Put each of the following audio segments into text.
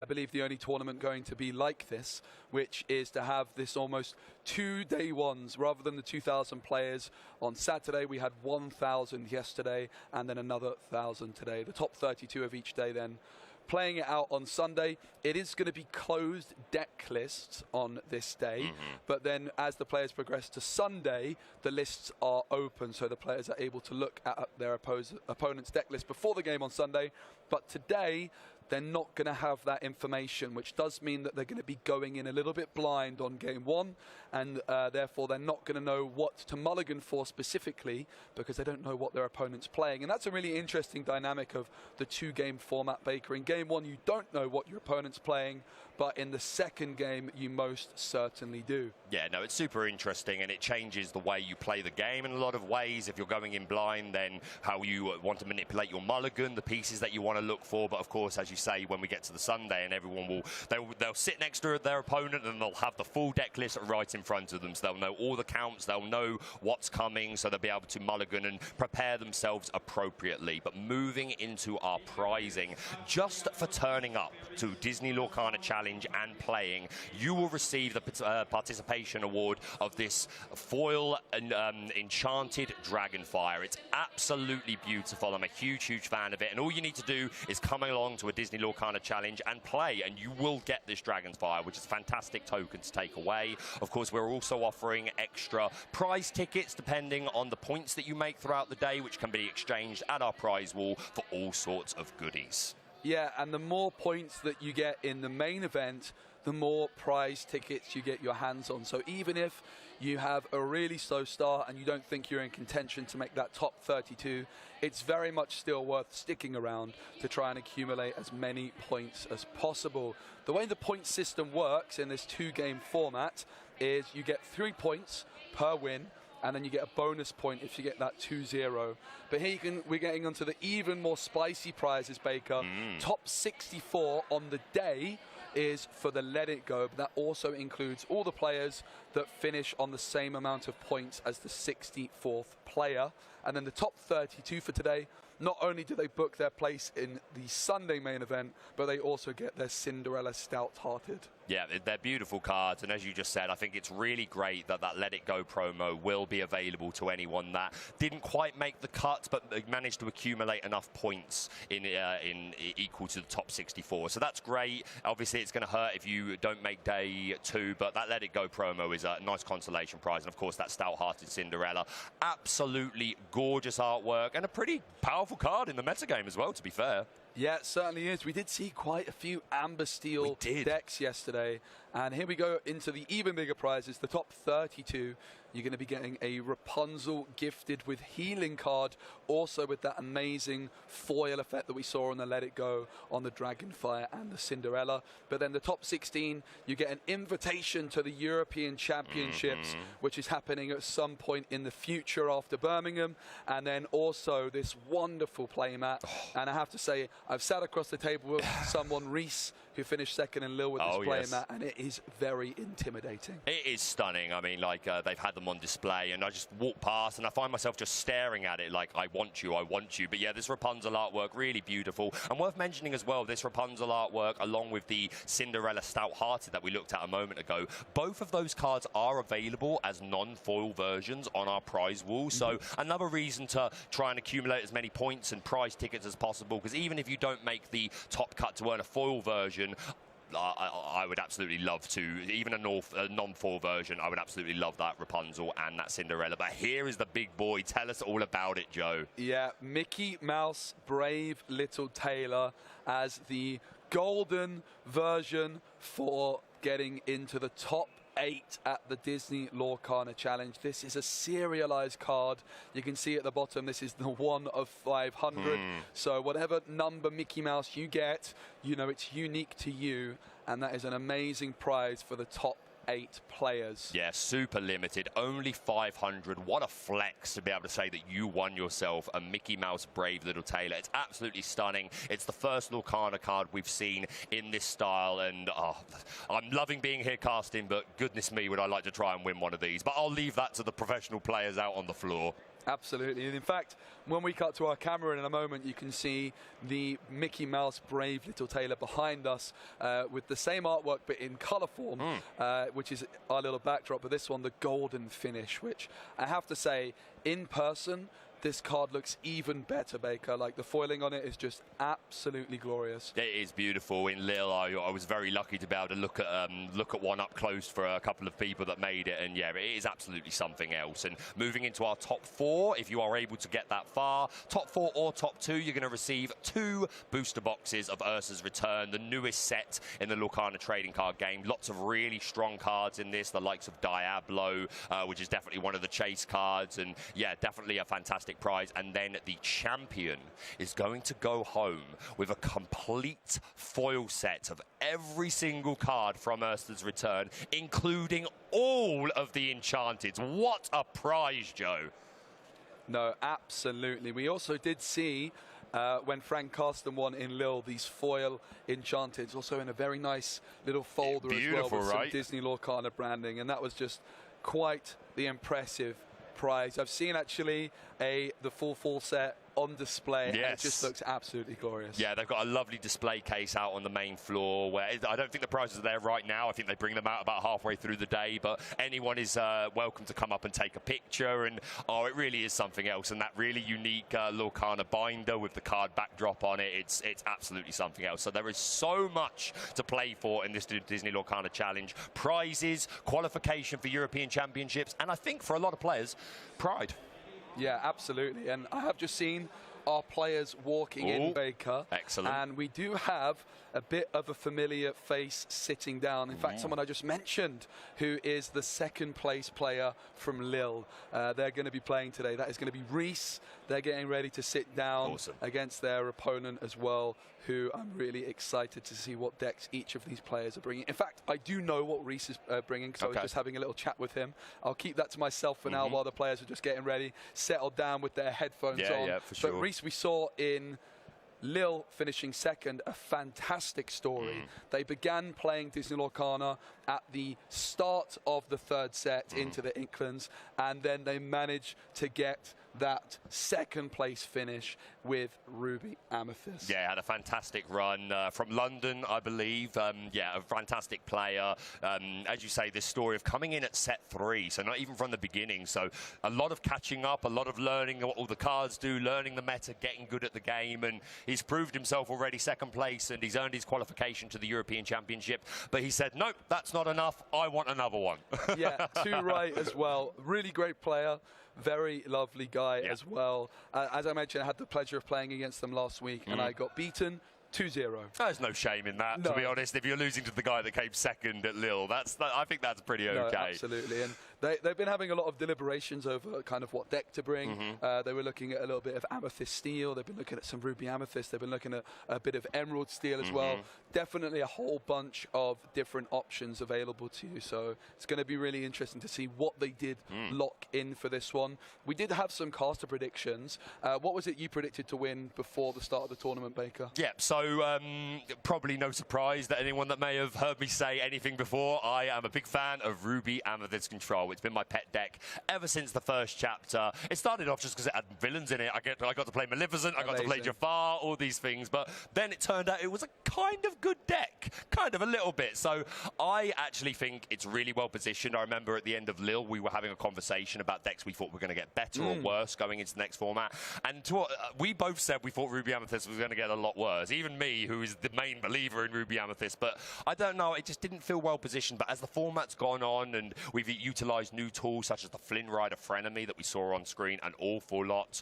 I believe the only tournament going to be like this, which is to have this almost 2 day ones rather than the 2,000 players on Saturday. We had 1,000 yesterday and then another 1,000 today. The top 32 of each day then playing it out on Sunday. It is going to be closed deck lists on this day, but then as the players progress to Sunday, the lists are open, so the players are able to look at their opponent's deck list before the game on Sunday. But today, they're not going to have that information, which does mean that they're going to be going in a little bit blind on game one, and therefore they're not going to know what to mulligan for specifically because they don't know what their opponent's playing. And that's a really interesting dynamic of the 2-game format, Baker. In game one, you don't know what your opponent's playing, but in the second game, you most certainly do. Yeah, no, it's super interesting, and it changes the way you play the game in a lot of ways. If you're going in blind, then how you want to manipulate your mulligan, the pieces that you want to look for. But of course, as you say, when we get to the Sunday, and everyone they'll sit next to their opponent and they'll have the full deck list right in front of them, so they'll know all the counts, they'll know what's coming, so they'll be able to mulligan and prepare themselves appropriately. But moving into our prizing, just for turning up to Disney Lorcana Challenge and playing, you will receive the participation award of this foil enchanted dragonfire. It's absolutely beautiful. I'm a huge fan of it, and all you need to do is come along to a Disney Lorcana Challenge and play, and you will get this dragonfire, which is a fantastic token to take away. Of course, we're also offering extra prize tickets depending on the points that you make throughout the day, which can be exchanged at our prize wall for all sorts of goodies. Yeah, and the more points that you get in the main event, the more prize tickets you get your hands on. So even if you have a really slow start and you don't think you're in contention to make that top 32, it's very much still worth sticking around to try and accumulate as many points as possible. The way the point system works in this 2-game format is you get 3 points per win, and then you get a bonus point if you get that 2-0. But here we're getting onto the even more spicy prizes, Baker. Top 64 on the day is for the Let It Go, but that also includes all the players that finish on the same amount of points as the 64th player. And then the top 32 for today, not only do they book their place in the Sunday main event, but they also get their Cinderella Stout-Hearted. Yeah, they're beautiful cards, and as you just said, I think it's really great that that Let It Go promo will be available to anyone that didn't quite make the cut, but managed to accumulate enough points in equal to the top 64. So that's great. Obviously, it's going to hurt if you don't make day 2, but that Let It Go promo is a nice consolation prize, and of course, that Stout-Hearted Cinderella. Absolutely gorgeous artwork, and a pretty powerful card in the metagame as well, to be fair. Yeah, it certainly is. We did see quite a few Amber Steel decks yesterday. And here we go into the even bigger prizes, the top 32. You're going to be getting a Rapunzel gifted with healing card, also with that amazing foil effect that we saw on the Let It Go, on the Dragonfire and the Cinderella. But then the top 16, you get an invitation to the European Championships, which is happening at some point in the future after Birmingham. And then also this wonderful playmat. And I have to say, I've sat across the table with someone, Reese, who finished second in Lille with this playmat, and it is very intimidating. It is stunning. I mean, like, they've had them on display, and I just walk past and I find myself just staring at it like, I want you, I want you. But yeah, this Rapunzel artwork, really beautiful. And worth mentioning as well, this Rapunzel artwork, along with the Cinderella Stout-Hearted that we looked at a moment ago, both of those cards are available as non-foil versions on our prize wall. So another reason to try and accumulate as many points and prize tickets as possible, because even if you don't make the top cut to earn a foil version, I would absolutely love to, even a non-foil version, I would absolutely love that Rapunzel and that Cinderella. But here is the big boy. Tell us all about it, Joe. Yeah, Mickey Mouse Brave Little Tailor as the golden version for getting into the top 8 at the Disney Lorcana Challenge. This is a serialized card. You can see at the bottom, this is the 1 of 500. So whatever number Mickey Mouse you get, you know it's unique to you, and that is an amazing prize for the top 8 players. Yeah, super limited, only 500. What a flex to be able to say that you won yourself a Mickey Mouse Brave Little Tailor. It's absolutely stunning. It's the first Lorcana card we've seen in this style, and I'm loving being here casting, but goodness me, would I like to try and win one of these. But I'll leave that to the professional players out on the floor. Absolutely. And in fact, when we cut to our camera in a moment, you can see the Mickey Mouse brave little tailor behind us with the same artwork but in colour form, which is our little backdrop. But this one, the golden finish, which I have to say, in person, this card looks even better, Baker. Like, the foiling on it is just absolutely glorious. It is beautiful. In Lille, I was very lucky to be able to look at one up close for a couple of people that made it, and yeah, it is absolutely something else. And moving into our top 4, if you are able to get that far, top 4 or top 2, you're going to receive 2 booster boxes of Ursa's Return, the newest set in the Lorcana trading card game. Lots of really strong cards in this, the likes of Diablo, which is definitely one of the chase cards, and yeah, definitely a fantastic prize. And then the champion is going to go home with a complete foil set of every single card from Ursa's Return, including all of the Enchanted. What a prize, Joe. No, absolutely. We also did see when Frank Carsten won in Lille, these foil Enchanteds, also in a very nice little folder as well, with some Disney Lorcana branding, and that was just quite the impressive prize. I've seen actually the full set on display, and it just looks absolutely glorious. Yeah, they've got a lovely display case out on the main floor, where I don't think the prizes are there right now. I think they bring them out about halfway through the day, but anyone is welcome to come up and take a picture. And oh, it really is something else. And that really unique Lorcana binder with the card backdrop on it, it's absolutely something else. So there is so much to play for in this Disney Lorcana Challenge. Prizes, qualification for European Championships, and I think for a lot of players, pride. Yeah, absolutely. And I have just seen our players walking in, Baker. Excellent. And we do have a bit of a familiar face sitting down. In fact, someone I just mentioned, who is the second place player from Lille. They're going to be playing today. That is going to be Reese. They're getting ready to sit down against their opponent as well, who I'm really excited to see what decks each of these players are bringing. In fact, I do know what Reese is bringing, because I was just having a little chat with him. I'll keep that to myself for now while the players are just getting ready, settled down with their headphones on. Yeah, for sure. But Reese, we saw in Lille finishing second, a fantastic story. They began playing Disney Lorcana at the start of the third set into the Inklands, and then they managed to get that second place finish with Ruby Amethyst. Yeah, had a fantastic run from London, I believe. Yeah, a fantastic player. As you say, this story of coming in at set 3, so not even from the beginning. So a lot of catching up, a lot of learning what all the cards do, learning the meta, getting good at the game, and he's proved himself already second place, and he's earned his qualification to the European Championship. But he said, nope, that's not enough. I want another one. Yeah, 2 right as well. Really great player. Very lovely guy as well. As I mentioned, I had the pleasure of playing against them last week, and I got beaten 2-0. There's no shame in that, to be honest. If you're losing to the guy that came second at Lille, I think that's pretty okay. No, absolutely. And they've been having a lot of deliberations over kind of what deck to bring. They were looking at a little bit of Amethyst Steel. They've been looking at some Ruby Amethyst. They've been looking at a bit of Emerald Steel as well. Definitely a whole bunch of different options available to you. So it's going to be really interesting to see what they did lock in for this one. We did have some caster predictions. What was it you predicted to win before the start of the tournament, Baker? Yeah, so probably no surprise that anyone that may have heard me say anything before, I am a big fan of Ruby Amethyst Control. It's been my pet deck ever since the first chapter. It started off just because it had villains in it. I got to play Maleficent, I got to play Jafar, all these things, but then it turned out it was a kind of good deck, kind of a little bit. So I actually think it's really well positioned. I remember at the end of Lille, we were having a conversation about decks we thought were going to get better or worse going into the next format, and we both said we thought Ruby Amethyst was going to get a lot worse. Even me, who is the main believer in Ruby Amethyst, but I don't know, it just didn't feel well positioned. But as the format's gone on and we've utilised new tools such as the Flynn Rider Frenemy that we saw on screen, an awful lot,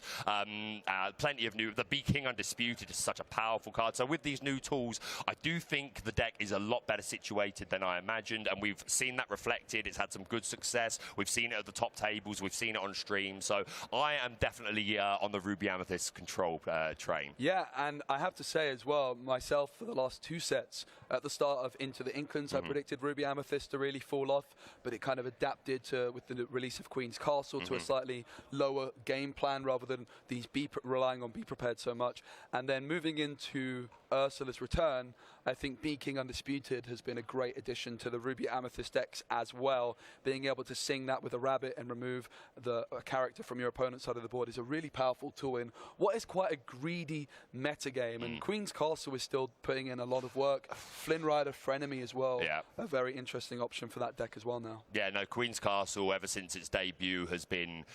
plenty of new, the Bee King Undisputed is such a powerful card. So with these new tools, I do think the deck is a lot better situated than I imagined, and we've seen that reflected. It's had some good success. We've seen it at the top tables. We've seen it on stream. So I am definitely on the Ruby Amethyst Control train. Yeah, and I have to say as well, myself, for the last 2 sets, at the start of Into the Inklands, I predicted Ruby Amethyst to really fall off, but it kind of adapted to, with the release of Queen's Castle, to a slightly lower game plan rather than these relying on Be Prepared so much. And then moving into Ursula's Return, I think Be King Undisputed has been a great addition to the Ruby Amethyst decks as well. Being able to sing that with a rabbit and remove a character from your opponent's side of the board is a really powerful tool in what is quite a greedy metagame. And Queen's Castle is still putting in a lot of work. Flynn Rider Frenemy as well. Yeah. A very interesting option for that deck as well now. Yeah, no, Queen's Castle, ever since its debut, has been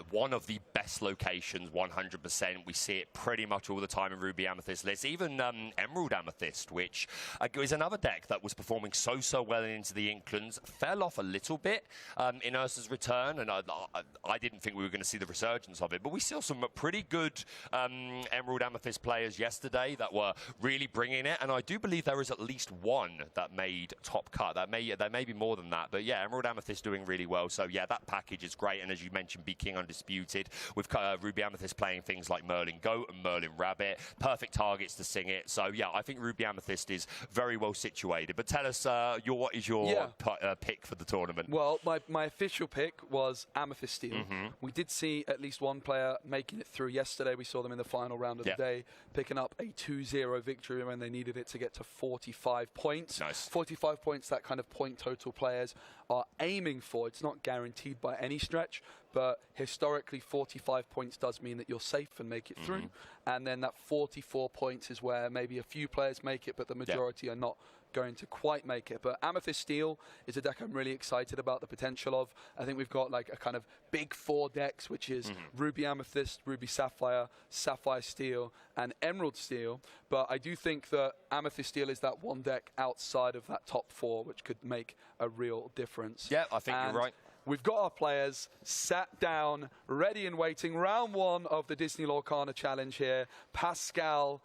one of the best locations, 100%. We see it pretty much all the time in Ruby Amethyst lists. Even Emerald Amethyst, which is another deck that was performing so well into the Inklands, fell off a little bit in Ursa's return, and I didn't think we were going to see the resurgence of it. But we saw some pretty good Emerald Amethyst players yesterday that were really bringing it, and I do believe there is at least one that made top cut. There may be more than that, but yeah, Emerald Amethyst doing really well. So yeah, that package is great, and as you mentioned, Be King Undisputed, with Ruby Amethyst playing things like Merlin Goat and Merlin Rabbit, perfect targets to sing it. So yeah, I think Ruby Amethyst is very well situated. But tell us, what is your pick for the tournament? Well, my official pick was Amethyst Steel. We did see at least one player making it through yesterday. We saw them in the final round of the day, picking up a 2-0 victory when they needed it to get to 45 points. Nice. 45 points, that kind of point total players are aiming for. It's not guaranteed by any stretch, but historically 45 points does mean that you're safe and make it through. And then that 44 points is where maybe a few players make it, but the majority are not going to quite make it. But Amethyst Steel is a deck I'm really excited about the potential of. I think we've got like a kind of big 4 decks, which is Ruby Amethyst, Ruby Sapphire, Sapphire Steel, and Emerald Steel. But I do think that Amethyst Steel is that one deck outside of that top 4, which could make a real difference. Yeah, I think you're right. We've got our players sat down, ready and waiting. Round 1 of the Disney Lorcana Challenge here. Pascal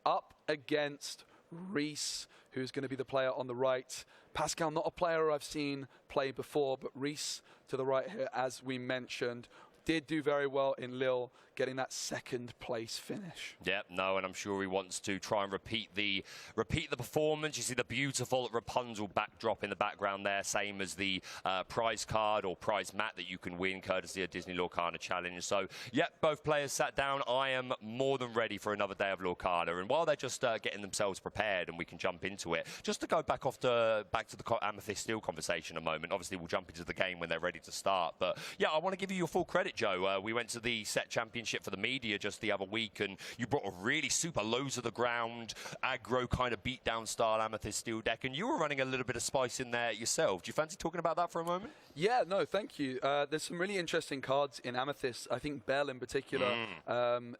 up against Reese, who's going to be the player on the right. Pascal, not a player I've seen play before, but Reese to the right here, as we mentioned, did do very well in Lille, getting that 2nd place finish. Yeah, no, and I'm sure he wants to try and repeat the performance. You see the beautiful Rapunzel backdrop in the background there, same as the prize card or prize mat that you can win courtesy of Disney Lorcana Challenge. So, yeah, both players sat down. I am more than ready for another day of Lorcana. And while they're just getting themselves prepared and we can jump into it, just to go back to the Amethyst Steel conversation a moment. Obviously, we'll jump into the game when they're ready to start. But, yeah, I want to give you your full credit, Joe. We went to the set championship for the media just the other week, and you brought a really super lows of the ground, aggro kind of beatdown style Amethyst Steel deck, and you were running a little bit of spice in there yourself. Do you fancy talking about that for a moment? Yeah, no, thank you. There's some really interesting cards in Amethyst. I think Belle in particular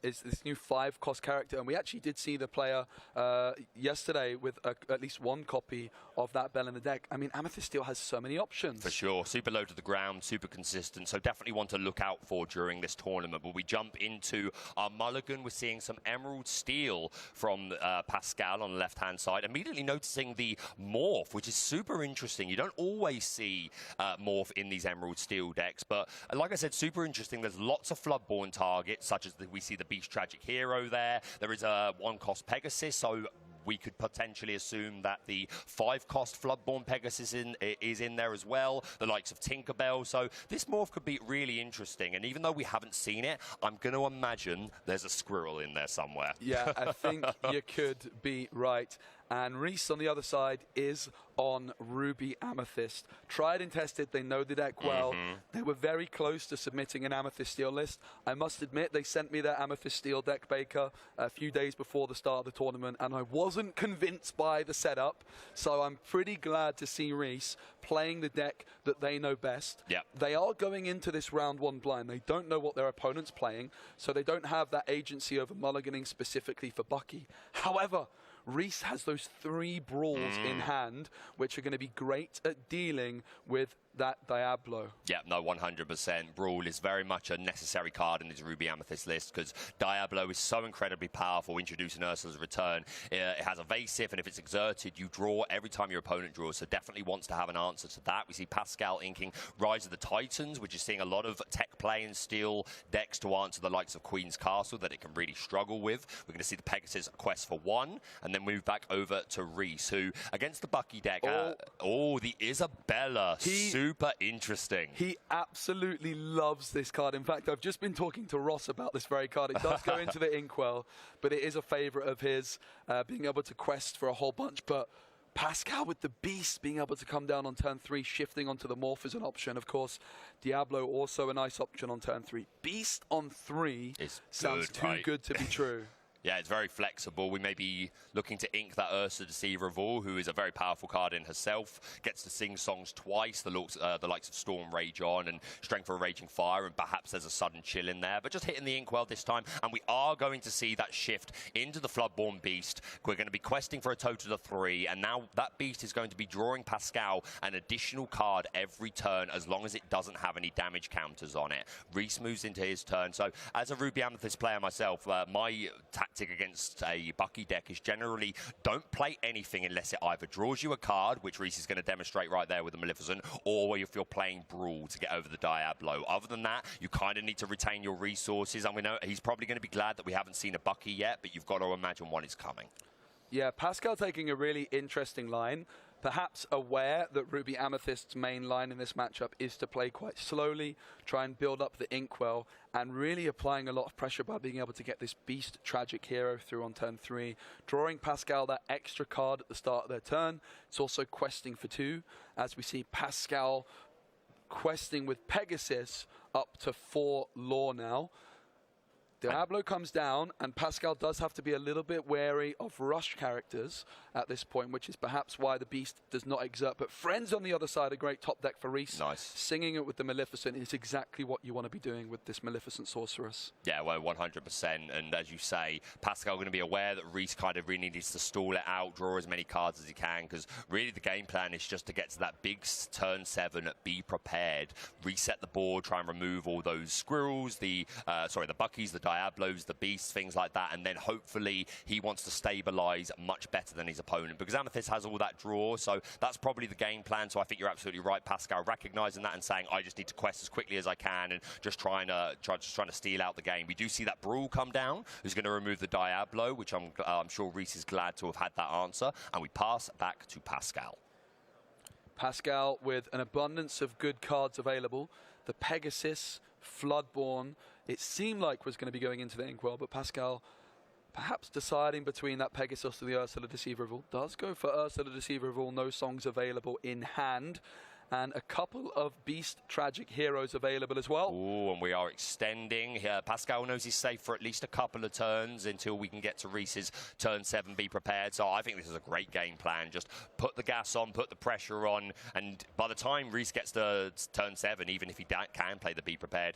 is this new 5-cost character, and we actually did see the player yesterday with at least one copy of that Belle in the deck. I mean, Amethyst Steel has so many options. For sure. Super low to the ground, super consistent, so definitely one to look out for during this tournament. But we jump into our mulligan. We're seeing some Emerald Steel from Pascal on the left-hand side. Immediately noticing the Morph, which is super interesting. You don't always see Morph in these Emerald Steel decks, but like I said, super interesting. There's lots of Floodborn targets, such as we see the Beast Tragic Hero there. There is a 1-cost Pegasus, so we could potentially assume that the 5-cost Floodborn Pegasus is in there as well, the likes of Tinkerbell. So this Morph could be really interesting. And even though we haven't seen it, I'm going to imagine there's a squirrel in there somewhere. Yeah, I think you could be right. And Reese on the other side is on Ruby Amethyst. Tried and tested, they know the deck well. They were very close to submitting an Amethyst Steel list. I must admit, they sent me their Amethyst Steel deck, Baker, a few days before the start of the tournament, and I wasn't convinced by the setup. So I'm pretty glad to see Reese playing the deck that they know best. Yep. They are going into this round 1 blind. They don't know what their opponent's playing, so they don't have that agency over mulliganing specifically for Bucky. However, Reese has those 3 brawls in hand, which are going to be great at dealing with that Diablo. Yeah, no, 100%. Brawl is very much a necessary card in this Ruby Amethyst list because Diablo is so incredibly powerful, introducing Ursula's return. It has evasive, and if it's exerted, you draw every time your opponent draws, so definitely wants to have an answer to that. We see Pascal inking Rise of the Titans, which is seeing a lot of tech play and steel decks to answer the likes of Queen's Castle that it can really struggle with. We're going to see the Pegasus Quest for 1, and and then move back over to Reese, who, against the Bucky deck, the Isabella, super interesting. He absolutely loves this card. In fact, I've just been talking to Ross about this very card. It does go into the Inkwell, but it is a favorite of his, being able to quest for a whole bunch. But Pascal with the Beast being able to come down on turn 3, shifting onto the Morph is an option. Of course, Diablo also a nice option on turn 3. Beast on 3 sounds too good to be true. Yeah, it's very flexible. We may be looking to ink that Ursa Deceiver of All, who is a very powerful card in herself. Gets to sing songs twice, the likes of Storm Rage On and Strength for a Raging Fire, and perhaps there's a sudden chill in there. But just hitting the Inkwell this time, and we are going to see that shift into the Floodborn Beast. We're going to be questing for a total of 3, and now that Beast is going to be drawing Pascal an additional card every turn, as long as it doesn't have any damage counters on it. Reese moves into his turn. So as a Ruby Amethyst player myself, my tactic against a Bucky deck is generally don't play anything unless it either draws you a card, which Reese is going to demonstrate right there with the Maleficent, or if you're playing Brawl to get over the Diablo. Other than that, you kind of need to retain your resources. And we know he's probably going to be glad that we haven't seen a Bucky yet, but you've got to imagine one is coming. Yeah, Pascal taking a really interesting line. Perhaps aware that Ruby Amethyst's main line in this matchup is to play quite slowly, try and build up the Inkwell, and really applying a lot of pressure by being able to get this Beast Tragic Hero through on turn 3, drawing Pascal that extra card at the start of their turn. It's also questing for 2, as we see Pascal questing with Pegasus up to 4 lore now. Diablo comes down, and Pascal does have to be a little bit wary of rush characters at this point, which is perhaps why the Beast does not exert. But Friends on the other side, a great top deck for Reese. Nice. Singing it with the Maleficent is exactly what you want to be doing with this Maleficent Sorceress. Yeah, well, 100%. And as you say, Pascal going to be aware that Reese kind of really needs to stall it out, draw as many cards as he can, because really the game plan is just to get to that big turn 7, be prepared, reset the board, try and remove all those squirrels, the Buckies, the Diablos, the Beasts, things like that, and then hopefully he wants to stabilize much better than his opponent, because Amethyst has all that draw, so that's probably the game plan. So I think you're absolutely right, Pascal, recognizing that and saying, I just need to quest as quickly as I can and just trying to steal out the game. We do see that Brawl come down, who's going to remove the Diablo, which I'm sure Reese is glad to have had that answer, and we pass back to Pascal. Pascal with an abundance of good cards available. The Pegasus, Floodborn, it seemed like was going to be going into the Inkwell, but Pascal perhaps deciding between that Pegasus or the Ursula Deceiver of All. Does go for Ursula Deceiver of All, no songs available in hand. And a couple of Beast Tragic Heroes available as well. Ooh, and we are extending. Pascal knows he's safe for at least a couple of turns until we can get to Reese's turn 7, be prepared. So I think this is a great game plan. Just put the gas on, put the pressure on, and by the time Reese gets to turn 7, even if he can play the be prepared,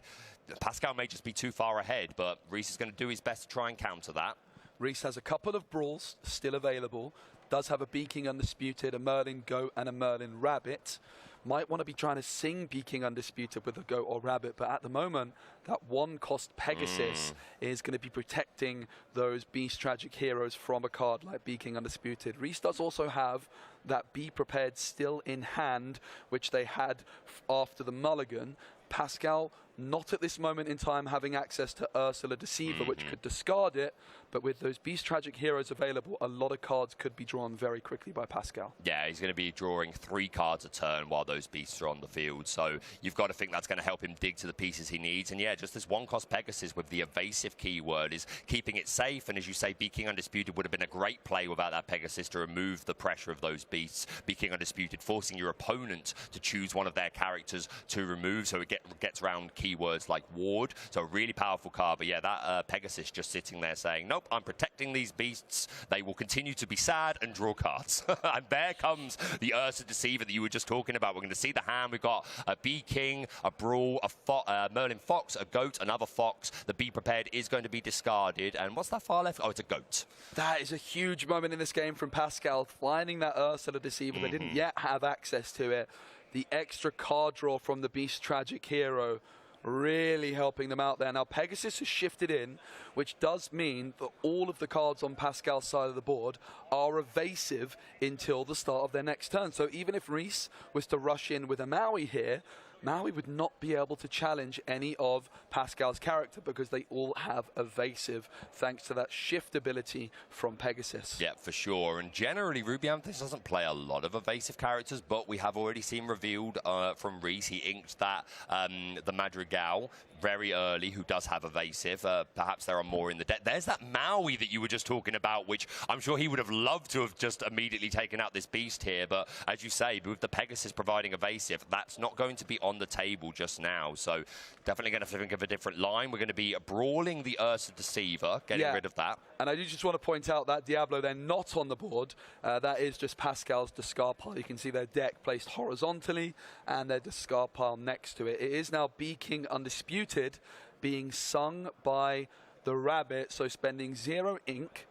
Pascal may just be too far ahead, but Reese is going to do his best to try and counter that. Reese has a couple of Brawls still available. Does have a Beaking Undisputed, a Merlin Goat, and a Merlin Rabbit. Might want to be trying to sing Beaking Undisputed with a Goat or Rabbit, but at the moment, that 1-cost Pegasus is going to be protecting those Beast Tragic Heroes from a card like Beaking Undisputed. Reese does also have that Be Prepared still in hand, which they had after the Mulligan. Pascal, not at this moment in time having access to Ursula Deceiver, which could discard it, but with those Beast Tragic Heroes available, a lot of cards could be drawn very quickly by Pascal. Yeah, he's going to be drawing 3 cards a turn while those beasts are on the field, so you've got to think that's going to help him dig to the pieces he needs. And yeah, just this 1-cost Pegasus with the evasive keyword is keeping it safe, and as you say, Beaking Undisputed would have been a great play without that Pegasus to remove the pressure of those beasts. Beaking Undisputed forcing your opponent to choose one of their characters to remove, so it gets around keywords like Ward, so a really powerful card. But yeah, that Pegasus just sitting there saying, nope, I'm protecting these beasts. They will continue to be sad and draw cards. And there comes the Ursa Deceiver that you were just talking about. We're going to see the hand. We've got a Bee King, a Brawl, a Merlin Fox, a Goat, another Fox. The Be Prepared is going to be discarded. And what's that far left? Oh, it's a Goat. That is a huge moment in this game from Pascal, finding that Ursula Deceiver. They didn't yet have access to it. The extra card draw from the Beast Tragic Hero really helping them out there. Now, Pegasus has shifted in, which does mean that all of the cards on Pascal's side of the board are evasive until the start of their next turn. So even if Reese was to rush in with a Maui here, Maui would not be able to challenge any of Pascal's character because they all have evasive, thanks to that shift ability from Pegasus. Yeah, for sure. And generally, Ruby Amethyst doesn't play a lot of evasive characters, but we have already seen revealed from Reese, he inked that the Madrigal very early, who does have evasive. Perhaps there are more in the deck. There's that Maui that you were just talking about, which I'm sure he would have loved to have just immediately taken out this beast here. But as you say, with the Pegasus providing evasive, that's not going to be on the table just now. So definitely going to have to think of a different line. We're going to be brawling the Ursa Deceiver, getting rid of that. And I do just want to point out that Diablo, they're not on the board. That is just Pascal's discard pile. You can see their deck placed horizontally and their discard pile next to it. It is now B King Undisputed, being sung by the Rabbit, so spending 0 ink.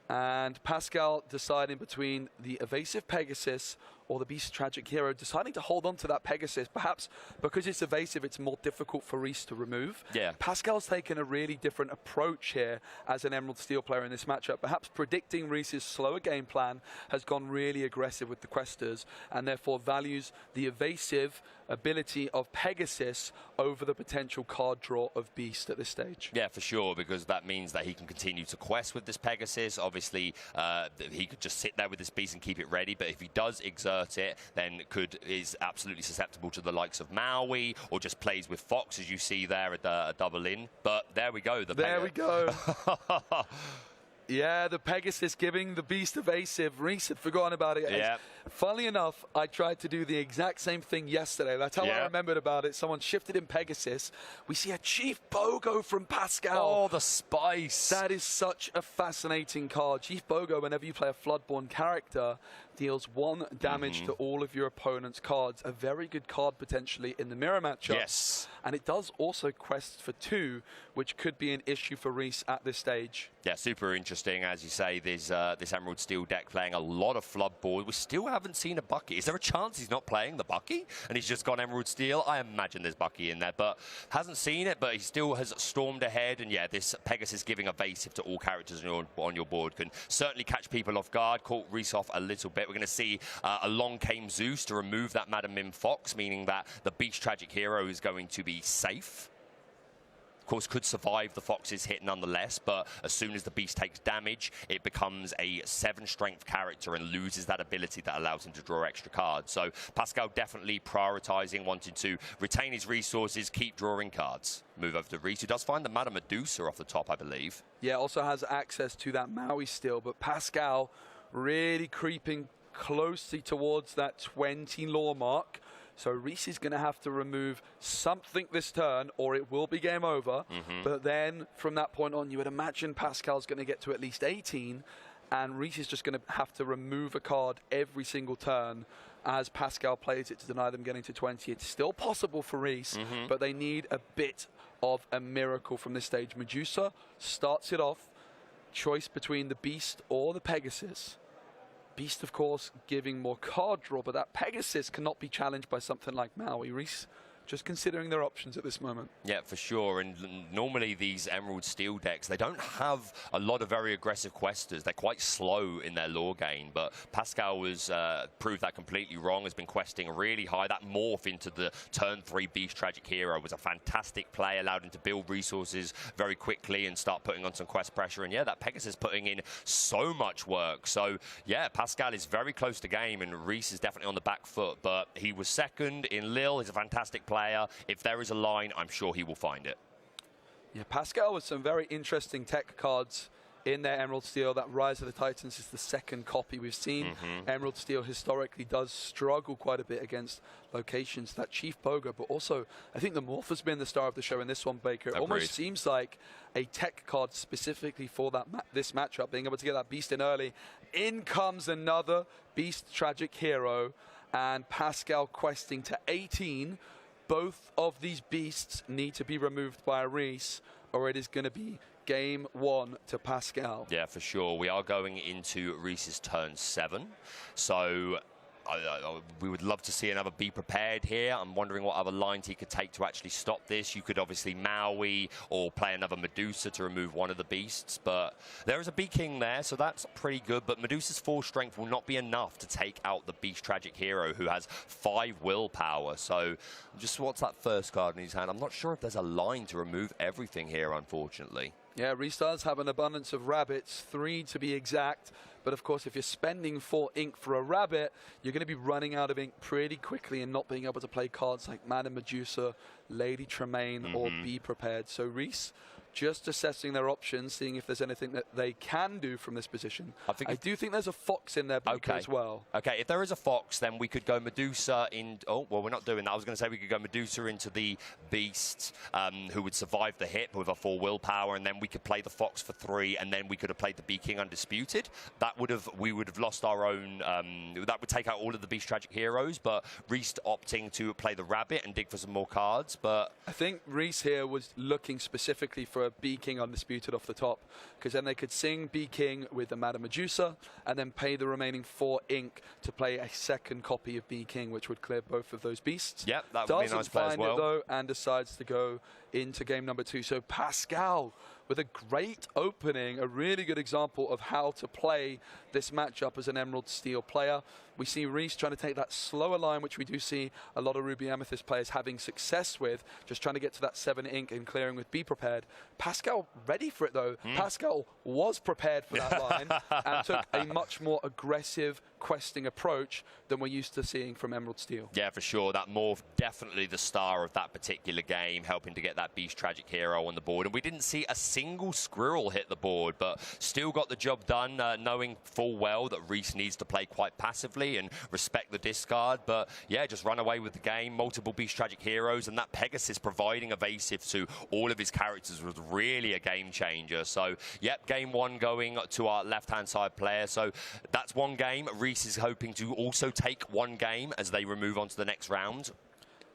And Pascal deciding between the evasive Pegasus or the Beast Tragic Hero, deciding to hold on to that Pegasus. Perhaps because it's evasive, it's more difficult for Reese to remove. Yeah. Pascal's taken a really different approach here as an Emerald Steel player in this matchup. Perhaps predicting Reese's slower game plan, has gone really aggressive with the Questers and therefore values the evasive ability of Pegasus over the potential card draw of Beast at this stage. Yeah, for sure, because that means that he can continue to quest with this Pegasus. Obviously, he could just sit there with this Beast and keep it ready, but if he does exert it, then is absolutely susceptible to the likes of Maui, or just plays with Fox, as you see there at the double in. But there we go. There we go. Yeah, the Pegasus giving the Beast evasive. Reese had forgotten about it. Yeah. Funnily enough, I tried to do the exact same thing yesterday. That's how I remembered about it. Someone shifted in Pegasus. We see a Chief Bogo from Pascal. Oh, the spice. That is such a fascinating card. Chief Bogo, whenever you play a Floodborn character, deals 1 damage to all of your opponent's cards. A very good card potentially in the mirror matchup. Yes. And it does also quest for 2, which could be an issue for Reese at this stage. Yeah, super interesting. As you say, there's this Emerald Steel deck playing a lot of Floodboard. We still haven't seen a Bucky. Is there a chance he's not playing the Bucky and he's just gone Emerald Steel? I imagine there's Bucky in there, but hasn't seen it, but he still has stormed ahead. And yeah, this Pegasus giving evasive to all characters on your board can certainly catch people off guard, caught Reese off a little bit. We're going to see along came Zeus to remove that Madam Mim Fox, meaning that the Beast Tragic Hero is going to be safe. Of course, could survive the Fox's hit nonetheless, but as soon as the Beast takes damage, it becomes a 7 strength character and loses that ability that allows him to draw extra cards. So Pascal definitely prioritizing, wanting to retain his resources, keep drawing cards. Move over to Reese, who does find the Madame Medusa off the top, I believe. Yeah, also has access to that Maui still, but Pascal really creeping closely towards that 20 lore mark. So Reese is going to have to remove something this turn, or it will be game over. But then, from that point on, you would imagine Pascal's going to get to at least 18, and Reese is just going to have to remove a card every single turn as Pascal plays it to deny them getting to 20. It's still possible for Reese, but they need a bit of a miracle from this stage. Medusa starts it off. Choice between the Beast or the Pegasus. Beast, of course, giving more card draw, but that Pegasus cannot be challenged by something like Maui. Reese just considering their options at this moment. Yeah, for sure. And normally these Emerald Steel decks, they don't have a lot of very aggressive questers. They're quite slow in their lore gain, but Pascal was proved that completely wrong, has been questing really high. That morph into the turn 3 Beast Tragic Hero was a fantastic play, allowed him to build resources very quickly and start putting on some quest pressure. And yeah, that Pegasus putting in so much work. So yeah, Pascal is very close to game, and Reese is definitely on the back foot, but he was second in Lille. He's a fantastic player. If there is a line, I'm sure he will find it. Yeah, Pascal with some very interesting tech cards in their Emerald Steel. That Rise of the Titans is the second copy we've seen. Emerald Steel historically does struggle quite a bit against locations. That Chief Bogo, but also I think the Morph has been the star of the show in this one, Baker. It almost seems like a tech card specifically for that this matchup, being able to get that Beast in early. In comes another Beast Tragic Hero, and Pascal questing to 18. Both of these beasts need to be removed by Reese, or it is going to be game 1 to Pascal. Yeah, for sure. We are going into Reese's turn 7. So we would love to see another Be Prepared here. I'm wondering what other lines he could take to actually stop this. You could obviously Maui or play another Medusa to remove one of the beasts, but there is a Bee King there, so that's pretty good. But Medusa's 4 strength will not be enough to take out the Beast Tragic Hero, who has 5 willpower. So just what's that first card in his hand? I'm not sure if there's a line to remove everything here, unfortunately. Yeah, Reese does have an abundance of rabbits, 3 to be exact. But of course, if you're spending 4 ink for a rabbit, you're going to be running out of ink pretty quickly and not being able to play cards like Madame Medusa, Lady Tremaine, or Be Prepared. So Reese just assessing their options, seeing if there's anything that they can do from this position. I do think there's a fox in their beaker as well. Okay, if there is a fox, then we could go Medusa in... Oh, well, we're not doing that. I was going to say we could go Medusa into the beast, who would survive the hit with a 4 willpower, and then we could play the fox for 3, and then we could have played the Bee King Undisputed. We would have lost our own... that would take out all of the Beast Tragic Heroes, but Reese opting to play the rabbit and dig for some more cards, but... I think Reese here was looking specifically for a Bee King Undisputed off the top, because then they could sing Bee King with the Madame Medusa and then pay the remaining 4 ink to play a second copy of Bee King, which would clear both of those beasts. Yep, that would be a nice play as well. Doesn't find it though, and decides to go into game number 2. So Pascal with a great opening, a really good example of how to play this matchup as an Emerald Steel player. We see Reese trying to take that slower line, which we do see a lot of Ruby Amethyst players having success with, just trying to get to that 7 ink and clearing with Be Prepared. Pascal ready for it though. Pascal was prepared for that line and took a much more aggressive questing approach than we're used to seeing from Emerald Steel. Yeah, for sure. That Morph definitely the star of that particular game, helping to get that Beast Tragic Hero on the board. And we didn't see a single squirrel hit the board, but still got the job done, knowing full well that Reese needs to play quite passively and respect the discard. But yeah, just run away with the game. Multiple Beast Tragic Heroes, and that Pegasus providing evasive to all of his characters was really a game changer. So yep, game 1 going to our left-hand side player. So that's one game. Reese is hoping to also take one game as they move on to the next round.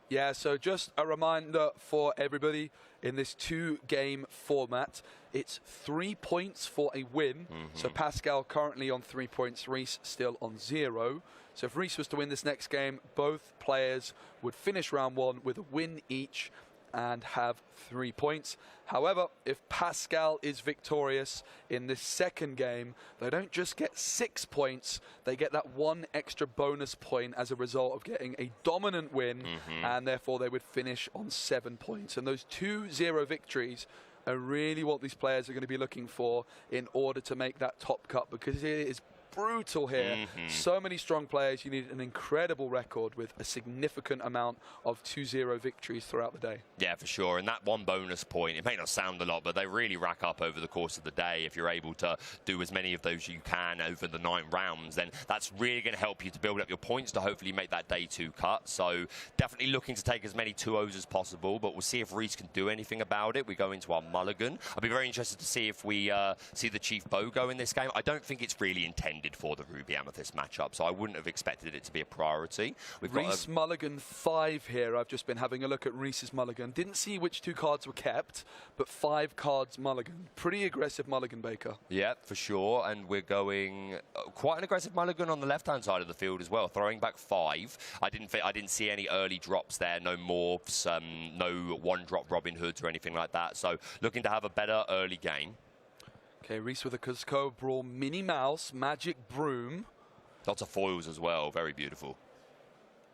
Yeah, so just a reminder for everybody, in this 2-game format, it's 3 points for a win. So Pascal currently on 3 points, Reese still on 0. So if Reese was to win this next game, both players would finish round 1 with a win each and have 3 points. However, if Pascal is victorious in this second game, they don't just get 6 points, they get that 1 extra bonus point as a result of getting a dominant win, and therefore they would finish on 7 points. And those 2-0 victories are really what these players are going to be looking for in order to make that top cut, because it is brutal here. So many strong players. You need an incredible record with a significant amount of 2-0 victories throughout the day. Yeah, for sure. And that 1 bonus point, it may not sound a lot, but they really rack up over the course of the day. If you're able to do as many of those you can over the 9 rounds, then that's really going to help you to build up your points to hopefully make that day 2 cut. So definitely looking to take as many 2-0s as possible, but we'll see if Reese can do anything about it. We go into our mulligan. I'll be very interested to see if we see the Chief Bow go in this game. I don't think it's really intended for the Ruby Amethyst matchup, so I wouldn't have expected it to be a priority. We've Reese mulligan 5 here. I've just been having a look at Reese's mulligan. Didn't see which 2 cards were kept, but 5 cards mulligan. Pretty aggressive mulligan, Baker. Yeah, for sure. And we're going quite an aggressive mulligan on the left-hand side of the field as well, throwing back 5. I didn't see any early drops there, no morphs, no 1-drop Robin Hoods or anything like that. So looking to have a better early game. Okay, Reese with a Cuzco Brawl, Minnie Mouse, Magic Broom. Lots of foils as well, very beautiful.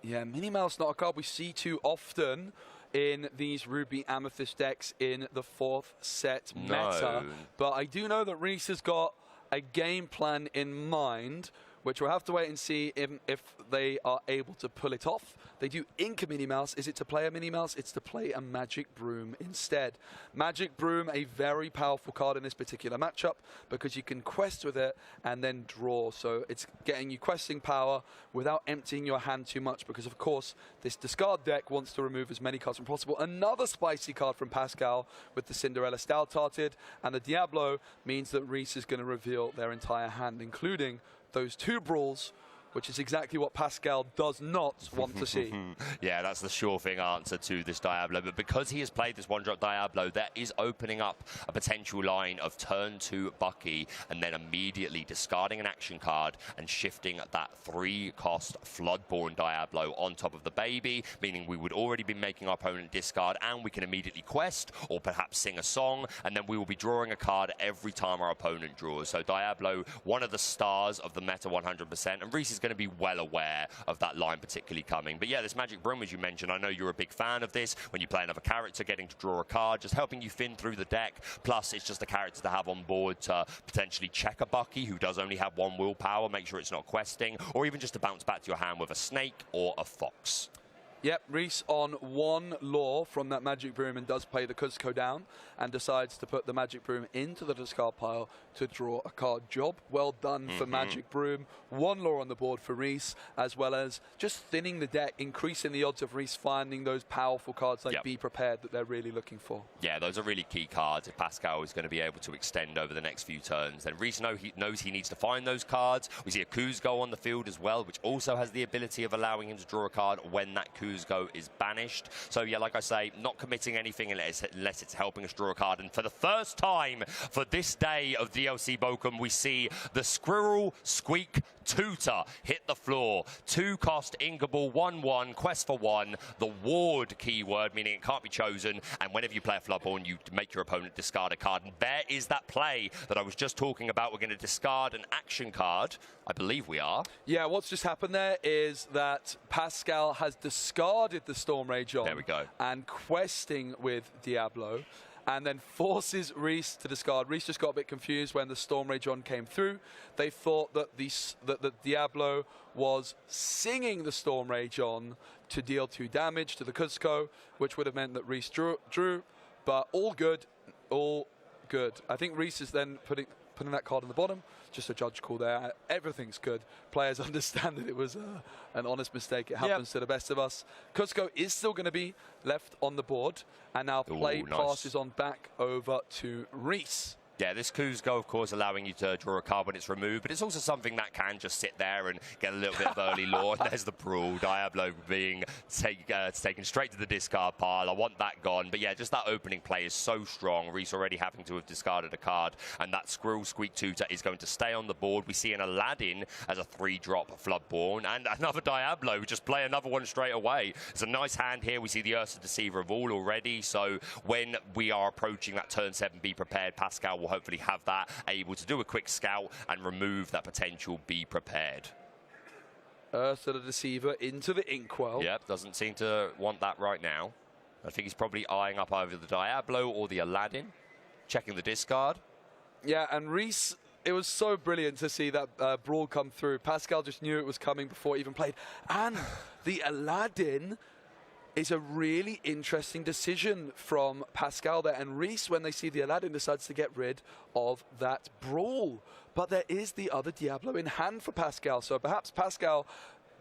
Yeah, Minnie Mouse, not a card we see too often in these Ruby Amethyst decks in the 4th set meta. But I do know that Reese has got a game plan in mind, which we'll have to wait and see if they are able to pull it off. They do ink a Minnie Mouse. Is it to play a Minnie Mouse? It's to play a Magic Broom instead. Magic Broom, a very powerful card in this particular matchup because you can quest with it and then draw. So it's getting you questing power without emptying your hand too much because, of course, this discard deck wants to remove as many cards as possible. Another spicy card from Pascal with the Cinderella Stout-Hearted, and the Diablo means that Reese is going to reveal their entire hand, including those 2 brawls which is exactly what Pascal does not want to see. Yeah, that's the sure thing answer to this Diablo. But because he has played this one-drop Diablo, that is opening up a potential line of turn 2 Bucky and then immediately discarding an action card and shifting that 3-cost Floodborn Diablo on top of the baby, meaning we would already be making our opponent discard, and we can immediately quest or perhaps sing a song, and then we will be drawing a card every time our opponent draws. So Diablo, one of the stars of the meta 100%, and Reese is going to be well aware of that line particularly coming. But yeah, this Magic Broom, as you mentioned, I know you're a big fan of this. When you play another character, getting to draw a card, just helping you thin through the deck. Plus, it's just a character to have on board to potentially check a Bucky who does only have 1 willpower, make sure it's not questing, or even just to bounce back to your hand with a snake or a fox. Yep, Reese on 1 lore from that Magic Broom and does play the Cuzco down and decides to put the Magic Broom into the discard pile to draw a card. Job well done for Magic Broom. 1 lore on the board for Reese, as well as just thinning the deck, increasing the odds of Reese finding those powerful cards like Be Prepared that they're really looking for. Yeah, those are really key cards. If Pascal is going to be able to extend over the next few turns, then Reese knows he needs to find those cards. We see a Cuzco on the field as well, which also has the ability of allowing him to draw a card when that Cuzco is banished. So yeah, like I say, not committing anything unless it's helping us draw a card. And for the first time for this day of DLC Bochum, we see the Squirrel Squeak Tutor hit the floor. 2-cost Inkable 1/1, quest for 1, the ward keyword, meaning it can't be chosen, and whenever you play a Floodborn, you make your opponent discard a card. And there is that play that I was just talking about. We're going to discard an action card. I believe we are. Yeah, what's just happened there is that Pascal has discarded the Storm Rage on. There we go. And questing with Diablo, and then forces Reese to discard. Reese just got a bit confused when the Storm Rage on came through. They thought that the Diablo was singing the Storm Rage on to deal 2 damage to the Cuzco, which would have meant that Reese drew, but all good, all good. I think Reese is then putting that card on the bottom. Just a judge call there. Everything's good. Players understand that it was an honest mistake. It happens to the best of us. Cuzco is still going to be left on the board, and now play passes on back over to Reese. Yeah, this Cuzco, of course, allowing you to draw a card when it's removed, but it's also something that can just sit there and get a little bit of early lore. And there's the Brawl, Diablo being taken straight to the discard pile. I want that gone. But yeah, just that opening play is so strong. Reese already having to have discarded a card, and that Squirrel Squeak Tutor is going to stay on the board. We see an Aladdin as a 3-drop Floodborn, and another Diablo, just play another one straight away. It's a nice hand here. We see the Ursa Deceiver of all already, so when we are approaching that turn 7, Be Prepared, Pascal will hopefully have that, able to do a quick scout and remove that potential Be Prepared. Ursa the Deceiver into the Inkwell. Yep, doesn't seem to want that right now. I think he's probably eyeing up either the Diablo or the Aladdin, checking the discard. Yeah, and Reese, it was so brilliant to see that Brawl come through. Pascal just knew it was coming before he even played. And the Aladdin is a really interesting decision from Pascal there. And Reese, when they see the Aladdin, decides to get rid of that Brawl. But there is the other Diablo in hand for Pascal. So perhaps Pascal,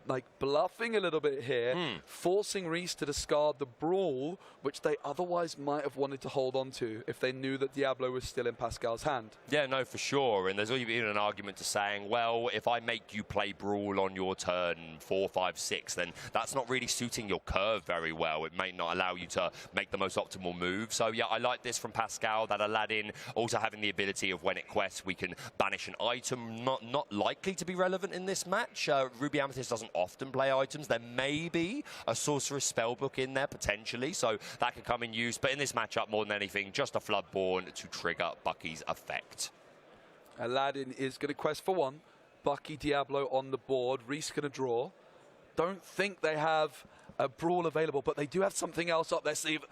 like, bluffing a little bit here, forcing Reese to discard the Brawl, which they otherwise might have wanted to hold on to if they knew that Diablo was still in Pascal's hand. Yeah, no, for sure. And there's even an argument to saying, well, if I make you play Brawl on your turn 4, 5, 6, then that's not really suiting your curve very well. It may not allow you to make the most optimal move. So, yeah, I like this from Pascal, that Aladdin also having the ability of when it quests, we can banish an item. Not likely to be relevant in this match. Ruby Amethyst doesn't often play items. There may be a Sorcerer's Spellbook in there, potentially, so that could come in use. But in this matchup, more than anything, just a Floodborn to trigger Bucky's effect. Aladdin is going to quest for 1. Bucky, Diablo on the board. Reese going to draw. Don't think they have a Brawl available, but they do have something else up their sleeve.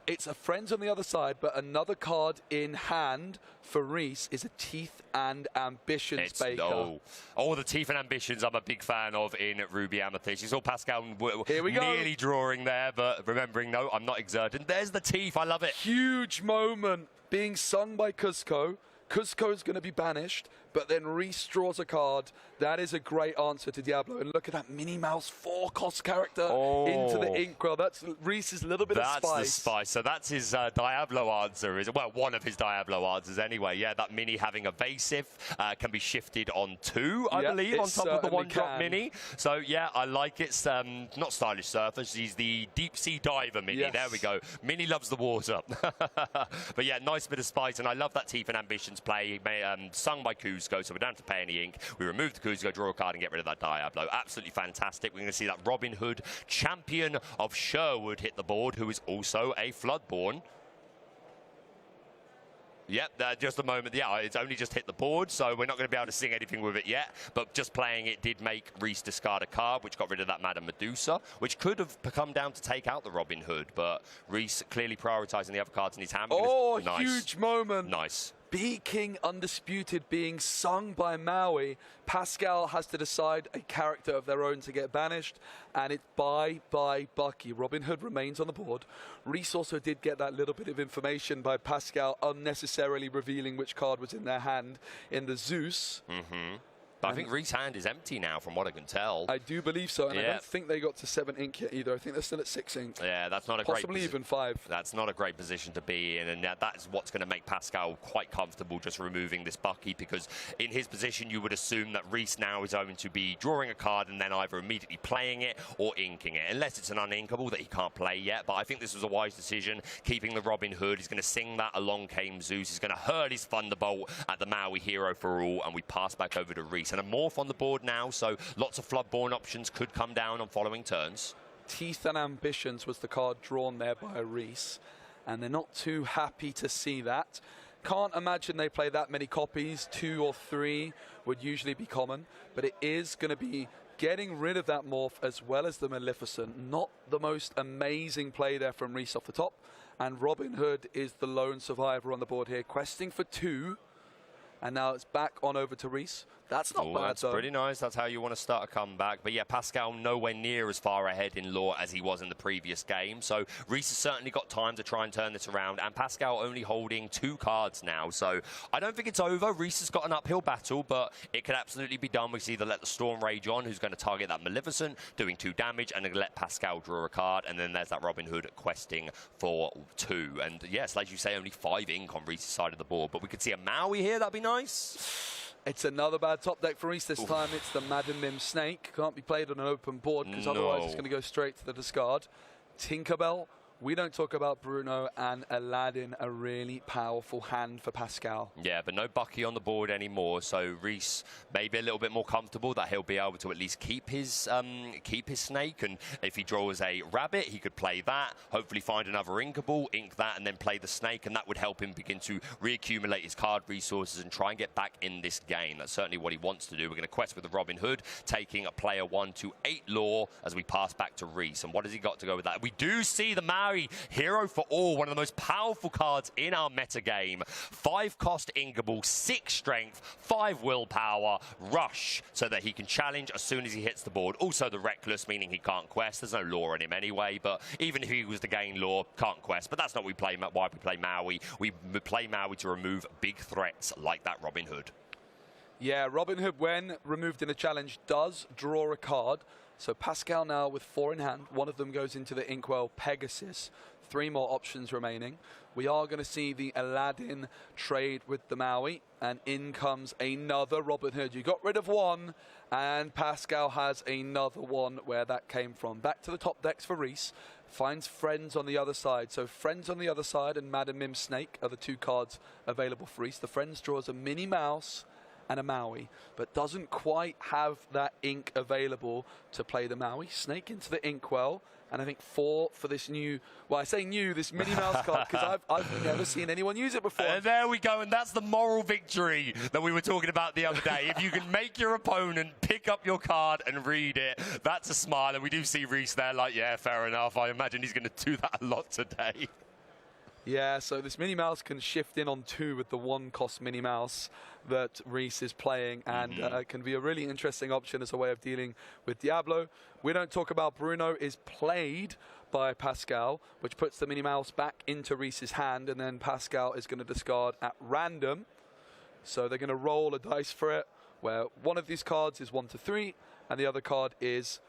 It's a Friends on the other side, but another card in hand for Reese is a Teeth and Ambitions Baker. Oh, the Teeth and Ambitions I'm a big fan of in Ruby Amethyst. You saw Pascal Here we nearly drawing there, but remembering, no, I'm not exerting. There's the Teeth. I love it. Huge moment being sung by Cuzco. Cusco's going to be banished, but then Reese draws a card. That is a great answer to Diablo. And look at that Minnie Mouse 4-cost character into the Inkwell. That's Reese's little bit of spice. That's the spice. So that's his Diablo answer. Well, one of his Diablo answers anyway. Yeah, that Mini having evasive can be shifted on 2, I believe, on top of the 1-drop Mini. So, yeah, I like it. Not Stylish Surfer. She's the Deep Sea Diver Mini. Yes. There we go. Mini loves the water. But, yeah, nice bit of spice. And I love that Teeth and Ambitions play sung by Cusco. So we don't have to pay any ink. We remove the Cusco, draw a card, and get rid of that Diablo. Absolutely fantastic. We're going to see that Robin Hood, champion of Sherwood, hit the board, who is also a Floodborn. Yep, just a moment. Yeah, it's only just hit the board, so we're not going to be able to sing anything with it yet. But just playing it did make Reese discard a card, which got rid of that Madame Medusa, which could have come down to take out the Robin Hood. But Reese clearly prioritising the other cards in his hand. Oh, nice. Huge moment. Nice. Be King Undisputed being sung by Maui. Pascal has to decide a character of their own to get banished, and it's bye Bucky. Robin Hood remains on the board. Reese also did get that little bit of information by Pascal unnecessarily revealing which card was in their hand in the Zeus. But I think Reese's hand is empty now, from what I can tell. I do believe so, and I don't think they got to 7 ink yet either. I think they're still at 6 ink. Yeah, that's not a possibly even 5. That's not a great position to be in, and that's what's going to make Pascal quite comfortable just removing this Bucky, because in his position you would assume that Reese now is going to be drawing a card and then either immediately playing it or inking it, unless it's an uninkable that he can't play yet. But I think this was a wise decision, keeping the Robin Hood. He's going to sing that Along Came Zeus. He's going to hurl his Thunderbolt at the Maui Hero for All, and we pass back over to Reese. And a morph on the board now, so lots of Floodborn options could come down on following turns. Teeth and Ambitions was the card drawn there by Reese, and they're not too happy to see that. Can't imagine they play that many copies. 2 or 3 would usually be common, but it is going to be getting rid of that morph as well as the Maleficent. Not the most amazing play there from Reese off the top, and Robin Hood is the lone survivor on the board here, questing for 2. And now it's back on over to Reese. That's not bad, that's pretty nice. That's how you want to start a comeback. But yeah, Pascal nowhere near as far ahead in lore as he was in the previous game. So Reese has certainly got time to try and turn this around. And Pascal only holding 2 cards now. So I don't think it's over. Reese has got an uphill battle, but it could absolutely be done. We see either let the Storm Rage on, who's going to target that Maleficent, doing 2 damage, and then let Pascal draw a card. And then there's that Robin Hood questing for 2. And yes, like you say, only 5 ink on Reese's side of the board. But we could see a Maui here. That'd be nice. It's another bad top deck for Reese this time. It's the Madam Mim Snake. Can't be played on an open board because otherwise it's going to go straight to the discard. Tinkerbell. We don't talk about Bruno, and Aladdin, a really powerful hand for Pascal. Yeah, but no Bucky on the board anymore, so Reese may be a little bit more comfortable that he'll be able to at least keep his snake, and if he draws a rabbit, he could play that, hopefully find another inkable, ink that, and then play the snake, and that would help him begin to reaccumulate his card resources and try and get back in this game. That's certainly what he wants to do. We're going to quest with the Robin Hood, taking a player 1 to 8 lore as we pass back to Reese. And what has he got to go with that? We do see the Maui Hero for All, one of the most powerful cards in our meta game. 5 cost inkable, 6 strength, 5 willpower, rush, so that he can challenge as soon as he hits the board. Also the Reckless, meaning he can't quest. There's no lore on him anyway, but even if he was to gain lore, can't quest. But that's not why we play Maui. We play Maui to remove big threats like that Robin Hood. Yeah, Robin Hood, when removed in a challenge, does draw a card. So Pascal now with 4 in hand. 1 of them goes into the Inkwell Pegasus. 3 more options remaining. We are going to see the Aladdin trade with the Maui. And in comes another Robin Hood. You got rid of 1, and Pascal has another one where that came from. Back to the top decks for Reese. Finds Friends on the other side. So Friends on the other side and Madam Mim Snake are the 2 cards available for Reese. The Friends draws a Minnie Mouse and a Maui, but doesn't quite have that ink available to play the Maui. Snake into the Inkwell, and I think 4 for this new, well, I say new, this Minnie Mouse card, because I've never seen anyone use it before. And there we go, and that's the moral victory that we were talking about the other day. If you can make your opponent pick up your card and read it, that's a smile, and we do see Reese there like, yeah, fair enough. I imagine he's going to do that a lot today. Yeah, so this Minnie Mouse can shift in on 2 with the 1-cost Minnie Mouse that Reese is playing, and can be a really interesting option as a way of dealing with Diablo. We don't talk about Bruno is played by Pascal, which puts the Minnie Mouse back into Reese's hand, and then Pascal is going to discard at random So they're going to roll a dice for it, where one of these cards is 1 to 3, and the other card is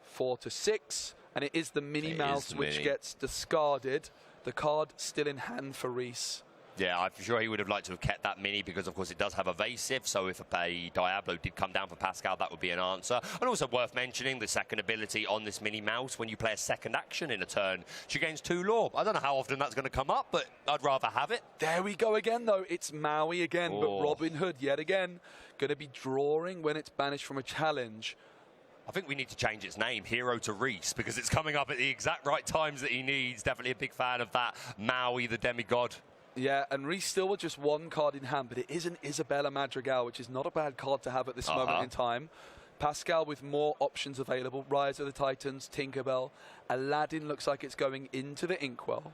4 to 6. And it is the Minnie Mouse which gets discarded. The card still in hand for Reese. Yeah, I'm sure he would have liked to have kept that mini because, of course, it does have evasive. So if a Diablo did come down for Pascal, that would be an answer. And also worth mentioning the second ability on this Minnie Mouse. When you play a second action in a turn, she gains 2 lore. I don't know how often that's going to come up, but I'd rather have it. There we go again, though. It's Maui again, but Robin Hood yet again going to be drawing when it's banished from a challenge. I think we need to change its name, Hero to Reese, because it's coming up at the exact right times that he needs. Definitely a big fan of that. Maui, the demigod. Yeah, and Reese still with just 1 card in hand, but it is an Isabella Madrigal, which is not a bad card to have at this moment in time. Pascal with more options available. Rise of the Titans, Tinkerbell. Aladdin looks like it's going into the Inkwell.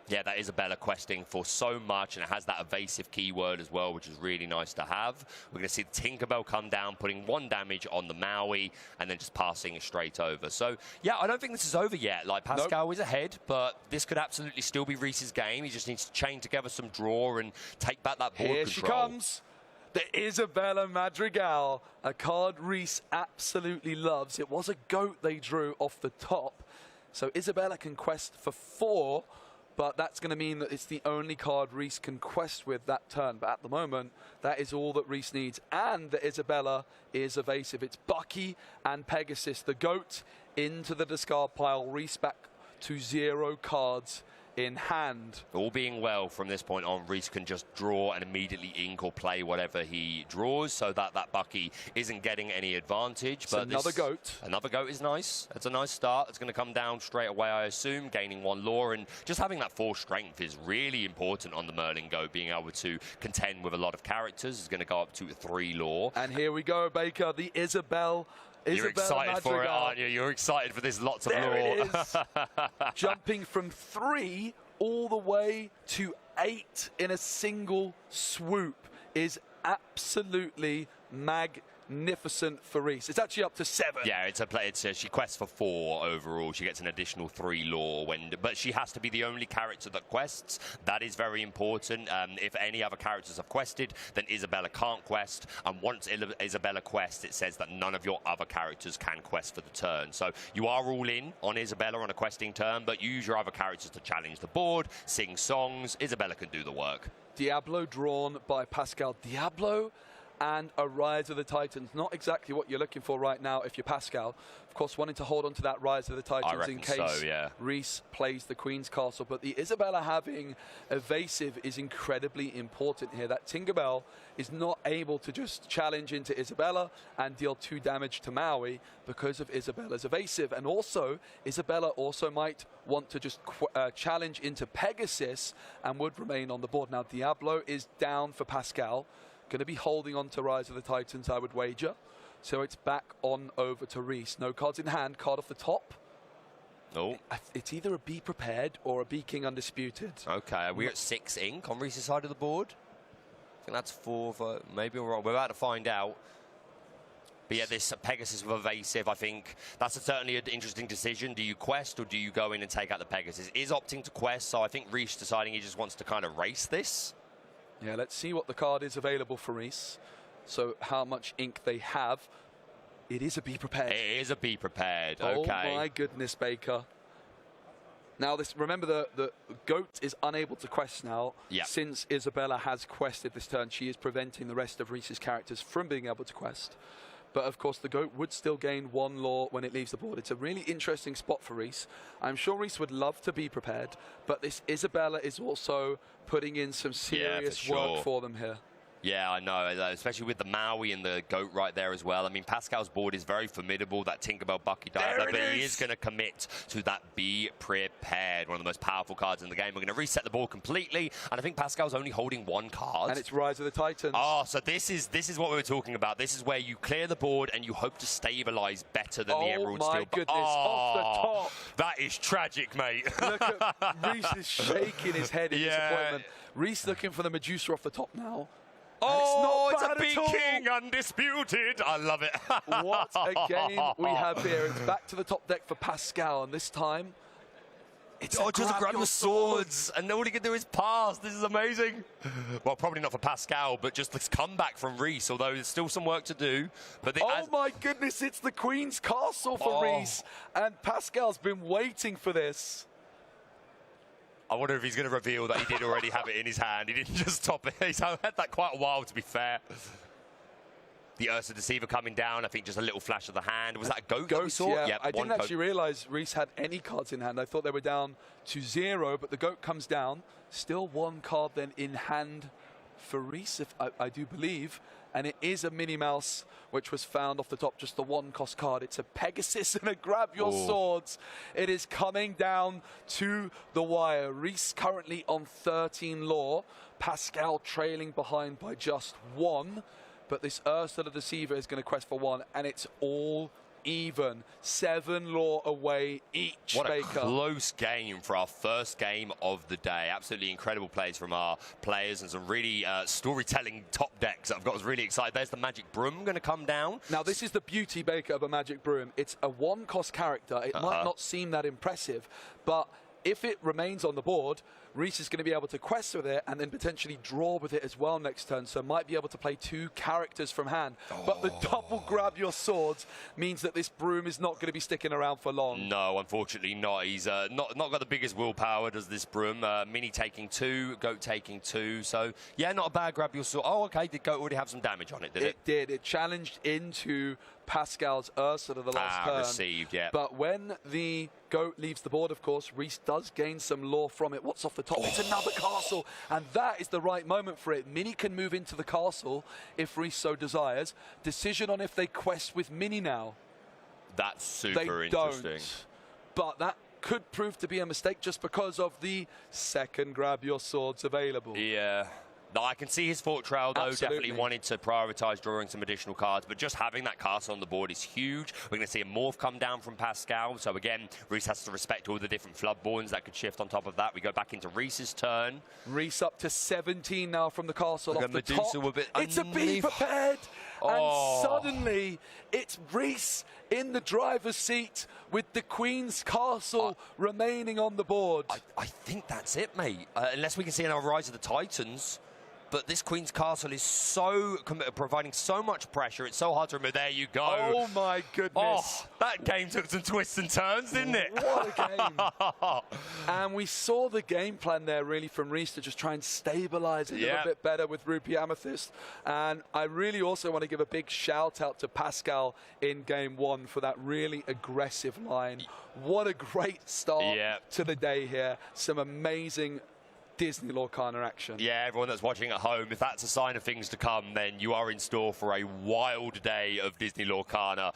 Yeah, that Isabella questing for so much, and it has that evasive keyword as well, which is really nice to have. We're going to see the Tinkerbell come down, putting 1 damage on the Maui, and then just passing it straight over. So, yeah, I don't think this is over yet. Like, Pascal is ahead, but this could absolutely still be Reese's game. He just needs to chain together some draw and take back that board Here control. she comes. The Isabella Madrigal, a card Reese absolutely loves. It was a goat they drew off the top. So Isabella can quest for 4. But that's going to mean that it's the only card Reese can quest with that turn. But at the moment, that is all that Reese needs. And the Isabella is evasive. It's Bucky and Pegasus, the goat, into the discard pile. Reese back to 0 cards in hand. All being well, from this point on, Reese can just draw and immediately ink or play whatever he draws, so that Bucky isn't getting any advantage. But another goat. Another goat is nice. It's a nice start. It's going to come down straight away, I assume, gaining 1 lore, and just having that 4 strength is really important on the Merlin goat. Being able to contend with a lot of characters is going to go up to 3 lore. And here we go, Baker. The Isabella You're excited Madrigal. for it, aren't you? You're excited for this. Lots of lore. There it is. Jumping from 3 all the way to 8 in a single swoop is absolutely magnificent for Reese. It's actually up to 7. Yeah, she quests for 4 overall. She gets an additional 3 lore, but she has to be the only character that quests. That is very important. If any other characters have quested, then Isabella can't quest. And once Isabella quests, it says that none of your other characters can quest for the turn. So you are all in on Isabella on a questing turn, but you use your other characters to challenge the board, sing songs. Isabella can do the work. Diablo drawn by Pascal. Diablo and a Rise of the Titans. Not exactly what you're looking for right now if you're Pascal. Of course, wanting to hold on to that Rise of the Titans in case Reese plays the Queen's Castle. But the Isabella having evasive is incredibly important here. That Tinkerbell is not able to just challenge into Isabella and deal 2 damage to Maui because of Isabella's evasive. And also, Isabella also might want to just challenge into Pegasus and would remain on the board. Now, Diablo is down for Pascal. Going to be holding on to Rise of the Titans, I would wager. So it's back on over to Reese. No cards in hand, card off the top. Oh. It's either a Be Prepared or a Be King Undisputed. Okay, we're at 6 ink on Reese's side of the board. I think that's 4, maybe we're wrong. We're about to find out. But yeah, this Pegasus with evasive, I think that's certainly an interesting decision. Do you quest or do you go in and take out the Pegasus? Is opting to quest, so I think Reese deciding he just wants to kind of race this. Yeah, let's see what the card is available for Reese. So how much ink they have. It is a Be Prepared. It is a Be Prepared, okay. Okay. Oh my goodness, Baker. Now, remember the goat is unable to quest now. Yeah. Since Isabella has quested this turn, she is preventing the rest of Reese's characters from being able to quest. But of course, the goat would still gain 1 lore when it leaves the board. It's a really interesting spot for Reese. I'm sure Reese would love to be prepared, but this Isabella is also putting in some serious work for them here. Yeah, I know, especially with the Maui and the goat right there as well. I mean, Pascal's board is very formidable, that Tinkerbell, Bucky, Diablo, but he is going to commit to that Be Prepared, one of the most powerful cards in the game. We're going to reset the board completely, and I think Pascal's only holding 1 card. And it's Rise of the Titans. Oh, so this is what we were talking about. This is where you clear the board and you hope to stabilize better than the Emerald Steel. Oh my goodness, off the top. That is tragic, mate. Look at Reese is shaking his head in disappointment. Reese looking for the Medusa off the top now. Oh, it's a Be King Undisputed. I love it. What a game we have here. It's back to the top deck for Pascal, and this time It's just grab your swords, and all he can do is pass. This is amazing. Well, probably not for Pascal, but just this comeback from Reese, although there's still some work to do. But my goodness, it's the Queen's Castle for Reese, and Pascal's been waiting for this. I wonder if he's going to reveal that he did already have it in his hand. He didn't just top it. He's had that quite a while, to be fair. The Ursa Deceiver coming down, I think just a little flash of the hand. Was that a goat that we saw? Yeah. Yep, I didn't actually realise Reese had any cards in hand. I thought they were down to 0, but the goat comes down. Still 1 card then in hand for Reese, if I do believe. And it is a Minnie Mouse, which was found off the top, just the 1-cost card. It's a Pegasus and a Grab Your Swords. It is coming down to the wire. Reese currently on 13 lore. Pascal trailing behind by just 1. But this Ursa the Deceiver is going to quest for 1, and it's all even. 7 lore away each. What a close game for our first game of the day. Absolutely incredible plays from our players, and some really storytelling top decks that I've got us really excited. There's the Magic Broom going to come down. Now, this is the beauty, Baker, of a Magic Broom. It's a 1-cost character. It might not seem that impressive, but if it remains on the board, Reese is going to be able to quest with it and then potentially draw with it as well next turn, so might be able to play 2 characters from hand. But the double Grab Your Swords means that this Broom is not going to be sticking around for long. No, unfortunately not. He's not got the biggest willpower, does this Broom. Mini taking 2, Goat taking 2. So, yeah, not a bad Grab Your Sword. Oh, okay, did Goat already have some damage on it, did it? It did. It challenged into Pascal's Ursa to the last turn. Received, yeah. But when the Goat leaves the board, of course, Reese does gain some lore from it. What's off the top? It's another castle, and that is the right moment for it. Mini can move into the castle if Reese so desires. Decision on if they quest with Mini now. That's super interesting. Don't, but that could prove to be a mistake just because of the second Grab Your Swords available. Yeah. No, I can see his Fort Trail, though. Definitely wanted to prioritise drawing some additional cards, but just having that castle on the board is huge. We're going to see a Morph come down from Pascal, so again, Reese has to respect all the different Floodborns that could shift on top of that. We go back into Reese's turn. Reese up to 17 now from the castle off the Medusa top. It's underneath. a Be Prepared! And suddenly, it's Reese in the driver's seat with the Queen's Castle remaining on the board. I think that's it, mate. Unless we can see another Rise of the Titans. But this Queen's Castle is so providing so much pressure. It's so hard to remove. There you go. Oh, my goodness. Oh, that game took some twists and turns, didn't it? What a game. And we saw the game plan there, really, from Reese to just try and stabilize it a little bit better with Rupee Amethyst. And I really also want to give a big shout-out to Pascal in Game 1 for that really aggressive line. What a great start to the day here. Some amazing Disney Lorcana action. Yeah, everyone that's watching at home, if that's a sign of things to come, then you are in store for a wild day of Disney Lorcana.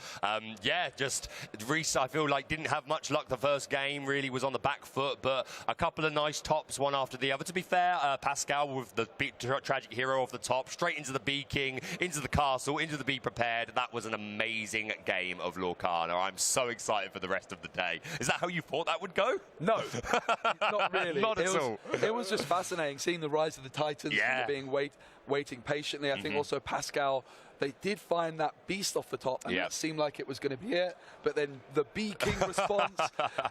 Yeah, just Reese, I feel like, didn't have much luck the first game, really was on the back foot, but a couple of nice tops, one after the other. To be fair, Pascal with the tragic hero off the top, straight into the Bee King, into the castle, into the Be Prepared. That was an amazing game of Lorcana. I'm so excited for the rest of the day. Is that how you thought that would go? No, not really. Not at all. It was just fascinating seeing the Rise of the Titans being waiting patiently. I think also Pascal, they did find that beast off the top, and it seemed like it was going to be it. But then the Bee King response,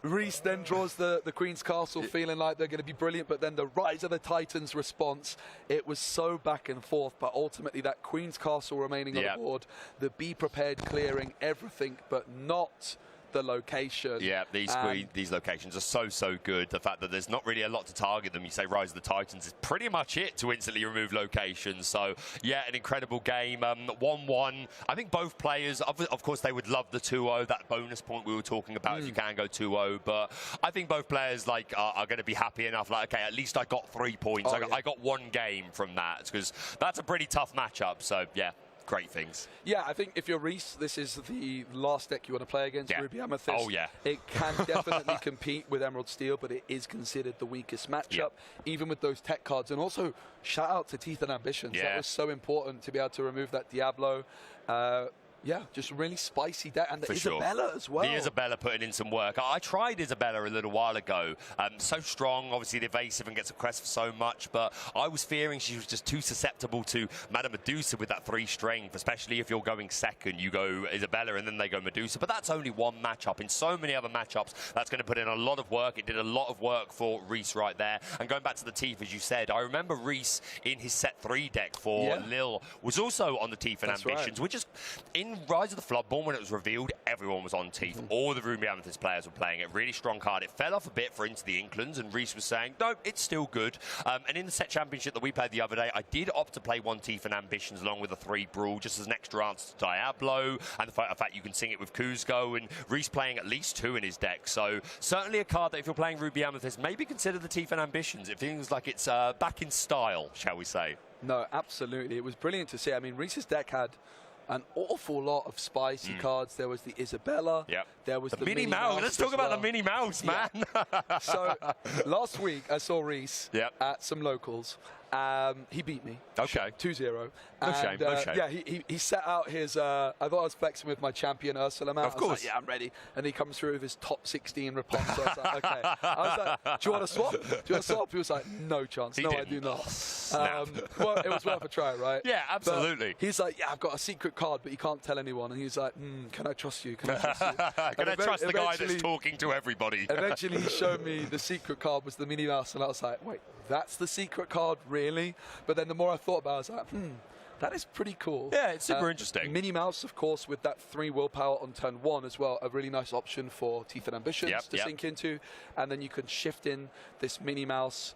Reese then draws the Queen's Castle, feeling like they're going to be brilliant. But then the Rise of the Titans response, it was so back and forth. But ultimately, that Queen's Castle remaining on the board, the Be Prepared clearing everything, but not the location. Yeah, these locations are so good. The fact that there's not really a lot to target them. You say Rise of the Titans is pretty much it to instantly remove locations. So, yeah, an incredible game. 1-1. I think both players, of course, they would love the 2-0, that bonus point we were talking about if you can go 2-0. But I think both players are going to be happy enough. Like, okay, at least I got 3 points. I got 1 game from that, because that's a pretty tough matchup. So, yeah. Great things. Yeah, I think if you're Reese, this is the last deck you want to play against, Rupee Amethyst. Oh, yeah. It can definitely compete with Emerald Steel, but it is considered the weakest matchup, even with those tech cards. And also, shout out to Teeth and Ambitions. That was so important to be able to remove that Diablo. Yeah, just really spicy deck, and the For Isabella sure. as well. The Isabella putting in some work. I tried Isabella a little while ago. So strong, obviously the evasive and gets across for so much, but I was fearing she was just too susceptible to Madame Medusa with that 3 strength, especially if you're going second. You go Isabella and then they go Medusa, but that's only one matchup. In so many other matchups, that's going to put in a lot of work. It did a lot of work for Reese right there. And going back to the Teeth, as you said, I remember Reese in his set 3 deck for Lille was also on the Teeth and Ambitions, which is in Rise of the Floodborn, when it was revealed, everyone was on Teeth. All the Ruby Amethyst players were playing it. Really strong card. It fell off a bit for Into the Inklands, and Reese was saying, no, it's still good. And in the set championship that we played the other day, I did opt to play 1 Teeth and Ambitions along with a 3 Brawl, just as an extra answer to Diablo, and the fact you can sing it with Kuzco, and Reese playing at least 2 in his deck. So certainly a card that if you're playing Ruby Amethyst, maybe consider the Teeth and Ambitions. It feels like it's back in style, shall we say. No, absolutely. It was brilliant to see. I mean, Reese's deck had an awful lot of spicy cards. There was the Isabella. There was the Minnie Mouse. Let's talk about the Minnie Mouse, man. So last week I saw Reese at some locals. He beat me. Okay. 2-0. No shame, no shame. Yeah, he set out his... I thought I was flexing with my champion, Ursula Mount. Of course. I was like, yeah, I'm ready. And he comes through with his top 16 Rapunzel. I was like, okay. I was like, do you want to swap? Do you want to swap? He was like, no chance. No, I do not. Well, it was worth a try, right? Yeah, absolutely. But he's like, yeah, I've got a secret card, but you can't tell anyone. And he's like, can I trust you? Can I trust you? Can I trust the guy that's talking to everybody? Eventually he showed me the secret card was the Minnie Mouse, and I was like, wait, that's the secret card, really? But then the more I thought about it, I was like, that is pretty cool. Yeah, it's super interesting. Minnie Mouse, of course, with that 3 willpower on turn 1 as well, a really nice option for Teeth and Ambitions to sink into. And then you can shift in this Minnie Mouse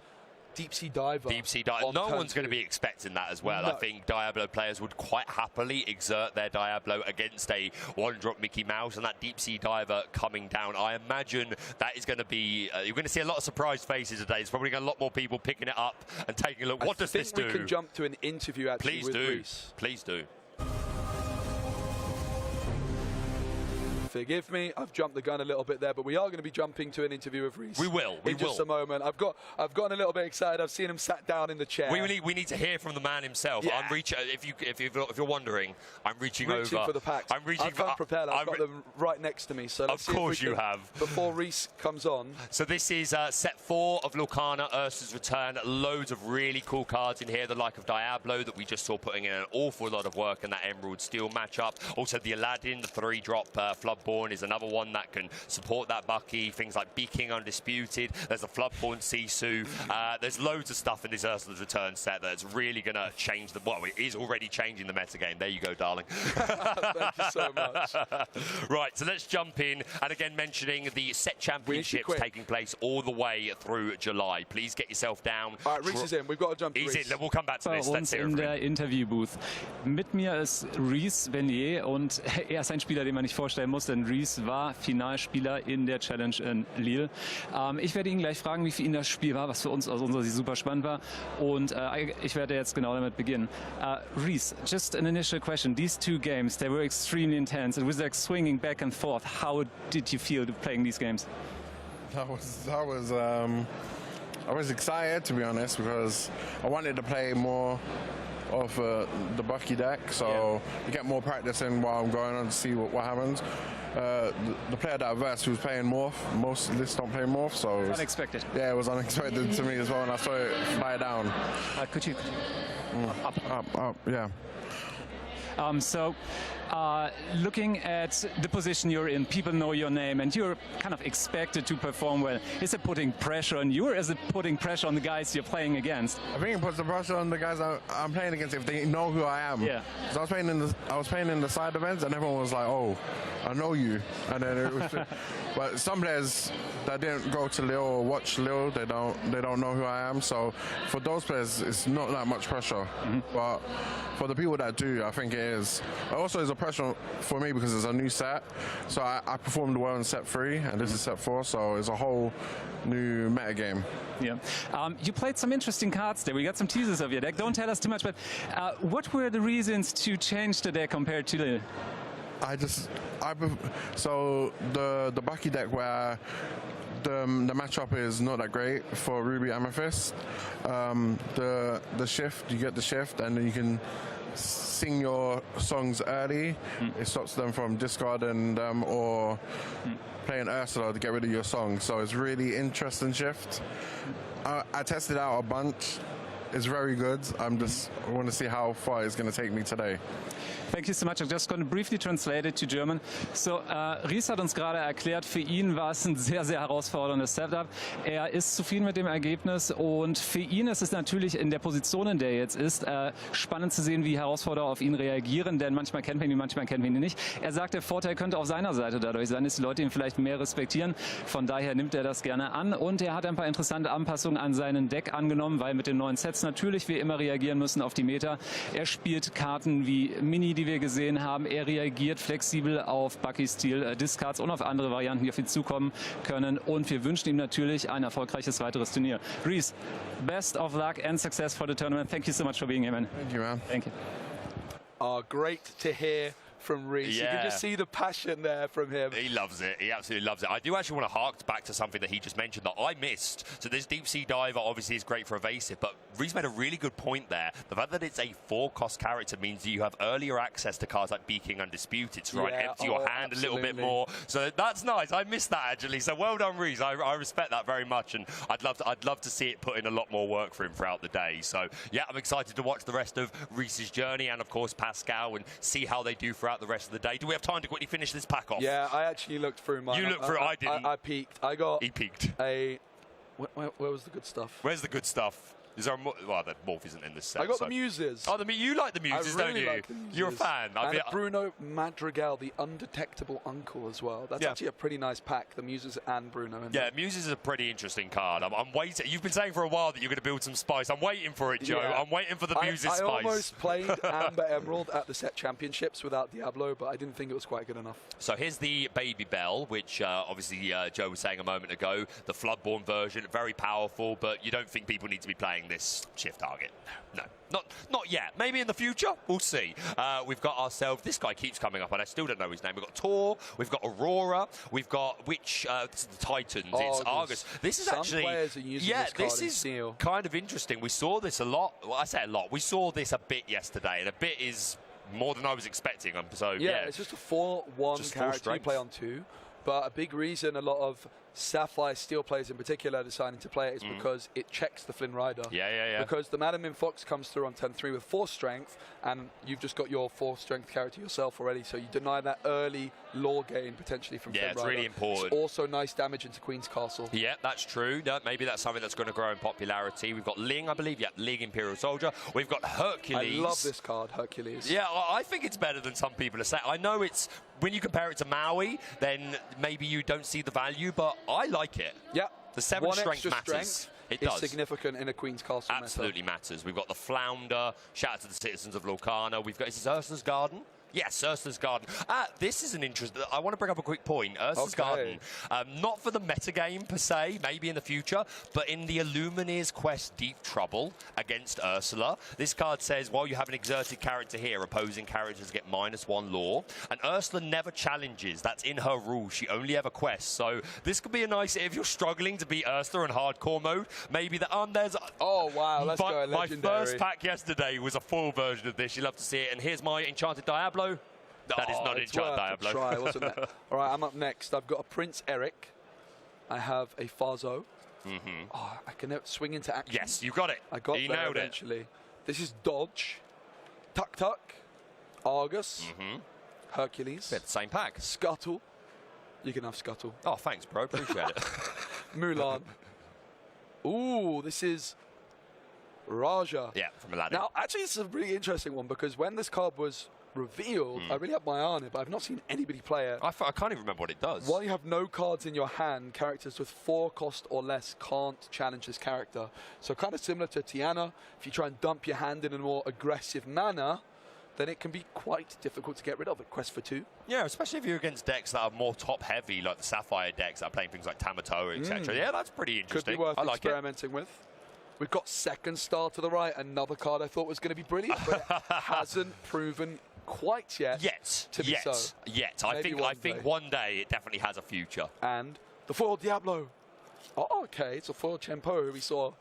Deep Sea Diver. Deep Sea Diver. No one's going to be expecting that as well. No. I think Diablo players would quite happily exert their Diablo against a 1-drop Mickey Mouse, and that Deep Sea Diver coming down. I imagine that is going to be... you're going to see a lot of surprised faces today. There's probably going to be a lot more people picking it up and taking a look. What does this do? I think we can jump to an interview actually with Reese. Please do. Forgive me, I've jumped the gun a little bit there, but we are going to be jumping to an interview with Reese. We will. In just a moment. I've gotten a little bit excited. I've seen him sat down in the chair. We need to hear from the man himself. Yeah. I'm reaching. If you're wondering, I'm reaching over. For the packs. I'm reaching. I've come prepared. I've got them right next to me. So let's of course you have. Before Reese comes on. So this is set 4 of Lorcana, Ursa's Return. Loads of really cool cards in here, the like of Diablo that we just saw putting in an awful lot of work in that Emerald Steel matchup. Also the Aladdin, the 3-drop Floodborn is another one that can support that Bucky. Things like Beaking Undisputed. There's a Floodborn Sisu. There's loads of stuff in this Ursa's Return set that's really going to change the... Well, it is already changing the metagame. There you go, darling. Thank you so much. Right, so let's jump in. And again, mentioning the set championships taking place all the way through July. Please get yourself down. All right, Reese is in. We've got to jump to He's Reese. in. We'll come back to this. Let's hear in der Interview-Booth. Mit mir ist Reese Venier und er ist ein Spieler, den man nicht vorstellen muss, denn Reese war Finalspieler in der Challenge in Lille. Ich werde ihn gleich fragen, wie für ihn das Spiel war, was für uns aus unserer Sicht super spannend war. Und ich werde jetzt genau damit beginnen. Reese, just an initial question. These 2 games, they were extremely intense. It was like swinging back and forth. How did you feel playing these games? I was excited, to be honest, because I wanted to play more of the Bucky deck, so to get more practice in while I'm going on to see what happens. The player that I versed, who was playing Morph, most lists don't play Morph, so it was unexpected. Yeah, it was unexpected to me as well, and I saw it fly down. Could you Up, yeah. So, looking at the position you're in, people know your name, and you're kind of expected to perform well. Is it putting pressure on you, or is it putting pressure on the guys you're playing against? I think it puts the pressure on the guys I'm playing against if they know who I am. Yeah. So I was playing in the side events, and everyone was like, "Oh, I know you." And then it was, but some players that didn't go to Lille or watch Lille, they don't know who I am. So for those players, it's not that much pressure. But for the people that do, I think it is. Also, it's a pressure for me because it's a new set. So I performed well in set 3, and this is set 4. So it's a whole new meta game. Yeah. You played some interesting cards there. We got some teasers of your deck. Don't tell us too much, but what were the reasons to change the deck compared to the... So the Bucky deck where the matchup is not that great for Ruby Amethyst. The shift, you get the shift, and then you can sing your songs early, it stops them from discarding them or playing Ursula to get rid of your song. So it's really interesting shift. I tested out a bunch. It's very good. I want to see how far it's going to take me today. Thank you so much. I'm just going to briefly translate it to German. So, Ries hat uns gerade erklärt, für ihn war es ein sehr, sehr herausforderndes Setup. Er ist zufrieden mit dem Ergebnis und für ihn ist es natürlich in der Position, in der er jetzt ist, spannend zu sehen, wie Herausforderer auf ihn reagieren, denn manchmal kennt man ihn, manchmal kennt man ihn nicht. Er sagt, der Vorteil könnte auf seiner Seite dadurch sein, dass die Leute ihn vielleicht mehr respektieren. Von daher nimmt er das gerne an und er hat ein paar interessante Anpassungen an seinen Deck angenommen, weil mit den neuen Sets natürlich wir immer reagieren müssen auf die Meta. Er spielt Karten wie Mini, die wir gesehen haben. Er reagiert flexibel auf Bucky-Stil, Discards und auf andere Varianten, die auf ihn zukommen können. Und wir wünschen ihm natürlich ein erfolgreiches weiteres Turnier. Ries, best of luck and success for the tournament. Thank you so much for being here, man. Thank you, man. Thank you. Great to hear from Ries. Yeah. You can just see the passion there from him. He loves it. He absolutely loves it. I do actually want to hark back to something that he just mentioned that I missed. So this Deep Sea Diver obviously is great for evasive, but Ries made a really good point there. The fact that it's a 4-cost character means that you have earlier access to cards like Beaking Undisputed, so empty your hand absolutely. a little bit more. So that's nice. I missed that actually. So well done, Ries. I respect that very much, and I'd love to see it put in a lot more work for him throughout the day. So yeah, I'm excited to watch the rest of Ries's journey and of course Pascal and see how they do throughout the rest of the day. Do we have time to quickly finish this pack off? Yeah, I actually looked through mine. You looked through it, I didn't. I peeked. I got He peaked. a... Where was the good stuff? Where's the good stuff? Is there a well, the Morph isn't in this set. I got so. the Muses. Oh, you like the Muses, I really don't you? like the Muses. You're a fan. And Bruno Madrigal, the undetectable uncle as well. That's actually a pretty nice pack, the Muses and Bruno. Yeah, Muses is a pretty interesting card. I'm waiting. You've been saying for a while that you're going to build some spice. I'm waiting for it, Joe. Yeah. I'm waiting for the Muses I spice. almost played Amber Emerald at the set championships without Diablo, but I didn't think it was quite good enough. So here's the Baby Bell, which obviously Joe was saying a moment ago. The Floodborn version, very powerful, but you don't think people need to be playing this shift target? No, not yet. Maybe in the future, we'll see. We've got ourselves, this guy keeps coming up and I still don't know his name. We've got Tor, we've got Aurora, we've got the Titans, it's Argus. This is Some actually, players are using this card in Seal. kind of interesting. We saw this a lot. Well, I say a lot. We saw this a bit yesterday, and a bit is more than I was expecting. So yeah, it's just a 4-1 character you play on 2. But a big reason a lot of Sapphire Steel players in particular are deciding to play it is because it checks the Flynn Rider. Yeah. Because the Madam in Fox comes through on 10-3 with 4 strength, and you've just got your 4 strength character yourself already, so you deny that early lore gain potentially from Flynn Rider. Yeah, it's really important. It's also nice damage into Queen's Castle. Yeah, that's true. Maybe that's something that's going to grow in popularity. We've got Ling, I believe. Yeah, Ling Imperial Soldier. We've got Hercules. I love this card, Hercules. Yeah, I think it's better than some people are saying. I know it's, when you compare it to Maui, then maybe you don't see the value, but I like it. Yeah. The 7 One strength extra matters. Strength It is does. significant in a Queen's Castle Absolutely matters. We've got the Flounder. Shout out to the citizens of Lorcana. We've got, is this Ursula's Garden? Yes, Ursula's Garden. This is an interesting... I want to bring up a quick point. Ursula's Garden, not for the metagame per se, maybe in the future, but in the Illumineer's Quest Deep Trouble against Ursula, this card says, while you have an exerted character here, opposing characters get -1 lore, and Ursula never challenges. That's in her rules. She only ever quests. So this could be a nice... If you're struggling to beat Ursula in hardcore mode, maybe there's... Oh, wow, let's go, legendary. My first pack yesterday was a full version of this. You love to see it. And here's my Enchanted Diablo. That is not Enchanted Diablo. Try, wasn't it? All right, I'm up next. I've got a Prince Eric. I have a Farzo. Oh, I can swing into action. Yes, you got it. I got there eventually. This is Dodge, Tuk Tuk, Argus, Hercules. They're the same pack. Scuttle. You can have Scuttle. Oh, thanks, bro. Appreciate it. Mulan. Ooh, this is Raja. Yeah, from Aladdin. Now, actually, it's a really interesting one because when this card was revealed, I really had my eye on it, but I've not seen anybody play it. I can't even remember what it does. While you have no cards in your hand, characters with 4 cost or less can't challenge this character. So kind of similar to Tiana, if you try and dump your hand in a more aggressive manner, then it can be quite difficult to get rid of at Quest for 2. Yeah, especially if you're against decks that are more top-heavy, like the Sapphire decks that are playing things like Tamatoa, etc. Yeah, that's pretty interesting. Could be worth I like experimenting with. We've got Second Star to the right, another card I thought was going to be brilliant, but it hasn't proven quite yet to be so. Yet. I think one day it definitely has a future. And the foil Diablo. Oh, okay, it's a foil Chempo who we saw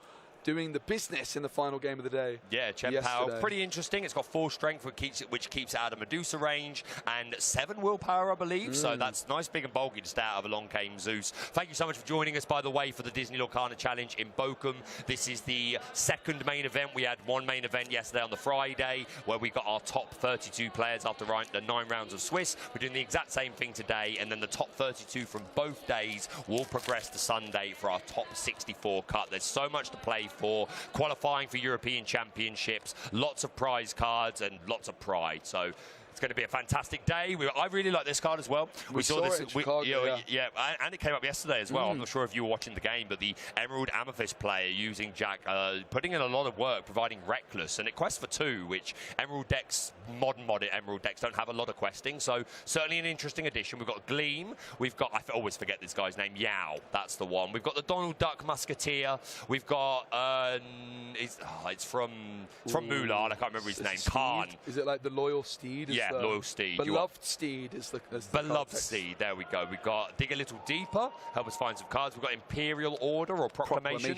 doing the business in the final game of the day. Yeah, Chen Pao, pretty interesting. It's got 4 strength, which keeps it out of Medusa range, and 7 willpower, I believe. So that's nice, big and bulky to stay out of a long game Zeus. Thank you so much for joining us, by the way, for the Disney Lorcana Challenge in Bochum. This is the second main event. We had one main event yesterday on the Friday, where we got our top 32 players after the 9 rounds of Swiss. We're doing the exact same thing today, and then the top 32 from both days will progress to Sunday for our top 64 cut. There's so much to play for, qualifying for European Championships, lots of prize cards and lots of pride. So it's going to be a fantastic day. I really like this card as well. We saw this. Yeah, and it came up yesterday as well. I'm not sure if you were watching the game, but the Emerald Amethyst player using Jack, putting in a lot of work, providing Reckless, and it quests for 2, which Emerald decks, modern Emerald decks don't have a lot of questing. So certainly an interesting addition. We've got Gleam. We've got, I always forget this guy's name, Yao. That's the one. We've got the Donald Duck Musketeer. We've got, it's from Mulan. I can't remember his name. Khan. Is it like the Loyal Steed? Yeah, Loyal Steed. Beloved Steed is the Beloved Steed. There we go. We've got Dig a Little Deeper. Help us find some cards. We've got Imperial Order or Proclamation.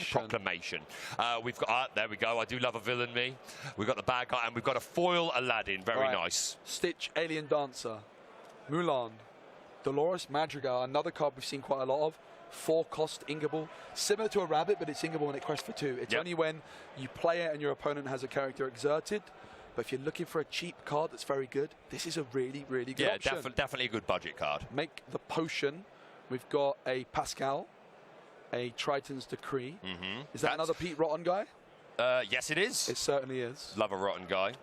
We've got, there we go. I do love a villain, me. We've got the bad guy, and we've got a foil Aladdin. Very nice. Stitch, Alien Dancer, Mulan, Dolores Madrigal, another card we've seen quite a lot of. 4-cost Ingable, similar to a rabbit, but it's Ingable and it quests for 2. It's only when you play it and your opponent has a character exerted. But if you're looking for a cheap card that's very good, this is a really, really good option. Yeah, definitely a good budget card. Make the potion. We've got a Pascal, a Triton's Decree. Is that another Pete Rotten guy? Yes, it is. It certainly is. Love a Rotten guy.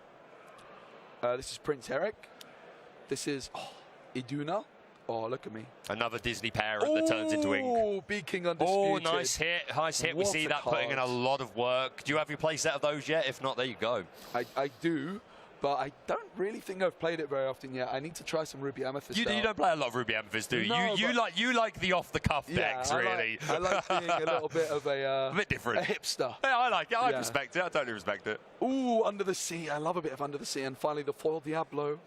This is Prince Eric. This is Iduna. Oh, look at me. Another Disney parent that turns into ink. Oh, Bee King Undisputed. Oh, nice hit. Nice hit. We see that putting in a lot of work. Do you have your playset of those yet? If not, there you go. I do, but I don't really think I've played it very often yet. I need to try some Ruby Amethyst. You don't play a lot of Ruby Amethyst, do you? No, you like the off-the-cuff decks, really. I like being a little bit of a bit different. A hipster. Yeah, I like it. I respect it. I totally respect it. Ooh, Under the Sea. I love a bit of Under the Sea. And finally, the foil Diablo.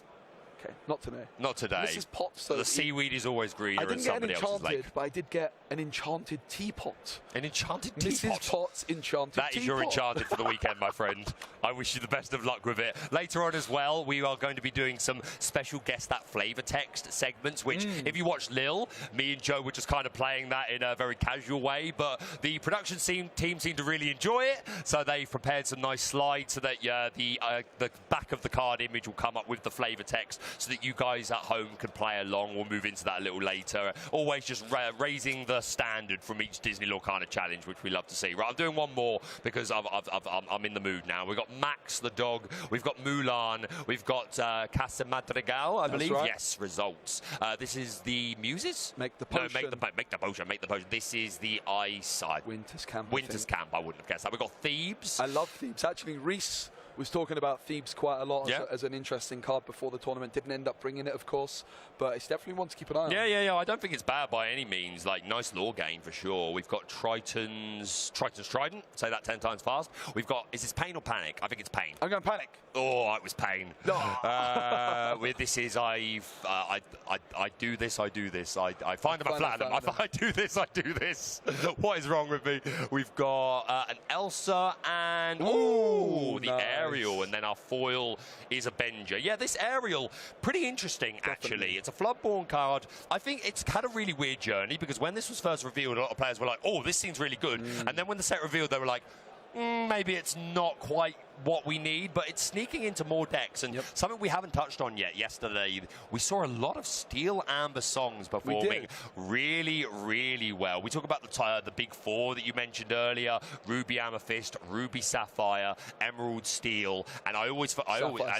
Okay, not today. Not today. This is pot. So the seaweed is always greener in somebody else's lake. But I did get an enchanted teapot. An enchanted teapot? Mrs. Potts enchanted teapot. That is your enchanted for the weekend, my friend. I wish you the best of luck with it. Later on as well, we are going to be doing some special Guess That Flavor text segments, which, if you watch Lil, me and Joe were just kind of playing that in a very casual way, but the production team seemed to really enjoy it, so they've prepared some nice slides so that the back of the card image will come up with the flavor text so that you guys at home can play along. We'll move into that a little later. Always just raising the standard from each Disney Lorcana challenge, which we love to see. Right, I'm doing one more because I'm in the mood now. We've got Max the dog. We've got Mulan. We've got Casa Madrigal, I believe. Right. Yes, results. This is the Muses? Make the potion. No, make the potion. Make the potion. This is the Ice side. Winter's Camp. Winter's Camp. I wouldn't have guessed that. We've got Thebes. I love Thebes. Actually, Reese was talking about Thebes quite a lot as an interesting card before the tournament. Didn't end up bringing it, of course, but it's definitely one to keep an eye on. Yeah. I don't think it's bad by any means. Like, nice lore game for sure. We've got Triton's Trident. Say that 10 times fast. We've got, is this Pain or Panic? I think it's Pain. I'm going Panic. Oh, it was Pain. With this is I do this. I find them, I flatten them. I do this. I do this. What is wrong with me? We've got an Elsa and the Ariel, and then our foil is a Benja. Yeah, this Ariel, pretty interesting actually. It's a Floodborn card. I think it's had a really weird journey because when this was first revealed, a lot of players were like, "Oh, this seems really good," and then when the set revealed, they were like, maybe it's not quite what we need, but it's sneaking into more decks. And something we haven't touched on yet yesterday, we saw a lot of Steel Amber songs performing really, really well. We talk about the big four that you mentioned earlier: Ruby Amethyst, Ruby Sapphire, Emerald Steel, and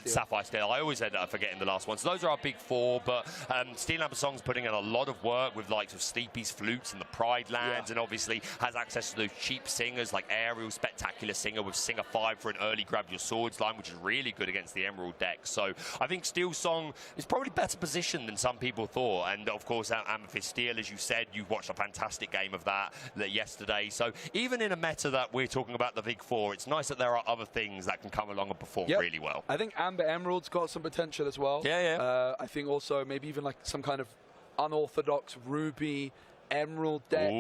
Sapphire Steel. I always end up forgetting the last one. So those are our big four, but Steel Amber songs putting in a lot of work with likes of Sleepy's Flutes and the Pride Lands, and obviously has access to those cheap singers like Ariel, Spectacular Singer with Singer 5 for an early grab your swords line, which is really good against the Emerald deck. So I think Steel Song is probably better positioned than some people thought. And of course, Amethyst Steel, as you said, you watched a fantastic game of that yesterday. So even in a meta that we're talking about the big four, it's nice that there are other things that can come along and perform really well. I think Amber Emerald's got some potential as well. I think also maybe even like some kind of unorthodox Ruby Emerald deck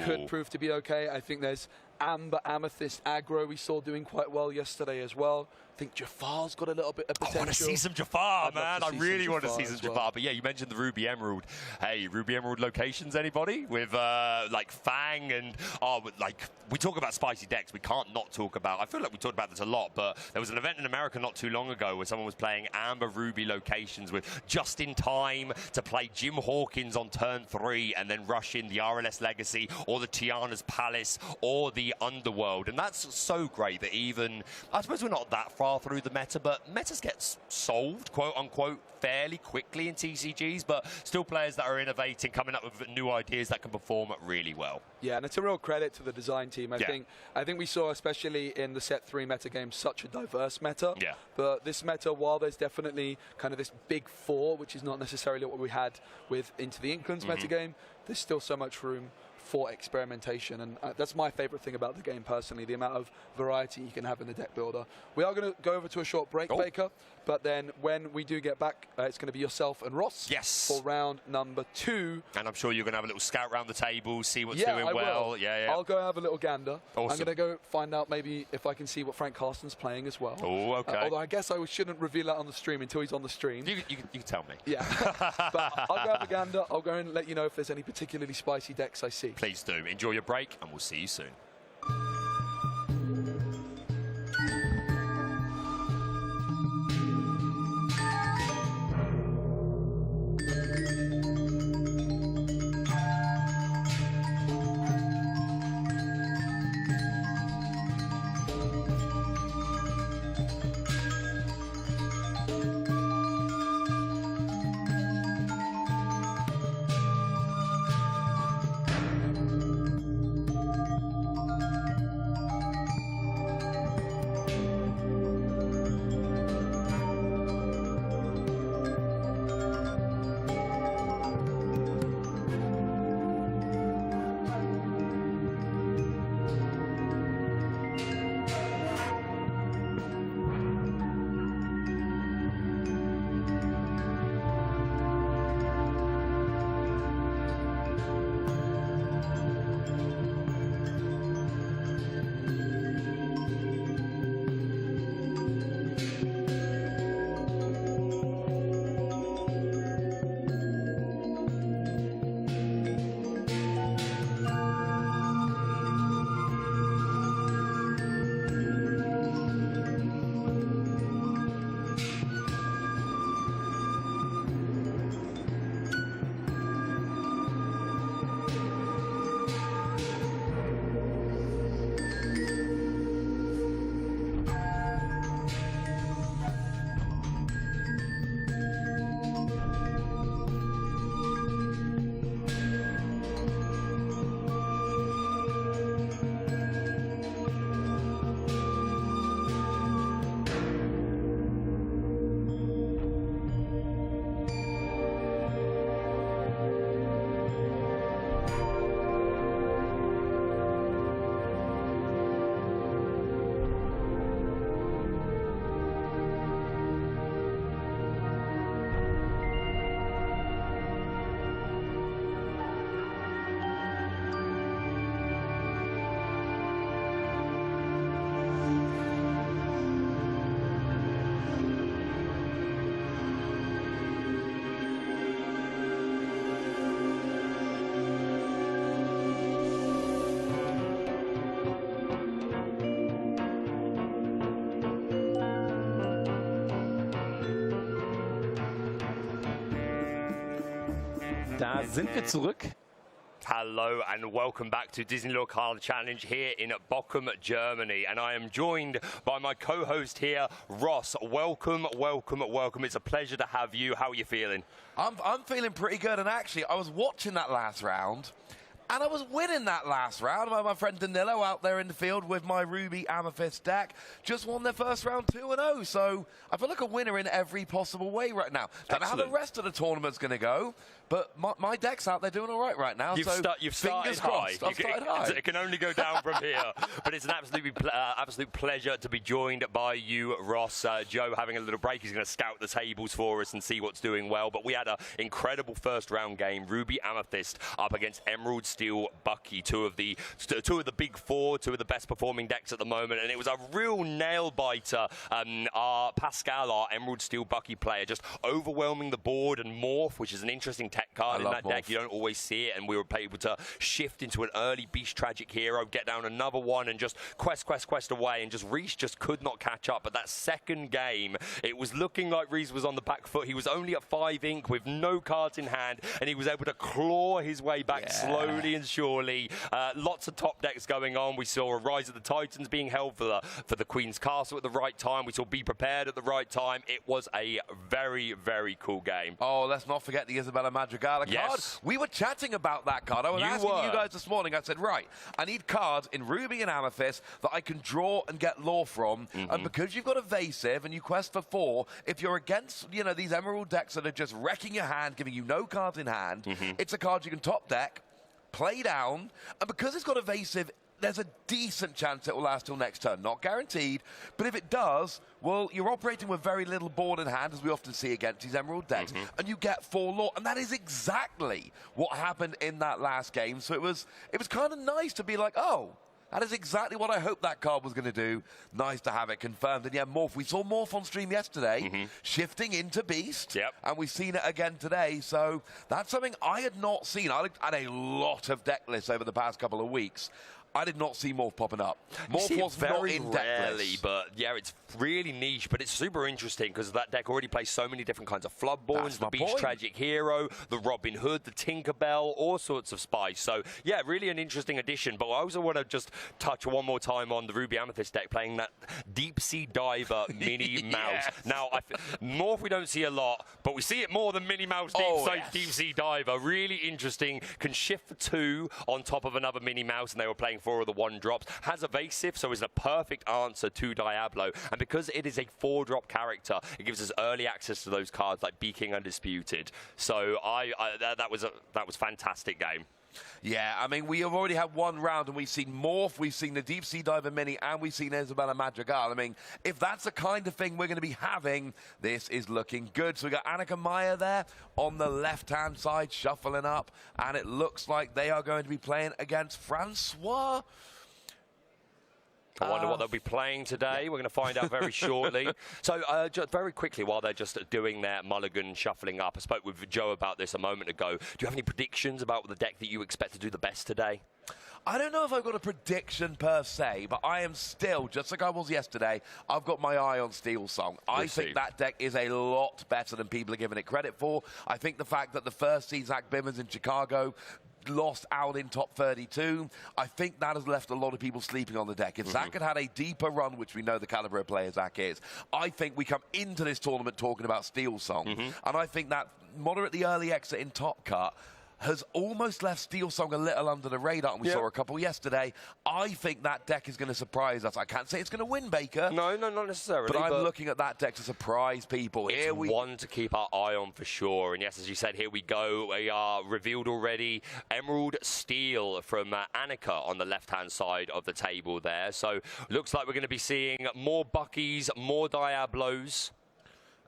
could prove to be okay. I think there's Amber Amethyst aggro we saw doing quite well yesterday as well. I think Jafar's got a little bit of potential. I want to see some Jafar, I'd love man. to I see really some want to see Jafar some as well. Jafar. But yeah, you mentioned the Ruby Emerald. Hey, Ruby Emerald locations, anybody? With like Fang and like we talk about spicy decks. We can't not talk about. I feel like we talked about this a lot, but there was an event in America not too long ago where someone was playing Amber Ruby locations with just in time to play Jim Hawkins on turn 3 and then rush in the RLS Legacy or the Tiana's Palace or the Underworld. And that's so great that even, I suppose we're not that far through the meta, but metas get solved, quote unquote, fairly quickly in TCGs, but still players that are innovating, coming up with new ideas that can perform really well. Yeah, and it's a real credit to the design team. I think we saw, especially in the set 3 meta game, such a diverse meta. Yeah. But this meta, while there's definitely kind of this big 4, which is not necessarily what we had with Into the Inklands meta game, there's still so much room for experimentation, and that's my favorite thing about the game personally, the amount of variety you can have in the deck builder. We are going to go over to a short break, Baker, but then when we do get back, it's going to be yourself and Ross for round number 2. And I'm sure you're going to have a little scout around the table, see what's doing I well. Will. Yeah. I'll go have a little gander. Awesome. I'm going to go find out maybe if I can see what Frank Carston's playing as well. Oh, okay. Although I guess I shouldn't reveal that on the stream until he's on the stream. You can tell me. Yeah. But I'll go have a gander. I'll go and let you know if there's any particularly spicy decks I see. Please do. Enjoy your break, and we'll see you soon. Da sind wir zurück. Hello and welcome back to Disney Lorcana Challenge here in Bochum, Germany. And I am joined by my co-host here, Ross. Welcome, welcome, welcome. It's a pleasure to have you. How are you feeling? I'm feeling pretty good, and actually, I was watching that last round, and I was winning that last round. My friend Danilo out there in the field with my Ruby Amethyst deck just won their first round 2-0. So I feel like a winner in every possible way right now. Don't know how the rest of the tournament's going to go, But my deck's out there doing all right now. You've started high. I've started high. It can only go down from here. But it's an absolute pleasure to be joined by you, Ross. Joe having a little break. He's going to scout the tables for us and see what's doing well. But we had an incredible first round game. Ruby Amethyst up against Emerald Steel Bucky, two of the big four, two of the best performing decks at the moment. And it was a real nail biter. Our Pascal, our Emerald Steel Bucky player, just overwhelming the board, and Morph, which is an interesting tech card in that deck. You don't always see it, and we were able to shift into an early Beast Tragic Hero, get down another one, and just quest away, and just Reese just could not catch up. But that second game, it was looking like Reese was on the back foot. He was only at 5 ink with no cards in hand, and he was able to claw his way back slowly and surely. Lots of top decks going on. We saw a Rise of the Titans being held for the Queen's Castle at the right time. We saw Be Prepared at the right time. It was a very, very cool game. Oh, let's not forget the Isabella Madrigala card. We were chatting about that card. I was asking you guys this morning. I said, right, I need cards in Ruby and Amethyst that I can draw and get lore from. And because you've got Evasive and you quest for 4, if you're against, these Emerald decks that are just wrecking your hand, giving you no cards in hand, it's a card you can top deck, play down, and because it's got Evasive, there's a decent chance it will last till next turn. Not guaranteed, but if it does, well, you're operating with very little board in hand, as we often see against these Emerald decks, and you get 4 lore. And that is exactly what happened in that last game. So it was kind of nice to be like, oh, that is exactly what I hoped that card was going to do. Nice to have it confirmed. And yeah, Morph. We saw Morph on stream yesterday, shifting into Beast. And we've seen it again today. So that's something I had not seen. I looked at a lot of deck lists over the past couple of weeks. I did not see Morph popping up. Morph was very rarely, but yeah, it's really niche, but it's super interesting because that deck already plays so many different kinds of Floodborns, the Beast Tragic Hero, the Robin Hood, the Tinkerbell, all sorts of spice. So yeah, really an interesting addition. But I also want to just touch one more time on the Ruby Amethyst deck, playing that Deep Sea Diver Minnie Mouse. Now, Morph we don't see a lot, but we see it more than Minnie Mouse Deep Sea Diver. Really interesting. Can shift for 2 on top of another Minnie Mouse, and they were playing 4 of the 1-drops. Has Evasive, so is a perfect answer to Diablo. And because it is a 4-drop character, it gives us early access to those cards like Beaking Undisputed. So that was a fantastic game. Yeah, I mean, we have already had 1 round, and we've seen Morph, we've seen the Deep Sea Diver Mini, and we've seen Isabella Madrigal. I mean, if that's the kind of thing we're going to be having, this is looking good. So we got Annika Meyer there on the left-hand side, shuffling up, and it looks like they are going to be playing against Francois. I wonder what they'll be playing today. We're going to find out very shortly. So just very quickly, while they're just doing their mulligan shuffling up, I spoke with Joe about this a moment ago. Do you have any predictions about the deck that you expect to do the best today? I don't know if I've got a prediction per se, but I am still, just like I was yesterday, I've got my eye on Steel Song. I think that deck is a lot better than people are giving it credit for. I think the fact that the first seed Zach Bimmers in Chicago lost out in top 32, I think that has left a lot of people sleeping on the deck. If Zach had a deeper run, which we know the caliber of player Zach is, I think we come into this tournament talking about Steel Song. And I think that moderately early exit in Top Cut has almost left Steel Song a little under the radar, and we saw a couple yesterday. I think that deck is going to surprise us. I can't say it's going to win, Baker. No, not necessarily. But I'm looking at that deck to surprise people. It's one to keep our eye on for sure. And yes, as you said, here we go. We are revealed already. Emerald Steel from Annika on the left-hand side of the table there. So looks like we're going to be seeing more Buckies, more Diablos.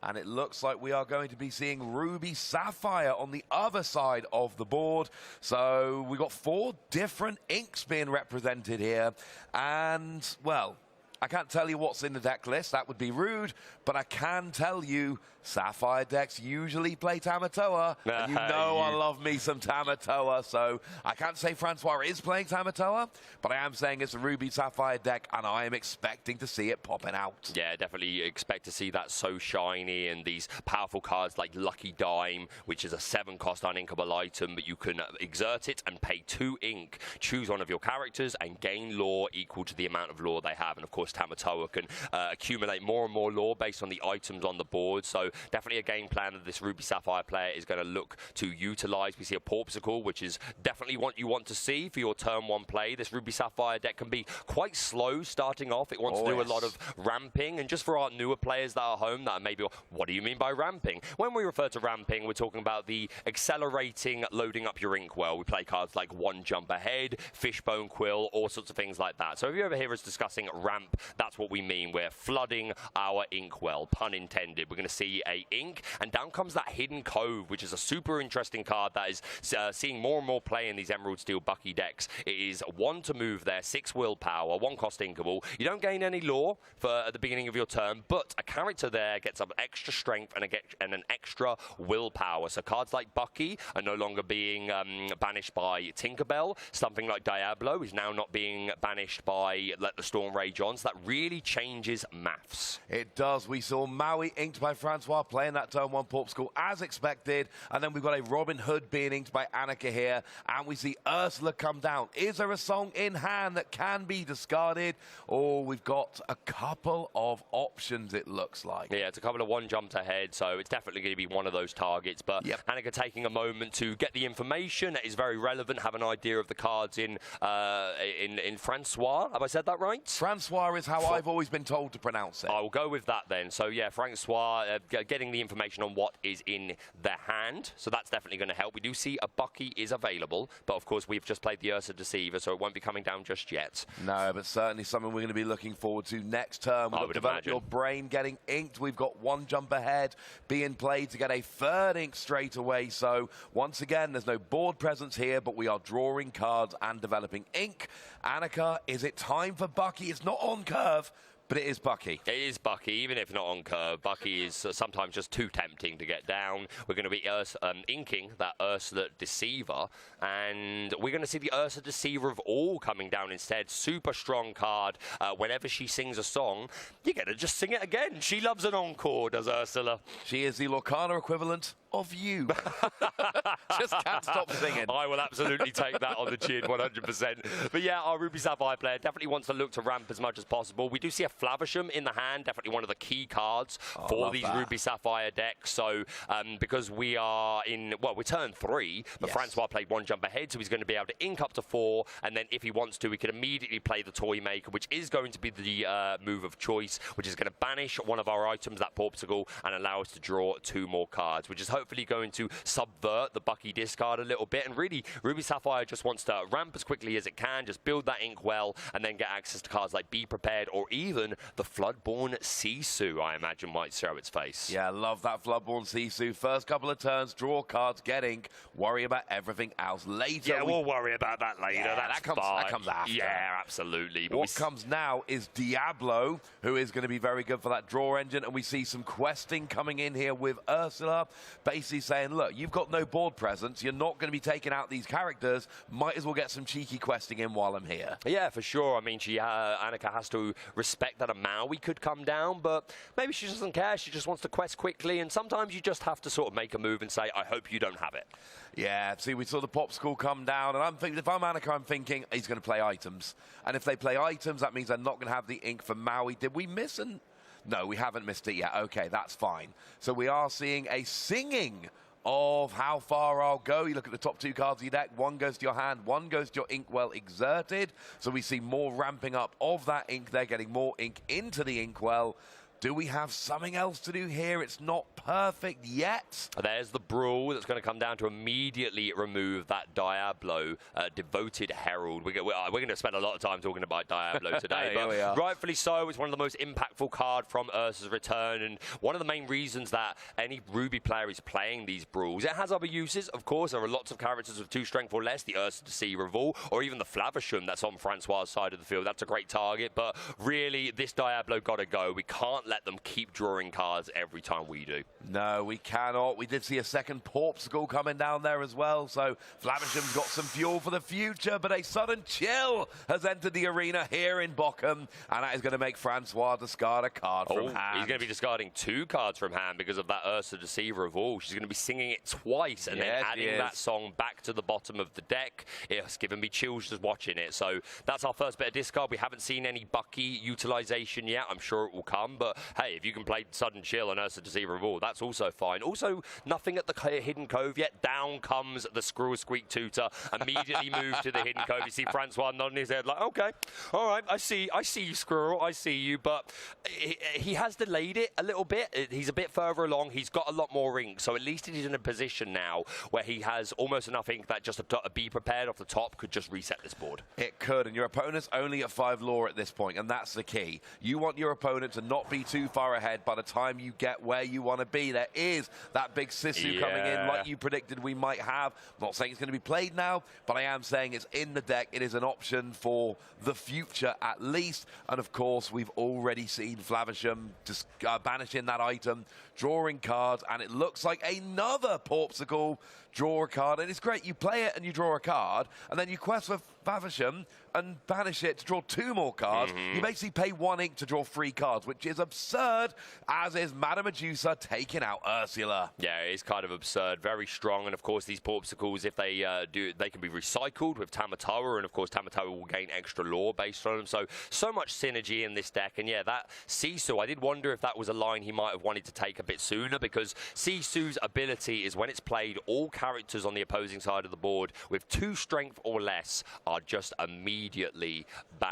And it looks like we are going to be seeing Ruby Sapphire on the other side of the board. So we've got 4 different inks being represented here. And, well, I can't tell you what's in the deck list. That would be rude. But I can tell you Sapphire decks usually play Tamatoa. And you know I love me some Tamatoa. So I can't say Francois is playing Tamatoa, but I am saying it's a Ruby Sapphire deck, and I am expecting to see it popping out. Yeah, definitely expect to see that so shiny, and these powerful cards like Lucky Dime, which is a 7-cost uninkable item, but you can exert it and pay 2 ink. Choose one of your characters and gain lore equal to the amount of lore they have. And of course, Tamatoa can accumulate more and more lore based on the items on the board. So So definitely a game plan that this Ruby Sapphire player is going to look to utilize. We see a Porpsicle, which is definitely what you want to see for your turn 1 play. This Ruby Sapphire deck can be quite slow starting off. It wants to do a lot of ramping, and just for our newer players that are home that are maybe, what do you mean by ramping? When we refer to ramping, we're talking about the accelerating, loading up your inkwell. We play cards like One Jump Ahead, Fishbone Quill, all sorts of things like that. So if you ever hear us discussing ramp, that's what we mean. We're flooding our inkwell, pun intended. We're going to see a ink, and down comes that Hidden Cove, which is a super interesting card that is seeing more and more play in these Emerald Steel Bucky decks. It is 1 to move there, 6 willpower, 1 cost inkable. You don't gain any lore for at the beginning of your turn, but a character there gets some extra strength and an extra willpower. So cards like Bucky are no longer being banished by Tinkerbell. Something like Diablo is now not being banished by Let the Storm Rage On. So that really changes maths. It does. We saw Maui inked by Francois playing that turn 1 Porpsicle as expected, and then we've got a Robin Hood being inked by Annika here, and we see Ursula come down. Is there a song in hand that can be discarded? Oh, we've got a couple of options, it looks like. Yeah, it's a couple of One Jumps Ahead, so it's definitely going to be one of those targets. But Annika taking a moment to get the information that is very relevant, have an idea of the cards in Francois. Have I said that right? Francois is how I've always been told to pronounce it. I will go with that then. So yeah, Francois getting the information on what is in their hand. So that's definitely going to help. We do see a Bucky is available, but of course we've just played the Ursa Deceiver, so it won't be coming down just yet. No, but certainly something we're going to be looking forward to next term. We've developed your brain getting inked. We've got One Jump Ahead being played to get a 3rd ink straight away. So once again, there's no board presence here, but we are drawing cards and developing ink. Annika, is it time for Bucky? It's not on curve, but it is Bucky. It is Bucky, even if not on curve. Bucky is sometimes just too tempting to get down. We're going to be inking that Ursula Deceiver, and we're going to see the Ursa Deceiver of all coming down instead. Super strong card. Whenever she sings a song, you get to just sing it again. She loves an encore, does Ursula. She is the Lorcana equivalent of you. Just can't stop singing. I will absolutely take that on the chin, 100%. But yeah, our Ruby Sapphire player definitely wants to look to ramp as much as possible. We do see a Flavisham in the hand, definitely one of the key cards for these Ruby Sapphire decks. So because we are in, well, we're turn 3, but Francois played One Jump Ahead, so he's going to be able to ink up to 4, and then if he wants to, he can immediately play the Toy Maker, which is going to be the move of choice, which is going to banish one of our items, that Porpsicle, and allow us to draw 2 more cards, which is hopefully going to subvert the Bucky discard a little bit. And really, Ruby Sapphire just wants to ramp as quickly as it can, just build that ink well, and then get access to cards like Be Prepared, or even the Floodborn Sisu, I imagine, might show its face. Yeah, love that Floodborn Sisu. First couple of turns, draw cards, get ink, worry about everything else later. Yeah, we'll worry about that later. Yeah, that comes after. Yeah, absolutely. But what comes now is Diablo, who is going to be very good for that draw engine, and we see some questing coming in here with Ursula, basically saying, look, you've got no board presence, you're not going to be taking out these characters, might as well get some cheeky questing in while I'm here. Yeah, for sure. I mean, Annika has to respect that a Maui could come down, but maybe she doesn't care. She just wants to quest quickly, and sometimes you just have to sort of make a move and say, I hope you don't have it. Yeah, see, we saw the Popsicle come down, and I'm thinking, if I'm Annika, I'm thinking he's going to play items. And if they play items, that means they're not going to have the ink for Maui. Did we miss an... No, we haven't missed it yet. Okay, that's fine. So we are seeing a singing of how far I'll go. You look at the top 2 cards of your deck. 1 goes to your hand, 1 goes to your inkwell exerted. So we see more ramping up of that ink. They're getting more ink into the inkwell. Do we have something else to do here? It's not perfect yet. There's the Brawl that's going to come down to immediately remove that Diablo, Devoted Herald. We're going to spend a lot of time talking about Diablo today, but rightfully so. It's one of the most impactful cards from Ursa's return, and one of the main reasons that any Ruby player is playing these Brawls. It has other uses, of course. There are lots of characters with 2 strength or less, the Ursa Deceiver, or even the Flavisham that's on Francois' side of the field. That's a great target, but really, this Diablo got to go. We can't let them keep drawing cards every time we do. No, we cannot. We did see a second Porpsicle coming down there as well, so Flavisham's got some fuel for the future, but a sudden chill has entered the arena here in Bochum, and that is going to make Francois discard a card from hand. He's going to be discarding 2 cards from hand because of that Ursa Deceiver of all. She's going to be singing it twice and then adding that song back to the bottom of the deck. It's given me chills just watching it. So that's our first bit of discard. We haven't seen any Bucky utilization yet. I'm sure it will come, but hey, if you can play Sudden Chill and Ursa Deceiver of all, that's also fine. Also, nothing at the Hidden Cove yet. Down comes the Screw Squeak Tutor, immediately moved to the Hidden Cove. You see Francois nodding his head like, okay, all right, I see you, Squirrel, I see you, but he has delayed it a little bit. He's a bit further along. He's got a lot more ink, so at least he's in a position now where he has almost enough ink that just a Be Prepared off the top could just reset this board. It could, and your opponent's only at 5 lore at this point, and that's the key. You want your opponent to not be too far ahead by the time you get where you want to be. There is that big Sisu coming in, like you predicted we might have. I'm not saying it's going to be played now, but I am saying it's in the deck. It is an option for the future at least, and of course we've already seen Flavisham just banishing that item, drawing cards, and it looks like another Porpsicle draw a card, and it's great. You play it and you draw a card, and then you quest for Favisham and banish it to draw 2 more cards. You basically pay 1 ink to draw 3 cards, which is absurd, as is Madame Medusa taking out Ursula. Yeah, it is kind of absurd, very strong, and of course these Porpsicles, if they they can be recycled with Tamatoa, and of course Tamatoa will gain extra lore based on them, so much synergy in this deck. And yeah, that Sisu, I did wonder if that was a line he might have wanted to take a bit sooner, because Sisu's ability is when it's played, all characters on the opposing side of the board with 2 strength or less are just immediately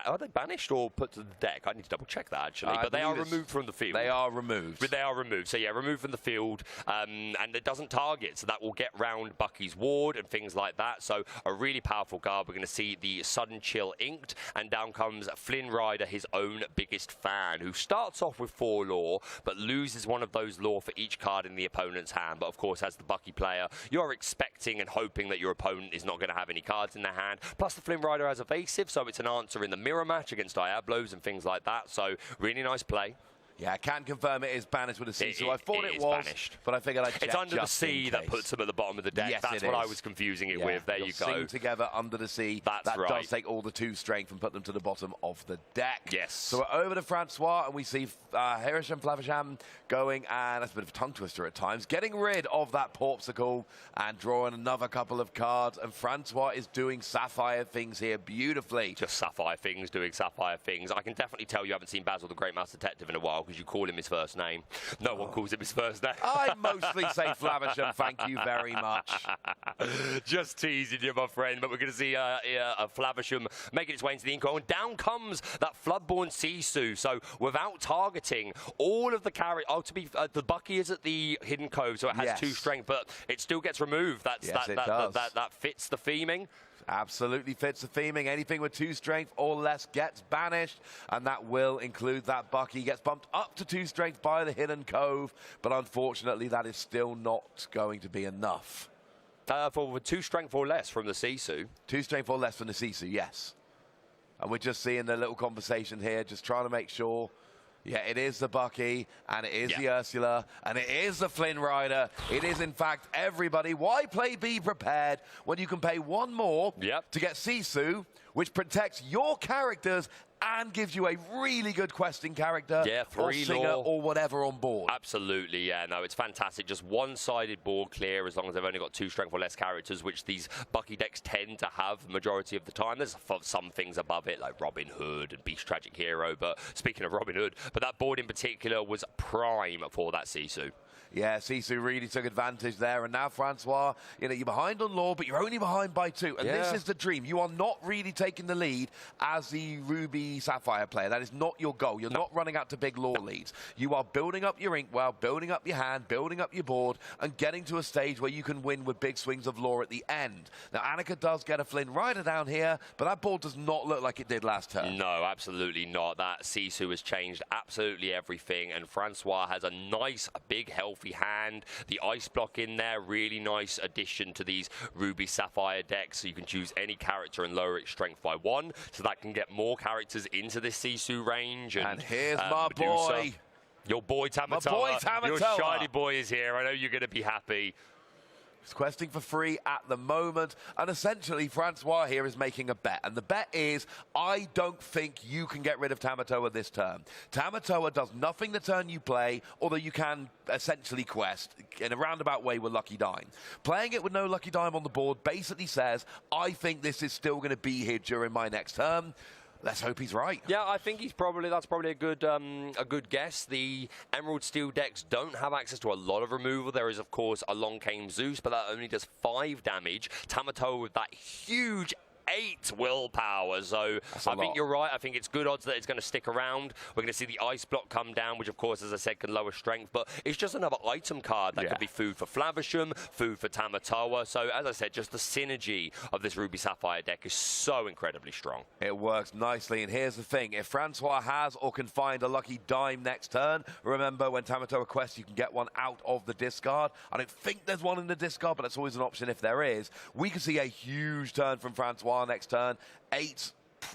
are they banished or put to the deck? I need to double check that actually, but they are removed from the field. They are removed. But they are removed. So yeah, removed from the field, and it doesn't target, so that will get round Bucky's ward and things like that. So a really powerful card. We're going to see the Sudden Chill inked, and down comes Flynn Rider, his own biggest fan, who starts off with 4 lore, but loses one of those lore for each card in the opponent's hand. But of course, as the Bucky player, you're expecting and hoping that your opponent is not going to have any cards in their hand. Plus, the Flynn Rider has evasive, so it's an answer in the mirror match against Diablos and things like that. So really nice play. Yeah, I can confirm it is banished with a C, so I thought it was banished, but I figured I'd check. It's under the C that puts them at the bottom of the deck. Yes, that's what I was confusing it with. There you go. Sing together under the C. That does take all the 2 strength and put them to the bottom of the deck. Yes. So we're over to Francois, and we see Hirisham Flavisham going, and that's a bit of a tongue twister at times, getting rid of that Porpsicle and drawing another couple of cards, and Francois is doing Sapphire things here beautifully. Just Sapphire things, doing Sapphire things. I can definitely tell you haven't seen Basil the Great Master Detective in a while, because you call him his first name. No one calls him his first name. I mostly say Flavisham, thank you very much. Just teasing you, my friend, but we're going to see a Flavisham making its way into the Inco, and down comes that Floodborn Sisu. So without targeting, all of the the Bucky is at the Hidden Cove, so it has 2 strength, but it still gets removed. That fits the theming. Absolutely fits the theming. Anything with 2 strength or less gets banished, and that will include that Bucky. Gets bumped up to 2 strength by the Hidden Cove, but unfortunately that is still not going to be enough. For 2 strength or less from the Sisu. 2 strength or less from the Sisu, yes. And we're just seeing the little conversation here, just trying to make sure. Yeah, it is the Bucky, and it is the Ursula, and it is the Flynn Rider. It is, in fact, everybody. Why play Be Prepared when you can pay 1 more to get Sisu, which protects your characters and gives you a really good questing character or singer or whatever on board. Absolutely, yeah. No, it's fantastic. Just one-sided board clear as long as they've only got 2 strength or less characters, which these Bucky decks tend to have the majority of the time. There's some things above it, like Robin Hood and Beast Tragic Hero, but speaking of Robin Hood, but that board in particular was prime for that Sisu. Yeah, Sisu really took advantage there, and now Francois, you're behind on lore, but you're only behind by 2, and this is the dream. You are not really taking the lead as the Ruby Sapphire player. That is not your goal. You're not running out to big lore leads. You are building up your inkwell, building up your hand, building up your board, and getting to a stage where you can win with big swings of lore at the end. Now, Annika does get a Flynn Rider down here, but that board does not look like it did last turn. No, absolutely not. That Sisu has changed absolutely everything, and Francois has a nice, big, healthy hand. The ice block in there, really nice addition to these Ruby Sapphire decks. So you can choose any character and lower its strength by 1, so that can get more characters into this Sisu range. And here's my Medusa. boy. Your boy Tamatoa. My boy Tamatoa. Your shiny boy is here. I know you're going to be happy. He's questing for free at the moment, and essentially Francois here is making a bet, and the bet is, I don't think you can get rid of Tamatoa this turn. Tamatoa does nothing the turn you play, although you can essentially quest in a roundabout way with Lucky Dime. Playing it with no Lucky Dime on the board basically says, I think this is still going to be here during my next turn. Let's hope he's right. Yeah, I think that's probably a good guess. The Emerald Steel decks don't have access to a lot of removal. There is, of course, a Long Came Zeus, but that only does 5 damage. Tamatoa with that huge 8 willpower, so I think you're right. I think it's good odds that it's going to stick around. We're going to see the ice block come down, which of course, as I said, can lower strength, but it's just another item card that could be food for Flavisham, food for Tamatoa. So as I said, just the synergy of this Ruby Sapphire deck is so incredibly strong. It works nicely, and here's the thing. If Francois has or can find a lucky dime next turn, remember when Tamatoa quests, you can get one out of the discard. I don't think there's one in the discard, but that's always an option if there is. We could see a huge turn from Francois next turn. 8,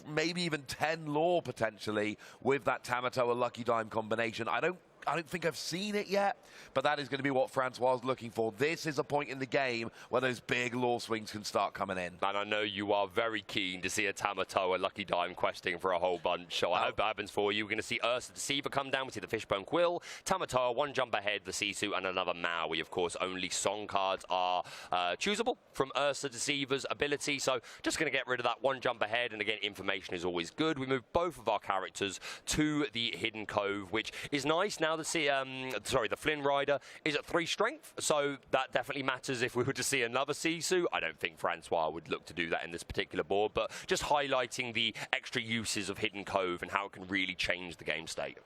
maybe even 10 lore potentially with that Tamatoa Lucky Dime combination. I don't think I've seen it yet, but that is going to be what Francois is looking for. This is a point in the game where those big lore swings can start coming in. And I know you are very keen to see a Tamatoa Lucky Dime questing for a whole bunch, so I hope that happens for you. We're going to see Ursa Deceiver come down. We see the Fishbone Quill, Tamatoa, 1 jump ahead, the Sisu, and another Maui. Of course, only song cards are choosable from Ursa Deceiver's ability, so just going to get rid of that 1 jump ahead, and again, information is always good. We move both of our characters to the Hidden Cove, which is nice now. The Flynn Rider is at 3 strength, so that definitely matters if we were to see another Sisu. I don't think Francois would look to do that in this particular board, but just highlighting the extra uses of Hidden Cove and how it can really change the game state.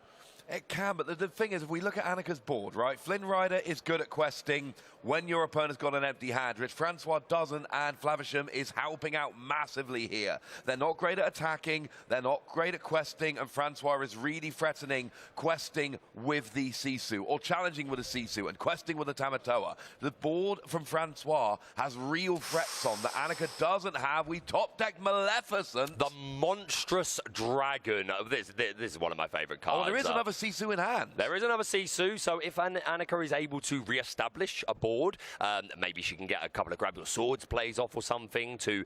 It can, but the thing is, if we look at Annika's board, right, Flynn Rider is good at questing when your opponent's got an empty hand, which Francois doesn't, and Flavisham is helping out massively here. They're not great at attacking, they're not great at questing, and Francois is really threatening questing with the Sisu, or challenging with a Sisu, and questing with a Tamatoa. The board from Francois has real threats on that Annika doesn't have. We top deck Maleficent. The Monstrous Dragon. This is one of my favorite cards. Oh, there is another Sisu in hand. There is another Sisu, so if Annika is able to re-establish a board, maybe she can get a couple of Grab Your Swords plays off or something to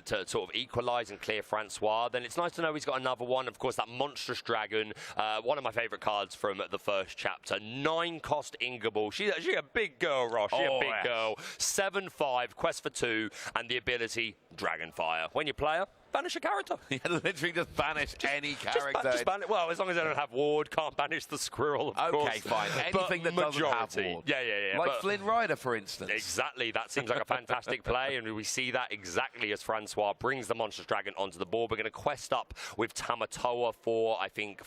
sort of equalise and clear Francois, then it's nice to know he's got another one. Of course, that Monstrous Dragon, one of my favourite cards from the first chapter. 9 cost Ingable. She's a big girl, Ross. She's a big girl. 7/5, quest for 2, and the ability Dragonfire. When you play her, banish a character. Yeah, literally just banish any character. Just banish, well, as long as they don't have ward, can't banish the squirrel, of course. Okay, fine. Anything that doesn't have ward. Yeah. Like Flynn Rider, for instance. Exactly. That seems like a fantastic play, and we see that exactly as Francois brings the Monstrous Dragon onto the board. We're going to quest up with Tamatoa for, I think,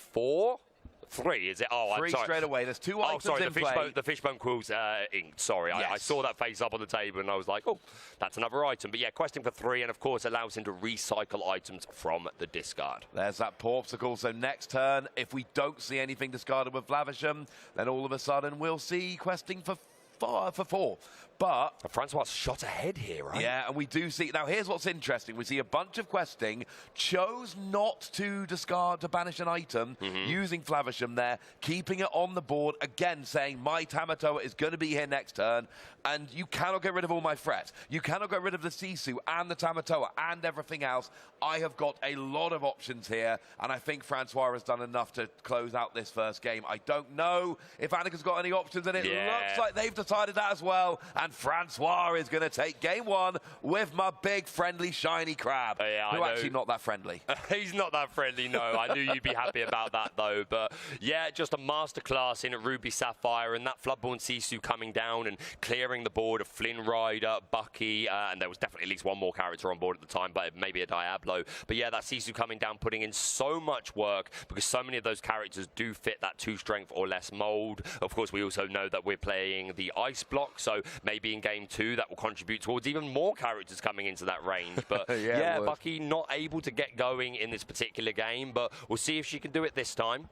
3, is it? Oh, 3 I'm sorry. straight away. There's 2 items in play. The Fishbone Quill's inked. Sorry, yes. I saw that face up on the table and I was like, oh, that's another item. But yeah, questing for 3, and of course allows him to recycle items from the discard. There's that Porpsicle. So next turn, if we don't see anything discarded with Flavisham, then all of a sudden we'll see questing for 4. But Francois shot ahead here, right? Yeah, and we do see. Now, here's what's interesting. We see a bunch of questing, chose not to discard, to banish an item, using Flavisham there, keeping it on the board, again saying, my Tamatoa is going to be here next turn, and you cannot get rid of all my threats. You cannot get rid of the Sisu and the Tamatoa and everything else. I have got a lot of options here, and I think Francois has done enough to close out this first game. I don't know if Annika's got any options, and it looks like they've decided that as well. And Francois is going to take game 1 with my big, friendly, shiny crab. Who actually not that friendly. He's not that friendly, no. I knew you'd be happy about that, though. But, yeah, just a masterclass in Ruby Sapphire, and that Floodborn Sisu coming down and clearing the board of Flynn Rider, Bucky, and there was definitely at least one more character on board at the time, but maybe a Diablo. But, yeah, that Sisu coming down, putting in so much work, because so many of those characters do fit that 2 strength or less mold. Of course, we also know that we're playing the Ice block, so maybe in game 2 that will contribute towards even more characters coming into that range. But yeah, Bucky not able to get going in this particular game, but we'll see if she can do it this time.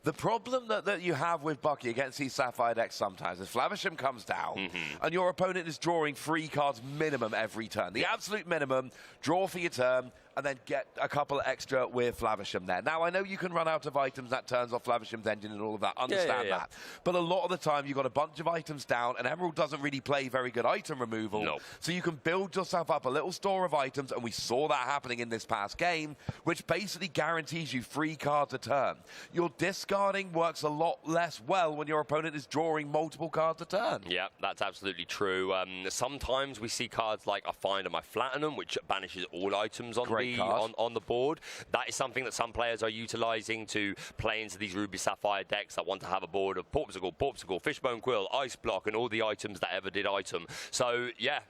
The problem that you have with Bucky against these Sapphire decks sometimes is Flavisham comes down and your opponent is drawing 3 cards minimum every turn. The absolute minimum, draw for your turn, and then get a couple extra with Flavisham there. Now, I know you can run out of items, that turns off Flavisham's engine and all of that, understand that. But a lot of the time, you've got a bunch of items down, and Emerald doesn't really play very good item removal. No. So you can build yourself up a little store of items, and we saw that happening in this past game, which basically guarantees you 3 cards a turn. Your discarding works a lot less well when your opponent is drawing multiple cards a turn. Yeah, that's absolutely true. Sometimes we see cards like I Find and I Flatten Them, which banishes all items on the board. That is something that some players are utilizing to play into these Ruby Sapphire decks that want to have a board of Porpsicle, Fishbone Quill, Ice Block, and all the items that ever did item. So, yeah,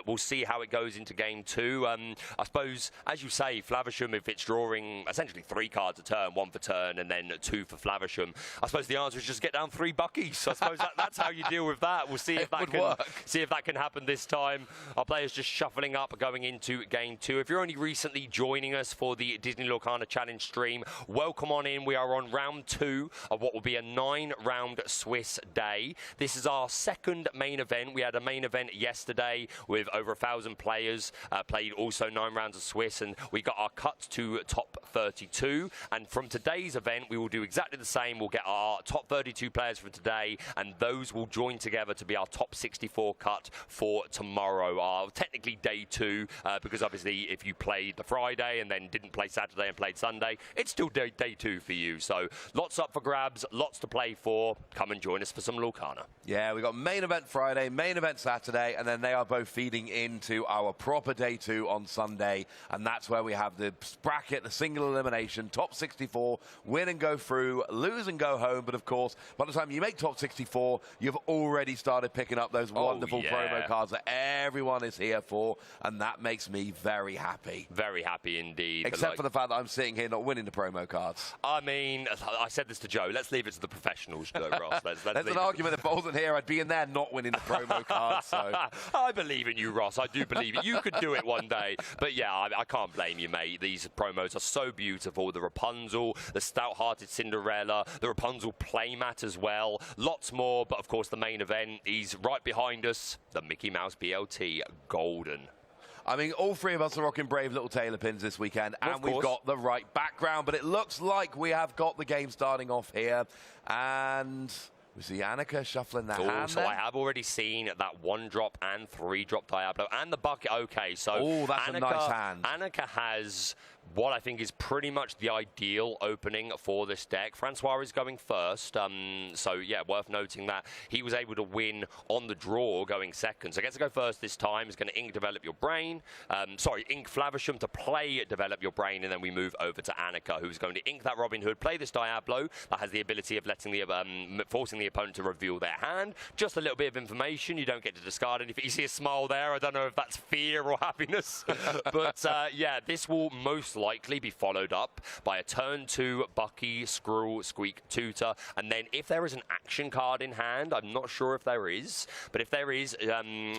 we'll see how it goes into game 2. I suppose, as you say, Flavisham, if it's drawing essentially 3 cards a turn, 1 for turn, and then 2 for Flavisham, I suppose the answer is just get down 3 Buckies. So I suppose that's how you deal with that. We'll see if that can work. See if that can happen this time. Our players just shuffling up going into game 2. If you're only recently joining us for the Disney Lorcana Challenge stream, welcome on in. We are on round 2 of what will be a 9-round Swiss day. This is our second main event. We had a main event yesterday with over 1,000 players, played also 9 rounds of Swiss, and we got our cut to top 32. And from today's event, we will do exactly the same. We'll get our top 32 players for today, and those will join together to be our top 64 cut for tomorrow. Technically day 2, because obviously if you played the Friday and then didn't play Saturday and played Sunday, it's still day 2 for you. So lots up for grabs, lots to play for. Come and join us for some Lorcana. Yeah, we got main event Friday, main event Saturday, and then they are both feeding into our proper day 2 on Sunday, and that's where we have the bracket, the single elimination, top 64, win and go through, lose and go home. But of course, by the time you make top 64, you've already started picking up those wonderful promo cards that everyone is here for, and that makes me very happy. Very happy indeed. Except for the fact that I'm sitting here not winning the promo cards. I mean, I said this to Joe. Let's leave it to the professionals, Ross. There's an argument if I wasn't here, I'd be in there not winning the promo cards. So. I believe in you, Ross. I do believe it. You could do it one day. But yeah, I can't blame you, mate. These promos are so beautiful. The Rapunzel, the Stout-Hearted Cinderella, the Rapunzel playmat as well. Lots more. But of course, the main event, he's right behind us. The Mickey Mouse BLT Golden. I mean, all 3 of us are rocking brave little tailor pins this weekend, and we've got the right background. But it looks like we have got the game starting off here. And we see Annika shuffling that hand. So I have already seen that 1-drop and 3-drop Diablo and the bucket. Okay, so that's a nice hand. Annika has what I think is pretty much the ideal opening for this deck. Francois is going first, so yeah, worth noting that he was able to win on the draw going second. So gets to go first this time. He's going to ink Develop Your Brain. Ink Flavisham to play Develop Your Brain, and then we move over to Annika, who's going to ink that Robin Hood, play this Diablo that has the ability of letting the forcing the opponent to reveal their hand. Just a little bit of information. You don't get to discard anything. You see a smile there. I don't know if that's fear or happiness, but yeah, this will most likely be followed up by a turn 2 Bucky, Squirrel, Squeak, Tutor, and then if there is an action card in hand, I'm not sure if there is, but if there is,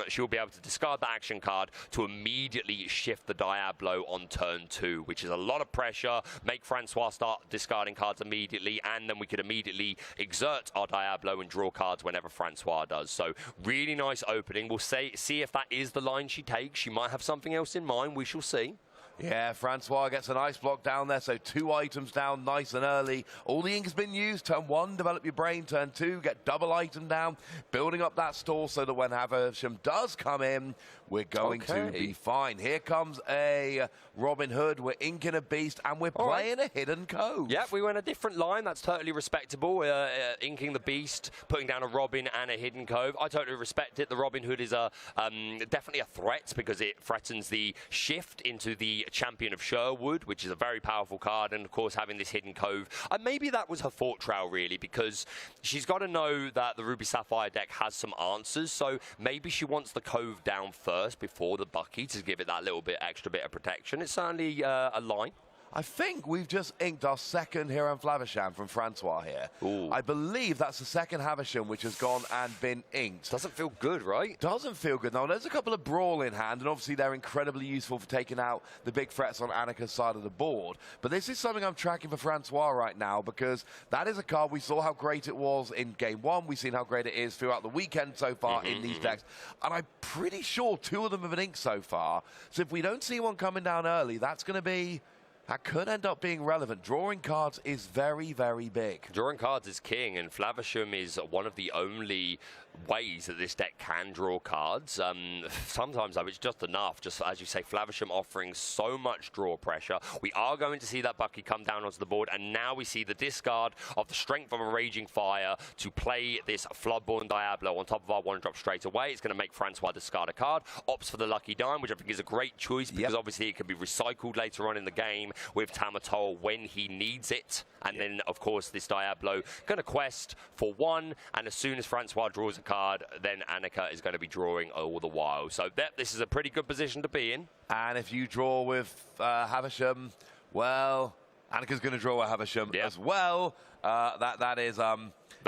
she'll be able to discard the action card to immediately shift the Diablo on turn 2, which is a lot of pressure. Make Francois start discarding cards immediately, and then we could immediately exert our Diablo and draw cards whenever Francois does. So really nice opening. We'll see if that is the line she takes. She might have something else in mind. We shall see. Yeah, Francois gets an ice block down there, so 2 items down nice and early. All the ink has been used. Turn 1, Develop Your Brain. Turn 2, get double item down, building up that stall so that when Havisham does come in, we're going to be fine. Here comes a Robin Hood. We're inking a beast, and we're playing a Hidden Cove. Yeah, we went a different line. That's totally respectable. Inking the beast, putting down a Robin and a Hidden Cove. I totally respect it. The Robin Hood is definitely a threat because it threatens the shift into the Champion of Sherwood, which is a very powerful card, and of course having this Hidden Cove. Maybe that was her thought trail, really, because she's got to know that the Ruby Sapphire deck has some answers, so maybe she wants the Cove down first before the Bucky to give it that little bit extra bit of protection. It's certainly a line. I think we've just inked our second Hiram Flavisham from Francois here. Ooh. I believe that's the second Havisham which has gone and been inked. Doesn't feel good, right? Doesn't feel good. Now, there's a couple of Brawl in hand, and obviously they're incredibly useful for taking out the big threats on Annika's side of the board. But this is something I'm tracking for Francois right now, because that is a card we saw how great it was in Game 1. We've seen how great it is throughout the weekend so far in these decks. And I'm pretty sure 2 of them have been inked so far. So if we don't see one coming down early, that's going to be That could end up being relevant. Drawing cards is very, very big. Drawing cards is king, and Flavisham is one of the only ways that this deck can draw cards. Sometimes, though, it's just enough. Just as you say, Flavisham offering so much draw pressure. We are going to see that Bucky come down onto the board, and now we see the discard of the Strength of a Raging Fire to play this Floodborn Diablo on top of our 1-drop straight away. It's going to make Francois discard a card, opts for the Lucky Dime, which I think is a great choice because obviously it can be recycled later on in the game with Tamatoa when he needs it. And then, of course, this Diablo going to quest for 1, and as soon as Francois draws a card, then Annika is going to be drawing all the while. So this is a pretty good position to be in. And if you draw with Havisham, well, Annika's going to draw a Havisham as well. That is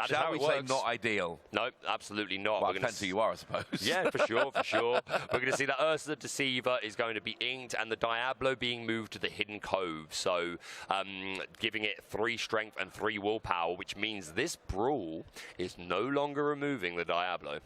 shall we say not ideal? No, absolutely not. Well, depends who you are, I suppose. Yeah, for sure, for sure. We're going to see that Ursa the Deceiver is going to be inked, and the Diablo being moved to the Hidden Cove. So giving it 3 strength and 3 willpower, which means this Brawl is no longer removing the Diablo.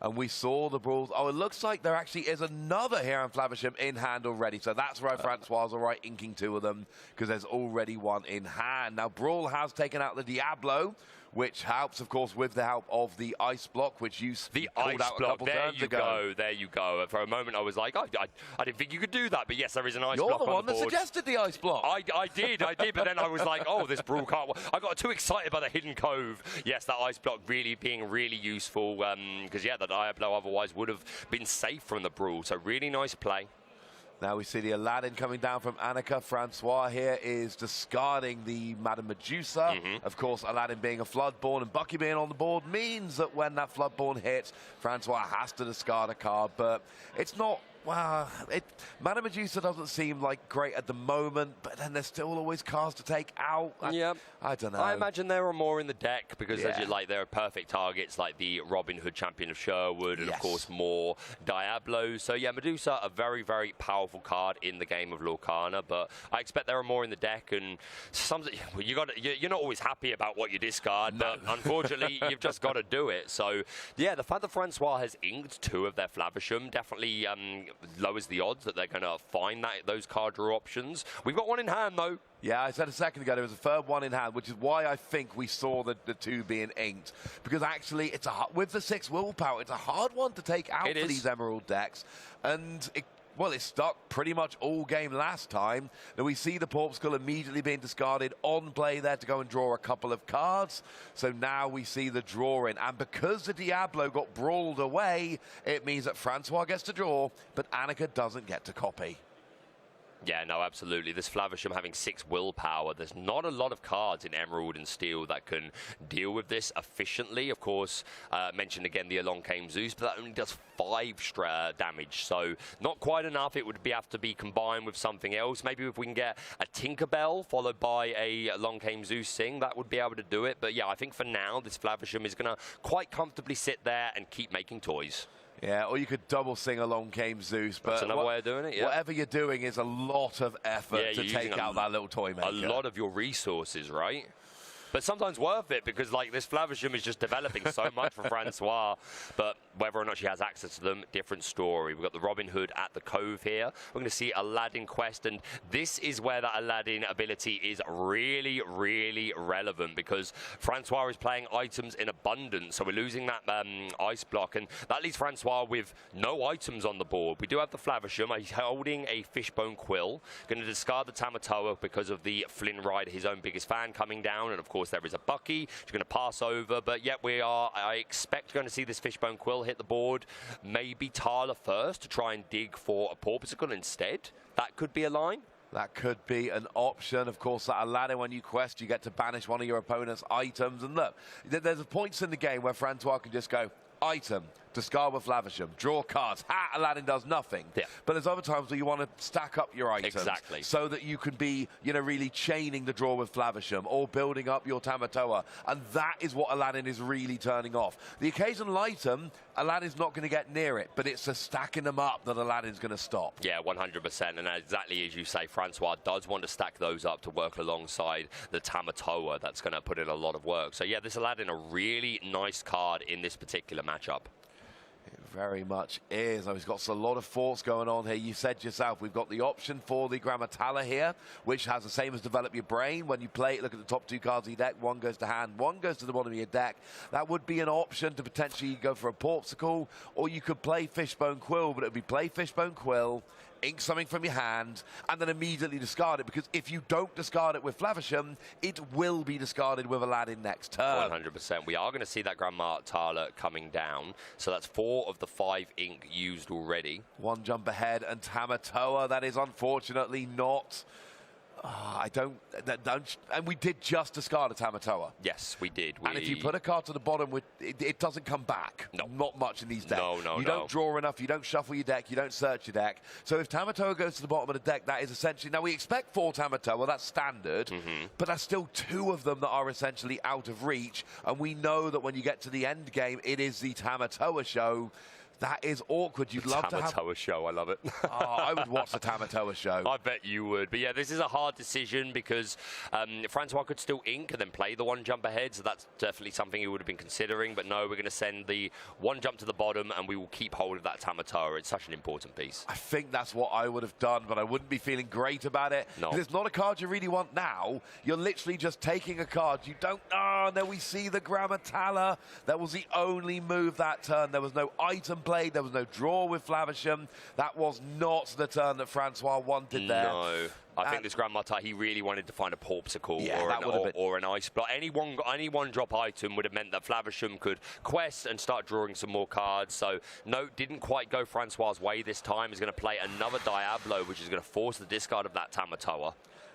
And we saw the Brawls. Oh, it looks like there actually is another here on Flavisham in hand already. So that's right, Francois is all right inking 2 of them because there's already 1 in hand. Now, Brawl has taken out the Diablo, which helps, of course, with the help of the ice block, which you pulled out a couple turns ago. There you go. For a moment, I was like, I didn't think you could do that, but yes, there is an ice block on the board. You're the one that suggested the ice block. I did, but then I was like, oh, this Brawl can't. I got too excited by the Hidden Cove. Yes, that ice block being really useful because, yeah, the Diablo otherwise would have been safe from the Brawl. So really nice play. Now we see the Aladdin coming down from Annika. Francois here is discarding the Madame Medusa. Of course, Aladdin being a Floodborn and Bucky being on the board means that when that Floodborn hits, Francois has to discard a card, but it's not... Well, Madame Medusa doesn't seem like great at the moment, but then there's still always cards to take out. I don't know. I imagine there are more in the deck because there are perfect targets like the Robin Hood Champion of Sherwood and, of course, more Diablos. So, yeah, Medusa, a very, very powerful card in the game of Lorcana, but I expect there are more in the deck, and you're not always happy about what you discard, but unfortunately, you've just got to do it. So, yeah, the fact that Francois has inked 2 of their Flavisham definitely lowers the odds that they're going to find those card draw options. We've got 1 in hand, though. Yeah, I said a second ago there was a third 1 in hand, which is why I think we saw the 2 being inked. Because actually, with the 6 willpower, it's a hard one to take out for these Emerald decks. And it stuck pretty much all game last time. Now we see the Porpskull immediately being discarded on play there to go and draw a couple of cards. So now we see the drawing. And because the Diablo got brawled away, it means that Francois gets to draw, but Annika doesn't get to copy. Yeah, no, absolutely. This Flavisham having 6 willpower, there's not a lot of cards in Emerald and Steel that can deal with this efficiently. Of course, mentioned again the Along Came Zeus, but that only does 5 damage, so not quite enough. It would have to be combined with something else. Maybe if we can get a Tinkerbell followed by a Along Came Zeus Sing, that would be able to do it. But yeah, I think for now, this Flavisham is going to quite comfortably sit there and keep making toys. Yeah, or you could double sing Along Came Zeus. But that's another way of doing it, yeah. Whatever you're doing is a lot of effort to take out that little toy maker. A lot of your resources, right? But sometimes worth it because, like, this Flavisham is just developing so much for Francois. But whether or not she has access to them, different story. We've got the Robin Hood at the Cove here. We're going to see Aladdin Quest, and this is where that Aladdin ability is really, really relevant because Francois is playing items in abundance, so we're losing that ice block, and that leaves Francois with no items on the board. We do have the Flavisham. He's holding a Fishbone Quill. Going to discard the Tamatoa because of the Flynn Rider, his own biggest fan, coming down, and of course there is a Bucky. He's going to pass over, but yet I expect going to see this Fishbone Quill hit the board. Maybe Tala first to try and dig for a Porpskull instead. That could be a line. That could be an option. Of course, that Aladdin, when you quest, you get to banish one of your opponent's items. And look, there's points in the game where Francois can just go, item, discard with Flavisham, draw cards. Aladdin does nothing. Yeah. But there's other times where you want to stack up your items. Exactly. So that you can be, really chaining the draw with Flavisham or building up your Tamatoa. And that is what Aladdin is really turning off. The occasional item, Aladdin's not going to get near it, but it's the stacking them up that Aladdin's going to stop. Yeah, 100%. And exactly as you say, Francois does want to stack those up to work alongside the Tamatoa. That's going to put in a lot of work. So yeah, this Aladdin, a really nice card in this particular matchup. Very much is. He's got a lot of force going on here. You said yourself, we've got the option for the Grammatala here, which has the same as Develop Your Brain. When you play it, look at the top 2 cards of your deck. One goes to hand, one goes to the bottom of your deck. That would be an option to potentially go for a Porpsicle, or you could play Fishbone Quill, but it would be play Fishbone Quill, ink something from your hand, and then immediately discard it, because if you don't discard it with Flavisham, it will be discarded with Aladdin next turn. 100%. We are going to see that Grammatala coming down, so that's 4 of the 5 ink used already. 1 jump ahead, and Tamatoa, that is unfortunately not... and we did just discard a Tamatoa. Yes, we did. And if you put a card to the bottom, it doesn't come back. No. Not much in these decks. No. You don't draw enough, you don't shuffle your deck, you don't search your deck. So if Tamatoa goes to the bottom of the deck, that is essentially... Now, we expect 4 Tamatoa, that's standard, but that's still 2 of them that are essentially out of reach. And we know that when you get to the end game, it is the Tamatoa show. That is awkward. You'd love to have... Tamatoa show, I love it. I would watch the Tamatoa show. I bet you would. But yeah, this is a hard decision because Francois could still ink and then play the 1 jump ahead, so that's definitely something he would have been considering. But no, we're going to send the 1 jump to the bottom and we will keep hold of that Tamatoa. It's such an important piece. I think that's what I would have done, but I wouldn't be feeling great about it. No. Because it's not a card you really want now. You're literally just taking a card you don't... and then we see the Grammatala. That was the only move that turn. There was no item played. There was no draw with Flavisham. That was not the turn that Francois wanted there. No. I think this Grandmata, he really wanted to find a Porpsicle or an Ice Block. Any one drop item would have meant that Flavisham could quest and start drawing some more cards. So, no, didn't quite go Francois' way this time. He's going to play another Diablo, which is going to force the discard of that Tamatoa.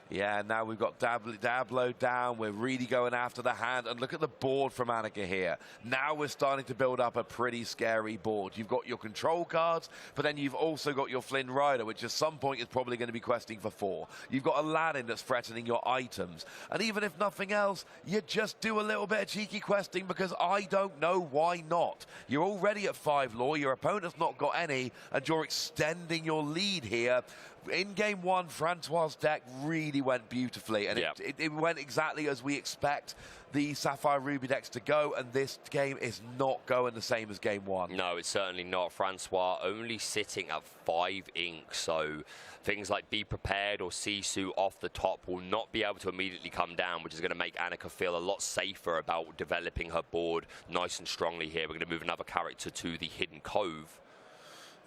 Yeah, now we've got Diablo down. We're really going after the hand. And look at the board from Annika here. Now we're starting to build up a pretty scary board. You've got your control cards, but then you've also got your Flynn Rider, which at some point is probably going to be questing for 4. You've got Aladdin that's threatening your items. And even if nothing else, you just do a little bit of cheeky questing because I don't know why not. You're already at 5 law. Your opponent's not got any, and you're extending your lead here. In game 1, Francois' deck really went beautifully, and it went exactly as we expect the Sapphire Ruby decks to go, and this game is not going the same as game 1. No, it's certainly not. Francois only sitting at 5 ink, so things like Be Prepared or Sisu off the top will not be able to immediately come down, which is going to make Annika feel a lot safer about developing her board nice and strongly here. We're going to move another character to the Hidden Cove.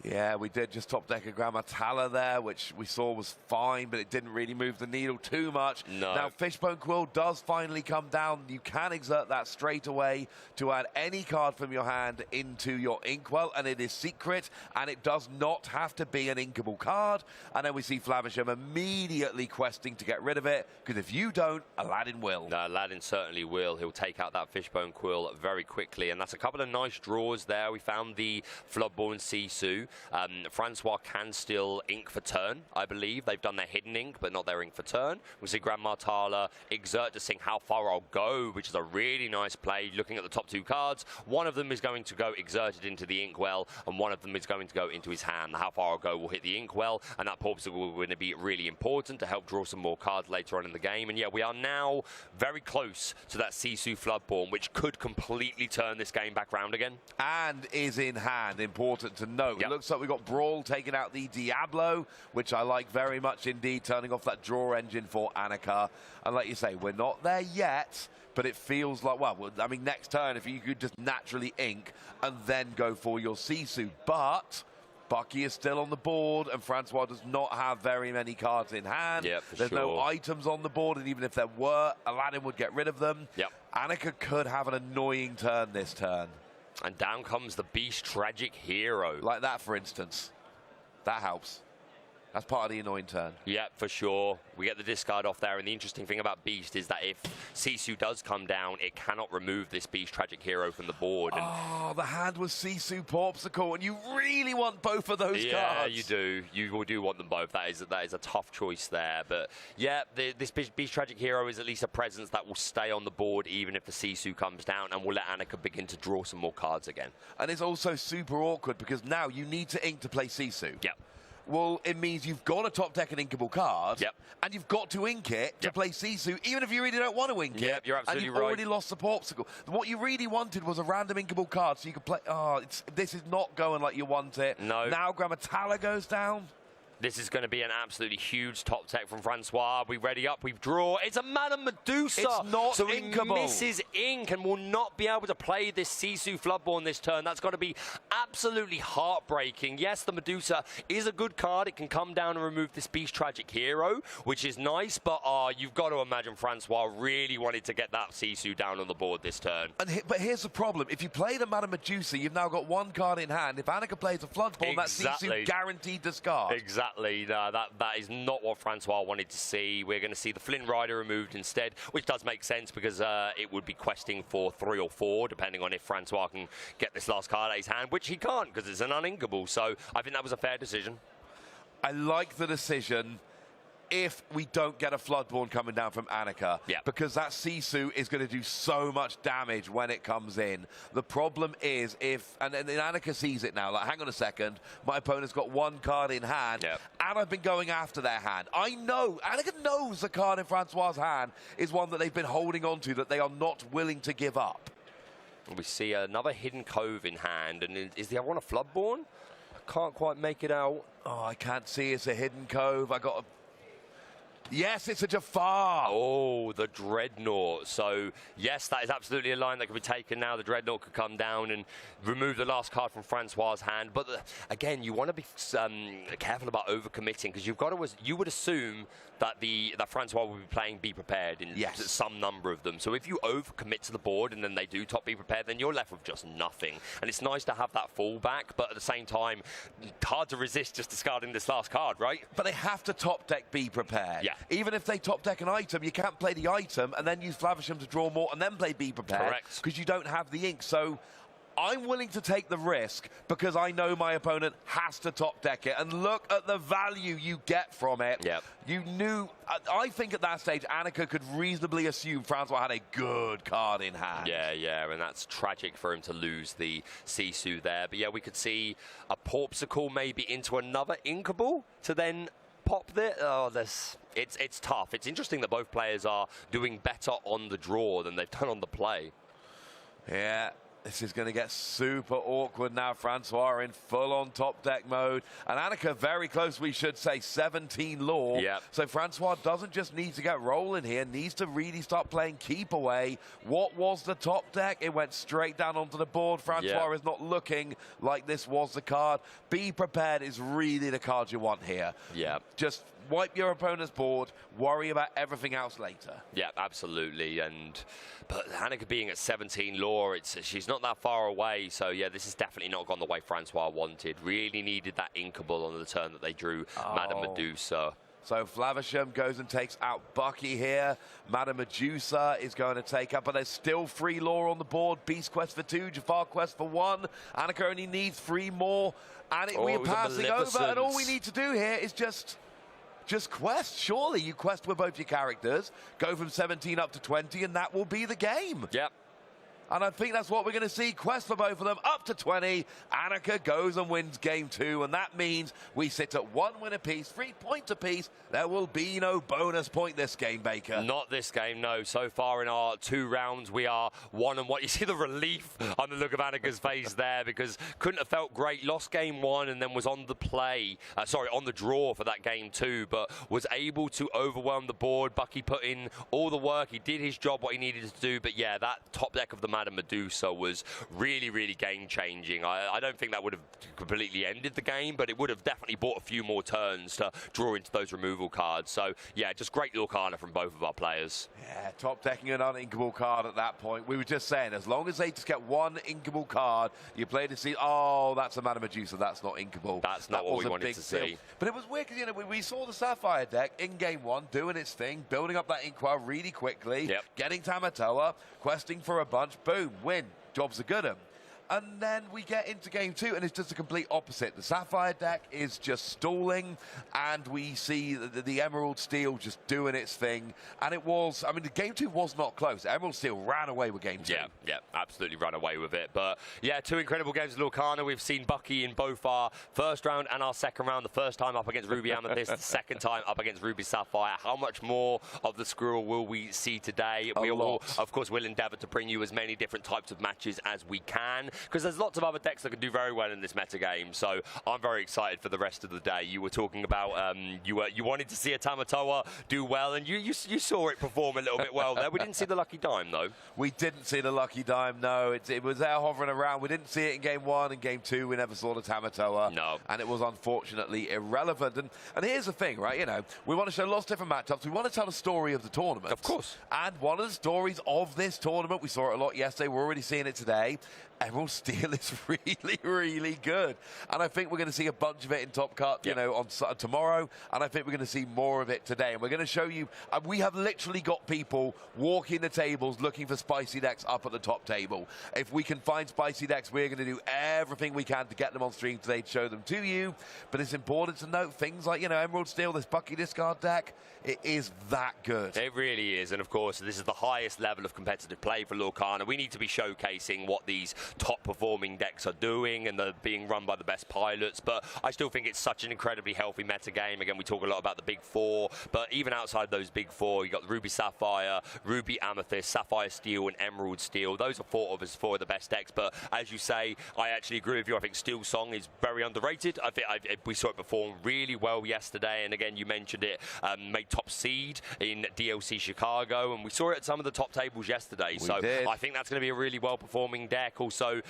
Yeah, we did just top deck a Grammatala there, which we saw was fine, but it didn't really move the needle too much. No. Now, Fishbone Quill does finally come down. You can exert that straight away to add any card from your hand into your Inkwell, and it is secret, and it does not have to be an inkable card. And then we see Flavisham immediately questing to get rid of it, because if you don't, Aladdin will. No, Aladdin certainly will. He'll take out that Fishbone Quill very quickly, and that's a couple of nice draws there. We found the Floodborn Sisu. Francois can still ink for turn, I believe. They've done their hidden ink, but not their ink for turn. We see Grand Martala exert to sing How Far I'll Go, which is a really nice play. Looking at the top 2 cards, one of them is going to go exerted into the inkwell, and one of them is going to go into his hand. The How Far I'll Go will hit the inkwell, and that Porpsicle will going to be really important to help draw some more cards later on in the game. And yeah, we are now very close to that Sisu Floodborn, which could completely turn this game back round again. And is in hand, important to note. It looks like we've got Brawl taking out the Diablo, which I like very much indeed, turning off that draw engine for Annika. And like you say, we're not there yet, but it feels like, well, I mean, next turn, if you could just naturally ink and then go for your Sisu. But Bucky is still on the board, and Francois does not have very many cards in hand. There's no items on the board, and even if there were, Aladdin would get rid of them. Annika could have an annoying turn this turn. And down comes the Beast Tragic Hero. Like that, for instance. That helps. That's part of the annoying turn. Yeah, for sure. We get the discard off there, and the interesting thing about Beast is that if Sisu does come down, it cannot remove this Beast Tragic Hero from the board. And the hand was Sisu Porpsicle, and you really want both of those cards. Yeah, you do. You do want them both. That is a tough choice there. But yeah, this Beast Tragic Hero is at least a presence that will stay on the board even if the Sisu comes down, and will let Annika begin to draw some more cards again. And it's also super awkward because now you need to ink to play Sisu. Yeah. well, it means you've got to top deck an inkable card, and you've got to ink it to play Sisu, even if you really don't want to ink it. You're absolutely and you've already lost the popsicle. What you really wanted was a random inkable card so you could play. Oh, this is not going like you want it. No. Now Grammatala goes down. This is going to be an absolutely huge top tech from Francois. We ready up, we draw. It's a Madame Medusa. It's not so inkable. He misses ink and will not be able to play this Sisu Floodborn this turn. That's got to be absolutely heartbreaking. Yes, the Medusa is a good card. It can come down and remove this Beast Tragic Hero, which is nice, but you've got to imagine Francois really wanted to get that Sisu down on the board this turn. But here's the problem. If you play the Madame Medusa, you've now got one card in hand. If Annika plays a Floodborn, that's Sisu guaranteed discard. Exactly. No, that is not what Francois wanted to see. We're going to see the Flynn Rider removed instead, which does make sense because it would be questing for 3 or 4, depending on if Francois can get this last card out of his hand, which he can't because it's an uninkable. So I think that was a fair decision. I like the decision if we don't get a Floodborn coming down from Annika, because that Sisu is going to do so much damage when it comes in. The problem is and then Annika sees it now, like, hang on a second, my opponent's got one card in hand, and I've been going after their hand. I know, Annika knows the card in Francois' hand is one that they've been holding on to, that they are not willing to give up. We see another Hidden Cove in hand, and is the other one a Floodborn? I can't quite make it out. Oh, I can't see it's a Hidden Cove. I got a... Yes, it's a Jafar. Oh, the Dreadnought. So, yes, that is absolutely a line that can be taken now. The Dreadnought could come down and remove the last card from Francois' hand. But, again, you want to be careful about overcommitting because you would assume that Francois will be playing Be Prepared in some number of them. So if you overcommit to the board and then they do top Be Prepared, then you're left with just nothing. And it's nice to have that fallback, but at the same time, hard to resist just discarding this last card, right? But they have to top deck Be Prepared. Yeah. Even if they top deck an item, you can't play the item and then use Flavisham to draw more and then play Be Prepared. Correct. Because you don't have the ink. So I'm willing to take the risk because I know my opponent has to top deck it. And look at the value you get from it. Yep. You knew... I think at that stage, Annika could reasonably assume Francois had a good card in hand. Yeah, and that's tragic for him to lose the Sisu there. But yeah, we could see a Porpsicle maybe into another Inkable to then pop there. Oh, it's tough. It's interesting that both players are doing better on the draw than they've done on the play. Yeah. This is going to get super awkward now. Francois in full-on top deck mode. And Annika very close, we should say, 17 lore. Yep. So Francois doesn't just need to get rolling here, needs to really start playing keep away. What was the top deck? It went straight down onto the board. Francois is not looking like this was the card. Be Prepared is really the card you want here. Yeah. Just wipe your opponent's board, worry about everything else later. Yeah, absolutely. But Annika being at 17 lore, she's not that far away. So yeah, this has definitely not gone the way Francois wanted. Really needed that Inkable on the turn that they drew Madame Medusa. So Flavisham goes and takes out Bucky here. Madame Medusa is going to take up, but there's still 3 lore on the board. Beast Quest for 2, Jafar Quest for 1. Annika only needs 3 more. And we are passing over, and all we need to do here is just quest. Surely you quest with both your characters, go from 17 up to 20, and that will be the game. Yep. And I think that's what we're going to see. Quest for both of them up to 20. Annika goes and wins game 2, and that means we sit at 1 win apiece, 3 points apiece. There will be no bonus point this game, Baker. Not this game, no. So far in our 2 rounds, we are 1 and 1. You see the relief on the look of Annika's face there because couldn't have felt great. Lost game 1 and then was on the on the draw for that game 2, but was able to overwhelm the board. Bucky put in all the work. He did his job, what he needed to do. But yeah, that top deck of the Madame Medusa was really, really game-changing. I don't think that would have completely ended the game, but it would have definitely bought a few more turns to draw into those removal cards. So, yeah, just great Lorcana from both of our players. Yeah, top-decking an uninkable card at that point. We were just saying, as long as they just get 1 inkable card, you play to see, oh, that's a Madame Medusa, that's not inkable. That's not what we wanted to see. But it was weird because, we saw the Sapphire deck in game 1 doing its thing, building up that Inkwell really quickly, getting Tamatoa, questing for a bunch, boom, win. Job's a good one. And then we get into game 2, and it's just the complete opposite. The Sapphire deck is just stalling, and we see the Emerald Steel just doing its thing. And it was, I mean, the game 2 was not close. Emerald Steel ran away with game 2. Yeah, absolutely ran away with it. But yeah, 2 incredible games of Lorcana. We've seen Bucky in both our first round and our second round. The first time up against Ruby Amethyst, the second time up against Ruby Sapphire. How much more of the Squirrel will we see today? We will, of course, will endeavour to bring you as many different types of matches as we can, because there's lots of other decks that can do very well in this meta game. So I'm very excited for the rest of the day. You were talking about you wanted to see a Tamatoa do well, and you saw it perform a little bit well there. We didn't see the lucky dime though. We didn't see the lucky dime. No, it was there hovering around. We didn't see it in game 1 and game 2. We never saw the Tamatoa. No, and it was unfortunately irrelevant. And here's the thing, right? You know, we want to show lots of different matchups. We want to tell the story of the tournament, of course. And one of the stories of this tournament, we saw it a lot yesterday. We're already seeing it today. Emerald Steel is really, really good. And I think we're going to see a bunch of it in Top Cut, you know, on tomorrow. And I think we're going to see more of it today. And we're going to show you, we have literally got people walking the tables looking for spicy decks up at the top table. If we can find spicy decks, we're going to do everything we can to get them on stream today to show them to you. But it's important to note things like, you know, Emerald Steel, this Bucky discard deck, it is that good. It really is. And of course, this is the highest level of competitive play for Lorcana. We need to be showcasing what these top performing decks are doing, and they're being run by the best pilots. But I still think it's such an incredibly healthy meta game. Again, we talk a lot about the big 4, but even outside those big 4, you got Ruby Sapphire, Ruby Amethyst, Sapphire Steel, and Emerald Steel. Those are 4 of the best decks. But as you say, I actually agree with you. I think Steel Song is very underrated. I think we saw it perform really well yesterday, and again, you mentioned it, made top seed in DLC Chicago, and we saw it at some of the top tables yesterday. So I think that's going to be a really well performing deck. Also,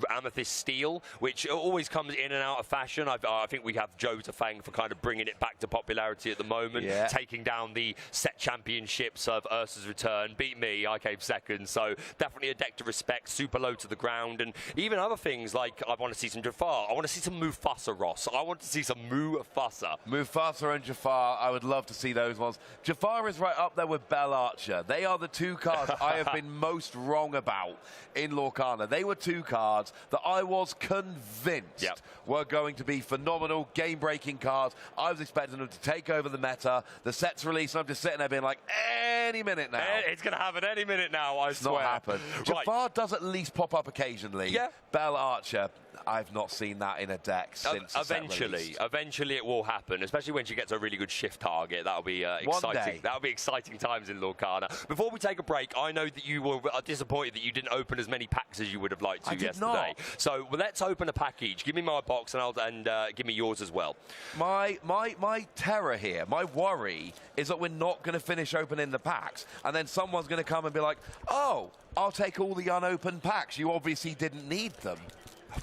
Amethyst Steel, which always comes in and out of fashion. I think we have Joe to thank for kind of bringing it back to popularity at the moment, taking down the set championships of Ursa's Return. Beat me, I came second, so definitely a deck to respect, super low to the ground. And even other things like, I want to see some Jafar, I want to see some Mufasa, Ross, I want to see some Mufasa. Mufasa and Jafar, I would love to see those ones. Jafar is right up there with Bell Archer. They are the 2 cards I have been most wrong about in Lorcana. They were 2 cards that I was convinced were going to be phenomenal, game-breaking cards. I was expecting them to take over the meta. The set's released, and I'm just sitting there being like, any minute now. It's going to happen any minute now, I swear. Not happen. Jafar does at least pop up occasionally. Yeah. Bell Archer, I've not seen that in a deck since Eventually it will happen, especially when she gets a really good shift target. That'll be exciting. That'll be exciting times in Lorcana. Before we take a break, I know that you were disappointed that you didn't open as many packs as you would have liked to yesterday. Not. So let's open a pack each. Give me my box and give me yours as well. My terror here, my worry is that we're not going to finish opening the packs, and then someone's going to come and be like, oh, I'll take all the unopened packs. You obviously didn't need them.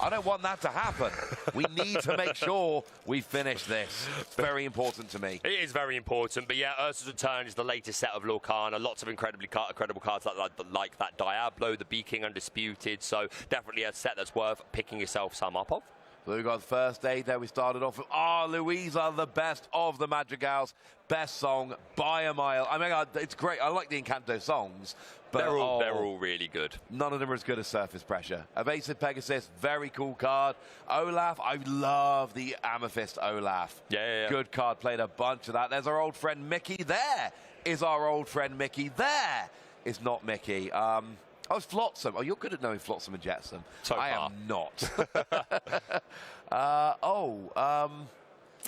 I don't want that to happen. We need to make sure we finish this. It's very important to me. It is very important. But yeah, Ursa's Return is the latest set of Lorcana. Lots of incredible cards like that Diablo, the Bee King Undisputed. So definitely a set that's worth picking yourself some up of. So we got the first day there. We started off with Louisa, the best of the Madrigals. Best song by a mile. I mean, it's great. I like the Encanto songs. But they're all really good. None of them are as good as Surface Pressure. Evasive Pegasus, very cool card. Olaf, I love the Amethyst Olaf. Yeah. Good card, played a bunch of that. There's our old friend Mickey. There is our old friend Mickey. There is not Mickey. Oh, it's Flotsam. Oh, you're good at knowing Flotsam and Jetsam. So I far. am not.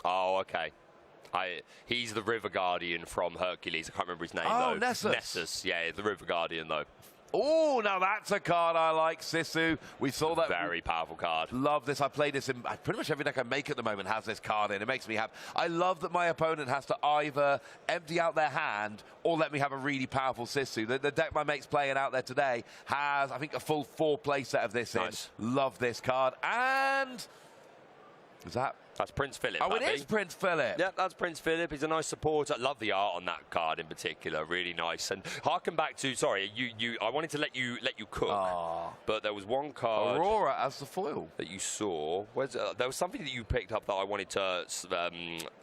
Okay. He's the River Guardian from Hercules. I can't remember his name, though. Nessus. Nessus, yeah, the River Guardian, though. Oh, now that's a card I like, Sisu. We saw that. Very powerful card. Love this. I play this in pretty much every deck I make at the moment has this card in. It makes me happy. I love that my opponent has to either empty out their hand or let me have a really powerful Sisu. The deck my mate's playing out there today has, I think, a full 4 play set of this in. Love this card. And is that That's Prince Philip. Oh, it is Prince Philip. Yeah, that's Prince Philip. He's a nice supporter. Love the art on that card in particular. Really nice. And harken back to, sorry, I wanted to let you cook, but there was one card. Aurora as the foil that you saw. There was something that you picked up that I wanted to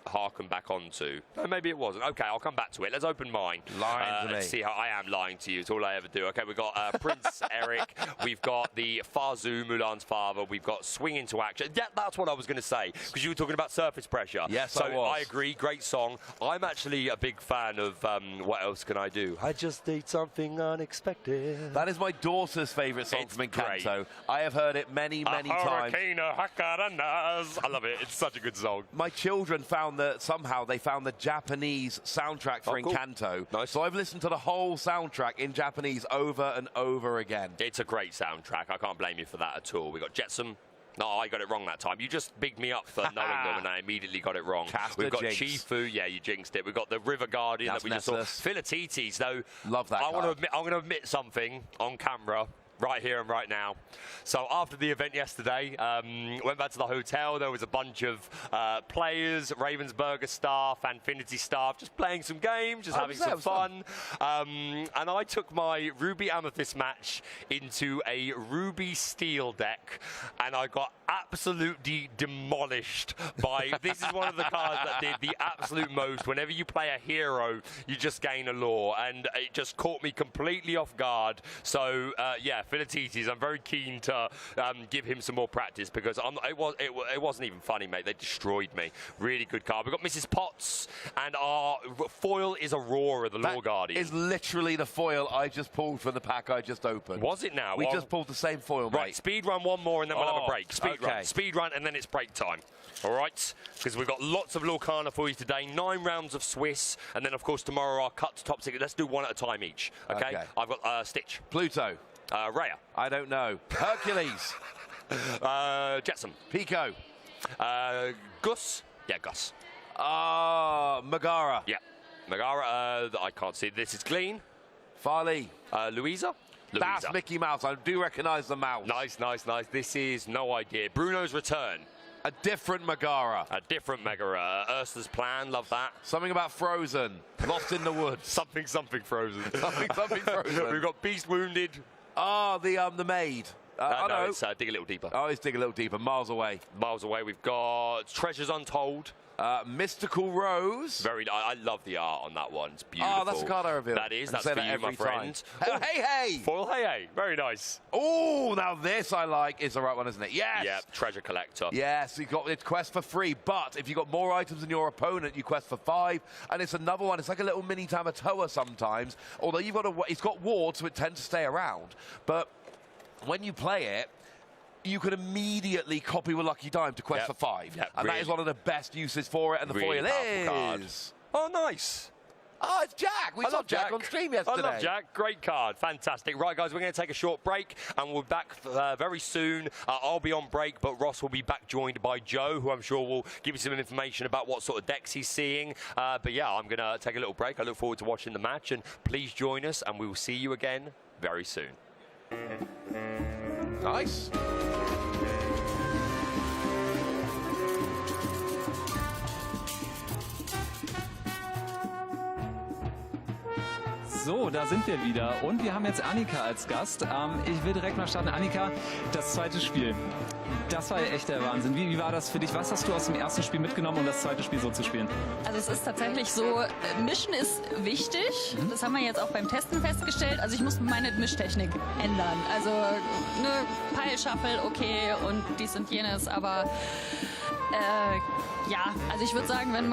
harken back onto. No, maybe it wasn't. Okay, I'll come back to it. Let's open mine. Lying to me. Let's see how I am lying to you. It's all I ever do. Okay, we've got Prince Eric. We've got the Farzu, Mulan's father. We've got Swing Into Action. Yeah, that's what I was going to say, because you were talking about surface pressure. Yes, so I was. I agree. Great song. I'm actually a big fan of What Else Can I Do? I just need something unexpected. That is my daughter's favourite song from Encanto. I have heard it many times. I love it. It's such a good song. My children found that somehow they found the Japanese soundtrack for Encanto. Nice. So I've listened to the whole soundtrack in Japanese over and over again. It's a great soundtrack. I can't blame you for that at all. We got Jetsam. No, I got it wrong that time. You just bigged me up for knowing them, and I immediately got it wrong. We've got Chifu. Yeah, you jinxed it. We've got the River Guardian that we just saw. Philatites, though. Love that. I'm going to admit something on camera. Right here and right now. So after the event yesterday, went back to the hotel. There was a bunch of players, Ravensburger staff, Infinity staff, just playing some games, just having some fun. And I took my Ruby Amethyst match into a Ruby Steel deck, and I got absolutely demolished by... This is one of the cards that did the absolute most. Whenever you play a hero, you just gain a lore, and it just caught me completely off guard. So, yeah, Philatites, I'm very keen to give him some more practice, because it wasn't even funny, mate. They destroyed me. Really good card. We've got Mrs. Potts, and our foil is Aurora, the Lore Guardian. Is literally the foil I just pulled from the pack I just opened. Was it now? We just pulled the same foil, right, mate. speed run one more, and then we'll have a break. Speed run, and then it's break time. All right? Because we've got lots of Lorcana for you today, 9 rounds of Swiss, and then, of course, tomorrow our cut to top 6. Let's do one at a time each, okay? I've got Stitch. Pluto. Raya. I don't know. Hercules. Jetsam. Pico. Gus. Yeah, Gus. Megara. Yeah. Megara, I can't see. This is clean. Farley. Louisa. That's Mickey Mouse. I do recognise the mouse. Nice. This is no idea. Bruno's Return. A different Megara. A different Megara. Ursula's Plan. Love that. Something about Frozen. Lost in the Woods. something Frozen. something Frozen. We've got Beast Wounded. The maid. No, it's Dig a Little Deeper. Oh, it's Dig a Little Deeper. Miles Away. Miles Away. We've got Treasures Untold. Mystical Rose. I love the art on that one. It's beautiful. Oh, that's the card I revealed. That is. That's for you, my friend. Oh, hey. Foil hey. Very nice. Oh, now this I like. Is the right one, isn't it? Yes. Yeah, Treasure Collector. Yes, you got it quest for free, but if you got more items than your opponent, you quest for 5. And it's another one. It's like a little mini Tamatoa sometimes. Although it's got wards, so it tends to stay around. But when you play it, you can immediately copy with Lucky Dime to quest for 5. And that is one of the best uses for it, and the foil is... Oh, nice. Oh, it's Jack. We saw Jack on stream yesterday. I love Jack. Great card. Fantastic. Right, guys, we're going to take a short break, and we'll be back very soon. I'll be on break, but Ross will be back joined by Joe, who I'm sure will give you some information about what sort of decks he's seeing. But, yeah, I'm going to take a little break. I look forward to watching the match, and please join us, and we will see you again very soon. Nice. So, da sind wir wieder und wir haben jetzt Annika als Gast. Ich will direkt mal starten. Annika, das zweite Spiel, das war ja echt der Wahnsinn. Wie war das für dich? Was hast du aus dem ersten Spiel mitgenommen, um das zweite Spiel so zu spielen? Also es ist tatsächlich so, Mischen ist wichtig. Das haben wir jetzt auch beim Testen festgestellt. Also ich muss meine Mischtechnik ändern. Also ne, Pile Shuffle, okay, und dies und jenes, aber ja, also ich würde sagen, wenn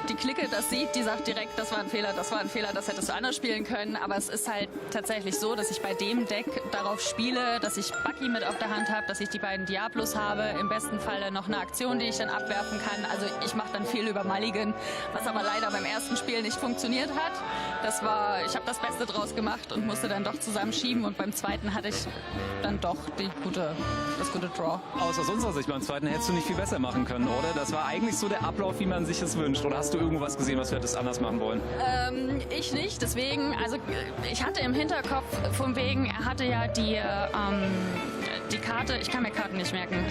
die Clique das sieht, die sagt direkt, das war ein Fehler, das hättest du anders spielen können. Aber es ist halt tatsächlich so, dass ich bei dem Deck darauf spiele, dass ich Bucky mit auf der Hand habe, dass ich die beiden Diablos habe, im besten Falle noch eine Aktion, die ich dann abwerfen kann. Also ich mache dann viel über Mulligan, was aber leider beim ersten Spiel nicht funktioniert hat. ich habe das Beste draus gemacht und musste dann doch zusammenschieben. Und beim zweiten hatte ich dann doch das gute Draw. Aus unserer Sicht beim zweiten hättest du nicht viel besser machen können, oder? Das war eigentlich so der Ablauf, wie man sich es wünscht. Oder hast du irgendwas gesehen, was wir hättest anders machen wollen? Ich nicht, deswegen, also ich hatte im Hinterkopf von wegen, er hatte ja die Karte, ich kann mir Karten nicht merken.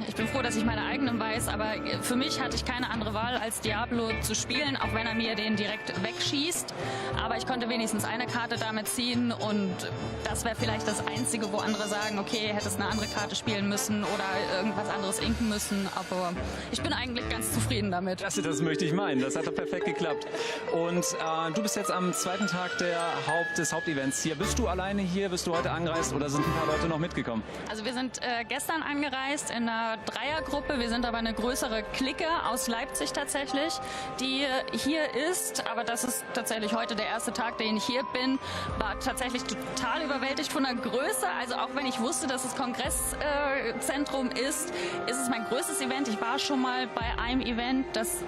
Ich bin froh, dass ich meine eigenen weiß, aber für mich hatte ich keine andere Wahl, als Diablo zu spielen, auch wenn er mir den direkt wegschießt. Aber ich konnte wenigstens eine Karte damit ziehen und das wäre vielleicht das Einzige, wo andere sagen, okay, hättest eine andere Karte spielen müssen oder irgendwas anderes inken müssen, aber ich bin eigentlich ganz zufrieden damit. Das möchte ich meinen, das hat doch perfekt geklappt. Und du bist jetzt am zweiten Tag des Hauptevents hier. Bist du alleine hier, bist du heute angereist oder sind ein paar Leute noch mitgekommen? Also wir sind gestern angereist in einer Dreiergruppe, wir sind aber eine größere Clique aus Leipzig tatsächlich, die hier ist, aber das ist tatsächlich heute der erste Tag, den ich hier bin, war tatsächlich total überwältigt von der Größe, also auch wenn ich wusste, dass es Kongresszentrum ist es mein größtes Event. Ich war schon mal bei einem Event, das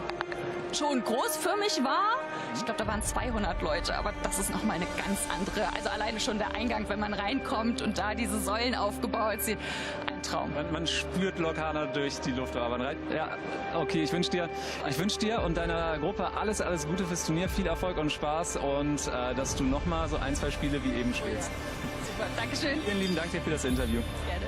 schon groß für mich war. Ich glaube, da waren 200 Leute, aber das ist nochmal eine ganz andere. Also alleine schon der Eingang, wenn man reinkommt und da diese Säulen aufgebaut sind. Ein Traum. Man spürt Lorcana durch die Luft. Ja, okay, ich wünsche dir und deiner Gruppe alles Gute fürs Turnier, viel Erfolg und Spaß und dass du nochmal so 1, 2 Spiele wie eben spielst. Super, Dankeschön. Vielen lieben Dank dir für das Interview. Gerne.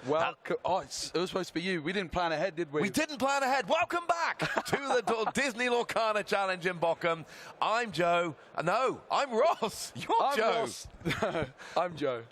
Well, it was supposed to be you. We didn't plan ahead, did we? We didn't plan ahead. Welcome back to the Disney Lorcana Challenge in Bochum. I'm Joe. No, I'm Ross. You're Joe. Ross. I'm Joe.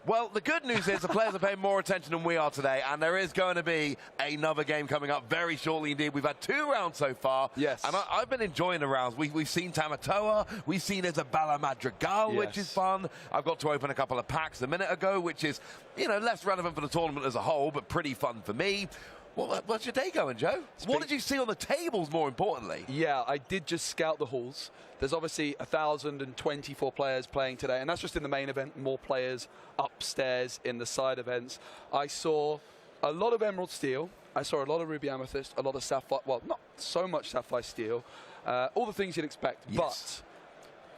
Well, the good news is the players are paying more attention than we are today, and there is going to be another game coming up very shortly indeed. We've had 2 rounds so far. Yes. And I've been enjoying the rounds. We've seen Tamatoa, we've seen Isabella Madrigal, which is fun. I've got to open a couple of packs a minute ago, which is, less relevant for the tournament as a whole, but pretty fun for me. Well, what's your day going, Joe? What did you see on the tables, more importantly? Yeah, I did just scout the halls. There's obviously 1,024 players playing today, and that's just in the main event. More players upstairs in the side events. I saw a lot of Emerald Steel. I saw a lot of Ruby Amethyst, a lot of Sapphire. Well, not so much Sapphire Steel. All the things you'd expect. Yes.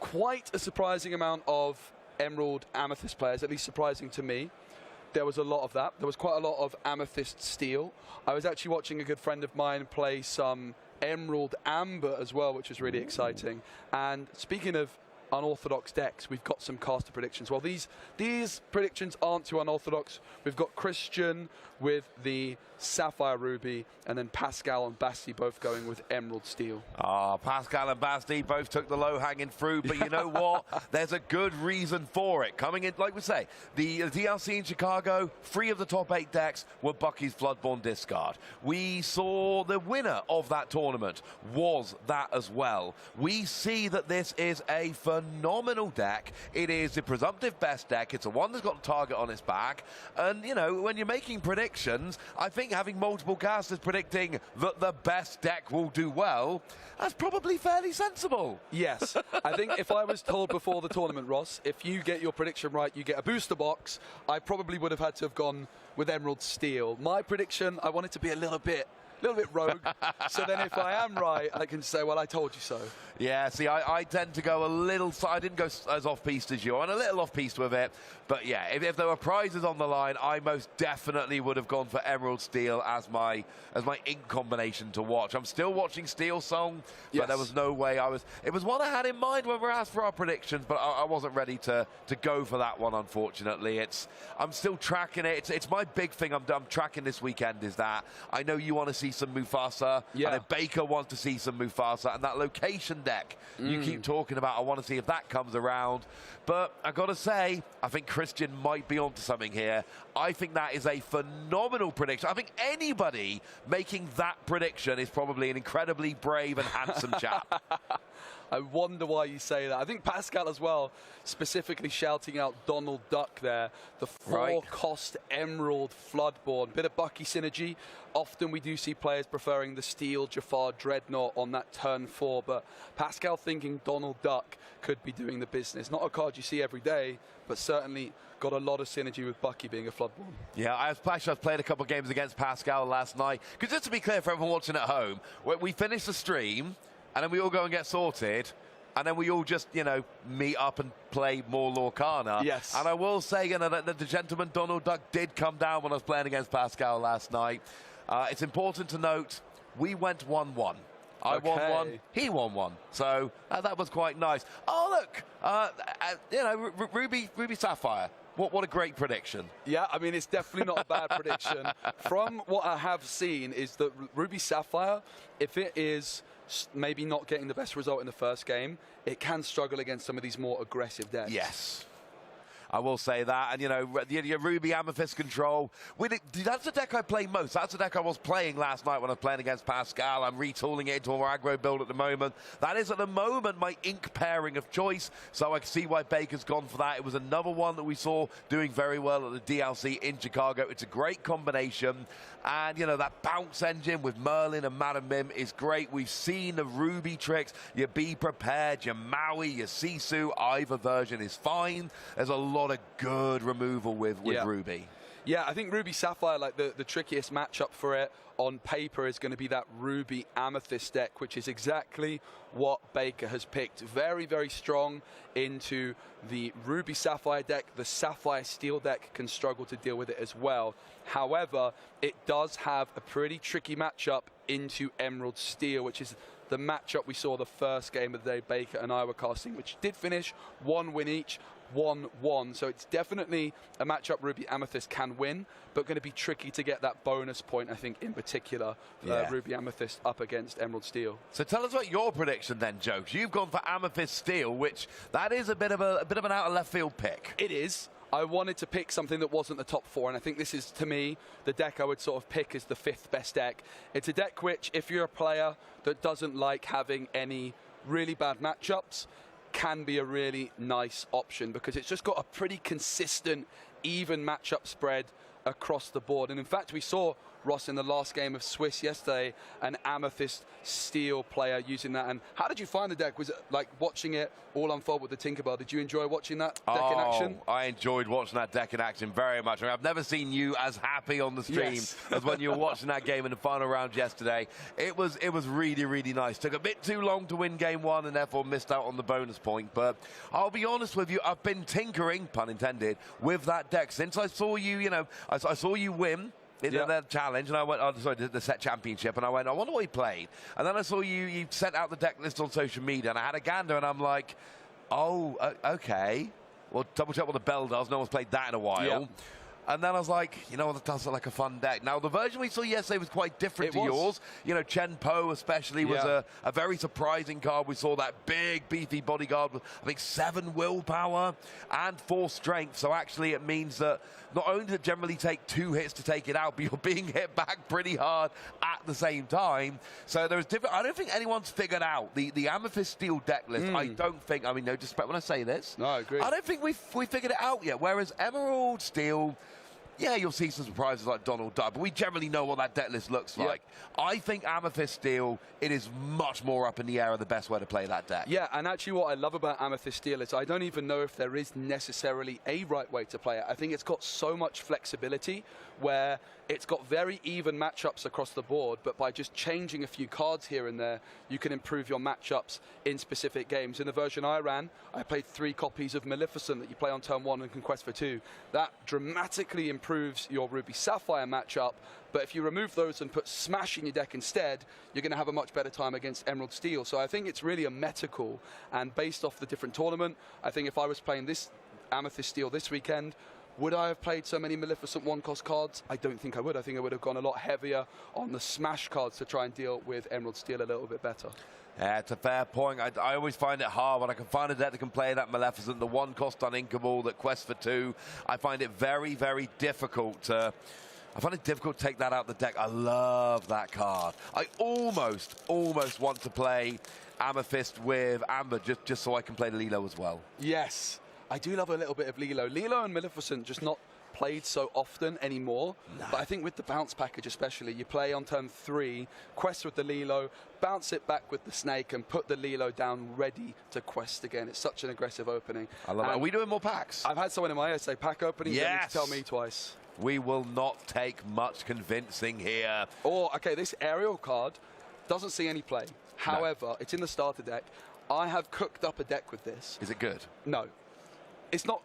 quite a surprising amount of Emerald Amethyst players, at least surprising to me. There was a lot of that. There was quite a lot of Amethyst Steel. I was actually watching a good friend of mine play some Emerald Amber as well, which was really exciting. And speaking of unorthodox decks, we've got some caster predictions. Well, these predictions aren't too unorthodox. We've got Christian with the Sapphire Ruby, and then Pascal and Basti both going with Emerald Steel. Pascal and Basti both took the low-hanging fruit, but you know what? There's a good reason for it. Coming in, like we say, the DLC in Chicago, 3 of the top 8 decks were Bucky's Bloodborne discard. We saw the winner of that tournament was that as well. We see that this is a phenomenal deck. It is the presumptive best deck. It's the one that's got a target on its back. And, you know, when you're making predictions, I think having multiple casters predicting that the best deck will do well, that's probably fairly sensible. Yes. I think if I was told before the tournament, Ross, if you get your prediction right, you get a booster box, I probably would have had to have gone with Emerald Steel. My prediction, I want it to be a little bit rogue. So then if I am right, I can say, well, I told you so. Yeah, see, I tend to go a little... I didn't go as off-piste as you. I'm a little off-piste with it. But yeah, if there were prizes on the line, I most definitely would have gone for Emerald Steel as my ink combination to watch. I'm still watching Steel Song, but yes, there was no way I was... It was one I had in mind when we were asked for our predictions, but I wasn't ready to go for that one, unfortunately. I'm still tracking it. It's my big thing I'm tracking this weekend is that I know you want to see some Mufasa, yeah, and if Baker wants to see some Mufasa, and that location deck you keep talking about, I want to see if that comes around. But I got to say, I think Christian might be onto something here. I think that is a phenomenal prediction. I think anybody making that prediction is probably an incredibly brave and handsome chap. I wonder why you say that. I think Pascal as well, specifically shouting out Donald Duck there. The 4-cost Emerald Floodborn. Bit of Bucky synergy. Often we do see players preferring the Steel Jafar Dreadnought on that turn 4, but Pascal thinking Donald Duck could be doing the business. Not a card you see every day, but certainly got a lot of synergy with Bucky being a Floodborn. Yeah, I played a couple of games against Pascal last night. Because just to be clear for everyone watching at home, we finished the stream, and then we all go and get sorted, and then we all just, you know, meet up and play more Lorcana. Yes. And I will say, you know, that the gentleman Donald Duck did come down when I was playing against Pascal last night. It's important to note, we went 1-1. I won 1, he won 1. So that was quite nice. Oh, look, you know, Ruby Sapphire. What a great prediction. Yeah, I mean, it's definitely not a bad prediction. From what I have seen is that Ruby Sapphire, if it is maybe not getting the best result in the first game, it can struggle against some of these more aggressive decks. Yes. I will say that, and you know, your Ruby Amethyst Control, that's the deck I play most. That's the deck I was playing last night when I was playing against Pascal. I'm retooling it into a more aggro build at the moment. That is at the moment my ink pairing of choice, so I can see why Baker's gone for that. It was another one that we saw doing very well at the DLC in Chicago. It's a great combination, and you know, that bounce engine with Merlin and Madam Mim is great. We've seen the Ruby tricks, your Be Prepared, your Maui, your Sisu, either version is fine. There's a lot of good removal with Ruby. Yeah, I think Ruby Sapphire, like the trickiest matchup for it on paper is going to be that Ruby Amethyst deck, which is exactly what Baker has picked. Very, very strong into the Ruby Sapphire deck. The Sapphire Steel deck can struggle to deal with it as well. However, it does have a pretty tricky matchup into Emerald Steel, which is the matchup we saw the first game of the day Baker and I were casting, which did finish 1 win each. 1-1, so it's definitely a matchup Ruby Amethyst can win, but going to be tricky to get that bonus point, I think, in particular, Ruby Amethyst up against Emerald Steel. So tell us about your prediction then, Jokes. You've gone for Amethyst Steel, which that is a bit of an out of left field pick. It is. I wanted to pick something that wasn't the top 4, and I think this is, to me, the deck I would sort of pick as the 5th best deck. It's a deck which, if you're a player that doesn't like having any really bad matchups, can be a really nice option because it's just got a pretty consistent, even matchup spread across the board. And in fact, we saw Ross, in the last game of Swiss yesterday, an Amethyst Steel player using that. And how did you find the deck? Was it like watching it all unfold with the Tinkerbell? Did you enjoy watching that deck in action? I enjoyed watching that deck in action very much. I mean, I've never seen you as happy on the stream as when you were watching that game in the final round yesterday. It was really, really nice. Took a bit too long to win game one and therefore missed out on the bonus point. But I'll be honest with you, I've been tinkering, pun intended, with that deck since I saw you. You know, I saw you win in the challenge, and I went, the set championship, and I went, I wonder what he played. And then I saw you sent out the deck list on social media, and I had a gander, and I'm like, oh, okay. Well, double check what the bell does. No one's played that in a while. Yeah. And then I was like, you know what, that does look like a fun deck. Now, the version we saw yesterday was quite different to yours. You know, Chen Po especially was a very surprising card. We saw that big, beefy bodyguard with, I think, 7 willpower and 4 strength. So actually it means that not only does it generally take 2 hits to take it out, but you're being hit back pretty hard at the same time. So there's different. I don't think anyone's figured out the Amethyst Steel deck list. I don't think, I mean, no disrespect when I say this. No, I agree. I don't think we figured it out yet. Whereas Emerald Steel, yeah, you'll see some surprises like Donald Duck, but we generally know what that deck list looks like. I think Amethyst Steel, it is much more up in the air of the best way to play that deck. Yeah, and actually what I love about Amethyst Steel is I don't even know if there is necessarily a right way to play it. I think it's got so much flexibility where it's got very even matchups across the board, but by just changing a few cards here and there, you can improve your matchups in specific games. In the version I ran, I played 3 copies of Maleficent that you play on turn 1 and can quest for 2. That dramatically improves your Ruby Sapphire matchup, but if you remove those and put Smash in your deck instead, you're going to have a much better time against Emerald Steel. So I think it's really a meta call, and based off the different tournament, I think if I was playing this Amethyst Steel this weekend, would I have played so many Maleficent 1-cost cards? I don't think I would. I think I would have gone a lot heavier on the Smash cards to try and deal with Emerald Steel a little bit better. Yeah, it's a fair point. I always find it hard when I can find a deck that can play that Maleficent, the 1-cost uninkable, that quests for 2. I find it very, very difficult to... I find it difficult to take that out of the deck. I love that card. I almost want to play Amethyst with Amber just so I can play the Lilo as well. Yes, I do love a little bit of Lilo. Lilo and Maleficent just not played so often anymore, but I think with the bounce package especially, you play on turn 3, quest with the Lilo, bounce it back with the Snake, and put the Lilo down ready to quest again. It's such an aggressive opening. I love it. Are we doing more packs? I've had someone in my ear say pack opening. Yes. You need to tell me twice. We will not take much convincing here. Okay, this aerial card doesn't see any play. However, it's in the starter deck. I have cooked up a deck with this. Is it good? No. It's not.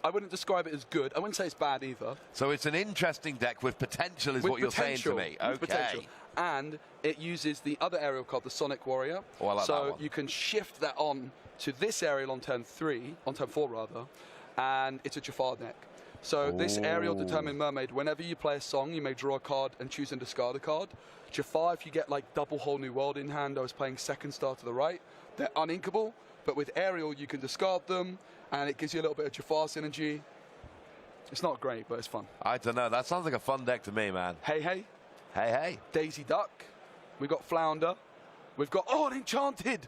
I wouldn't describe it as good. I wouldn't say it's bad either. So it's an interesting deck with potential is what you're saying to me. Okay. Potential. And it uses the other aerial card, the Sonic Warrior. Oh, I like that so one. you can shift that on to this aerial on turn 4 rather, and it's a Jafar deck. So this aerial Determined Mermaid, whenever you play a song, you may draw a card and choose and discard a card. Jafar, if you get like double Whole New World in hand, I was playing second star to the right, they're uninkable, but with aerial you can discard them, and it gives you a little bit of Jafar synergy. It's not great, but it's fun. I don't know. That sounds like a fun deck to me, man. Hey, hey. Hey, hey. Daisy Duck. We've got Flounder. We've got, an Enchanted.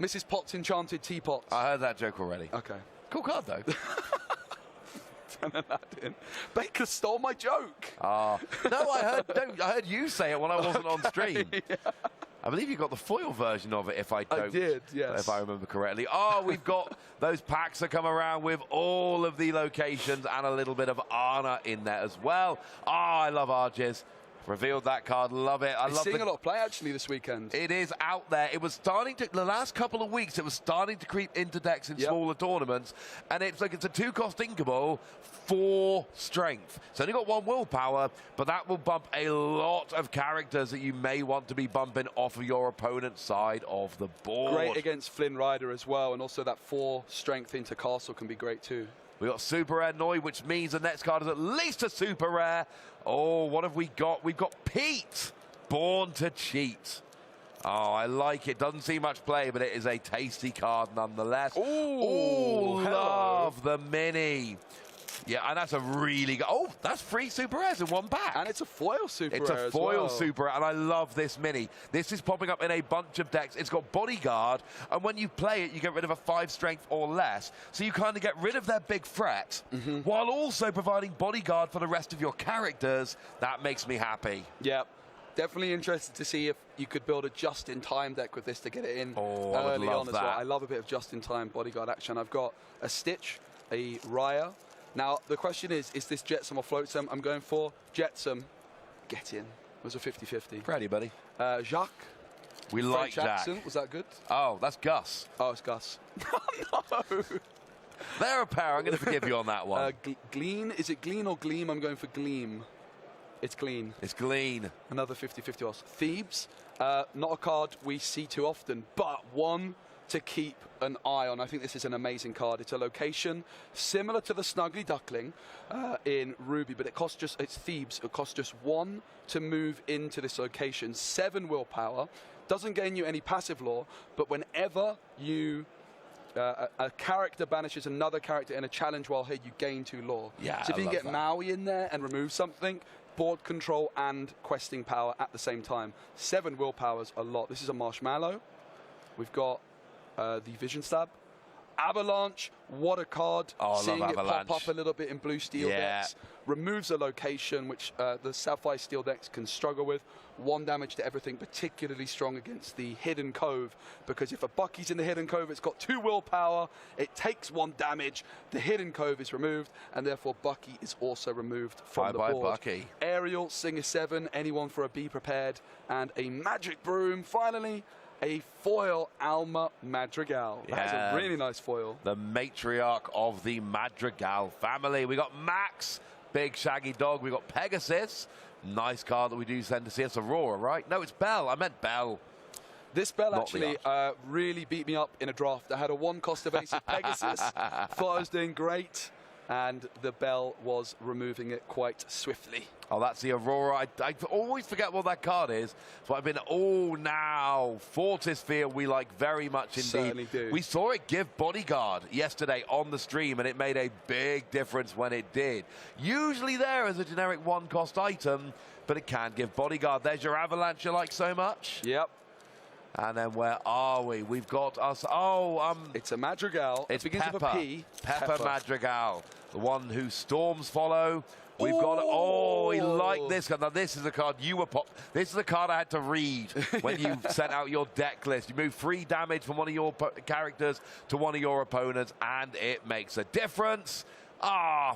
Mrs. Potts Enchanted Teapots. I heard that joke already. Okay. Cool card, though. Baker stole my joke. No, I heard you say it when I wasn't on stream. Yeah. I believe you got the foil version of it, if I don't. I did, yes. If I remember correctly. We've got those packs that come around with all of the locations and a little bit of Anna in there as well. I love Arges. Revealed that card, love it. I love seeing a lot of play actually this weekend. It is out there. It was starting to, the last couple of weeks, it was starting to creep into decks in smaller tournaments. And it's like it's a 2-cost inkable, 4 strength. It's only got 1 willpower, but that will bump a lot of characters that you may want to be bumping off of your opponent's side of the board. Great against Flynn Rider as well, and also that 4 strength into Castle can be great too. We got super rare Noi, which means the next card is at least a super rare. What have we got? We've got Pete, Born to Cheat. I like it. Doesn't see much play, but it is a tasty card nonetheless. Love the mini. Yeah, and that's a really good... Oh, that's 3 super rares in one pack. And it's a foil super It's rare a foil as well. super rare, and I love this mini. This is popping up in a bunch of decks. It's got Bodyguard, and when you play it, you get rid of a 5 strength or less. So you kind of get rid of their big threat, while also providing Bodyguard for the rest of your characters. That makes me happy. Yeah. Definitely interested to see if you could build a just-in-time deck with this to get it in Oh, I would early love on as that. well. I love a bit of just-in-time Bodyguard action. I've got a Stitch, a Raya. Now, the question is this Jetsam or Floatsam? I'm going for Jetsam. Get in. It was a 50-50. Ready, buddy. Jacques. We French like Jack. accent. Was that good? Oh, that's Gus. Oh, it's Gus. No. They're a pair. I'm going to forgive you on that one. Glean. Is it Glean or Gleam? I'm going for Gleam. It's Glean. It's Glean. Another 50-50 odds. Thebes. Not a card we see too often, but one to keep an eye on. I think this is an amazing card. It's a location similar to the Snuggly Duckling in Ruby, but it's Thebes. It costs just 1 to move into this location. 7 willpower. Doesn't gain you any passive lore, but whenever you a character banishes another character in a challenge while here, you gain 2 lore. Yeah, so if I you can love get that. Maui in there and remove something, board control and questing power at the same time. 7 willpower's a lot. This is a Marshmallow. We've got the Vision Stab. Avalanche, what a card. Oh, I love Seeing it Avalanche. pop up a little bit in blue steel Yeah. decks. Removes a location, which the Sapphire Steel decks can struggle with. 1 damage to everything, particularly strong against the Hidden Cove, because if a Bucky's in the Hidden Cove, it's got 2 willpower, it takes 1 damage, the Hidden Cove is removed, and therefore Bucky is also removed from the Bye-bye, board. Bucky. Ariel, Singer 7, anyone for a Be Prepared, and a Magic Broom. Finally, a foil Alma Madrigal. That is Yeah. a really nice foil. The matriarch of the Madrigal family. We got Max, big shaggy dog. We got Pegasus. Nice card that we do tend to see. It's Aurora, right? No, it's Belle. I meant Belle. This Bell Not the actually really beat me up in a draft. I had a 1-cost evasive Pegasus. Thought I was doing great, and the Bell was removing it quite swiftly. Oh, that's the Aurora. I always forget what that card is. So I've been, now. Fortisphere we like very much indeed. Certainly do. We saw it give Bodyguard yesterday on the stream, and it made a big difference when it did. Usually there as a generic 1-cost item, but it can give Bodyguard. There's your Avalanche you like so much. Yep. And then where are we? We've got us. It's a Madrigal. It's It begins Pepper. with a P. Pepper Madrigal, the one who storms follow. We've got. Oh, we like this card. Now this is a card you were pop. This is a card I had to read when you sent out your deck list. You move 3 damage from one of your characters to one of your opponents, and it makes a difference.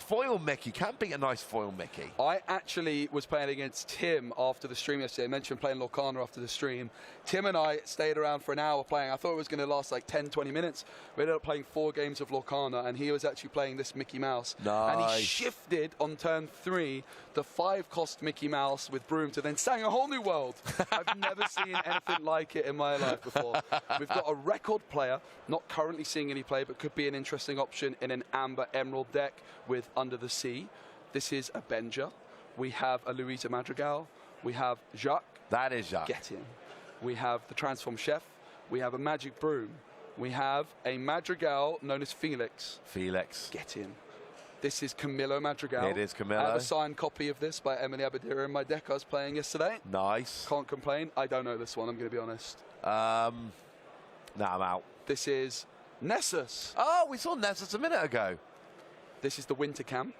Foil Mickey. Can't beat a nice foil Mickey. I actually was playing against Tim after the stream yesterday. I mentioned playing Lorcana after the stream. Tim and I stayed around for an hour playing. I thought it was going to last like 10, 20 minutes. We ended up playing 4 games of Lorcana, and he was actually playing this Mickey Mouse. Nice. And he shifted on turn 3 the 5-cost Mickey Mouse with Broom to then sang a whole new world. I've never seen anything like it in my life before. We've got a record player, not currently seeing any play, but could be an interesting option in an Amber Emerald deck with Under the Sea. This is a Benja. We have a Louisa Madrigal. We have Jacques. That is Jacques. Get in. We have the Transform Chef. We have a Magic Broom. We have a Madrigal known as Felix. Felix. Get in. This is Camillo Madrigal. It is Camillo. I have a signed copy of this by Emily Abadira in my deck I was playing yesterday. Nice. Can't complain. I don't know this one, I'm going to be honest. I'm out. This is Nessus. Oh, we saw Nessus a minute ago. This is the Winter Camp.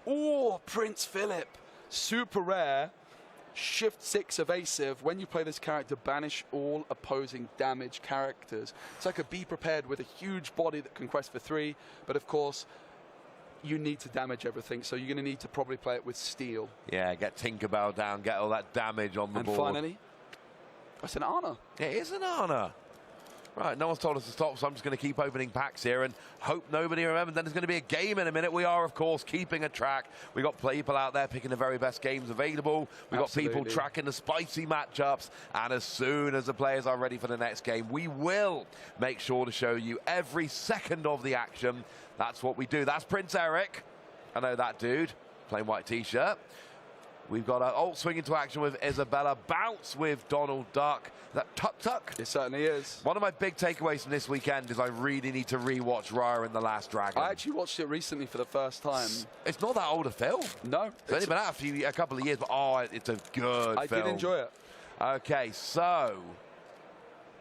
Oh, Prince Philip. Super rare. Shift 6 evasive. When you play this character, banish all opposing damage characters. It's like a Be Prepared with a huge body that can quest for 3. But of course, you need to damage everything. So you're going to need to probably play it with steel. Yeah, get Tinkerbell down, get all that damage on the And board. finally, it's an Ana. It is an honor. Right, no one's told us to stop, so I'm just going to keep opening packs here and hope nobody remembers. Then there's going to be a game in a minute. We are, of course, keeping a track. We've got people out there picking the very best games available. We've got people Absolutely. tracking the spicy matchups. And as soon as the players are ready for the next game, we will make sure to show you every second of the action. That's what we do. That's Prince Eric. I know that dude. Plain white T-shirt. We've got an ult swing into action with Isabella, bounce with Donald Duck. That tuck. It certainly is. One of my big takeaways from this weekend is I really need to rewatch Raya and the Last Dragon. I actually watched it recently for the first time. It's not that old a film. No. It's only been out a couple of years, but it's a good film. I did enjoy it. Okay, so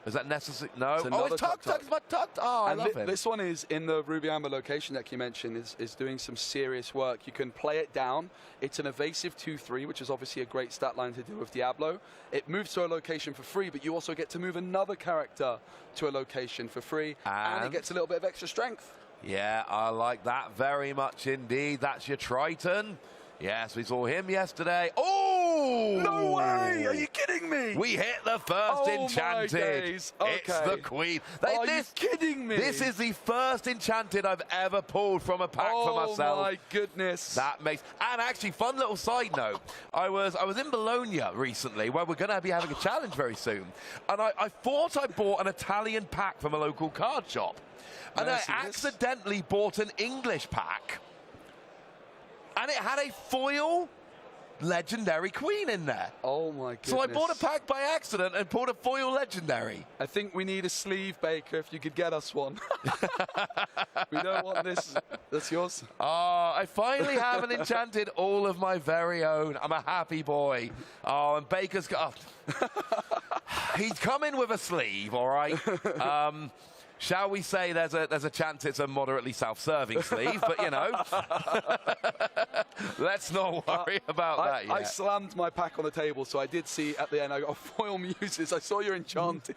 is that necessary? No. It's tucked. It's my tucked. Oh, I love it. This one is in the Ruby Amber location that you mentioned is doing some serious work. You can play it down. It's an evasive 2-3, which is obviously a great stat line to do with Diablo. It moves to a location for free, but you also get to move another character to a location for free, and it gets a little bit of extra strength. Yeah, I like that very much indeed. That's your Triton. Yes, we saw him yesterday. Oh! No way! Are you kidding me? We hit the first Enchanted. My days. Okay. It's the Queen. Are you kidding me? This is the first Enchanted I've ever pulled from a pack for myself. Oh my goodness. That makes... And actually, fun little side note. I was in Bologna recently, where we're going to be having a challenge very soon. And I thought I bought an Italian pack from a local card shop. And I accidentally bought an English pack. And it had a foil legendary Queen in there. Oh my goodness. So I bought a pack by accident and bought a foil legendary. I think we need a sleeve, Baker, if you could get us one. We don't want this. That's yours. I finally have an Enchanted all of my very own. I'm a happy boy. Oh, and Baker's got... He's come in with a sleeve, all right? Shall we say there's a chance it's a moderately self-serving sleeve, but you know, let's not worry about that yet. I slammed my pack on the table, so I did see at the end I got foil muses. I saw you're Enchanted,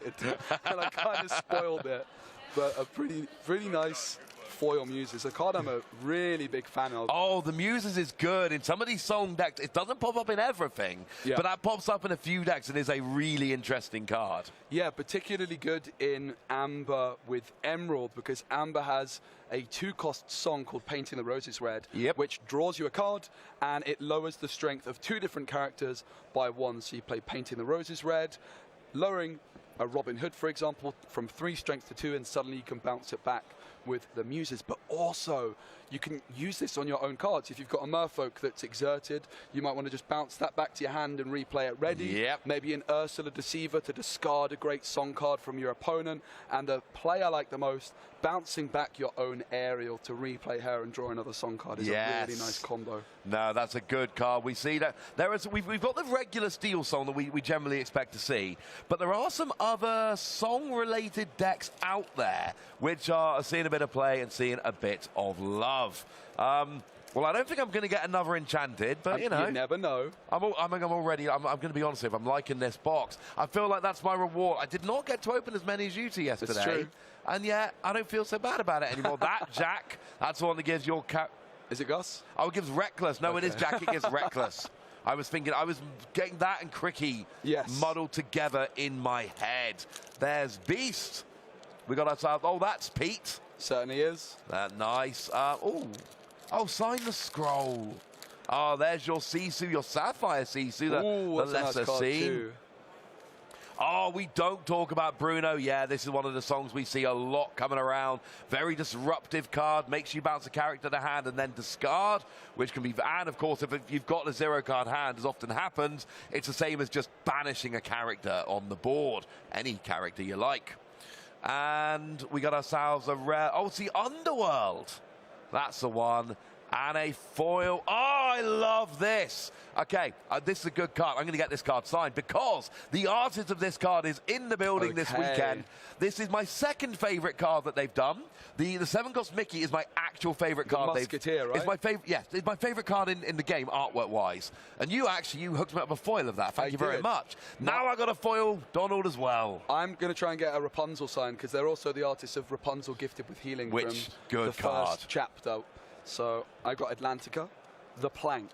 and I kind of spoiled it, but a pretty nice foil muses, a card I'm a really big fan of. Oh, the muses is good. In some of these song decks, it doesn't pop up in everything, but that pops up in a few decks and is a really interesting card. Yeah, particularly good in Amber with Emerald, because Amber has a 2-cost song called Painting the Roses Red, which draws you a card, and it lowers the strength of 2 different characters by 1. So you play Painting the Roses Red, lowering a Robin Hood, for example, from 3 strength to 2, and suddenly you can bounce it back with the muses. But also, you can use this on your own cards. If you've got a Merfolk that's exerted, you might want to just bounce that back to your hand and replay it ready. Maybe an Ursula Deceiver to discard a great song card from your opponent. And the play I like the most, bouncing back your own Ariel to replay her and draw another song card is a really nice combo. No, that's a good card. We see that we've got the regular Steel song that we generally expect to see, but there are some other song-related decks out there which are seeing a bit of play and seeing a bit of love. Well, I don't think I'm going to get another Enchanted, but you know, you never know. I'm going to be honest with you. I'm liking this box. I feel like that's my reward. I did not get to open as many as you two yesterday. It's true. And yet, I don't feel so bad about it anymore. That Jack, that's the one that gives your cap. Is it Gus? Oh, it gives Reckless. No, it is Jack. It gives Reckless. I was getting that and Cricky muddled together in my head. There's Beast. We got ourselves. Oh, that's Pete. Certainly is. Nice. Oh, sign the scroll. Oh, there's your Sisu, your Sapphire Sisu, the lesser seen. Oh, we don't talk about Bruno. Yeah, this is one of the songs we see a lot coming around. Very disruptive card. Makes you bounce a character to hand and then discard, which can be... And, of course, if you've got a 0-card hand, as often happens, it's the same as just banishing a character on the board. Any character you like. And we got ourselves a rare... Oh, it's the Underworld. That's the one. And a foil. Oh, I love this. Okay, this is a good card. I'm going to get this card signed because the artist of this card is in the building this weekend. This is my second favourite card that they've done. The 7-cost Mickey is my actual favourite card. Musketeer, right? It's my favourite. Yes, it's my favourite card in the game, artwork-wise. And you hooked me up a foil of that. Thank you very much. Now I got a foil Donald as well. I'm going to try and get a Rapunzel signed because they're also the artists of Rapunzel Gifted with Healing from the first chapter. So I've got Atlantica, the Plank.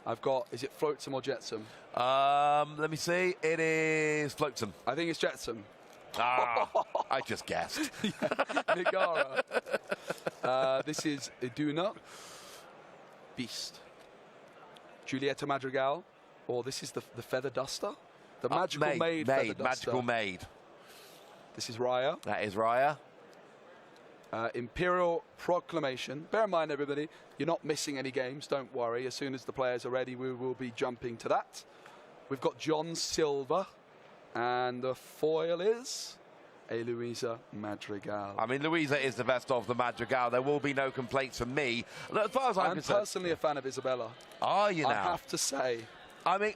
I've got, is it Flotsam or Jetsam? Let me see. It is Flotsam. I think it's Jetsam. Ah, I just guessed. Nigara. This is Iduna, Beast, Julieta Madrigal, or this is the Feather Duster, the Magical Maid Feather Duster. Magical Maid. This is Raya. That is Raya. Imperial Proclamation. Bear in mind, everybody, you're not missing any games. Don't worry. As soon as the players are ready, we will be jumping to that. We've got John Silver, and the foil is a Luisa Madrigal. I mean, Luisa is the best of the Madrigal. There will be no complaints from me. As far as I'm concerned, personally a fan of Isabella. Are you now? I have to say. I mean,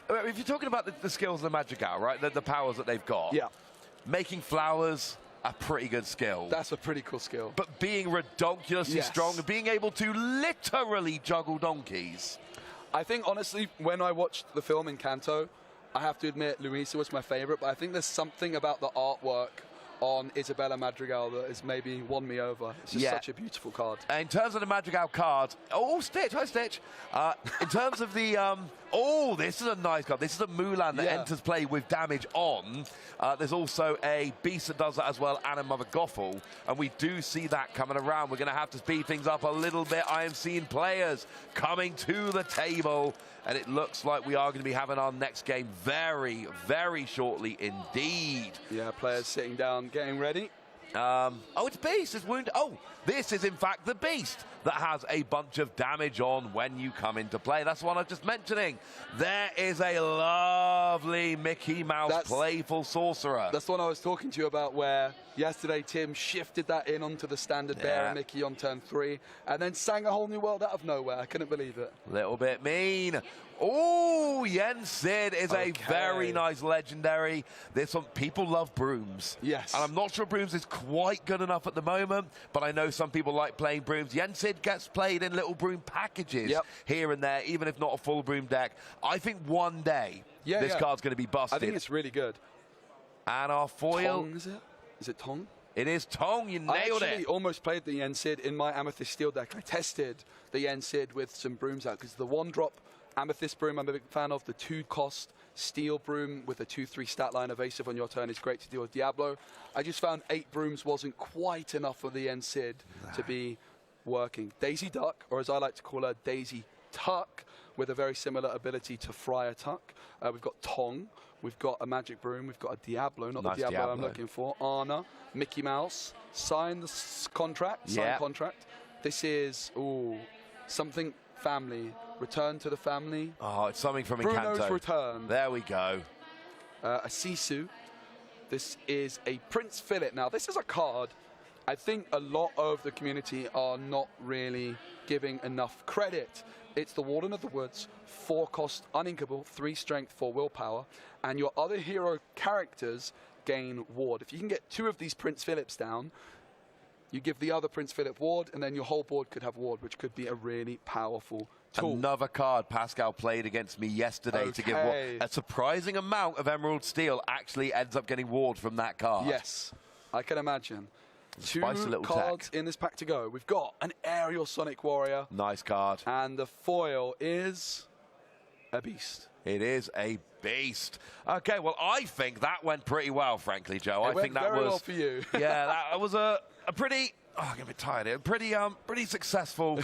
if you're talking about the skills of the Madrigal, right, the powers that they've got, Yeah. making flowers, a pretty good skill. That's a pretty cool skill. But being redonkulously Yes. strong, being able to literally juggle donkeys. I think, honestly, when I watched the film Encanto, I have to admit Luisa was my favorite, but I think there's something about the artwork on Isabella Madrigal that has maybe won me over. It's just such a beautiful card. In terms of the Madrigal cards, Stitch, hi Stitch. In terms of the, this is a nice card. This is a Mulan that enters play with damage on. There's also a Beast that does that as well, and a Mother Gothel. And we do see that coming around. We're going to have to speed things up a little bit. I am seeing players coming to the table, and it looks like we are going to be having our next game very, very shortly indeed. Yeah, players sitting down, getting ready. It's Beast. It's wounded. This is in fact the Beast that has a bunch of damage on when you come into play. That's what I was just mentioning. There is a lovely Mickey Mouse playful sorcerer. That's the one I was talking to you about, where yesterday Tim shifted that in onto the standard bear and Mickey on turn 3, and then sang a whole new world out of nowhere. I couldn't believe it. Little bit mean. Oh, Yen Sid is a very nice legendary. This one, people love brooms. Yes. And I'm not sure brooms is quite good enough at the moment, but I know some people like playing brooms. Yen Sid gets played in little broom packages here and there, even if not a full broom deck. I think one day this card's going to be busted. I think it's really good. And our foil. Tong, is it? Is it Tong? It is Tong. You nailed I actually it. almost played the Yen Sid in my Amethyst Steel deck. I tested the Yen Sid with some brooms out, because the 1-drop Amethyst broom I'm a big fan of. The 2-cost steel broom with a 2/3 stat line evasive on your turn is great to deal with Diablo. I just found 8 brooms wasn't quite enough for the Yen Sid to be working. Daisy Duck, or as I like to call her, Daisy Tuck, with a very similar ability to Friar Tuck. We've got Tong, we've got a Magic Broom, we've got a Diablo, not the Diablo I'm looking for. Anna, Mickey Mouse, sign the contract, contract. This is, something family. Return to the family. Oh, it's something from Bruno's Encanto. Return. There we go. A Sisu. This is a Prince Philip. Now, this is a card I think a lot of the community are not really giving enough credit. It's the Warden of the Woods, 4-cost, uninkable, 3 strength, 4 willpower, and your other hero characters gain ward. If you can get 2 of these Prince Philips down, you give the other Prince Philip ward, and then your whole board could have ward, which could be a really powerful tool. Another card Pascal played against me yesterday to give a surprising amount of Emerald Steel actually ends up getting ward from that card. Yes, I can imagine. Spicy 2 little cards tech. in this pack to go. We've got an Aerial Sonic Warrior. Nice card. And the foil is a Beast. It is a beast. Okay, well, I think that went pretty well, frankly, Joe. I think that very was well for you. yeah, that was a pretty. Oh, I'm getting a bit tired here. Pretty successful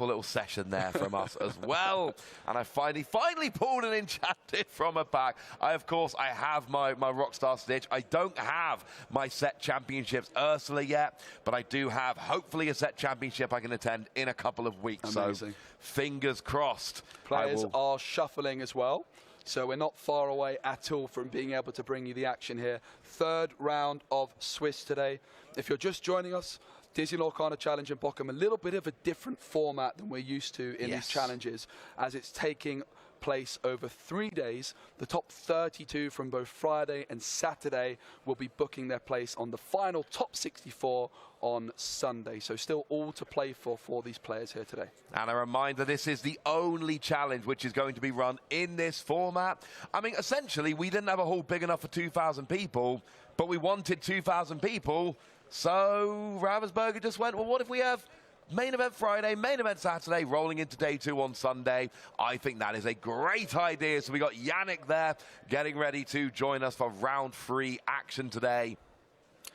little session there from us as well. And I finally pulled an enchanted from a pack. Of course, I have my Rockstar Stitch. I don't have my set championships Ursula yet, but I do have hopefully a set championship I can attend in a couple of weeks. Amazing. So fingers crossed. Players are shuffling as well, so we're not far away at all from being able to bring you the action here. 3rd round of Swiss today. If you're just joining us, Disney Lorcana Challenge in Bochum, a little bit of a different format than we're used to in these challenges, as it's taking place over 3 days. The top 32 from both Friday and Saturday will be booking their place on the final top 64 on Sunday. So still all to play for these players here today. And a reminder, this is the only challenge which is going to be run in this format. I mean, essentially, we didn't have a hall big enough for 2,000 people, but we wanted 2,000 people. So Ravensburger just went, well, what if we have main event Friday, main event Saturday, rolling into day 2 on Sunday? I think that is a great idea. So we got Yannick there getting ready to join us for round 3 action today.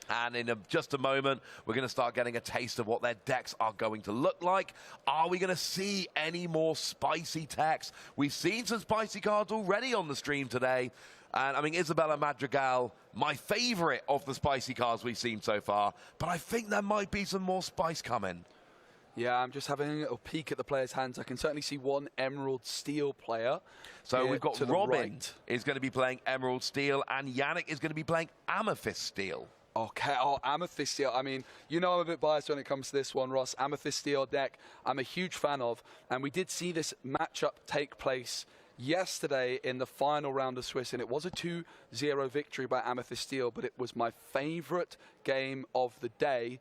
And in just a moment, we're going to start getting a taste of what their decks are going to look like. Are we going to see any more spicy decks? We've seen some spicy cards already on the stream today. And I mean, Isabella Madrigal, my favorite of the spicy cards we've seen so far, but I think there might be some more spice coming. Yeah, I'm just having a little peek at the players' hands. I can certainly see one Emerald Steel player. So we've got to the Robin right. is going to be playing Emerald Steel, and Yannick is going to be playing Amethyst Steel. Okay, Amethyst Steel. I mean, you know I'm a bit biased when it comes to this one, Ross. Amethyst Steel deck, I'm a huge fan of. And we did see this matchup take place yesterday in the final round of Swiss, and it was a 2-0 victory by Amethyst Steel, but it was my favorite game of the day.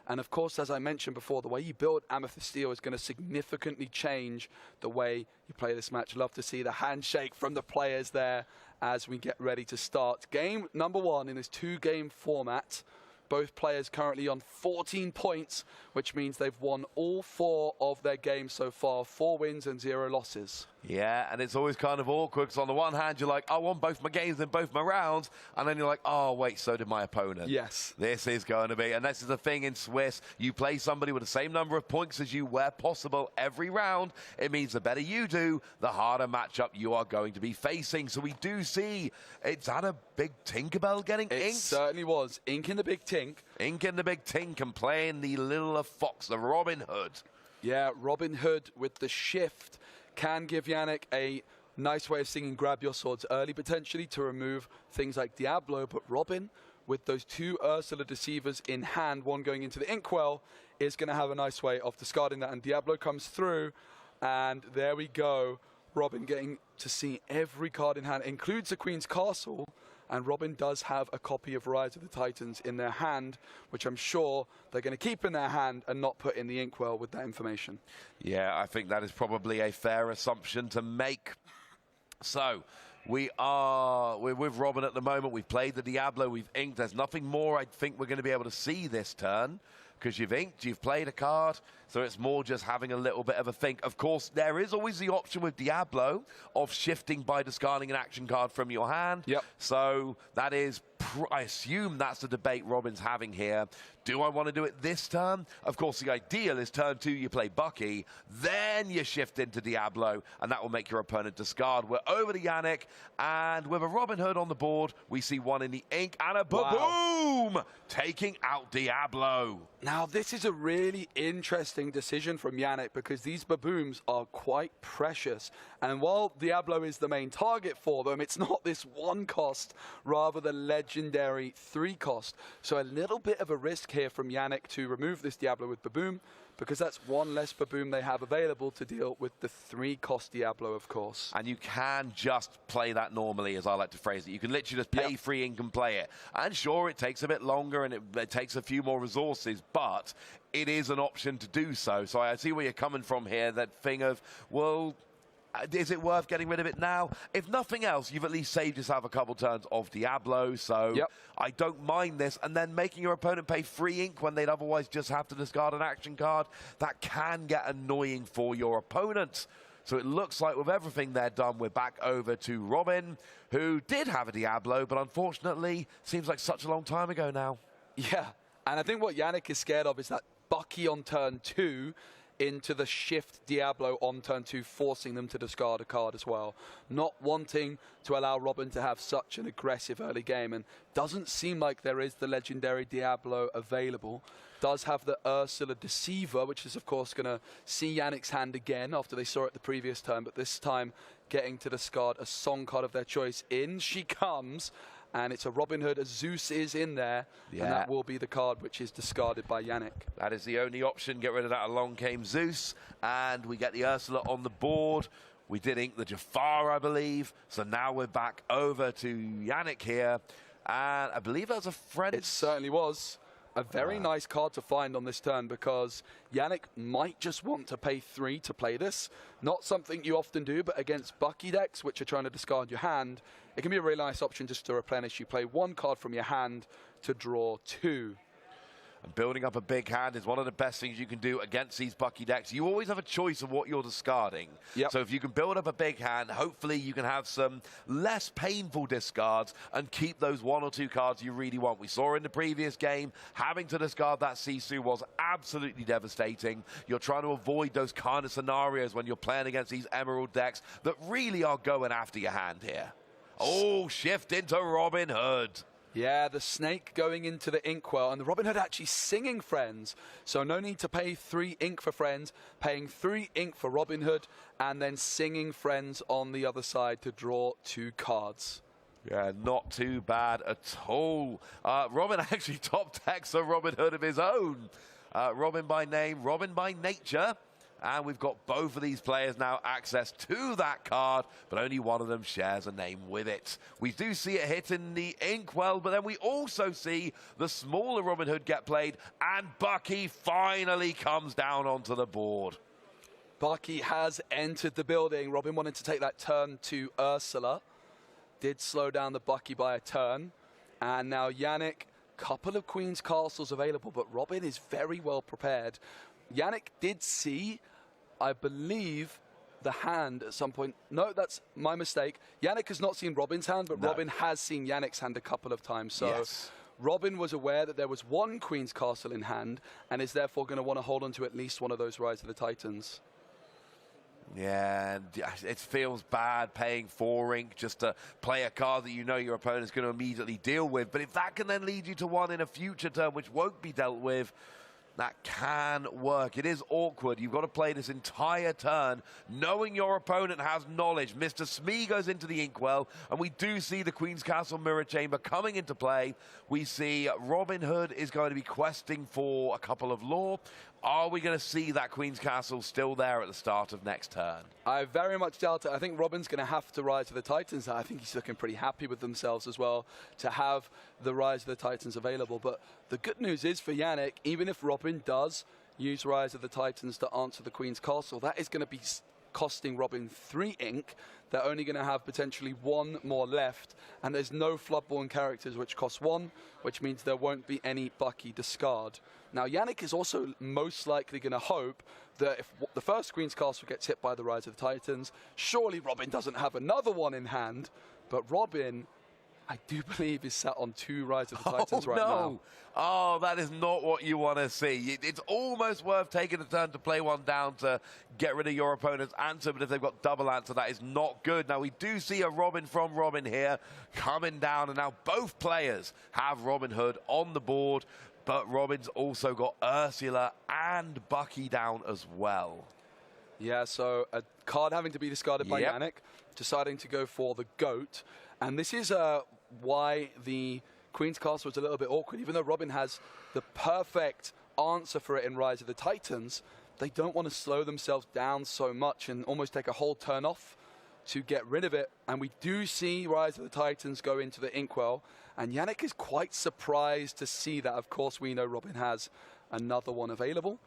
And of course, as I mentioned before, the way you build Amethyst Steel is going to significantly change the way you play this match. Love to see the handshake from the players there as we get ready to start. Game number 1 in this 2-game format. Both players currently on 14 points, which means they've won all 4 of their games so far. 4 wins and 0 losses. Yeah, and it's always kind of awkward because on the one hand, you're like, I won both my games in both my rounds. And then you're like, oh, wait, so did my opponent. Yes. This is going to be, and this is the thing in Swiss, you play somebody with the same number of points as you where possible every round. It means the better you do, the harder matchup you are going to be facing. So we do see, it's had a big Tinkerbell getting It inked. certainly was. Ink in the big tink. Ink in the big tink and playing the little fox, the Robin Hood. Yeah, Robin Hood with the shift can give Yannick a nice way of singing grab your swords early potentially to remove things like Diablo, but Robin with those 2 Ursula Deceivers in hand, one going into the Inkwell, is going to have a nice way of discarding that, and Diablo comes through, and there we go. Robin getting to see every card in hand, includes the Queen's Castle, and Robin does have a copy of Rise of the Titans in their hand, which I'm sure they're going to keep in their hand and not put in the Inkwell with that information. Yeah, I think that is probably a fair assumption to make. So we're with Robin at the moment. We've played the Diablo, we've inked. There's nothing more I think we're going to be able to see this turn, because you've inked, you've played a card, so it's more just having a little bit of a think. Of course, there is always the option with Diablo of shifting by discarding an action card from your hand. Yep. So that is, I assume that's the debate Robin's having here. Do I want to do it this turn? Of course, the ideal is turn 2, you play Bucky, then you shift into Diablo, and that will make your opponent discard. We're over to Yannick, and with a Robin Hood on the board, we see 1 in the ink, and a Baboom taking out Diablo. Now, this is a really interesting decision from Yannick, because these Babooms are quite precious. And while Diablo is the main target for them, it's not this 1 cost, rather the legendary 3 cost. So a little bit of a risk here from Yannick to remove this Diablo with Baboom, because that's 1 less Baboom they have available to deal with the 3 cost Diablo, of course. And you can just play that normally, as I like to phrase it. You can literally just pay free ink and play it. And sure, it takes a bit longer and it takes a few more resources, but it is an option to do so. So I see where you're coming from here, that thing of, well, is it worth getting rid of it now? If nothing else, you've at least saved yourself a couple turns of Diablo, so I don't mind this. And then making your opponent pay free ink when they'd otherwise just have to discard an action card, that can get annoying for your opponent. So it looks like with everything they're done, we're back over to Robin, who did have a Diablo, but unfortunately seems like such a long time ago now. Yeah, and I think what Yannick is scared of is that Bucky on turn 2 into the shift Diablo on turn 2, forcing them to discard a card as well. Not wanting to allow Robin to have such an aggressive early game, and doesn't seem like there is the legendary Diablo available. Does have the Ursula Deceiver, which is of course going to see Yannick's hand again after they saw it the previous turn, but this time getting to discard a song card of their choice. In she comes, and it's a Robin Hood, as Zeus is in there, and that will be the card which is discarded by Yannick. That is the only option. Get rid of that. Along came Zeus, and we get the Ursula on the board. We did ink the Jafar, I believe, so now we're back over to Yannick here, and I believe that was a friend. It certainly was. A very nice card to find on this turn, because Yannick might just want to pay 3 to play this. Not something you often do, but against Bucky decks, which are trying to discard your hand, it can be a really nice option just to replenish. You play 1 card from your hand to draw 2. And building up a big hand is one of the best things you can do against these Bucky decks. You always have a choice of what you're discarding. So if you can build up a big hand, hopefully you can have some less painful discards and keep those 1 or 2 cards you really want. We saw in the previous game, having to discard that Sisu was absolutely devastating. You're trying to avoid those kind of scenarios when you're playing against these Emerald decks that really are going after your hand here. Oh, shift into Robin Hood. Yeah, the snake going into the inkwell, and the Robin Hood actually singing friends. So no need to pay 3 ink for friends, paying 3 ink for Robin Hood, and then singing friends on the other side to draw 2 cards. Yeah, not too bad at all. Robin actually top decks a Robin Hood of his own. Robin by name, Robin by nature. And we've got both of these players now access to that card, but only one of them shares a name with it. We do see it hit in the inkwell, but then we also see the smaller Robin Hood get played, and Bucky finally comes down onto the board. Bucky has entered the building. Robin wanted to take that turn to Ursula. Did slow down the Bucky by a turn. And now Yannick, couple of Queen's Castles available, but Robin is very well prepared. Yannick did see, I believe, the hand at some point. No, that's my mistake. Yannick has not seen Robin's hand, but No. Robin has seen Yannick's hand a couple of times. So Yes. Robin was aware that there was 1 Queen's Castle in hand and is therefore going to want to hold on to at least one of those Rise of the Titans. Yeah, and it feels bad paying 4 ink just to play a card that you know your opponent's going to immediately deal with. But if that can then lead you to 1 in a future turn which won't be dealt with, that can work. It is awkward. You've got to play this entire turn knowing your opponent has knowledge. Mr. Smee goes into the inkwell, and we do see the Queen's Castle Mirror Chamber coming into play. We see Robin Hood is going to be questing for a couple of lore. Are we going to see that Queen's Castle still there at the start of next turn? I very much doubt it. I think Robin's going to have to Rise of the Titans. I think he's looking pretty happy with themselves as well to have the Rise of the Titans available. But the good news is for Yannick, even if Robin does use Rise of the Titans to answer the Queen's Castle, that is going to be costing Robin 3 ink. They're only going to have potentially 1 more left, and there's no Floodborn characters which cost 1, which means there won't be any Bucky discard. Now, Yannick is also most likely going to hope that if the first Queen's Castle gets hit by the Rise of the Titans, surely Robin doesn't have another one in hand. But Robin, I do believe, is sat on 2 Rise of the Titans right now. Oh, that is not what you want to see. It's almost worth taking a turn to play 1 down to get rid of your opponent's answer, but if they've got double answer, that is not good. Now, we do see a Robin from Robin here coming down, and now both players have Robin Hood on the board, but Robin's also got Ursula and Bucky down as well. Yeah, so a card having to be discarded by Yannick, deciding to go for the goat. And this is why the Queen's Castle was a little bit awkward. Even though Robin has the perfect answer for it in Rise of the Titans, they don't want to slow themselves down so much and almost take a whole turn off to get rid of it. And we do see Rise of the Titans go into the inkwell. And Yannick is quite surprised to see that. Of course, we know Robin has another one available.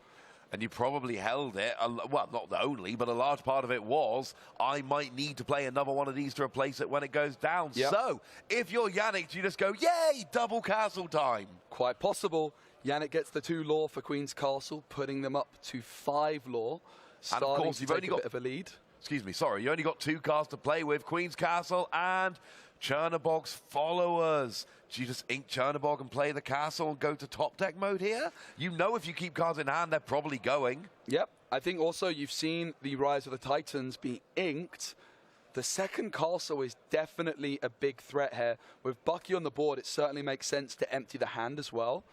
And you probably held it, well, not the only, but a large part of it was, I might need to play another one of these to replace it when it goes down. Yep. So, if you're Yannick, you just go, yay, double castle time. Quite possible. Yannick gets the 2 lore for Queen's Castle, putting them up to 5 lore. And of course, you've only got a bit of a lead. Excuse me, sorry, you only got 2 cards to play with, Queen's Castle and Chernobog's Followers. Do you just ink Chernobog and play the castle and go to top deck mode here? You know if you keep cards in hand, they're probably going. Yep. I think also you've seen the Rise of the Titans be inked. The second castle is definitely a big threat here. With Bucky on the board, it certainly makes sense to empty the hand as well.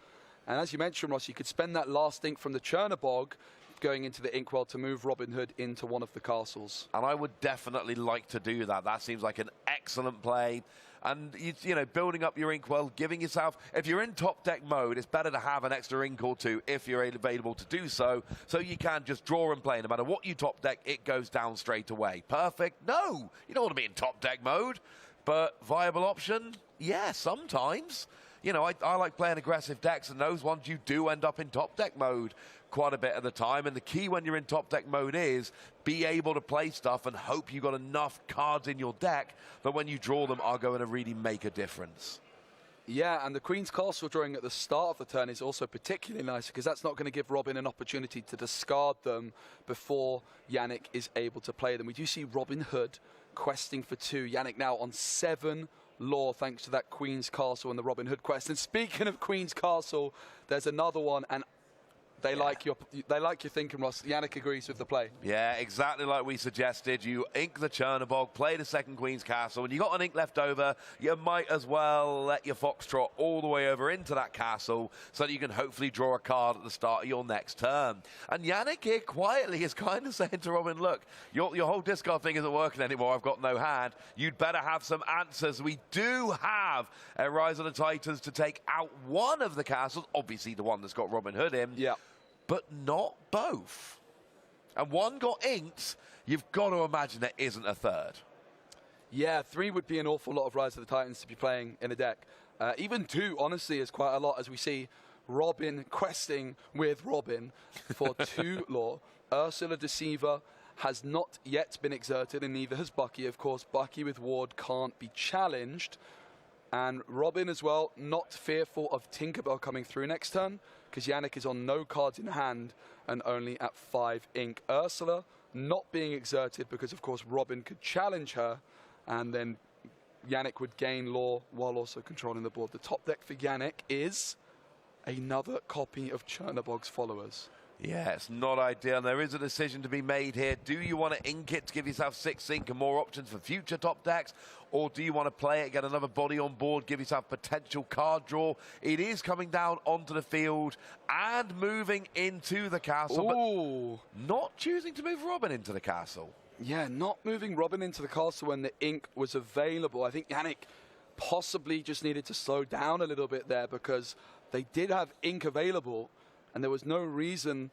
And as you mentioned, Ross, you could spend that last ink from the Chernobog going into the inkwell to move Robin Hood into one of the castles. And I would definitely like to do that. That seems like an excellent play. And, you know, building up your inkwell, giving yourself, if you're in top deck mode, it's better to have an extra ink or 2 if you're available to do so you can just draw and play. No matter what you top deck, it goes down straight away. Perfect? No, you don't want to be in top deck mode. But viable option? Yeah, sometimes. You know, I like playing aggressive decks, and those ones you do end up in top deck mode quite a bit of the time. And the key when you're in top deck mode is be able to play stuff and hope you've got enough cards in your deck that when you draw them are going to really make a difference. Yeah, and the Queen's Castle drawing at the start of the turn is also particularly nice because that's not going to give Robin an opportunity to discard them before Yannick is able to play them. We do see Robin Hood questing for 2. Yannick now on 7 lore thanks to that Queen's Castle and the Robin Hood quest. And speaking of Queen's Castle, there's another one, and They like your thinking, Ross. Yannick agrees with the play. Yeah, exactly like we suggested. You ink the Chernobog, play the second Queen's Castle, and you got an ink left over. You might as well let your Foxtrot all the way over into that castle so that you can hopefully draw a card at the start of your next turn. And Yannick here quietly is kind of saying to Robin, look, your whole discard thing isn't working anymore. I've got no hand. You'd better have some answers. We do have a Rise of the Titans to take out one of the castles, obviously the one that's got Robin Hood in, but not both. And one got inked. You've got to imagine there isn't a third. Yeah, 3 would be an awful lot of Rise of the Titans to be playing in a deck. Even 2, honestly, is quite a lot, as we see Robin questing with Robin for 2 lore. Ursula Deceiver has not yet been exerted, and neither has Bucky. Of course, Bucky with Ward can't be challenged. And Robin as well, not fearful of Tinkerbell coming through next turn, because Yannick is on no cards in hand and only at 5 ink. Ursula not being exerted because, of course, Robin could challenge her, and then Yannick would gain lore while also controlling the board. The top deck for Yannick is another copy of Chernobog's Followers. Yeah, it's not ideal. There is a decision to be made here. Do you want to ink it to give yourself 6 ink and more options for future top decks? Or do you want to play it, get another body on board, give yourself potential card draw? It is coming down onto the field and moving into the castle. Ooh. But not choosing to move Robin into the castle. Yeah, not moving Robin into the castle when the ink was available. I think Yannick possibly just needed to slow down a little bit there, because they did have ink available, and there was no reason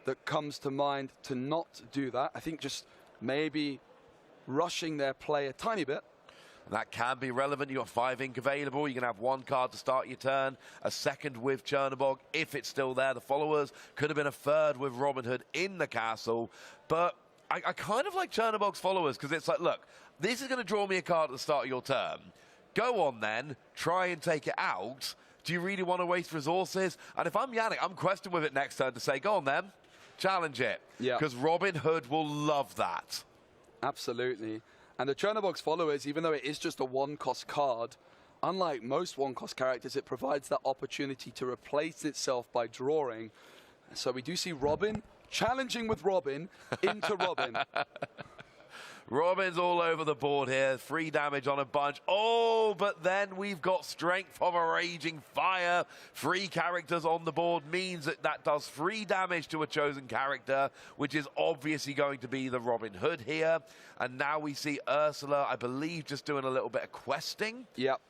that comes to mind to not do that. I think just maybe rushing their play a tiny bit. That can be relevant. You've got 5 ink available. You can have 1 card to start your turn, a second with Chernobog if it's still there. The Followers could have been a third with Robin Hood in the castle. But I kind of like Chernobog's Followers, because it's like, look, this is going to draw me a card at the start of your turn. Go on then, try and take it out. Do you really want to waste resources? And if I'm Yannick, I'm questing with it next turn to say, go on then, challenge it. Yeah. Because Robin Hood will love that. Absolutely. And the Chernobog's Followers, even though it is just a 1-cost card, unlike most 1-cost characters, it provides that opportunity to replace itself by drawing. So we do see Robin challenging with Robin into Robin. Robin's all over the board here. 3 damage on a bunch. Oh, but then we've got Strength of a Raging Fire. 3 characters on the board means that does 3 damage to a chosen character, which is obviously going to be the Robin Hood here. And now we see Ursula, I believe, just doing a little bit of questing. Yep.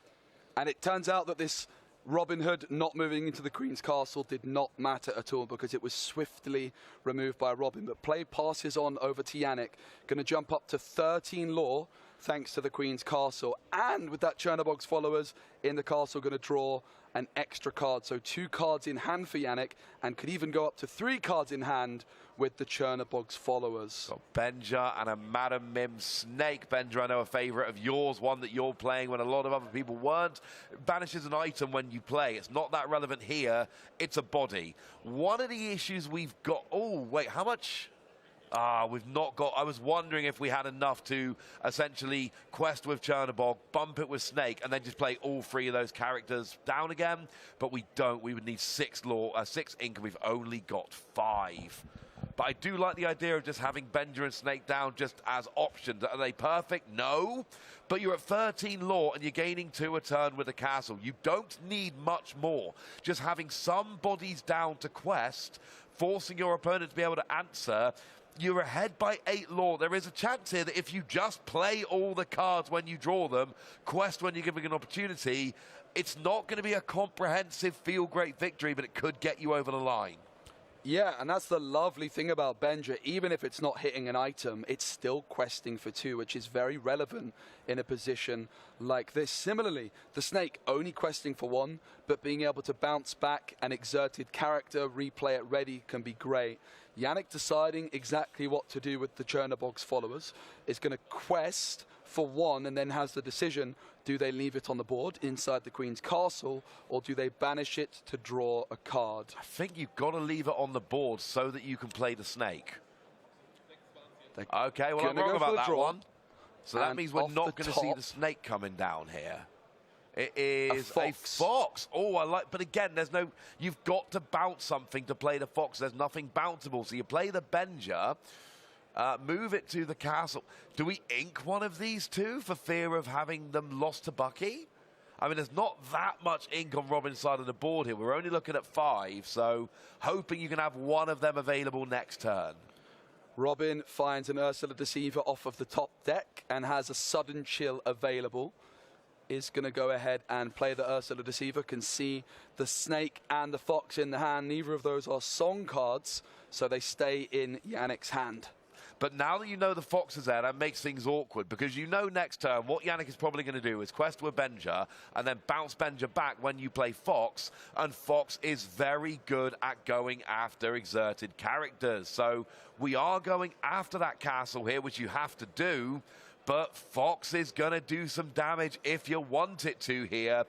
And it turns out that this Robin Hood not moving into the Queen's Castle did not matter at all, because it was swiftly removed by Robin. But play passes on over to Yannick. Going to jump up to 13 lore thanks to the Queen's Castle. And with that Chernobog's Followers in the castle, going to draw an extra card. So 2 cards in hand for Yannick, and could even go up to 3 cards in hand with the Chernobog's Followers. Got Benja and a Madam Mim Snake. Benja, I know, a favourite of yours, one that you're playing when a lot of other people weren't. Banishes an item when you play. It's not that relevant here. It's a body. One of the issues we've got... Oh, wait, how much... we've not got... I was wondering if we had enough to essentially quest with Chernobog, bump it with Snake, and then just play all 3 of those characters down again. But we don't. We would need 6 ink, and we've only got 5. But I do like the idea of just having Benja and Snake down just as options. Are they perfect? No. But you're at 13 lore and you're gaining 2 a turn with a castle. You don't need much more. Just having some bodies down to quest, forcing your opponent to be able to answer. You're ahead by 8 lore. There is a chance here that if you just play all the cards when you draw them, quest when you're giving an opportunity, it's not going to be a comprehensive, feel-great victory, but it could get you over the line. Yeah, and that's the lovely thing about Benja. Even if it's not hitting an item, it's still questing for 2, which is very relevant in a position like this. Similarly, the Snake only questing for 1, but being able to bounce back an exerted character, replay it ready, can be great. Yannick deciding exactly what to do with the Chernobog's Followers is going to quest for 1 and then has the decision, do they leave it on the board inside the Queen's Castle, or do they banish it to draw a card? I think you've got to leave it on the board so that you can play the Snake. Okay, well, I'm wrong about that one. So that means we're not going to see the Snake coming down here. It is a fox. Oh, I like, but again, there's no, you've got to bounce something to play the fox. There's nothing bounceable. So you play the Benja, move it to the castle. Do we ink one of these two for fear of having them lost to Bucky? I mean, there's not that much ink on Robin's side of the board here. We're only looking at 5, so hoping you can have one of them available next turn. Robin finds an Ursula Deceiver off of the top deck and has a Sudden Chill available. Is going to go ahead and play the Ursula Deceiver. Can see the snake and the fox in the hand. Neither of those are song cards, so they stay in Yannick's hand. But now that you know the fox is there, that makes things awkward, because you know next turn what Yannick is probably going to do is quest with Benja and then bounce Benja back when you play fox, and fox is very good at going after exerted characters. So we are going after that castle here, which you have to do, but fox is going to do some damage if you want it to here.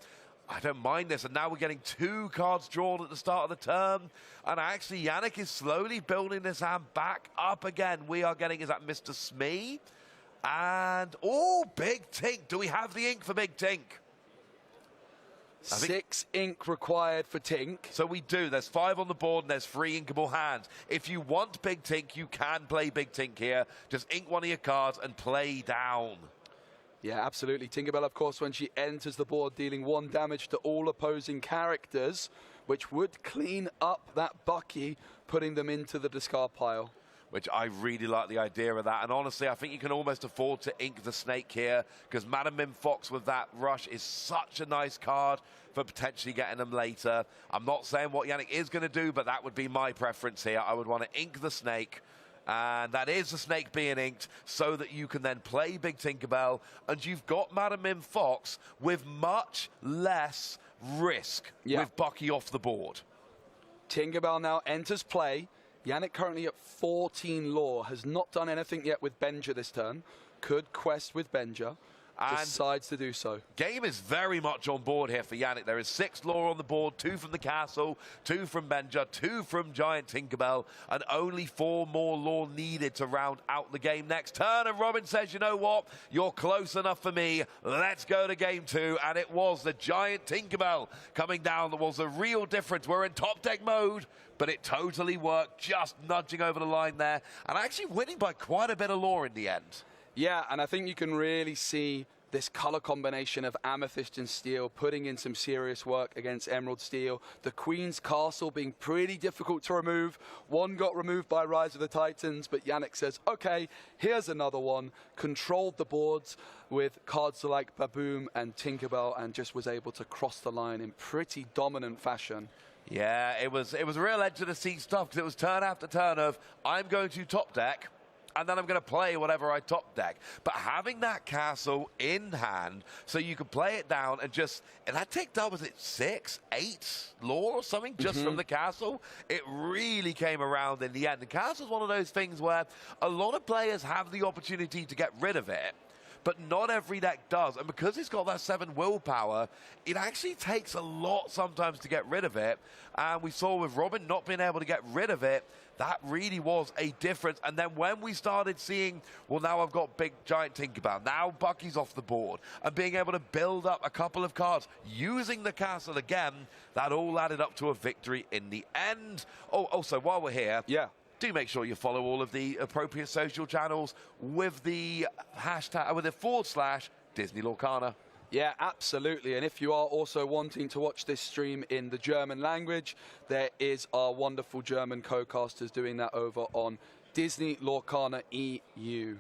I don't mind this, and now we're getting 2 cards drawn at the start of the turn, and actually Yannick is slowly building this hand back up again. We are getting, is that Mr. Smee? And, oh, Big Tink. Do we have the ink for Big Tink? 6 ink required for Tink. So we do. There's 5 on the board and there's 3 inkable hands. If you want Big Tink, you can play Big Tink here. Just ink one of your cards and play down. Yeah, absolutely. Tinkerbell, of course, when she enters the board, dealing 1 damage to all opposing characters, which would clean up that Bucky, putting them into the discard pile. Which I really like the idea of that. And honestly, I think you can almost afford to ink the snake here, because Madam Mim Fox with that rush is such a nice card for potentially getting them later. I'm not saying what Yannick is going to do, but that would be my preference here. I would want to ink the snake. And that is the snake being inked, so that you can then play Big Tinkerbell, and you've got Madam Mim Fox with much less risk with Bucky off the board. Tinkerbell now enters play. Yannick currently at 14 lore, has not done anything yet with Benja this turn. Could quest with Benja. And decides to do so. Game is very much on board here for Yannick. There is 6 lore on the board, 2 from the castle, 2 from Benja, 2 from Giant Tinkerbell, and only 4 more lore needed to round out the game next turn. And Robin says, you know what? You're close enough for me. Let's go to game 2. And it was the Giant Tinkerbell coming down that was the real difference. We're in top deck mode, but it totally worked, just nudging over the line there, and actually winning by quite a bit of lore in the end. Yeah, and I think you can really see this color combination of Amethyst and Steel putting in some serious work against Emerald Steel. The Queen's Castle being pretty difficult to remove. 1 got removed by Rise of the Titans, but Yannick says, okay, here's another one. Controlled the boards with cards like Baboom and Tinkerbell, and just was able to cross the line in pretty dominant fashion. Yeah, it was real edge of the seat stuff, because it was turn after turn of, I'm going to top deck, and then I'm going to play whatever I top deck. But having that castle in hand, so you can play it down and just, and that ticked up, was it 6, 8 lore or something, just from the castle? It really came around in the end. The castle's one of those things where a lot of players have the opportunity to get rid of it, but not every deck does. And because it's got that 7 willpower, it actually takes a lot sometimes to get rid of it. And we saw with Robin not being able to get rid of it, that really was a difference. And then when we started seeing, well, now I've got Big Giant Tinkerbell, now Bucky's off the board, and being able to build up a couple of cards using the castle again, that all added up to a victory in the end. Oh, also, while we're here, do make sure you follow all of the appropriate social channels with the hashtag, with the / Disney Lorcana. Yeah, absolutely. And if you are also wanting to watch this stream in the German language, there is our wonderful German co-casters doing that over on Disney Lorcana EU.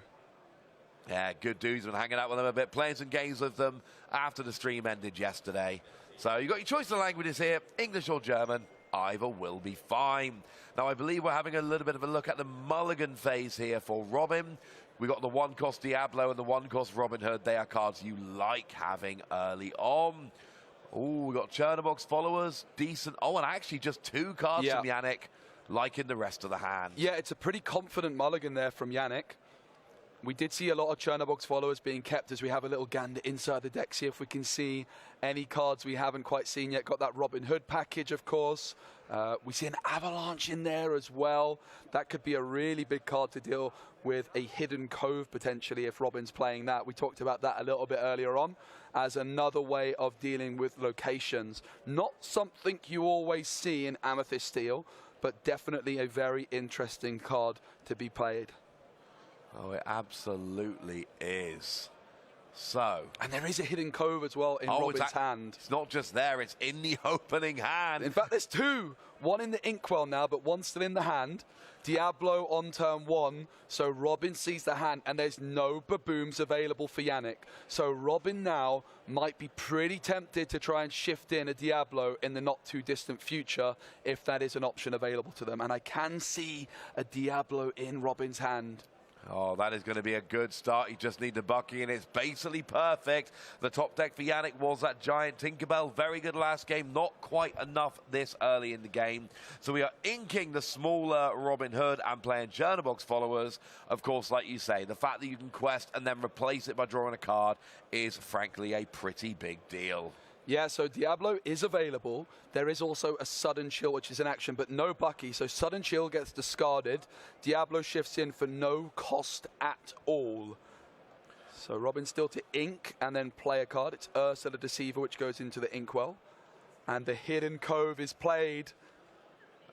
Yeah, good dudes. Been hanging out with them a bit, playing some games with them after the stream ended yesterday. So you got your choice of languages here, English or German. Either will be fine. Now, I believe we're having a little bit of a look at the mulligan phase here for Robin. We got the 1-cost Diablo and the 1-cost Robin Hood. They are cards you like having early on. Oh, we got Chernobog's followers. Decent. Oh, and actually just 2 cards from Yannick, like in the rest of the hand. Yeah, it's a pretty confident mulligan there from Yannick. We did see a lot of Chernobog's followers being kept as we have a little gander inside the deck, see if we can see any cards we haven't quite seen yet. Got that Robin Hood package, of course. We see an Avalanche in there as well. That could be a really big card to deal with a Hidden Cove potentially if Robin's playing that. We talked about that a little bit earlier on as another way of dealing with locations. Not something you always see in Amethyst Steel, but definitely a very interesting card to be played. Oh, it absolutely is. So. And there is a Hidden Cove as well in Robin's hand. It's not just there, it's in the opening hand. In fact, there's two. One in the inkwell now, but one still in the hand. Diablo on turn 1, so Robin sees the hand, and there's no Babooms available for Yannick. So Robin now might be pretty tempted to try and shift in a Diablo in the not-too-distant future, if that is an option available to them. And I can see a Diablo in Robin's hand. Oh, that is going to be a good start. You just need the Bucky, and it's basically perfect. The top deck for Yannick was that Giant Tinkerbell. Very good last game. Not quite enough this early in the game. So we are inking the smaller Robin Hood and playing Chernobog's followers. Of course, like you say, the fact that you can quest and then replace it by drawing a card is, frankly, a pretty big deal. Yeah, so Diablo is available. There is also a Sudden Chill, which is in action, but no Bucky. So Sudden Chill gets discarded. Diablo shifts in for no cost at all. So Robin still to ink and then play a card. It's Ursa the Deceiver, which goes into the inkwell. And the Hidden Cove is played.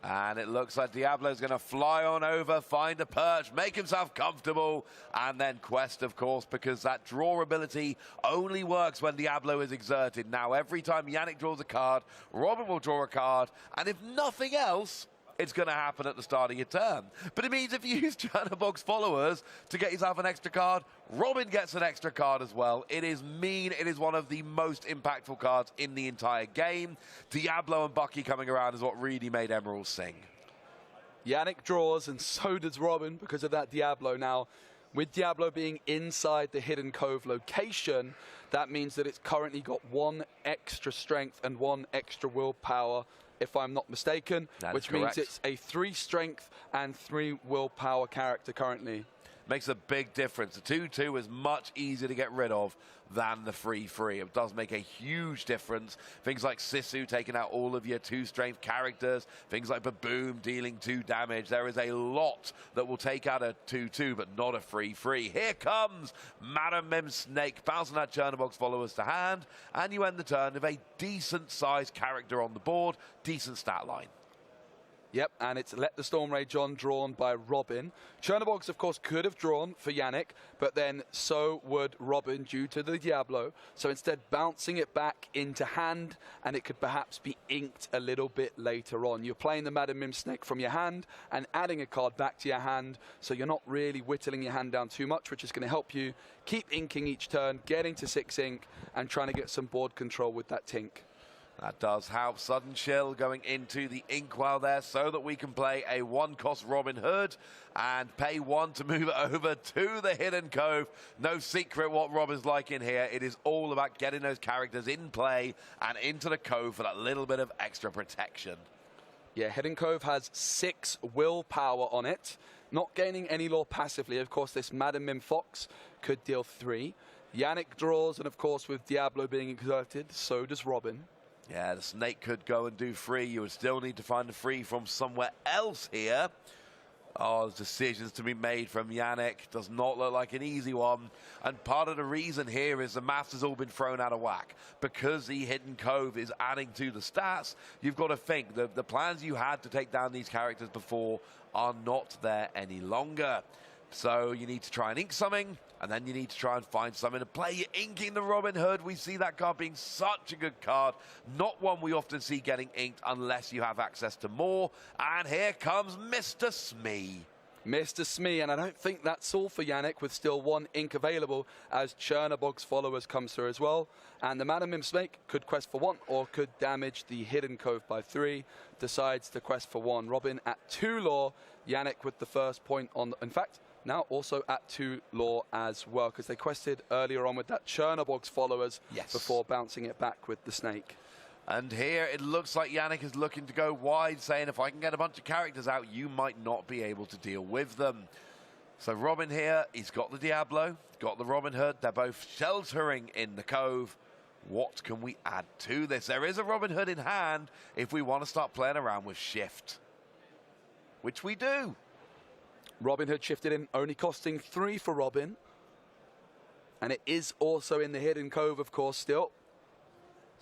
And it looks like Diablo's going to fly on over, find a perch, make himself comfortable, and then quest, of course, because that draw ability only works when Diablo is exerted. Now, every time Yannick draws a card, Robin will draw a card, and if nothing else, it's going to happen at the start of your turn. But it means if you use Chernobog's followers to get yourself an extra card, Robin gets an extra card as well. It is mean. It is one of the most impactful cards in the entire game. Diablo and Bucky coming around is what really made Emerald sing. Yannick draws, and so does Robin because of that Diablo. Now, with Diablo being inside the Hidden Cove location, that means that it's currently got 1 extra strength and 1 extra willpower, if I'm not mistaken, which means it's a 3 strength and 3 willpower character currently. Makes a big difference. The 2/2 is much easier to get rid of than the 3/3. It does make a huge difference. Things like Sisu taking out all of your 2 strength characters, things like Baboom dealing 2 damage. There is a lot that will take out a 2/2, but not a 3/3. Here comes Madam Mim Snake, bouncing out Chernobog's followers to hand, and you end the turn with a decent-sized character on the board, decent stat line. Yep, and it's Let the Storm Rage On, drawn by Robin. Chernobog's, of course, could have drawn for Yannick, but then so would Robin due to the Diablo. So instead, bouncing it back into hand, and it could perhaps be inked a little bit later on. You're playing the Madam Mim Snake from your hand and adding a card back to your hand, so you're not really whittling your hand down too much, which is going to help you keep inking each turn, getting to 6 ink, and trying to get some board control with that Tink. That does help. Sudden Chill going into the inkwell there so that we can play a 1-cost Robin Hood and pay 1 to move it over to the Hidden Cove. No secret what Robin's like in here. It is all about getting those characters in play and into the cove for that little bit of extra protection. Yeah, Hidden Cove has 6 willpower on it. Not gaining any lore passively. Of course, this Madam Mim Fox could deal 3. Yannick draws, and of course, with Diablo being exerted, so does Robin. Yeah, the Snake could go and do 3. You would still need to find the 3 from somewhere else here. Oh, there's decisions to be made from Yannick. Does not look like an easy one. And part of the reason here is the maths has all been thrown out of whack. Because the Hidden Cove is adding to the stats, you've got to think the plans you had to take down these characters before are not there any longer. So you need to try and ink something, and then you need to try and find something to play. You're inking the Robin Hood. We see that card being such a good card. Not one we often see getting inked unless you have access to more. And here comes Mr. Smee. Mr. Smee, and I don't think that's all for Yannick, with still 1 ink available as Chernobog's followers comes through as well. And the Madam Mim Snake could quest for 1 or could damage the Hidden Cove by 3. Decides to quest for 1. Robin at 2 lore. Yannick with the first point on, in fact, now also at 2 lore as well, because they quested earlier on with that Chernobog's followers before bouncing it back with the Snake. And here it looks like Yannick is looking to go wide, saying if I can get a bunch of characters out, you might not be able to deal with them. So Robin here, he's got the Diablo, got the Robin Hood. They're both sheltering in the cove. What can we add to this? There is a Robin Hood in hand if we want to start playing around with shift, which we do. Robin Hood shifted in, only costing 3 for Robin. And it is also in the hidden cove, of course, still.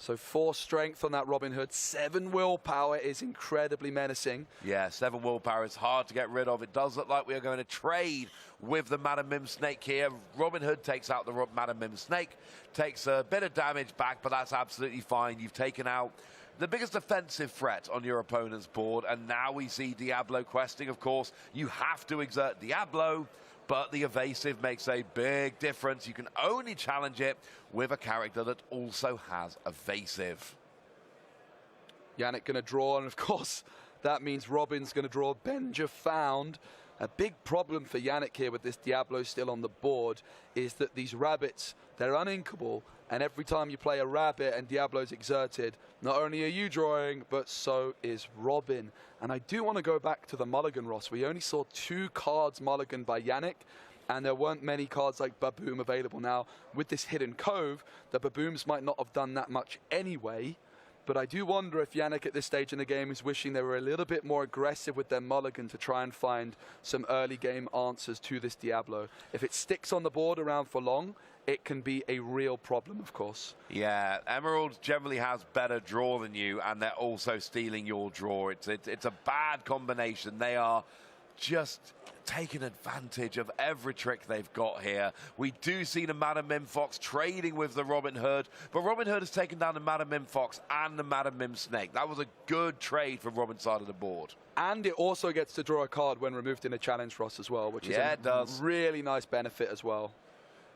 So 4 strength on that Robin Hood. 7 willpower is incredibly menacing. Yeah, 7 willpower is hard to get rid of. It does look like we are going to trade with the Madam Mim Snake here. Robin Hood takes out the Madam Mim Snake, takes a bit of damage back, but that's absolutely fine. You've taken out the biggest offensive threat on your opponent's board, and now we see Diablo questing. Of course, you have to exert Diablo, but the evasive makes a big difference. You can only challenge it with a character that also has evasive. Yannick going to draw, and of course, that means Robin's going to draw Benja Found. A big problem for Yannick here with this Diablo still on the board is that these rabbits, they're uninkable, and every time you play a rabbit and Diablo's exerted, not only are you drawing, but so is Robin. And I do want to go back to the mulligan, Ross. We only saw 2 cards mulligan by Yannick, and there weren't many cards like Baboom available. Now, with this hidden cove, the Babooms might not have done that much anyway, but I do wonder if Yannick at this stage in the game is wishing they were a little bit more aggressive with their mulligan to try and find some early game answers to this Diablo. If it sticks on the board around for long, it can be a real problem, of course. Yeah, Emerald generally has better draw than you, and they're also stealing your draw. It's a bad combination. They are just taking advantage of every trick they've got here. We do see the Madam Mim Fox trading with the Robin Hood, but Robin Hood has taken down the Madam Mim Fox and the Madam Mim Snake. That was a good trade from Robin's side of the board. And it also gets to draw a card when removed in a challenge, Ross, as well, which is it does. Really nice benefit as well.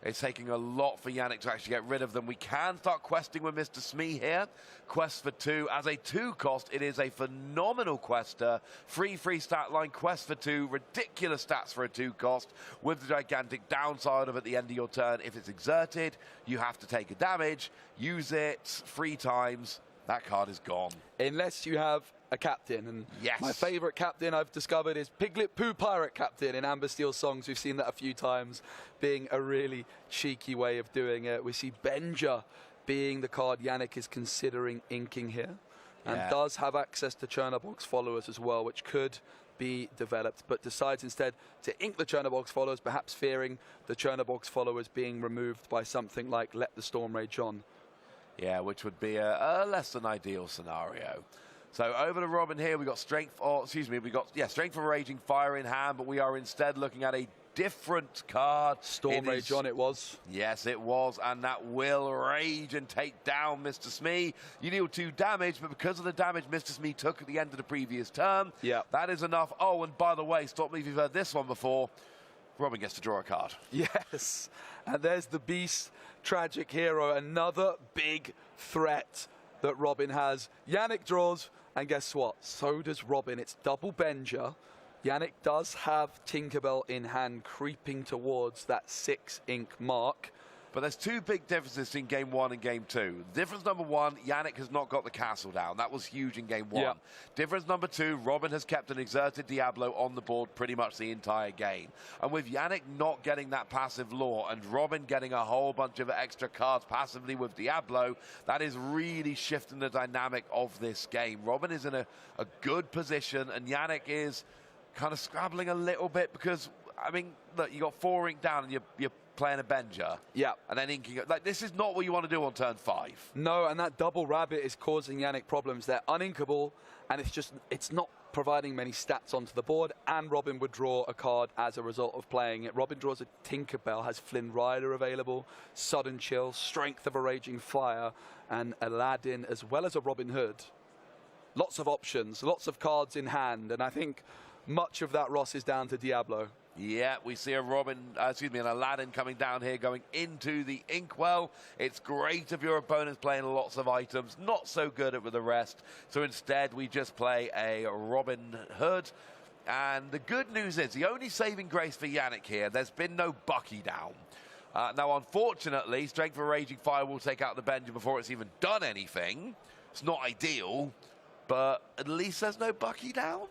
It's taking a lot for Yannick to actually get rid of them. We can start questing with Mr. Smee here. Quest for 2. As a 2 cost, it is a phenomenal quester. Free stat line, quest for 2. Ridiculous stats for a 2 cost. With the gigantic downside of at the end of your turn, if it's exerted, you have to take a damage. Use it 3 times. That card is gone. Unless you have a captain. And yes, my favorite captain I've discovered is Piglet Poo Pirate Captain in Amber Steel's songs. We've seen that a few times, being a really cheeky way of doing it. We see Benja being the card Yannick is considering inking here, and does have access to Chernobog's followers as well, which could be developed, but decides instead to ink the Chernobog's followers, perhaps fearing the Chernobog's followers being removed by something like Let the Storm Rage On. Yeah, which would be a less than ideal scenario. So over to Robin here, we got strength, strength for Raging Fire in hand, but we are instead looking at a different card. Storm Rage On it was. Yes, it was, and that will rage and take down Mr. Smee. You deal 2 damage, but because of the damage Mr. Smee took at the end of the previous turn, that is enough. Oh, and by the way, stop me if you've heard this one before, Robin gets to draw a card. Yes, and there's the Beast Tragic Hero, another big threat that Robin has. Yannick draws, and guess what? So does Robin. It's double Benja. Yannick does have Tinkerbell in hand, creeping towards that 6 ink mark. But there's 2 big differences in Game 1 and Game 2. Difference number 1, Yannick has not got the castle down. That was huge in Game 1. Difference number 2, Robin has kept an exerted Diablo on the board pretty much the entire game. And with Yannick not getting that passive lore and Robin getting a whole bunch of extra cards passively with Diablo, that is really shifting the dynamic of this game. Robin is in a good position, and Yannick is kind of scrabbling a little bit because, I mean, look, you got 4 ink down and you're playing a Benja. And then inking it. Like, this is not what you want to do on turn 5. No, and that double rabbit is causing Yannick problems. They're uninkable, and it's not providing many stats onto the board, and Robin would draw a card as a result of playing it. Robin draws a Tinkerbell, has Flynn Rider available, Sudden Chill, Strength of a Raging Fire, and Aladdin, as well as a Robin Hood. Lots of options, lots of cards in hand, and I think much of that, Ross, is down to Diablo. Yeah, we see an Aladdin coming down here, going into the inkwell. It's great if your opponent's playing lots of items, not so good with the rest. So instead, we just play a Robin Hood. And the good news is, the only saving grace for Yannick here, there's been no Bucky down. Now, unfortunately, Strength for Raging Fire will take out the Benja before it's even done anything. It's not ideal, but at least there's no Bucky down.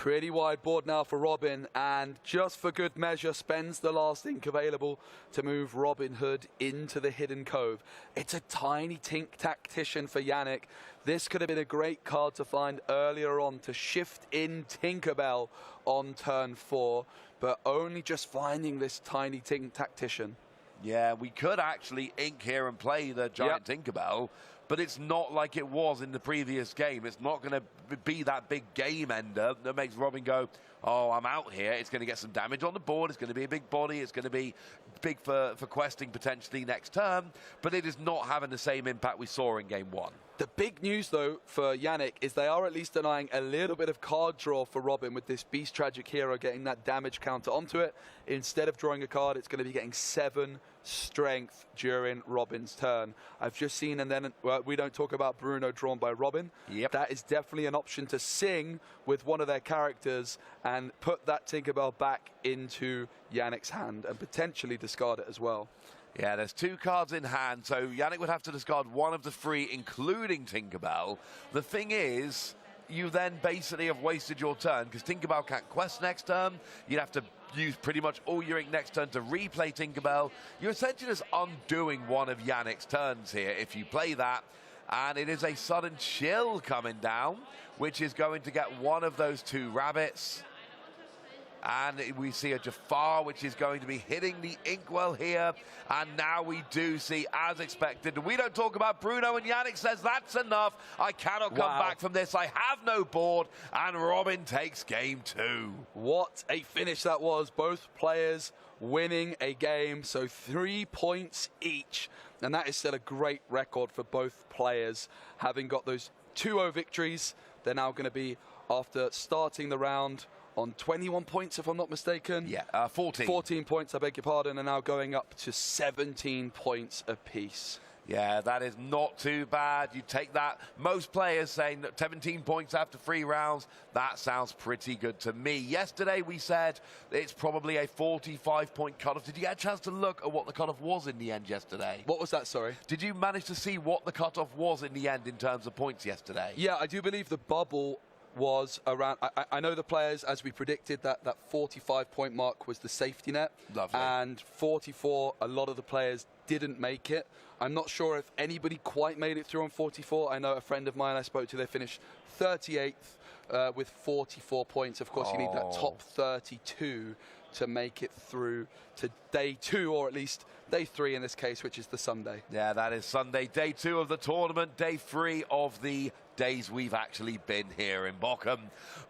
Pretty wide board now for Robin, and just for good measure spends the last ink available to move Robin Hood into the hidden cove. It's a tiny tink tactician for Yannick. This could have been a great card to find earlier on to shift in Tinkerbell on turn 4, but only just finding this tiny tink tactician. Yeah, we could actually ink here and play the giant Tinkerbell, but it's not like it was in the previous game. It's not going to be that big game ender that makes Robin go, oh, I'm out here. It's going to get some damage on the board. It's going to be a big body. It's going to be big for questing potentially next turn, but it is not having the same impact we saw in game 1. The big news, though, for Yannick is they are at least denying a little bit of card draw for Robin with this Beast Tragic Hero getting that damage counter onto it. Instead of drawing a card, it's going to be getting 7 strength during Robin's turn. I've just seen, and then we don't talk about Bruno drawn by Robin. Yep. That is definitely an option to sing with one of their characters and put that Tinkerbell back into Yannick's hand and potentially discard it as well. Yeah, there's 2 cards in hand, so Yannick would have to discard one of the 3, including Tinkerbell. The thing is, you then basically have wasted your turn, because Tinkerbell can't quest next turn. You'd have to use pretty much all your ink next turn to replay Tinkerbell. You're essentially just undoing one of Yannick's turns here if you play that. And it is a sudden chill coming down, which is going to get one of those 2 rabbits. And we see a Jafar, which is going to be hitting the inkwell here. And now we do see, as expected, we don't talk about Bruno, and Yannick says, that's enough. I cannot come back from this. I have no board. And Robin takes game 2. What a finish that was. Both players winning a game, so 3 points each. And that is still a great record for both players. Having got those 2-0 victories, they're now going to be, after starting the round, on 21 points, if I'm not mistaken. Yeah, 14. 14 points, I beg your pardon, and now going up to 17 points apiece. Yeah, that is not too bad. You take that. Most players saying that 17 points after 3 rounds, that sounds pretty good to me. Yesterday we said it's probably a 45-point cutoff. Did you get a chance to look at what the cutoff was in the end yesterday? What was that, sorry? Did you manage to see what the cutoff was in the end in terms of points yesterday? Yeah, I do believe the bubble was around, I know the players, as we predicted, that 45-point mark was the safety net. Lovely. And 44, a lot of the players didn't make it. I'm not sure if anybody quite made it through on 44. I know a friend of mine I spoke to, they finished 38th with 44 points. Of course, you need that top 32 to make it through to day 2, or at least day 3 in this case, which is the Sunday. Yeah, that is Sunday, day 2 of the tournament, day 3 of the days we've actually been here in Bochum.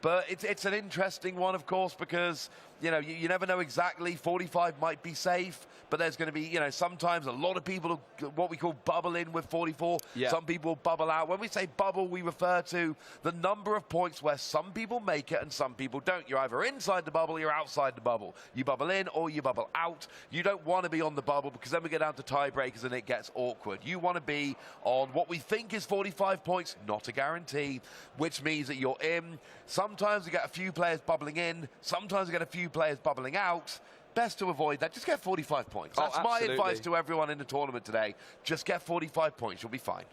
But it's an interesting one, of course, because, you know, you never know exactly. 45 might be safe, but there's going to be, you know, sometimes a lot of people, what we call bubble in with 44. Yeah. Some people bubble out. When we say bubble, we refer to the number of points where some people make it and some people don't. You're either inside the bubble, you're outside the bubble. You bubble in or you bubble out. You don't want to be on the bubble, because then we get down to tiebreakers and it gets awkward. You want to be on what we think is 45 points, not a guarantee, which means that you're in. Sometimes you get a few players bubbling in, sometimes you get a few players bubbling out. Best to avoid that. Just get 45 points. That's my advice to everyone in the tournament today. Just get 45 points. You'll be fine.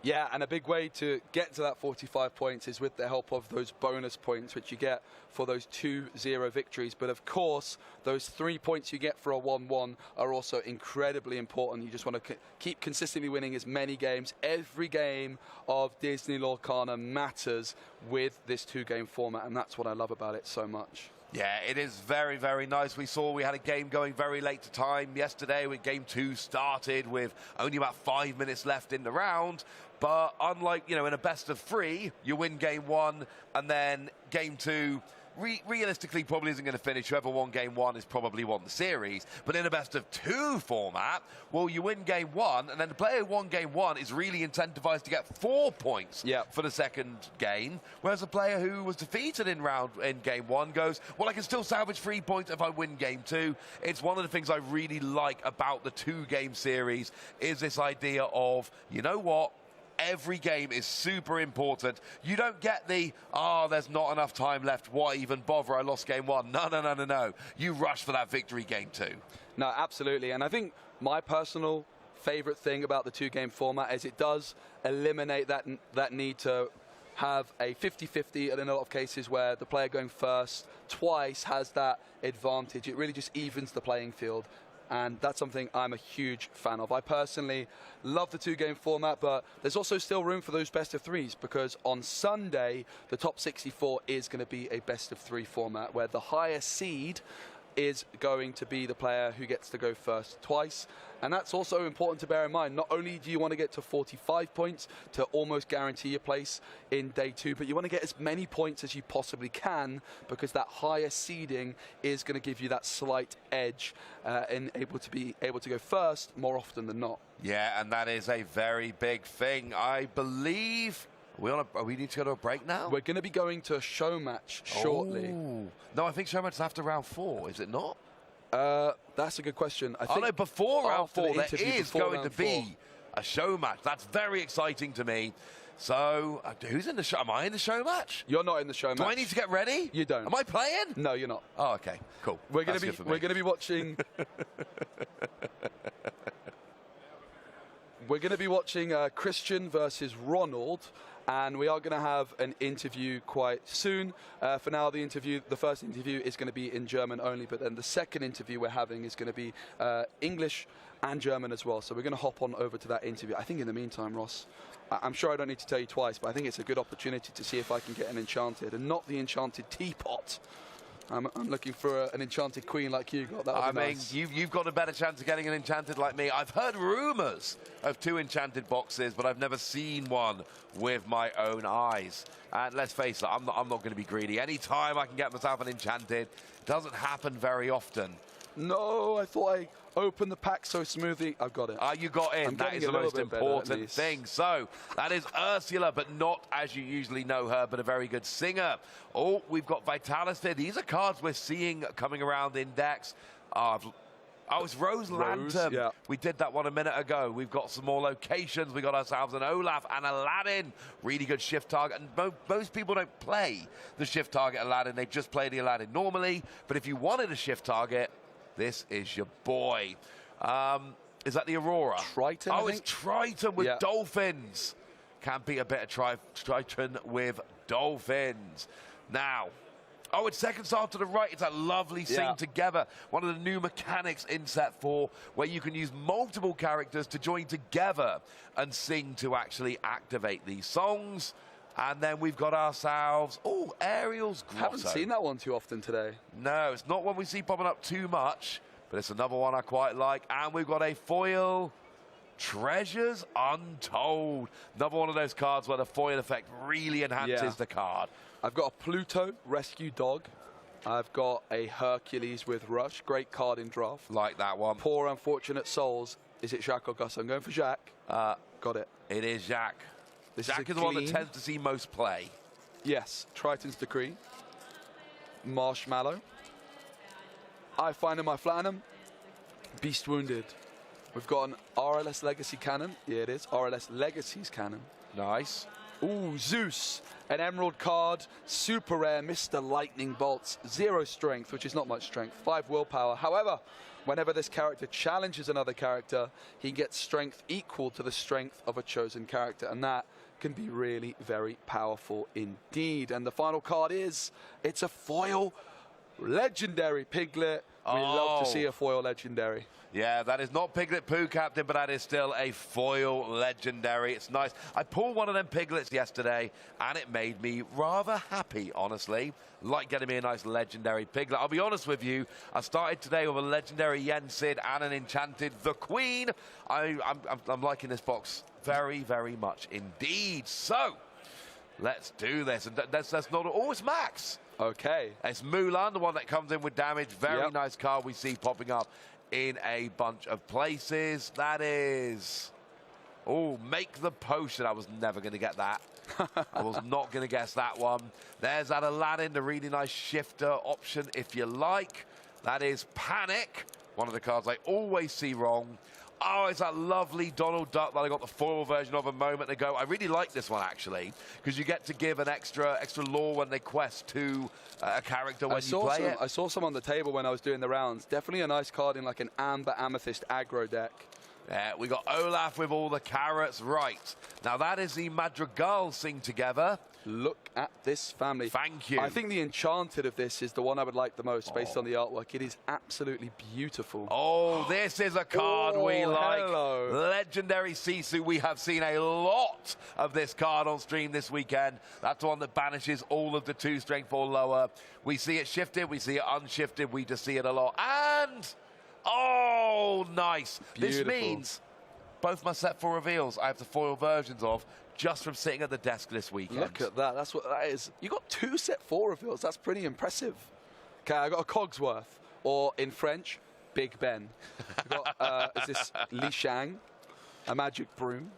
Yeah, and a big way to get to that 45 points is with the help of those bonus points, which you get for those 2-0 victories. But of course, those 3 points you get for a 1-1 are also incredibly important. You just want to keep consistently winning as many games. Every game of Disney Lorcana matters with this 2-game format, and that's what I love about it so much. Yeah, it is very, very nice. We had a game going very late to time yesterday when game 2 started with only about 5 minutes left in the round. But unlike, you know, in a best of 3, you win game 1 and then game 2 realistically probably isn't going to finish. Whoever won game 1 is probably won the series. But in a best of 2 format, well, you win game 1, and then the player who won game 1 is really incentivized to get 4 points for the second game, whereas the player who was defeated in game 1 goes, well, I can still salvage 3 points if I win game 2. It's one of the things I really like about the 2-game series is this idea of, you know what? Every game is super important. You don't get the, there's not enough time left, why even bother, I lost game 1. No. You rush for that victory game 2. No, absolutely. And I think my personal favorite thing about the 2-game format is it does eliminate that need to have a 50-50, and in a lot of cases where the player going first twice has that advantage. It really just evens the playing field, and that's something I'm a huge fan of. I personally love the two-game format, but there's also still room for those best-of-3s, because on Sunday, the top 64 is going to be a best-of-3 format, where the higher seed is going to be the player who gets to go first twice. And that's also important to bear in mind. Not only do you want to get to 45 points to almost guarantee your place in day 2, but you want to get as many points as you possibly can, because that higher seeding is going to give you that slight edge and able to go first more often than not. Yeah, and that is a very big thing. I believe we need to go to a break now? We're going to be going to a show match shortly. Oh. No, I think show match is after round 4, is it not? That's a good question. I think no, before round 4, there interview, is going to be a show match. That's very exciting to me. So, who's in the show? Am I in the show match? You're not in the show match. Do I need to get ready? You don't. Am I playing? No, you're not. Oh, okay, cool. We're going to be watching. We're going to be watching Christian versus Ronald, and we are going to have an interview quite soon. For now, the first interview is going to be in German only, but then the second interview we're having is going to be English and German as well. So we're going to hop on over to that interview. I think in the meantime, Ross, I'm sure I don't need to tell you twice, but I think it's a good opportunity to see if I can get an enchanted, and not the enchanted teapot. I'm looking for an enchanted queen like you got. That would be nice. You've got a better chance of getting an enchanted like me. I've heard rumours of 2 enchanted boxes, but I've never seen one with my own eyes. And let's face it, I'm not going to be greedy. Any time I can get myself an enchanted, it doesn't happen very often. No, I thought I opened the pack so smoothly. I've got it. You got in. That is the most important thing. So, that is Ursula, but not as you usually know her, but a very good singer. Oh, we've got Vitalis there. These are cards we're seeing coming around in decks. It's Rose Lantern. Yeah. We did that one a minute ago. We've got some more locations. We got ourselves an Olaf and Aladdin. Really good shift target. And most people don't play the shift target Aladdin. They just play the Aladdin normally. But if you wanted a shift target, this is your boy. Is that the Aurora? Triton, Oh, it's Triton with dolphins. Can't beat a bit of Triton with dolphins. Now, it's second star to the right. It's that lovely sing together. One of the new mechanics in set 4, where you can use multiple characters to join together and sing to actually activate these songs. And then we've got ourselves, Ariel's Grotto. Haven't seen that one too often today. No, it's not one we see popping up too much, but it's another one I quite like. And we've got a foil, Treasures Untold. Another one of those cards where the foil effect really enhances the card. I've got a Pluto, Rescue Dog. I've got a Hercules with Rush. Great card in draft. Like that one. Poor Unfortunate Souls. Is it Jacques or Gus? I'm going for Jacques. Got it. It is Jacques. Jacques is the one that tends to see most play. Yes. Triton's Decree. Marshmallow. I find him, I flatten him. Beast Wounded. We've got an RLS Legacy Cannon. Yeah, it is. RLS Legacy's Cannon. Nice. Ooh, Zeus. An Emerald card. Super rare. Mr. Lightning Bolts. 0 strength, which is not much strength. 5 willpower. However, whenever this character challenges another character, he gets strength equal to the strength of a chosen character. And that can be really very powerful indeed. And the final card is, it's a foil legendary Piglet. We love to see a foil legendary. Yeah, that is not Piglet Poo, Captain, but that is still a foil legendary. It's nice. I pulled one of them Piglets yesterday, and it made me rather happy, honestly. Like getting me a nice legendary Piglet. I'll be honest with you, I started today with a legendary Yen Sid and an enchanted The Queen. I'm liking this box very, very much indeed. So, let's do this. And that's not all. It's Max. Okay. It's Mulan, the one that comes in with damage. Very nice card we see popping up in a bunch of places. That is... Make the Potion. I was never going to get that. I was not going to guess that one. There's that Aladdin, the really nice shifter option, if you like. That is Panic, one of the cards I always see wrong. It's that lovely Donald Duck that I got the foil version of a moment ago. I really like this one, actually, because you get to give an extra lore when they quest to a character when you play it. I saw some on the table when I was doing the rounds. Definitely a nice card in like an Amber Amethyst aggro deck. Yeah, we got Olaf with all the carrots. Right. Now, that is the Madrigal sing together. Look at this family. Thank you. I think the Enchanted of this is the one I would like the most based on the artwork. It is absolutely beautiful. Oh, this is a card we like. Hello. Legendary Sisu. We have seen a lot of this card on stream this weekend. That's the one that banishes all of the 2 strength or lower. We see it shifted, we see it unshifted, we just see it a lot. And, oh, nice. Beautiful. This means both my set 4 reveals I have the foil versions of just from sitting at the desk this weekend. Look at that. That's what that is. You got 2 set 4 reveals. That's pretty impressive. Okay, I got a Cogsworth, or in French, Big Ben. I got, is this Li Shang, a Magic Broom.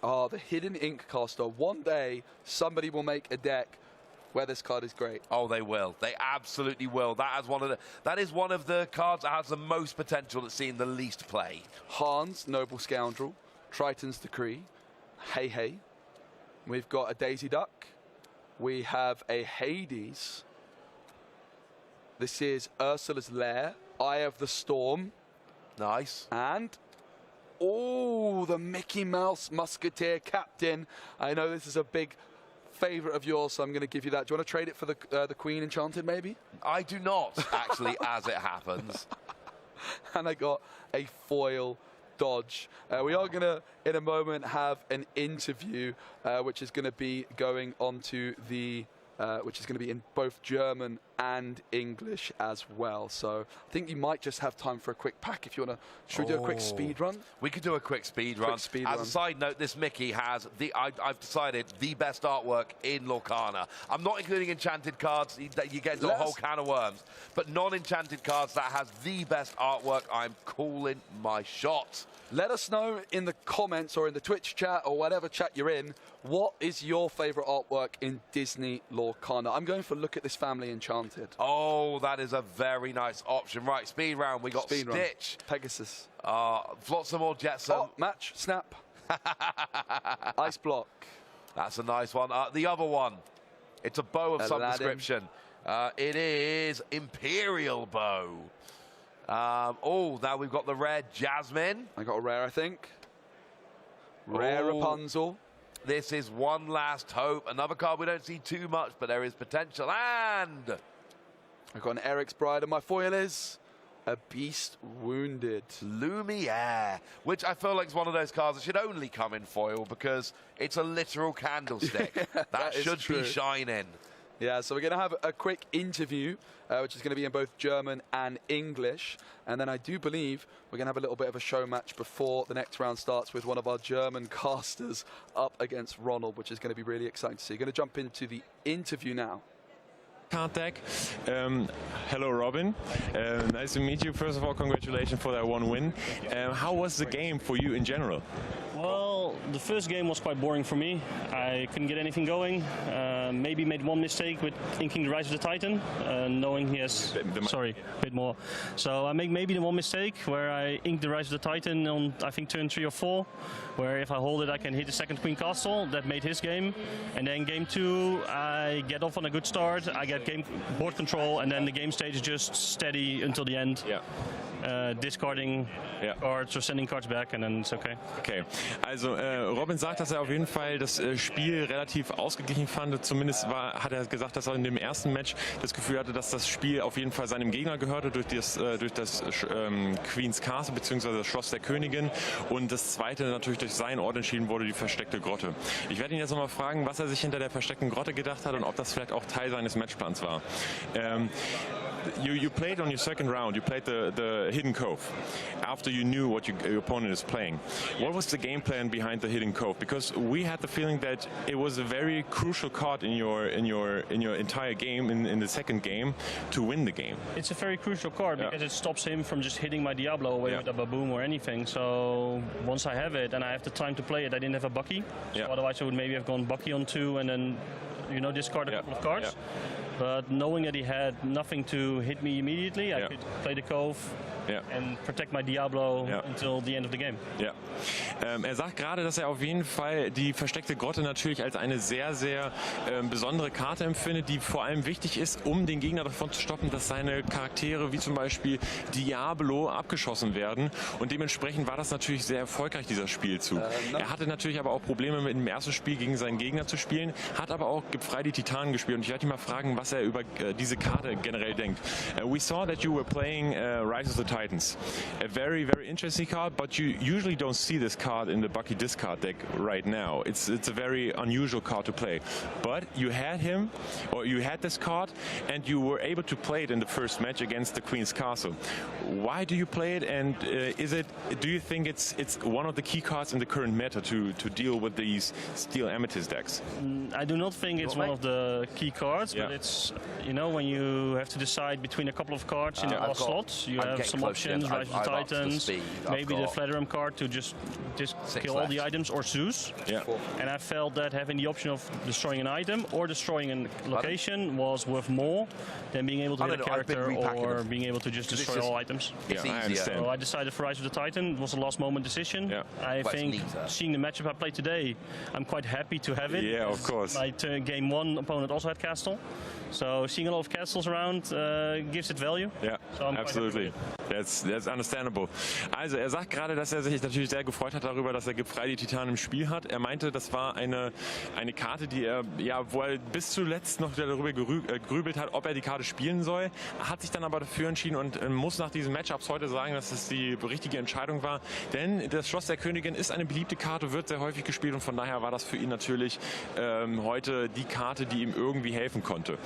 Oh, the Hidden Ink Caster. One day, somebody will make a deck where this card is great. Oh, they will. They absolutely will. That is one of the cards that has the most potential at seeing the least play. Hans, Noble Scoundrel. Triton's Decree. Hey Hey. We've got a Daisy Duck. We have a Hades. This is Ursula's Lair. Eye of the Storm. Nice. And, oh, the Mickey Mouse Musketeer Captain. I know this is a big favourite of yours, so I'm going to give you that. Do you want to trade it for the Queen Enchanted, maybe? I do not, actually, as it happens. And I got a foil Dodge. We are going to, in a moment, have an interview, which is going to be going on to the... which is going to be in both German and English as well. So I think you might just have time for a quick pack if you want to. Should we do a quick speed run? We could do a quick speed run. As a side note, this Mickey has I've decided the best artwork in Lorcana. I'm not including enchanted cards that you get into a whole can of worms, but non-enchanted cards that has the best artwork. I'm calling my shot. Let us know in the comments or in the Twitch chat or whatever chat you're in, what is your favourite artwork in Disney Lorcana? I'm going for Look at This Family Enchanted. Oh, that is a very nice option. Right, speed round. We got Speed run. Stitch. Pegasus. Flotsam or Jetsam. Oh, match, snap. Ice Block. That's a nice one. The other one, it's a bow of some Aladdin. description. It is Imperial Bow. Oh, now we've got the rare Jasmine. I got a rare, I think. Rare Rapunzel. This is One Last Hope. Another card we don't see too much, but there is potential. And I got an Eric's Bride, and my foil is a Beast Wounded. Lumiere, which I feel like is one of those cards that should only come in foil because it's a literal candlestick. that should be shining. Yeah, so we're going to have a quick interview, which is going to be in both German and English. And then I do believe we're going to have a little bit of a show match before the next round starts with one of our German casters up against Ronald, which is going to be really exciting to see. You're going to jump into the interview now. Card deck. Hello, Robin. Nice to meet you. First of all, congratulations for that one win. How was the game for you in general? Well, the first game was quite boring for me. I couldn't get anything going. Maybe made one mistake with inking the Rise of the Titan, knowing he has... Sorry, a bit more. So I make maybe the one mistake where I inked the Rise of the Titan on, I think, turn 3 or 4, where if I hold it, I can hit the second Queen Castle. That made his game. And then game 2, I get off on a good start. I get game board control, and then the game stage is just steady until the end. Yeah. Discarding cards or sending cards back, and then it's okay. Okay, also Robin sagt, dass auf jeden Fall das Spiel relativ ausgeglichen fand. Zumindest hat er gesagt, dass er in dem ersten Match das Gefühl hatte, dass das Spiel auf jeden Fall seinem Gegner gehörte durch das Queen's Castle bzw. das Schloss der Königin, und das zweite natürlich durch seinen Ort entschieden wurde, die versteckte Grotte. Ich werde ihn jetzt nochmal fragen, was er sich hinter der versteckten Grotte gedacht hat und ob das vielleicht auch Teil seines Matchplans war. You played on your second round, you played the Hidden Cove after you knew what your opponent is playing. What was the game plan behind the Hidden Cove? Because we had the feeling that it was a very crucial card in your entire game, in the second game, to win the game. It's a very crucial card because it stops him from just hitting my Diablo away with a Baboom or anything. So once I have it and I have the time to play it, I didn't have a Bucky. So otherwise I would maybe have gone Bucky on 2 and then, you know, discard a couple of cards. But knowing that he had nothing to hit me immediately, I could play the Cove, and protect my Diablo until the end of the game. Ja. Er sagt gerade, dass er auf jeden Fall die versteckte Grotte natürlich als eine sehr, sehr besondere Karte empfindet, die vor allem wichtig ist, um den Gegner davon zu stoppen, dass seine Charaktere wie zum Beispiel Diablo abgeschossen werden. Und dementsprechend war das natürlich sehr erfolgreich, dieser Spielzug. Er hatte natürlich aber auch Probleme mit dem ersten Spiel gegen seinen Gegner zu spielen, hat aber auch Gib frei die Titanen gespielt. Und ich werde ihn mal fragen, was er über diese Karte generell denkt. We saw that you were playing Rise of the Titans. A very, very interesting card, but you usually don't see this card in the Bucky discard deck right now. It's a very unusual card to play. But you had him, or you had this card, and you were able to play it in the first match against the Queen's Castle. Why do you play it, and do you think it's one of the key cards in the current meta to deal with these Steel Amethyst decks? I do not think it's one of the key cards, but it's, you know, when you have to decide between a couple of cards in the last slot, you have some options, Rise of the Titans, maybe the Flatterum card to just kill all the items, or Zeus. Yeah. And I felt that having the option of destroying an item or destroying a location was worth more than being able to hit a character or being able to just destroy all items. Yeah, I understand. So I decided for Rise of the Titan. It was a last moment decision. Yeah. I think seeing the matchup I played today, I'm quite happy to have it. Yeah, of course. My game one opponent also had Castle. So seeing a lot of castles around gives it value. Ja, so absolutely. That's understandable. Also er sagt gerade, dass er sich natürlich sehr gefreut hat darüber, dass er Gib frei die Titanen im Spiel hat. Er meinte, das war eine Karte, die er, ja, wo er bis zuletzt noch darüber gegrübelt hat, ob er die Karte spielen soll. Hat sich dann aber dafür entschieden und muss nach diesen Matchups heute sagen, dass es die richtige Entscheidung war. Denn das Schloss der Königin ist eine beliebte Karte, wird sehr häufig gespielt und von daher war das für ihn natürlich heute die Karte, die ihm irgendwie helfen konnte.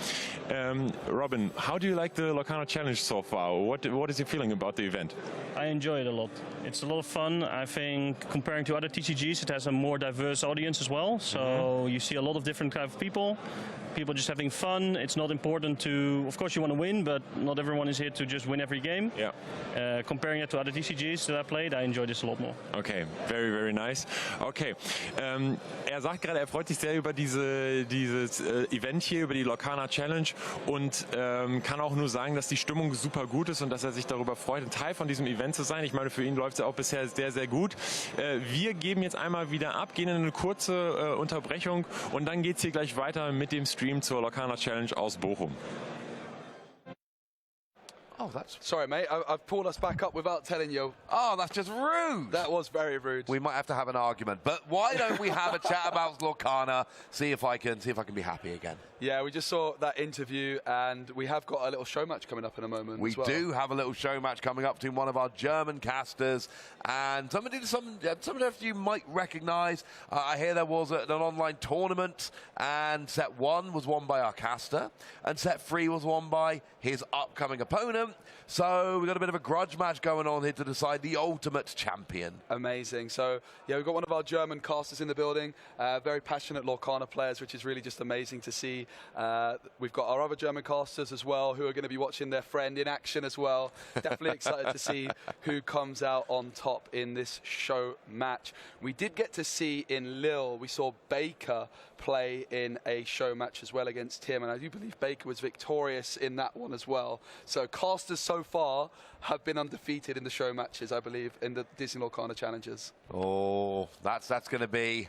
Robin, how do you like the Lorcana Challenge so far? What is your feeling about the event? I enjoy it a lot. It's a lot of fun. I think comparing to other TCGs, it has a more diverse audience as well. So you see a lot of different kind of people just having fun. It's not important to, of course you want to win, but not everyone is here to just win every game. Yeah. Comparing it to other TCGs that I played, I enjoy this a lot more. Okay, very, very nice. Okay, er sagt gerade, er freut sich sehr über dieses Event hier, über die Lorcana Challenge und kann auch nur sagen, dass die Stimmung super gut ist und dass er sich darüber freut, ein Teil von diesem Event zu sein. Ich meine, für ihn läuft es ja auch bisher sehr, sehr gut. Wir geben jetzt einmal wieder ab, gehen in eine kurze Unterbrechung und dann geht es hier gleich weiter mit dem Stream zur Lorcana Challenge aus Bochum. Oh, that's... Sorry, mate. I've pulled us back up without telling you. Oh, that's just rude. That was very rude. We might have to have an argument. But why don't we have a chat about Lorcana? See if I can be happy again. Yeah, we just saw that interview, and we have got a little show match coming up in a moment. We as well. do have a little show match coming up between one of our German casters and some of you might recognise. I hear there was an online tournament, and set 1 was won by our caster, and set 3 was won by his upcoming opponent. So we've got a bit of a grudge match going on here to decide the ultimate champion. Amazing. So, yeah, we've got one of our German casters in the building, very passionate Lorcana players, which is really just amazing to see. We've got our other German casters as well, who are going to be watching their friend in action as well. Definitely excited to see who comes out on top in this show match. We did get to see in Lille, we saw Baker play in a show match as well against him, and I do believe Baker was victorious in that one as well. So casters so far have been undefeated in the show matches, I believe, in the Disney Lorcana Challenges. Oh, that's going to be...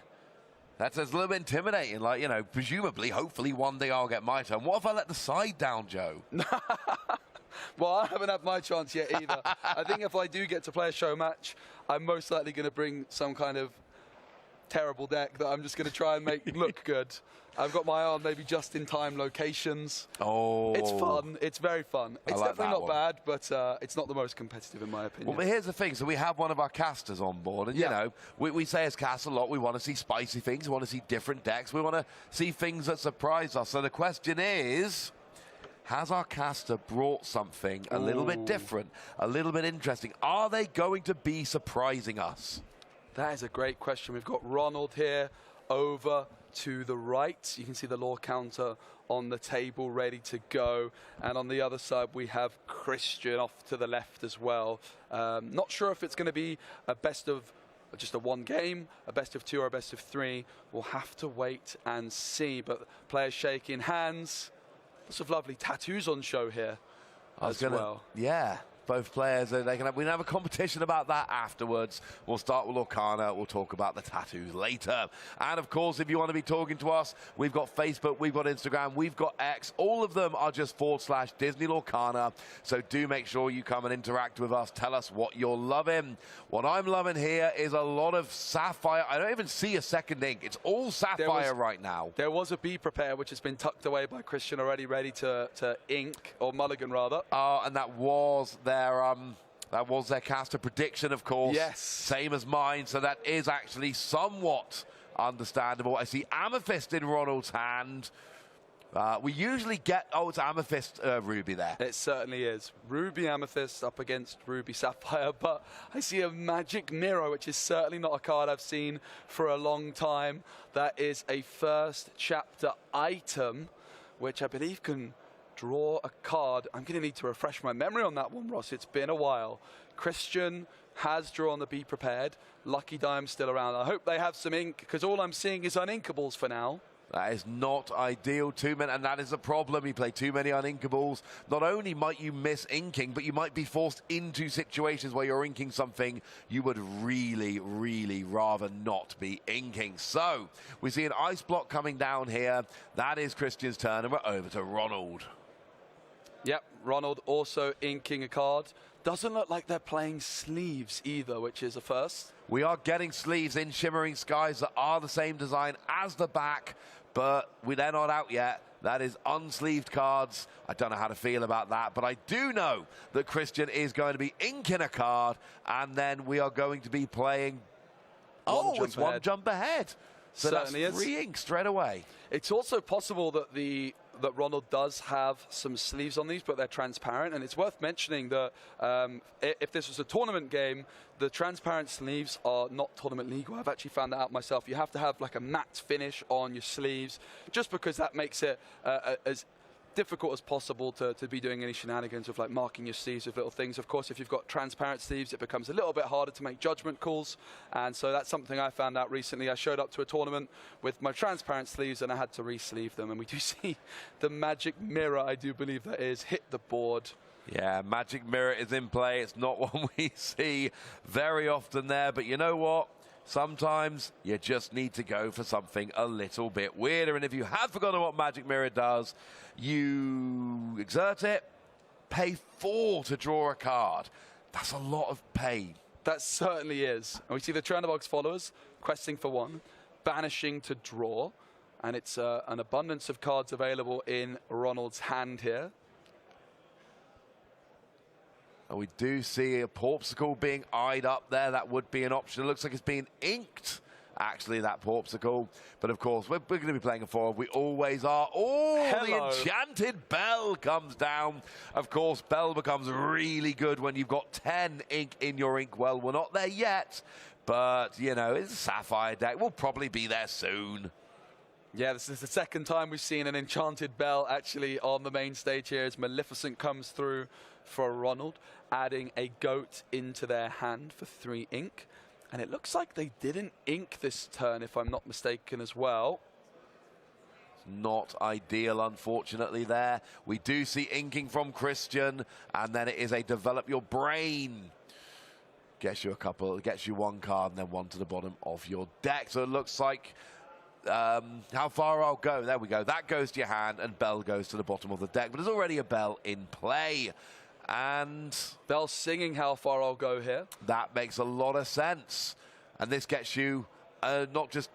That's a little bit intimidating. Like, you know, presumably, hopefully one day I'll get my turn. What if I let the side down, Joe? Well, I haven't had my chance yet either. I think if I do get to play a show match, I'm most likely going to bring some kind of terrible deck that I'm just going to try and make look good. I've got my eye on maybe just-in-time locations. Oh. It's fun. It's very fun. It's like definitely not one. bad, but it's not the most competitive in my opinion. Well, but here's the thing. So we have one of our casters on board. And, you know, we say as cast a lot, we want to see spicy things. We want to see different decks. We want to see things that surprise us. So the question is, has our caster brought something a little bit different, a little bit interesting? Are they going to be surprising us? That is a great question. We've got Ronald here over to the right. You can see the lore counter on the table ready to go. And on the other side, we have Christian off to the left as well. Not sure if it's going to be a best of just a one game, a best of 2 or a best of 3. We'll have to wait and see. But players shaking hands. Lots of lovely tattoos on show here as well. Yeah. both players, we can have a competition about that afterwards. We'll start with Lorcana. We'll talk about the tattoos later. And of course, if you want to be talking to us, we've got Facebook, we've got Instagram, we've got X. All of them are just /Disney Lorcana. So do make sure you come and interact with us. Tell us what you're loving. What I'm loving here is a lot of sapphire. I don't even see a second ink. It's all sapphire right now. There was a Be Prepared, which has been tucked away by Christian already, ready to ink, or mulligan rather. And that was their caster prediction, of course. Yes. Same as mine, so that is actually somewhat understandable. I see Amethyst in Ronald's hand. We usually get, it's Amethyst Ruby there. It certainly is. Ruby Amethyst up against Ruby Sapphire, but I see a Magic Mirror, which is certainly not a card I've seen for a long time. That is a first chapter item, which I believe can draw a card. I'm going to need to refresh my memory on that one, Ross. It's been a while. Christian has drawn the Be Prepared. Lucky Dime's still around. I hope they have some ink, because all I'm seeing is uninkables for now. That is not ideal, and that is a problem. You play too many uninkables. Not only might you miss inking, but you might be forced into situations where you're inking something you would really, really rather not be inking. So, we see an ice block coming down here. That is Christian's turn, and we're over to Ronald. Yep, Ronald also inking a card. Doesn't look like they're playing sleeves either, which is a first. We are getting sleeves in Shimmering Skies that are the same design as the back, but they're not out yet. That is unsleeved cards. I don't know how to feel about that, but I do know that Christian is going to be inking a card, and then we are going to be playing... it's one jump ahead. So Certainly that's 3 ink straight away. It's also possible that that Ronald does have some sleeves on these, but they're transparent. And it's worth mentioning that if this was a tournament game, the transparent sleeves are not tournament legal. I've actually found that out myself. You have to have like a matte finish on your sleeves, just because that makes it as difficult as possible to be doing any shenanigans of like marking your sleeves with little things. Of course, if you've got transparent sleeves, it becomes a little bit harder to make judgment calls, and so that's something I found out recently. I showed up to a tournament with my transparent sleeves and I had to re-sleeve them, and we do see the Magic Mirror, I do believe that is, hit the board. Yeah, Magic Mirror is in play. It's not one we see very often there, but you know what? Sometimes you just need to go for something a little bit weirder. And if you have forgotten what Magic Mirror does, you exert it, pay 4 to draw a card. That's a lot of pain. That certainly is. And we see the Chernobog's followers questing for 1, banishing to draw. And it's an abundance of cards available in Ronald's hand here. And we do see a Porpsicle being eyed up there. That would be an option. It looks like it's being inked, actually, that Porpsicle. But, of course, we're going to be playing a 4. We always are. Oh, Hello. The Enchanted Bell comes down. Of course, Bell becomes really good when you've got 10 ink in your inkwell. We're not there yet, but, you know, it's a Sapphire deck. We'll probably be there soon. Yeah, this is the second time we've seen an Enchanted Bell actually on the main stage here as Maleficent comes through for Ronald, adding a goat into their hand for 3 ink. And it looks like they didn't ink this turn, if I'm not mistaken, as well. Not ideal, unfortunately, there. We do see inking from Christian, and then it is a Develop Your Brain. Gets you gets you 1 card, and then 1 to the bottom of your deck. So it looks like how far I'll go. There we go. That goes to your hand, and Bell goes to the bottom of the deck. But there's already a Bell in play. And Bell singing How Far I'll Go here. That makes a lot of sense. And this gets you it not just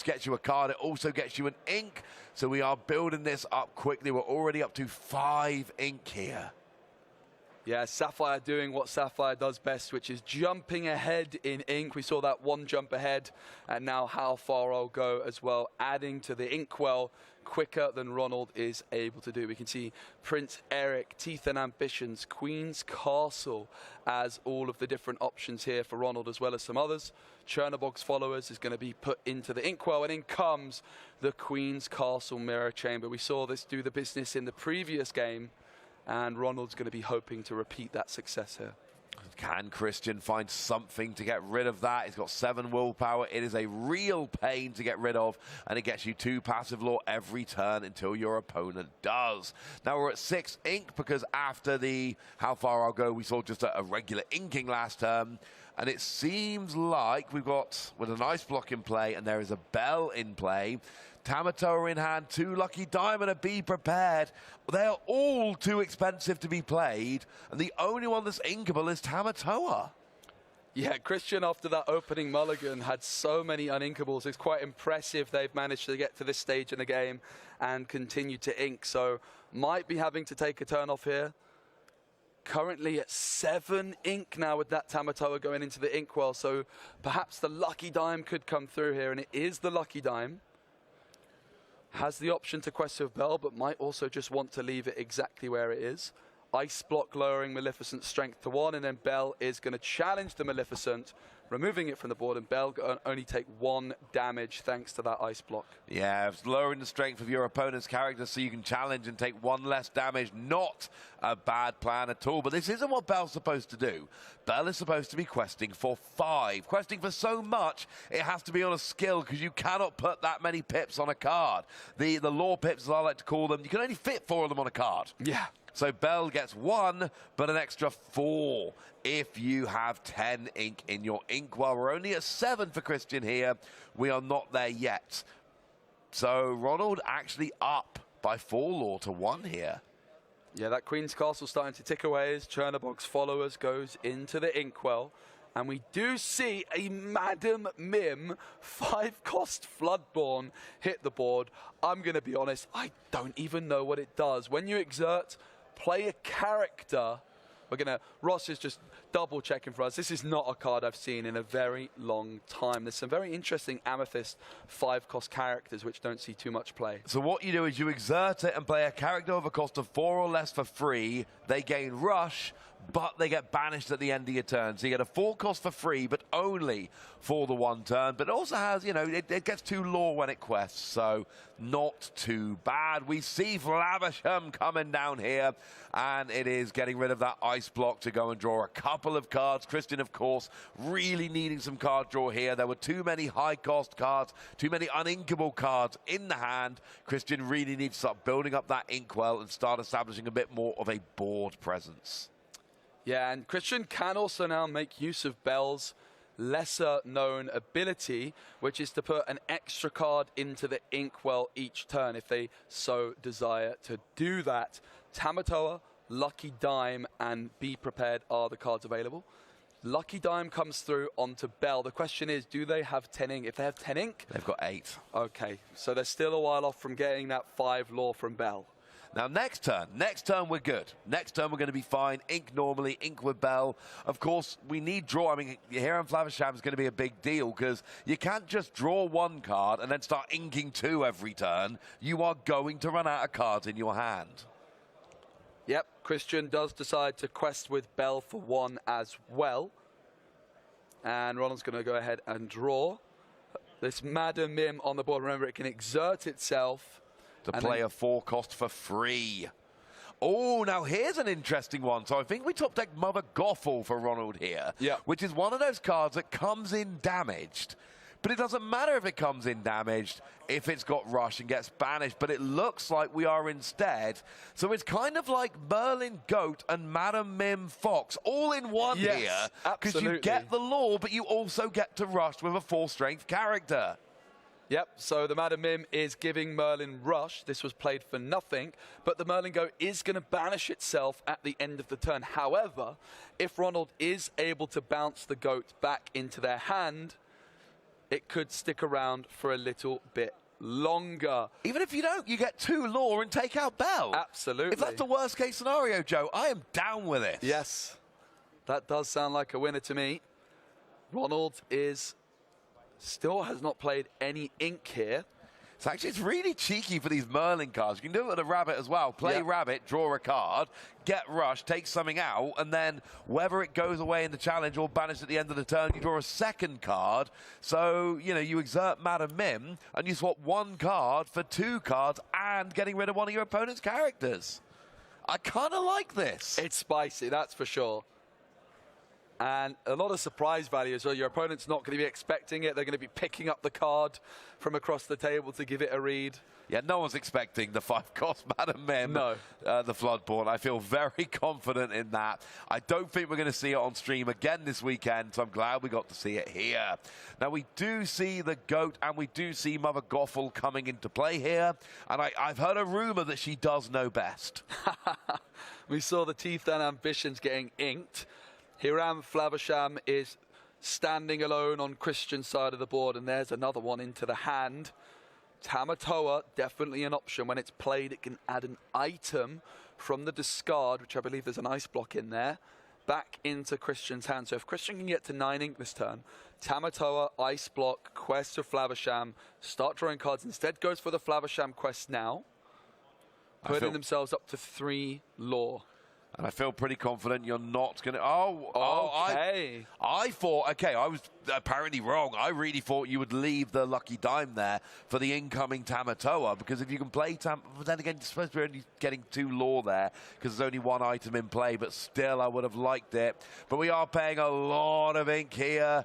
gets you a card, it also gets you an ink. So we are building this up quickly. We're already up to 5 ink here. Yeah, Sapphire doing what Sapphire does best, which is jumping ahead in ink. We saw that 1 jump ahead, and now How Far I'll Go as well, adding to the inkwell quicker than Ronald is able to do. We can see Prince Eric, Teeth and Ambitions, Queen's Castle as all of the different options here for Ronald, as well as some others. Chernobog's followers is going to be put into the inkwell, and in comes the Queen's Castle Mirror Chamber. We saw this do the business in the previous game, and Ronald's going to be hoping to repeat that success here. Can Christian find something to get rid of that? He's got 7 willpower. It is a real pain to get rid of, and it gets you 2 passive lore every turn until your opponent does. Now we're at 6 ink because after the how far I'll go, we saw just a regular inking last turn. And it seems like we've got, with an ice block in play, and there is a bell in play, Tamatoa in hand, 2 Lucky Diamond, and Be Prepared. They are all too expensive to be played, and the only one that's inkable is Tamatoa. Yeah, Christian, after that opening mulligan, had so many uninkables. It's quite impressive they've managed to get to this stage in the game and continue to ink. So might be having to take a turn off here. Currently at 7 ink now with that Tamatoa going into the inkwell. So perhaps the Lucky Dime could come through here, and it is the Lucky Dime. Has the option to quest with Bell, but might also just want to leave it exactly where it is. Ice block lowering Maleficent's strength to 1, and then Bell is going to challenge the Maleficent, removing it from the board, and Bell only take 1 damage thanks to that ice block. Yeah, it's lowering the strength of your opponent's character so you can challenge and take 1 less damage. Not a bad plan at all, but this isn't what Bell's supposed to do. Bell is supposed to be questing for 5. Questing for so much, it has to be on a skill because you cannot put that many pips on a card. The lore pips, as I like to call them, you can only fit 4 of them on a card. Yeah. So Bell gets 1, but an extra 4 if you have 10 ink in your ink. While we're only at 7 for Christian here, we are not there yet. So Ronald actually up by 4 lore to 1 here. Yeah, that Queen's Castle starting to tick away as Chernobog's followers goes into the inkwell. And we do see a Madam Mim 5-cost Floodborn hit the board. I'm going to be honest, I don't even know what it does. When you exert, play a character. Ross is just double checking for us. This is not a card I've seen in a very long time. There's some very interesting Amethyst 5-cost characters which don't see too much play. So what you do is you exert it and play a character of a cost of 4 or less for free. They gain rush, but they get banished at the end of your turn. So you get a 4 cost for free, but only for the 1 turn. But it also has, you know, it gets 2 lore when it quests, so not too bad. We see Flavisham coming down here, and it is getting rid of that ice block to go and draw a couple of cards. Christian, of course, really needing some card draw here. There were too many high-cost cards, too many uninkable cards in the hand. Christian really needs to start building up that inkwell and start establishing a bit more of a board presence. Yeah, and Christian can also now make use of Bell's lesser-known ability, which is to put an extra card into the inkwell each turn if they so desire to do that. Tamatoa, Lucky Dime, and Be Prepared are the cards available. Lucky Dime comes through onto Bell. The question is, do they have 10 ink? If they have 10 ink... They've got 8. Okay, so they're still a while off from getting that 5 lore from Bell. Now, next turn we're good. Next turn we're going to be fine. Ink normally, ink with Bell. Of course, we need draw. I mean, here on Flavisham is going to be a big deal because you can't just draw 1 card and then start inking 2 every turn. You are going to run out of cards in your hand. Yep, Christian does decide to quest with Bell for 1 as well. And Ronald's going to go ahead and draw. This Madam Mim on the board, remember, it can exert itself to play a 4 cost for free. Oh, now here's an interesting one. So I think we top deck Mother Gothel for Ronald here, which is one of those cards that comes in damaged. But it doesn't matter if it comes in damaged, if it's got rush and gets banished. But it looks like we are instead. So it's kind of like Merlin Goat and Madam Mim Fox all in one here. Because you get the lore, but you also get to rush with a 4-strength character. Yep, so the Madam Mim is giving Merlin rush. This was played for nothing, but the Merlin Goat is going to banish itself at the end of the turn. However, if Ronald is able to bounce the goat back into their hand, it could stick around for a little bit longer. Even if you don't, you get 2 lore and take out Bell. Absolutely. If that's the worst case scenario, Joe, I am down with it. Yes, that does sound like a winner to me. Ronald still has not played any ink here. So actually, it's really cheeky for these Merlin cards. You can do it with a rabbit as well. Play rabbit, draw a card, get rush, take something out, and then whether it goes away in the challenge or banished at the end of the turn, you draw a 2nd card. So, you know, you exert Madam Mim, and you swap 1 card for 2 cards and getting rid of one of your opponent's characters. I kind of like this. It's spicy, that's for sure. And a lot of surprise value as well. Your opponent's not going to be expecting it. They're going to be picking up the card from across the table to give it a read. Yeah, no one's expecting the 5-cost Madam Mim, No. The Floodborn. I feel very confident in that. I don't think we're going to see it on stream again this weekend, so I'm glad we got to see it here. Now, we do see the GOAT and we do see Mother Gothel coming into play here, and I've heard a rumor that she does know best. We saw the Teeth and Ambitions getting inked. Hiram Flavisham is standing alone on Christian's side of the board, and there's another one into the hand. Tamatoa, definitely an option. When it's played, it can add an item from the discard, which I believe there's an ice block in there, back into Christian's hand. So if Christian can get to 9 ink this turn, Tamatoa, ice block, quest of Flavisham, start drawing cards. Instead goes for the Flavisham quest now, putting themselves up to 3 lore. And I feel pretty confident you're not going to... Okay. I thought... Okay, I was apparently wrong. I really thought you would leave the Lucky Dime there for the incoming Tamatoa, because if you can play But then again, you're supposed to be only getting 2 lore there, because there's only 1 item in play, but still, I would have liked it. But we are paying a lot of ink here.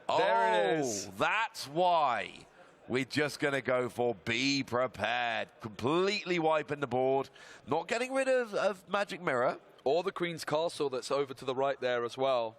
There it is. That's why we're just going to go for Be Prepared. Completely wiping the board. Not getting rid of Magic Mirror. Or the Queen's Castle that's over to the right there as well.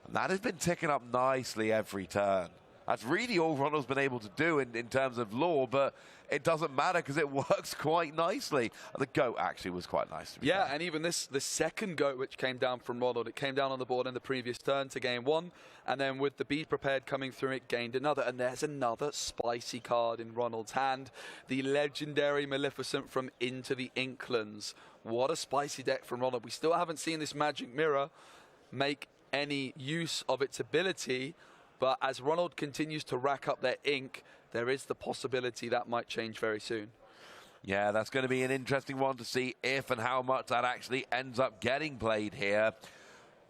And that has been ticking up nicely every turn. That's really all Ronald's been able to do in terms of lore, but it doesn't matter because it works quite nicely. The GOAT actually was quite nice to be fair. And even the second GOAT which came down from Ronald, it came down on the board in the previous turn to gain 1, and then with the Be Prepared coming through, it gained another, and there's another spicy card in Ronald's hand, the legendary Maleficent from Into the Inklands. What a spicy deck from Ronald. We still haven't seen this Magic Mirror make any use of its ability, but as Ronald continues to rack up their ink, there is the possibility that might change very soon. Yeah, that's going to be an interesting one to see if and how much that actually ends up getting played here.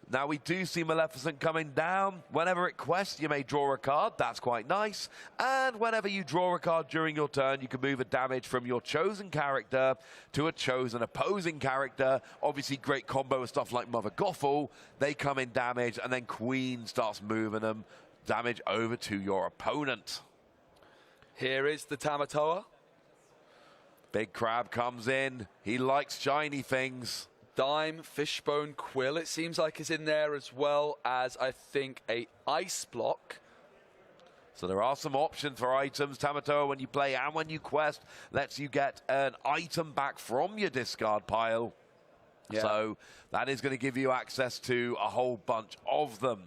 Now, we do see Maleficent coming down. Whenever it quests, you may draw a card. That's quite nice. And whenever you draw a card during your turn, you can move a damage from your chosen character to a chosen opposing character. Obviously, great combo with stuff like Mother Gothel. They come in damage, and then Queen starts moving them damage over to your opponent. Here is the Tamatoa. Big Crab comes in. He likes shiny things. Dime, Fishbone, Quill, it seems like is in there, as well as, I think, a ice block. So there are some options for items. Tamatoa, when you play and when you quest, lets you get an item back from your discard pile. Yeah. So that is going to give you access to a whole bunch of them.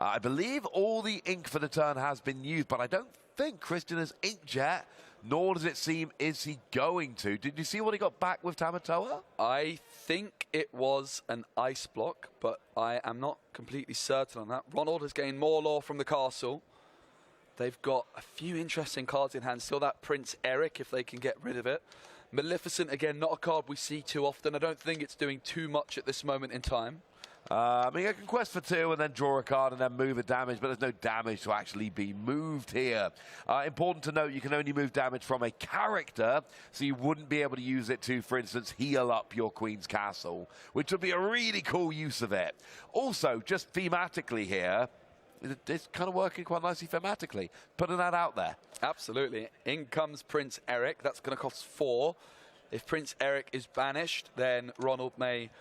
I believe all the ink for the turn has been used, but I don't think Christian has inked yet, nor does it seem is he going to. Did you see what he got back with Tamatoa? I think it was an ice block, but I am not completely certain on that. Ronald has gained more lore from the castle. They've got a few interesting cards in hand. Still that Prince Eric, if they can get rid of it. Maleficent, again, not a card we see too often. I don't think it's doing too much at this moment in time. I mean, I can quest for 2 and then draw a card and then move a damage, but there's no damage to actually be moved here. Important to note, you can only move damage from a character, so you wouldn't be able to use it to, for instance, heal up your Queen's Castle, which would be a really cool use of it. Also, just thematically here, it's kind of working quite nicely thematically, putting that out there. Absolutely. In comes Prince Eric. That's going to cost 4. If Prince Eric is banished, then Ronald may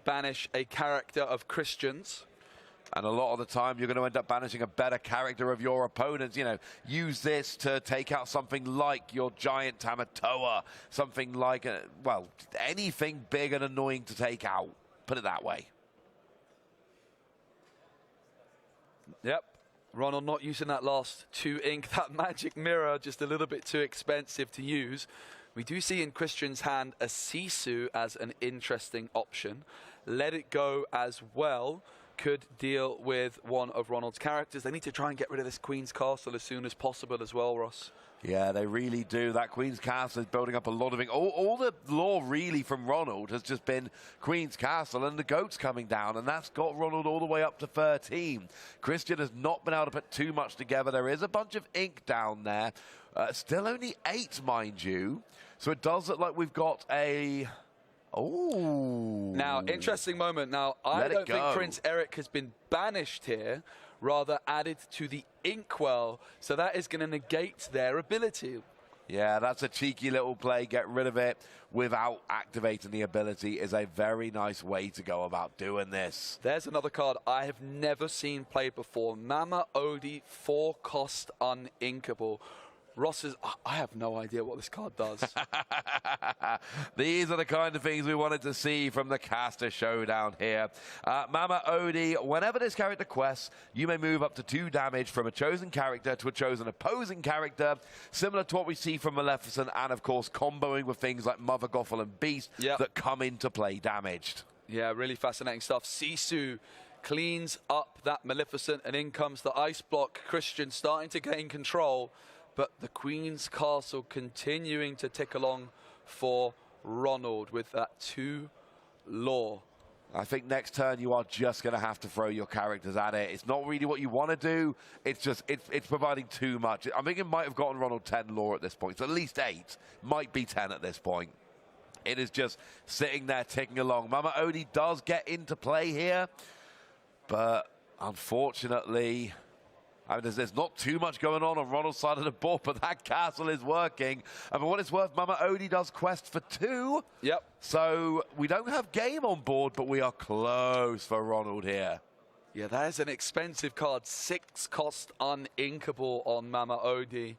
banish a character of Christian's. And a lot of the time, you're going to end up banishing a better character of your opponents. You know, use this to take out something like your giant Tamatoa, something like, well, anything big and annoying to take out. Put it that way. Yep. Ronald not using that last 2 ink. That Magic Mirror, just a little bit too expensive to use. We do see in Christian's hand a Sisu as an interesting option. Let It Go as well could deal with one of Ronald's characters. They need to try and get rid of this Queen's Castle as soon as possible as well, Ross. Yeah, they really do. That Queen's Castle is building up a lot of it. All the lore really from Ronald has just been Queen's Castle and the GOAT's coming down, and that's got Ronald all the way up to 13. Christian has not been able to put too much together. There is a bunch of ink down there. Still only 8, mind you. So it does look like we've got a Oh. Now, interesting moment. Now, I don't think Prince Eric has been banished here, rather added to the inkwell. So that is going to negate their ability. Yeah, that's a cheeky little play. Get rid of it without activating the ability is a very nice way to go about doing this. There's another card I have never seen played before. Mama Odie, 4-cost uninkable. Ross says, I have no idea what this card does. These are the kind of things we wanted to see from the caster showdown here. Mama Odie, whenever this character quests, you may move up to 2 damage from a chosen character to a chosen opposing character, similar to what we see from Maleficent, and of course comboing with things like Mother Gothel and Beast that come into play damaged. Yeah, really fascinating stuff. Sisu cleans up that Maleficent, and in comes the Ice Block. Christian starting to gain control. But the Queen's Castle continuing to tick along for Ronald with that 2 lore. I think next turn you are just going to have to throw your characters at it. It's not really what you want to do. It's just, it's providing too much. I think it might have gotten Ronald 10 lore at this point. So at least 8. Might be 10 at this point. It is just sitting there ticking along. Mama Odie does get into play here. But unfortunately, I mean, there's not too much going on Ronald's side of the board, but that castle is working. And for what it's worth, Mama Odie does quest for 2. Yep. So we don't have game on board, but we are close for Ronald here. Yeah, that is an expensive card. 6-cost uninkable on Mama Odie.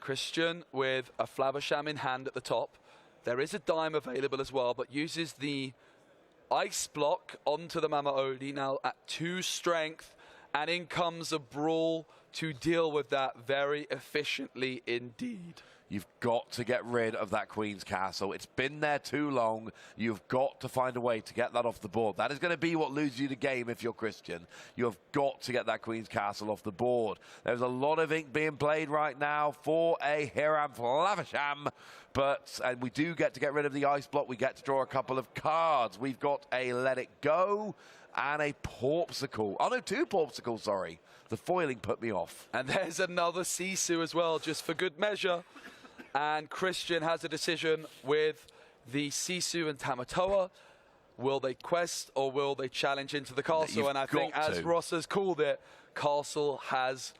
Christian with a Flaversham in hand at the top. There is a dime available as well, but uses the Ice Block onto the Mama Odie now at 2 strength. And in comes a Brawl to deal with that very efficiently indeed. You've got to get rid of that Queen's Castle. It's been there too long. You've got to find a way to get that off the board. That is going to be what loses you the game if you're Christian. You have got to get that Queen's Castle off the board. There's a lot of ink being played right now for a Hiram Flavisham. And we do get to get rid of the Ice Block. We get to draw a couple of cards. We've got a Let It Go and a Porpsicle. Oh, no, 2 Porpsicles, sorry. The foiling put me off. And there's another Sisu as well, just for good measure. And Christian has a decision with the Sisu and Tamatoa. Will they quest or will they challenge into the castle? And I think, as Ross has called it, castle has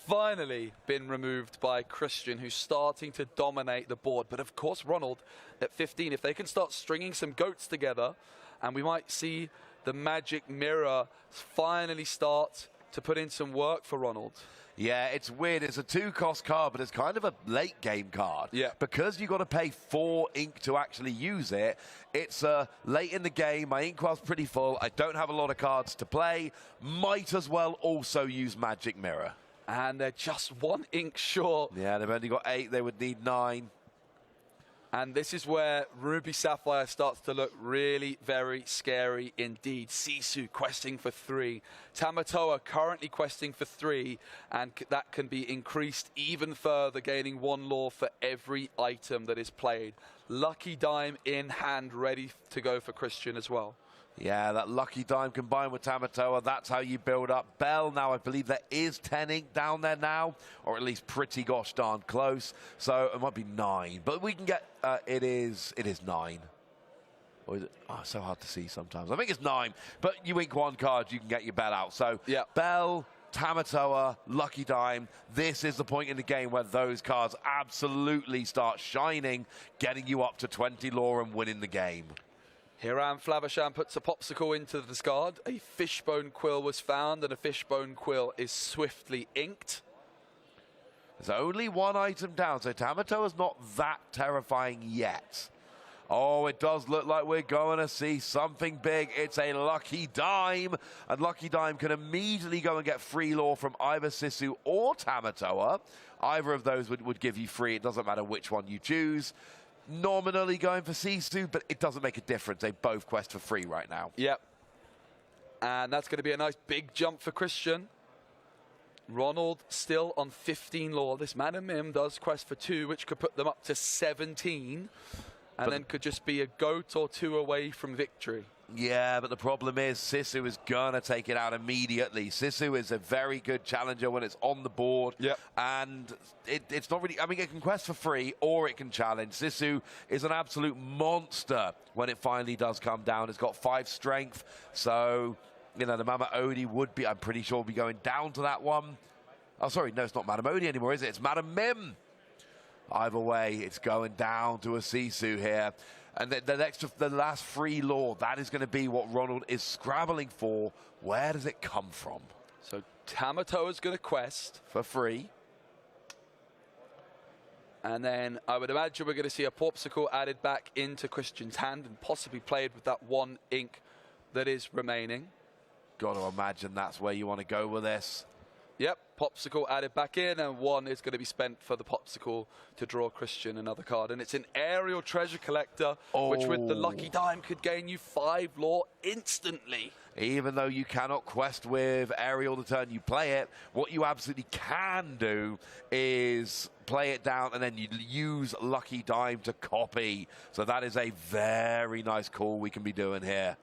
finally been removed by Christian, who's starting to dominate the board. But of course, Ronald at 15, if they can start stringing some goats together, and we might see the magic mirror finally start to put in some work for Ronald. Yeah, it's weird. It's a 2-cost card, but it's kind of a late game card. Yeah. Because you've got to pay 4 ink to actually use it, it's late in the game. My inkwell's pretty full. I don't have a lot of cards to play. Might as well also use Magic Mirror. And they're just 1 ink short. Yeah, they've only got 8. They would need 9. And this is where Ruby Sapphire starts to look really very scary indeed. Sisu questing for 3. Tamatoa currently questing for 3, and that can be increased even further, gaining 1 lore for every item that is played. Lucky Dime in hand, ready to go for Christian as well. Yeah, that Lucky Dime combined with Tamatoa, that's how you build up. Bell, now I believe there is 10 ink down there now, or at least pretty gosh darn close. So it might be 9, but we can get, it is 9. Or is it? Oh, it's so hard to see sometimes. I think it's 9, but you ink 1 card, you can get your Bell out. So yeah. Bell, Tamatoa, Lucky Dime, this is the point in the game where those cards absolutely start shining, getting you up to 20 lore and winning the game. Hiram Flavisham puts a Popsicle into the discard. A Fishbone Quill was found, and a Fishbone Quill is swiftly inked. There's only 1 item down, so Tamatoa's not that terrifying yet. Oh, it does look like we're going to see something big. It's a Lucky Dime, and Lucky Dime can immediately go and get free lore from either Sisu or Tamatoa. Either of those would give you free. It doesn't matter which one you choose. Nominally going for Sisu, but it doesn't make a difference. They both quest for free right now. Yep. And that's going to be a nice big jump for Christian. Ronald still on 15 lore. This Man and Mim does quest for 2, which could put them up to 17. And then could just be a goat or 2 away from victory. Yeah, but the problem is Sisu is going to take it out immediately. Sisu is a very good challenger when it's on the board. Yep. And it's not really... I mean, it can quest for free or it can challenge. Sisu is an absolute monster when it finally does come down. It's got 5 strength. So, you know, the Mama Odie would be... I'm pretty sure will be going down to that one. Oh, sorry. No, it's not Madam Odie anymore, is it? It's Madam Mim. Either way, it's going down to a Sisu here. And the last free law, that is going to be what Ronald is scrabbling for. Where does it come from? So Tamatoa is going to quest. For free. And then I would imagine we're going to see a Popsicle added back into Christian's hand and possibly played with that 1 ink that is remaining. Got to imagine that's where you want to go with this. Yep, Popsicle added back in, and 1 is going to be spent for the Popsicle to draw Christian another card. And it's an aerial treasure collector, which with the lucky dime could gain you 5 lore instantly. Even though you cannot quest with aerial the turn you play it, what you absolutely can do is play it down and then you use lucky dime to copy. So that is a very nice call we can be doing here.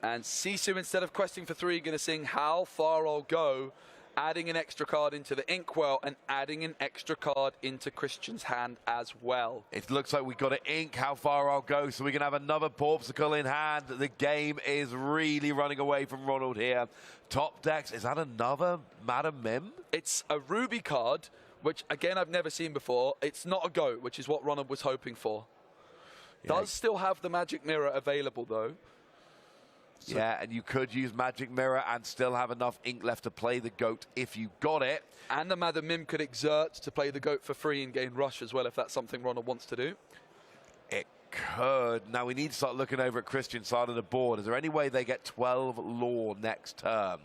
And Sisu, instead of questing for 3, going to sing How Far I'll Go, adding an extra card into the Inkwell and adding an extra card into Christian's hand as well. It looks like we've got to ink How Far I'll Go, so we can have another Popsicle in hand. The game is really running away from Ronald here. Top decks, is that another Madam Mim? It's a Ruby card, which, again, I've never seen before. It's not a GOAT, which is what Ronald was hoping for. Yeah. Does still have the Magic Mirror available, though. So yeah, and you could use Magic Mirror and still have enough ink left to play the GOAT if you got it. And the Madam Mim could exert to play the GOAT for free and gain Rush as well, if that's something Ronald wants to do. It could. Now, we need to start looking over at Christian's side of the board. Is there any way they get 12 lore next turn?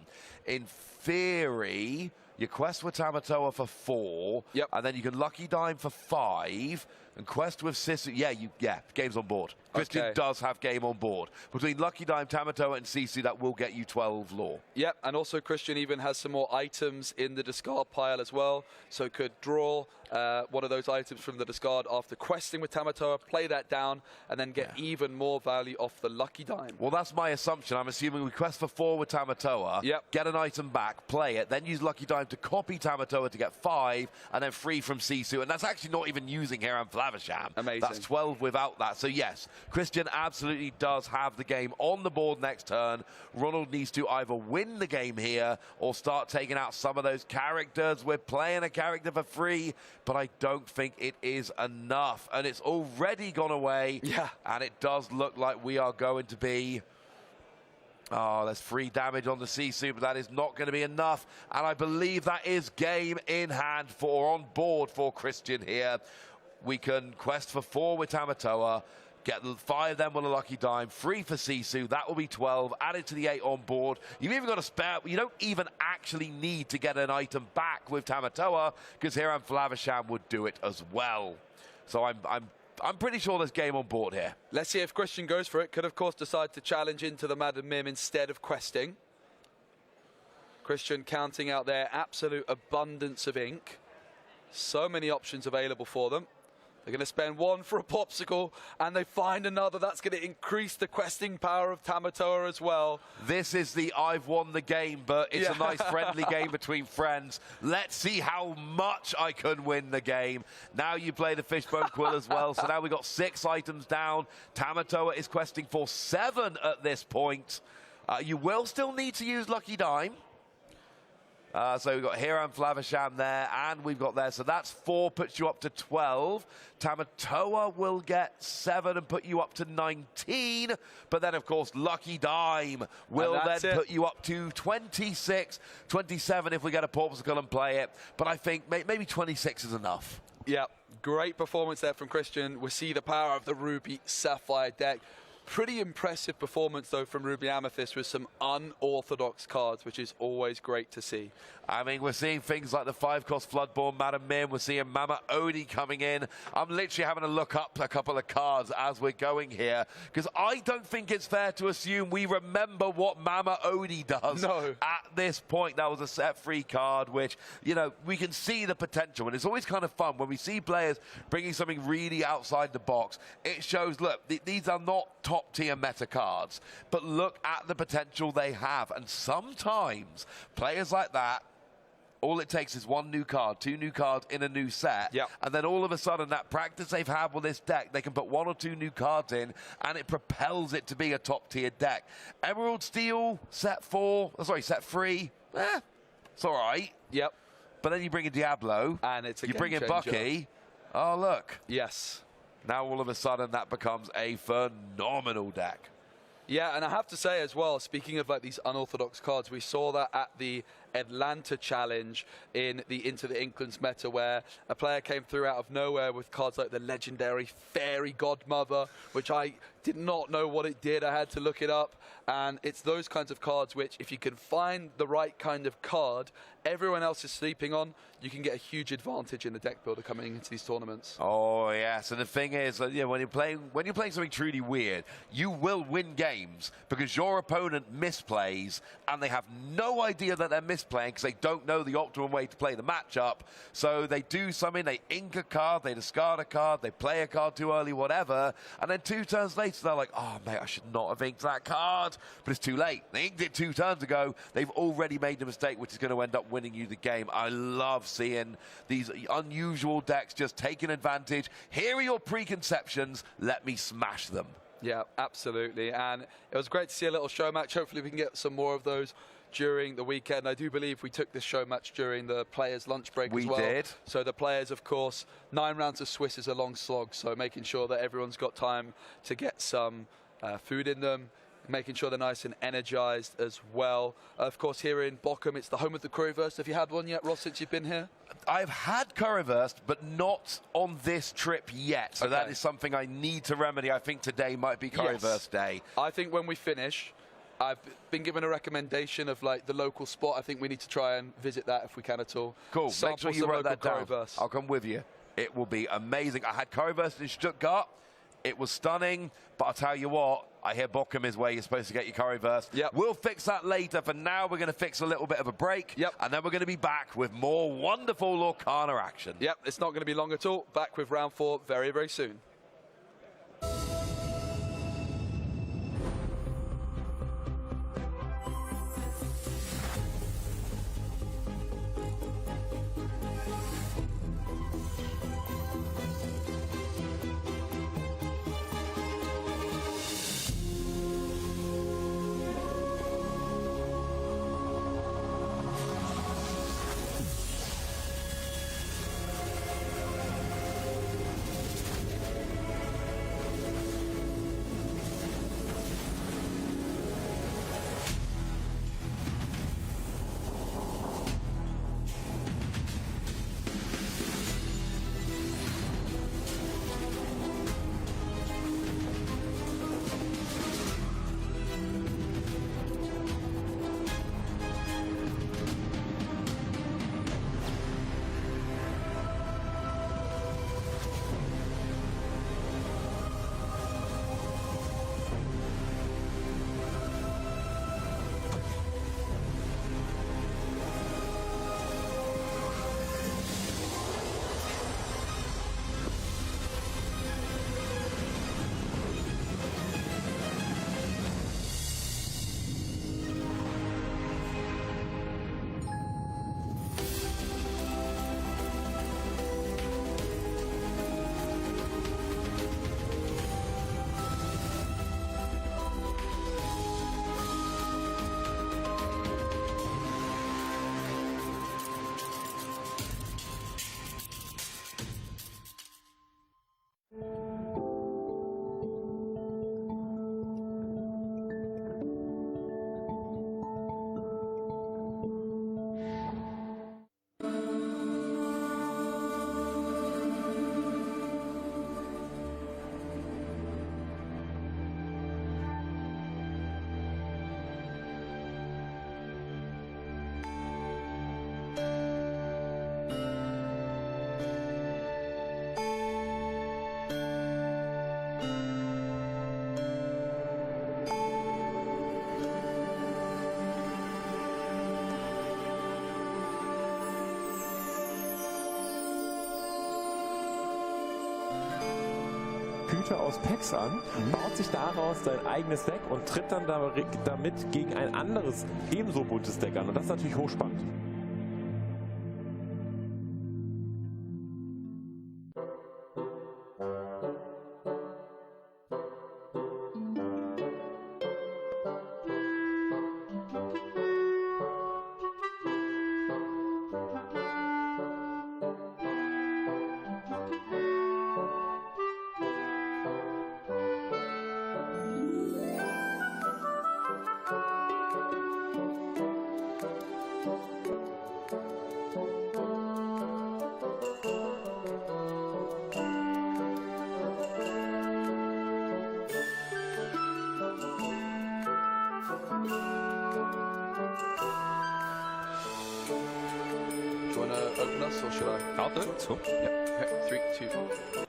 In theory, you quest with Tamatoa for 4, yep, and then you can Lucky Dime for 5, and quest with Sisu. Yeah, game's on board. Christian does have game on board. Between Lucky Dime, Tamatoa, and Sisu, that will get you 12 lore. Yep, and also Christian even has some more items in the discard pile as well, so could draw one of those items from the discard after questing with Tamatoa, play that down, and then get even more value off the Lucky Dime. Well, that's my assumption. I'm assuming we quest for 4 with Tamatoa, get an item back, play it, then use Lucky Dime to copy Tamatoa to get 5, and then free from Sisu. And that's actually not even using Hiram Flavisham. Amazing. That's 12 without that. So, yes, Christian absolutely does have the game on the board next turn. Ronald needs to either win the game here or start taking out some of those characters. We're playing a character for free, but I don't think it is enough. And it's already gone away. Yeah. And it does look like we are going to be... Oh, there's free damage on the Sisu, but that is not going to be enough. And I believe that is game in hand on board for Christian here. We can quest for 4 with Tamatoa, get 5 of them with a Lucky Dime, free for Sisu. That will be 12, added to the 8 on board. You've even got a spare. You don't even actually need to get an item back with Tamatoa, because Hiram Flavisham would do it as well. So I'm pretty sure there's game on board here. Let's see if Christian goes for it. Could, of course, decide to challenge into the Madam Mim instead of questing. Christian counting out their absolute abundance of ink. So many options available for them. They're going to spend 1 for a Popsicle, and they find another. That's going to increase the questing power of Tamatoa as well. This is the I've won the game, but it's a nice friendly game between friends. Let's see how much I can win the game. Now you play the Fishbone Quill as well, so now we've got 6 items down. Tamatoa is questing for 7 at this point. You will still need to use Lucky Dime. So we've got Hiram Flavisham there, and we've got there. So that's 4, puts you up to 12. Tamatoa will get 7 and put you up to 19. But then, of course, Lucky Dime will then put you up to 26, 27 if we get a Popsicle and play it. But I think maybe 26 is enough. Yeah, great performance there from Christian. We see the power of the Ruby Sapphire deck. Pretty impressive performance, though, from Ruby Amethyst with some unorthodox cards, which is always great to see. I mean, we're seeing things like the 5-cost Floodborn Madam Mim. We're seeing Mama Odie coming in. I'm literally having to look up a couple of cards as we're going here, because I don't think it's fair to assume we remember what Mama Odie does at this point. That was a set-free card, which, you know, we can see the potential. And it's always kind of fun when we see players bringing something really outside the box. It shows, look, these are not top top-tier meta cards, but look at the potential they have. And sometimes players like that, all it takes is one new card, two new cards in a new set, and then all of a sudden that practice they've had with this deck, they can put one or two new cards in, and it propels it to be a top-tier deck. Emerald Steel, set 3, it's all right. Yep. But then you bring in Diablo, and it's a you game bring in changer. Bucky. Oh, look. Yes. Now all of a sudden that becomes a phenomenal deck. Yeah, and I have to say as well, speaking of like these unorthodox cards, we saw that at the Atlanta Challenge in the Into the Inklands meta, where a player came through out of nowhere with cards like the legendary Fairy Godmother, which I did not know what it did. I had to look it up. And it's those kinds of cards which, if you can find the right kind of card everyone else is sleeping on, you can get a huge advantage in the deck builder coming into these tournaments. Oh yes, and the thing is, when you're playing something truly weird, you will win games because your opponent misplays and they have no idea that they're misplaying because they don't know the optimum way to play the matchup. So they do something, they ink a card, they discard a card, they play a card too early, whatever, and then 2 turns later they're like, oh mate, I should not have inked that card, but it's too late. They inked it 2 turns ago. They've already made the mistake, which is going to end up winning you the game. I love seeing these unusual decks just taking advantage. Here are your preconceptions. Let me smash them. Yeah, absolutely. And it was great to see a little show match. Hopefully we can get some more of those during the weekend. I do believe we took this show match during the players' lunch break as well. We did. So the players, of course, 9 rounds of Swiss is a long slog. So making sure that everyone's got time to get some food in them, making sure they're nice and energized as well. Of course, here in Bochum, it's the home of the Curryverse. Have you had one yet, Ross, since you've been here? I've had Currywurst, but not on this trip yet. So that is something I need to remedy. I think today might be Currywurst day. I think when we finish, I've been given a recommendation of like the local spot. I think we need to try and visit that if we can at all. Cool. Sample Make sure you some wrote that local down. Currywurst. I'll come with you. It will be amazing. I had Currywurst in Stuttgart. It was stunning, but I'll tell you what, I hear Bochum is where you're supposed to get your Currywurst. Yep. We'll fix that later. For now, we're going to fix a little bit of a break. Yep. And then we're going to be back with more wonderful Lorcana action. Yep, it's not going to be long at all. Back with round 4 very, very soon. Hüte aus Packs an, baut sich daraus sein eigenes Deck und tritt dann damit gegen ein anderes, ebenso buntes Deck an. Und das ist natürlich hochspannend. Open us, or should I? I'll do it. Cool. Yeah. Okay. 3, 2.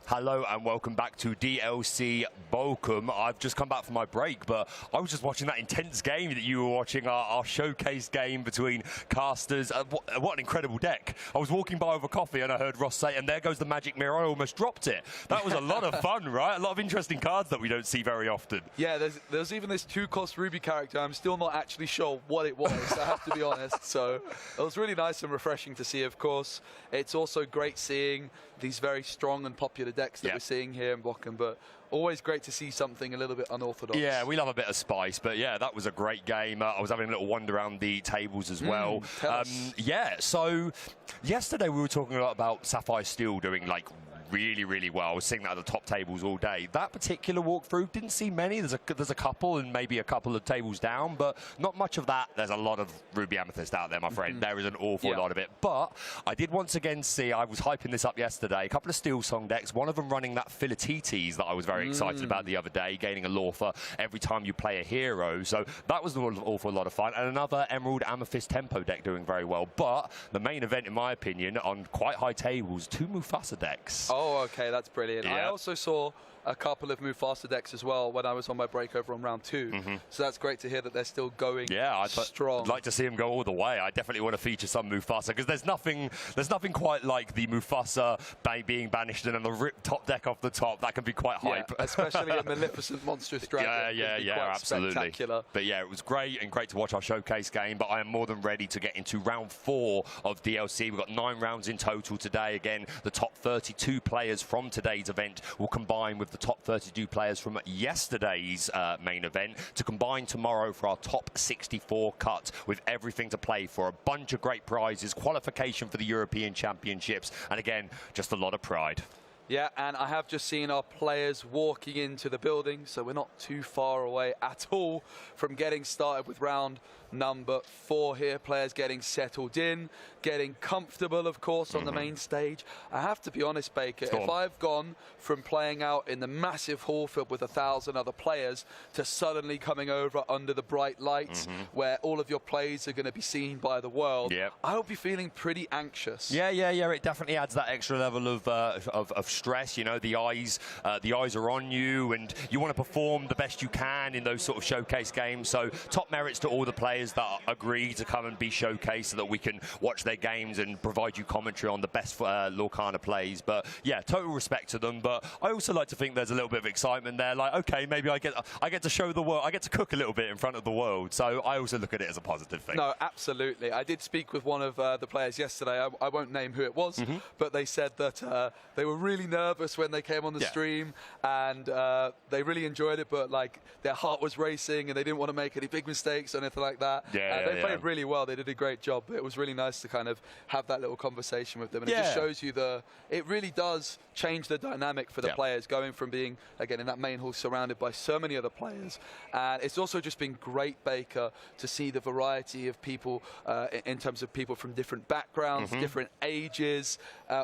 Hello and welcome back to DLC Bochum. I've just come back from my break, but I was just watching that intense game that you were watching, our showcase game between casters. What an incredible deck. I was walking by with a coffee and I heard Ross say, and there goes the magic mirror. I almost dropped it. That was a lot of fun, right? A lot of interesting cards that we don't see very often. Yeah, there's even this 2-cost Ruby character. I'm still not actually sure what it was, I have to be honest. So it was really nice and refreshing to see, of course. It's also great seeing these very strong and popular decks that we're seeing here in Bochum, but always great to see something a little bit unorthodox. Yeah, we love a bit of spice, but yeah, that was a great game. I was having a little wander around the tables as well. Yeah, so yesterday we were talking a lot about Sapphire Steel doing like really well. I was seeing that at the top tables all day. That particular walkthrough didn't see many. There's a couple and maybe a couple of tables down, but not much of that. There's a lot of Ruby Amethyst out there, my friend. There is an awful lot of it. But I did once again see, I was hyping this up yesterday, a couple of Steel Song decks, one of them running that Philatites that I was very excited about the other day, gaining a Lorfa every time you play a hero. So that was an awful lot of fun. And another Emerald Amethyst Tempo deck doing very well. But the main event, in my opinion, on quite high tables, 2 Mufasa decks. Oh, okay, that's brilliant. I also saw a couple of Mufasa decks as well when I was on my break over on round 2. So that's great to hear that they're still going strong. I'd like to see them go all the way. I definitely want to feature some Mufasa because there's nothing quite like the Mufasa being banished and then the ripped top deck off the top. That can be quite hype. Especially a Maleficent Monstrous Dragon. Yeah, absolutely. But yeah, it was great and great to watch our showcase game, but I am more than ready to get into round 4 of DLC. We've got 9 rounds in total today. Again, the top 32 players from today's event will combine with the top 32 players from yesterday's main event to combine tomorrow for our top 64 cut with everything to play for. A bunch of great prizes, qualification for the European Championships, and again, just a lot of pride. Yeah, and I have just seen our players walking into the building, so we're not too far away at all from getting started with round number 4 here. Players getting settled in, getting comfortable, of course, on the main stage. I have to be honest, Baker, if I've gone from playing out in the massive hall filled with 1,000 other players to suddenly coming over under the bright lights where all of your plays are going to be seen by the world, I'll be feeling pretty anxious. Yeah, it definitely adds that extra level of stress. You know, the eyes are on you and you want to perform the best you can in those sort of showcase games. So top merits to all the players that agree to come and be showcased so that we can watch their games and provide you commentary on the best Lorcana plays. But yeah, total respect to them. But I also like to think there's a little bit of excitement there. Like, okay, maybe I get to show the world, I get to cook a little bit in front of the world. So I also look at it as a positive thing. No, absolutely. I did speak with one of the players yesterday. I won't name who it was, but they said that they were really nervous when they came on the stream and they really enjoyed it, but like their heart was racing and they didn't want to make any big mistakes or anything like that. They played really well. They did a great job. It was really nice to kind of have that little conversation with them. And it just shows you it really does change the dynamic for the players, going from being, again, in that main hall surrounded by so many other players. And it's also just been great, Baker, to see the variety of people in terms of people from different backgrounds, different ages,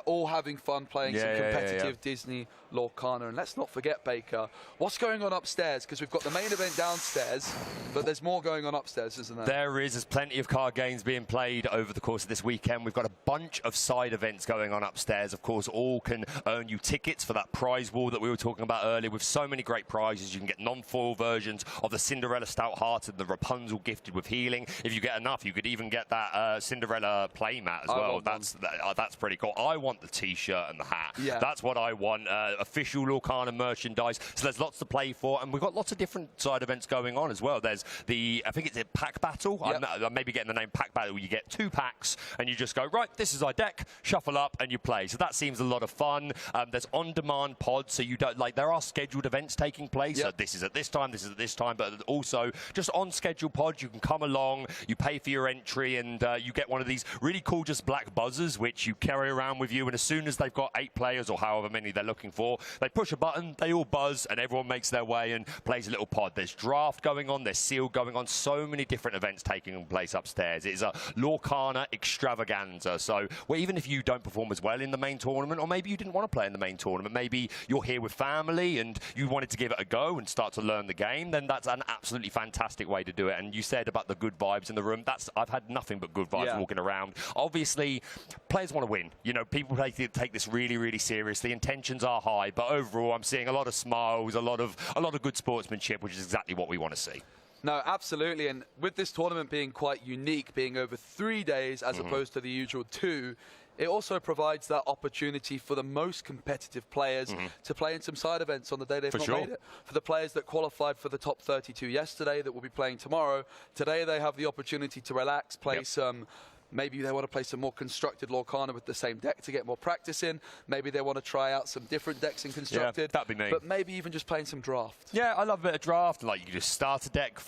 all having fun playing some competitive Disney Lorcana. And let's not forget, Baker, what's going on upstairs? Because we've got the main event downstairs, but there's more going on upstairs, isn't isn't there? There is. There's plenty of card games being played over the course of this weekend. We've got a bunch of side events going on upstairs. Of course, all can earn you tickets for that prize wall that we were talking about earlier, with so many great prizes. You can get non-foil versions of the Cinderella Stout-Hearted, the Rapunzel Gifted with Healing. If you get enough, you could even get that Cinderella playmat as well. That's pretty cool. I want the T-shirt and the hat. Yeah. That's what I want. Official Lorcana merchandise. So there's lots to play for, and we've got lots of different side events going on as well. There's the, I think it's a pack battle. Yep. I'm maybe getting the name pack battle. You get 2 packs, and you just go, right, this is our deck, shuffle up, and you play. So that seems a lot of fun. There's on-demand pods, so you don't, like, there are scheduled events taking place. Yep. So this is at this time, this is at this time, but also just on-schedule pods. You can come along, you pay for your entry, and you get one of these really cool just black buzzers, which you carry around with you, and as soon as they've got 8 players, or however many they're looking for, they push a button, they all buzz, and everyone makes their way and plays a little pod. There's draft going on, there's seal going on, so many different events taking place upstairs. It's a Lorcana extravaganza. So well, even if you don't perform as well in the main tournament, or maybe you didn't want to play in the main tournament, maybe you're here with family and you wanted to give it a go and start to learn the game, then that's an absolutely fantastic way to do it. And you said about the good vibes in the room. I've had nothing but good vibes walking around. Obviously, players want to win. You know, people take this really, really seriously. Intentions are high, but overall, I'm seeing a lot of smiles, a lot of good sportsmanship, which is exactly what we want to see. No, absolutely. And with this tournament being quite unique, being over 3 days as opposed to the usual 2, it also provides that opportunity for the most competitive players to play in some side events on the day they've not made it. For the players that qualified for the top 32 yesterday that will be playing tomorrow, today they have the opportunity to relax, play some... Maybe they want to play some more constructed Lorcana with the same deck to get more practice in. Maybe they want to try out some different decks in constructed. Yeah, that'd be me. But maybe even just playing some draft. Yeah, I love a bit of draft. Like, you can just start a deck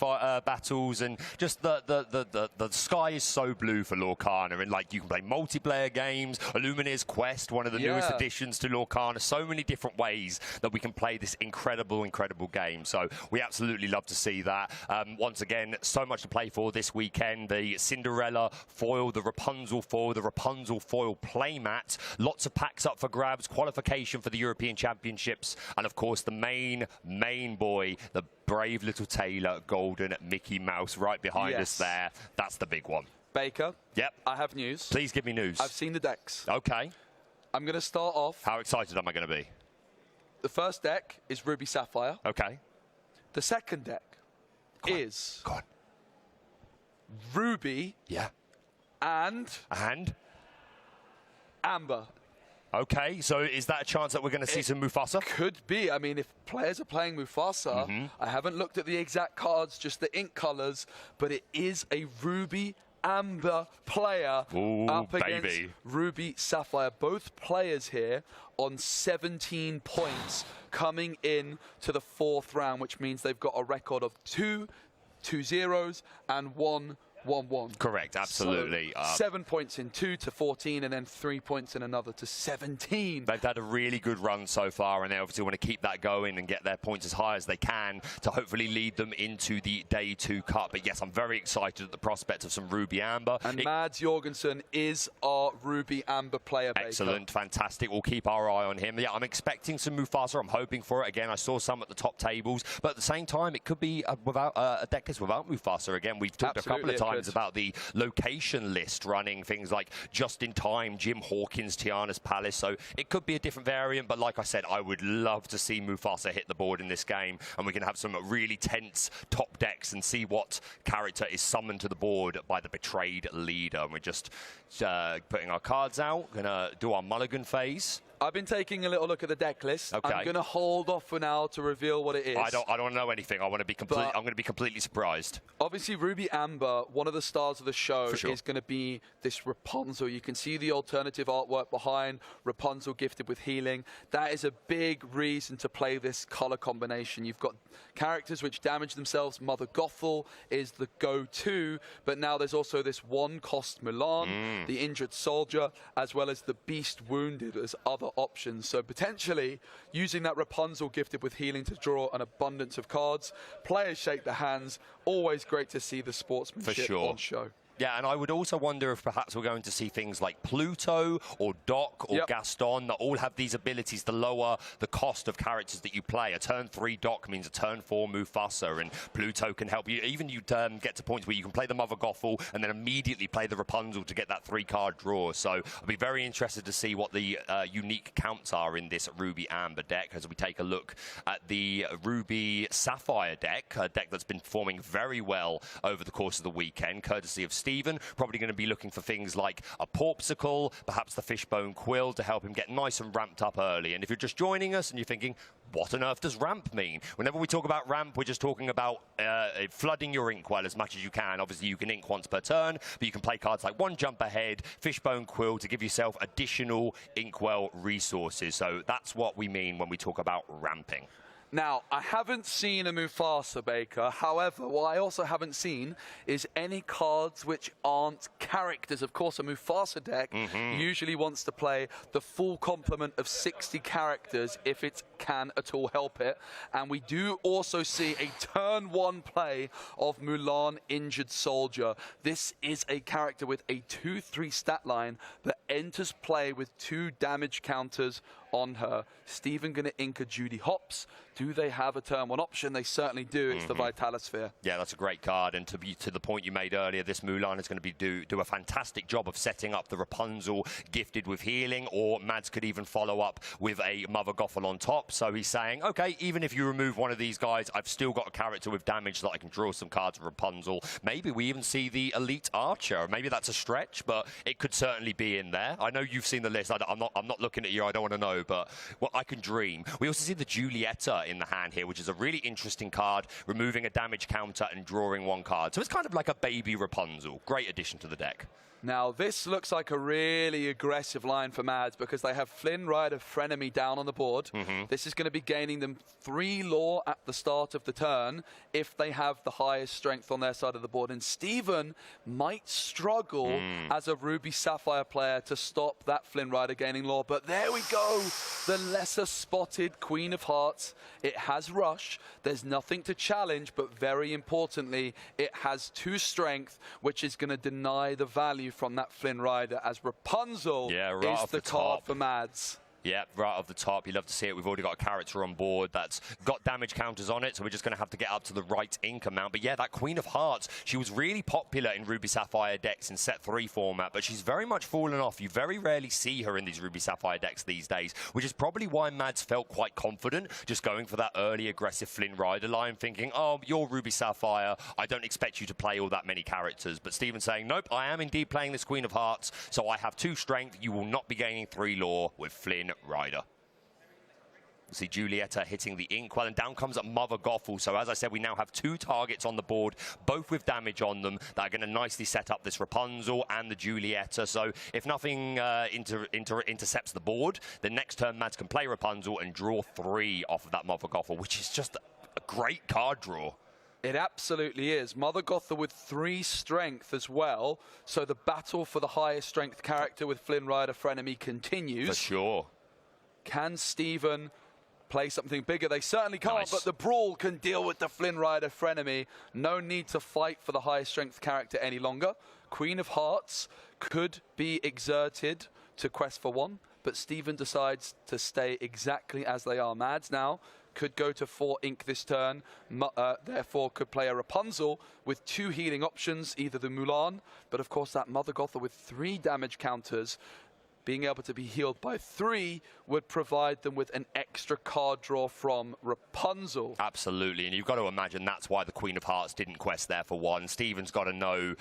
battles, and just the sky is so blue for Lorcana. And like, you can play multiplayer games, Illumineer's Quest, one of the newest additions to Lorcana. So many different ways that we can play this incredible game. So we absolutely love to see that. Once again, so much to play for this weekend. The Cinderella foil, the Rapunzel foil playmat, lots of packs up for grabs, qualification for the European Championships, and of course the main boy, the brave little tailor, golden Mickey Mouse, right behind us there. That's the big one. Baker, yep, I have news. Please give me news. I've seen the decks. Okay. I'm going to start off. How excited am I going to be? The first deck is Ruby Sapphire. Okay. The second deck is Ruby and Amber. Okay, so is that a chance that we're going to see some Mufasa? Could be. I mean, if players are playing Mufasa, I haven't looked at the exact cards, just the ink colors, but it is a Ruby Amber player up against Ruby Sapphire. Both players here on 17 points coming in to the 4th round, which means they've got a record of 2 0s and 1 1-1. Correct, absolutely. So 7 points in 2 to 14, and then 3 points in another to 17. They've had a really good run so far, and they obviously want to keep that going and get their points as high as they can to hopefully lead them into the Day 2 Cup. But yes, I'm very excited at the prospect of some Ruby Amber. And Mads Jorgensen is our Ruby Amber player. Excellent, fantastic. We'll keep our eye on him. Yeah, I'm expecting some Mufasa. I'm hoping for it. Again, I saw some at the top tables, but at the same time, it could be without a deck list without Mufasa. Again, we've talked a couple of times about the location list running things like Just in Time, Jim Hawkins, Tiana's Palace. So it could be a different variant, but like I said, I would love to see Mufasa hit the board in this game, and we can have some really tense top decks and see what character is summoned to the board by the betrayed leader. And we're just putting our cards out, gonna do our mulligan phase. I've been taking a little look at the deck list. Okay. I'm going to hold off for now to reveal what it is. I don't know anything. I want to be I'm going to be completely surprised. Obviously, Ruby Amber, one of the stars of the show, is going to be this Rapunzel. You can see the alternative artwork behind Rapunzel gifted with healing. That is a big reason to play this color combination. You've got characters which damage themselves. Mother Gothel is the go-to, but now there's also this one-cost Milan, the injured soldier, as well as the beast wounded as other options. So potentially using that Rapunzel gifted with healing to draw an abundance of cards. Players shake their hands. Always great to see the sportsmanship on show. Yeah, and I would also wonder if perhaps we're going to see things like Pluto or Doc or Gaston that all have these abilities to lower the cost of characters that you play. A turn 3 Doc means a turn 4 Mufasa, and Pluto can help you. Even you get to points where you can play the Mother Gothel and then immediately play the Rapunzel to get that 3-card draw. So I'll be very interested to see what the unique counts are in this Ruby Amber deck as we take a look at the Ruby Sapphire deck, a deck that's been performing very well over the course of the weekend, courtesy of Stephen. Probably going to be looking for things like a Porpsicle, perhaps the Fishbone Quill to help him get nice and ramped up early. And if you're just joining us and you're thinking, what on earth does ramp mean? Whenever we talk about ramp, we're just talking about flooding your inkwell as much as you can. Obviously, you can ink once per turn, but you can play cards like One Jump Ahead, Fishbone Quill to give yourself additional inkwell resources. So that's what we mean when we talk about ramping. Now, I haven't seen a Mufasa, Baker. However, what I also haven't seen is any cards which aren't characters. Of course, a Mufasa deck usually wants to play the full complement of 60 characters if it can at all help it. And we do also see a turn 1 play of Mulan Injured Soldier. This is a character with a 2/3 stat line that enters play with 2 damage counters on her. Stephen going to ink a Judy Hopps. Do they have a turn 1 option? They certainly do. It's the Vitalosphere. Yeah, that's a great card. And to the point you made earlier, this Mulan is going to do a fantastic job of setting up the Rapunzel gifted with healing, or Mads could even follow up with a Mother Gothel on top. So he's saying, okay, even if you remove one of these guys, I've still got a character with damage that I can draw some cards with Rapunzel. Maybe we even see the Elite Archer. Maybe that's a stretch, but it could certainly be in there. I know you've seen the list. I'm not looking at you. I don't want to know, but well, I can dream. We also see the Julieta in the hand here, which is a really interesting card, removing a damage counter and drawing 1 card. So it's kind of like a baby Rapunzel. Great addition to the deck. Now, this looks like a really aggressive line for Mads because they have Flynn Rider Frenemy down on the board. This is going to be gaining them 3 lore at the start of the turn if they have the highest strength on their side of the board. And Stephen might struggle as a Ruby Sapphire player to stop that Flynn Rider gaining lore. But there we go. The lesser spotted Queen of Hearts. It has Rush. There's nothing to challenge, but very importantly, it has 2 strength, which is going to deny the value from that Flynn Rider, as Rapunzel is the card for Mads. Yeah, right off the top. You love to see it. We've already got a character on board that's got damage counters on it, so we're just going to have to get up to the right ink amount. But yeah, that Queen of Hearts, she was really popular in Ruby Sapphire decks in Set 3 format, but she's very much fallen off. You very rarely see her in these Ruby Sapphire decks these days, which is probably why Mads felt quite confident just going for that early aggressive Flynn Rider line, thinking, oh, you're Ruby Sapphire. I don't expect you to play all that many characters. But Stephen saying, nope, I am indeed playing this Queen of Hearts, so I have 2 strength. You will not be gaining 3 lore with Flynn Rider. See Julieta hitting the inkwell, and down comes Mother Gothel. So as I said, we now have 2 targets on the board, both with damage on them, that are going to nicely set up this Rapunzel and the Julieta. So if nothing intercepts the board, the next turn Mads can play Rapunzel and draw 3 off of that Mother Gothel, which is just a great card draw. It absolutely is. Mother Gothel with 3 strength as well. So the battle for the highest strength character with Flynn Rider Frenemy continues. For sure. Can Stephen play something bigger? They certainly can't, but the Brawl can deal with the Flynn Rider Frenemy. No need to fight for the highest strength character any longer. Queen of Hearts could be exerted to quest for 1, but Stephen decides to stay exactly as they are. Mads now could go to 4 ink this turn, therefore could play a Rapunzel with 2 healing options, either the Mulan, but of course that Mother Gothel with 3 damage counters, being able to be healed by 3 would provide them with an extra card draw from Rapunzel. Absolutely, and you've got to imagine that's why the Queen of Hearts didn't quest there for 1. Stephen's got to know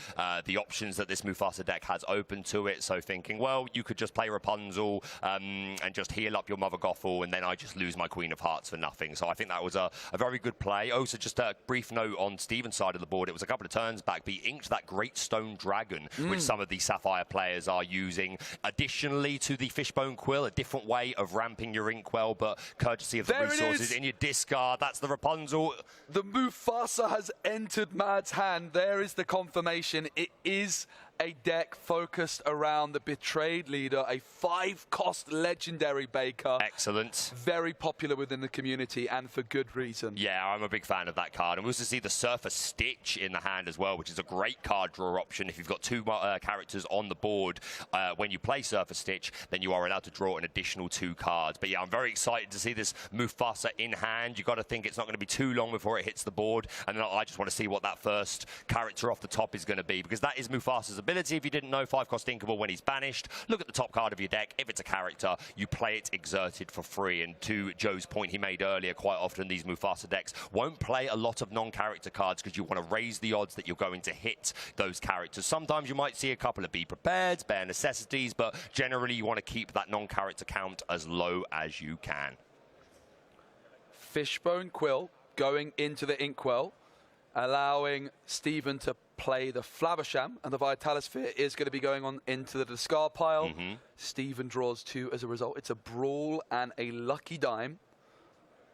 the options that this Mufasa deck has open to it, so thinking, well, you could just play Rapunzel and just heal up your Mother Gothel, and then I just lose my Queen of Hearts for nothing. So I think that was a very good play. Also, just a brief note on Stephen's side of the board, it was a couple of turns back, but he inked that Great Stone Dragon, which some of these Sapphire players are using. Additionally to the Fishbone Quill, a different way of ramping your inkwell, but courtesy of the resources in your discard. That's the Rapunzel. The Mufasa has entered Mads' hand. There is the confirmation. It is a deck focused around the Betrayed Leader, a 5-cost legendary Baker. Excellent. Very popular within the community, and for good reason. Yeah, I'm a big fan of that card. And we also see the Surfer Stitch in the hand as well, which is a great card draw option. If you've got 2 characters on the board when you play Surfer Stitch, then you are allowed to draw an additional 2 cards. But yeah, I'm very excited to see this Mufasa in hand. You've got to think it's not going to be too long before it hits the board. And then I just want to see what that first character off the top is going to be, because that is Mufasa's ability. If you didn't know, 5-cost Inkable when he's banished. Look at the top card of your deck. If it's a character, you play it exerted for free. And to Joe's point he made earlier, quite often these Mufasa decks won't play a lot of non-character cards because you want to raise the odds that you're going to hit those characters. Sometimes you might see a couple of Be Prepared, Bare Necessities, but generally you want to keep that non-character count as low as you can. Fishbone Quill going into the Inkwell, allowing Stephen to play the Flabbersham, and the Vitalisphere is going to be going on into the discard pile. Stephen draws 2 as a result. It's a Brawl and a Lucky Dime.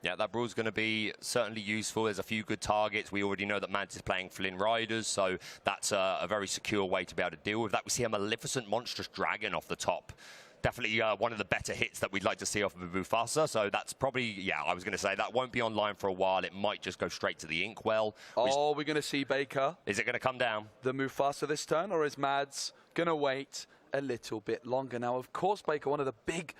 Yeah, that Brawl's going to be certainly useful. There's a few good targets. We already know that Mads is playing Flynn Riders, so that's a very secure way to be able to deal with that. We see a Maleficent Monstrous Dragon off the top. Definitely one of the better hits that we'd like to see off of Mufasa. So that's probably, yeah, I was going to say that won't be online for a while. It might just go straight to the Inkwell. Oh, we're going to see Baker. Is it going to come down? The Mufasa this turn, or is Mads going to wait a little bit longer? Now, of course, Baker, one of the big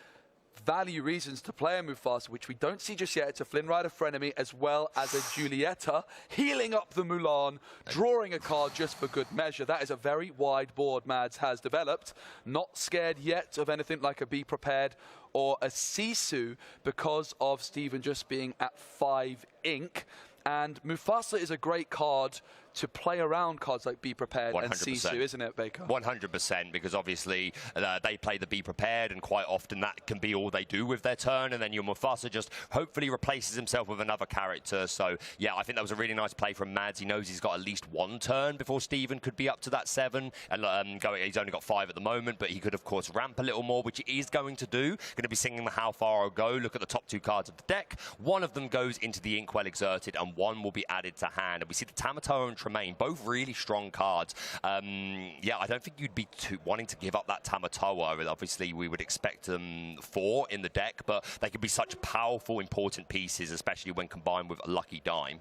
value reasons to play a Mufasa, which we don't see just yet. It's a Flynn Rider Frenemy as well as a Julieta, healing up the Mulan, drawing a card just for good measure. That is a very wide board Mads has developed. Not scared yet of anything like a Be Prepared or a Sisu because of Stephen just being at 5 ink. And Mufasa is a great card to play around cards like Be Prepared 100%. And Sisu, isn't it, Baker? 100%, because obviously they play the Be Prepared, and quite often that can be all they do with their turn, and then your Mufasa just hopefully replaces himself with another character. So, yeah, I think that was a really nice play from Mads. He knows he's got at least 1 turn before Stephen could be up to that 7. And he's only got 5 at the moment, but he could, of course, ramp a little more, which he is going to do. Going to be singing the How Far I'll Go. Look at the top 2 cards of the deck. One of them goes into the Inkwell Exerted, and one will be added to hand. And we see the Tamatoa and Tremaine, both really strong cards. Yeah, I don't think you'd be wanting to give up that Tamatoa. Obviously, we would expect 4 in the deck, but they could be such powerful, important pieces, especially when combined with a Lucky Dime.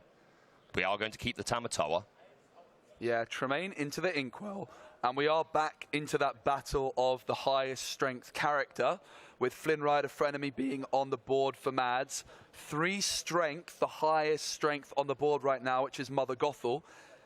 We are going to keep the Tamatoa. Yeah, Tremaine into the Inkwell, and we are back into that battle of the highest strength character, with Flynn Rider Frenemy being on the board for Mads. 3 strength, the highest strength on the board right now, which is Mother Gothel.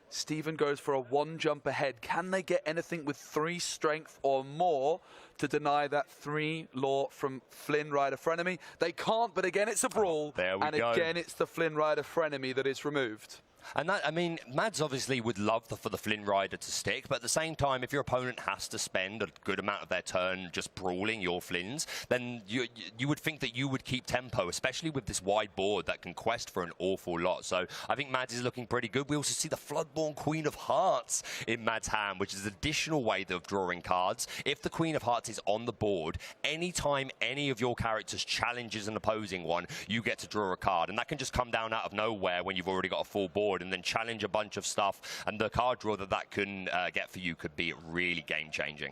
Stephen goes for a 1 jump ahead. Can they get anything with 3 strength or more to deny that 3 lore from Flynn Rider Frenemy? They can't, but again, it's a brawl. There we and go. Again, it's the Flynn Rider Frenemy that is removed. And that, I mean, Mads obviously would love for the Flynn Rider to stick, but at the same time, if your opponent has to spend a good amount of their turn just brawling your Flynns, then you would think that you would keep tempo, especially with this wide board that can quest for an awful lot. So I think Mads is looking pretty good. We also see the Floodborn Queen of Hearts in Mads' hand, which is an additional way of drawing cards. If the Queen of Hearts is on the board, anytime any of your characters challenges an opposing one, you get to draw a card. And that can just come down out of nowhere when you've already got a full board, and then challenge a bunch of stuff, and the card draw that can get for you could be really game-changing.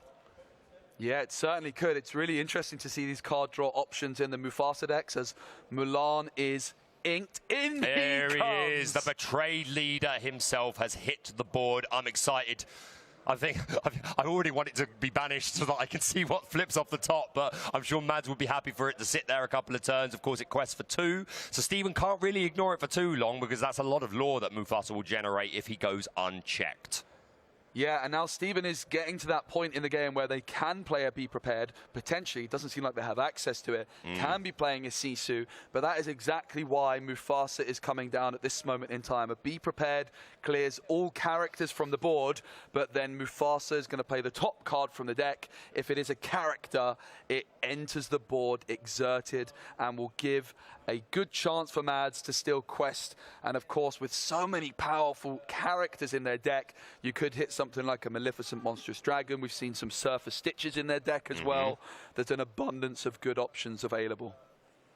Yeah, it certainly could. It's really interesting to see these card draw options in the Mufasa decks, as Mulan is inked in. There he is. The Betrayed Leader himself has hit the board. I'm excited. I think I already want it to be banished so that I can see what flips off the top, but I'm sure Mads would be happy for it to sit there a couple of turns. Of course, it quests for 2, so Stephen can't really ignore it for too long, because that's a lot of lore that Mufasa will generate if he goes unchecked. Yeah, and now Stephen is getting to that point in the game where they can play a Be Prepared. Potentially, it doesn't seem like they have access to it. Can be playing a Sisu, but that is exactly why Mufasa is coming down at this moment in time. A Be Prepared clears all characters from the board, but then Mufasa is going to play the top card from the deck. If it is a character, it enters the board exerted and will give a good chance for Mads to still quest. And of course, with so many powerful characters in their deck, you could hit something like a Maleficent Monstrous Dragon. We've seen some Surfer Stitches in their deck as well. There's an abundance of good options available.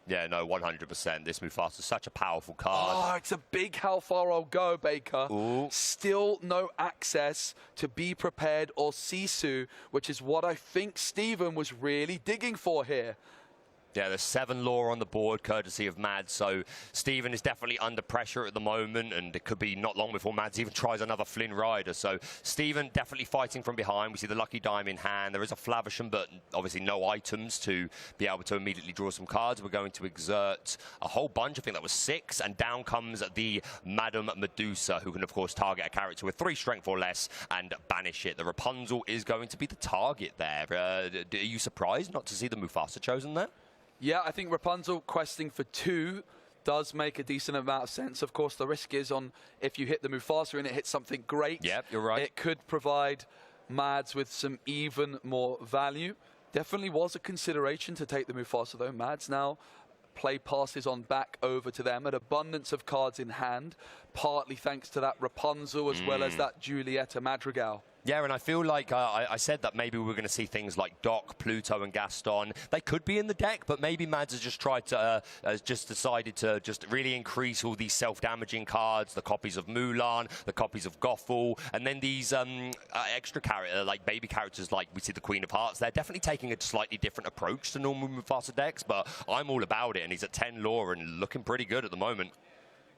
Yeah, no, 100%. This Mufasa is such a powerful card. Oh, it's a big how far I'll go, Baker. Ooh. Still no access to Be Prepared or Sisu, which is what I think Steven was really digging for here. Yeah, there's 7 lore on the board, courtesy of Mads. So Steven is definitely under pressure at the moment, and it could be not long before Mads even tries another Flynn Rider. So Steven definitely fighting from behind. We see the Lucky Dime in hand. There is a Flavisham, but obviously no items to be able to immediately draw some cards. We're going to exert a whole bunch. I think that was 6. And down comes the Madame Medusa, who can, of course, target a character with 3 strength or less and banish it. The Rapunzel is going to be the target there. Are you surprised not to see the Mufasa chosen there? Yeah, I think Rapunzel questing for 2 does make a decent amount of sense. Of course, the risk is on if you hit the Mufasa and it hits something great. Yep, you're right. It could provide Mads with some even more value. Definitely was a consideration to take the Mufasa, though. Mads now play passes on back over to them, an abundance of cards in hand, partly thanks to that Rapunzel as well as that Giulietta Madrigal. Yeah, and I feel like I said that maybe we were going to see things like Doc, Pluto, and Gaston. They could be in the deck, but maybe Mads has just tried to, has just decided to just really increase all these self-damaging cards, the copies of Mulan, the copies of Gothel, and then these extra like baby characters like we see the Queen of Hearts. They're definitely taking a slightly different approach to normal Mufasa decks, but I'm all about it, and he's at 10 lore and looking pretty good at the moment.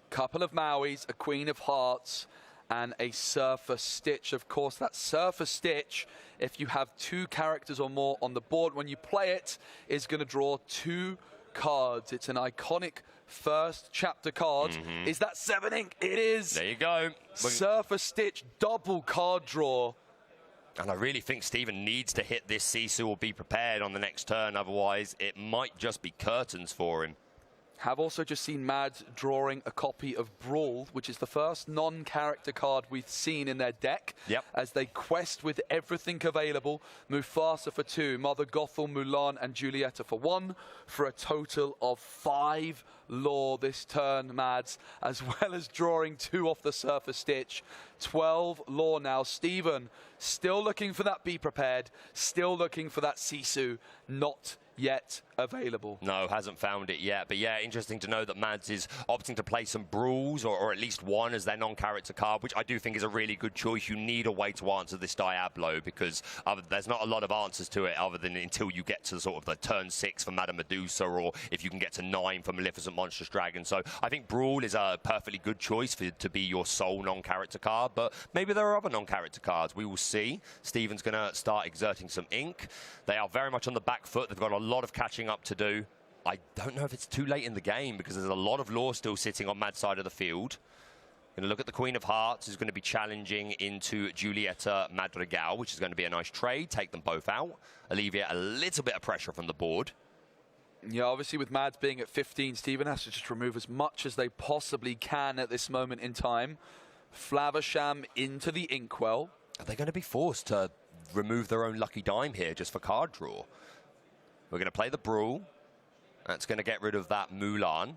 Couple of Mauis, a Queen of Hearts, and a Surfer Stitch. Of course, that Surfer Stitch, if you have 2 characters or more on the board, when you play it, is going to draw 2 cards. It's an iconic first chapter card. Is that 7 ink? It is. There you go. Surfer Stitch, double card draw. And I really think Steven needs to hit this Sisu or Be Prepared on the next turn. Otherwise, it might just be curtains for him. Have also just seen Mads drawing a copy of Brawl, which is the first non-character card we've seen in their deck. Yep. As they quest with everything available. Mufasa for 2, Mother Gothel, Mulan, and Giulietta for 1, for a total of 5 lore this turn, Mads, as well as drawing 2 off the Surfer Stitch. 12 lore now. Steven still looking for that Be Prepared, still looking for that Sisu, not yet available. No, hasn't found it yet. But yeah, interesting to know that Mads is opting to play some Brawls, or at least 1 as their non-character card, which I do think is a really good choice. You need a way to answer this Diablo, because there's not a lot of answers to it other than until you get to sort of the turn 6 for Madame Medusa, or if you can get to 9 for Maleficent Monstrous Dragon. So I think Brawl is a perfectly good choice to be your sole non-character card, but maybe there are other non-character cards. We will see. Steven's going to start exerting some ink. They are very much on the back foot. They've got a lot of catching up to do. I don't know if it's too late in the game, because there's a lot of lore still sitting on Mad's side of the field. Going to look at the Queen of Hearts, who's going to be challenging into Giulietta Madrigal, which is going to be a nice trade. Take them both out, alleviate a little bit of pressure from the board. Yeah, obviously with Mads being at 15, Steven has to just remove as much as they possibly can at this moment in time. Flavisham into the Inkwell. Are they going to be forced to remove their own Lucky Dime here just for card draw? We're going to play the Brawl. That's going to get rid of that Mulan.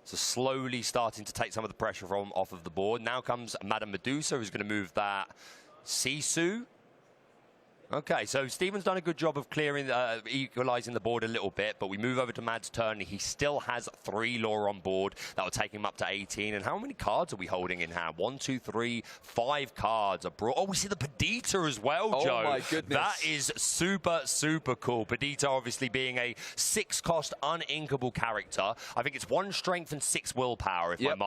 So slowly starting to take some of the pressure off of the board. Now comes Madame Medusa, who's going to move that Sisu. Okay, so Steven's done a good job of clearing, equalising the board a little bit, but we move over to Mads' turn. He still has 3 lore on board. That will take him up to 18. And how many cards are we holding in hand? 1, 2, 3, 5 cards. Oh, we see the Perdita as well, Joe. Oh, my goodness. That is super, super cool. Perdita obviously being a 6-cost uninkable character. I think it's 1 strength and 6 willpower, if my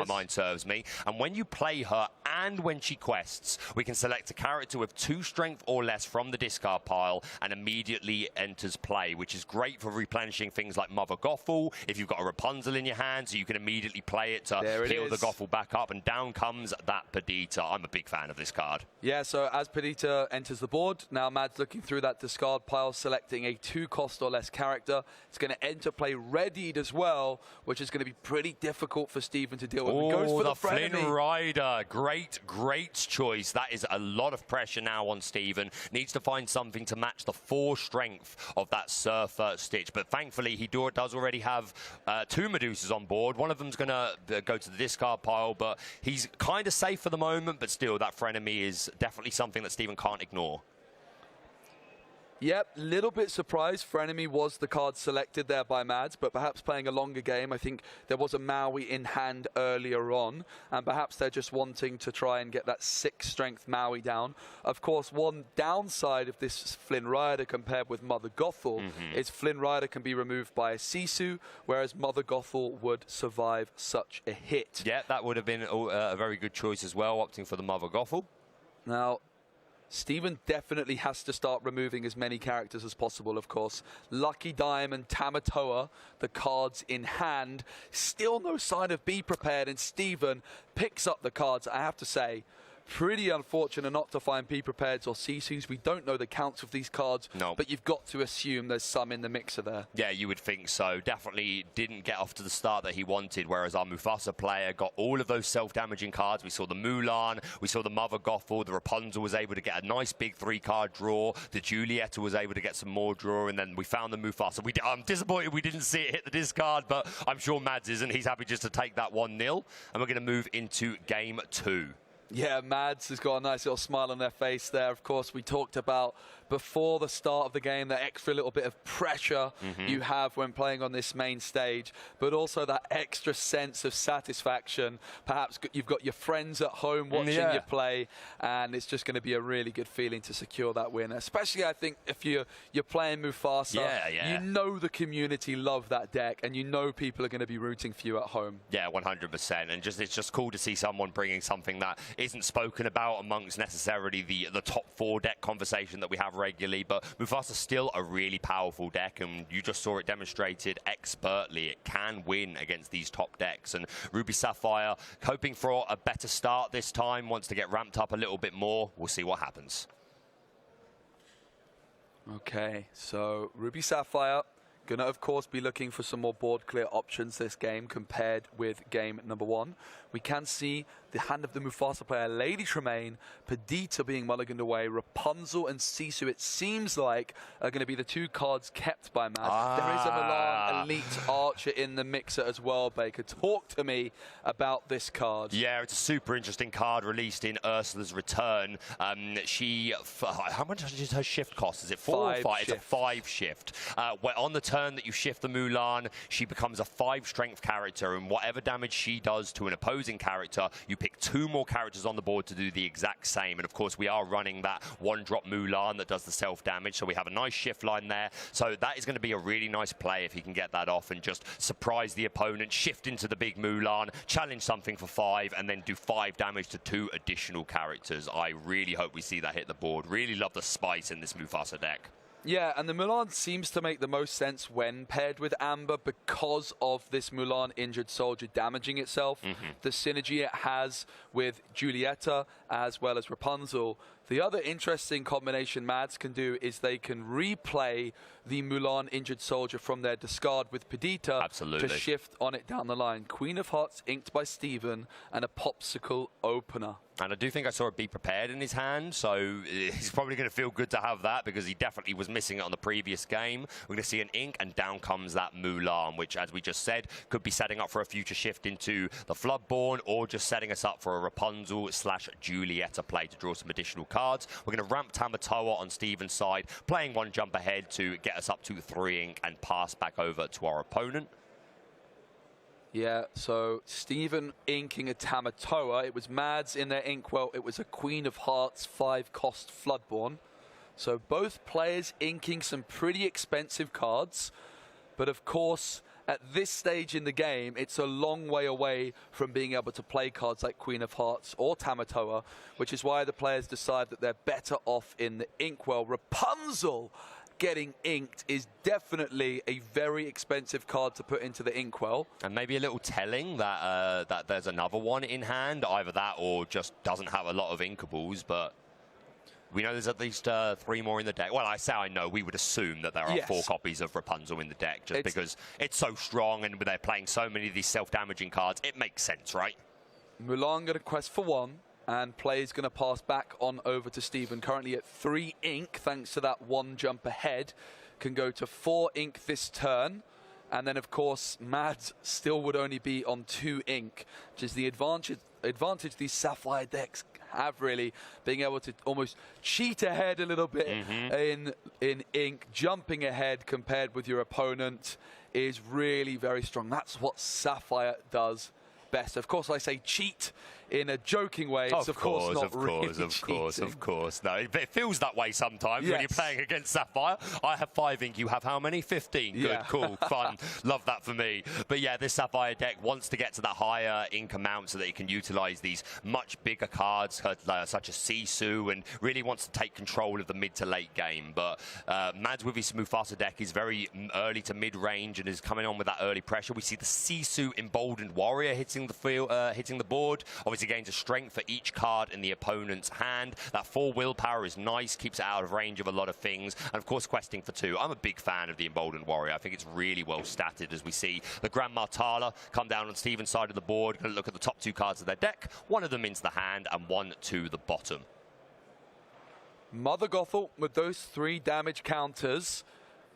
mind serves me. And when you play her and when she quests, we can select a character with 2 strength or less from the discard pile and immediately enters play, which is great for replenishing things like Mother Gothel. If you've got a Rapunzel in your hand, so you can immediately play it to heal the Gothel back up, and down comes that Perdita. I'm a big fan of this card. Yeah, so as Perdita enters the board, now Mads looking through that discard pile, selecting a 2-cost or less character. It's going to enter play readied as well, which is going to be pretty difficult for Steven to deal with. Oh, He goes for the frenemy. Flynn Rider. Great, great choice. That is a lot of pressure now on Steven. Needs to find something to match the 4 strength of that Surfer Stitch. But thankfully, he does already have 2 Medusas on board. One of them's going to go to the discard pile, but he's kind of safe for the moment. But still, that frenemy is definitely something that Steven can't ignore. Yep, little bit surprised. Frenemy was the card selected there by Mads, but perhaps playing a longer game. I think there was a Maui in hand earlier on, and perhaps they're just wanting to try and get that 6 strength Maui down. Of course, one downside of this Flynn Rider compared with Mother Gothel is Flynn Rider can be removed by a Sisu, whereas Mother Gothel would survive such a hit. Yeah, that would have been a very good choice as well, opting for the Mother Gothel. Now, Steven definitely has to start removing as many characters as possible, of course. Lucky Diamond, Tamatoa, the cards in hand. Still no sign of Be Prepared, and Steven picks up the cards. I have to say, pretty unfortunate not to find Be Prepared or Sisus. We don't know the counts of these cards, but you've got to assume there's some in the mixer there. Yeah, you would think so. Definitely didn't get off to the start that he wanted, whereas our Mufasa player got all of those self-damaging cards. We saw the Mulan, we saw the Mother Gothel, the Rapunzel was able to get a nice big 3-card draw, the Julieta was able to get some more draw, and then we found the Mufasa. I'm disappointed we didn't see it hit the discard, but I'm sure Mads isn't. He's happy just to take that 1-0, and we're going to move into game 2. Yeah, Mads has got a nice little smile on their face there. Of course, we talked about before the start of the game, that extra little bit of pressure you have when playing on this main stage, but also that extra sense of satisfaction. Perhaps you've got your friends at home watching you play, and it's just going to be a really good feeling to secure that win. Especially, I think, if you're playing Mufasa, you know the community love that deck, and you know people are going to be rooting for you at home. Yeah, 100%. And it's just cool to see someone bringing something that isn't spoken about amongst necessarily the top 4 deck conversation that we have regularly, but Mufasa's still a really powerful deck, and you just saw it demonstrated expertly. It can win against these top decks, and Ruby Sapphire hoping for a better start this time, wants to get ramped up a little bit more. We'll see what happens. Okay, so Ruby Sapphire gonna, of course, be looking for some more board clear options this game compared with game number 1. We can see the hand of the Mufasa player, Lady Tremaine, Perdita being mulliganed away, Rapunzel and Sisu, it seems like, are going to be the 2 cards kept by Mads. There is a Milan Elite Archer in the mixer as well, Baker. Talk to me about this card. Yeah, it's a super interesting card released in Ursula's Return. How much does her shift cost? Is it 4 or 5? It's a 5 shift. Where on the turn that you shift the Mulan, she becomes a 5 strength character, and whatever damage she does to an opposing character, you pick 2 more characters on the board to do the exact same. And of course, we are running that 1-drop Mulan that does the self-damage, so we have a nice shift line there. So that is going to be a really nice play if he can get that off and just surprise the opponent, shift into the big Mulan, challenge something for 5, and then do 5 damage to 2 additional characters. I really hope we see that hit the board. Really love the spice in this Mufasa deck. Yeah, and the Mulan seems to make the most sense when paired with Amber because of this Mulan injured soldier damaging itself, the synergy it has with Julieta as well as Rapunzel. The other interesting combination Mads can do is they can replay the Mulan injured soldier from their discard with Perdita to shift on it down the line. Queen of Hearts inked by Steven and a Popsicle opener. And I do think I saw a Be Prepared in his hand, so he's probably going to feel good to have that because he definitely was missing it on the previous game. We're going to see an ink, and down comes that Mulan, which, as we just said, could be setting up for a future shift into the Floodborn or just setting us up for a Rapunzel / Julieta play to draw some additional cards. We're going to ramp Tamatoa on Steven's side, playing 1 jump ahead to get us up to 3 ink and pass back over to our opponent. Yeah, so Steven inking a Tamatoa. It was Mads in their inkwell. It was a Queen of Hearts 5-cost Floodborn. So both players inking some pretty expensive cards. But of course, at this stage in the game, it's a long way away from being able to play cards like Queen of Hearts or Tamatoa, which is why the players decide that they're better off in the inkwell. Rapunzel getting inked is definitely a very expensive card to put into the inkwell. And maybe a little telling that that there's another one in hand, either that or just doesn't have a lot of inkables, but we know there's at least 3 more in the deck. Well, I know, we would assume that there are 4 copies of Rapunzel in the deck, just because it's so strong and they're playing so many of these self-damaging cards. It makes sense, right? Mulan going to quest for 1. And play is going to pass back on over to Steven. Currently at 3 ink, thanks to that 1 jump ahead. Can go to 4 ink this turn. And then, of course, Mads still would only be on 2 ink, which is the advantage these Sapphire decks have, really. Being able to almost cheat ahead a little bit in ink, jumping ahead compared with your opponent is really very strong. That's what Sapphire does best. Of course, I say cheat in a joking way. It's of course not really cheating. Of course. No, it feels that way sometimes when you're playing against Sapphire. I have 5 ink. You have how many? 15. Good, Yeah. cool, fun. Love that for me. But yeah, this Sapphire deck wants to get to that higher ink amount so that it can utilize these much bigger cards such as Sisu, and really wants to take control of the mid to late game. But Mads with his Mufasa deck is very early to mid range and is coming on with that early pressure. We see the Sisu Emboldened Warrior hitting the field, hitting the board. Obviously gains a strength for each card in the opponent's hand. That 4 willpower is nice, keeps it out of range of a lot of things, and of course questing for 2. I'm a big fan of the Emboldened Warrior. I think it's really well statted as we see the Grandma Tala come down on Steven's side of the board. Going to look at the top 2 cards of their deck, one of them into the hand and one to the bottom. Mother Gothel with those 3 damage counters.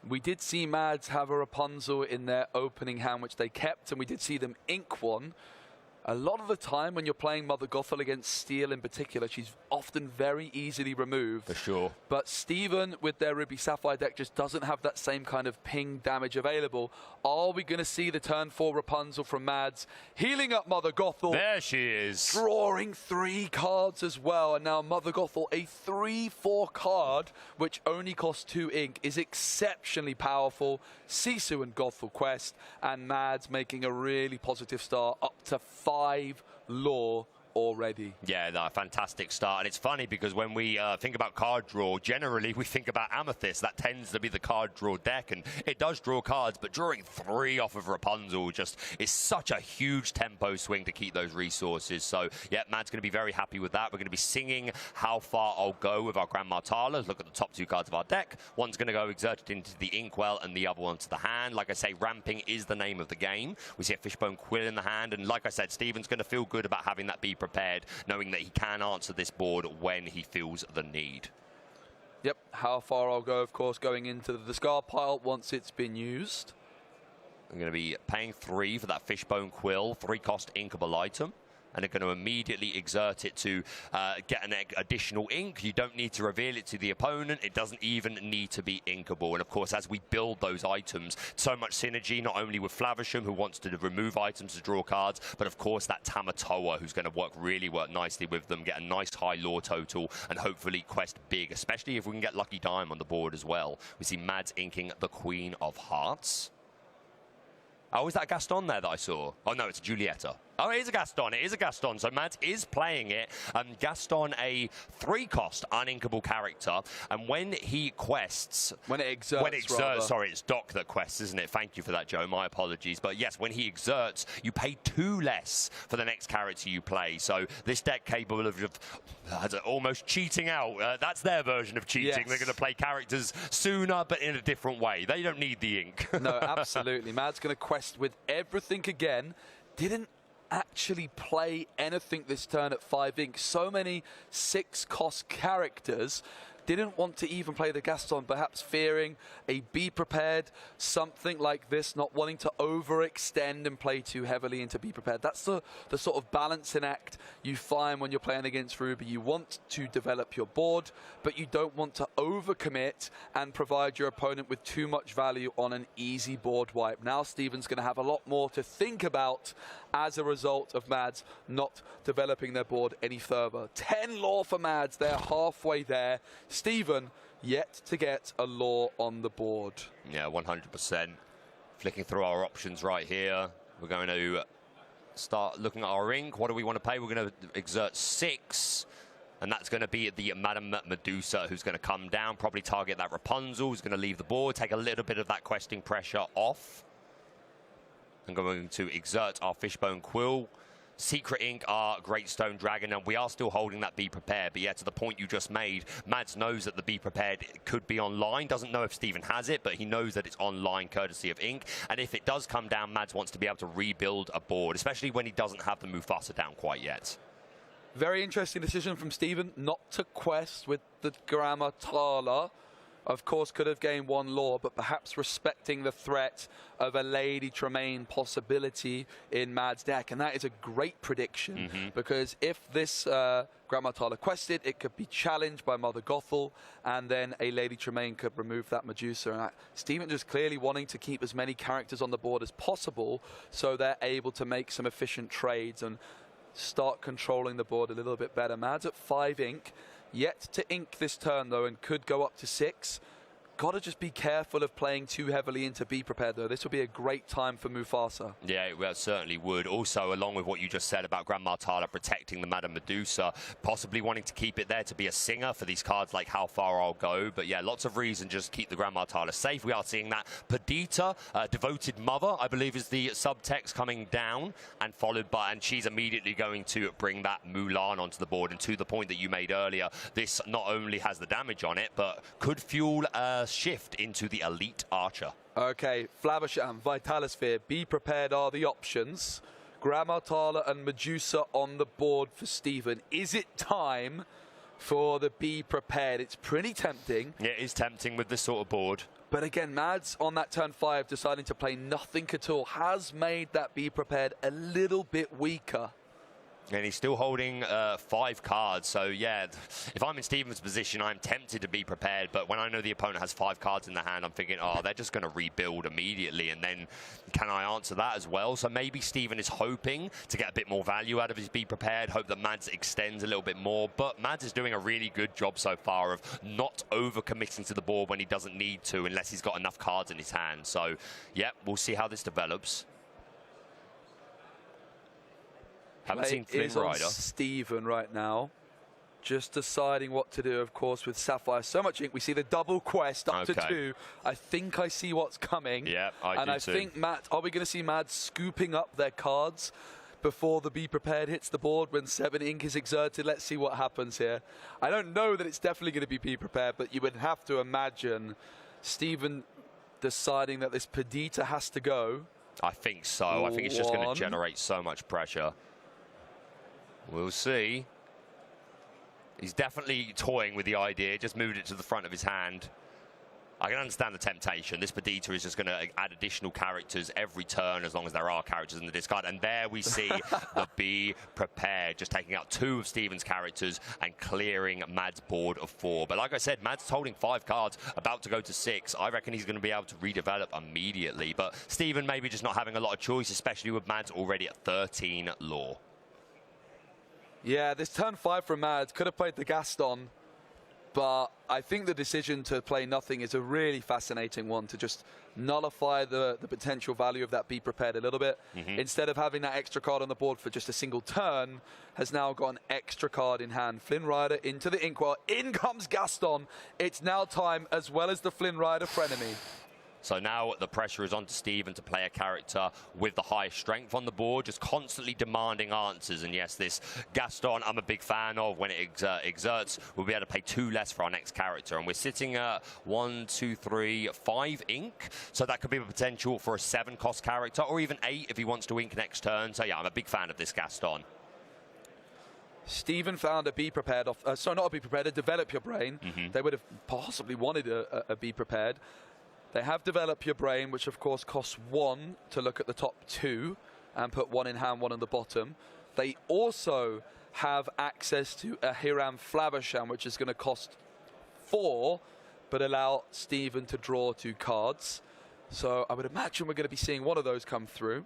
We did see Mads have a Rapunzel in their opening hand, which they kept, and we did see them ink one. A lot of the time when you're playing Mother Gothel against Steel in particular, she's often very easily removed. For sure. But Steven, with their Ruby Sapphire deck, just doesn't have that same kind of ping damage available. Are we going to see the turn 4 Rapunzel from Mads? Healing up Mother Gothel. There she is. Drawing 3 cards as well. And now Mother Gothel, a 3/4 card, which only costs 2 ink, is exceptionally powerful. Sisu and Gothel quest, and Mads making a really positive start, up to 5 lore already. Yeah, no, fantastic start. And it's funny because when we think about card draw, generally we think about Amethyst. That tends to be the card draw deck, and it does draw cards, but drawing 3 off of Rapunzel just is such a huge tempo swing to keep those resources. So yeah, Matt's going to be very happy with that. We're going to be singing How Far I'll Go with our Grandma Tala. Look at the top 2 cards of our deck. One's going to go exerted into the Inkwell and the other one to the hand. Like I say, ramping is the name of the game. We see a Fishbone Quill in the hand, and like I said, Steven's going to feel good about having that be prepared, knowing that he can answer this board when he feels the need. Yep, How Far I'll Go, of course, going into the discard pile once it's been used. I'm going to be paying 3 for that Fishbone Quill, 3-cost inkable item. And they're going to immediately exert it to get an additional ink. You don't need to reveal it to the opponent. It doesn't even need to be inkable. And of course, as we build those items, so much synergy, not only with Flavisham, who wants to remove items to draw cards, but of course that Tamatoa, who's going to work nicely with them, get a nice high lore total, and hopefully quest big, especially if we can get Lucky Dime on the board as well. We see Mads inking the Queen of Hearts. Oh, is that Gaston there that I saw? Oh, no, it's Giulietta. Oh, it is a Gaston. It is a Gaston. So Mads is playing it. Gaston, a 3-cost uninkable character. And when he quests... When it exerts, sorry, it's Doc that quests, isn't it? Thank you for that, Joe. My apologies. But yes, when he exerts, you pay 2 less for the next character you play. So this deck capable of almost cheating out. That's their version of cheating. Yes. They're going to play characters sooner, but in a different way. They don't need the ink. No, absolutely. Mads going to quest with everything again. Didn't actually play anything this turn at 5 ink. So many 6-cost characters. Didn't want to even play the Gaston, perhaps fearing a Be Prepared, something like this, not wanting to overextend and play too heavily into Be Prepared. That's the sort of balancing act you find when you're playing against Ruby. You want to develop your board, but you don't want to overcommit and provide your opponent with too much value on an easy board wipe. Now Steven's going to have a lot more to think about as a result of Mads not developing their board any further. 10 lore for Mads. They're halfway there. Steven yet to get a lore on the board. Yeah, 100%. Flicking through our options right here. We're going to start looking at our ink. What do we want to pay? We're going to exert 6. And that's going to be the Madame Medusa, who's going to come down, probably target that Rapunzel, who's going to leave the board, take a little bit of that questing pressure off. I'm going to exert our Fishbone Quill. Secret Ink, our Great Stone Dragon, and we are still holding that Be Prepared. But yeah, to the point you just made, Mads knows that the Be Prepared could be online. Doesn't know if Steven has it, but he knows that it's online courtesy of Ink. And if it does come down, Mads wants to be able to rebuild a board, especially when he doesn't have the Mufasa down quite yet. Very interesting decision from Steven not to quest with the Grandma Tala. of course, could have gained 1 lore, but perhaps respecting the threat of a Lady Tremaine possibility in Mad's deck. And that is a great prediction, because if this Grandma Tala quested, it could be challenged by Mother Gothel, and then a Lady Tremaine could remove that Medusa. And Steven just clearly wanting to keep as many characters on the board as possible, so they're able to make some efficient trades and start controlling the board a little bit better. Mad's at 5 ink. Yet to ink this turn, though, and could go up to 6. Got to just be careful of playing too heavily into Be Prepared, though. This would be a great time for Mufasa. Yeah, it certainly would. Also, along with what you just said about Grandma Tala protecting the Madame Medusa, possibly wanting to keep it there to be a singer for these cards like How Far I'll Go. But yeah, lots of reasons just keep the Grandma Tala safe. We are seeing that Perdita, Devoted Mother, I believe is the subtext coming down, and followed by, and she's immediately going to bring that Mulan onto the board. And to the point that you made earlier, this not only has the damage on it, but could fuel shift into the elite archer. Okay, Flaversham, Vitalosphere, Be Prepared are the options. Grandma Tala and Medusa on the board for Steven. Is it time for the Be Prepared? It's pretty tempting. Yeah, it is tempting with this sort of board. But again, Mads on that turn 5 deciding to play nothing at all has made that Be Prepared a little bit weaker. And he's still holding 5 cards. So, yeah, if I'm in Steven's position, I'm tempted to be prepared. But when I know the opponent has 5 cards in the hand, I'm thinking, oh, they're just going to rebuild immediately. And then can I answer that as well? So maybe Steven is hoping to get a bit more value out of his Be Prepared, hope that Mads extends a little bit more. But Mads is doing a really good job so far of not over-committing to the board when he doesn't need to, unless he's got enough cards in his hand. So, yeah, we'll see how this develops. Haven't seen Flynn Rider. Steven right now, just deciding what to do, of course, with Sapphire. So much ink. We see the double quest up to 2. I think I see what's coming. Yeah, I do too. And I think, Matt, are we going to see Mad scooping up their cards before the Be Prepared hits the board when 7 ink is exerted? Let's see what happens here. I don't know that it's definitely going to be Prepared, but you would have to imagine Steven deciding that this Perdita has to go. I think so. I think it's just going to generate so much pressure. We'll see. He's definitely toying with the idea, just moved it to the front of his hand. I can understand the temptation. This Perdita is just going to add additional characters every turn as long as there are characters in the discard. And there we see the Be Prepared, just taking out 2 of Steven's characters and clearing Mad's board of 4. But like I said, Mad's holding 5 cards, about to go to 6. I reckon he's going to be able to redevelop immediately. But Steven maybe just not having a lot of choice, especially with Mad's already at 13 lore. Yeah, this turn 5 from Mads could have played the Gaston, but I think the decision to play nothing is a really fascinating one, to just nullify the potential value of that Be Prepared a little bit. Instead of having that extra card on the board for just a single turn, has now got an extra card in hand. Flynn Rider into the Inkwell. In comes Gaston. It's now time, as well as the Flynn Rider frenemy. So now the pressure is on to Steven to play a character with the highest strength on the board, just constantly demanding answers. And yes, this Gaston I'm a big fan of. When it exerts, we'll be able to pay 2 less for our next character. And we're sitting at 1, 2, 3, 5 ink. So that could be a potential for a 7-cost character, or even 8 if he wants to ink next turn. So yeah, I'm a big fan of this Gaston. Steven found a Be Prepared, sorry, not a Be Prepared, a Develop Your Brain. They would have possibly wanted a Be Prepared. They have Develop Your Brain, which of course costs 1 to look at the top 2 and put 1 in hand, 1 on the bottom. They also have access to a Hiram Flaversham, which is going to cost 4, but allow Steven to draw 2 cards. So I would imagine we're going to be seeing one of those come through.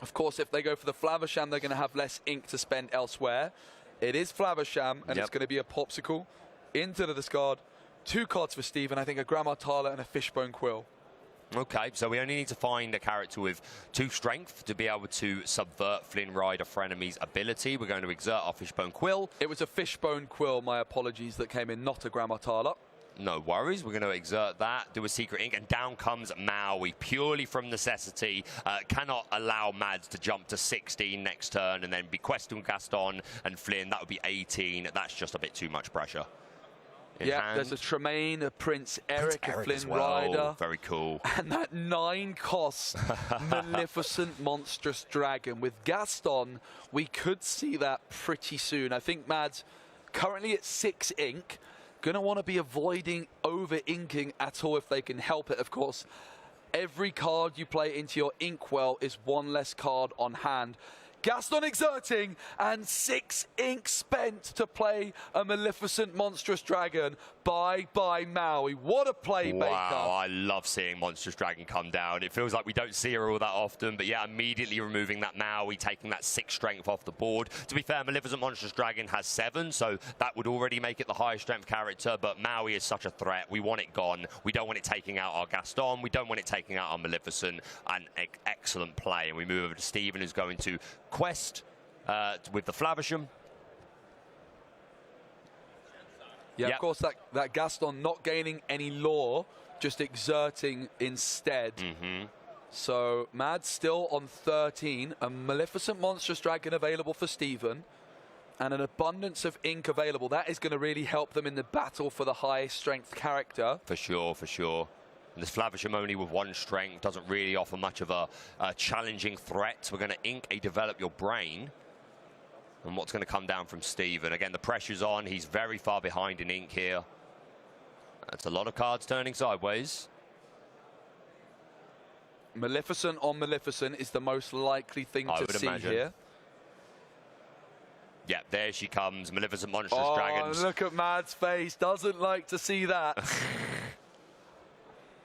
Of course, if they go for the Flaversham, they're going to have less ink to spend elsewhere. It is Flaversham, and it's going to be a Popsicle into the discard. 2 cards for Steven, I think a Grandma Tala and a Fishbone Quill. Okay, so we only need to find a character with 2 strength to be able to subvert Flynn Rider Frenemy's ability. We're going to exert our Fishbone Quill. It was a Fishbone Quill, my apologies, that came in, not a Grandma Tala. No worries, we're going to exert that, do a Secret Ink, and down comes Maui, purely from necessity. Cannot allow Mads to jump to 16 next turn and then be questing Gaston and Flynn. That would be 18. That's just a bit too much pressure. Yeah, there's a Tremaine, a Prince Eric, a Flynn Rider. Very cool. And that 9-cost Maleficent Monstrous Dragon. With Gaston, we could see that pretty soon. I think Mads currently at 6 ink. going to want to be avoiding over-inking at all if they can help it, of course. Every card you play into your inkwell is one less card on hand. Gaston exerting, and 6 ink spent to play a Maleficent Monstrous Dragon. Bye-bye, Maui. What a play, Baker. Wow, I love seeing Monstrous Dragon come down. It feels like we don't see her all that often, but yeah, immediately removing that Maui, taking that 6 strength off the board. To be fair, Maleficent Monstrous Dragon has 7, so that would already make it the highest strength character, but Maui is such a threat. We want it gone. We don't want it taking out our Gaston. We don't want it taking out our Maleficent. An excellent play. And we move over to Stephen, who's going to quest with the Flavisham. Yeah, of course, that Gaston not gaining any lore, just exerting instead. So Mad's still on 13. A Maleficent Monstrous Dragon available for Stephen, and an abundance of ink available. That is going to really help them in the battle for the highest strength character. For sure, for sure. And this Flavisham only with 1 strength doesn't really offer much of a challenging threat. We're going to ink a Develop Your Brain. And what's going to come down from Stephen? Again, the pressure's on. He's very far behind in ink here. That's a lot of cards turning sideways. Maleficent on Maleficent is the most likely thing to see here. Yeah, there she comes. Maleficent Monstrous Dragons. Look at Mad's face. Doesn't like to see that.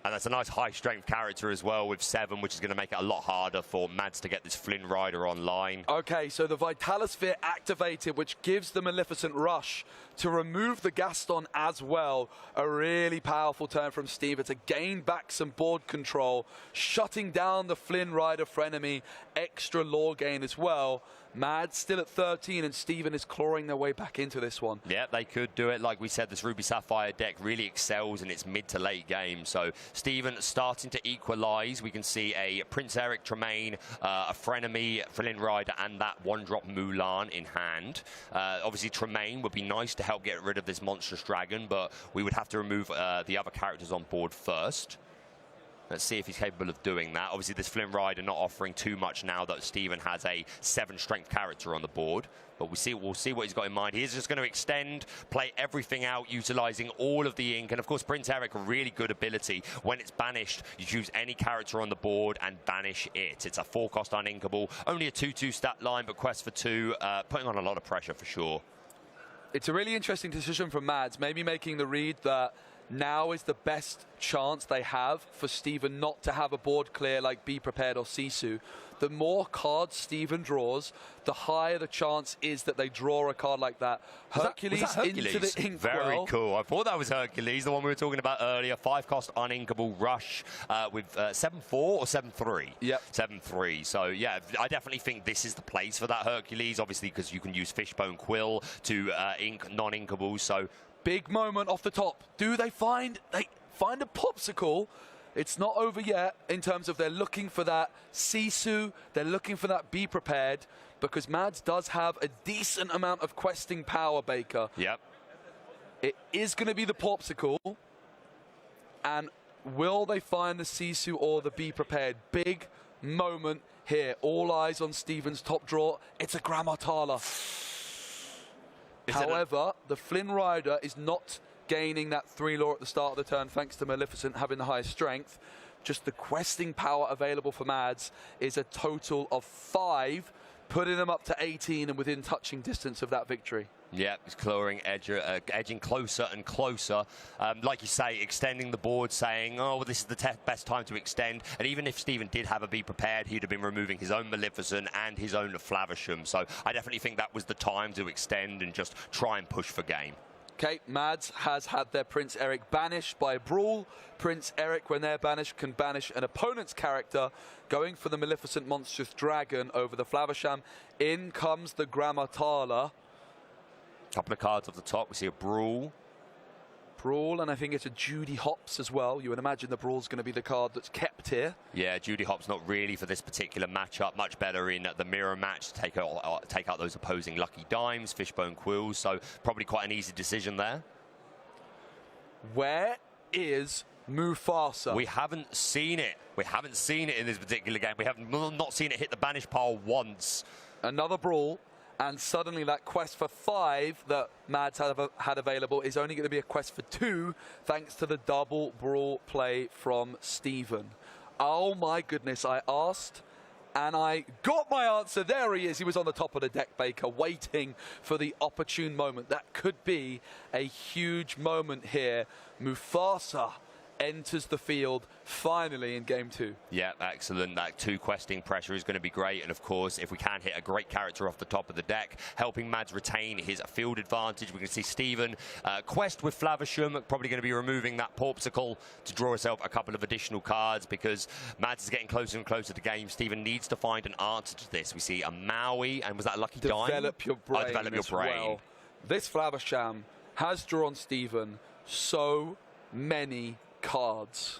And that's a nice high-strength character as well with 7, which is going to make it a lot harder for Mads to get this Flynn Rider online. Okay, so the Vitalosphere activated, which gives the Maleficent Rush to remove the Gaston as well. A really powerful turn from Steve to gain back some board control, shutting down the Flynn Rider frenemy, extra lore gain as well. Mads still at 13, and Steven is clawing their way back into this one. Yeah, they could do it. Like we said, this Ruby Sapphire deck really excels in its mid to late game. So Steven starting to equalize. We can see a Prince Eric Tremaine, a Frenemy, Flynn Rider, and that 1-drop Mulan in hand. Obviously, Tremaine would be nice to help get rid of this Monstrous Dragon, but we would have to remove the other characters on board first. Let's see if he's capable of doing that. Obviously, this Flynn Rider not offering too much now that Steven has a 7-strength character on the board. But we'll see what he's got in mind. He is just going to extend, play everything out, utilizing all of the ink. And, of course, Prince Eric, a really good ability. When it's banished, you choose any character on the board and banish it. It's a 4-cost uninkable. Only a 2-2 stat line, but quest for 2. Putting on a lot of pressure for sure. It's a really interesting decision from Mads, maybe making the read that now is the best chance they have for Steven not to have a board clear like Be Prepared or Sisu. The more cards Steven draws, the higher the chance is that they draw a card like that. Hercules, was that Hercules into the inkwell. Very cool. I thought that was Hercules, the one we were talking about earlier. 5-cost uninkable Rush with 7-4 or 7-3? Yep. 7-3. So, yeah, I definitely think this is the place for that Hercules, obviously because you can use Fishbone Quill to ink non-inkables. So, big moment off the top. Do they find a popsicle? It's not over yet in terms of they're looking for that Sisu, they're looking for that Be Prepared, because Mads does have a decent amount of questing power, Baker. Yep. It is going to be the popsicle, and will they find the Sisu or the Be Prepared? Big moment here. All eyes on Steven's top draw. It's a Grammatala. However, the Flynn Rider is not gaining that 3 lore at the start of the turn thanks to Maleficent having the highest strength. Just the questing power available for Mads is a total of 5, putting them up to 18 and within touching distance of that victory. Yeah, he's clawing, edging closer and closer. Like you say, extending the board, saying, oh, well, this is the best time to extend. And even if Steven did have a Be Prepared, he'd have been removing his own Maleficent and his own Flavisham. So I definitely think that was the time to extend and just try and push for game. Okay, Mads has had their Prince Eric banished by a Brawl. Prince Eric, when they're banished, can banish an opponent's character, going for the Maleficent Monstrous Dragon over the Flavisham. In comes the Grammatala. Couple of cards off the top. We see a Brawl. Brawl, and I think it's a Judy Hopps as well. You would imagine the Brawl's going to be the card that's kept here. Yeah, Judy Hopps not really for this particular matchup. Much better in the mirror match to take out those opposing Lucky Dimes, Fishbone Quills. So probably quite an easy decision there. Where is Mufasa? We haven't seen it. We haven't seen it in this particular game. We have not seen it hit the banish pile once. Another Brawl. And suddenly that quest for 5 that Mads had available is only going to be a quest for 2, thanks to the double brawl play from Steven. Oh my goodness, I asked and I got my answer. There he is. He was on the top of the deck, Baker, waiting for the opportune moment. That could be a huge moment here. Mufasa enters the field finally in game 2. Yeah, excellent. That 2 questing pressure is going to be great. And of course, if we can hit a great character off the top of the deck, helping Mads retain his field advantage, we can see Steven quest with Flavisham, probably going to be removing that Porpsicle to draw himself a couple of additional cards, because Mads is getting closer and closer to game. Steven needs to find an answer to this. We see a Maui, and was that a lucky dime? Develop your brain. Develop your brain. Well. This Flavisham has drawn Steven so many cards.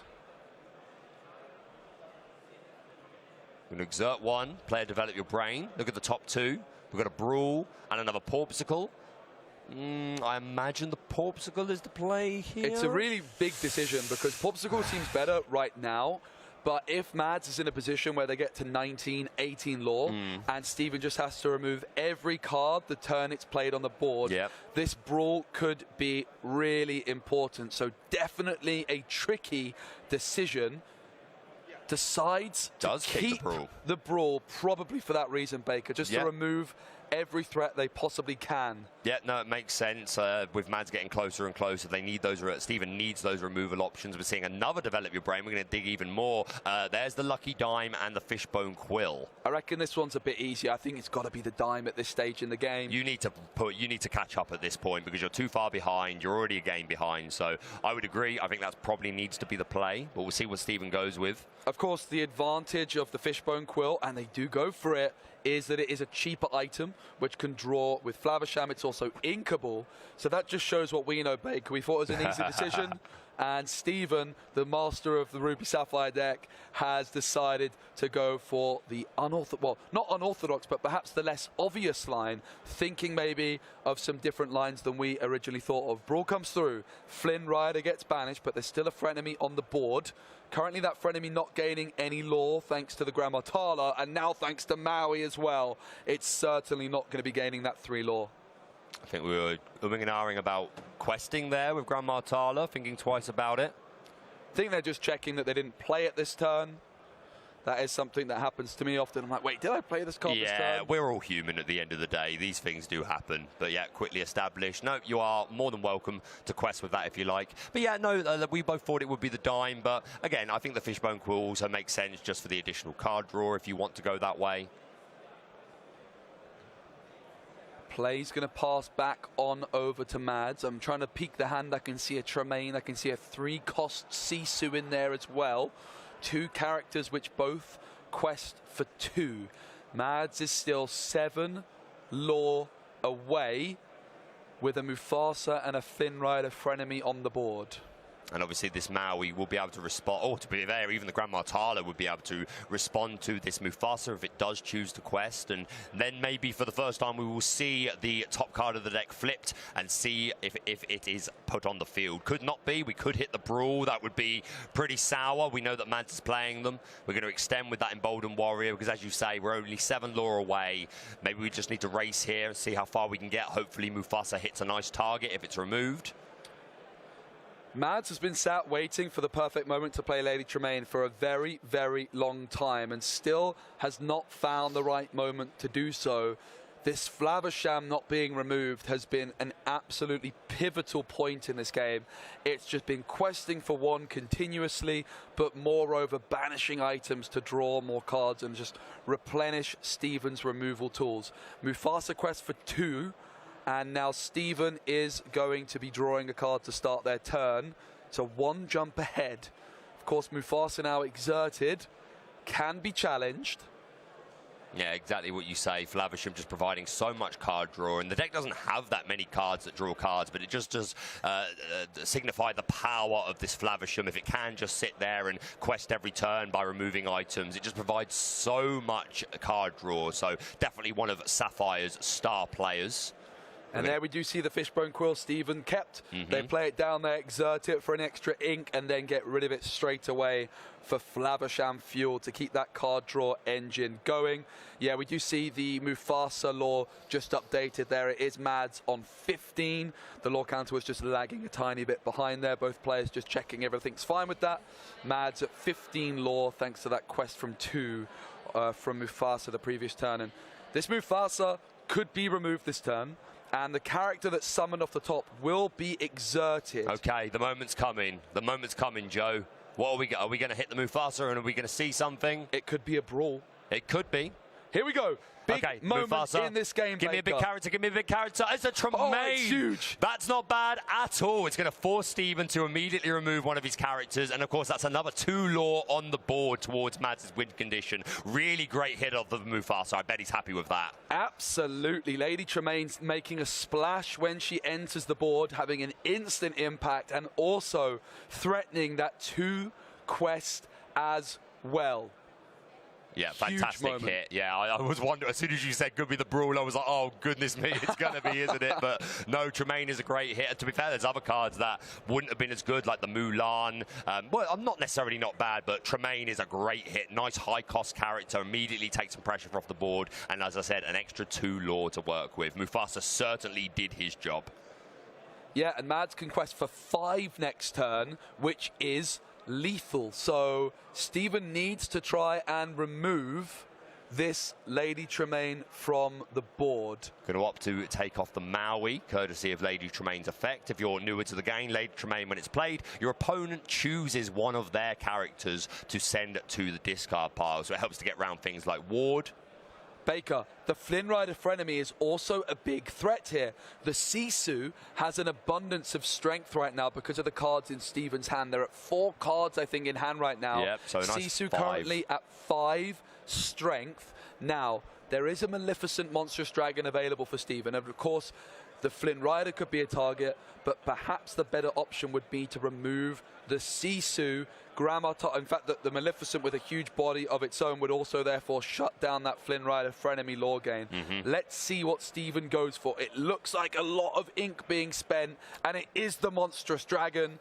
We're going to exert 1, player develop your brain. Look at the top 2. We've got a Brawl and another Porpsicle. I imagine the Porpsicle is the play here. It's a really big decision, because Porpsicle seems better right now. But if Mads is in a position where they get to 19, 18 lore, and Steven just has to remove every card the turn it's played on the board, this Brawl could be really important. So definitely a tricky decision. Decides to keep the Brawl, probably for that reason, Baker, just to remove every threat they possibly can. Yeah, no, it makes sense. With Mads getting closer and closer, they need those. Steven needs those removal options. We're seeing another develop your brain. We're going to dig even more. There's the lucky dime and the fishbone quill. I reckon this one's a bit easier. I think it's got to be the dime at this stage in the game. You need to catch up at this point, because you're too far behind. You're already a game behind. So I would agree. I think that probably needs to be the play. But we'll see what Steven goes with. Of course, the advantage of the fishbone quill, and they do go for it, is that it is a cheaper item, which can draw with Flavisham. It's also inkable. So that just shows what we know, Baker. We thought it was an easy decision. And Steven, the master of the Ruby Sapphire deck, has decided to go for the well, not unorthodox, but perhaps the less obvious line, thinking maybe of some different lines than we originally thought of. Brawl comes through. Flynn Rider gets banished, but there's still a frenemy on the board. Currently, that frenemy not gaining any lore thanks to the Grandma Tala, and now thanks to Maui as well. It's certainly not going to be gaining that 3 lore. I think we were umming and ahhing about questing there with Grandma Tala, thinking twice about it. I think they're just checking that they didn't play it this turn. That is something that happens to me often. I'm like, wait, did I play this card this turn? Yeah, we're all human at the end of the day. These things do happen. But yeah, quickly established. No, you are more than welcome to quest with that if you like. But yeah, no, we both thought it would be the dime. But again, I think the fishbone quill also makes sense just for the additional card draw if you want to go that way. Play's going to pass back on over to Mads. I'm trying to peek the hand. I can see a Tremaine. I can see a 3-cost Sisu in there as well. 2 characters which both quest for 2. Mads is still 7 lore away, with a Mufasa and a Flynn Rider frenemy on the board. And obviously this Maui will be able to respond, or to be there, even the Grandma Tala would be able to respond to this Mufasa if it does choose to quest. And then maybe for the first time we will see the top card of the deck flipped and see if it is put on the field. Could not be. We could hit the Brawl. That would be pretty sour. We know that Mads is playing them. We're going to extend with that Emboldened Warrior, because as you say, we're only 7 lore away. Maybe we just need to race here and see how far we can get. Hopefully Mufasa hits a nice target if it's removed. Mads has been sat waiting for the perfect moment to play Lady Tremaine for a very, very long time, and still has not found the right moment to do so. This Flavisham not being removed has been an absolutely pivotal point in this game. It's just been questing for 1 continuously, but moreover banishing items to draw more cards and just replenish Steven's removal tools. Mufasa quest for 2. And now Steven is going to be drawing a card to start their turn. So 1 jump ahead. Of course, Mufasa now exerted, can be challenged. Yeah, exactly what you say. Flavisham just providing so much card draw, and the deck doesn't have that many cards that draw cards, but it just does signify the power of this Flavisham. If it can just sit there and quest every turn by removing items, it just provides so much card draw. So definitely one of Sapphire's star players. And there we do see the Fishbone Quill Steven kept. They play it down, they exert it for an extra ink, and then get rid of it straight away for Flaversham Fuel to keep that card draw engine going. Yeah, we do see the Mufasa lore just updated there. It is Mads on 15. The lore counter was just lagging a tiny bit behind there. Both players just checking everything's fine with that. Mads at 15 lore, thanks to that quest from 2 from Mufasa the previous turn. And this Mufasa could be removed this turn, and the character that's summoned off the top will be exerted. Okay, the moment's coming. The moment's coming, Joe. What are we going to hit the Mufasa, and are we going to see something? It could be a brawl. It could be. Here we go. Big moment Mufasa, in this game. Give me a big character. Give me a big character. It's a Tremaine. Oh, it's huge. That's not bad at all. It's going to force Steven to immediately remove one of his characters. And, of course, that's another 2 lore on the board towards Mads' win condition. Really great hit of the Mufasa. I bet he's happy with that. Absolutely. Lady Tremaine's making a splash when she enters the board, having an instant impact, and also threatening that 2 quest as well. Yeah, fantastic hit. Yeah, I was wondering, as soon as you said could be the brawl, I was like, oh, goodness me, it's going to be, isn't it? But no, Tremaine is a great hit. And to be fair, there's other cards that wouldn't have been as good, like the Mulan. Well, I'm not necessarily not bad, but Tremaine is a great hit. Nice high-cost character, immediately takes some pressure off the board. And as I said, an extra 2 lore to work with. Mufasa certainly did his job. Yeah, and Mads can quest for 5 next turn, which is lethal. So Steven needs to try and remove this Lady Tremaine from the board. Going to opt to take off the Maui, courtesy of Lady Tremaine's effect. If you're newer to the game, Lady Tremaine, when it's played, your opponent chooses one of their characters to send to the discard pile. So it helps to get around things like Ward. Baker, the Flynn Rider frenemy is also a big threat here. The Sisu has an abundance of strength right now because of the cards in Steven's hand. They're at 4 cards, I think, in hand right now. Yep, so nice Sisu 5. currently at 5 strength. Now, there is a Maleficent Monstrous Dragon available for Steven. And of course, the Flynn Rider could be a target, but perhaps the better option would be to remove the Sisu. In fact, the Maleficent with a huge body of its own would also therefore shut down that Flynn Rider frenemy lore gain. Let's see what Steven goes for. It looks like a lot of ink being spent, and it is the Monstrous Dragon.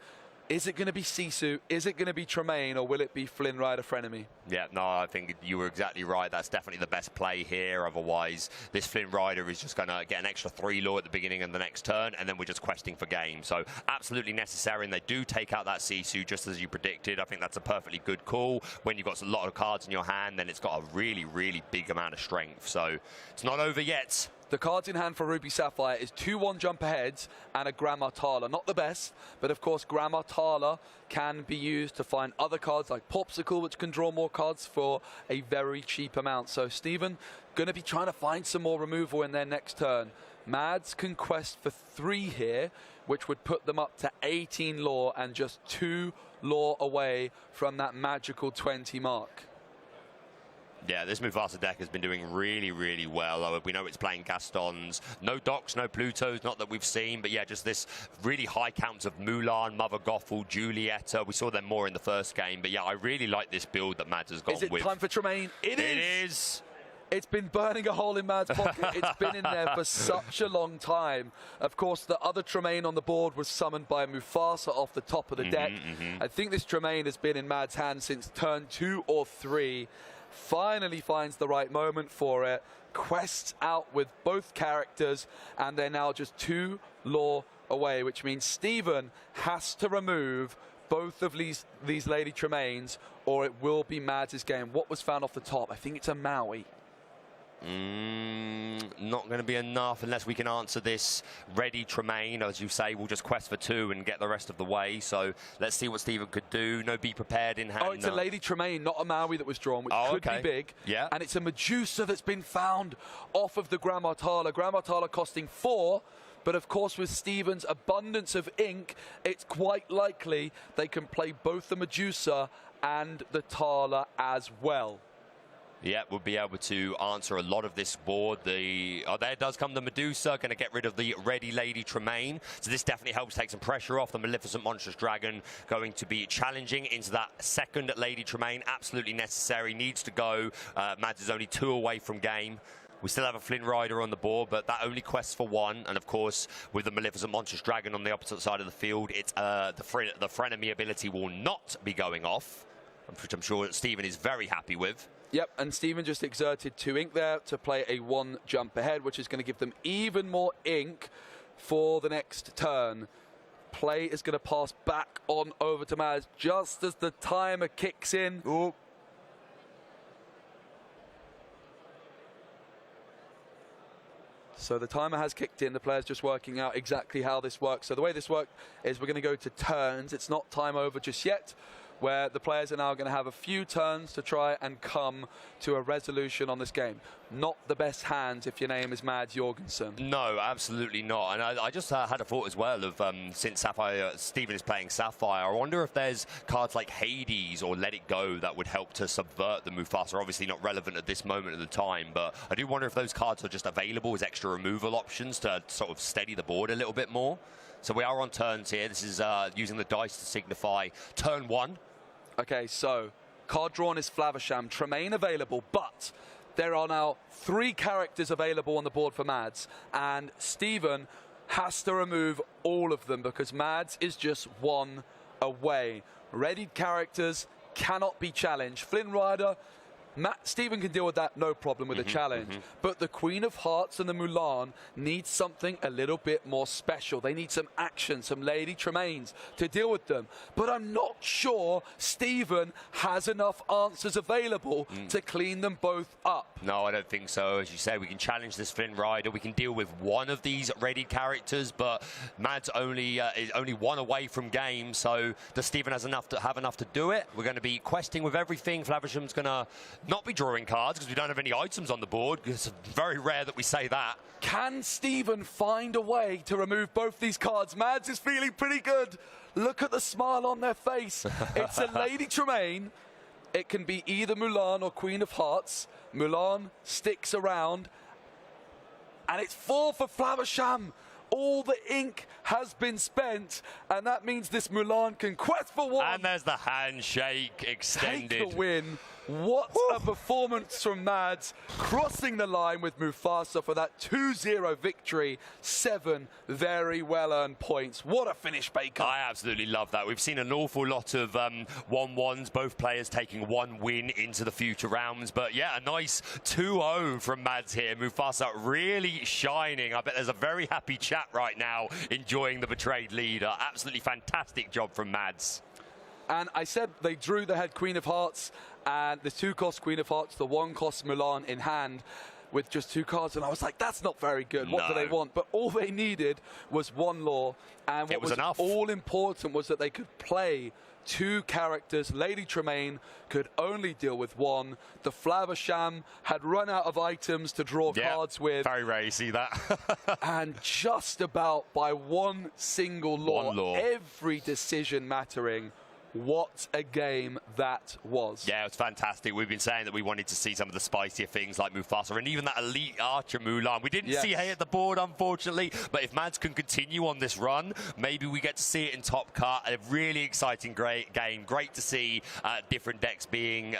Is it going to be Sisu? Is it going to be Tremaine? Or will it be Flynn Rider frenemy? Yeah, no, I think you were exactly right. That's definitely the best play here. Otherwise, this Flynn Rider is just going to get an extra 3 lore at the beginning of the next turn, and then we're just questing for game. So absolutely necessary, and they do take out that Sisu just as you predicted. I think that's a perfectly good call. When you've got a lot of cards in your hand, then it's got a really, really big amount of strength. So it's not over yet. The cards in hand for Ruby Sapphire is 2 1-jump aheads and a Grandma Tala. Not the best, but of course Grandma Tala can be used to find other cards like Popsicle, which can draw more cards for a very cheap amount. So Steven going to be trying to find some more removal in their next turn. Mads can quest for 3 here, which would put them up to 18 lore and just 2 lore away from that magical 20 mark. Yeah, this Mufasa deck has been doing really, really well. We know it's playing Gastons. No Docs, no Plutos, not that we've seen. But yeah, just this really high counts of Mulan, Mother Gothel, Julieta. We saw them more in the first game. But yeah, I really like this build that Mads has gone with. Is it time for Tremaine? It is. It's been burning a hole in Mads' pocket. It's been in there for such a long time. Of course, the other Tremaine on the board was summoned by Mufasa off the top of the deck. I think this Tremaine has been in Mads' hand since turn 2 or 3. Finally finds the right moment for it, quests out with both characters, and they're now just 2 lore away, which means Steven has to remove both of these Lady Tremaines, or it will be Mads' game. What was found off the top? I think it's a Maui. Not going to be enough unless we can answer this ready Tremaine. As you say, we'll just quest for 2 and get the rest of the way. So let's see what Steven could do. No Be Prepared in hand. Oh, it's a Lady Tremaine, not a Maui that was drawn, which could be big. Yeah. And it's a Medusa that's been found off of the Grandma Tala. Grandma Tala costing 4. But of course, with Steven's abundance of ink, it's quite likely they can play both the Medusa and the Tala as well. Yeah, we'll be able to answer a lot of this board. There does come the Medusa, going to get rid of the ready Lady Tremaine. So this definitely helps take some pressure off. The Maleficent Monstrous Dragon going to be challenging into that second Lady Tremaine. Absolutely necessary, needs to go. Mads is only 2 away from game. We still have a Flynn Rider on the board, but that only quests for one. And of course, with the Maleficent Monstrous Dragon on the opposite side of the field, it's the frenemy ability will not be going off, which I'm sure that Stephen is very happy with. Yep, and Stephen just exerted 2 ink there to play a 1 jump ahead, which is going to give them even more ink for the next turn. Play is going to pass back on over to Mads just as the timer kicks in. Ooh. So the timer has kicked in. The player's just working out exactly how this works. So the way this works is we're going to go to turns. It's not time over just yet, where the players are now going to have a few turns to try and come to a resolution on this game. Not the best hands if your name is Mads Jorgensen. No, absolutely not. And I just had a thought as well of since Stephen is playing Sapphire, I wonder if there's cards like Hades or Let It Go that would help to subvert the Mufasa. Obviously not relevant at this moment of the time, but I do wonder if those cards are just available as extra removal options to sort of steady the board a little bit more. So we are on turns here. This is using the dice to signify turn 1. Okay, so card drawn is Flaversham. Tremaine available, but there are now 3 characters available on the board for Mads, and Stephen has to remove all of them because Mads is just 1 away. Readied characters cannot be challenged. Flynn Rider, Stephen can deal with that, no problem with a challenge. But the Queen of Hearts and the Mulan need something a little bit more special. They need some action, some Lady Tremaines to deal with them. But I'm not sure Stephen has enough answers available to clean them both up. No, I don't think so. As you say, we can challenge this Flynn Rider. We can deal with one of these readied characters, but Mads is only 1 away from game. So does Stephen have enough to do it? We're going to be questing with everything. Flaversham's going to not be drawing cards because we don't have any items on the board. It's very rare that we say that. Can Stephen find a way to remove both these cards? Mads is feeling pretty good. Look at the smile on their face. It's a Lady Tremaine. It can be either Mulan or Queen of Hearts. Mulan sticks around. And it's 4 for Flaversham. All the ink has been spent, and that means this Mulan can quest for 1. And there's the handshake extended. Take the win. What a performance from Mads, crossing the line with Mufasa for that 2-0 victory. 7 very well-earned points. What a finish, Baker. I absolutely love that. We've seen an awful lot of 1-1s, both players taking 1 win into the future rounds. But yeah, a nice 2-0 from Mads here. Mufasa really shining. I bet there's a very happy chat right now enjoying the betrayed leader. Absolutely fantastic job from Mads. And I said they drew the head Queen of Hearts, and the 2 cost Queen of Hearts, the 1 cost Mulan in hand with just 2 cards, and I was like, that's not very good. What do they want? But all they needed was 1 law, and what was enough. all important was that they could play 2 characters. Lady Tremaine could only deal with 1. The Flaversham had run out of items to draw cards with. Very rare you see that. And just about by 1 single law, every decision mattering. What a game that was. Yeah, it was fantastic. We've been saying that we wanted to see some of the spicier things like Mufasa and even that elite archer Mulan. We didn't see Hay at the board, unfortunately, but if Mads can continue on this run, maybe we get to see it in Top Cut. A really exciting, great game. Great to see different decks being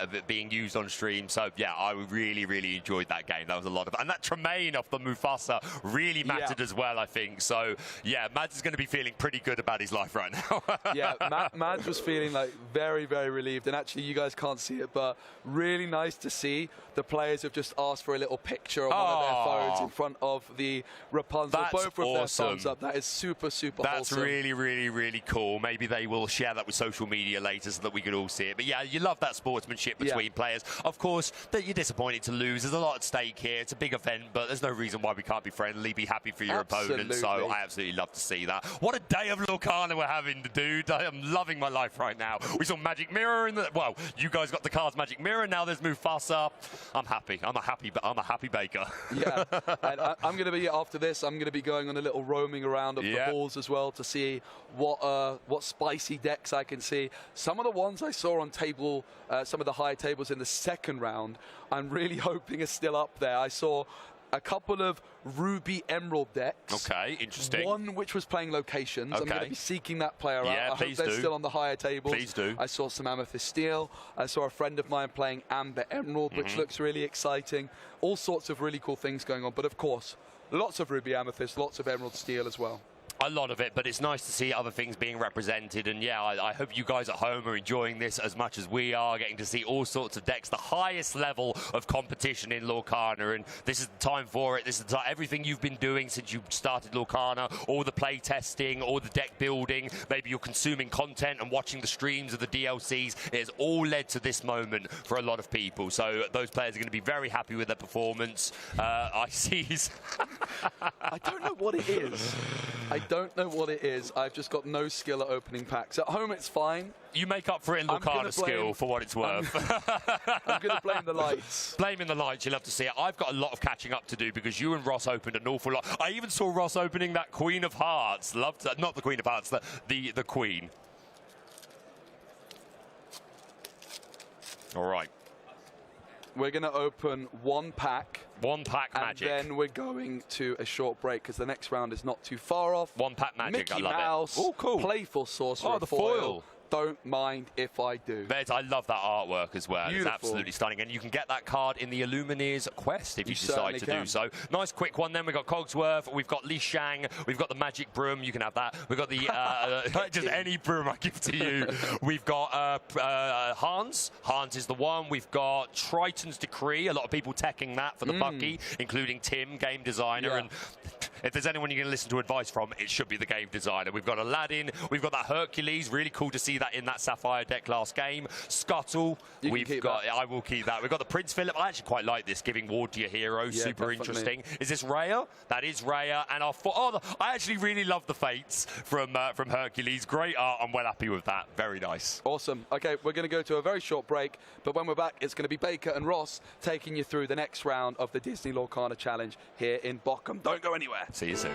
used on stream. So, yeah, I really, really enjoyed that game. That was a lot of fun. And that Tremaine off the Mufasa really mattered as well, I think. So, yeah, Mads is going to be feeling pretty good about his life right now. Yeah, Mads was feeling like very, very relieved, and actually you guys can't see it, but really nice to see the players have just asked for a little picture on one of their phones in front of the Rapunzel. That's both with awesome. their thumbs up. That is super, super That's wholesome. really, really, really cool. Maybe they will share that with social media later so that we could all see it. But yeah, you love that sportsmanship between players. Of course, that you're disappointed to lose. There's a lot at stake here. It's a big event, but there's no reason why we can't be friendly, be happy for your opponent. So I absolutely love to see that. What a day of Lorcana we're having, dude. I am loving my life right now. We saw Magic Mirror in the... Well, you guys got the cards Magic Mirror. Now there's Mufasa. I'm happy. I'm a happy baker. Yeah. And I'm going to be, after this, I'm going to be going on a little roaming around of the halls as well to see what spicy decks I can see. Some of the ones I saw on table, some of the high tables in the second round, I'm really hoping are still up there. I saw a couple of Ruby Emerald decks. Okay, interesting. One which was playing locations. I'm going to be seeking that player out. Yeah, I hope they're still on the higher tables. Please do. I saw some Amethyst Steel. I saw a friend of mine playing Amber Emerald, which looks really exciting. All sorts of really cool things going on. But of course, lots of Ruby Amethyst, lots of Emerald Steel as well. A lot of it, but it's nice to see other things being represented. And yeah, I hope you guys at home are enjoying this as much as we are, getting to see all sorts of decks, the highest level of competition in Lorcana. And this is the time for it. This is the time, everything you've been doing since you started Lorcana, all the play testing, all the deck building, maybe you're consuming content and watching the streams of the DLCs. It has all led to this moment for a lot of people. So those players are going to be very happy with their performance. I see. I don't know what it is. I don't know what it is. I've just got no skill at opening packs. At home, it's fine. You make up for it in Lorcana skill, for what it's worth. I'm going to blame the lights. Blaming the lights, you love to see it. I've got a lot of catching up to do because you and Ross opened an awful lot. I even saw Ross opening that Queen of Hearts. Loved that. Not the Queen of Hearts, the Queen. All right. We're going to open one pack. One pack magic. And then we're going to a short break because the next round is not too far off. One pack magic, Mickey I love Mouse, it. Oh, cool. Playful Sorcerer. Oh, the foil. Don't mind if I do. I love that artwork as well. Beautiful. It's absolutely stunning. And you can get that card in the Illumineers quest if you decide to do so. Nice quick one then. We've got Cogsworth. We've got Li Shang. We've got the Magic Broom. You can have that. We've got the... just any broom I give to you. We've got Hans. Hans is the one. We've got Triton's Decree. A lot of people teching that for the Bucky, including Tim, game designer. Yeah. And if there's anyone you're going to listen to advice from, it should be the game designer. We've got Aladdin. We've got that Hercules. Really cool to see that in that Sapphire deck last game. Scuttle. I will keep that. We've got the Prince Philip. I actually quite like this, giving ward to your hero. Yeah, super definitely. interesting. Is this Rhea? That is Rhea. And I actually really love the Fates from Hercules. Great art. I'm well happy with that. Very nice. Awesome. Okay, we're going to go to a very short break, but when we're back, it's going to be Baker and Ross taking you through the next round of the Disney Lorcana Challenge here in Bochum. Don't go anywhere. See you soon.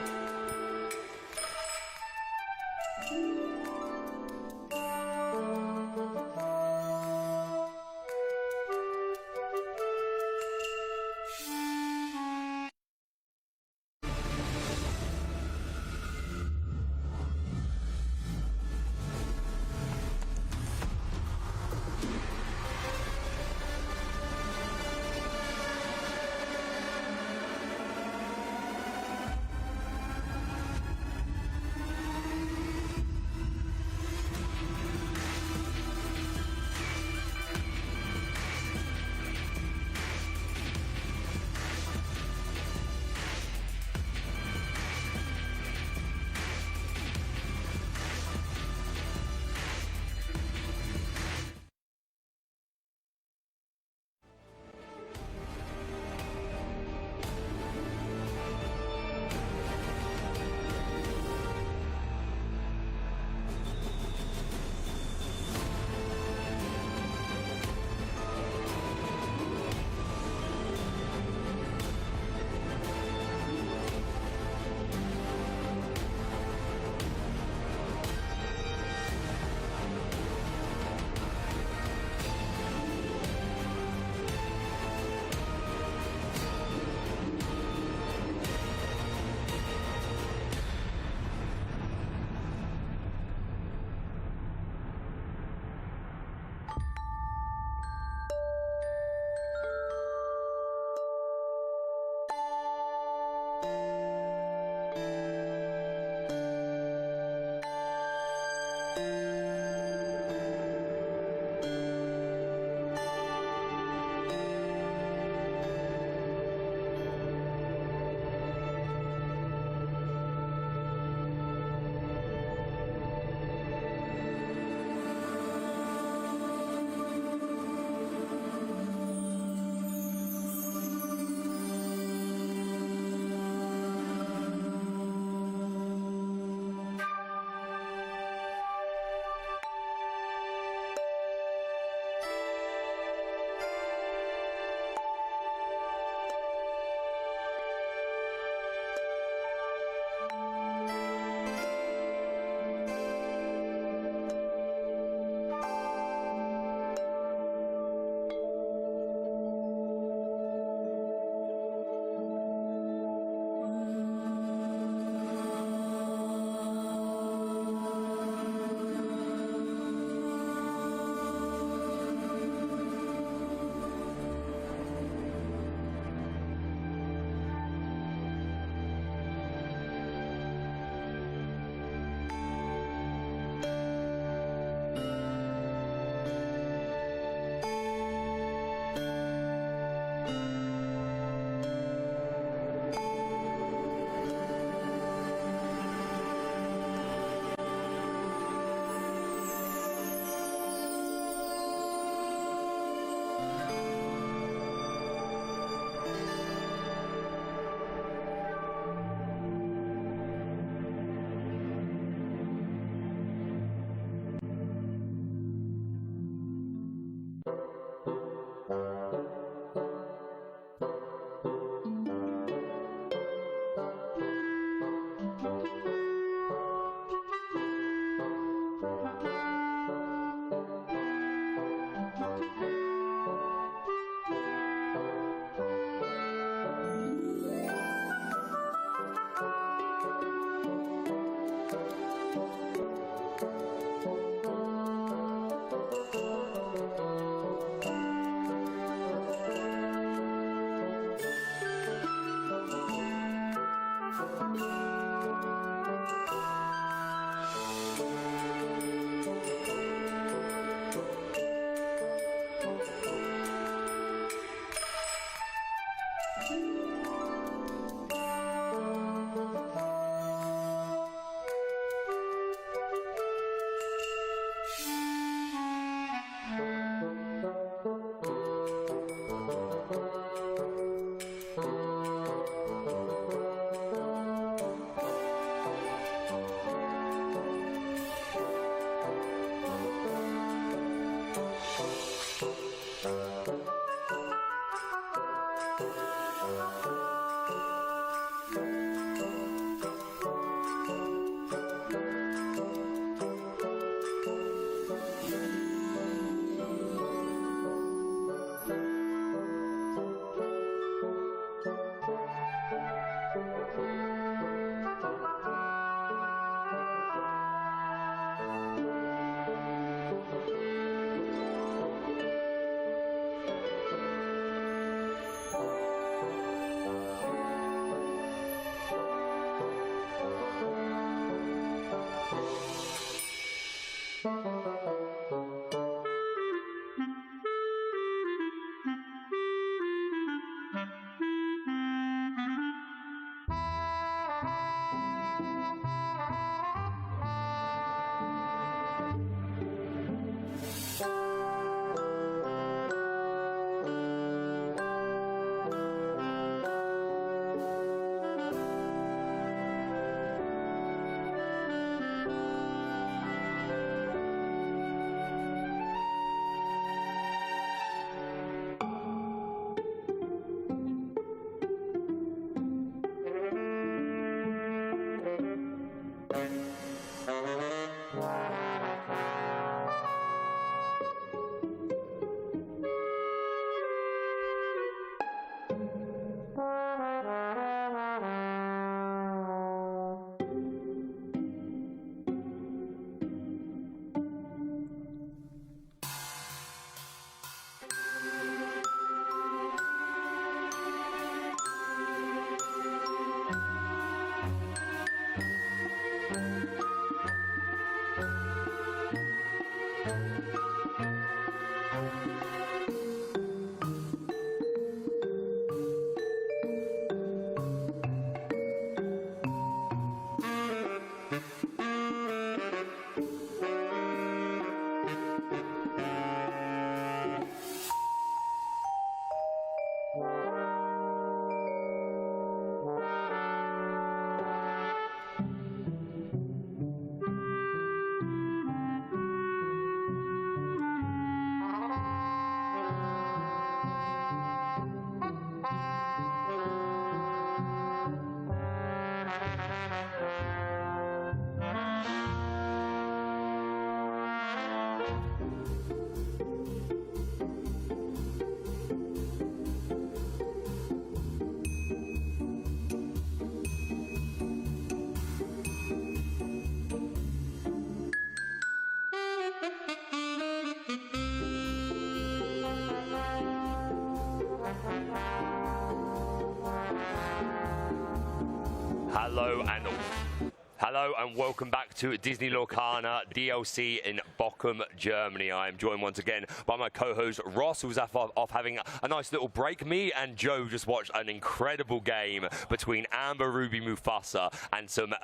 Hello and welcome back to Disney Lorcana DLC in Bochum, Germany. I am joined once again by my co-host Ross, who's off having a nice little break. Me and Joe just watched an incredible game between Amber, Ruby, Mufasa and some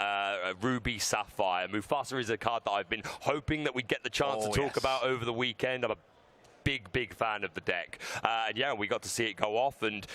Ruby Sapphire. Mufasa is a card that I've been hoping that we'd get the chance to talk about over the weekend. I'm a big fan of the deck, and yeah, we got to see it go off, and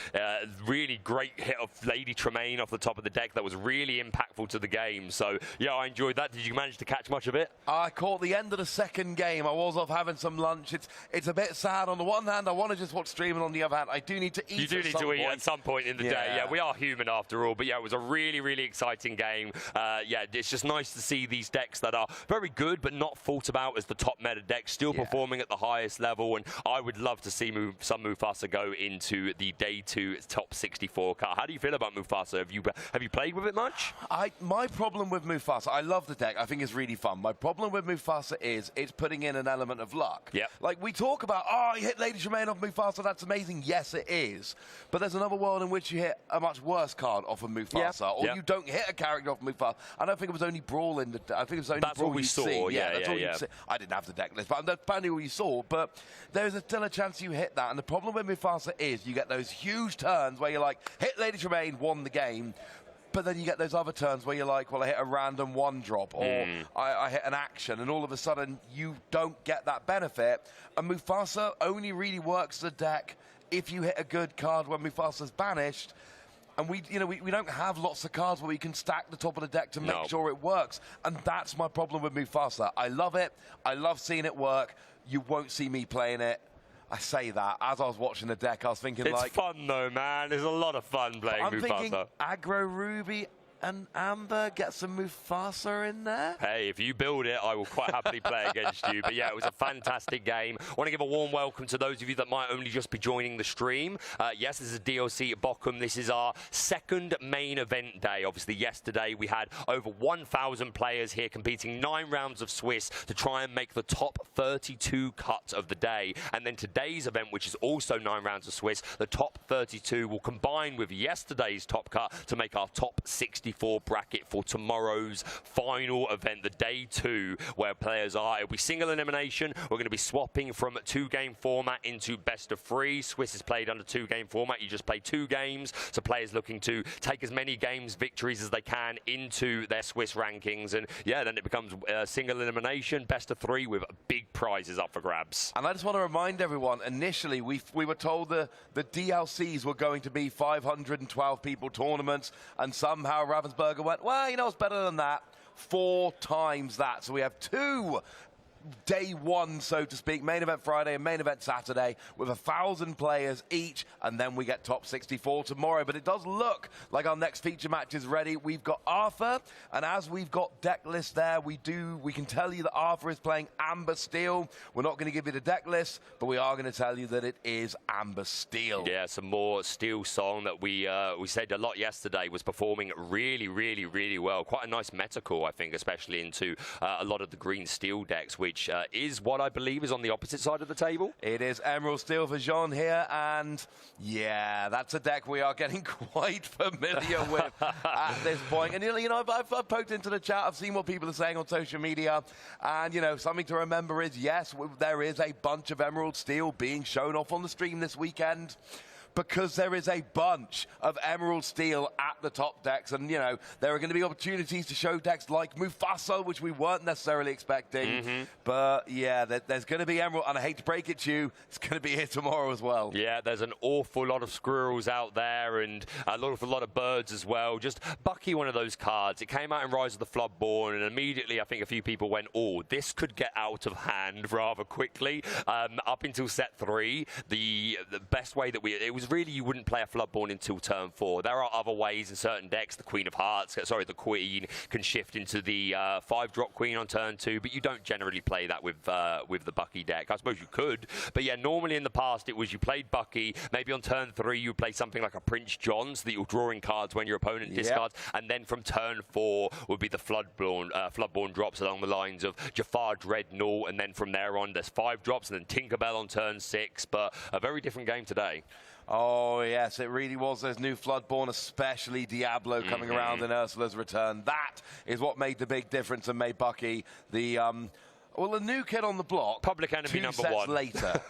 really great hit of Lady Tremaine off the top of the deck that was really impactful to the game. So yeah, I enjoyed that. Did you manage to catch much of it? I caught the end of the second game. I was off having some lunch. It's a bit sad. On the one hand, I want to just watch streaming. On the other hand, I do need to eat. You do need to eat at some point in the day. Yeah, we are human after all. But yeah, it was a really exciting game. Yeah, it's just nice to see these decks that are very good but not thought about as the top meta decks still performing at the highest level. And one. I would love to see some Mufasa go into the day 2 top 64 cut. How do you feel about Mufasa? Have you played with it much? My problem with Mufasa, I love the deck. I think it's really fun. My problem with Mufasa is it's putting in an element of luck. Yep. Like we talk about, oh, you hit Lady Tremaine off Mufasa, that's amazing. Yes, it is. But there's another world in which you hit a much worse card off of Mufasa, or you don't hit a character off Mufasa. I don't think it was only Brawl in the. I think it was only that's Brawl what we saw. See. That's all you see. I didn't have the deck list, but that's apparently all you saw. But there's still a chance you hit that. And the problem with Mufasa is you get those huge turns where you're like, hit Lady Tremaine, won the game. But then you get those other turns where you're like, well, I hit a random 1-drop, or I hit an action, and all of a sudden you don't get that benefit. And Mufasa only really works the deck if you hit a good card when Mufasa's banished. And we don't have lots of cards where we can stack the top of the deck to make sure it works. And that's my problem with Mufasa. I love it. I love seeing it work. You won't see me playing it. I say that. As I was watching the deck, I was thinking, it's fun, though, man. It's a lot of fun playing Mufasa. I'm thinking aggro Ruby and Amber, get some Mufasa in there. Hey, if you build it, I will quite happily play against you. But yeah, it was a fantastic game. I want to give a warm welcome to those of you that might only just be joining the stream. Yes, this is DLC at Bochum. This is our second main event day. Obviously, yesterday we had over 1,000 players here competing 9 rounds of Swiss to try and make the top 32 cut of the day. And then today's event, which is also 9 rounds of Swiss, the top 32 will combine with yesterday's top cut to make our top 64 bracket for tomorrow's final event, the day 2, where players are. It'll be single elimination. We're going to be swapping from 2-game format into best of 3. Swiss is played under 2-game format. You just play 2 games. So players looking to take as many games victories as they can into their Swiss rankings. And yeah, then it becomes single elimination, best of 3 with big prizes up for grabs. And I just want to remind everyone, initially we were told the DLCs were going to be 512 people tournaments, and somehow Ravensburger went, well, you know what's better than that? 4 times that. So we have 2 day 1, so to speak, main event Friday and main event Saturday, with 1,000 players each, and then we get top 64 tomorrow. But it does look like our next feature match is ready. We've got Arthur, and as we've got deck list there, we can tell you that Arthur is playing Amber Steel. We're not going to give you the deck list, but we are going to tell you that it is Amber Steel. Yeah, some more Steel song that we said a lot yesterday was performing really, really, really well. Quite a nice meta call, I think, especially into a lot of the green Steel decks, which is what I believe is on the opposite side of the table. It is Emerald Steel for Jean here, and yeah, that's a deck we are getting quite familiar with at this point. And you know, I've poked into the chat, I've seen what people are saying on social media, and you know, something to remember is, yes, there is a bunch of Emerald Steel being shown off on the stream this weekend, because there is a bunch of Emerald Steel at the top decks. And, you know, there are going to be opportunities to show decks like Mufasa, which we weren't necessarily expecting. But, yeah, there's going to be Emerald. And I hate to break it to you, it's going to be here tomorrow as well. Yeah, there's an awful lot of squirrels out there and a lot of birds as well. Just Bucky, one of those cards. It came out in Rise of the Floodborn, and immediately I think a few people went, oh, this could get out of hand rather quickly. Up until set 3, the best way that it was really you wouldn't play a Floodborn until turn 4. There are other ways in certain decks. The Queen the Queen can shift into the 5-drop Queen on turn 2, but you don't generally play that with the Bucky deck. I suppose you could, but yeah, normally in the past it was you played Bucky, maybe on turn 3 you play something like a Prince John so that you're drawing cards when your opponent discards, and then from turn 4 would be the Floodborn drops along the lines of Jafar Dreadnought, and then from there on there's 5 drops, and then Tinkerbell on turn 6, but a very different game today. Oh, yes, it really was. There's new Floodborn, especially Diablo coming around in Ursula's Return. That is what made the big difference and made Bucky the new kid on the block. Public enemy number 1. 2 sets later.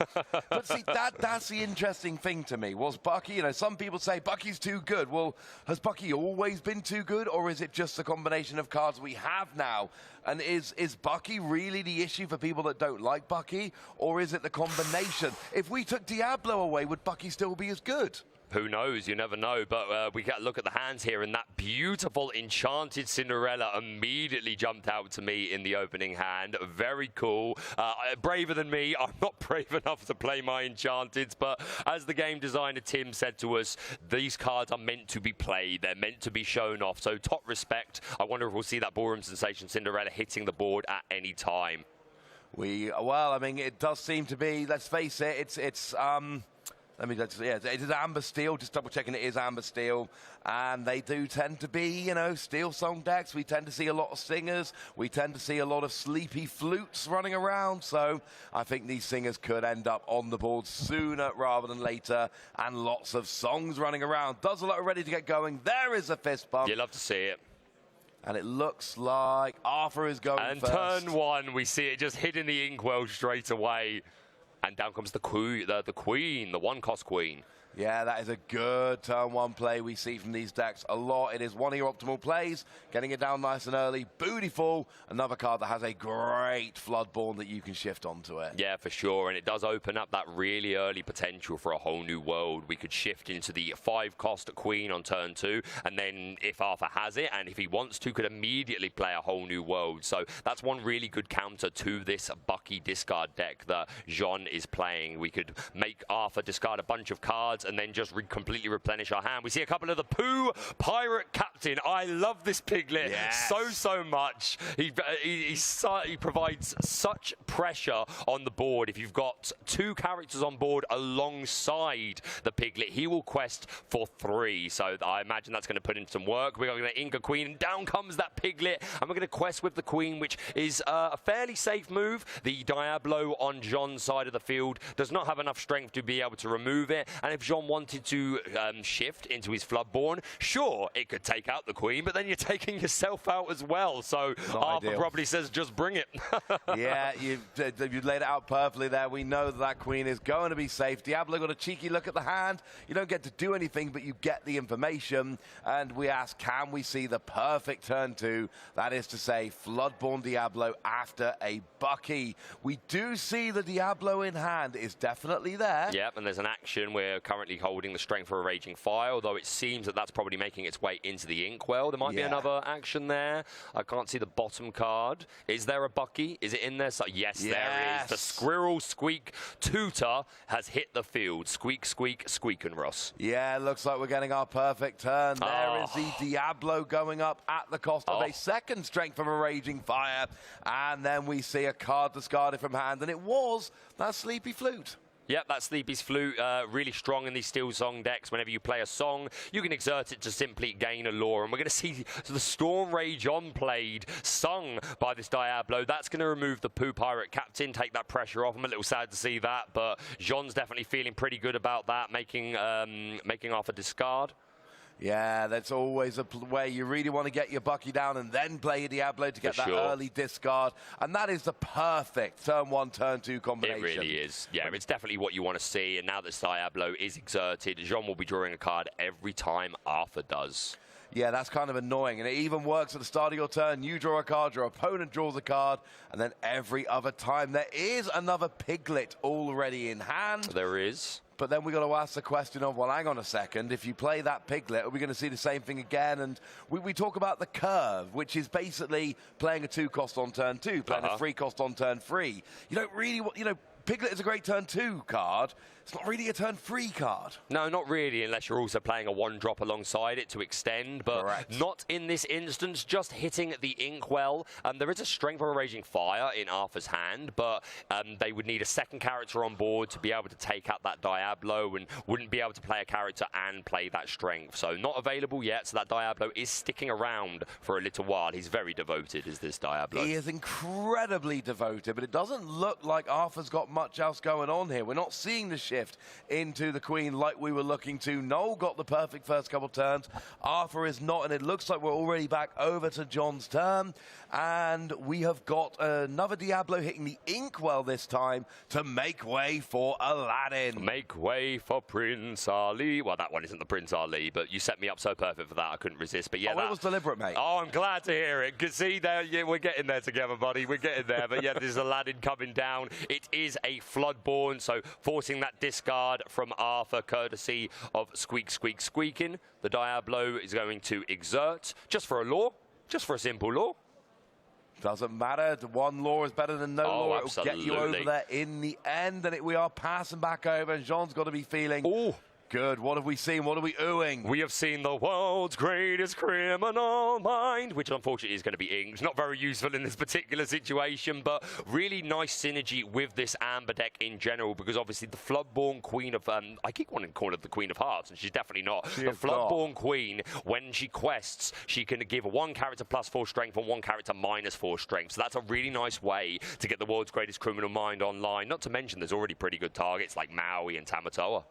But see, that's the interesting thing to me. Was Bucky, you know, some people say Bucky's too good. Well, has Bucky always been too good, or is it just a combination of cards we have now? And is Bucky really the issue for people that don't like Bucky, or is it the combination? If we took Diablo away, would Bucky still be as good? Who knows? You never know. But we got to look at the hands here, and that beautiful Enchanted Cinderella immediately jumped out to me in the opening hand. Very cool. Braver than me. I'm not brave enough to play my Enchanteds, but as the game designer Tim said to us, these cards are meant to be played. They're meant to be shown off. So top respect. I wonder if we'll see that Ballroom Sensation Cinderella hitting the board at any time. Well, I mean, it does seem to be. Let's face it. It is Amber Steel. Just double checking, it is Amber Steel, and they do tend to be, Steel Song decks. We tend to see a lot of singers. We tend to see a lot of sleepy flutes running around. So I think these singers could end up on the board sooner rather than later, and lots of songs running around. Does a lot ready to get going. There is a fist bump. You love to see it. And it looks like Arthur is going and first. Turn one, we see it just hitting the inkwell straight away. And down comes the queen, the one-cost queen. Yeah, that is a good turn one play we see from these decks a lot. It is one of your optimal plays, getting it down nice and early. Bootyful, another card that has a great Floodborn that you can shift onto it. Yeah, for sure, and it does open up that really early potential for a whole new world. We could shift into the 5-cost queen on turn 2, and then if Arthur has it, and if he wants to, could immediately play a whole new world. So that's one really good counter to this Bucky discard deck that Jean is playing. We could make Arthur discard a bunch of cards and then just completely replenish our hand. We see a couple of the Pooh Pirate Captain. I love this piglet so much. He provides such pressure on the board. If you've got 2 characters on board alongside the piglet, he will quest for 3. So I imagine that's going to put in some work. We're going to Inca Queen, and down comes that piglet, and we're going to quest with the queen, which is a fairly safe move. The Diablo on Jean's side of the field does not have enough strength to be able to remove it, and if Jean wanted to shift into his Floodborn, sure, it could take out the queen, but then you're taking yourself out as well. So Arthur probably says, just bring it. Yeah, you've laid it out perfectly there. We know that queen is going to be safe. Diablo got a cheeky look at the hand. You don't get to do anything, but you get the information. And we ask, can we see the perfect turn 2? That is to say, Floodborn Diablo after a Bucky. We do see the Diablo in hand is definitely there. Yep, and there's an action. We're currently holding the Strength for a Raging Fire, although it seems that that's probably making its way into the Inkwell. There might be another action there. I can't see the bottom card. Is there a Bucky? Is it in there? So, yes, there is. The Squirrel Squeak Tutor has hit the field. Squeak, squeak, squeak and Ross. Yeah, looks like we're getting our perfect turn. There is the Diablo going up at the cost of a second Strength from a Raging Fire. And then we see a card discarded from hand, and it was that Sleepy Flute. Yep, that Sleepy's Flute, really strong in these Steel Song decks. Whenever you play a song, you can exert it to simply gain a lore. And we're going to see the Storm Rage on played, sung by this Diablo. That's going to remove the Pooh Pirate Captain, take that pressure off. I'm a little sad to see that, but Jean's definitely feeling pretty good about that, making Arthur discard. Yeah, that's always a way you really want to get your Bucky down and then play your Diablo to get that early discard. And that is the perfect turn 1, turn 2 combination. It really is. Yeah, it's definitely what you want to see. And now that Diablo is exerted, Jean will be drawing a card every time Arthur does. Yeah, that's kind of annoying. And it even works at the start of your turn. You draw a card, your opponent draws a card, and then every other time there is another piglet already in hand. There is. But then we've got to ask the question of, well, hang on a second. If you play that piglet, are we going to see the same thing again? And we talk about the curve, which is basically playing a 2-cost on turn 2, playing a 3-cost on turn 3. You don't really, Piglet is a great turn 2 card. It's not really a turn 3 card. No, not really, unless you're also playing a 1-drop alongside it to extend, but not in this instance, just hitting the Inkwell. There is a Strength of a Raging Fire in Arthur's hand, but they would need a second character on board to be able to take out that Diablo and wouldn't be able to play a character and play that Strength. So not available yet, so that Diablo is sticking around for a little while. He's very devoted, is this Diablo. He is incredibly devoted, but it doesn't look like Arthur's got much else going on here. We're not seeing the shift into the Queen like we were looking to. Noel got the perfect first couple turns. Arthur is not, and it looks like we're already back over to John's turn. And we have got another Diablo hitting the Inkwell this time to make way for Aladdin. Make way for Prince Ali. Well, that one isn't the Prince Ali, but you set me up so perfect for that, I couldn't resist. But yeah, that was deliberate, mate. Oh, I'm glad to hear it. Because see, there, yeah, we're getting there together, buddy. We're getting there. But yeah, there's Aladdin coming down. It is a Floodborn, so forcing that discard from Arthur, courtesy of Squeak, Squeak, Squeaking. The Diablo is going to exert, just for a lore, just for a simple lore. Doesn't matter. One lore is better than no lore. It'll get you over there in the end. And we are passing back over. And Jean's got to be feeling Good. What have we seen? What are we oohing? We have seen the world's greatest criminal mind, which unfortunately is going to be inked. Not very useful in this particular situation, but really nice synergy with this Amber deck in general, because obviously the Floodborn Queen of... I keep wanting to call her the Queen of Hearts, and she's definitely not. The Floodborn Queen, when she quests, she can give one character +4 strength and one character -4 strength. So that's a really nice way to get the world's greatest criminal mind online. Not to mention there's already pretty good targets like Maui and Tamatoa.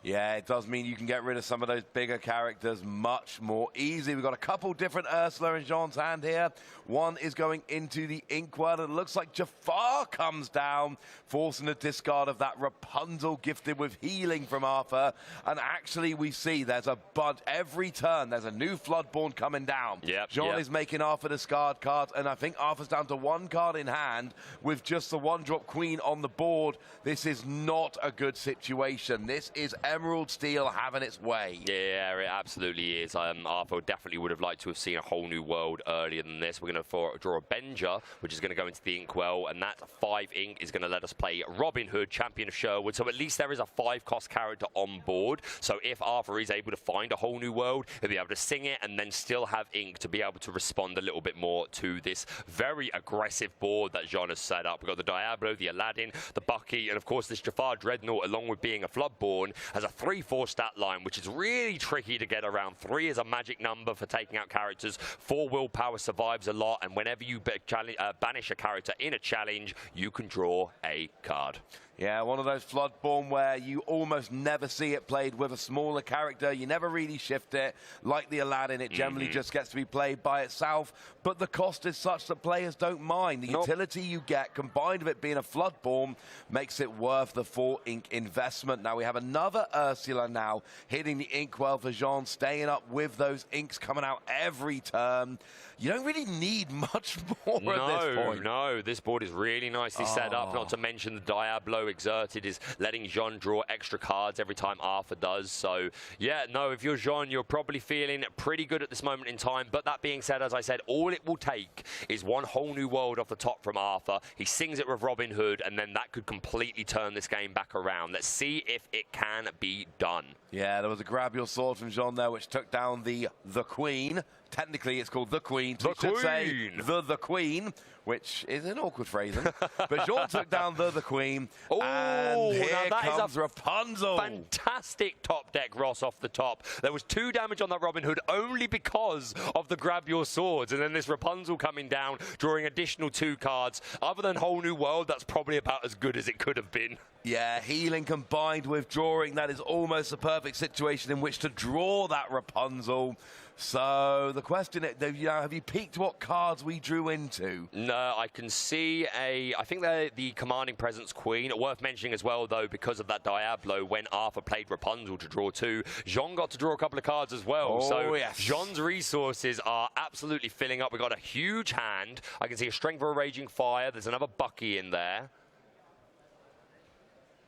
Yeah, it does mean you can get rid of some of those bigger characters much more easy. We've got a couple different Ursula in Jean's hand here. One is going into the Inkwell, and it looks like Jafar comes down, forcing a discard of that Rapunzel gifted with healing from Arthur. And actually, we see there's a bud every turn. There's a new Floodborn coming down. Jean is making Arthur discard cards, and I think Arthur's down to one card in hand with just the 1-drop Queen on the board. This is not a good situation. This is Emerald Steel having its way. Yeah, it absolutely is. Arthur definitely would have liked to have seen a whole new world earlier than this. We're going to draw a Benja, which is going to go into the Inkwell, and that 5 ink is going to let us play Robin Hood, Champion of Sherwood. So at least there is a 5-cost character on board. So if Arthur is able to find a whole new world, he'll be able to sing it and then still have ink to be able to respond a little bit more to this very aggressive board that Jean has set up. We've got the Diablo, the Aladdin, the Bucky, and of course this Jafar Dreadnought, along with being a Floodborn, has a 3-4 stat line, which is really tricky to get around. 3 is a magic number for taking out characters. 4 willpower survives a lot, and whenever you banish a character in a challenge, you can draw a card. Yeah, one of those Floodborn where you almost never see it played with a smaller character. You never really shift it. Like the Aladdin, it generally just gets to be played by itself. But the cost is such that players don't mind. The utility you get, combined with it being a Floodborn, makes it worth the 4 ink investment. Now we have another Ursula now hitting the Inkwell for Jean, staying up with those inks coming out every turn. You don't really need much more at this point. No, this board is really nicely set up. Not to mention the Diablo Exerted is letting Jean draw extra cards every time Arthur does. So, yeah, no, if you're Jean, you're probably feeling pretty good at this moment in time. But that being said, as I said, all it will take is one whole new world off the top from Arthur. He sings it with Robin Hood, and then that could completely turn this game back around. Let's see if it can be done. Yeah, there was a grab your sword from Jean there, which took down the Queen. Technically, it's called the Queen. So the Queen. Say the Queen, which is an awkward phrasing. But Jean took down the Queen. Oh, and here now that comes is a Rapunzel. Fantastic top deck Ross off the top. There was 2 damage on that Robin Hood only because of the grab your swords. And then this Rapunzel coming down, drawing additional 2 cards. Other than Whole New World, that's probably about as good as it could have been. Yeah, healing combined with drawing, that is almost the perfect situation in which to draw that Rapunzel. So the question is, have you peeked what cards we drew into? No, I can see I think they're the Commanding Presence Queen. Worth mentioning as well, though, because of that Diablo, when Arthur played Rapunzel to draw 2, Jean got to draw a couple of cards as well. Oh, so yes. Jean's resources are absolutely filling up. We've got a huge hand. I can see a Strength of a Raging Fire. There's another Bucky in there.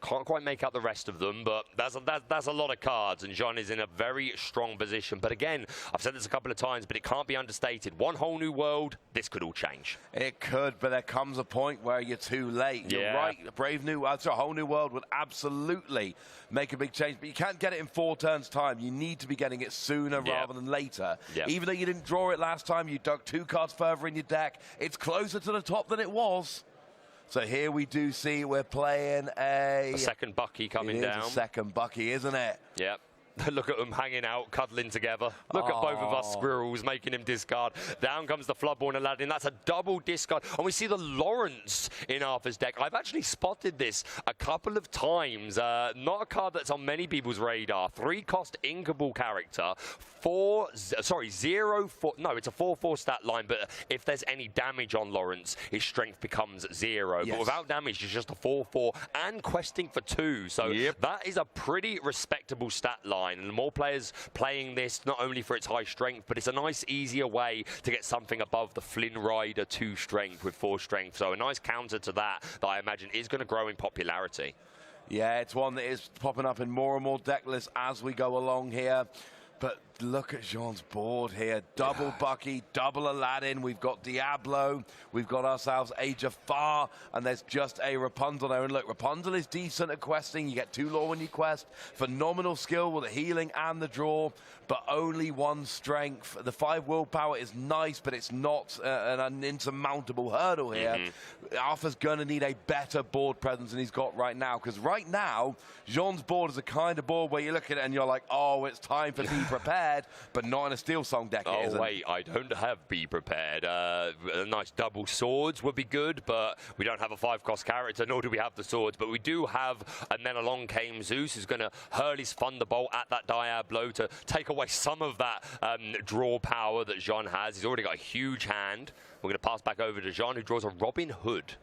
Can't quite make out the rest of them, but that's a lot of cards, and Jean is in a very strong position. But again, I've said this a couple of times, but it can't be understated. One whole new world, this could all change. It could, but there comes a point where you're too late. You're right. A whole new world would absolutely make a big change, but you can't get it in 4 turns' time. You need to be getting it sooner rather than later. Even though you didn't draw it last time, you dug 2 cards further in your deck. It's closer to the top than it was. So here we do see we're playing a second Bucky coming down. A second Bucky, isn't it? Yep. Look at them hanging out, cuddling together. Look at both of us squirrels making him discard. Down comes the Floodborn Aladdin. That's a double discard. And we see the Lawrence in Arthur's deck. I've actually spotted this a couple of times. Not a card that's on many people's radar. 3-cost inkable character. 0-4. No, it's a 4-4 stat line. But if there's any damage on Lawrence, his strength becomes 0. But without damage, it's just a 4-4 and questing for 2. So that is a pretty respectable stat line. And the more players playing this, not only for its high strength, but it's a nice, easier way to get something above the Flynn Rider 2 strength with 4 strength. So a nice counter to that I imagine is going to grow in popularity. Yeah, it's one that is popping up in more and more deck lists as we go along here. But look at Jean's board here. Double Bucky, double Aladdin. We've got Diablo. We've got ourselves a Jafar. And there's just a Rapunzel there. And look, Rapunzel is decent at questing. You get 2 lore when you quest. Phenomenal skill with the healing and the draw, but only 1 strength. The 5 willpower is nice, but it's not an insurmountable hurdle here. Arthur's going to need a better board presence than he's got right now, because right now, Jean's board is a kind of board where you look at it and you're like, oh, it's time for Be Prepared, but not in a Steel Song deck. Oh, wait, I don't have Be Prepared. A nice double swords would be good, but we don't have a 5-cost character, nor do we have the swords, but we do have, and then along came Zeus, who's going to hurl his Thunderbolt at that Diablo to take away some of that draw power that Jean has. He's already got a huge hand. We're going to pass back over to Jean, who draws a Robin Hood.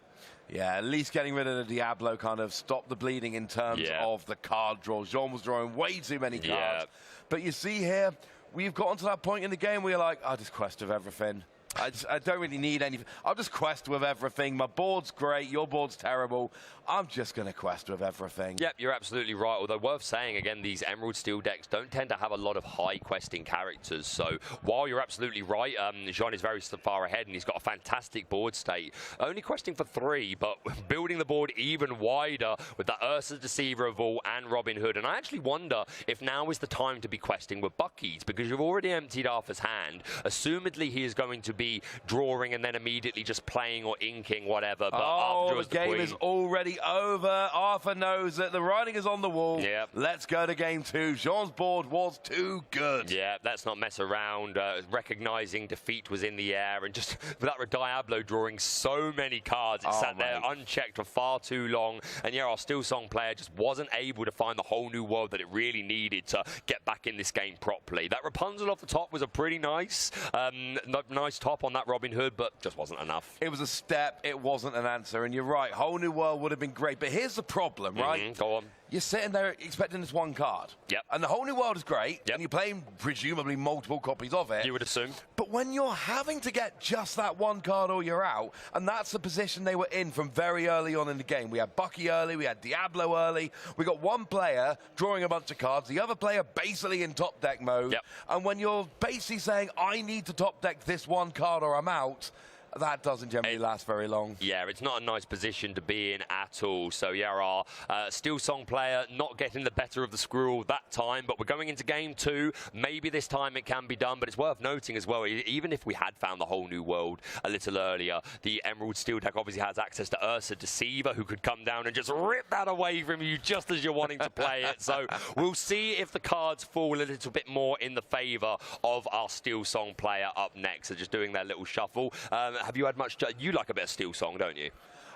Yeah, at least getting rid of the Diablo kind of stopped the bleeding in terms of the card draw. Jean was drawing way too many cards. But you see here, we've gotten to that point in the game where you're like, I'll just quest with everything. I don't really need anything. I'll just quest with everything. My board's great. Your board's terrible. I'm just going to quest with everything. Yep, you're absolutely right. Although worth saying, again, these Emerald Steel decks don't tend to have a lot of high questing characters. So while you're absolutely right, Jean is very far ahead and he's got a fantastic board state. Only questing for 3, but building the board even wider with the Ursa Deceiver of all and Robin Hood. And I actually wonder if now is the time to be questing with Bucky's, because you've already emptied Arthur's hand. Assumedly, he is going to be drawing and then immediately just playing or inking, whatever. But the game is already over. Arthur knows that the writing is on the wall. Let's go to game 2. Jean's board was too good. Yeah, let's not mess around. Recognizing defeat was in the air, and just with that Diablo drawing so many cards, it sat there unchecked for far too long. And yeah, our Steel Song player just wasn't able to find the whole new world that it really needed to get back in this game properly. That Rapunzel off the top was a pretty nice top on that Robin Hood, but just wasn't enough. It was a step, it wasn't an answer, and you're right, whole new world would have been great, but here's the problem, right? Go on. You're sitting there expecting this 1 card. And the whole new world is great, and you're playing presumably multiple copies of it. You would assume. But when you're having to get just that 1 card or you're out, and that's the position they were in from very early on in the game. We had Bucky early, we had Diablo early, we got one player drawing a bunch of cards, the other player basically in top deck mode, and when you're basically saying, I need to top deck this 1 card or I'm out, that doesn't generally last very long. Yeah, it's not a nice position to be in at all. So yeah, our Steel Song player not getting the better of the Squirrel that time, but we're going into game 2. Maybe this time it can be done, but it's worth noting as well, even if we had found the whole new world a little earlier, the Emerald Steel deck obviously has access to Ursa Deceiver, who could come down and just rip that away from you just as you're wanting to play it. So we'll see if the cards fall a little bit more in the favor of our Steel Song player up next. So just doing their little shuffle. Have you had much? You like a bit of Steel Song, don't you?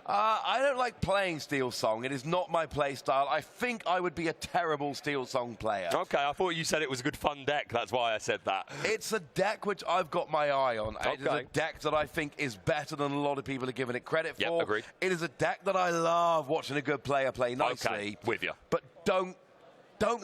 I don't like playing Steel Song. It is not my play style. I think I would be a terrible Steel Song player. Okay, I thought you said it was a good fun deck. That's why I said that. It's a deck which I've got my eye on. Okay. It is a deck that I think is better than a lot of people are giving it credit for. Agreed. It is a deck that I love watching a good player play nicely. Okay, with you. But don't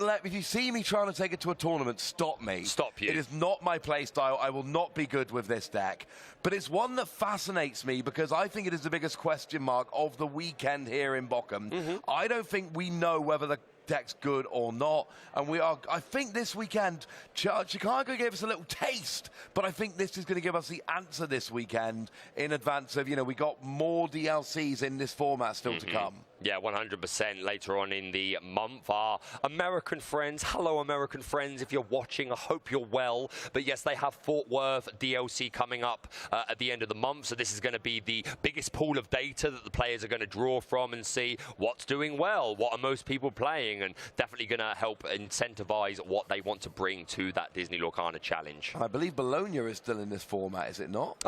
let, if you see me trying to take it to a tournament, stop me. Stop you. It is not my play style. I will not be good with this deck. But it's one that fascinates me because I think it is the biggest question mark of the weekend here in Bochum. I don't think we know whether the deck's good or not, and I think this weekend Chicago gave us a little taste, but I think this is going to give us the answer this weekend in advance of, we got more DLCs in this format still to come. Yeah, 100% later on in the month. Our American friends, hello American friends, if you're watching, I hope you're well. But yes, they have Fort Worth DLC coming up at the end of the month. So this is going to be the biggest pool of data that the players are going to draw from and see what's doing well, what are most people playing, and definitely going to help incentivize what they want to bring to that Disney Lorcana challenge. I believe Bologna is still in this format, is it not?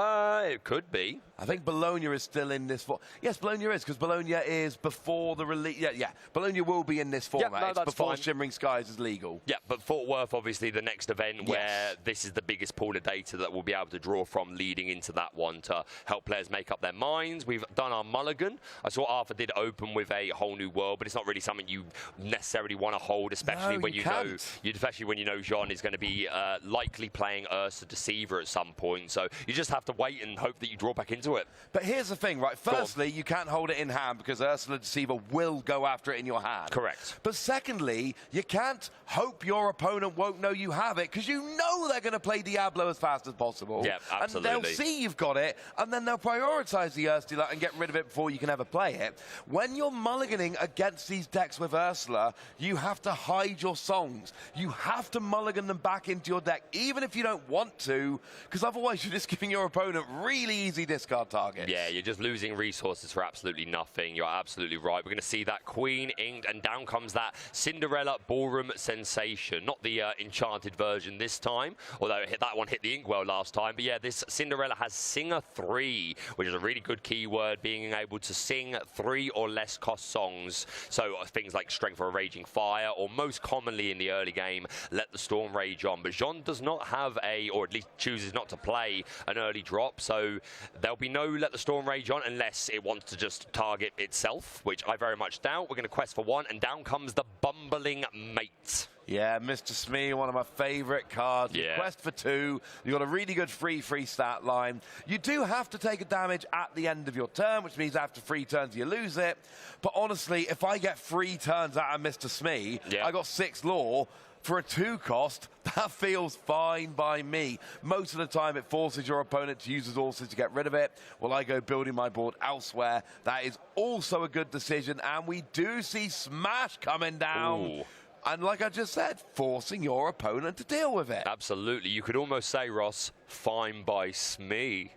It could be. I think Bologna is still in this format. Yes, Bologna is, because Bologna is before the release. Yeah. Bologna will be in this format. It's before Shimmering Skies is legal. Yeah, but Fort Worth, obviously, the next event where this is the biggest pool of data that we'll be able to draw from leading into that one to help players make up their minds. We've done our mulligan. I saw Arthur did open with a whole new world, but it's not really something you necessarily want to hold, especially when you know, especially when you know Jean is going to be likely playing Ursa Deceiver at some point. So you just have to wait and hope that you draw back into it. But here's the thing, right? Firstly, you can't hold it in hand because Ursa deceiver will go after it in your hand. Correct. But secondly, you can't hope your opponent won't know you have it, because you know they're going to play Diablo as fast as possible. Yeah, absolutely. And they'll see you've got it, and then they'll prioritize the Ursula and get rid of it before you can ever play it. When you're mulliganing against these decks with Ursula, you have to hide your songs. You have to mulligan them back into your deck, even if you don't want to, because otherwise you're just giving your opponent really easy discard targets. Yeah, you're just losing resources for absolutely nothing. You're absolutely right. We're going to see that Queen inked, and down comes that Cinderella Ballroom Sensation. Not the enchanted version this time, although that one hit the inkwell last time. But yeah, this Cinderella has Singer 3, which is a really good keyword, being able to sing 3 or less cost songs. So things like Strength for a Raging Fire, or most commonly in the early game, Let the Storm Rage On. But Jean does not have or at least chooses not to play an early drop, so there'll be no Let the Storm Rage On unless it wants to just target itself, which I very much doubt. We're going to quest for 1, and down comes the Bumbling Mate. Yeah, Mr. Smee, one of my favourite cards. Yeah. Quest for 2. You've got a really good free stat line. You do have to take a damage at the end of your turn, which means after 3 turns you lose it. But honestly, if I get 3 turns out of Mr. Smee, I got 6 lore. For a 2 cost, that feels fine by me. Most of the time, it forces your opponent to use resources to get rid of it. Well, I go building my board elsewhere. That is also a good decision, and we do see Smash coming down. Ooh. And like I just said, forcing your opponent to deal with it. Absolutely. You could almost say, Ross, fine by Smee.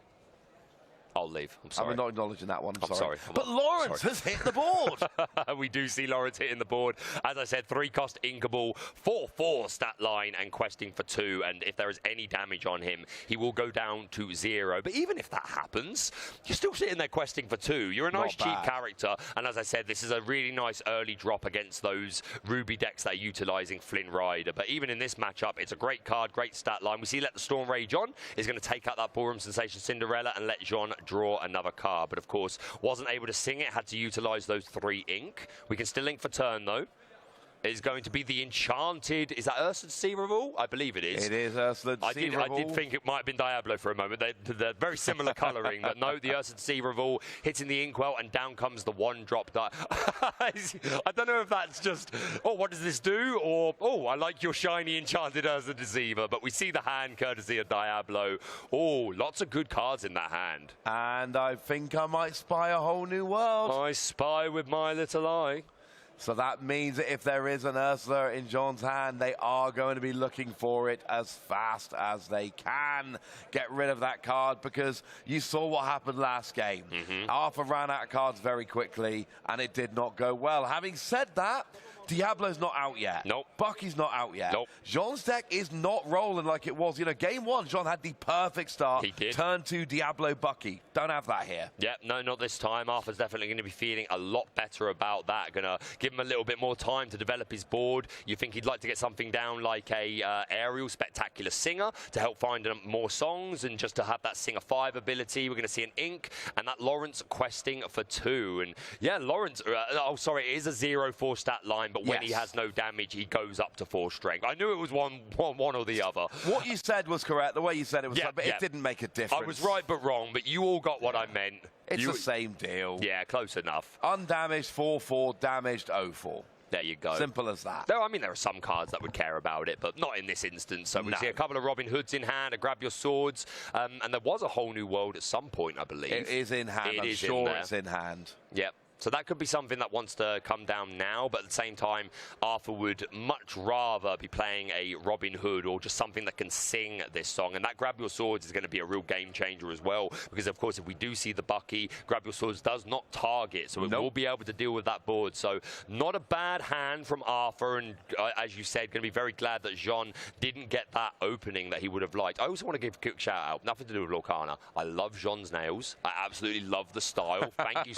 I'll leave. I'm sorry. I'm not acknowledging that one. I'm sorry. But Lawrence has hit the board. We do see Lawrence hitting the board. As I said, 3 cost inkable, 4/4 stat line, and questing for 2. And if there is any damage on him, he will go down to 0. But even if that happens, you're still sitting there questing for 2. You're a nice cheap character. And as I said, this is a really nice early drop against those Ruby decks that are utilizing Flynn Rider. But even in this matchup, it's a great card, great stat line. We see Let the Storm Rage On is going to take out that Ballroom Sensation Cinderella and let Jean draw another card, but of course wasn't able to sing it, had to utilize those 3 ink. We can still ink for turn though. It is going to be the enchanted, is that Ursa Sea Revolt? I believe it is. It is Ursa Sea Revolt. I did think it might have been Diablo for a moment. They're very similar colouring, but no, the Ursa Sea Revolt hitting the inkwell, and down comes the 1-drop die. I don't know if that's just, oh, what does this do? Or, oh, I like your shiny enchanted Ursa Deceiver. But we see the hand courtesy of Diablo. Oh, lots of good cards in that hand. And I think I might spy a whole new world. I spy with my little eye. So that means that if there is an Ursula in Jean's hand, they are going to be looking for it as fast as they can. Get rid of that card, because you saw what happened last game. Arthur ran out of cards very quickly, and it did not go well. Having said that, Diablo's not out yet. Nope. Bucky's not out yet. Nope. Jean's deck is not rolling like it was. You know, game 1, Jean had the perfect start. He did. Turn 2, Diablo, Bucky. Don't have that here. Yeah, no, not this time. Arthur's definitely going to be feeling a lot better about that. Going to give him a little bit more time to develop his board. You think he'd like to get something down like a aerial spectacular singer to help find more songs, and just to have that singer 5 ability. We're going to see an ink, and that Lawrence questing for 2. And yeah, Lawrence, oh sorry, it is a 0/4 stat line, but when he has no damage, he goes up to 4 strength. I knew it was one or the other. What you said was correct. The way you said it was correct, but it didn't make a difference. I was right but wrong, but you all got what I meant. It's the same deal. Yeah, close enough. Undamaged 4/4, damaged 0/4. There you go. Simple as that. I mean, there are some cards that would care about it, but not in this instance. So we see a couple of Robin Hoods in hand, a Grab Your Swords, and there was a whole new world at some point, I believe. It is in hand. I'm sure it's in hand. Yep. So that could be something that wants to come down now, but at the same time, Arthur would much rather be playing a Robin Hood or just something that can sing this song. And that Grab Your Swords is going to be a real game changer as well, because of course, if we do see the Bucky, Grab Your Swords does not target, so it will be able to deal with that board. So not a bad hand from Arthur, and as you said, going to be very glad that Jean didn't get that opening that he would have liked. I also want to give a quick shout out, nothing to do with Lorcana. I love Jean's nails. I absolutely love the style. Thank you.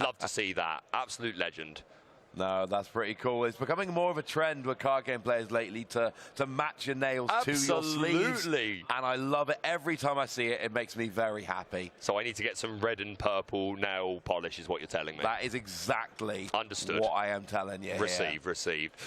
Love to see that. Absolute legend. No, that's pretty cool. It's becoming more of a trend with card game players lately to match your nails to your sleeves. And I love it. Every time I see it, it makes me very happy. So I need to get some red and purple nail polish is what you're telling me. That is exactly understood. What I am telling you. Received.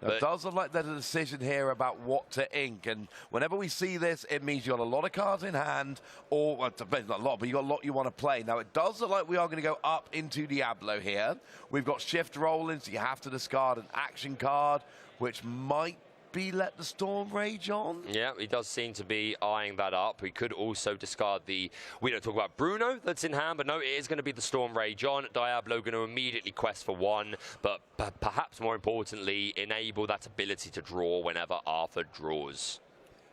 It does look like there's a decision here about what to ink, and whenever we see this, it means you've got a lot of cards in hand, or well, not a lot, but you've got a lot you want to play. Now, it does look like we are going to go up into Diablo here. We've got shift rolling, so you have to discard an action card, which might be let the Storm Rage on. Yeah, he does seem to be eyeing that up. We could also discard the... We don't talk about Bruno that's in hand, but no, it is going to be the Storm Rage on. Diablo going to immediately quest for 1, but perhaps more importantly, enable that ability to draw whenever Arthur draws.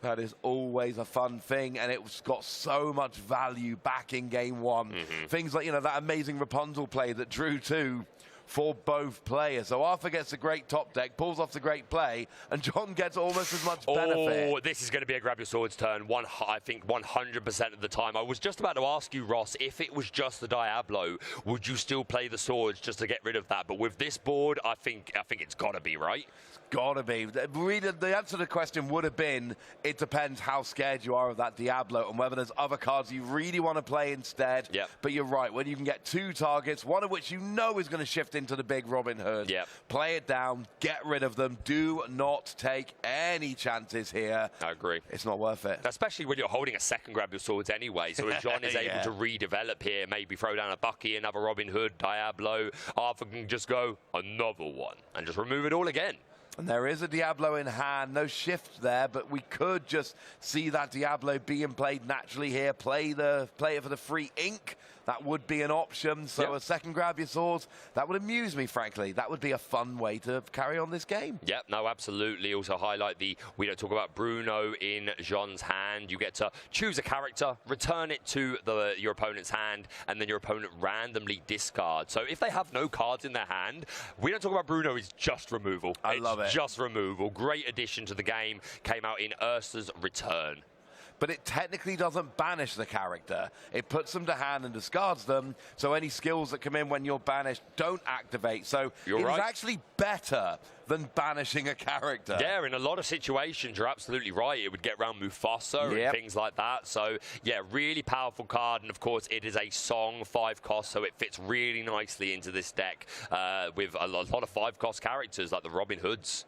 That is always a fun thing, and it's got so much value back in game 1. Things like, that amazing Rapunzel play that drew 2 for both players. So Arthur gets a great top deck, pulls off the great play, and John gets almost as much benefit. Oh, this is going to be a grab your swords turn, I think 100% of the time. I was just about to ask you, Ross, if it was just the Diablo, would you still play the swords just to get rid of that? But with this board, I think it's got to be, right? Gotta be. Really, the answer to the question would have been, it depends how scared you are of that Diablo and whether there's other cards you really want to play instead. Yep. But you're right, when you can get 2 targets, one of which you know is going to shift into the big Robin Hood. Yep. Play it down, get rid of them. Do not take any chances here. I agree. It's not worth it. Especially when you're holding a second grab your swords anyway. So if John is able to redevelop here, maybe throw down a Bucky, another Robin Hood, Diablo, Arthur can just go another one and just remove it all again. And there is a Diablo in hand, no shift there, but we could just see that Diablo being played naturally here. Play it for the free ink. That would be an option. So a second grab your swords, that would amuse me, frankly. That would be a fun way to carry on this game. Yep, no, absolutely. Also highlight we don't talk about Bruno in Jean's hand. You get to choose a character, return it to your opponent's hand, and then your opponent randomly discards. So if they have no cards in their hand, we don't talk about Bruno, it's just removal. I love it. Just removal. Great addition to the game. Came out in Ursa's Return. But it technically doesn't banish the character. It puts them to hand and discards them, so any skills that come in when you're banished don't activate. So it's actually better than banishing a character. Yeah, in a lot of situations, you're absolutely right. It would get around Mufasa and things like that. So, yeah, really powerful card. And, of course, it is a song, 5 cost, so it fits really nicely into this deck with a lot of 5 cost characters like the Robin Hoods.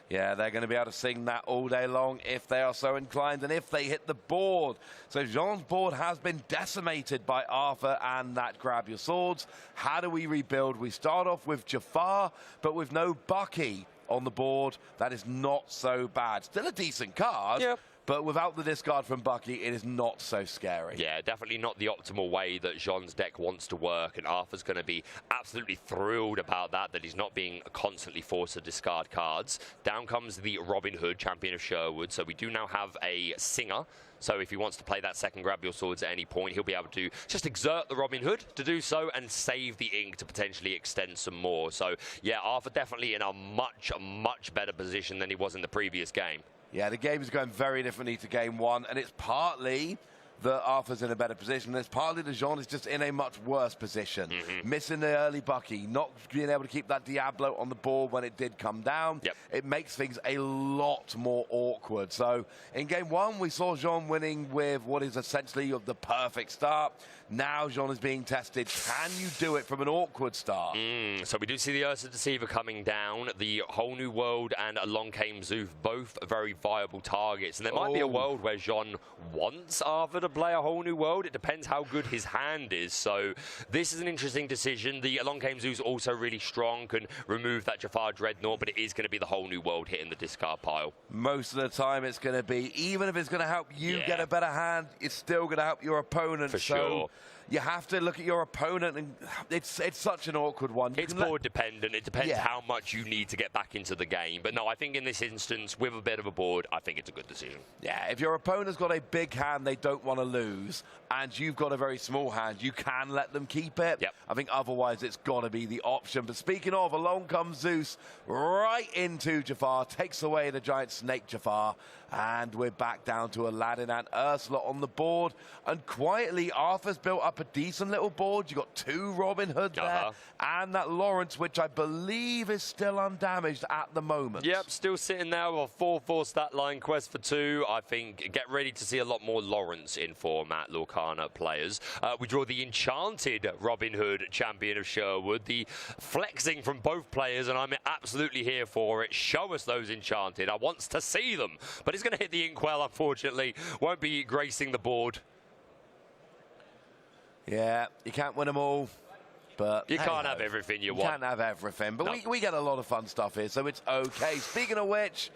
Yeah, they're going to be able to sing that all day long if they are so inclined and if they hit the board. So Jean's board has been decimated by Arthur and that grab your swords. How do we rebuild? We start off with Jafar, but with no Bucky on the board. That is not so bad. Still a decent card. Yep. But without the discard from Bucky, it is not so scary. Yeah, definitely not the optimal way that Jean's deck wants to work, and Arthur's going to be absolutely thrilled about that he's not being constantly forced to discard cards. Down comes the Robin Hood, champion of Sherwood, so we do now have a Singer. So if he wants to play that second grab your swords at any point, he'll be able to just exert the Robin Hood to do so and save the ink to potentially extend some more. So, yeah, Arthur definitely in a much better position than he was in the previous game. Yeah, the game is going very differently to game 1, and it's partly that Arthur's in a better position. It's partly that Jean is just in a much worse position. Missing the early Bucky, not being able to keep that Diablo on the board when it did come down. It makes things a lot more awkward. So in game 1, we saw Jean winning with what is essentially the perfect start. Now Jean is being tested. Can you do it from an awkward start? So we do see the Ursa Deceiver coming down. The Whole New World and Along Came Zoof, both very viable targets. And there might be a world where Jean wants Arthur to play a Whole New World. It depends how good his hand is. So this is an interesting decision. The Along Came Zoof is also really strong, can remove that Jafar Dreadnought, but it is going to be the Whole New World hitting the discard pile. Most of the time it's going to be, even if it's going to help you get a better hand, it's still going to help your opponent. For sure. You have to look at your opponent, and it's such an awkward one. It's board dependent. It depends how much you need to get back into the game. But no, I think in this instance, with a bit of a board, I think it's a good decision. Yeah, if your opponent's got a big hand they don't want to lose, and you've got a very small hand, you can let them keep it. I think otherwise it's got to be the option. But speaking of, along comes Zeus right into Jafar, takes away the giant snake Jafar, and we're back down to Aladdin and Ursula on the board. And quietly, Arthur's built up a decent little board. You've got 2 Robin Hoods there, and that Lawrence, which I believe is still undamaged at the moment. Yep, still sitting there with a 4-4 stat line, quest for 2. I think get ready to see a lot more Lawrence in format, Lorcana players. We draw the Enchanted Robin Hood champion of Sherwood. The flexing from both players, and I'm absolutely here for it. Show us those Enchanted. I want to see them. But it's going to hit the inkwell, unfortunately. Won't be gracing the board. Yeah, you can't win them all. But you can't have everything you want. You can't have everything. But no. we get a lot of fun stuff here, so it's okay. Speaking of which,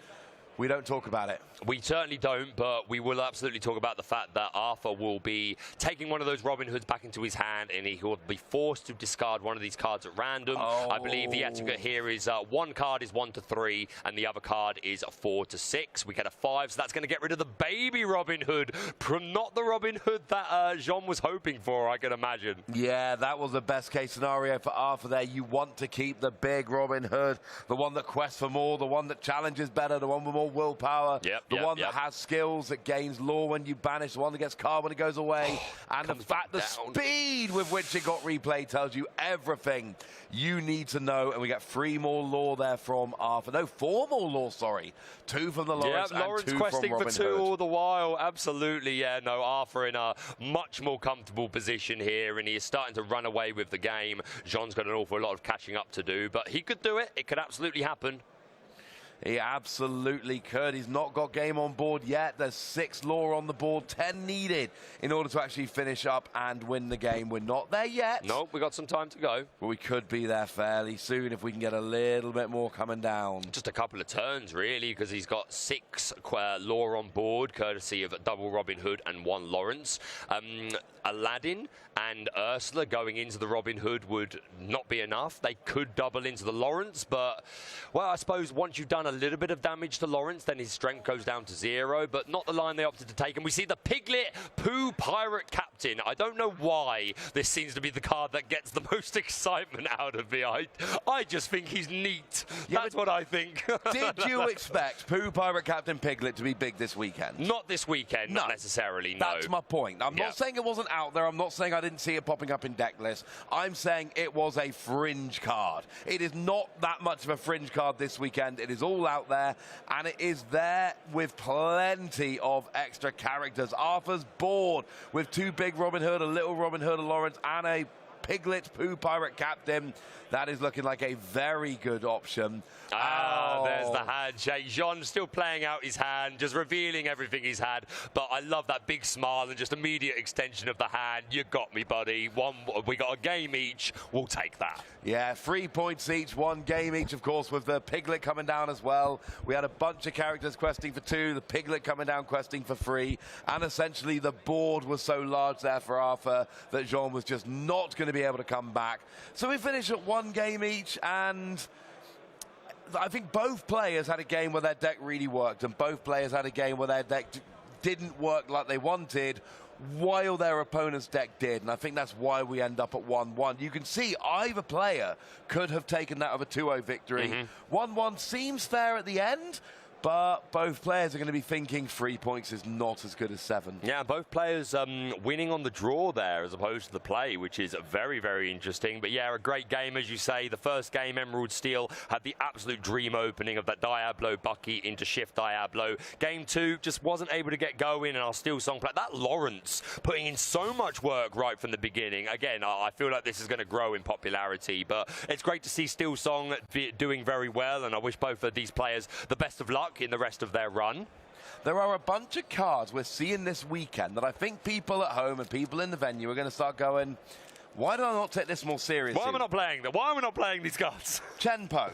we don't talk about it. We certainly don't, but we will absolutely talk about the fact that Arthur will be taking one of those Robin Hoods back into his hand, and he will be forced to discard one of these cards at random. I believe the etiquette here is one card is 1 to 3, and the other card is 4 to 6. We get a 5, so that's going to get rid of the baby Robin Hood, not the Robin Hood that Jean was hoping for, I can imagine. Yeah, that was the best case scenario for Arthur there. You want to keep the big Robin Hood, the one that quests for more, the one that challenges better, the one with more willpower, the one that has skills, that gains lore when you banish, the one that gets card when it goes away. And the fact, the speed with which it got replayed tells you everything you need to know. And we get 3 more lore there from Arthur. No, 4 more lore, sorry. 2 from the Lawrence and Lawrence 2 questing from Robin for 2 Hood. all the while. Absolutely, yeah. No, Arthur in a much more comfortable position here, and he is starting to run away with the game. Jean's got an awful lot of catching up to do, but he could do it. It could absolutely happen. He absolutely could. He's not got game on board yet. There's 6 lore on the board, 10 needed in order to actually finish up and win the game. We're not there yet. Nope, we got some time to go. But we could be there fairly soon if we can get a little bit more coming down. Just a couple of turns, really, because he's got 6 lore on board, courtesy of double Robin Hood and 1 Lawrence. Aladdin and Ursula going into the Robin Hood would not be enough. They could double into the Lawrence, but, well, I suppose once you've done a little bit of damage to Lawrence, then his strength goes down to 0, but not the line they opted to take. And we see the Piglet Pooh Pirate Captain. I don't know why this seems to be the card that gets the most excitement out of me. I just think he's neat. That's what I think. Did you expect Pooh Pirate Captain Piglet to be big this weekend? Not this weekend, not necessarily, no. That's my point. I'm not saying it wasn't out there. I'm not saying I didn't see it popping up in deck lists. I'm saying it was a fringe card. It is not that much of a fringe card this weekend. It is all out there, and it is there with plenty of extra characters. Arthur's board with 2 big Robin Hood, a little Robin Hood, a Lawrence, and a Piglet Pooh Pirate Captain. That is looking like a very good option. There's the handshake. Jean still playing out his hand, just revealing everything he's had. But I love that big smile and just immediate extension of the hand. You got me, buddy. We got a game each. We'll take that. Yeah, 3 points each, 1 game each, of course, with the Piglet coming down as well. We had a bunch of characters questing for 2, the Piglet coming down questing for 3, and essentially the board was so large there for Arthur that Jean was just not going to be able to come back. So we finish at 1 game each, and I think both players had a game where their deck really worked, and both players had a game where their deck didn't work like they wanted, while their opponent's deck did, and I think that's why we end up at 1-1. You can see either player could have taken that of a 2-0 victory. 1-1 seems fair at the end, but both players are going to be thinking 3 points is not as good as 7. Yeah, both players winning on the draw there as opposed to the play, which is very, very interesting. But yeah, a great game, as you say. The first game, Emerald Steel, had the absolute dream opening of that Diablo Bucky into Shift Diablo. Game 2 just wasn't able to get going, and our Steel Song play. That Lawrence putting in so much work right from the beginning. Again, I feel like this is going to grow in popularity, but it's great to see Steel Song doing very well, and I wish both of these players the best of luck in the rest of their run. There are a bunch of cards we're seeing this weekend that I think people at home and people in the venue are going to start going, why do I not take this more seriously? Why am I not playing them? Why am I not playing these cards? Chenpo.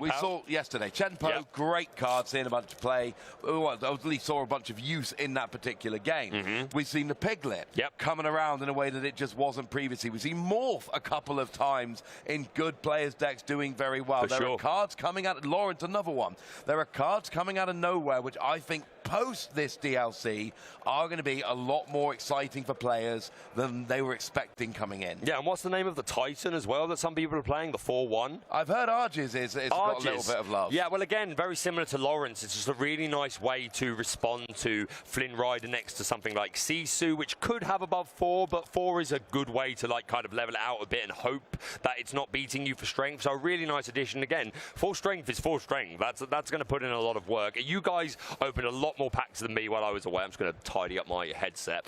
We saw yesterday. Chenpo, great card, seeing a bunch of play. At least saw a bunch of use in that particular game. We've seen the Piglet coming around in a way that it just wasn't previously. We've seen Morph a couple of times in good players' decks doing very well. There are cards coming out. Lawrence, another one. There are cards coming out of nowhere, which I think post this DLC are going to be a lot more exciting for players than they were expecting coming in. Yeah, and what's the name of the Titan as well that some people are playing, the 4-1? I've heard Arges is got a little bit of love. Yeah, well, again, very similar to Lawrence. It's just a really nice way to respond to Flynn Rider next to something like Sisu, which could have above 4, but 4 is a good way to like kind of level it out a bit and hope that it's not beating you for strength. So a really nice addition. Again, 4 strength is 4 strength. That's going to put in a lot of work. You guys opened a lot lot more packs than me while I was away. I'm just going to tidy up my headset.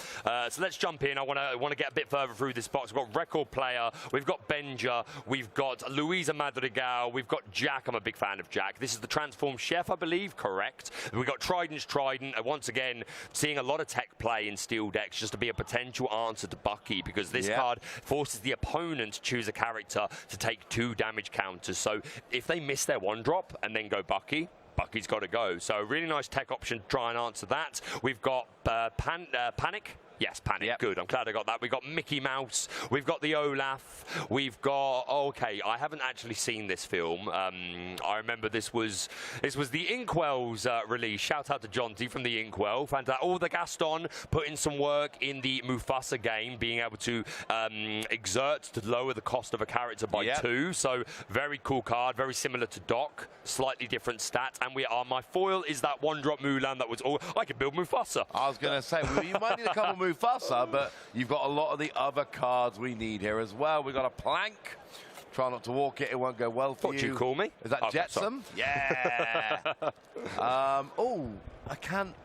So let's jump in. I want to get a bit further through this box. We've got Record Player, we've got Benja, we've got Luisa Madrigal, we've got Jack. I'm a big fan of Jack. This is the Transformed Chef, I believe, correct? We've got Trident's Trident. And once again, seeing a lot of tech play in steel decks just to be a potential answer to Bucky, because this card forces the opponent to choose a character to take 2 damage counters. So if they miss their 1-drop and then go Bucky, Bucky's got to go. So really nice tech option to try and answer that. We've got Panic. Yes, Panic. Yep. Good. I'm glad I got that. We've got Mickey Mouse. We've got the Olaf. We've got... okay, I haven't actually seen this film. I remember this was the Inkwell's release. Shout out to John T from the Inkwell. Fantastic. Oh, the Gaston put in some work in the Mufasa game, being able to exert to lower the cost of a character by 2. So very cool card. Very similar to Doc. Slightly different stats. And my foil is that 1-drop Mulan that was... Oh, I could build Mufasa. I was going to say, well, you might need a couple of Mufasa, but you've got a lot of the other cards we need here as well. We've got a Plank. Try not to walk it, it won't go well for what you. What do you call me? Is that Jetsam? Yeah. Oh, I can't.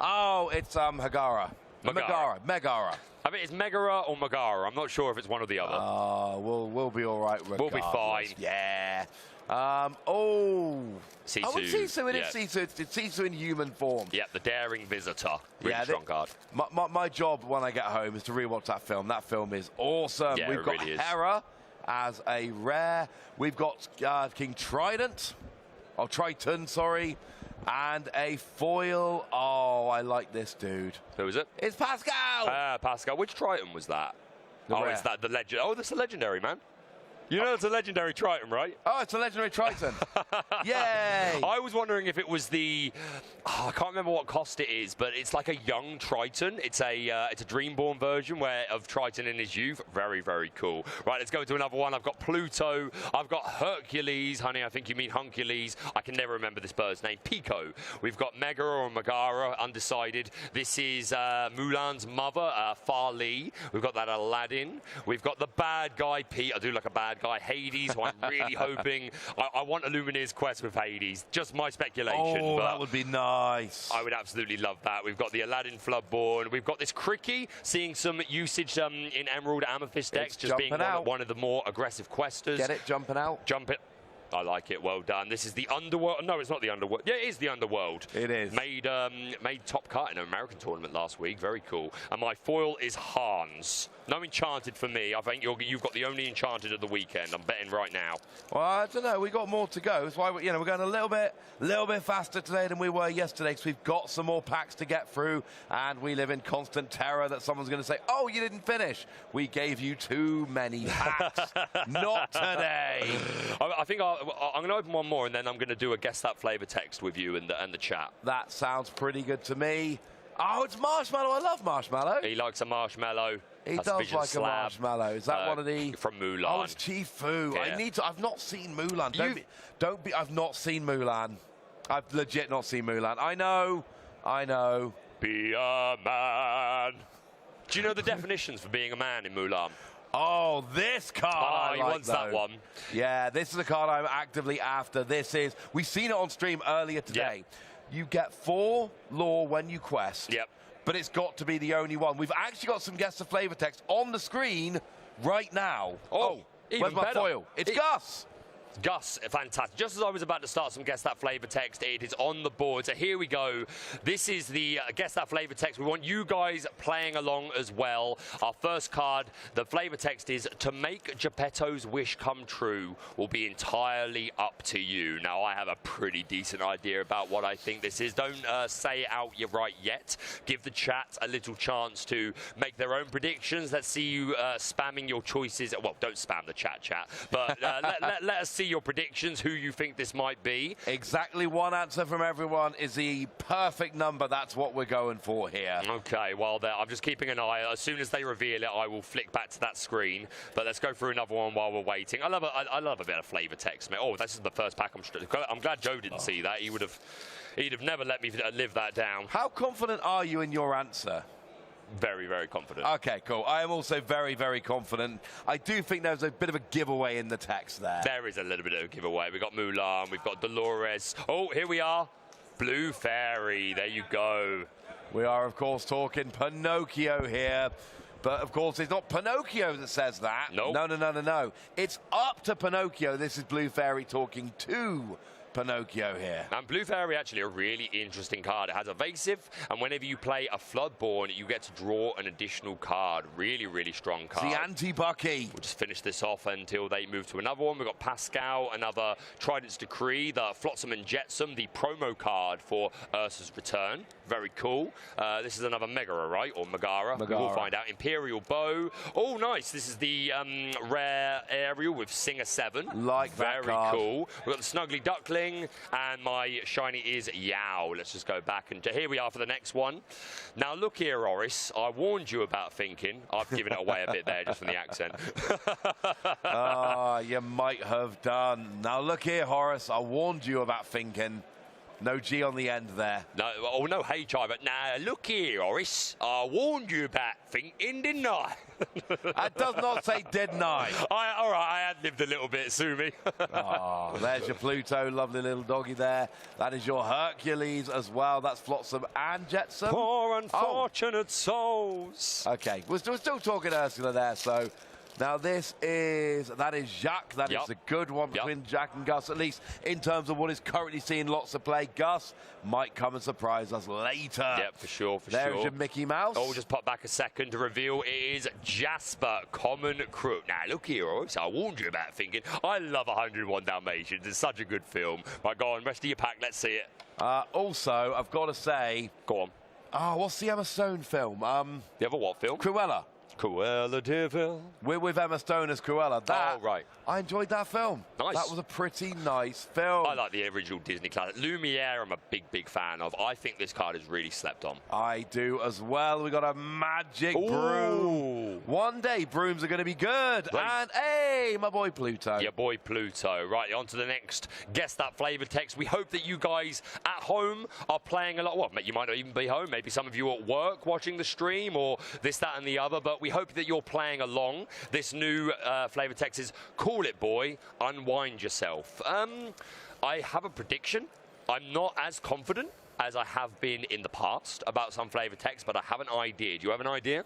Oh, it's Megara. Megara. I mean, it's Megara or Megara. I'm not sure if it's one or the other. We'll be all right regardless. We'll be fine. Yeah. Sisu. Oh, it's Sisu. It is Sisu. It's Sisu in human form. Yeah, the Daring Visitor. Really strong card. My job when I get home is to rewatch that film. That film is awesome. Yeah, We've got really Hera as a rare. We've got King Trident. Oh, Triton, sorry. And a foil. Oh, I like this dude. Who is it? It's Pascal. Pascal. Which Triton was that? Rare. It's that the legend. Oh, that's a legendary, man. You know it's a legendary Triton, right? Oh, it's a legendary Triton. Yay! I was wondering if it was the... I can't remember what cost it is, but it's like a young Triton. It's a Dreamborn version of Triton in his youth. Very, very cool. Right, let's go to another one. I've got Pluto. I've got Hercules. Honey, I think you mean Huncules. I can never remember this bird's name. Pico. We've got Megara or Megara, undecided. This is Mulan's mother, Fa Li. We've got that Aladdin. We've got the bad guy, Pete. I do like a bad guy, Hades, who I'm really hoping. I want a Lumineer's Quest with Hades. Just my speculation. Oh, but that would be nice. I would absolutely love that. We've got the Aladdin Floodborn. We've got this Cricky, seeing some usage in Emerald Amethyst decks, just being one of the more aggressive questers. Get it? Jumping out? Jump it. I like it. Well done. This is the Underworld. No, it's not the Underworld. Yeah, it is the Underworld. It is. Made top cut in an American tournament last week. Very cool. And my foil is Hans. No Enchanted for me. I think you've got the only Enchanted of the weekend. I'm betting right now. Well, I don't know. We got more to go. That's why we're going a little bit faster today than we were yesterday, because we've got some more packs to get through, and we live in constant terror that someone's going to say, "Oh, you didn't finish. We gave you too many packs." Not today. I think I'm going to open one more, and then I'm going to do a guess that flavor text with you and the chat. That sounds pretty good to me. Oh, it's Marshmallow. I love Marshmallow. He likes a marshmallow. He does like a marshmallow. Is that one of the... From Mulan. Oh, it's Chifu. Yeah. I've not seen Mulan. I've not seen Mulan. I've legit not seen Mulan. I know. Be a man. Do you know the definitions for being a man in Mulan? Oh, this card. He wants that one. Yeah, this is a card I'm actively after. We've seen it on stream earlier today. Yep. You get 4 lore when you quest. Yep. But it's got to be the only one. We've actually got some guess the flavor text on the screen right now. Where's my foil? It's Gus. Gus, fantastic. Just as I was about to start some Guess That Flavor Text, it is on the board. So here we go. This is the Guess That Flavor Text. We want you guys playing along as well. Our first card, the flavor text is, "To make Geppetto's wish come true will be entirely up to you." Now, I have a pretty decent idea about what I think this is. Don't say it out right yet. Give the chat a little chance to make their own predictions. Let's see you spamming your choices. Well, don't spam the chat. But let us see your predictions, who you think this might be. Exactly one answer from everyone is the perfect number. That's what we're going for here. Okay, well, I'm just keeping an eye. As soon as they reveal it, I will flick back to that screen. But let's go through another one while we're waiting. I love a bit of flavor text, mate. Oh, this is the first pack. I'm glad Joe didn't see that. He'd have never let me live that down. How confident are you in your answer? Very, very confident. Okay, cool. I am also very, very confident. I do think there's a bit of a giveaway in the text there. There is a little bit of a giveaway. We've got Mulan, we've got Dolores. Oh, here we are. Blue Fairy, there you go. We are, of course, talking Pinocchio here. But, of course, it's not Pinocchio that says that. Nope. No. It's up to Pinocchio. This is Blue Fairy talking to Pinocchio here. And Blue Fairy, actually a really interesting card. It has evasive, and whenever you play a Floodborn, you get to draw an additional card. Really, really strong card. The anti-Bucky. We'll just finish this off until they move to another one. We've got Pascal, another Trident's Decree, the Flotsam and Jetsam, the promo card for Ursa's Return. Very cool. This is another Megara, right? Or Megara. We'll find out. Imperial Bow. Oh, nice. This is the rare aerial with Singer 7. Like that Very card. cool. We've got the Snuggly Duckling. And my shiny is Yao. Let's just go back, and here we are for the next one. Now look here, Oris, I warned you about thinking. I've given it away a bit there just from the accent. You might have done. Now look here, Horace, I warned you about thinking. No G on the end there. No, oh no H-I, but now look here, Oris, I warned you about thinking, didn't I? That does not say didn't I. All right, I ad-libbed a little bit, sue me. There's your Pluto, lovely little doggy there. That is your Hercules as well. That's Flotsam and Jetsam. Poor unfortunate souls. Okay, we're still talking Ursula there, so... Now that is Jacques. That is a good one between Jacques and Gus, at least in terms of what is currently seeing lots of play. Gus might come and surprise us later. Yep, for sure, There's your Mickey Mouse. Oh, just pop back a second to reveal it is Jasper, Common Crook. Now, look here, Oris, I warned you about thinking. I love 101 Dalmatians. It's such a good film. Right, go on, rest of your pack. Let's see it. Also, I've got to say... Go on. What's the Emma Stone film? The other what film? Cruella. Cruella de Vil. We're with Emma Stone as Cruella. Oh, right. I enjoyed that film. Nice. That was a pretty nice film. I like the original Disney classic. Lumiere, I'm a big fan of. I think this card is really slept on. I do as well. We got a magic broom. One day brooms are going to be good. Right. And hey, my boy Pluto. Your boy Pluto. Right, on to the next Guess That Flavor text. We hope that you guys at home are playing a lot. Well, you might not even be home. Maybe some of you are at work watching the stream or this, that, and the other. But we hope that you're playing along. This new flavor text is Call It Boy, Unwind Yourself. I have a prediction. I'm not as confident as I have been in the past about some flavor text, but I have an idea. Do you have an idea?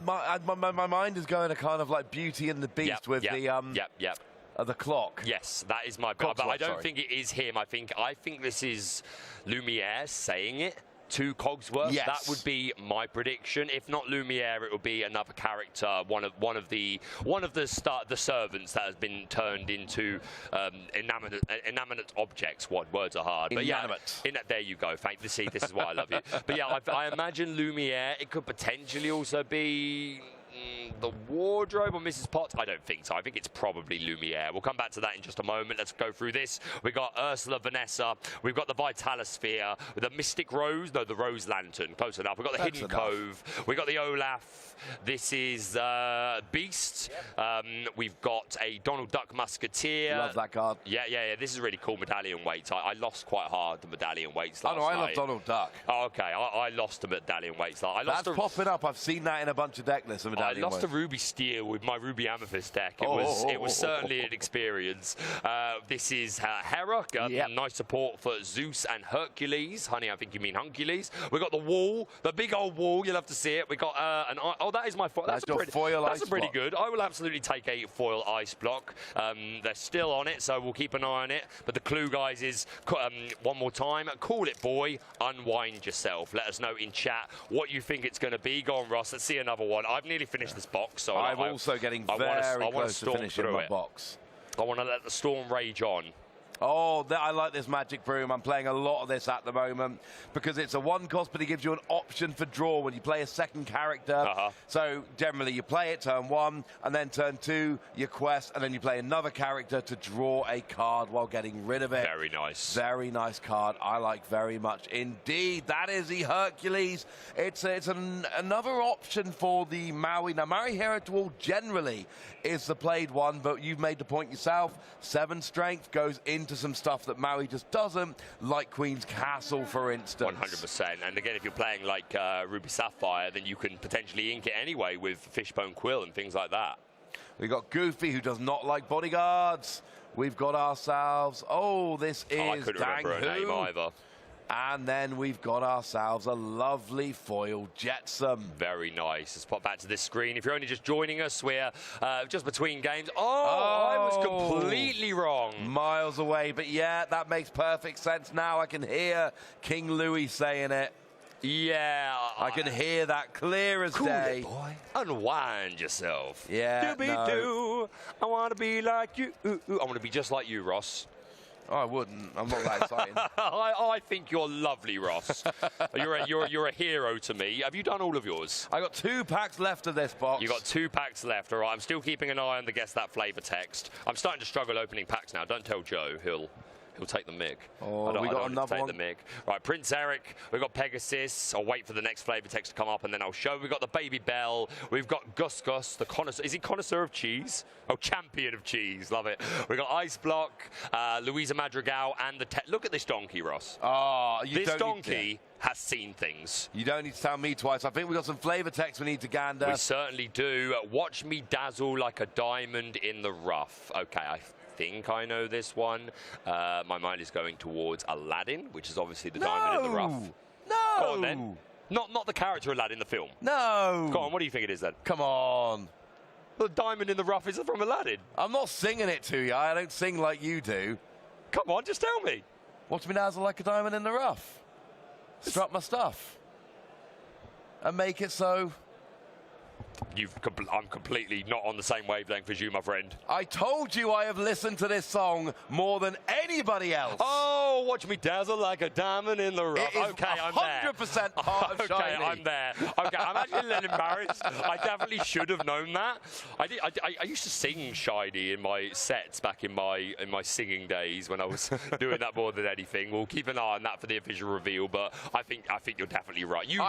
My mind is going to kind of like Beauty and the Beast with the clock. Yes, that is my... Clock, but I don't sorry. think it is him. I think this is Lumiere saying it to Cogsworth. Yes. That would be my prediction. If not Lumiere, it will be another character, one of the servants that has been turned into inanimate objects. What words are hard? Inanimate. But yeah, there you go. This is why I love you. But yeah, I imagine Lumiere. It could potentially also be the wardrobe or Mrs. Potts. I don't think so. I think it's probably Lumiere. We'll come back to that in just a moment. Let's go through this. We've got Ursula Vanessa. We've got the Vitalosphere. The Mystic Rose. No, the Rose Lantern. Close enough. We've got the Hidden Cove. We've got the Olaf. This is Beast. We've got a Donald Duck Musketeer. Love that card. Yeah. This is really cool medallion weights. I lost quite hard the medallion weights last Oh, no, I night. love Donald Duck. Oh, okay. I lost the medallion weights. That's popping up. I've seen that in a bunch of deck lists. I lost a Ruby Steel with my Ruby Amethyst deck. It was certainly an experience. This is Hera. Nice support for Zeus and Hercules. Honey, I think you mean Huncules. We've got the wall, the big old wall. You'll have to see it. We got that is my foil. That's pretty good. I will absolutely take a foil ice block. They're still on it, so we'll keep an eye on it. But the clue, guys, is one more time. Call it, boy. Unwind yourself. Let us know in chat what you think it's going to be. Go on, Ross. Let's see another one. I've nearly finished this box, so I'm also getting very close to finishing my box. I want to let the storm rage on. Oh, I like this magic broom. I'm playing a lot of this at the moment because it's a one cost, but it gives you an option for draw when you play a second character. So generally you play it turn 1, and then turn 2, you quest, and then you play another character to draw a card while getting rid of it. Very nice. Very nice card. I like very much indeed. That is the Hercules. It's another option for the Maui. Now, Maui Hero Duel generally is the played one, but you've made the point yourself. 7 strength goes into some stuff that Maui just doesn't, like Queen's Castle, for instance. 100%. And again, if you're playing like Ruby Sapphire, then you can potentially ink it anyway with Fishbone Quill and things like that. We got Goofy, who does not like bodyguards. We've got ourselves, this is I couldn't remember her name either. And then we've got ourselves a lovely foil Jetsam. Very nice. Let's pop back to this screen. If you're only just joining us, we're just between games. I was completely wrong. Miles away, but yeah, that makes perfect sense now. I can hear King Louis saying it. Yeah. I can hear that clear as day. Boy. Unwind yourself. Yeah, Do-be-do. I want to be like you. I want to be just like you, Ross. Oh, I wouldn't. I'm not that excited. I think you're lovely, Ross. You're a hero to me. Have you done all of yours? I got 2 packs left of this box. You got 2 packs left. All right. I'm still keeping an eye on the guess that flavor text. I'm starting to struggle opening packs now. Don't tell Joe. He'll take the mic. Oh, I don't we got want another to take one. the mic. Right, Prince Eric. We've got Pegasus. I'll wait for the next flavor text to come up and then I'll show. We've got the Baby Bell. We've got Gus Gus, the connoisseur. Is he connoisseur of cheese? Oh, champion of cheese. Love it. We've got Ice Block, Louisa Madrigal, and the... Look at this donkey, Ross. Oh, this donkey has seen things. You don't need to tell me twice. I think we've got some flavor text we need to gander. We certainly do. Watch me dazzle like a diamond in the rough. Okay, I think I know this one. My mind is going towards Aladdin, which is obviously the diamond in the rough. No! Go on then. Not the character Aladdin, the film. No! Go on, what do you think it is then? Come on. The diamond in the rough is from Aladdin. I'm not singing it to you. I don't sing like you do. Come on, just tell me. Watch me dazzle like a diamond in the rough. Strut my stuff. And make it so... I'm completely not on the same wavelength as you, my friend. I told you I have listened to this song more than anybody else. Oh, watch me dazzle like a diamond in the rough. It is okay, I'm there. 100% part of Okay, Shiny. I'm there. Okay, I'm actually a little embarrassed. I definitely should have known that. I used to sing Shiny in my sets back in my singing days when I was doing that more than anything. We'll keep an eye on that for the official reveal, but I think you're definitely right. You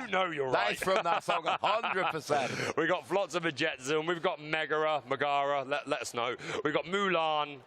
know you're right. That's from that song 100%. We've got Flotsam and Jetsam. We've got Megara. Let us know. We've got Mulan.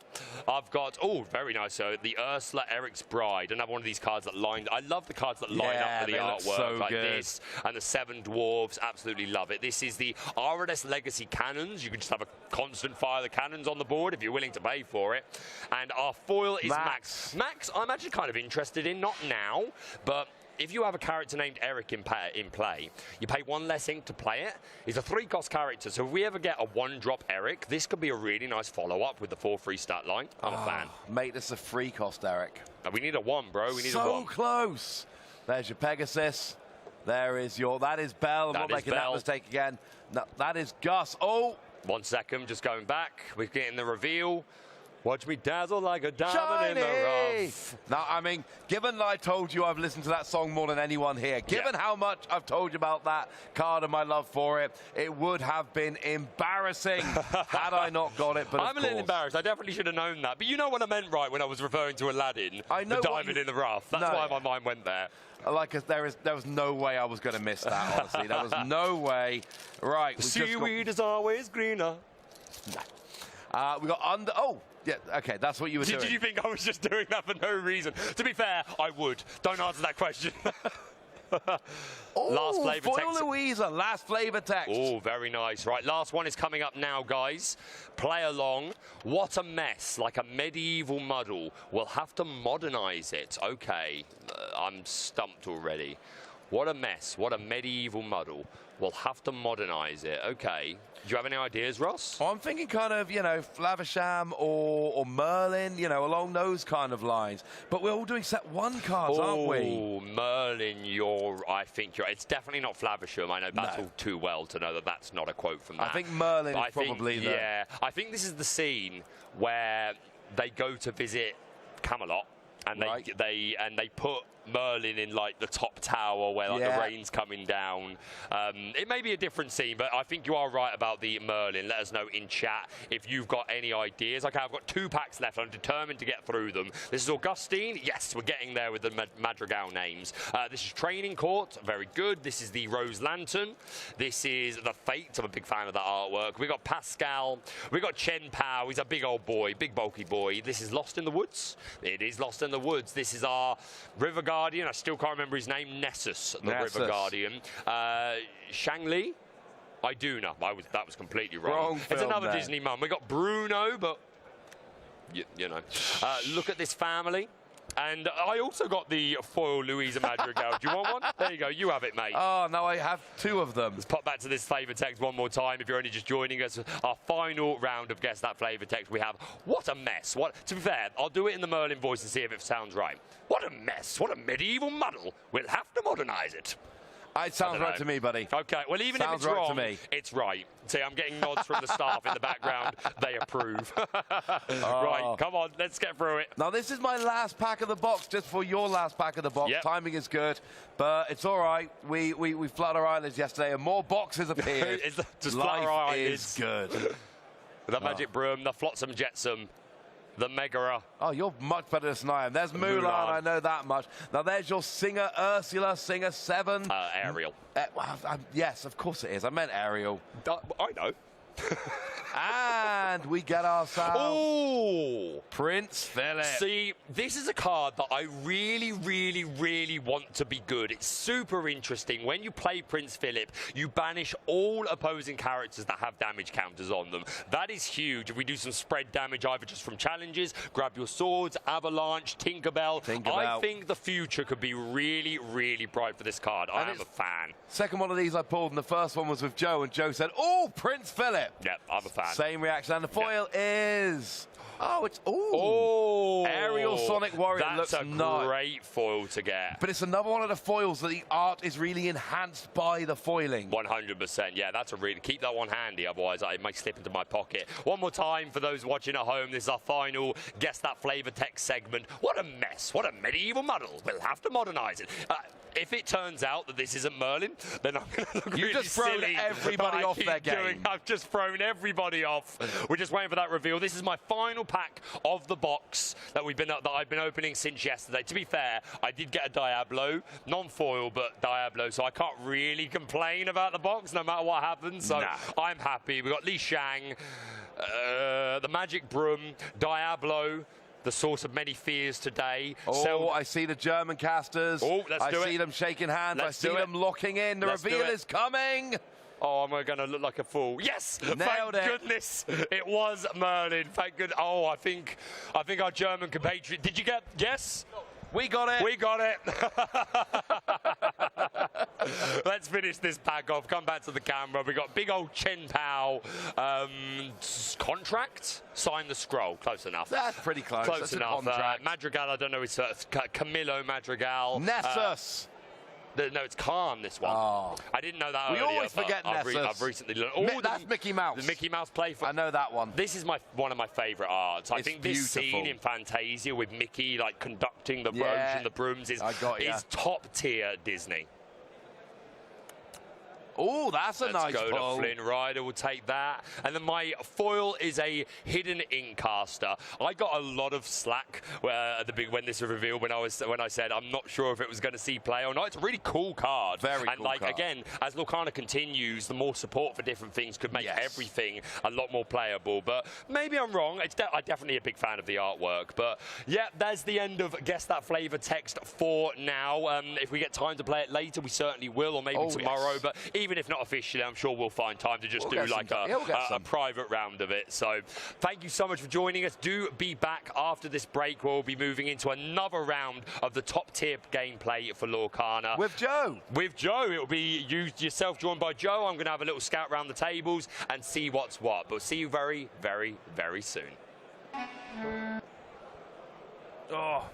I've got, very nice. So the Ursula Eric's Bride. Another one of these cards that lined. I love the cards that line up for the artwork so like good. this. And the 7 Dwarves. Absolutely love it. This is the RNS Legacy Cannons. You can just have a constant fire of the cannons on the board if you're willing to pay for it. And our foil is Max. Max, I'm actually kind of interested in. Not now, but... if you have a character named Eric in play, you pay 1 less ink to play it. He's a 3-cost character, so if we ever get a 1-drop Eric, this could be a really nice follow-up with the 4-free stat line. I'm a fan. Mate, this is a 3-cost Eric. We need a 1, bro. We need a 1. So close. There's your Pegasus. There is your... That is Bell. I'm not making that mistake again. No, that is Gus. Oh! 1 second, just going back. We're getting the reveal. Watch me dazzle like a diamond in the rough. Now, I mean, given that I told you I've listened to that song more than anyone here, given how much I've told you about that card and my love for it, it would have been embarrassing had I not got it. But I'm a little embarrassed. I definitely should have known that. But you know what I meant, right, when I was referring to Aladdin, I know the diamond in the rough. That's why my mind went there. There was no way I was going to miss that, honestly. There was no way. Right. The seaweed is always greener. We got under... Oh! Yeah, okay, that's what you were doing. Did you think I was just doing that for no reason? To be fair, I would. Don't answer that question. Last flavor text. Foil Louisa, last flavor text. Oh, very nice. Right, last one is coming up now, guys. Play along. What a mess, like a medieval muddle. We'll have to modernize it. Okay, I'm stumped already. What a mess, what a medieval muddle. We'll have to modernize it. Okay. Do you have any ideas, Ross? I'm thinking kind of, Flavisham or Merlin, along those kind of lines. But we're all doing set 1 cards, aren't we? Oh, Merlin, I think you're... It's definitely not Flavisham. I know Battle too well to know that that's not a quote from that. I think Merlin is probably the... Yeah, I think this is the scene where they go to visit Camelot and they put Merlin in like the top tower where the rain's coming down. It may be a different scene, but I think you are right about the Merlin. Let us know in chat if you've got any ideas. Okay, I've got 2 packs left. I'm determined to get through them. This is Augustine. Yes, we're getting there with the Madrigal names. This is Training Court. Very good. This is the Rose Lantern. This is the Fates. I'm a big fan of that artwork. We got Pascal. We got Chen Pao. He's a big old boy, big bulky boy. This is Lost in the Woods. It is Lost in the Woods. This is our River Guardian. I still can't remember his name. Nessus, the River Guardian. Shangli. Iduna. That was completely wrong. Wrong it's film another there. Disney mum. We got Bruno, but you know. Look at this family. And I also got the foil Louisa Madrigal. Do you want one? There you go. You have it, mate. Oh, no, I have 2 of them. Let's pop back to this flavour text one more time. If you're only just joining us, our final round of Guess That Flavour Text, we have what a mess. To be fair, I'll do it in the Merlin voice and see if it sounds right. What a mess. What a medieval muddle. We'll have to modernise it. It sounds right to me, buddy. Okay, well, even if it's right wrong, to me. it's right. See, I'm getting nods from the staff in the background. They approve. Right, come on, let's get through it. Now, this is my last pack of the box, just for your last pack of the box. Yep. Timing is good, but it's all right. We flooded our eyelids yesterday, and more boxes appeared. Just Life flutter our is eyelids. good. The Magic Broom, the Flotsam Jetsam, the Megara. Oh, you're much better than I am. There's Mulan, I know that much. Now, there's your Singer Ursula, Singer 7. Ariel. Yes, of course it is. I meant Ariel. I know. And we get ourselves Prince Philip. See, this is a card that I really, really, really want to be good. It's super interesting. When you play Prince Philip, you banish all opposing characters that have damage counters on them. That is huge. If we do some spread damage, either just from challenges, grab your swords, Avalanche, Tinkerbell. I think the future could be really, really bright for this card. I am a fan. Second one of these I pulled, and the first one was with Joe, and Joe said, "Oh, Prince Philip." Yep, I'm a fan. Same reaction, and the foil is... Oh, it's... Oh, Aerial Sonic Warrior. That's looks a great foil to get. But it's another one of the foils that the art is really enhanced by the foiling. 100%. Yeah, that's a really... Keep that one handy, otherwise it might slip into my pocket. One more time for those watching at home. This is our final Guess That Flavour Text segment. What a mess. What a medieval muddle. We'll have to modernise it. If it turns out that this isn't Merlin, then I'm going to look really just thrown silly everybody off their game. I've just thrown everybody off. We're just waiting for that reveal. This is my final pack of the box that I've been opening since yesterday. To be fair, I did get a Diablo, non-foil, but Diablo, so I can't really complain about the box no matter what happens. So I'm happy. We've got Li Shang, the Magic Broom, Diablo, the source of many fears today. Oh, I see the German casters. Oh, let's do it. I see them shaking hands. Let's I see them locking in. The reveal is coming. Oh, am I going to look like a fool? Yes! Nailed Thank goodness it was Merlin. Thank goodness. Oh, I think our German compatriot. Did you get? Yes. We got it. We got it. Let's finish this pack off. Come back to the camera. We got big old Chen Pao contract. Sign the scroll. Close enough. That's pretty close. Close That's enough. Madrigal. I don't know. It's Camillo Madrigal. Nessus. No, it's Khan, this one. Oh. I didn't know that we earlier. We always forget Nessus. I've recently learned. That's Mickey Mouse. The Mickey Mouse play. I know that one. This is one of my favourite arts. I think this scene in Fantasia with Mickey like conducting the Roach and the brooms is top tier Disney. Oh, that's a nice pull. Let's go to Flynn Rider, will take that. And then my foil is a hidden Inkcaster. I got a lot of slack at the when this was revealed, when I said I'm not sure if it was going to see play or not. It's a really cool card. Very cool like, card. Again, as Lorcana continues, the more support for different things could make everything a lot more playable. But maybe I'm wrong. I'm definitely a big fan of the artwork. But yeah, that's the end of Guess That Flavour Text for now. If we get time to play it later, we certainly will, or maybe tomorrow. But even if not officially, I'm sure we'll find time to just do like a private round of it. So thank you so much for joining us. Do be back after this break. We'll be moving into another round of the top tier gameplay for Lorcana. With Joe. With Joe. It'll be you yourself joined by Joe. I'm going to have a little scout around the tables and see what's what. But see you very, very, very soon. Oh.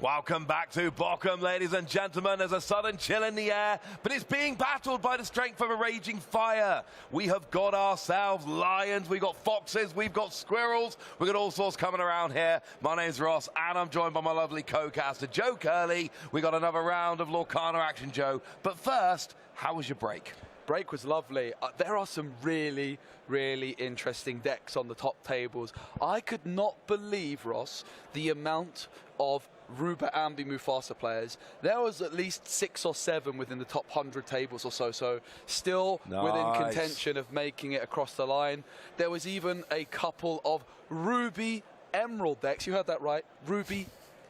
Welcome back to Bochum, ladies and gentlemen. There's a sudden chill in the air, but it's being battled by the strength of a raging fire. We have got ourselves lions, we've got foxes, we've got squirrels, we've got all sorts coming around here. My name's Ross, and I'm joined by my lovely co-caster, Joe Curley. We got another round of Lorcana action, Joe. But first, how was your break? Break was lovely. There are some really interesting decks on the top tables. I could not believe, Ross, the amount of Ruba Ambi Mufasa players. There was at least 6 or 7 within the top 100 tables or so still within contention of making it across the line. There was even a couple of Ruby Emerald decks. You heard that right, Ruby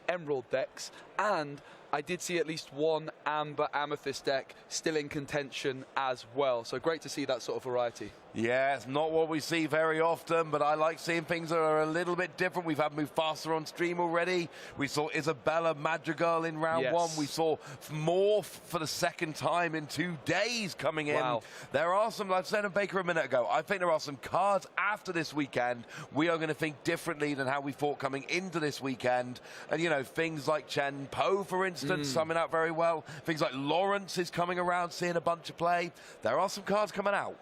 Emerald decks. And I did see at least one Amber Amethyst deck still in contention as well. So great to see that sort of variety. Yeah, it's not what we see very often, but I like seeing things that are a little bit different. We've had Mufasa on stream already. We saw Isabella Madrigal in round 1. We saw Morph for the second time in 2 days coming in. Wow. There are some, like I said to Baker a minute ago, I think there are some cards after this weekend we are going to think differently than how we thought coming into this weekend. And, you know, things like Chen Po, for instance, summing out very well. Things like Lawrence is coming around, seeing a bunch of play. There are some cards coming out.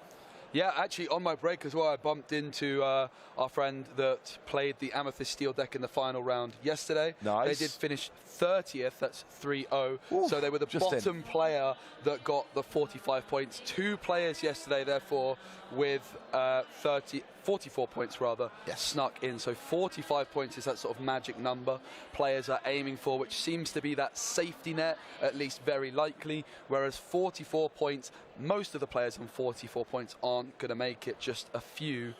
Yeah, actually, on my break as well, I bumped into our friend that played the Amethyst Steel deck in the final round yesterday. Nice. They did finish 30th, that's 3-0. So they were the bottom player that got the 45 points. 2 players yesterday, therefore, with 44 points rather, snuck in. So 45 points is that sort of magic number players are aiming for, which seems to be that safety net, at least very likely. Whereas 44 points, most of the players on 44 points aren't going to make it. Just a few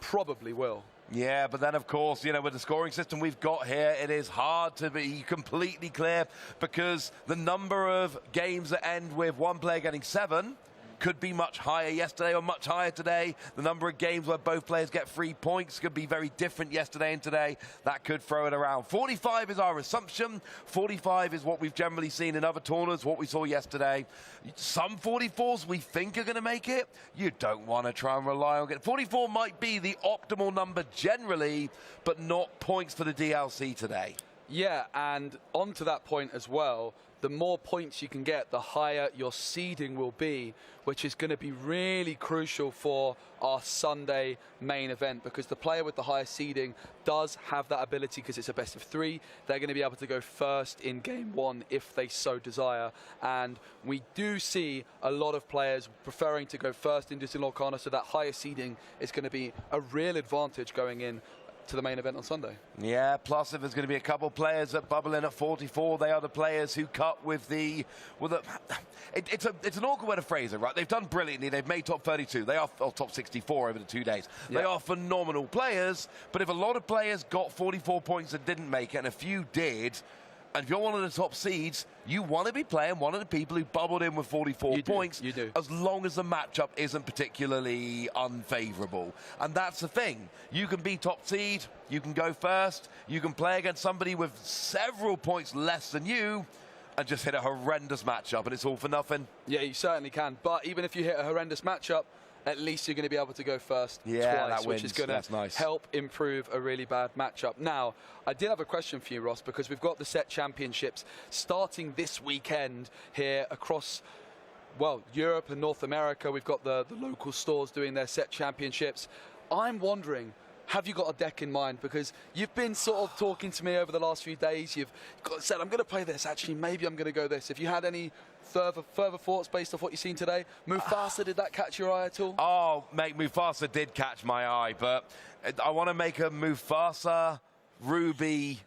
probably will. Yeah, but then, of course, you know, with the scoring system we've got here, it is hard to be completely clear because the number of games that end with one player getting 7 could be much higher yesterday or much higher today. The number of games where both players get 3 points could be very different yesterday and today. That could throw it around. 45 is our assumption. 45 is what we've generally seen in other tournaments, what we saw yesterday. Some 44s we think are going to make it. You don't want to try and rely on it. 44 might be the optimal number generally, but not points for the DLC today. Yeah, and onto that point as well, the more points you can get, the higher your seeding will be, which is going to be really crucial for our Sunday main event, because the player with the highest seeding does have that ability, because it's a best of 3. They're going to be able to go first in game 1 if they so desire. And we do see a lot of players preferring to go first into Lorcana, so that higher seeding is going to be a real advantage going in to the main event on Sunday. Yeah, plus if there's going to be a couple players that bubble in at 44, they are the players who cut with the... It's an awkward way to phrase it, right? They've done brilliantly. They've made top 32. They are top 64 over the 2 days. Yeah. They are phenomenal players, but if a lot of players got 44 points and didn't make it, and a few did, and if you're one of the top seeds, you want to be playing one of the people who bubbled in with 44 points, as long as the matchup isn't particularly unfavourable. And that's the thing. You can be top seed, you can go first, you can play against somebody with several points less than you, and just hit a horrendous matchup, and it's all for nothing. Yeah, you certainly can. But even if you hit a horrendous matchup, at least you're going to be able to go first twice, which is going to help improve a really bad matchup. Now, I did have a question for you, Ross, because we've got the set championships starting this weekend here across, well, Europe and North America. We've got the local stores doing their set championships. I'm wondering, have you got a deck in mind? Because you've been sort of talking to me over the last few days. You've said, I'm going to play this. Actually, maybe I'm going to go this. Have you had any further thoughts based off what you've seen today? Mufasa, did that catch your eye at all? Oh, mate, Mufasa did catch my eye, but I want to make a Mufasa Ruby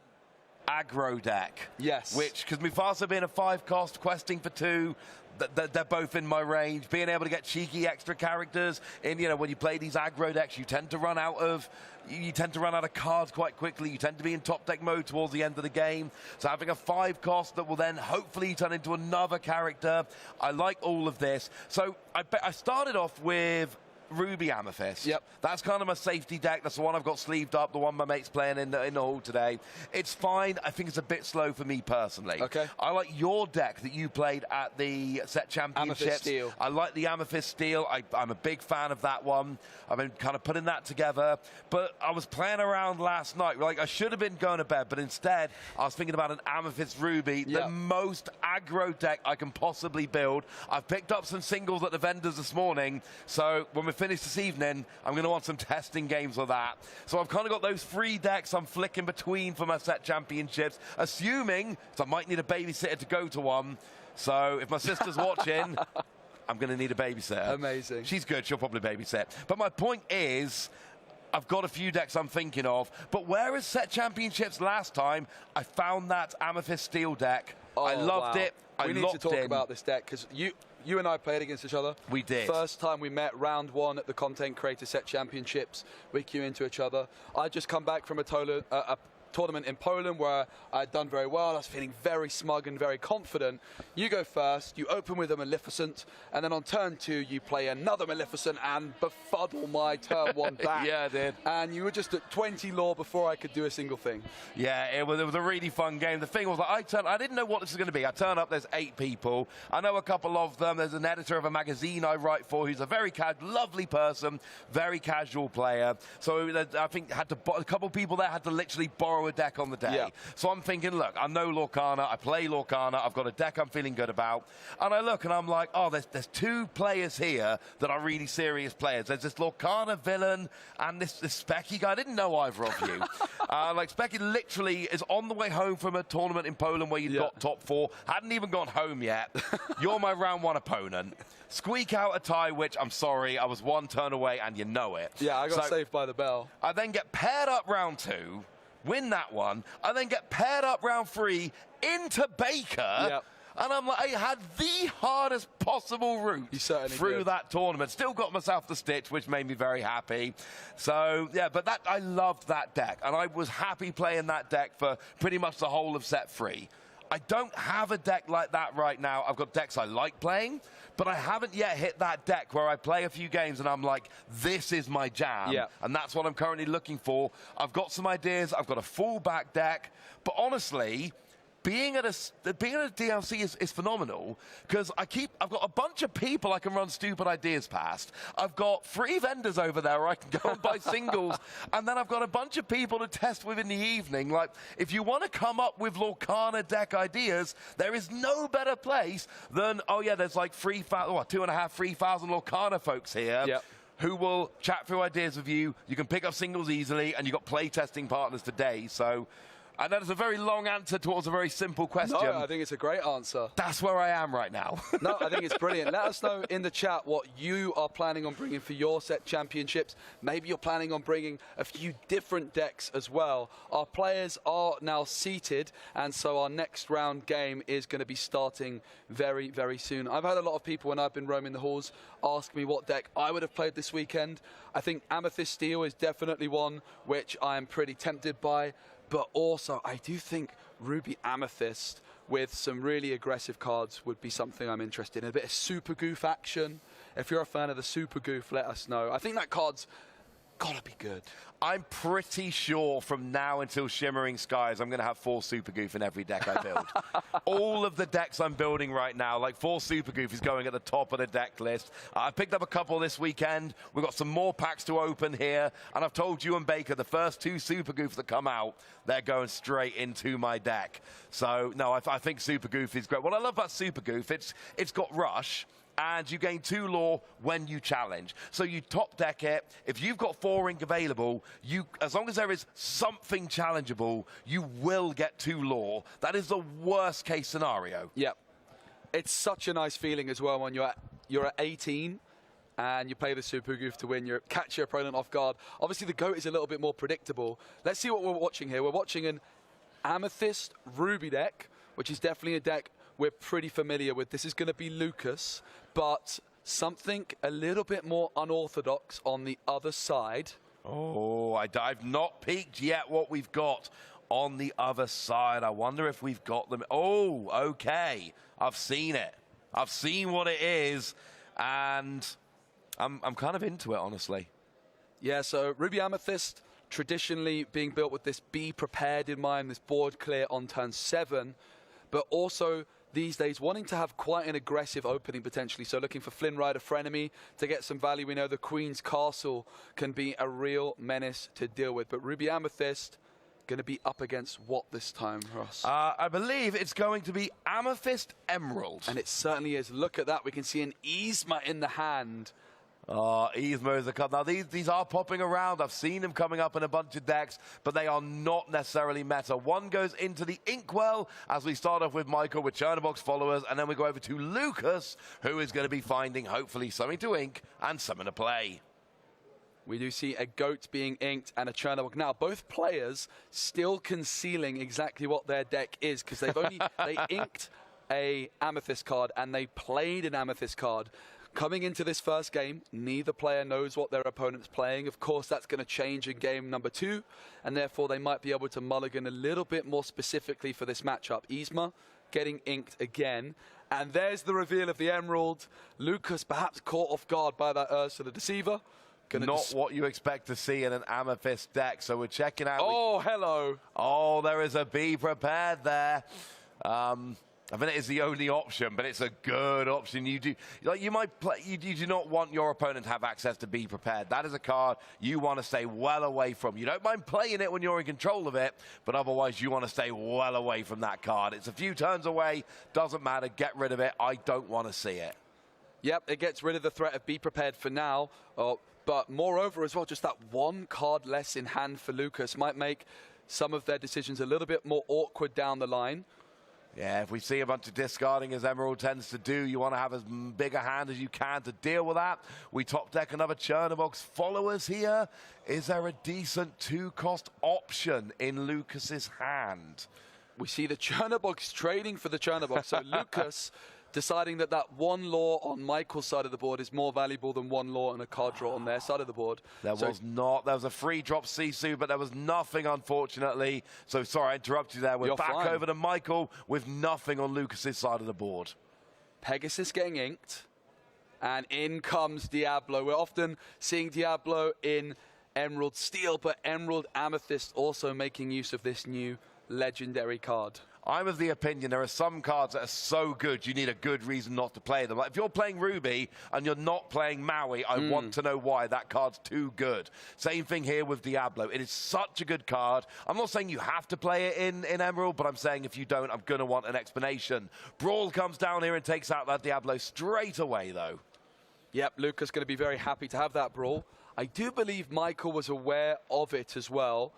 aggro deck. Yes. Which, because Mufasa being a 5-cost, questing for 2, they're both in my range. Being able to get cheeky extra characters, and you know, when you play these aggro decks, you tend to run out of cards quite quickly. You tend to be in top deck mode towards the end of the game. So having a 5-cost that will then hopefully turn into another character, I like all of this. So I started off with Ruby Amethyst. Yep. That's kind of my safety deck. That's the one I've got sleeved up, the one my mate's playing in the hall today. It's fine. I think it's a bit slow for me personally. Okay. I like your deck that you played at the Set Championships. Amethyst Steel. I like the Amethyst Steel. I'm a big fan of that one. I've been kind of putting that together. But I was playing around last night. Like, I should have been going to bed, but instead I was thinking about an Amethyst Ruby, the most aggro deck I can possibly build. I've picked up some singles at the vendors this morning, so when we finish this evening, I'm going to want some testing games with that. So I've kind of got those 3 decks I'm flicking between for my Set Championships, assuming I might need a babysitter to go to one. So if my sister's watching, I'm going to need a babysitter. Amazing. She's good. She'll probably babysit. But my point is, I've got a few decks I'm thinking of. But whereas Set Championships last time, I found that Amethyst Steel deck. I loved it. We need to talk about this deck because you and I played against each other. We did. First time we met, round 1 at the Content Creator Set Championships. We queue into each other. I just come back from a tournament in Poland where I'd done very well. I was feeling very smug and very confident. You go first, you open with a Maleficent, and then on turn 2 you play another Maleficent and befuddle my turn 1 back. Yeah, I did. And you were just at 20 lore before I could do a single thing. Yeah, it was a really fun game. The thing was, I didn't know what this was going to be. I turn up, there's 8 people. I know a couple of them. There's an editor of a magazine I write for who's a very lovely person, very casual player. So I think a couple of people there had to literally borrow a deck on the day. Yeah. So I'm thinking, look, I know Lorcana, I play Lorcana, I've got a deck I'm feeling good about. And I look and I'm like, oh, there's 2 players here that are really serious players. There's this Lorcana villain and this Specky guy. I didn't know either of you. Like, Specky literally is on the way home from a tournament in Poland where you got top 4. Hadn't even gone home yet. You're my round 1 opponent. Squeak out a tie, which, I'm sorry, I was 1 turn away and you know it. Yeah, I got saved by the bell. I then get paired up round 2. Win that one, I then get paired up round 3 into Baker, and I'm like, I had the hardest possible route through that tournament. Still got myself the stitch, which made me very happy. So, yeah, but I loved that deck, and I was happy playing that deck for pretty much the whole of set 3. I don't have a deck like that right now. I've got decks I like playing, but I haven't yet hit that deck where I play a few games and I'm like, this is my jam. Yeah. And that's what I'm currently looking for. I've got some ideas. I've got a full back deck. But honestly, being at a DLC is phenomenal because I've got a bunch of people I can run stupid ideas past. I've got 3 vendors over there where I can go and buy singles, and then I've got a bunch of people to test with in the evening. Like, if you want to come up with Lorcana deck ideas, there is no better place than, there's like 2,500, 3,000 Lorcana folks here. Yep. Who will chat through ideas with you. You can pick up singles easily, and you've got play testing partners today. So, and that is a very long answer towards a very simple question. No, I think it's a great answer. That's where I am right now. No, I think it's brilliant. Let us know in the chat what you are planning on bringing for your Set Championships. Maybe you're planning on bringing a few different decks as well. Our players are now seated, and so our next round game is going to be starting very, very soon. I've had a lot of people when I've been roaming the halls ask me what deck I would have played this weekend. I think Amethyst Steel is definitely one which I am pretty tempted by. But also, I do think Ruby Amethyst with some really aggressive cards would be something I'm interested in. A bit of Super Goof action. If you're a fan of the Super Goof, let us know. I think that card's got to be good. I'm pretty sure from now until Shimmering Skies, I'm going to have 4 Super Goof in every deck I build. All of the decks I'm building right now, like 4 Super Goof is going at the top of the deck list. I picked up a couple this weekend. We've got some more packs to open here. And I've told you and Baker, the first 2 Super Goofs that come out, they're going straight into my deck. So, no, I think Super Goof is great. What I love about Super Goof, it's got Rush. And you gain 2 lore when you challenge. So you top deck it. If you've got 4 ink available, as long as there is something challengeable, you will get 2 lore. That is the worst case scenario. Yep. It's such a nice feeling as well when you're at 18 and you play the Super Goof to win. You catch your opponent off guard. Obviously, the GOAT is a little bit more predictable. Let's see what we're watching here. We're watching an Amethyst Ruby deck, which is definitely a deck we're pretty familiar with. This is going to be Lucas, but something a little bit more unorthodox on the other side. Oh, I've not peeked yet what we've got on the other side. I wonder if we've got them. Oh, okay. I've seen it. I've seen what it is. And I'm kind of into it, honestly. Yeah, so Ruby Amethyst traditionally being built with this be prepared in mind, this board clear on turn 7, but also these days wanting to have quite an aggressive opening potentially. So looking for Flynn Rider Frenemy to get some value. We know the Queen's Castle can be a real menace to deal with, but Ruby Amethyst going to be up against what this time, Ross? I believe it's going to be Amethyst Emerald. And it certainly is. Look at that. We can see an Yzma in the hand. Yzma is a card. Now, these are popping around. I've seen them coming up in a bunch of decks, but they are not necessarily meta. One goes into the Inkwell, as we start off with Michael with Churnabox followers, and then we go over to Lucas, who is going to be finding, hopefully, something to ink and something to play. We do see a Goat being inked and a Churnabox. Now, both players still concealing exactly what their deck is, because they inked a Amethyst card and they played an Amethyst card. Coming into this first game, neither player knows what their opponent's playing. Of course, that's going to change in game number 2, and therefore they might be able to mulligan a little bit more specifically for this matchup. Yzma getting inked again, and there's the reveal of the Emerald. Lucas perhaps caught off guard by that Ursula Deceiver. Not what you expect to see in an Amethyst deck, so we're checking out. Oh, hello. Oh, there is a Be Prepared there. I mean, it is the only option, but it's a good option. You do, like, you might play. You do not want your opponent to have access to Be Prepared. That is a card you want to stay well away from. You don't mind playing it when you're in control of it, but otherwise you want to stay well away from that card. It's a few turns away. Doesn't matter. Get rid of it. I don't want to see it. Yep, it gets rid of the threat of Be Prepared for now. But moreover as well, just that one card less in hand for Lucas might make some of their decisions a little bit more awkward down the line. Yeah, if we see a bunch of discarding, as Emerald tends to do, you want to have as big a hand as you can to deal with that. We top deck another Churnabox followers here. Is there a decent 2-cost option in Lucas's hand? We see the Churnabox trading for the Churnabox. So Lucas deciding that that one law on Michael's side of the board is more valuable than one law and a card draw on their side of the board. There was a free drop Sisu, but there was nothing, unfortunately. So sorry, I interrupted you there. We're back over to Michael with nothing on Lucas's side of the board. Pegasus getting inked, and in comes Diablo. We're often seeing Diablo in Emerald Steel, but Emerald Amethyst also making use of this new legendary card. I'm of the opinion there are some cards that are so good you need a good reason not to play them. Like if you're playing Ruby and you're not playing Maui, I want to know why. That card's too good. Same thing here with Diablo. It is such a good card. I'm not saying you have to play it in Emerald, but I'm saying if you don't, I'm going to want an explanation. Brawl comes down here and takes out that Diablo straight away, though. Yep, Lucas going to be very happy to have that Brawl. I do believe Michael was aware of it as well.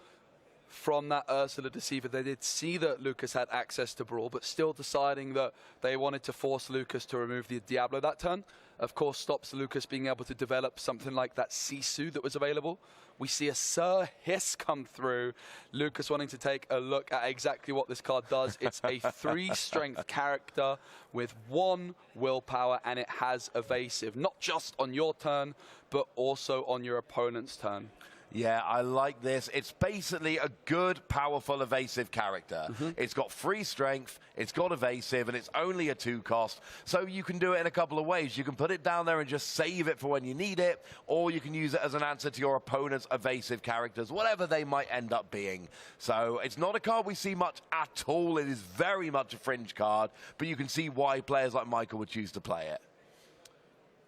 From that Ursula Deceiver, they did see that Lucas had access to Brawl, but still deciding that they wanted to force Lucas to remove the Diablo that turn. Of course, stops Lucas being able to develop something like that Sisu that was available. We see a Sir Hiss come through. Lucas wanting to take a look at exactly what this card does. It's a 3-strength character with 1 willpower, and it has evasive, not just on your turn, but also on your opponent's turn. Yeah, I like this. It's basically a good, powerful, evasive character. It's got 3 strength, it's got evasive, and it's only a 2-cost. So you can do it in a couple of ways. You can put it down there and just save it for when you need it, or you can use it as an answer to your opponent's evasive characters, whatever they might end up being. So it's not a card we see much at all. It is very much a fringe card, but you can see why players like Michael would choose to play it.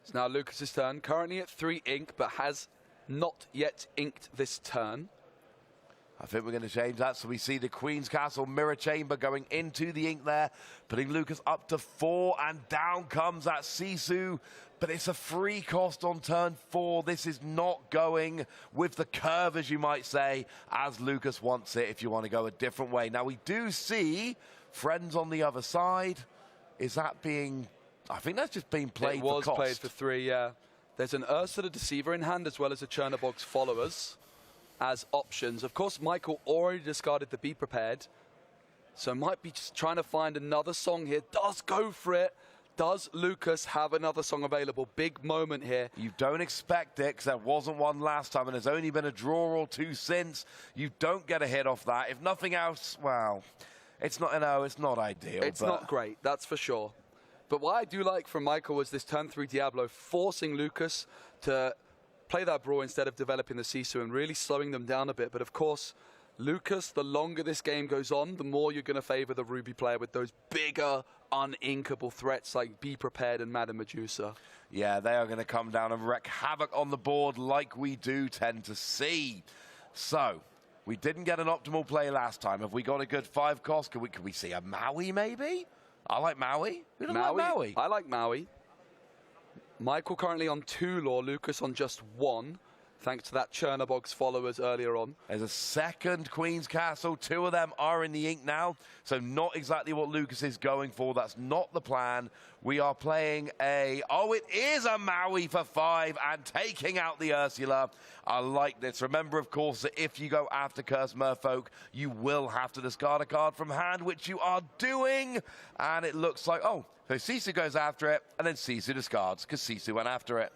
It's now Lucas's turn, currently at 3 ink, but has not yet inked this turn. I think we're going to change that. So we see the Queen's Castle Mirror Chamber going into the ink there, putting Lucas up to 4, and down comes that Sisu. But it's a free cost on turn 4. This is not going with the curve, as you might say, as Lucas wants it, if you want to go a different way. Now, we do see Friends on the other side. Is that being... I think that's just being played for cost. It was played for 3, yeah. There's an Ursula Deceiver in hand, as well as a Churnabox followers as options. Of course, Michael already discarded the Be Prepared, so might be just trying to find another song here. Does go for it. Does Lucas have another song available? Big moment here. You don't expect it, because there wasn't one last time, and there's only been a draw or 2 since. You don't get a hit off that. If nothing else, well, it's not, no, it's not ideal. It's not great, that's for sure. But what I do like from Michael was this turn 3 Diablo, forcing Lucas to play that Brawl instead of developing the Sisu and really slowing them down a bit. But of course, Lucas, the longer this game goes on, the more you're going to favor the Ruby player with those bigger, uninkable threats like Be Prepared and Madame Medusa. Yeah, they are going to come down and wreak havoc on the board like we do tend to see. So, we didn't get an optimal play last time. Have we got a good 5 cost? Could we see a Maui maybe? I like Maui. Who doesn't like Maui? I like Maui. Michael currently on 2 lore, Lucas on just 1, thanks to that Chernobog's followers earlier on. There's a second Queen's Castle. 2 of them are in the ink now, so not exactly what Lucas is going for. That's not the plan. We are playing a... Oh, it is a Maui for 5 and taking out the Ursula. I like this. Remember, of course, that if you go after Cursed Merfolk, you will have to discard a card from hand, which you are doing. And it looks like... Oh, so Sisu goes after it, and then Sisu discards, because Sisu went after it.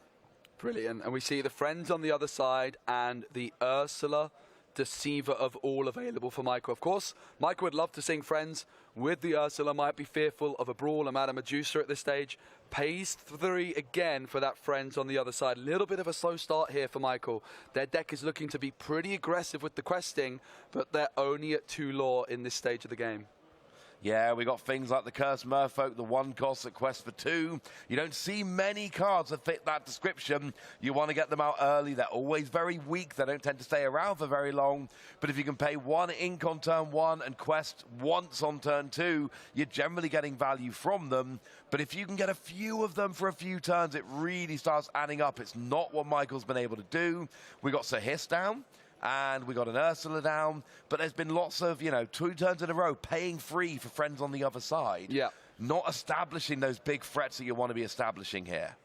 Brilliant. And we see the Friends on the other side and the Ursula, Deceiver of all available for Michael. Of course, Michael would love to sing Friends with the Ursula, might be fearful of a Brawl, a Madame Medusa at this stage. Pays 3 again for that Friends on the other side. A little bit of a slow start here for Michael. Their deck is looking to be pretty aggressive with the questing, but they're only at 2 lore in this stage of the game. Yeah, we got things like the Cursed Merfolk, the 1 cost that quest for 2. You don't see many cards that fit that description. You want to get them out early. They're always very weak. They don't tend to stay around for very long. But if you can pay 1 ink on turn 1 and quest once on turn 2, you're generally getting value from them. But if you can get a few of them for a few turns, it really starts adding up. It's not what Michael's been able to do. We got Sir Hiss down. And we got an Ursula down, but there's been lots of, 2 turns in a row, paying 3 for Friends on the other side. Yeah. Not establishing those big threats that you want to be establishing here.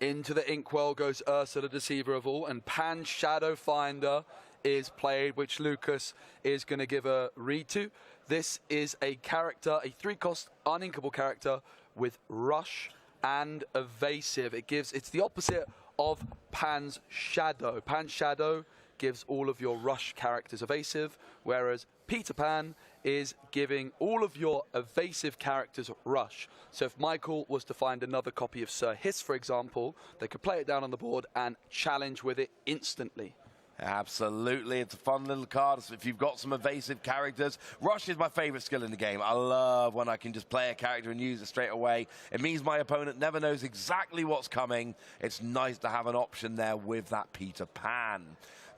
Into the Inkwell goes Ursula, Deceiver of all, and Pan Shadowfinder is played, which Lucas is going to give a read to. This is a character, a 3-cost uninkable character with Rush and Evasive. It's the opposite of Pan's Shadow. Pan's Shadow gives all of your Rush characters evasive, whereas Peter Pan is giving all of your evasive characters Rush. So if Michael was to find another copy of Sir Hiss, for example, they could play it down on the board and challenge with it instantly. Absolutely, it's a fun little card. If you've got some evasive characters, Rush is my favorite skill in the game. I love when I can just play a character and use it straight away. It means my opponent never knows exactly what's coming. It's nice to have an option there with that Peter Pan.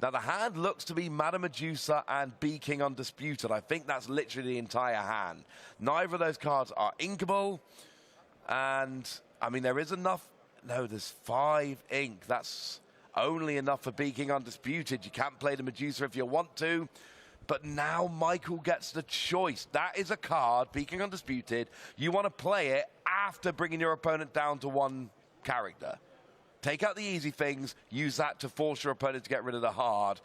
Now, the hand looks to be Madame Medusa and Bee King Undisputed. I think that's literally the entire hand. Neither of those cards are inkable. And, I mean, there is enough. No, there's 5 ink. That's only enough for Bee King Undisputed. You can't play the Medusa if you want to. But now Michael gets the choice. That is a card, Bee King Undisputed. You want to play it after bringing your opponent down to 1 character. Take out the easy things, use that to force your opponent to get rid of the hard.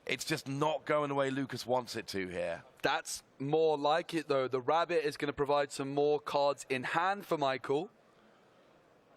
It's just not going the way Lucas wants it to here. That's more like it, though. The Rabbit is going to provide some more cards in hand for Michael.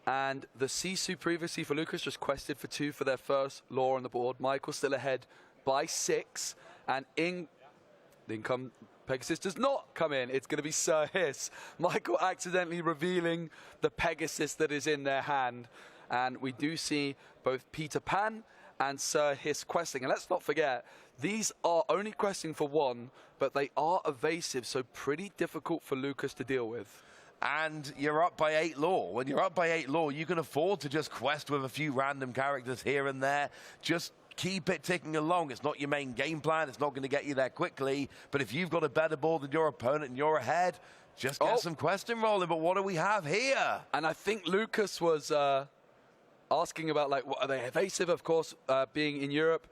And the Sisu previously for Lucas just quested for 2 for their first lore on the board. Michael still ahead by 6. And income Pegasus does not come in. It's going to be Sir Hiss. Michael accidentally revealing the Pegasus that is in their hand. And we do see both Peter Pan and Sir Hiss questing. And let's not forget, these are only questing for 1, but they are evasive, so pretty difficult for Lucas to deal with. And you're up by 8 lore. When you're up by 8 lore, you can afford to just quest with a few random characters here and there. Just keep it ticking along. It's not your main game plan. It's not going to get you there quickly. But if you've got a better board than your opponent and you're ahead, just get some questing rolling. But what do we have here? And I think Lucas was asking about, like, what are they evasive? Of course, being in Europe,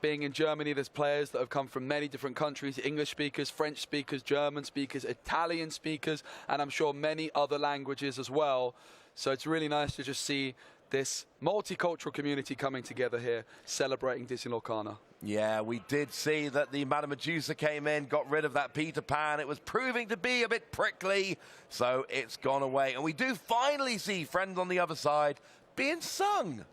being in Germany, there's players that have come from many different countries, English speakers, French speakers, German speakers, Italian speakers, and I'm sure many other languages as well. So it's really nice to just see this multicultural community coming together here, celebrating Disney Lorcana. Yeah, we did see that the Madame Medusa came in, got rid of that Peter Pan. It was proving to be a bit prickly, so it's gone away. And we do finally see Friends on the other side being sung.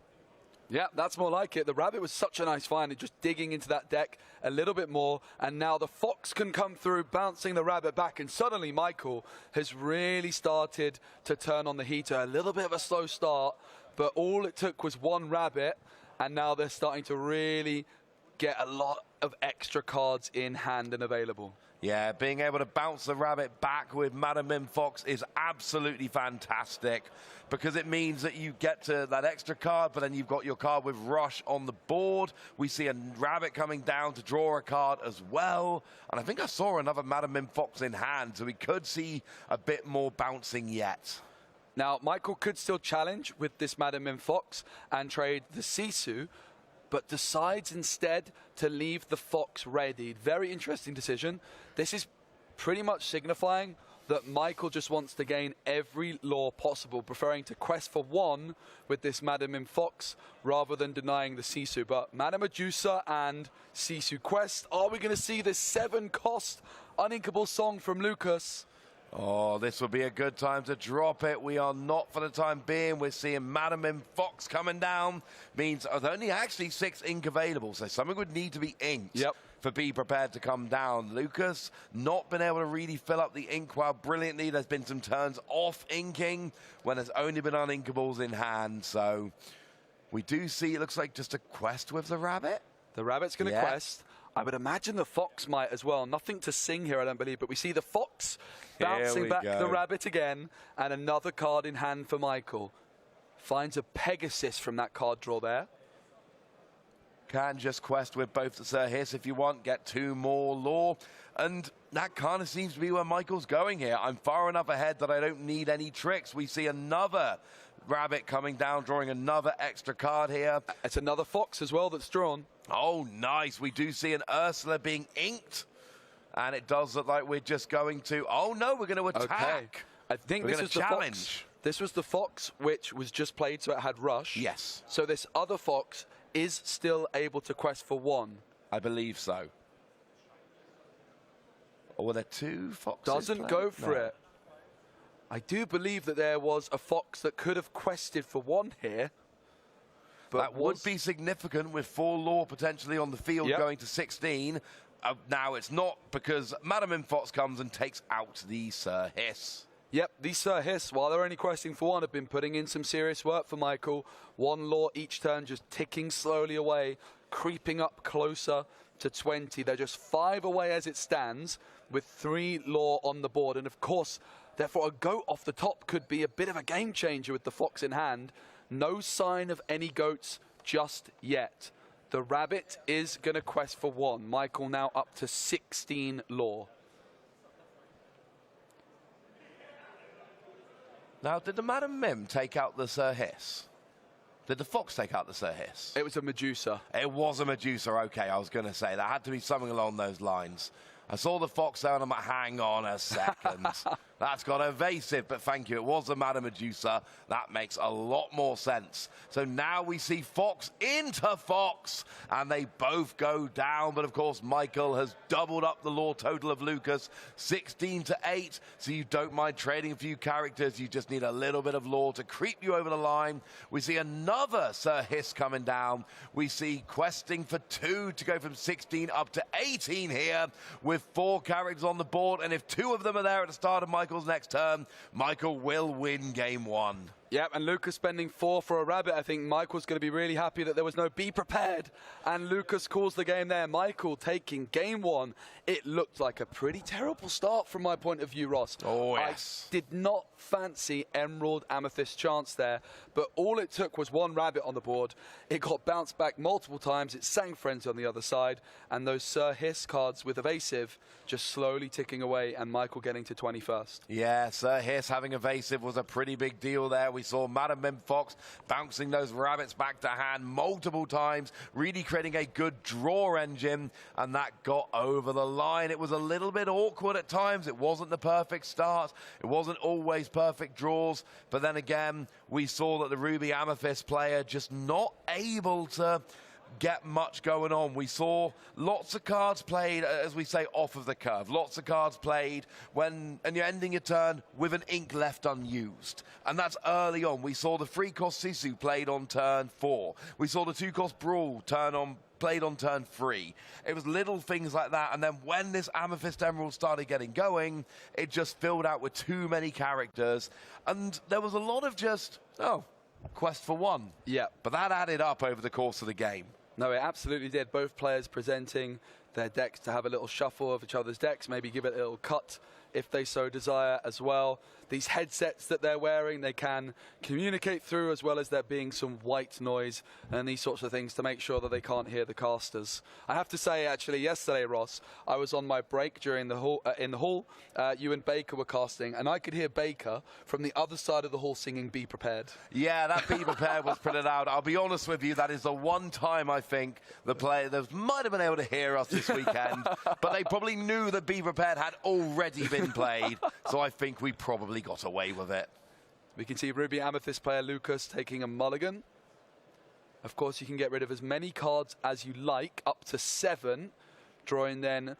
Yeah, that's more like it. The rabbit was such a nice find, just digging into that deck a little bit more, and now the fox can come through, bouncing the rabbit back, and suddenly Michael has really started to turn on the heater. A little bit of a slow start, but all it took was one rabbit, and now they're starting to really get a lot of extra cards in hand and available. Yeah, being able to bounce the rabbit back with Madam Mim Fox is absolutely fantastic, because it means that you get to that extra card, but then you've got your card with Rush on the board. We see a rabbit coming down to draw a card as well. And I think I saw another Madam Mim Fox in hand, so we could see a bit more bouncing yet. Now, Michael could still challenge with this Madam Mim Fox and trade the Sisu, but decides instead to leave the fox ready. Very interesting decision. This is pretty much signifying that Michael just wants to gain every lore possible, preferring to quest for one with this Madam Mim Fox rather than denying the Sisu. But Madam Medusa and Sisu quest, are we going to see this 7-cost uninkable song from Lucas? Oh, this would be a good time to drop it. We are not for the time being. We're seeing Madam Mim Fox coming down. Means there's only actually 6 ink available, so something would need to be inked. Yep. For Be Prepared to come down. Lucas not been able to really fill up the ink well brilliantly. There's been some turns off inking when there's only been uninkables in hand. So we do see, it looks like just a quest with the rabbit. The rabbit's going to quest. I would imagine the fox might as well. Nothing to sing here, I don't believe, but we see the fox bouncing back the rabbit again, and another card in hand for Michael. Finds a Pegasus from that card draw there. Can just quest with both the Sir Hiss if you want, get 2 more lore. And that kind of seems to be where Michael's going here. I'm far enough ahead that I don't need any tricks. We see another rabbit coming down, drawing another extra card here. It's another fox as well that's drawn. Oh, nice. We do see an Ursula being inked. And it does look like we're just going to... Oh, no, we're going to attack. Okay. I think this was the fox. This was the fox which was just played, so it had Rush. Yes. So this other fox is still able to quest for 1. I believe so. Or were there 2 foxes? Doesn't go for it. I do believe that there was a fox that could have quested for 1 here. But that would be significant with 4 lore potentially on the field going to 16. Now it's not, because Madam Mim Fox comes and takes out the Sir Hiss. Yep, these Sir Hiss, while they're only questing for 1, have been putting in some serious work for Michael. 1 lore each turn, just ticking slowly away, creeping up closer to 20. They're just 5 away as it stands, with 3 lore on the board. And of course, therefore, a goat off the top could be a bit of a game changer with the fox in hand. No sign of any goats just yet. The rabbit is going to quest for 1. Michael now up to 16 lore. Now, did the Madam Mim take out the Sir Hiss? Did the fox take out the Sir Hiss? It was a Medusa. It was a Medusa, okay, I was going to say. That had to be something along those lines. I saw the fox there and I'm like, hang on a second. That's got evasive, but thank you. It was the Madam Medusa. That makes a lot more sense. So now we see fox into fox, and they both go down. But of course, Michael has doubled up the lore total of Lucas, 16-8. So you don't mind trading a few characters. You just need a little bit of lore to creep you over the line. We see another Sir Hiss coming down. We see questing for 2 to go from 16 up to 18 here, with 4 characters on the board. And if 2 of them are there at the start of Michael's next turn, Michael will win game 1. Yep, and Lucas spending 4 for a rabbit. I think Michael's going to be really happy that there was no Be Prepared. And Lucas calls the game there. Michael taking game 1. It looked like a pretty terrible start from my point of view, Ross. Oh, yes. I did not fancy Emerald Amethyst chance there, but all it took was 1 rabbit on the board. It got bounced back multiple times. It sang Frenzy on the other side, and those Sir Hiss cards with evasive just slowly ticking away, and Michael getting to 21st. Yeah, Sir Hiss having evasive was a pretty big deal there. We saw Madam Mim Fox bouncing those rabbits back to hand multiple times, really creating a good draw engine, and that got over the line. It was a little bit awkward at times. It wasn't the perfect start. It wasn't always perfect draws, but then again, we saw that the Ruby Amethyst player just not able to get much going on. We saw lots of cards played, as we say, off of the curve. Lots of cards played and you're ending your turn with an ink left unused. And that's early on. We saw the 3-cost Sisu played on turn 4. We saw the 2-cost Brawl played on turn 3. It was little things like that, and then when this Amethyst Emerald started getting going, it just filled out with too many characters, and there was a lot of just, quest for one. Yeah. But that added up over the course of the game. No, it absolutely did. Both players presenting their decks to have a little shuffle of each other's decks, maybe give it a little cut if they so desire as well. These headsets that they're wearing, they can communicate through, as well as there being some white noise and these sorts of things to make sure that they can't hear the casters. I have to say, actually, yesterday, Ross, I was on my break during the hall, in the hall. You and Baker were casting, and I could hear Baker from the other side of the hall singing "Be Prepared." Yeah, that "Be Prepared" was printed out. I'll be honest with you, that is the one time I think the players might have been able to hear us this weekend, but they probably knew that "Be Prepared" had already been played, so I think we probably got away with it. We can see Ruby Amethyst player Lucas taking a mulligan. Of course, you can get rid of as many cards as you like, up to 7, drawing then,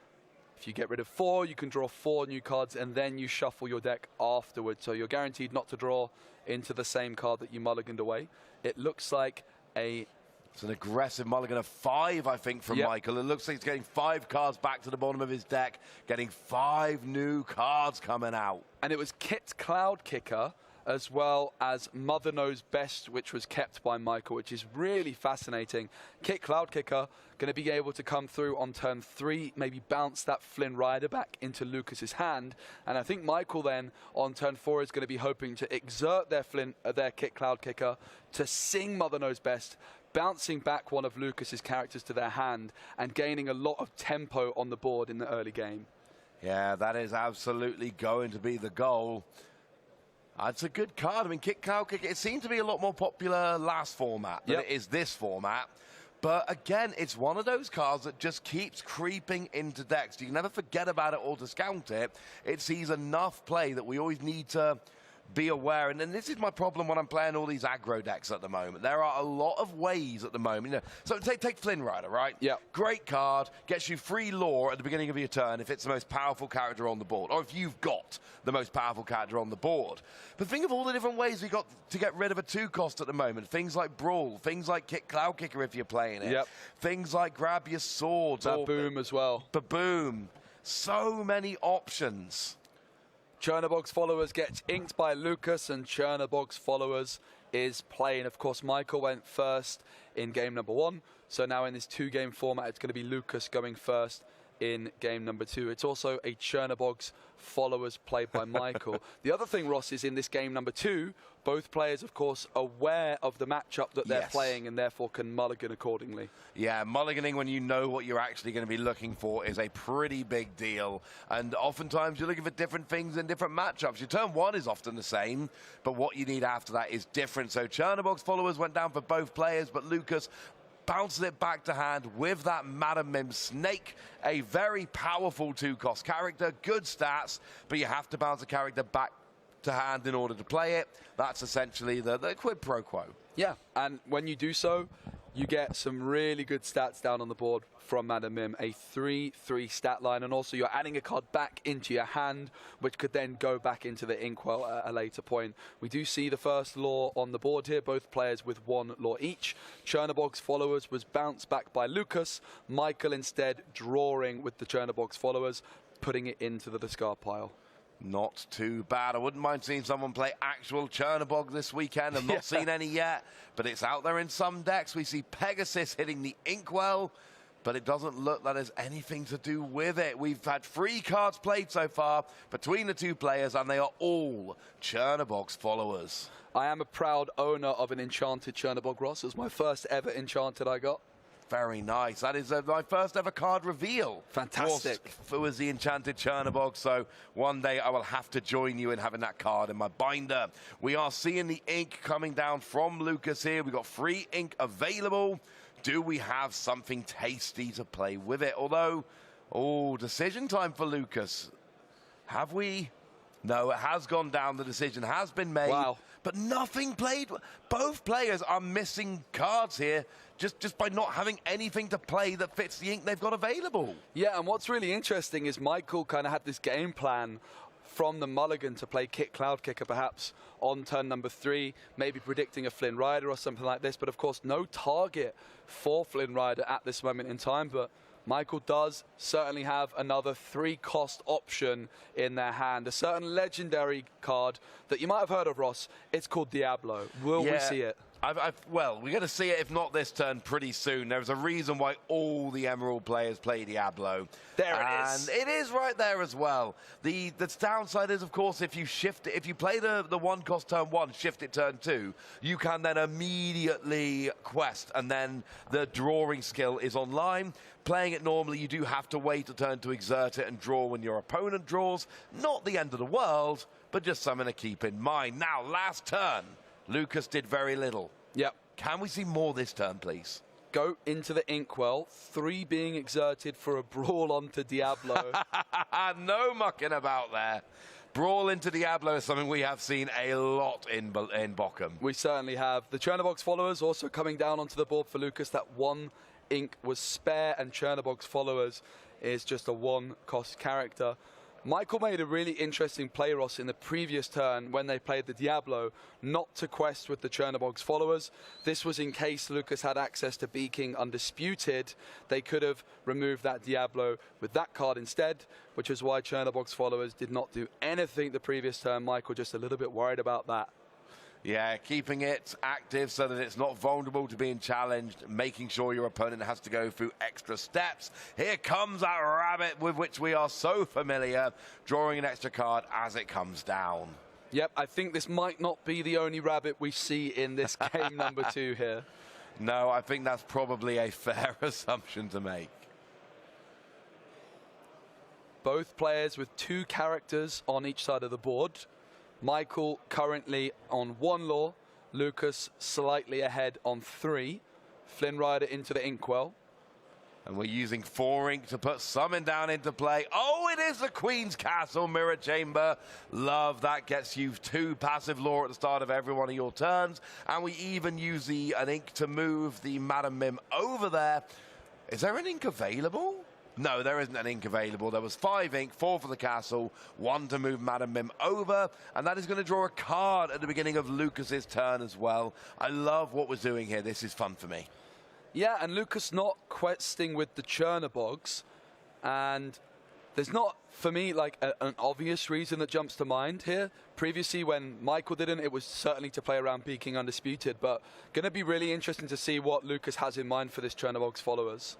if you get rid of 4, you can draw 4 new cards, and then you shuffle your deck afterwards. So you're guaranteed not to draw into the same card that you mulliganed away. It looks like it's an aggressive mulligan of 5, I think, from Michael. It looks like he's getting 5 cards back to the bottom of his deck, getting 5 new cards coming out. And it was Kit Cloud Kicker, as well as Mother Knows Best, which was kept by Michael, which is really fascinating. Kit Cloud Kicker going to be able to come through on turn 3, maybe bounce that Flynn Rider back into Lucas's hand. And I think Michael then on turn 4 is going to be hoping to exert their Kit Cloud Kicker to sing Mother Knows Best, bouncing back one of Lucas's characters to their hand and gaining a lot of tempo on the board in the early game. Yeah, that is absolutely going to be the goal. It's a good card. I mean, Kit Cloud Kicker, it seemed to be a lot more popular last format than it is this format. But again, it's one of those cards that just keeps creeping into decks. You can never forget about it or discount it. It sees enough play that we always need to be aware. And this is my problem when I'm playing all these aggro decks at the moment. There are a lot of ways at the moment. You know, so take Flynn Rider, right? Yeah. Great card, gets you free lore at the beginning of your turn if it's the most powerful character on the board, or if you've got the most powerful character on the board. But think of all the different ways we got to get rid of a 2-cost at the moment. Things like Brawl, things like Cloud Kicker if you're playing it. Yep. Things like Grab Your Swords. Baboom as well. Baboom. So many options. Chernobog's Followers gets inked by Lucas, and Chernobog's Followers is playing. Of course, Michael went first in game number 1. So now in this 2-game format, it's going to be Lucas going first in game number 2. It's also a Chernobog's Followers played by Michael. The other thing, Ross, is in this game number 2, both players, of course, aware of the matchup that they're playing and therefore can mulligan accordingly. Yeah, mulliganing when you know what you're actually going to be looking for is a pretty big deal. And oftentimes you're looking for different things in different matchups. Your turn 1 is often the same, but what you need after that is different. So Chernobog's Followers went down for both players, but Lucas bounces it back to hand with that Madam Mim Snake, a very powerful 2-cost character, good stats, but you have to bounce a character back to hand in order to play it. That's essentially the quid pro quo. Yeah, and when you do so, you get some really good stats down on the board from Madam Mim, a 3/3 stat line, and also you're adding a card back into your hand, which could then go back into the inkwell at a later point. We do see the first lore on the board here, both players with 1 lore each. Chernobog's Followers was bounced back by Lucas, Michael instead drawing with the Chernobog's Followers, putting it into the discard pile. Not too bad. I wouldn't mind seeing someone play actual Chernobog this weekend. I've not seen any yet, but it's out there in some decks. We see Pegasus hitting the inkwell, but it doesn't look like there's anything to do with it. We've had 3 cards played so far between the 2 players, and they are all Chernobog's Followers. I am a proud owner of an enchanted Chernobog, Ross. It was my first ever enchanted I got. Very nice. That is my first ever card reveal. Fantastic. It was the enchanted Chernobog, so one day I will have to join you in having that card in my binder. We are seeing the ink coming down from Lucas here. We've got free ink available. Do we have something tasty to play with it? Although, decision time for Lucas. Have we? No, it has gone down. The decision has been made. Wow. but nothing played. Both players are missing cards here just by not having anything to play that fits the ink they've got available. Yeah, and what's really interesting is Michael kind of had this game plan from the mulligan to play Cloud Kicker perhaps on turn number 3, maybe predicting a Flynn Rider or something like this, but of course no target for Flynn Rider at this moment in time, but Michael does certainly have another 3-cost option in their hand, a certain legendary card that you might have heard of, Ross. It's called Diablo. Will we see it? Well, we're going to see it, if not this turn, pretty soon. There's a reason why all the Emerald players play Diablo. There it is. And it is right there as well. The downside is, of course, if you play the 1-cost turn 1, shift it turn 2, you can then immediately quest, and then the drawing skill is online. Playing it normally, you do have to wait a turn to exert it and draw when your opponent draws. Not the end of the world, but just something to keep in mind. Now, last turn, Lucas did very little. Yep. Can we see more this turn, please? Go into the Inkwell, 3 being exerted for a brawl onto Diablo. No mucking about there. Brawl into Diablo is something we have seen a lot in Bochum. We certainly have. The Chernobog's followers also coming down onto the board for Lucas. That 1 ink was spare, and Chernobog's followers is just a 1-cost character. Michael made a really interesting play, Ross, in the previous turn when they played the Diablo, not to quest with the Chernobog's followers. This was in case Lucas had access to King Undisputed. They could have removed that Diablo with that card instead, which is why Chernobog's followers did not do anything the previous turn. Michael just a little bit worried about that. Yeah, keeping it active so that it's not vulnerable to being challenged, making sure your opponent has to go through extra steps. Here comes that rabbit with which we are so familiar, drawing an extra card as it comes down. Yep, I think this might not be the only rabbit we see in this game number 2 here. No, I think that's probably a fair assumption to make. Both players with 2 characters on each side of the board. Michael currently on 1 law, Lucas slightly ahead on 3. Flynn Rider into the Inkwell. And we're using 4 ink to put Summon down into play. Oh, it is the Queen's Castle Mirror Chamber. Love that. Gets you 2 passive law at the start of every one of your turns. And we even use an ink to move the Madam Mim over there. Is there an ink available? No, there isn't an ink available. There was 5 ink, 4 for the castle, 1 to move Madam Mim over, and that is going to draw a card at the beginning of Lucas's turn as well. I love what we're doing here. This is fun for me. Yeah, and Lucas not questing with the Chernobogs, and there's not, for me, like an obvious reason that jumps to mind here. Previously, when Michael didn't, it was certainly to play around King Undisputed, but going to be really interesting to see what Lucas has in mind for this Chernobog's followers.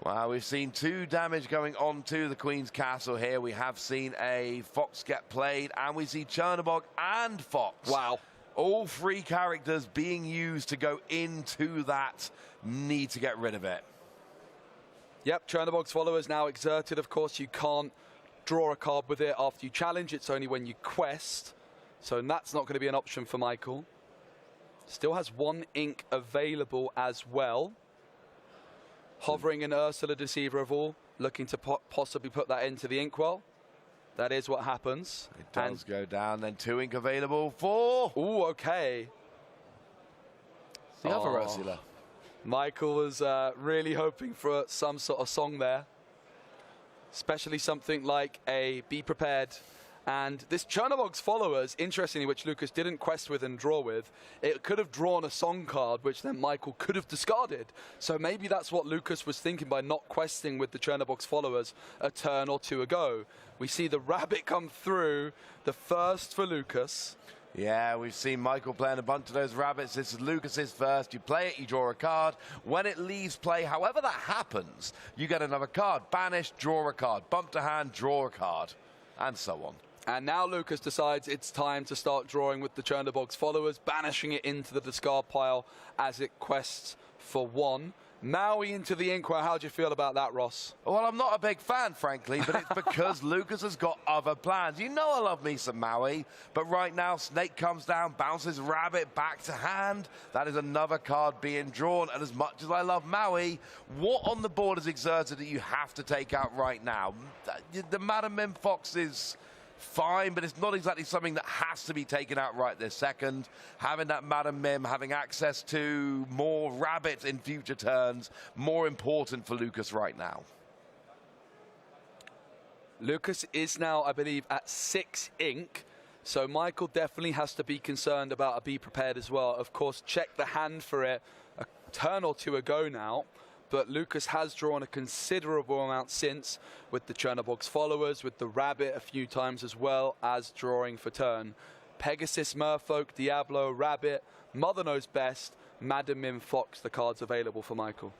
Wow, we've seen 2 damage going on to the Queen's Castle here. We have seen a Fox get played, and we see Chernobog and Fox. Wow. All 3 characters being used to go into that need to get rid of it. Yep, Chernobog's followers now exerted. Of course, you can't draw a card with it after you challenge. It's only when you quest. So that's not going to be an option for Michael. Still has 1 ink available as well. Hovering in Ursula Deceiver of All, looking to possibly put that into the Inkwell. That is what happens. It does go down, then 2 ink available for... Ooh, okay. The other Ursula. Michael was really hoping for some sort of song there. Especially something like a Be Prepared. And this Chernobog's followers, interestingly, which Lucas didn't quest with and draw with, it could have drawn a song card, which then Michael could have discarded. So maybe that's what Lucas was thinking by not questing with the Chernobog's followers a turn or 2 ago. We see the rabbit come through, the first for Lucas. Yeah, we've seen Michael playing a bunch of those rabbits. This is Lucas's first. You play it, you draw a card. When it leaves play, however that happens, you get another card. Banish, draw a card. Bump to hand, draw a card. And so on. And now Lucas decides it's time to start drawing with the Chernobog's followers, banishing it into the discard pile as it quests for 1. Maui into the Inkwell. How do you feel about that, Ross? Well, I'm not a big fan, frankly, but it's because Lucas has got other plans. You know I love me some Maui, but right now Snake comes down, bounces Rabbit back to hand. That is another card being drawn, and as much as I love Maui, what on the board is exerted that you have to take out right now? The Madam Mim Fox is fine, but it's not exactly something that has to be taken out right this second. Having that Madam Mim, having access to more rabbits in future turns, more important for Lucas right now. Lucas is now, I believe, at 6 ink. So Michael definitely has to be concerned about a be prepared as well. Of course, check the hand for it a turn or two ago now. But Lucas has drawn a considerable amount since, with the Chernobog's followers, with the rabbit a few times as well as drawing for turn. Pegasus, Merfolk, Diablo, Rabbit, Mother Knows Best, Madam Mim, Fox, the cards available for Michael.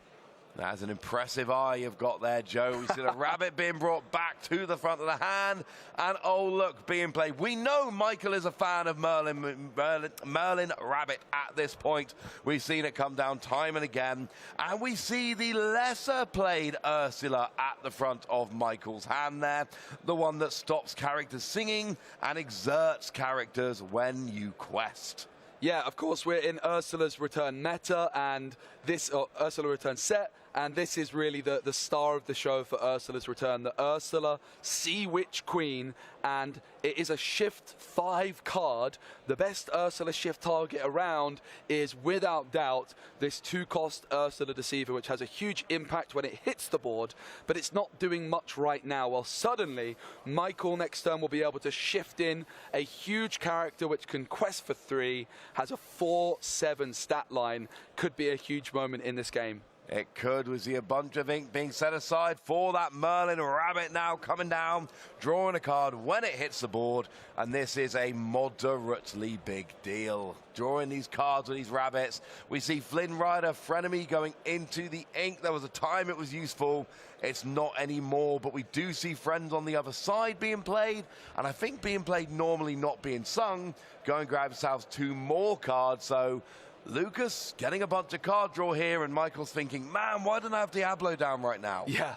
That's an impressive eye you've got there, Joe. We see the rabbit being brought back to the front of the hand. And oh, look, being played. We know Michael is a fan of Merlin Rabbit at this point. We've seen it come down time and again. And we see the lesser played Ursula at the front of Michael's hand there. The one that stops characters singing and exerts characters when you quest. Yeah, of course, we're in Ursula's Return meta, and this Ursula Return set, and this is really the star of the show for Ursula's Return, the Ursula Sea Witch Queen, and it is a Shift 5 card. The best Ursula Shift target around is, without doubt, this 2-cost Ursula Deceiver, which has a huge impact when it hits the board, but it's not doing much right now. Well, suddenly, Michael next turn will be able to shift in a huge character which can quest for 3, has a 4/7 stat line, could be a huge moment in this game. It could. We see a bunch of ink being set aside for that Merlin Rabbit now coming down, drawing a card when it hits the board, and this is a moderately big deal. Drawing these cards with these rabbits. We see Flynn Rider, Frenemy going into the ink. There was a time it was useful. It's not anymore, but we do see Friends on the other side being played, and I think being played normally, not being sung. Go and grab yourselves 2 more cards, so Lucas getting a bunch of card draw here, and Michael's thinking, man, why don't I have Diablo down right now? Yeah,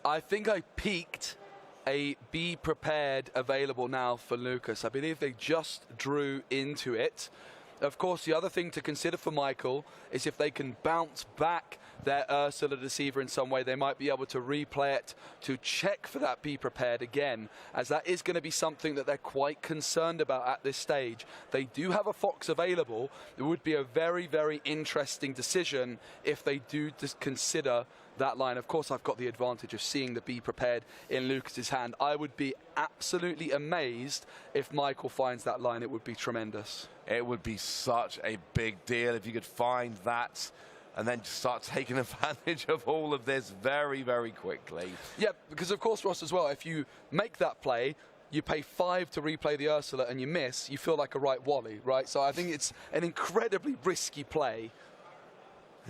I think I peaked a Be Prepared available now for Lucas. I believe they just drew into it. Of course, the other thing to consider for Michael is if they can bounce back their Ursula Deceiver in some way, they might be able to replay it to check for that Be Prepared again, as that is going to be something that they're quite concerned about at this stage. They do have a Fox available. It would be a very, very interesting decision if they do just consider that line. Of course, I've got the advantage of seeing the Be Prepared in Lucas's hand. I would be absolutely amazed if Michael finds that line. It would be tremendous. It would be such a big deal if you could find that and then just start taking advantage of all of this very, very quickly. Yeah, because of course, Ross, as well, if you make that play, you pay 5 to replay the Ursula and you miss, you feel like a right Wally, right? So I think it's an incredibly risky play.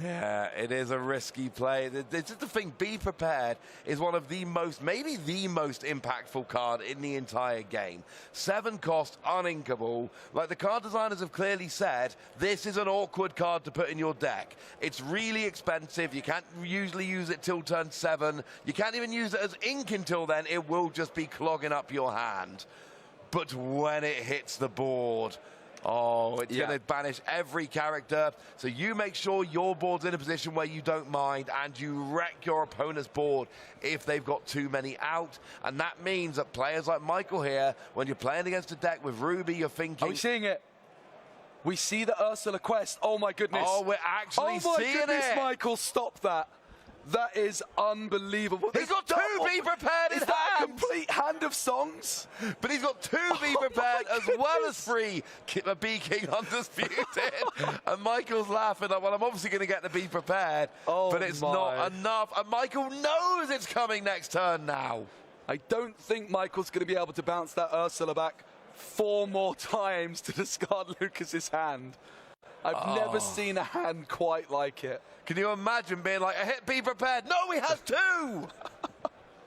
Yeah, it is a risky play. This is the thing, Be Prepared is one of the most, maybe the most impactful card in the entire game. 7 cost, uninkable. Like the card designers have clearly said, this is an awkward card to put in your deck. It's really expensive. You can't usually use it till turn 7. You can't even use it as ink until then. It will just be clogging up your hand. But when it hits the board, oh, it's going to banish every character. So you make sure your board's in a position where you don't mind, and you wreck your opponent's board if they've got too many out. And that means that players like Michael here, when you're playing against a deck with Ruby, you're thinking... Are we seeing it? We see the Ursula quest. Oh, my goodness. Oh, we're actually seeing it. Oh, my goodness, Michael, stop that. That is unbelievable. He's got 2 Be Prepared in hand. Is that a complete hand of songs? But he's got 2 Be Prepared as well as 3 Be King Undisputed. And Michael's laughing like, well, I'm obviously going to get the Be Prepared, but it's not enough. And Michael knows it's coming next turn now. I don't think Michael's going to be able to bounce that Ursula back 4 more times to discard Lucas's hand. I've never seen a hand quite like it. Can you imagine being like, a hit, Be Prepared? No, he has 2!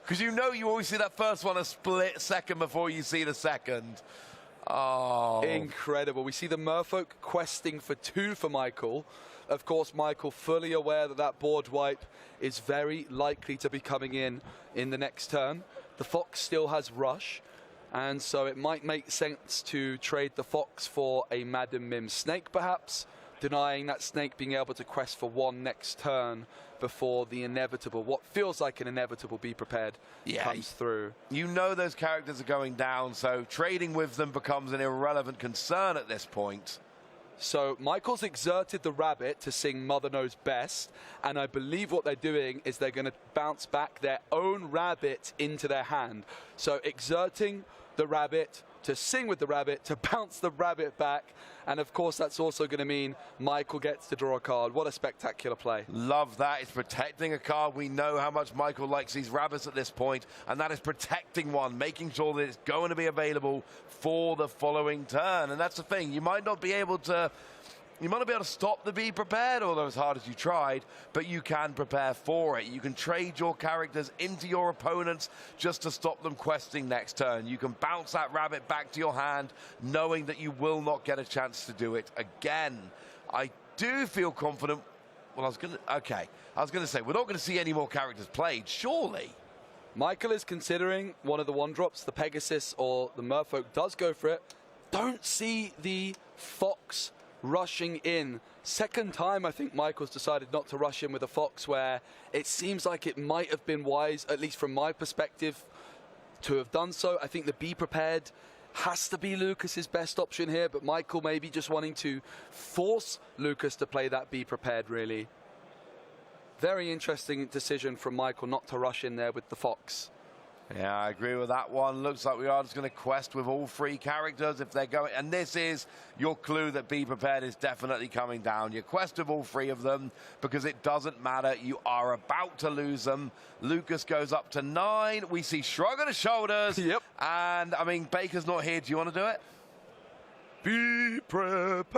Because you know you always see that first one a split second before you see the second. Oh. Incredible. We see the Merfolk questing for 2 for Michael. Of course, Michael fully aware that that board wipe is very likely to be coming in the next turn. The Fox still has Rush, and so it might make sense to trade the Fox for a Madam Mim Snake, perhaps. denying that snake being able to quest for one next turn before the inevitable, what feels like an inevitable be prepared, comes through. You know those characters are going down, so trading with them becomes an irrelevant concern at this point. So Michael's exerted the rabbit to sing Mother Knows Best, and I believe what they're doing is they're going to bounce back their own rabbit into their hand. So exerting the rabbit to sing with the rabbit, to bounce the rabbit back, and of course that's also going to mean Michael gets to draw a card. What a spectacular play. Love that. It's protecting a card. We know how much Michael likes these rabbits at this point, and that is protecting one, making sure that it's going to be available for the following turn. And that's the thing. You might not be able to stop the be prepared, although as hard as you tried, but you can prepare for it. You can trade your characters into your opponents just to stop them questing next turn. You can bounce that rabbit back to your hand, knowing that you will not get a chance to do it again. I do feel confident. Well, I was going to say, we're not going to see any more characters played, surely. Michael is considering one of the one drops, the Pegasus or the Merfolk does go for it. Don't see the Fox rushing in. Second time I think Michael's decided not to rush in with a Fox, where it seems like it might have been wise, at least from my perspective, to have done so. I think the be prepared has to be Lucas's best option here, but Michael maybe just wanting to force Lucas to play that be prepared, really. Very interesting decision from Michael not to rush in there with the Fox. Yeah, I agree with that one. Looks like we are just going to quest with all three characters if they're going. And this is your clue that Be Prepared is definitely coming down. You quest with all three of them because it doesn't matter. You are about to lose them. Lucas goes up to 9. We see Shrug on his shoulders. Yep. And, I mean, Baker's not here. Do you want to do it? Be prepared.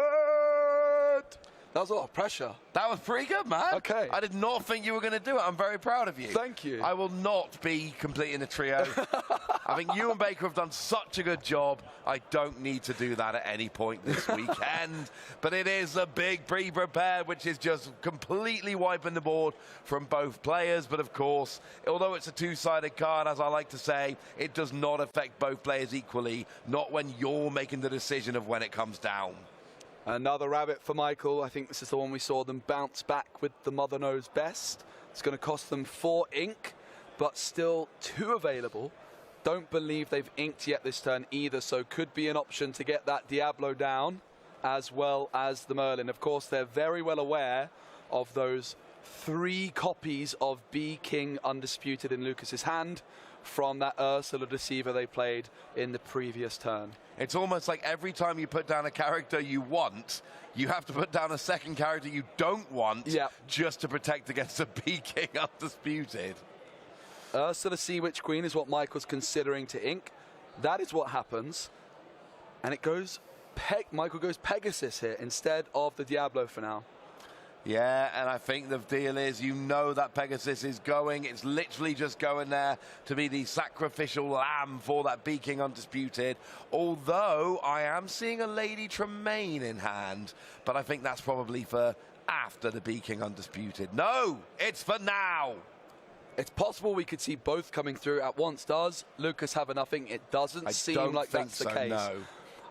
That was a lot of pressure. That was pretty good, man. Okay. I did not think you were going to do it. I'm very proud of you. Thank you. I will not be completing the trio. I think you and Baker have done such a good job. I don't need to do that at any point this weekend. But it is a big pre-prepared, which is just completely wiping the board from both players. But of course, although it's a two-sided card, as I like to say, it does not affect both players equally, not when you're making the decision of when it comes down. Another rabbit for Michael. I think this is the one we saw them bounce back with the Mother Knows Best. It's going to cost them 4 ink, but still 2 available. Don't believe they've inked yet this turn either, so could be an option to get that Diablo down, as well as the Merlin. Of course, they're very well aware of those 3 copies of Bee King Undisputed in Lucas's hand from that Ursula Deceiver they played in the previous turn. It's almost like every time you put down a character you want, you have to put down a second character you don't want just to protect against a Bee King Undisputed. Ursula Sea Witch Queen is what Michael's considering to ink. That is what happens. And it goes, Michael goes Pegasus here instead of the Diablo for now. Yeah, and I think the deal is, you know that Pegasus is going. It's literally just going there to be the sacrificial lamb for that Bee King Undisputed. Although I am seeing a Lady Tremaine in hand, but I think that's probably for after the Bee King Undisputed. No, it's for now. It's possible we could see both coming through at once. Does Lucas have enough ink? It doesn't seem like that's the case. No.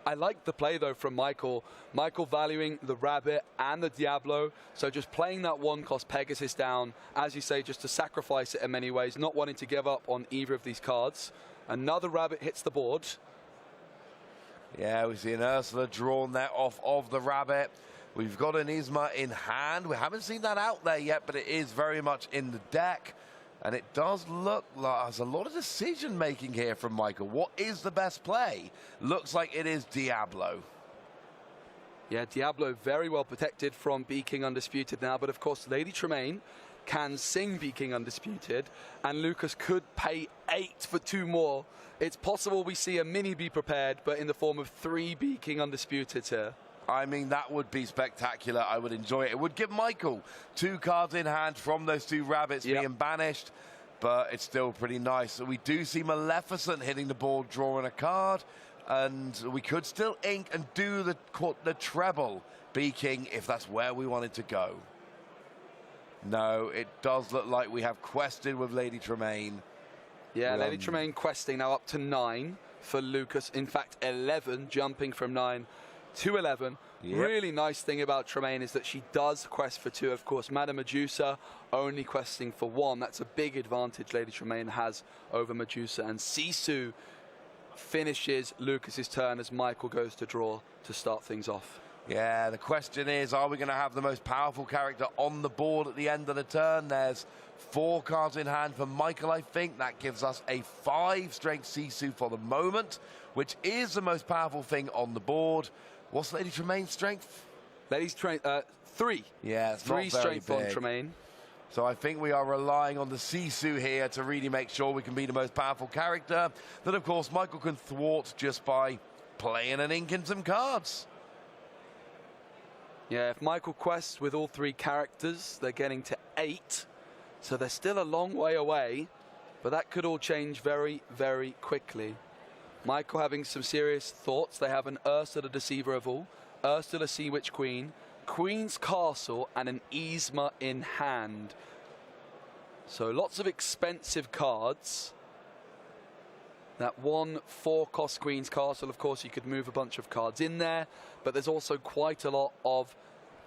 I like the play, though, from Michael. Michael valuing the rabbit and the Diablo. So just playing that 1-cost Pegasus down, as you say, just to sacrifice it in many ways, not wanting to give up on either of these cards. Another rabbit hits the board. Yeah, we see an Ursula drawn there off of the rabbit. We've got an Isma in hand. We haven't seen that out there yet, but it is very much in the deck. And it does look like there's a lot of decision-making here from Michael. What is the best play? Looks like it is Diablo. Yeah, Diablo very well protected from Bee King Undisputed now. But, of course, Lady Tremaine can sing Bee King Undisputed. And Lucas could pay 8 for 2 more. It's possible we see a mini Be Prepared, but in the form of 3 Bee King Undisputeds here. I mean, that would be spectacular. I would enjoy it. It would give Michael 2 cards in hand from those 2 rabbits being banished, but it's still pretty nice. So we do see Maleficent hitting the board, drawing a card, and we could still ink and do the treble Bee King if that's where we wanted to go. No, it does look like we have quested with Lady Tremaine. Yeah, Lady Tremaine questing now up to 9 for Lucas. In fact, 11 jumping from 9 211. Yep. Really nice thing about Tremaine is that she does quest for 2. Of course, Madame Medusa only questing for 1. That's a big advantage Lady Tremaine has over Medusa. And Sisu finishes Lucas's turn as Michael goes to draw to start things off. Yeah, the question is, are we going to have the most powerful character on the board at the end of the turn? There's 4 cards in hand for Michael, I think. That gives us a 5 strength Sisu for the moment, which is the most powerful thing on the board. What's Lady Tremaine's strength? Lady Tremaine, 3. Yeah, it's 3 not very strength on big. Tremaine. So I think we are relying on the Sisu here to really make sure we can be the most powerful character that, of course, Michael can thwart just by playing and inking some cards. Yeah, if Michael quests with all 3 characters, they're getting to 8. So they're still a long way away, but that could all change very, very quickly. Michael having some serious thoughts. They have an Ursula Deceiver of All, Ursula Sea Witch Queen, Queen's Castle, and an Yzma in hand. So lots of expensive cards. That 1 4-cost Queen's Castle, of course, you could move a bunch of cards in there, but there's also quite a lot of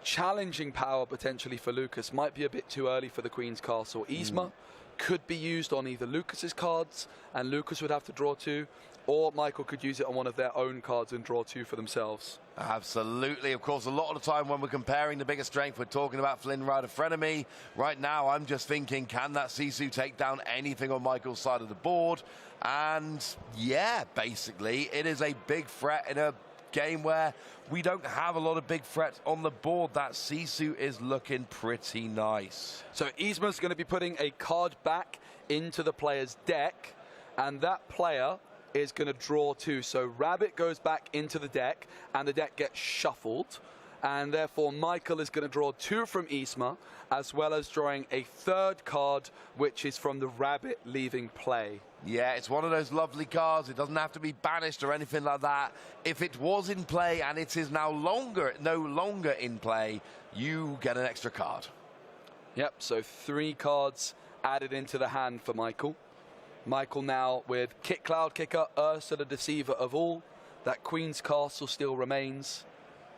challenging power potentially for Lucas. Might be a bit too early for the Queen's Castle. Yzma could be used on either Lucas's cards, and Lucas would have to draw 2, or Michael could use it on one of their own cards and draw 2 for themselves. Absolutely. Of course, a lot of the time when we're comparing the bigger strength, we're talking about Flynn Rider Frenemy. Right now, I'm just thinking, can that Sisu take down anything on Michael's side of the board? And yeah, basically, it is a big threat in a game where we don't have a lot of big threats on the board. That Sisu is looking pretty nice. So Yzma's going to be putting a card back into the player's deck, and that player is going to draw 2. So Rabbit goes back into the deck, and the deck gets shuffled, and therefore Michael is going to draw 2 from Yzma, as well as drawing a 3rd card, which is from the Rabbit leaving play. Yeah, it's one of those lovely cards. It doesn't have to be banished or anything like that. If it was in play and it is now no longer in play, you get an extra card. Yep, so 3 cards added into the hand for Michael. Michael now with Kick Cloud Kicker, Ursula Deceiver of All. That Queen's Castle still remains.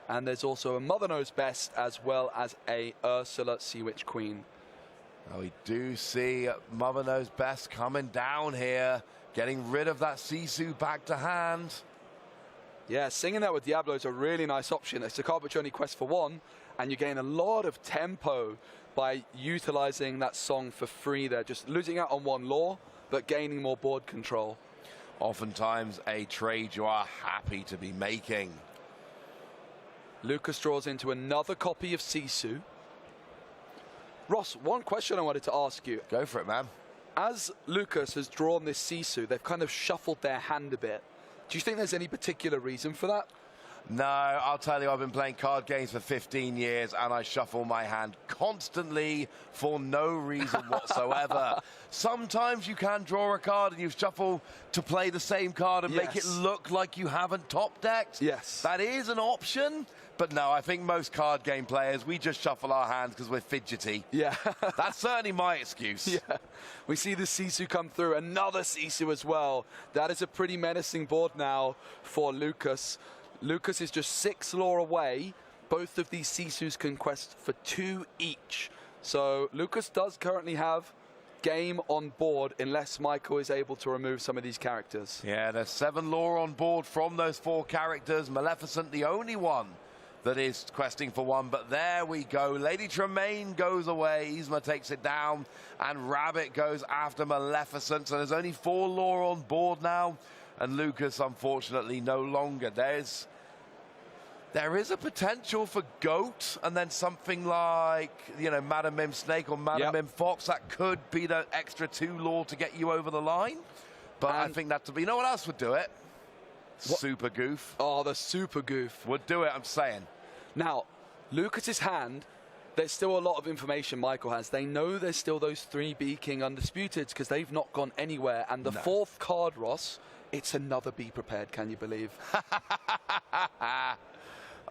And there's also a Mother Knows Best, as well as a Ursula Sea Witch Queen. Now we do see Mother Knows Best coming down here, getting rid of that Sisu back to hand. Yeah, Singing That with Diablo is a really nice option. It's a card which only quests for 1, and you gain a lot of tempo by utilizing that song for free there. Just losing out on 1 lore, but gaining more board control. Oftentimes a trade you are happy to be making. Lucas draws into another copy of Sisu. Ross, one question I wanted to ask you. Go for it, man. As Lucas has drawn this Sisu, they've kind of shuffled their hand a bit. Do you think there's any particular reason for that? No, I'll tell you, I've been playing card games for 15 years and I shuffle my hand constantly for no reason whatsoever. Sometimes you can draw a card and you shuffle to play the same card and make it look like you haven't top decked. Yes. That is an option. But no, I think most card game players, we just shuffle our hands because we're fidgety. Yeah. That's certainly my excuse. Yeah. We see the Sisu come through. Another Sisu as well. That is a pretty menacing board now for Lucas. Lucas is just 6 lore away. Both of these Sisus can quest for 2 each. So Lucas does currently have game on board unless Michael is able to remove some of these characters. Yeah, there's 7 lore on board from those 4 characters. Maleficent, the only one that is questing for 1, but there we go. Lady Tremaine goes away, Yzma takes it down, and Rabbit goes after Maleficent. So there's only 4 lore on board now, and Lucas, unfortunately, no longer. There is a potential for Goat, and then something like, you know, Madam Mim Snake or Madam Mim Fox. That could be the extra 2 lore to get you over the line. But I think that you know what else would do it? Super Goof. Oh, the Super Goof. Would do it, I'm saying. Now, Lucas's hand, there's still a lot of information Michael has. They know there's still those 3 Bee King Undisputeds because they've not gone anywhere. And the 4th card, Ross, it's another Be Prepared, can you believe?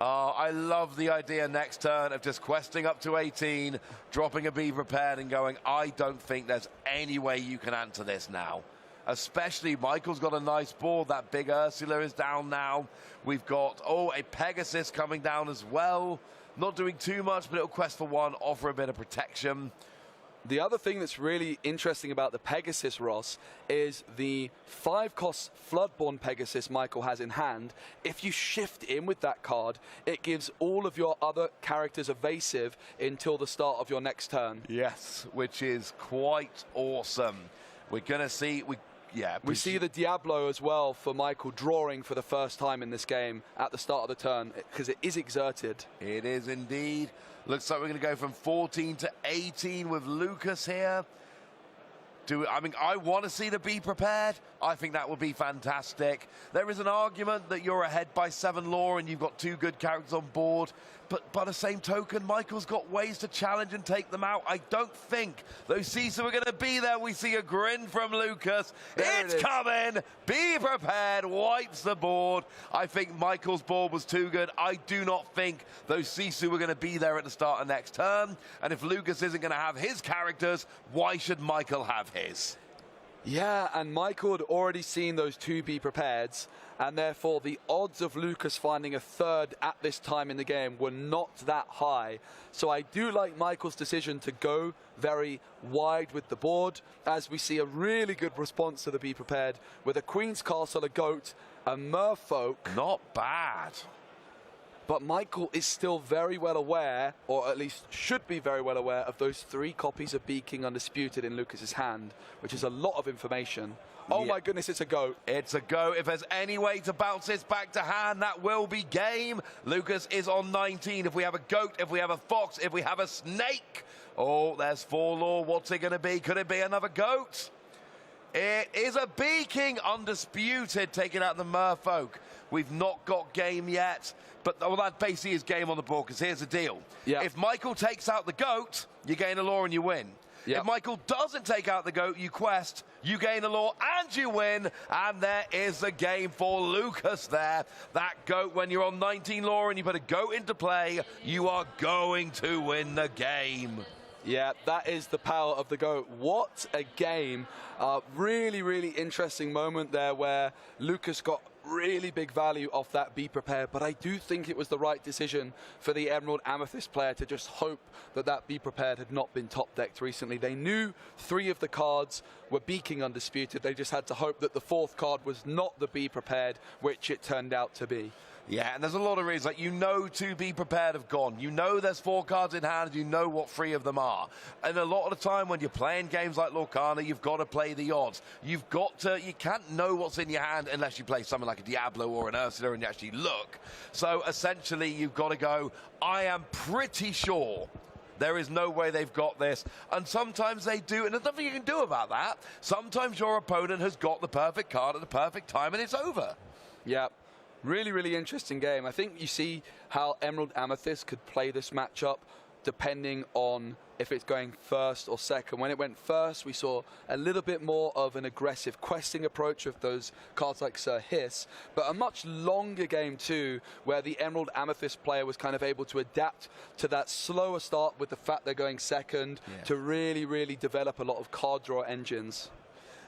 Oh, I love the idea next turn of just questing up to 18, dropping a Be Prepared and going, I don't think there's any way you can answer this now. especially Michael's got a nice board. That big Ursula is down now. We've got, a Pegasus coming down as well. Not doing too much, but it'll quest for one, offer a bit of protection. The other thing that's really interesting about the Pegasus, Ross, is the 5-cost Floodborn Pegasus Michael has in hand. If you shift in with that card, it gives all of your other characters evasive until the start of your next turn. Yes, which is quite awesome. We're going to see... We see the Diablo as well for Michael drawing for the first time in this game at the start of the turn, because it is exerted. It is indeed. Looks like we're going to go from 14 to 18 with Lucas here. I want to see the Be Prepared. I think that would be fantastic. There is an argument that you're ahead by 7 lore and you've got 2 good characters on board. But by the same token, Michael's got ways to challenge and take them out. I don't think those Sisu are going to be there. We see a grin from Lucas. It's coming. Be Prepared. Wipes the board. I think Michael's board was too good. I do not think those Sisu were going to be there at the start of next turn. And if Lucas isn't going to have his characters, why should Michael have his? Yeah, and Michael had already seen those 2 Be Prepareds, and therefore the odds of Lucas finding a third at this time in the game were not that high. So I do like Michael's decision to go very wide with the board, as we see a really good response to the Be Prepared with a Queen's Castle, a Goat, a Merfolk. Not bad. But Michael is still very well aware, or at least should be very well aware, of those 3 copies of Be King Undisputed in Lucas's hand, which is a lot of information. Oh my goodness, it's a go. It's a go. If there's any way to bounce this back to hand, that will be game. Lucas is on 19. If we have a goat, if we have a fox, if we have a snake. Oh, there's 4 lore. What's it going to be? Could it be another goat? It is a Be King Undisputed taking out the Merfolk. We've not got game yet. But that basically is game on the board, because here's the deal. Yep. If Michael takes out the goat, you gain a lore and you win. Yep. If Michael doesn't take out the goat, you quest, you gain a lore and you win. And there is the game for Lucas there. That goat, when you're on 19 lore and you put a goat into play, you are going to win the game. Yeah, that is the power of the GOAT. What a game. Really, really interesting moment there where Lucas got really big value off that Be Prepared, but I do think it was the right decision for the Emerald Amethyst player to just hope that that Be Prepared had not been top decked recently. They knew 3 of the cards were Be King Undisputed. They just had to hope that the 4th card was not the Be Prepared, which it turned out to be. Yeah, and there's a lot of reasons. Like, you know, to Be Prepared have gone. You know there's 4 cards in hand. You know what 3 of them are. And a lot of the time when you're playing games like Lorcana, you've got to play the odds. You can't know what's in your hand unless you play something like a Diablo or an Ursula and you actually look. So essentially, you've got to go, I am pretty sure there is no way they've got this. And sometimes they do, and there's nothing you can do about that. Sometimes your opponent has got the perfect card at the perfect time and it's over. Yeah. Really, really interesting game. I think you see how Emerald Amethyst could play this matchup depending on if it's going first or second. When it went first, we saw a little bit more of an aggressive questing approach with those cards like Sir Hiss, but a much longer game too, where the Emerald Amethyst player was kind of able to adapt to that slower start with the fact they're going second to really, really develop a lot of card draw engines.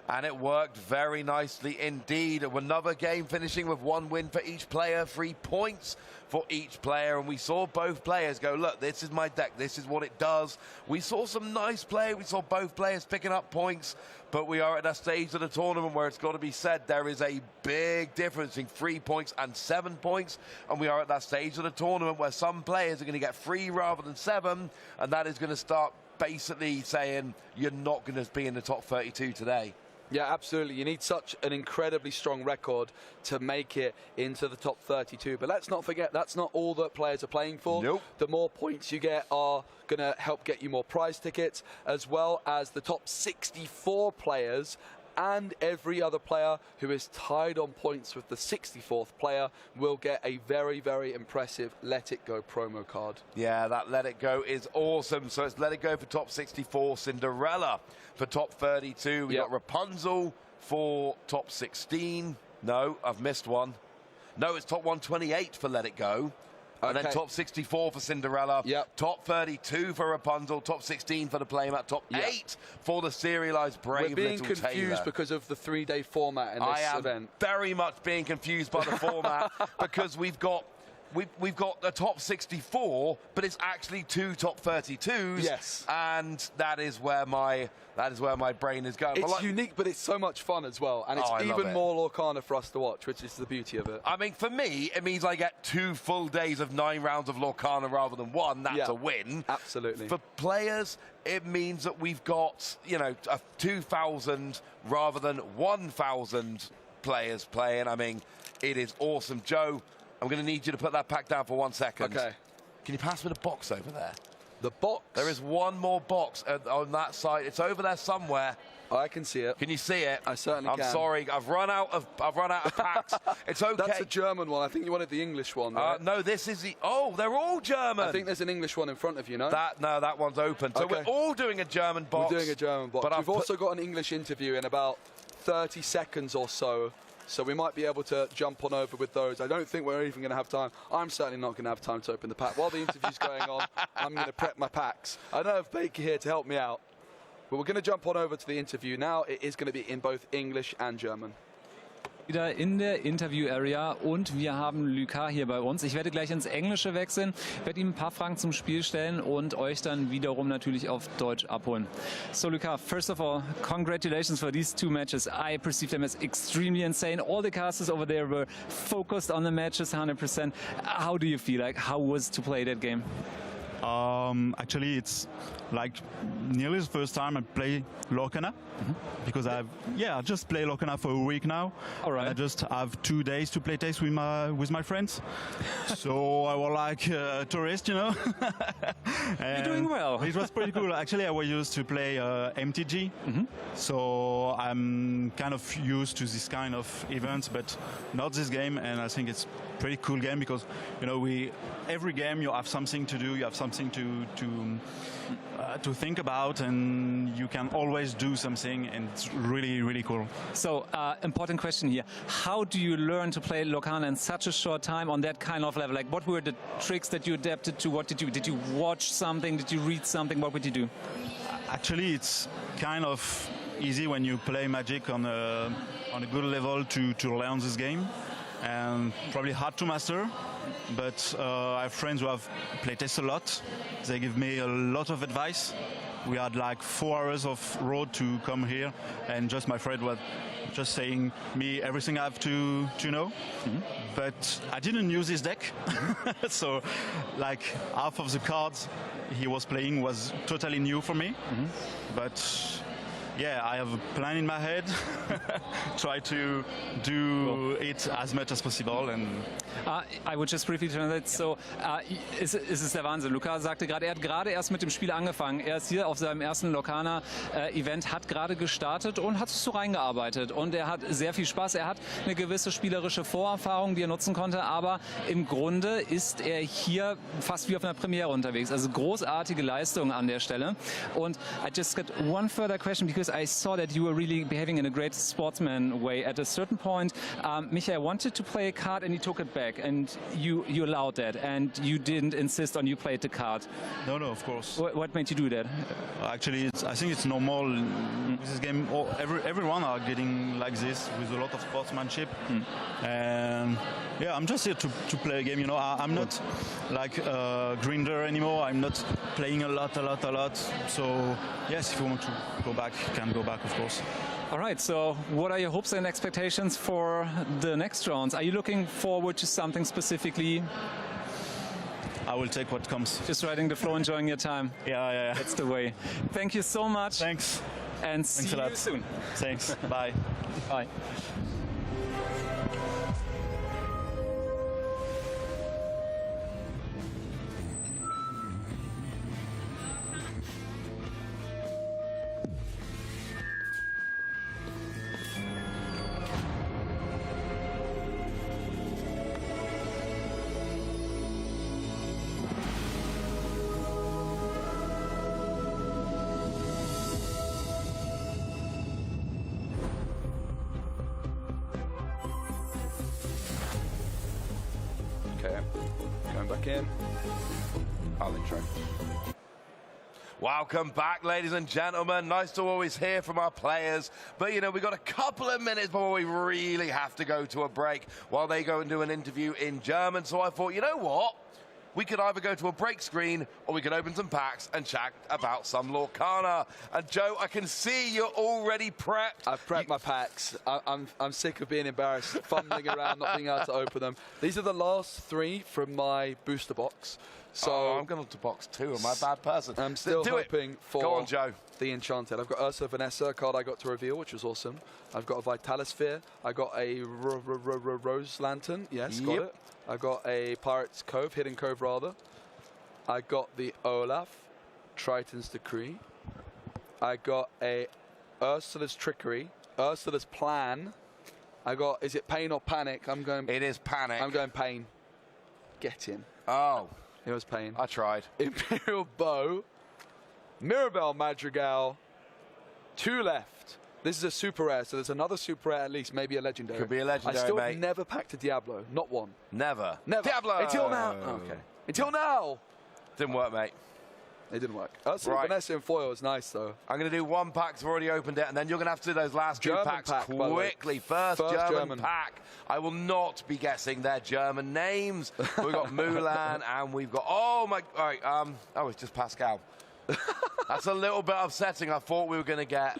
And it worked very nicely indeed. Another game finishing with 1 win for each player, 3 points for each player. And we saw both players go, look, this is my deck, this is what it does. We saw some nice play. We saw both players picking up points. But we are at that stage of the tournament where it's got to be said there is a big difference between 3 points and 7 points. And we are at that stage of the tournament where some players are going to get 3 rather than 7. And that is going to start basically saying you're not going to be in the top 32 today. Yeah, absolutely. You need such an incredibly strong record to make it into the top 32. But let's not forget, that's not all that players are playing for. Nope. The more points you get are going to help get you more prize tickets, as well as the top 64 players and every other player who is tied on points with the 64th player will get a very, very impressive Let It Go promo card. Yeah, that Let It Go is awesome. So it's Let It Go for top 64, Cinderella for top 32. We got Rapunzel for top 16. No, I've missed one. No, it's top 128 for Let It Go. And then Okay. top 64 for Cinderella, Yep. top 32 for Rapunzel, top 16 for the playmat, top Yep. 8 for the serialized Brave We're being Little confused Taylor. because of the 3-day format in this I am event. very much being confused by the format because we've got the top 64, but it's actually 2 top 32s. Yes. And that is where my brain is going. But It's unique, but it's so much fun as well. And it's I love even it. more Lorcana for us to watch, which is the beauty of it. I mean, for me, it means I get 2 full days of 9 rounds of Lorcana rather than 1. That's Yeah, a win. absolutely. For players, it means that we've got, 2,000 rather than 1,000 players playing. I mean, it is awesome. Joe, I'm going to need you to put that pack down for 1 second. Okay. Can you pass me the box over there? The box. There is one more box on that side. It's over there somewhere. Oh, I can see it. Can you see it? I certainly I'm can. sorry. I've run out of packs. It's okay. That's a German one. I think you wanted the English one, right? No, this is the. Oh, they're all German. I think there's an English one in front of you, no? That one's open. So Okay. we're all doing a German box. We're doing a German box. But We've also got an English interview in about 30 seconds or so. So we might be able to jump on over with those. I don't think we're even going to have time. I'm certainly not going to have time to open the pack. While the interview's going on, I'm going to prep my packs. I don't have Baker here to help me out. But we're going to jump on over to the interview now. It is going to be in both English and German. Wieder in der Interview-Area und wir haben Lucas hier bei uns. Ich werde gleich ins Englische wechseln, werde ihm ein paar Fragen zum Spiel stellen und euch dann wiederum natürlich auf Deutsch abholen. So Lucas, first of all, congratulations for these 2 matches. I perceive them as extremely insane. All the casters over there were focused on the matches 100%. How do you feel? Like, how was to play that game? Actually, it's like nearly the first time I play Lorcana because I just play Lorcana for a week now. All right. And I just have 2 days to play test with my friends. So I was like a tourist, You're doing well. It was pretty cool. Actually, I was used to play MTG, so I'm kind of used to this kind of events, but not this game. And I think it's pretty cool game because every game you have something to do, you have something to think about, and you can always do something, and it's really, really cool. So, important question here. How do you learn to play Lorcana in such a short time on that kind of level? Like, what were the tricks that you adapted to? What did you do? Did you watch something? Did you read something? What would you do? Actually, it's kind of easy when you play Magic on a good level to learn this game, and probably hard to master. But I have friends who have playtest a lot. They give me a lot of advice. We had like 4 hours of road to come here, and just my friend was just saying me everything I have to know. But I didn't use his deck, so like half of the cards he was playing was totally new for me. But yeah, I have a plan in my head. Try to do it as much as possible. And I would just briefly translate. So, es ist der Wahnsinn. Lucas sagte gerade, er hat gerade erst mit dem Spiel angefangen. Er ist hier auf seinem ersten Lorcana-Event, hat gerade gestartet und hat sich so reingearbeitet. Und er hat sehr viel Spaß. Er hat eine gewisse spielerische Vorerfahrung, die er nutzen konnte. Aber im Grunde ist er hier fast wie auf einer Premiere unterwegs. Also großartige Leistung an der Stelle. Und I just got one further question because I saw that you were really behaving in a great sportsman way. At a certain point, Michael wanted to play a card and he took it back, and you allowed that, and you didn't insist on you played the card. No, of course. What made you do that? Actually, I think it's normal with this game. Everyone are getting like this with a lot of sportsmanship. And yeah, I'm just here to play a game. I'm not like a grinder anymore. I'm not playing a lot. So yes, if you want to go back, you can go back, of course. All right, so what are your hopes and expectations for the next rounds? Are you looking forward to something specifically? I will take what comes. Just riding the floor, enjoying your time. Yeah. That's the way. Thank you so much. Thanks. And Thanks see a lot. you soon. Thanks. Bye. Bye. back in. I'll intro. Welcome back, ladies and gentlemen. Nice to always hear from our players. But, you know, we've got a couple of minutes before we really have to go to a break while they go and do an interview in German. So I thought, you know what? We could either go to a break screen or we could open some packs and chat about some Lorcana. And Joe, I can see you're already prepped. I've prepped my packs. I'm sick of being embarrassed, fumbling around, not being able to open them. These are the last 3 from my booster box. So I'm going to box 2. Am I a bad person? I'm still hoping for Go on, Joe. The Enchanted. I've got Ursula Vanessa, a card I got to reveal, which was awesome. I've got a Vitalisphere. I got a Rose Lantern. Yes, got it. I got a Pirate's Cove, Hidden Cove rather. I got the Olaf, Triton's Decree. I got a Ursula's Trickery, Ursula's Plan. I got, is it Pain or Panic? It is Panic. I'm going Pain. Get in. Oh. It was Pain. I tried. Imperial Bow, Mirabelle Madrigal, 2 left. This is a super rare, so there's another super rare at least, maybe a legendary. Could be a legendary, I still mate. never packed a Diablo, not one. Never. Diablo! Until now. Oh, okay. Until now. Didn't work, mate. It didn't work. Ursula Vanessa in foil is nice, though. I'm going to do 1 pack. I've already opened it, and then you're going to have to do those last 2 packs quickly. First German pack. I will not be guessing their German names. We've got Mulan, and we've got... Oh, my... All right, oh, it's just Pascal. That's a little bit upsetting. I thought we were going to get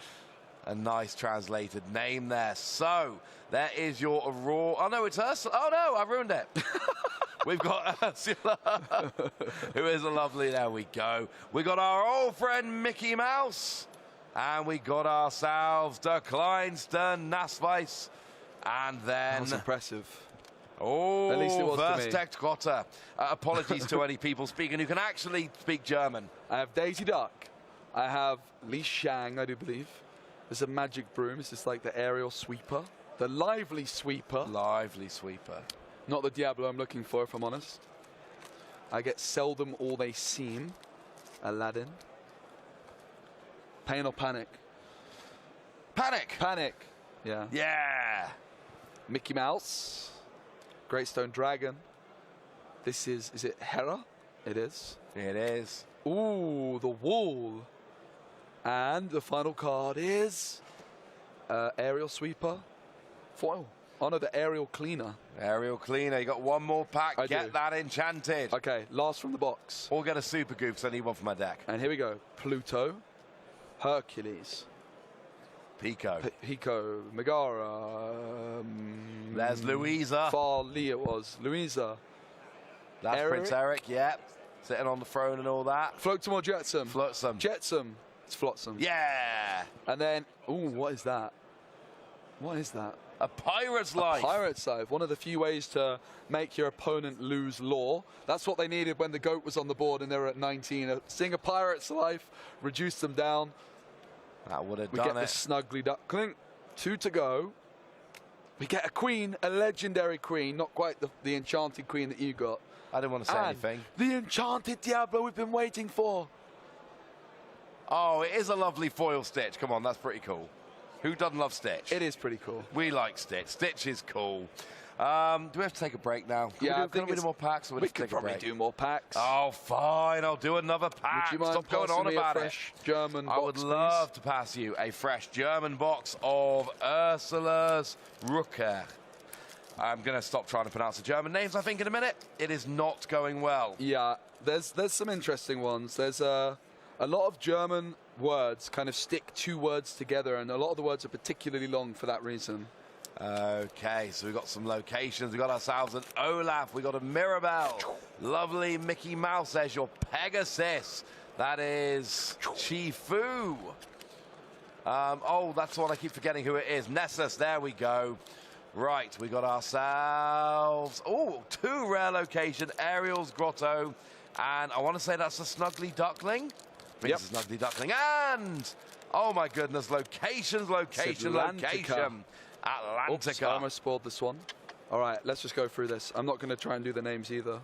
a nice translated name there. So, there is your Aurora... Oh, no, it's Ursula. Oh, no, I ruined it. We've got Ursula, who is a lovely... There we go. We got our old friend Mickey Mouse. And we got ourselves Der Kleinsten Nassweiss. And then... That was impressive. Oh, at least it was to me. Grotter. Apologies to any people speaking who can actually speak German. I have Daisy Duck. I have Li Shang, I do believe. There's a magic broom. This is like the aerial sweeper. The lively sweeper. Lively sweeper. Not the Diablo I'm looking for, if I'm honest. I get Seldom All They Seem. Aladdin. Pain or Panic? Panic! Panic. Yeah. Yeah! Mickey Mouse. Greatstone Dragon. This is it Hera? It is. It is. Ooh, the Wall. And the final card is Aerial Sweeper. Foil. Oh no, the Aerial Cleaner. Aerial Cleaner. You got 1 more pack. I Get do. that enchanted. Okay, last from the box. Or get a super goof, because I need one for my deck. And here we go. Pluto. Hercules. Pico. Pico. Megara. There's Louisa. Farley it was. Louisa. That's Eric. Prince Eric, yep. Sitting on the throne and all that. Flotsam or Jetsam? Flotsam. Jetsam. It's Flotsam. Yeah! And then, ooh, what is that? What is that? A Pirate's Life. A Pirate's Life. One of the few ways to make your opponent lose lore. That's what they needed when the GOAT was on the board and they were at 19. Seeing a Pirate's Life, reduce them down. That would have We done get it. the Snuggly Duckling. 2 to go. We get a queen, a legendary queen, not quite the enchanted queen that you got. I didn't want to say And anything. the enchanted Diablo we've been waiting for. Oh, it is a lovely foil Stitch. Come on, that's pretty cool. Who doesn't love Stitch? It is pretty cool. We like Stitch. Stitch is cool. Do we have to take a break now? Yeah, Can we do more packs? Or we could probably do more packs. Oh, fine. I'll do another pack. Would you mind Stop going on passing me about a it. fresh German I would box, love to pass you a fresh German box of Ursula's Rucker. I'm going to stop trying to pronounce the German names, I think, in a minute. It is not going well. Yeah, there's some interesting ones. There's a lot of German words kind of stick 2 words together, and a lot of the words are particularly long for that reason. Okay, so we've got some locations. We've got ourselves an Olaf. We've got a Mirabelle. Lovely Mickey Mouse. There's your Pegasus. That is Chifu. Oh, that's the one I keep forgetting who it is. Nessus, there we go. Right, we got ourselves... Oh, 2 rare location. Ariel's Grotto. And I want to say that's a Snuggly Duckling. Yep. It's a Snuggly Duckling. And... Oh, my goodness. Location. Atlantica. Oops, I almost spoiled this one. All right, let's just go through this. I'm not going to try and do the names either.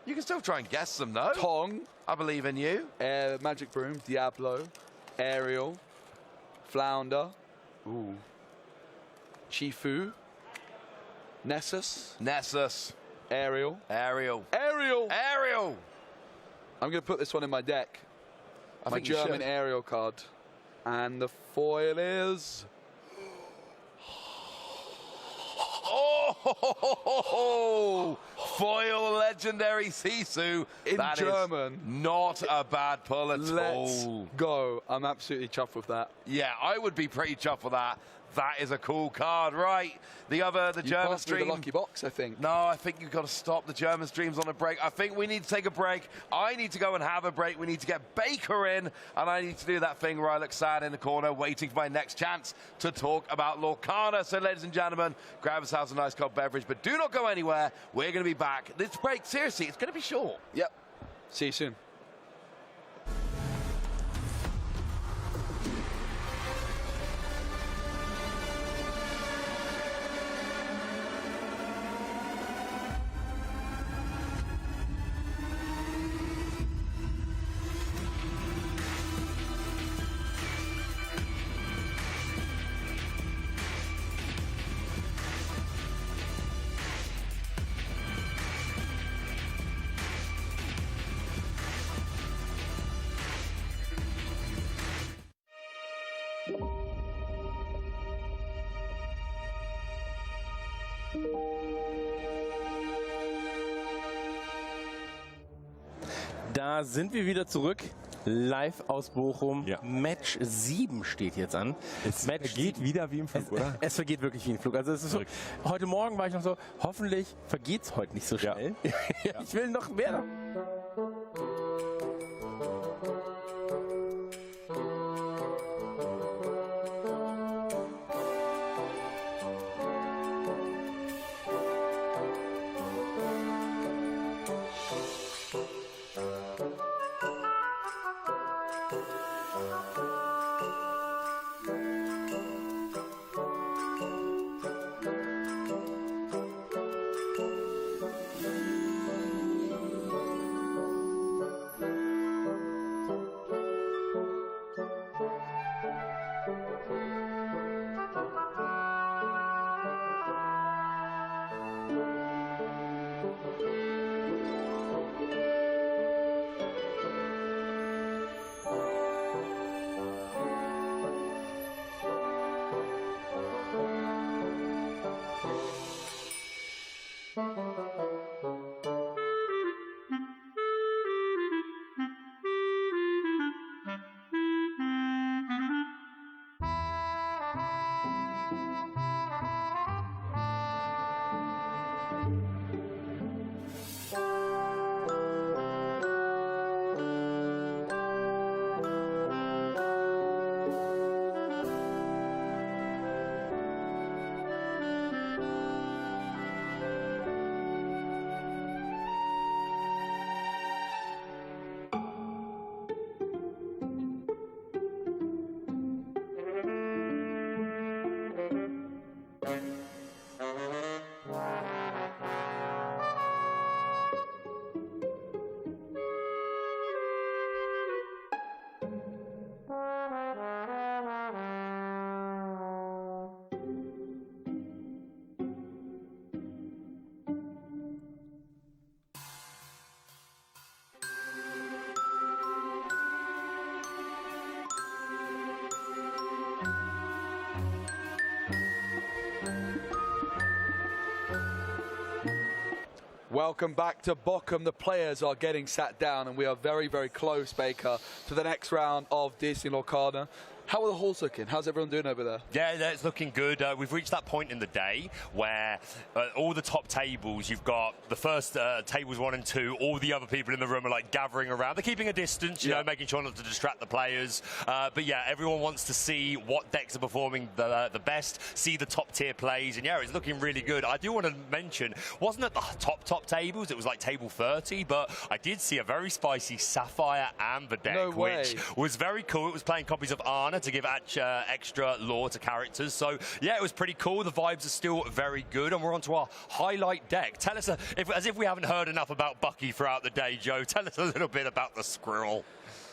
You can still try and guess them, though. Tong. I believe in you. Magic Broom. Diablo. Ariel. Flounder. Ooh. Chifu. Nessus. Aerial. Aerial. Aerial. Aerial. I'm going to put this one in my deck. I My think you German should. aerial card. And the foil is... Oh, foil legendary Sisu. In That is German. not a bad pull at Let's all. go. I'm absolutely chuffed with that. Yeah, I would be pretty chuffed with that. That is a cool card, right? The You German passed me stream. the lucky box, I think. No, I think you've got to stop. The German stream's on a break. I think we need to take a break. I need to go and have a break. We need to get Baker in, and I need to do that thing where I look sad in the corner, waiting for my next chance to talk about Lorcana. So, ladies and gentlemen, grab yourselves a nice cold beverage, but do not go anywhere. We're going to be back. This break, seriously, it's going to be short. Yep. See you soon. Da sind wir wieder zurück. Live aus Bochum. Ja. Match 7 steht jetzt an. Es vergeht wieder wie im Flug, oder? Es vergeht wirklich wie im Flug. Also es ist so, heute Morgen war ich noch so, hoffentlich vergeht es heute nicht so schnell. Ja. Ich will noch mehr. Welcome back to Bochum. The players are getting sat down, and we are very, very close, Baker, to the next round of Disney Lorcana. How are the halls looking? How's everyone doing over there? Yeah, it's looking good. We've reached that point in the day where all the top tables, you've got the first tables 1 and 2, all the other people in the room are like gathering around. They're keeping a distance, you know, making sure not to distract the players. But yeah, everyone wants to see what decks are performing the best, see the top tier plays, and yeah, it's looking really good. I do want to mention, wasn't at the top tables, it was like table 30, but I did see a very spicy Sapphire Amber deck, which was very cool. It was playing copies of Arna to give extra lore to characters. So yeah, it was pretty cool. The vibes are still very good, and we're on to our highlight deck. Tell us, as if we haven't heard enough about Bucky throughout the day, Joe, tell us a little bit about the Squirrel.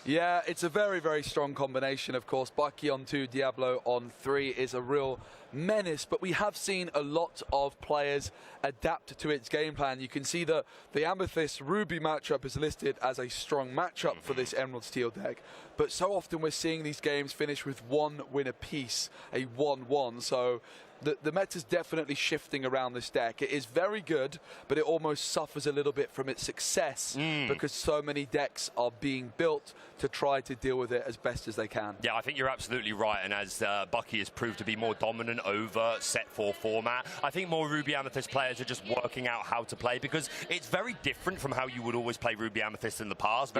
Yeah, it's a very, very strong combination, of course. Bucky on 2, Diablo on 3 is a real menace, but we have seen a lot of players adapt to its game plan. You can see that the Amethyst Ruby matchup is listed as a strong matchup for this Emerald Steel deck, but so often we're seeing these games finish with 1 win apiece, a 1-1, so the meta's definitely shifting around this deck. It is very good, but it almost suffers a little bit from its success because so many decks are being built to try to deal with it as best as they can. Yeah, I think you're absolutely right, and as Bucky has proved to be more dominant over set 4 format, I think more Ruby Amethyst players are just working out how to play, because it's very different from how you would always play Ruby Amethyst in the past.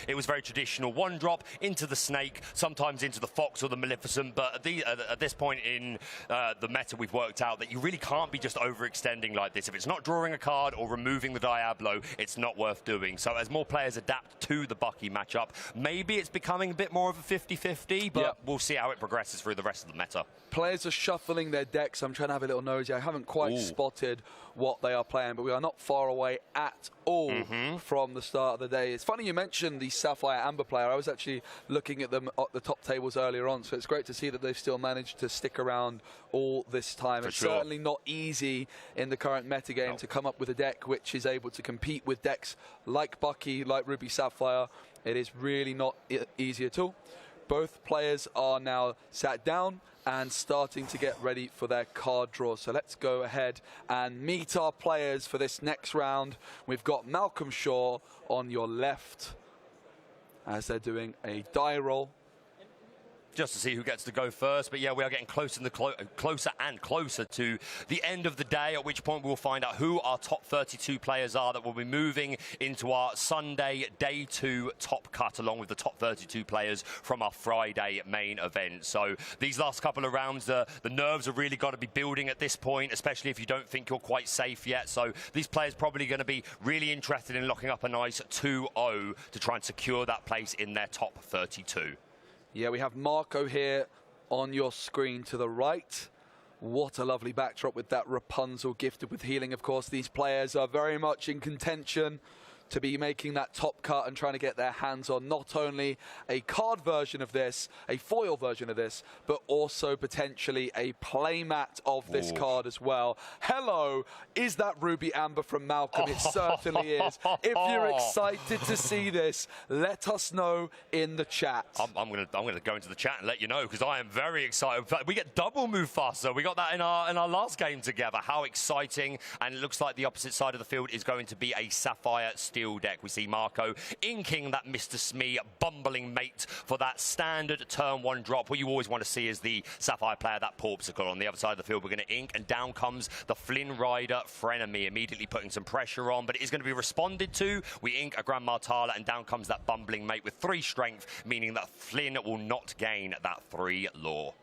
It was very traditional, 1-drop into the Snake, sometimes into the Fox or the Maleficent, but at this point in the meta, we've worked out that you really can't be just overextending like this. If it's not drawing a card or removing the Diablo, it's not worth doing. So as more players adapt to the Bucky matchup, maybe it's becoming a bit more of a 50-50, but we'll see how it progresses through the rest of the meta. Players are shuffling their decks. I'm trying to have a little nosy. I haven't quite spotted what they are playing, but we are not far away at all from the start of the day. It's funny you mentioned the Sapphire Amber player. I was actually looking at them at the top tables earlier on, so it's great to see that they've still managed to stick around all this time. It's certainly not easy in the current metagame to come up with a deck which is able to compete with decks like Bucky, like Ruby Sapphire. It is really not easy at all. Both players are now sat down and starting to get ready for their card draw. So let's go ahead and meet our players for this next round. We've got Malcolm Shaw on your left as they're doing a die roll. Just to see who gets to go first. But yeah, we are getting closer and closer to the end of the day, at which point we will find out who our top 32 players are that will be moving into our Sunday Day 2 top cut, along with the top 32 players from our Friday main event. So these last couple of rounds, the nerves have really got to be building at this point, especially if you don't think you're quite safe yet. So these players probably going to be really interested in locking up a nice 2-0 to try and secure that place in their top 32. Yeah, we have Marco here on your screen to the right. What a lovely backdrop with that Rapunzel gifted with healing. Of course, these players are very much in contention to be making that top cut and trying to get their hands on not only a card version of this, a foil version of this, but also potentially a playmat of this card as well. Hello, is that Ruby Amber from Malcolm? It certainly is. If you're excited to see this, let us know in the chat. I'm gonna go into the chat and let you know, because I am very excited. In fact, we get double Mufasa. We got that in our last game together. How exciting! And it looks like the opposite side of the field is going to be a Sapphire Steel deck. We see Marco inking that Mr. Smee bumbling mate for that standard turn 1 drop. What you always want to see is the Sapphire player, that Porpsicle. On the other side of the field, we're going to ink, and down comes the Flynn Rider Frenemy, immediately putting some pressure on, but it is going to be responded to. We ink a Grand Martala, and down comes that bumbling mate with 3 strength, meaning that Flynn will not gain that 3 lore.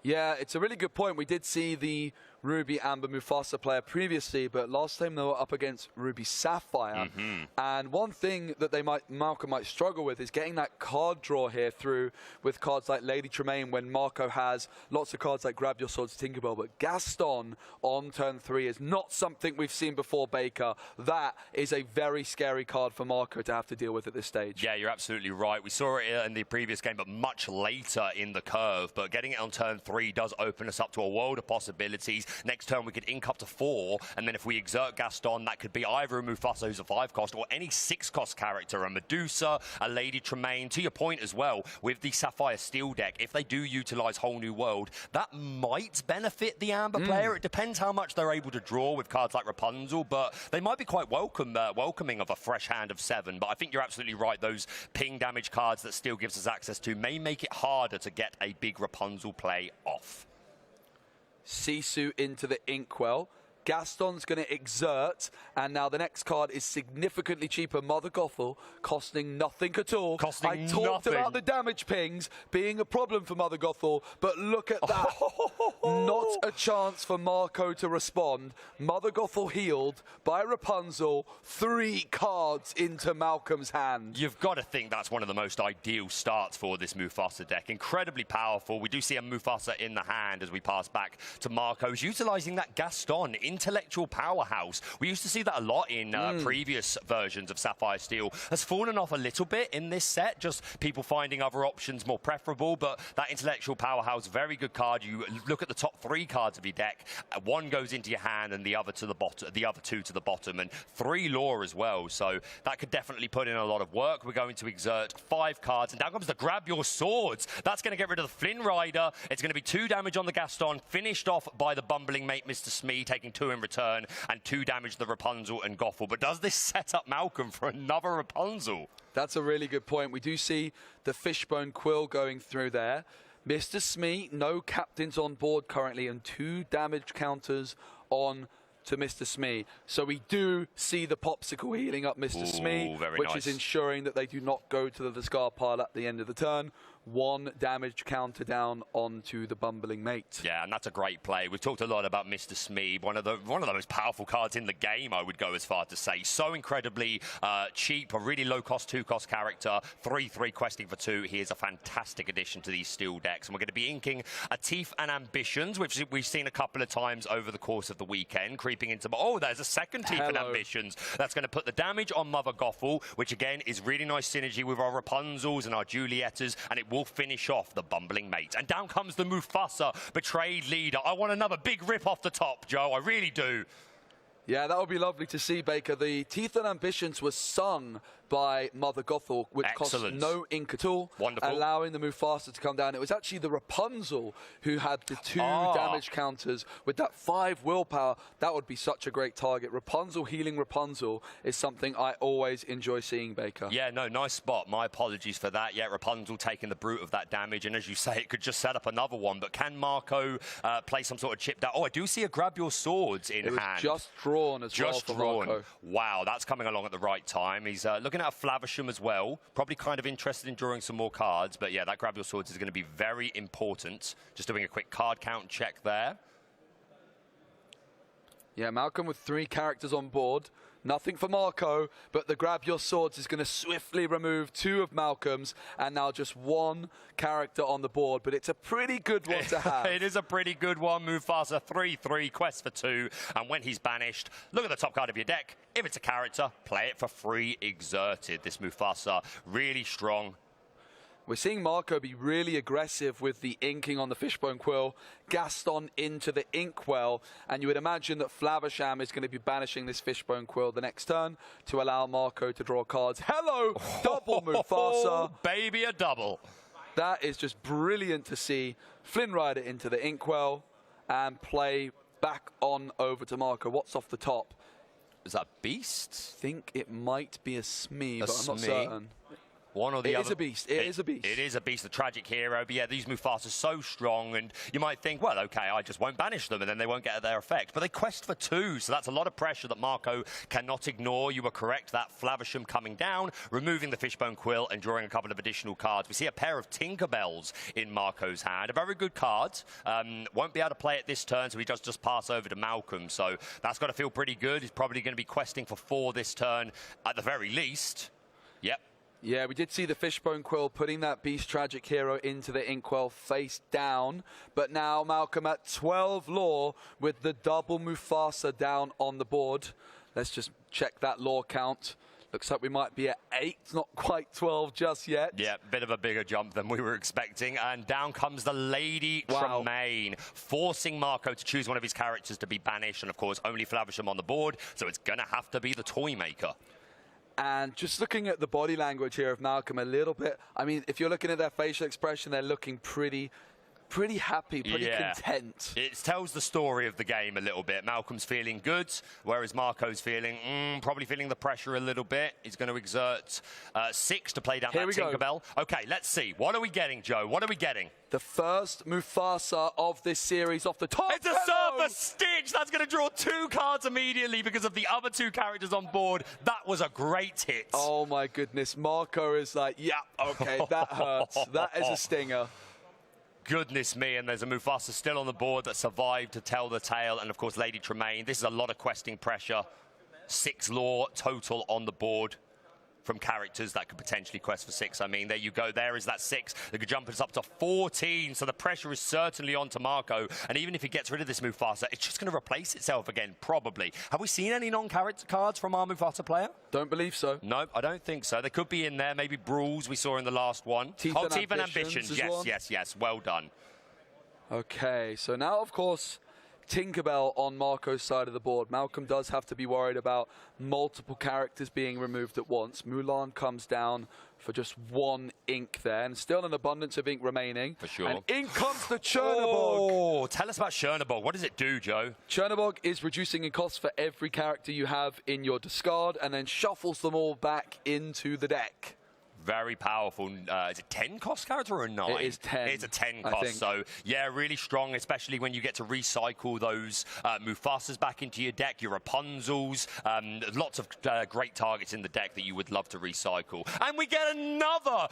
Yeah, it's a really good point. We did see the Ruby Amber Mufasa player previously, but last time they were up against Ruby Sapphire. And one thing that Malcolm might struggle with is getting that card draw here through with cards like Lady Tremaine, when Marco has lots of cards like Grab Your Swords, Tinkerbell. But Gaston on turn 3 is not something we've seen before, Baker. That is a very scary card for Marco to have to deal with at this stage. Yeah, you're absolutely right. We saw it in the previous game, but much later in the curve. But getting it on turn 3 does open us up to a world of possibilities. Next turn, we could ink up to 4, and then if we exert Gaston, that could be either a Mufasa who's a 5-cost or any 6-cost character, a Medusa, a Lady Tremaine. To your point as well, with the Sapphire Steel deck, if they do utilize Whole New World, that might benefit the Amber player. It depends how much they're able to draw with cards like Rapunzel, but they might be quite welcoming of a fresh hand of 7. But I think you're absolutely right. Those ping damage cards that Steel gives us access to may make it harder to get a big Rapunzel play off. Sisu into the Inkwell. Gaston's going to exert, and now the next card is significantly cheaper. Mother Gothel, costing nothing at all. I talked about the damage pings being a problem for Mother Gothel, but look at that. Not a chance for Marco to respond. Mother Gothel healed by Rapunzel, 3 cards into Malcolm's hand. You've got to think that's one of the most ideal starts for this Mufasa deck. Incredibly powerful. We do see a Mufasa in the hand as we pass back to Marco's, utilising that Gaston into intellectual powerhouse. We used to see that a lot in previous versions of Sapphire Steel. Has fallen off a little bit in this set, just people finding other options more preferable, but that intellectual powerhouse, very good card. You look at the top 3 cards of your deck, one goes into your hand and the other to the bottom, the other 2 to the bottom, and 3 lore as well, so that could definitely put in a lot of work. We're going to exert 5 cards, and down comes the Grab Your Swords. That's going to get rid of the Flynn Rider. It's going to be 2 damage on the Gaston, finished off by the bumbling mate Mr. Smee, taking 2 in return, and 2 damage to the Rapunzel and Gothel. But does this set up Malcolm for another Rapunzel? That's a really good point. We do see the Fishbone Quill going through there. Mr. Smee, no captains on board currently, and 2 damage counters on to Mr. Smee. So we do see the Popsicle healing up Mr. Smee, which is ensuring that they do not go to the discard pile at the end of the turn. 1 damage counter down onto the bumbling mate. Yeah, and that's a great play. We've talked a lot about Mr. Smee, one of the most powerful cards in the game, I would go as far to say. So incredibly cheap, a really low-cost 2-cost character, 3/3 questing for 2. He is a fantastic addition to these steel decks, and we're going to be inking a Teeth and Ambitions, which we've seen a couple of times over the course of the weekend, creeping into... Oh, there's a second Teeth and Ambitions. That's going to put the damage on Mother Gothel, which again is really nice synergy with our Rapunzels and our Juliettas, and it will finish off the bumbling mate. And down comes the Mufasa, betrayed leader. I want another big rip off the top, Joe. I really do. Yeah, that would be lovely to see, Baker. The Teeth and Ambitions was sung by Mother Gothel, which cost no ink at all, allowing the Mufasa to come down. It was actually the Rapunzel who had the 2 damage counters with that 5 willpower. That would be such a great target. Rapunzel healing Rapunzel is something I always enjoy seeing, Baker. Yeah, no, nice spot. My apologies for that. Yeah, Rapunzel taking the brute of that damage, and as you say, it could just set up another one. But can Marco play some sort of chip down? Oh, I do see a Grab Your Swords in hand. It was just drawn as well for Marco. Wow, that's coming along at the right time. He's looking at a Flavisham as well. Probably kind of interested in drawing some more cards, but yeah, that Grab Your Swords is going to be very important. Just doing a quick card count check there. Yeah, Malcolm with 3 characters on board. Nothing for Marco, but the Grab Your Swords is going to swiftly remove 2 of Malcolm's, and now just 1 character on the board. But it's a pretty good one to have. It is a pretty good one. Mufasa 3/3, quest for 2. And when he's banished, look at the top card of your deck. If it's a character, play it for free, exerted. This Mufasa, really strong. We're seeing Marco be really aggressive with the inking on the Fishbone Quill, Gaston into the Inkwell, and you would imagine that Flavisham is going to be banishing this Fishbone Quill the next turn to allow Marco to draw cards. Hello, double Mufasa. Baby, a double. That is just brilliant to see. Flynn Rider into the Inkwell and play back on over to Marco. What's off the top? Is that Beast? I think it might be a Smee, but I'm not certain. One or the other. It is a beast. It is a beast. It is a beast, the tragic hero. But yeah, these Mufasa are so strong, and you might think, well, okay, I just won't banish them, and then they won't get their effect. But they quest for 2, so that's a lot of pressure that Marco cannot ignore. You were correct, that Flavisham coming down, removing the Fishbone Quill, and drawing a couple of additional cards. We see a pair of Tinkerbells in Marco's hand. A very good card. Won't be able to play it this turn, so he does just pass over to Malcolm. So that's got to feel pretty good. He's probably going to be questing for 4 this turn, at the very least. Yep. Yeah, we did see the Fishbone Quill putting that Beast Tragic Hero into the Inkwell face down. But now Malcolm at 12 lore with the double Mufasa down on the board. Let's just check that lore count. Looks like we might be at 8, not quite 12 just yet. Yeah, bit of a bigger jump than we were expecting. And down comes the Lady Tremaine, forcing Marco to choose one of his characters to be banished. And, of course, only Flavisham on the board, so it's going to have to be the Toy Maker. And just looking at the body language here of Malcolm a little bit, I mean, if you're looking at their facial expression, they're looking pretty happy, pretty content. It tells the story of the game a little bit. Malcolm's feeling good, whereas Marco's feeling, probably feeling the pressure a little bit. He's going to exert 6 to play down that Tinkerbell. Okay, let's see. What are we getting, Joe? What are we getting? The first Mufasa of this series off the top. It's a Surfer Stitch! That's going to draw 2 cards immediately because of the other 2 characters on board. That was a great hit. Oh, my goodness. Marco is like, yeah, okay, that hurts. That is a stinger. Goodness me, and there's a Mufasa still on the board that survived to tell the tale, and of course Lady Tremaine. This is a lot of questing pressure. 6 lore total on the board from characters that could potentially quest for 6. I mean, there you go. There is that 6 that could jump us up to 14. So the pressure is certainly on to Marco. And even if he gets rid of this Mufasa, it's just going to replace itself again, probably. Have we seen any non-character cards from our Mufasa player? Don't believe so. No, I don't think so. They could be in there. Maybe Brawls we saw in the last one. Teeth and Ambitions. Yes. Well done. Okay, so now, of course, Tinkerbell on Marco's side of the board. Malcolm does have to be worried about multiple characters being removed at once. Mulan comes down for just 1 ink there, and still an abundance of ink remaining. For sure. And in comes the Chernabog. Oh, tell us about Chernabog. What does it do, Joe? Chernabog is reducing in cost for every character you have in your discard, and then shuffles them all back into the deck. Very powerful. Is it 10 cost character or a 9? It is 10. It's a 10 cost. So, yeah, really strong, especially when you get to recycle those Mufasas back into your deck, your Rapunzels. Lots of great targets in the deck that you would love to recycle. And we get another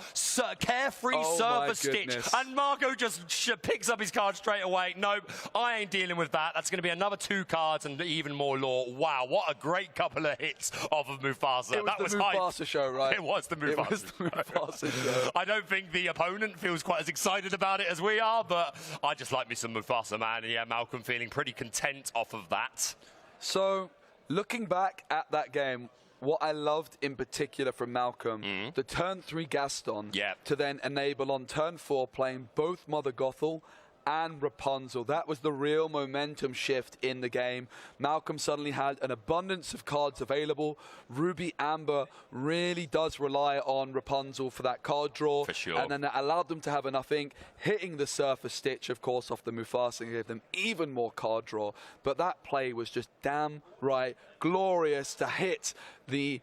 carefree Surfer Stitch. And Marco just picks up his card straight away. Nope, I ain't dealing with that. That's going to be another 2 cards and even more lore. Wow, what a great couple of hits off of Mufasa. It was the Mufasa show, right? It was the Mufasa. I don't think the opponent feels quite as excited about it as we are, but I just like me some Mufasa, man. Yeah, Malcolm feeling pretty content off of that. So, looking back at that game, what I loved in particular from Malcolm, the turn 3 Gaston, to then enable on turn 4 playing both Mother Gothel and Rapunzel. That was the real momentum shift in the game. Malcolm suddenly had an abundance of cards available. Ruby Amber really does rely on Rapunzel for that card draw. For sure. And then that allowed them to have enough ink, hitting the Surfer Stitch, of course, off the Mufasa, and gave them even more card draw. But that play was just damn right glorious to hit the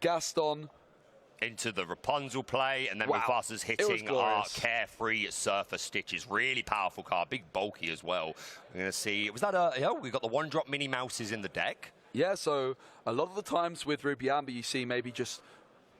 Gaston into the Rapunzel play, and then Mufasa's hitting our carefree Surfer Stitches. Really powerful card, big bulky as well. We're going to see, was that we got the 1-drop Minnie Mouses in the deck. Yeah, so a lot of the times with Ruby Amber, you see maybe just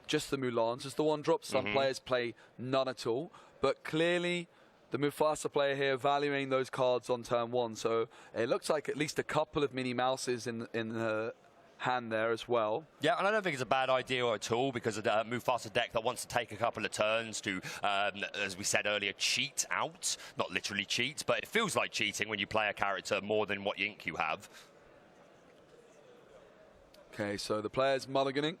the Mulans as the 1-drop. Some players play none at all, but clearly the Mufasa player here valuing those cards on turn 1. So it looks like at least a couple of Minnie Mouses in the hand there as well. Yeah, and I don't think it's a bad idea at all, because of the Mufasa deck that wants to take a couple of turns to, as we said earlier, cheat out. Not literally cheat, but it feels like cheating when you play a character more than what ink you have. Okay, so the player's mulliganing.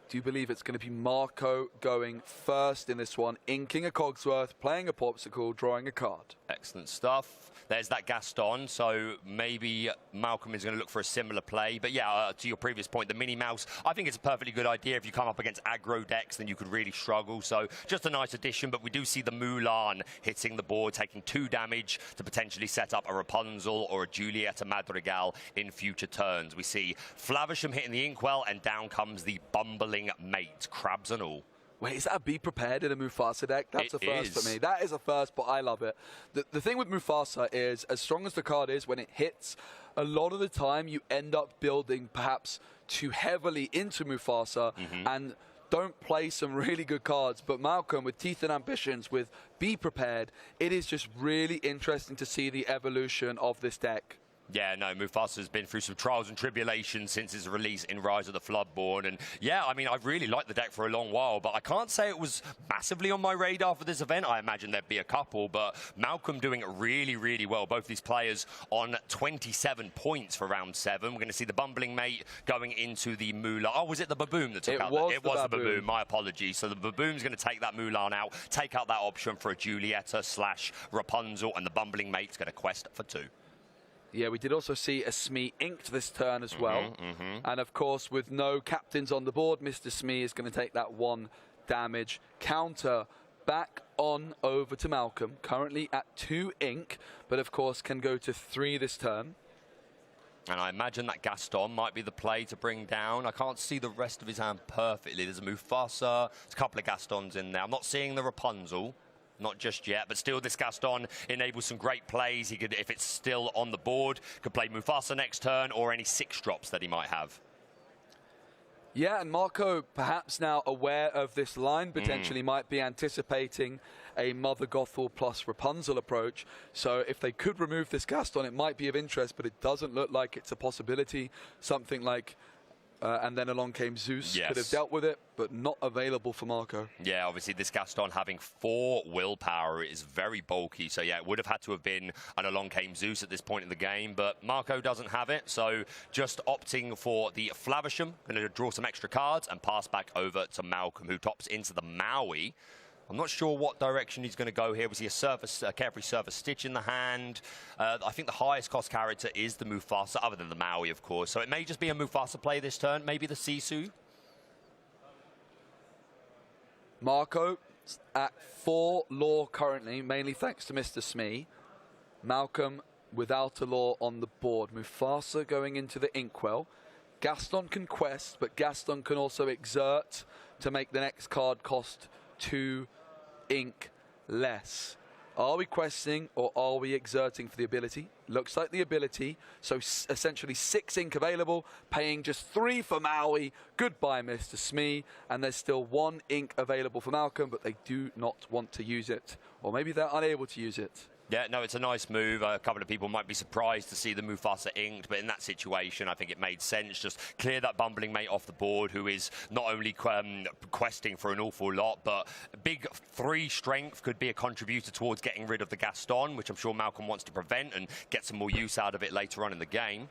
Do you believe it's going to be Marco going first in this one, inking a Cogsworth, playing a Popsicle, drawing a card? Excellent stuff. There's that Gaston, so maybe Malcolm is going to look for a similar play. But yeah, to your previous point, the Minnie Mouse, I think it's a perfectly good idea. If you come up against aggro decks, then you could really struggle. So just a nice addition, but we do see the Mulan hitting the board, taking 2 damage to potentially set up a Rapunzel or a Julieta Madrigal in future turns. We see Flavisham hitting the Inkwell, and down comes the Bumbling Mate, crabs and all. Wait, is that a Be Prepared in a Mufasa deck? That's a first for me. That is a first, but I love it. The thing with Mufasa is, as strong as the card is, when it hits, a lot of the time you end up building perhaps too heavily into Mufasa and don't play some really good cards. But Malcolm, with Teeth and Ambitions, with Be Prepared, it is just really interesting to see the evolution of this deck. Yeah, no, Mufasa's been through some trials and tribulations since his release in Rise of the Floodborn. And yeah, I mean, I've really liked the deck for a long while, but I can't say it was massively on my radar for this event. I imagine there'd be a couple, but Malcolm doing it really, really well. Both these players on 27 points for round 7. We're going to see the Bumbling Mate going into the Mulan. Oh, was it the Baboon that took out that? It was the Baboon. My apologies. So the Baboon's going to take that Mulan out, take out that option for a Julieta/Rapunzel, and the Bumbling Mate's going to quest for 2. Yeah, we did also see a Smee inked this turn as well. And of course, with no captains on the board, Mr. Smee is going to take that 1 damage counter back on over to Malcolm. Currently at 2 ink, but of course can go to 3 this turn. And I imagine that Gaston might be the play to bring down. I can't see the rest of his hand perfectly. There's a Mufasa, there's a couple of Gastons in there. I'm not seeing the Rapunzel. Not just yet, but still this Gaston enables some great plays. He could, if it's still on the board, could play Mufasa next turn or any 6 drops that he might have. Yeah, and Marco, perhaps now aware of this line, potentially might be anticipating a Mother Gothel plus Rapunzel approach. So if they could remove this Gaston, it might be of interest, but it doesn't look like it's a possibility. Something like and then along came Zeus. Yes. Could have dealt with it, but not available for Marco. Yeah, obviously this Gaston having 4 willpower is very bulky. So yeah, it would have had to have been an along came Zeus at this point in the game, but Marco doesn't have it. So just opting for the Flavisham, going to draw some extra cards and pass back over to Malcolm, who tops into the Maui. I'm not sure what direction he's going to go here. Was he a Carefree Surface Stitch in the hand? I think the highest cost character is the Mufasa, other than the Maui, of course. So it may just be a Mufasa play this turn, maybe the Sisu. Marco at 4 lore currently, mainly thanks to Mr. Smee. Malcolm without a lore on the board. Mufasa going into the Inkwell. Gaston can quest, but Gaston can also exert to make the next card cost 2 ink less. Are we questing or are we exerting for the ability? Looks like the ability, so essentially 6 ink available, paying just 3 for Maui. Goodbye, Mr. Smee. And there's still 1 ink available for Malcolm, but they do not want to use it. Or maybe they're unable to use it. Yeah, no, it's a nice move. A couple of people might be surprised to see the Mufasa inked, but in that situation, I think it made sense. Just clear that Bumbling Mate off the board, who is not only questing for an awful lot, but big 3 strength could be a contributor towards getting rid of the Gaston, which I'm sure Malcolm wants to prevent and get some more use out of it later on in the game.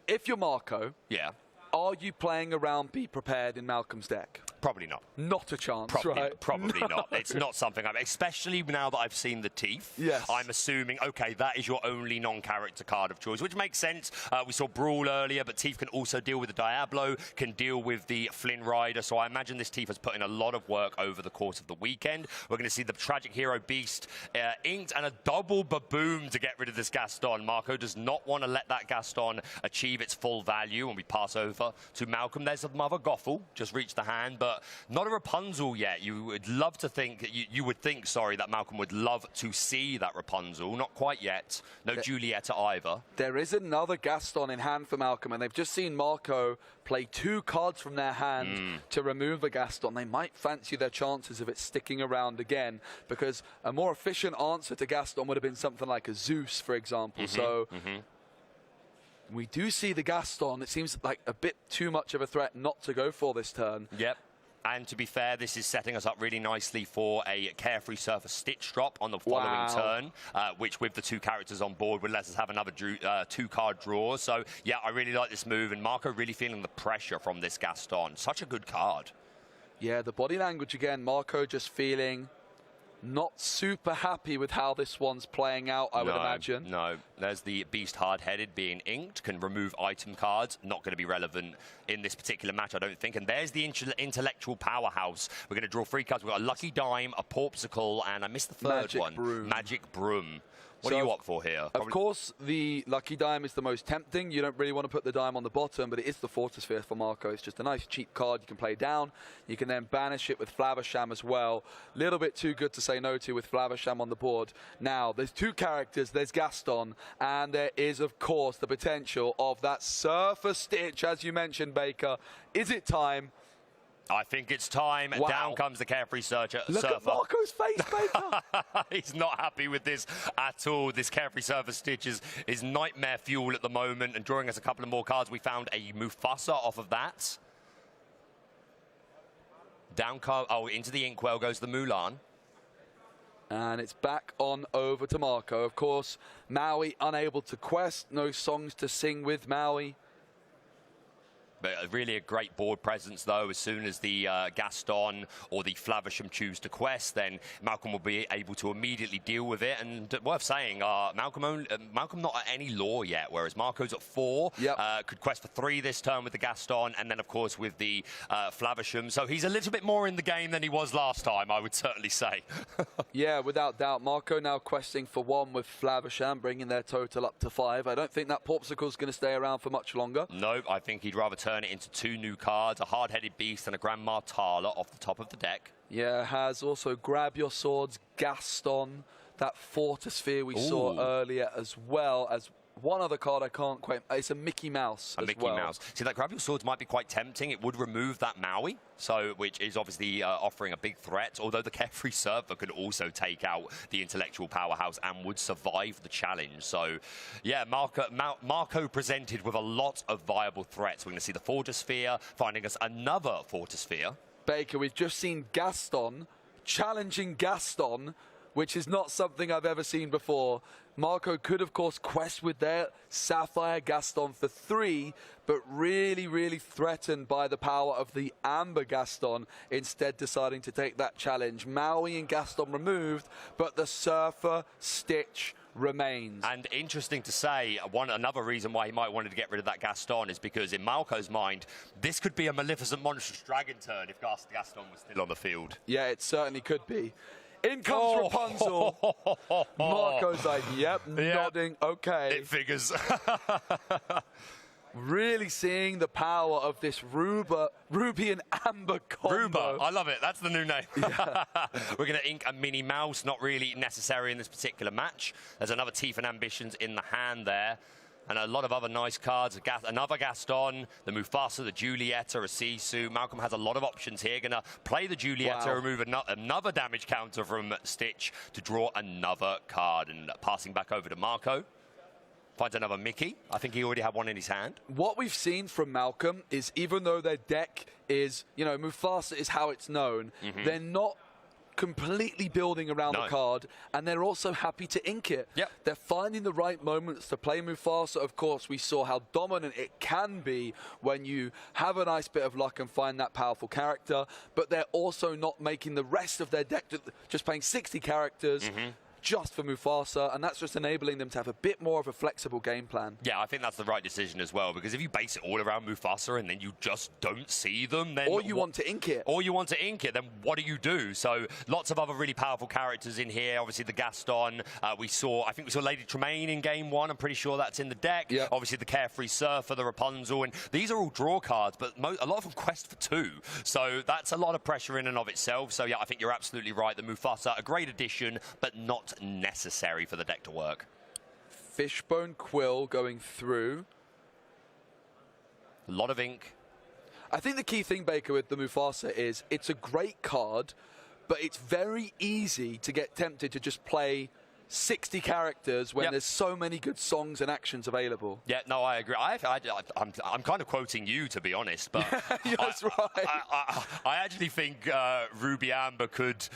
If you're Marco, yeah, are you playing around Be Prepared in Malcolm's deck? Probably not. Not a chance, right? Probably not. It's not something especially now that I've seen the Teeth. Yes. I'm assuming, okay, that is your only non-character card of choice, which makes sense. We saw Brawl earlier, but Teeth can also deal with the Diablo, can deal with the Flynn Rider, so I imagine this Teeth has put in a lot of work over the course of the weekend. We're going to see the Tragic Hero Beast inked and a double Baboom to get rid of this Gaston. Marco does not want to let that Gaston achieve its full value, and we pass over to Malcolm. There's a Mother Gothel, just reached the hand, but not a Rapunzel yet. You would love to think, you would think, sorry, that Malcolm would love to see that Rapunzel. Not quite yet. No Julieta either. There is another Gaston in hand for Malcolm, and they've just seen Marco play 2 cards from their hand to remove the Gaston. They might fancy their chances of it sticking around again, because a more efficient answer to Gaston would have been something like a Zeus, for example. We do see the Gaston. It seems like a bit too much of a threat not to go for this turn. Yep. And to be fair, this is setting us up really nicely for a Carefree Surface Stitch drop on the following turn, which with the 2 characters on board would let us have another 2-card draw. So, yeah, I really like this move, and Marco really feeling the pressure from this Gaston. Such a good card. Yeah, the body language again. Marco just feeling not super happy with how this one's playing out, I would imagine. No, there's the Beast Hard-Headed being inked, can remove item cards, not going to be relevant in this particular match, I don't think. And there's the intellectual powerhouse. We're going to draw 3 cards. We've got a Lucky Dime, a Porpsicle, and I missed the third one. Broom. Magic Broom. What do you opt for here? Of course, the Lucky Dime is the most tempting. You don't really want to put the dime on the bottom, but it is the Fortisphere for Marco. It's just a nice, cheap card you can play down. You can then banish it with Flavisham as well. Little bit too good to say no to with Flavisham on the board. Now, there's 2 characters. There's Gaston, and there is, of course, the potential of that Surfer Stitch, as you mentioned, Baker. Is it time? I think it's time. Wow. Down comes the Carefree Surfer. Look at Marco's face, Baker. He's not happy with this at all. This Carefree Surfer Stitch is nightmare fuel at the moment, and drawing us a couple of more cards. We found a Mufasa off of that. Down card. Oh, into the Inkwell goes the Mulan. And it's back on over to Marco. Of course, Maui unable to quest. No songs to sing with Maui. But really a great board presence, though. As soon as the Gaston or the Flavisham choose to quest, then Malcolm will be able to immediately deal with it. And worth saying, Malcolm not at any lore yet, whereas Marco's at 4. Yep. Could quest for 3 this turn with the Gaston, and then, of course, with the Flavisham. So he's a little bit more in the game than he was last time, I would certainly say. Yeah, without doubt. Marco now questing for 1 with Flavisham, bringing their total up to 5. I don't think that Porpsicle's going to stay around for much longer. No, I think he'd rather turn it into 2 new cards, a Hard-Headed Beast and a Grandma Tala off the top of the deck. Yeah, has also Grab Your Swords, Gaston, that Fortisphere we saw earlier, as well as one other card I can't quite. It's a Mickey Mouse. A Mickey Mouse. See, that Grab Your Swords might be quite tempting. It would remove that Maui, so which is obviously offering a big threat. Although the Carefree Surfer could also take out the intellectual powerhouse and would survive the challenge. So, yeah, Marco presented with a lot of viable threats. We're going to see the Fortisphere finding us another Fortisphere. Baker, we've just seen Gaston challenging Gaston, which is not something I've ever seen before. Marco could, of course, quest with their Sapphire Gaston for 3, but really, really threatened by the power of the Amber Gaston, instead deciding to take that challenge. Maui and Gaston removed, but the Surfer Stitch remains. And interesting to say, another reason why he might wanted to get rid of that Gaston is because in Malco's mind, this could be a Maleficent Monstrous Dragon turn if Gaston was still on the field. Yeah, it certainly could be. In comes Rapunzel. Marco's like, yep, nodding, okay. It figures. Really seeing the power of this Ruby and Amber combo. Ruba, I love it. That's the new name. Yeah. We're going to ink a Minnie Mouse, not really necessary in this particular match. There's another Teeth and Ambitions in the hand there. And a lot of other nice cards. Another Gaston, the Mufasa, the Giulietta, a Sisu. Malcolm has a lot of options here. Going to play the Giulietta, remove another damage counter from Stitch to draw another card. And passing back over to Marco. Finds another Mickey. I think he already had one in his hand. What we've seen from Malcolm is, even though their deck is, Mufasa is how it's known, they're not completely building around the card, and they're also happy to ink it. Yep. They're finding the right moments to play Mufasa. Of course, we saw how dominant it can be when you have a nice bit of luck and find that powerful character, but they're also not making the rest of their deck just playing 60 characters just for Mufasa, and that's just enabling them to have a bit more of a flexible game plan. Yeah, I think that's the right decision as well, because if you base it all around Mufasa and then you just don't see them, then... Or you want to ink it. Or you want to ink it, then what do you do? So lots of other really powerful characters in here. Obviously the Gaston, I think we saw Lady Tremaine in game 1. I'm pretty sure that's in the deck. Yep. Obviously the Carefree Surfer, the Rapunzel, and these are all draw cards, but a lot of them quest for 2. So that's a lot of pressure in and of itself. So yeah, I think you're absolutely right. The Mufasa, a great addition, but not necessary for the deck to work. Fishbone Quill going through. A lot of ink. I think the key thing, Baker, with the Mufasa is it's a great card, but it's very easy to get tempted to just play 60 characters when there's so many good songs and actions available. Yeah, no, I agree. I'm kind of quoting you, to be honest, but that's right. I actually think Ruby Amber could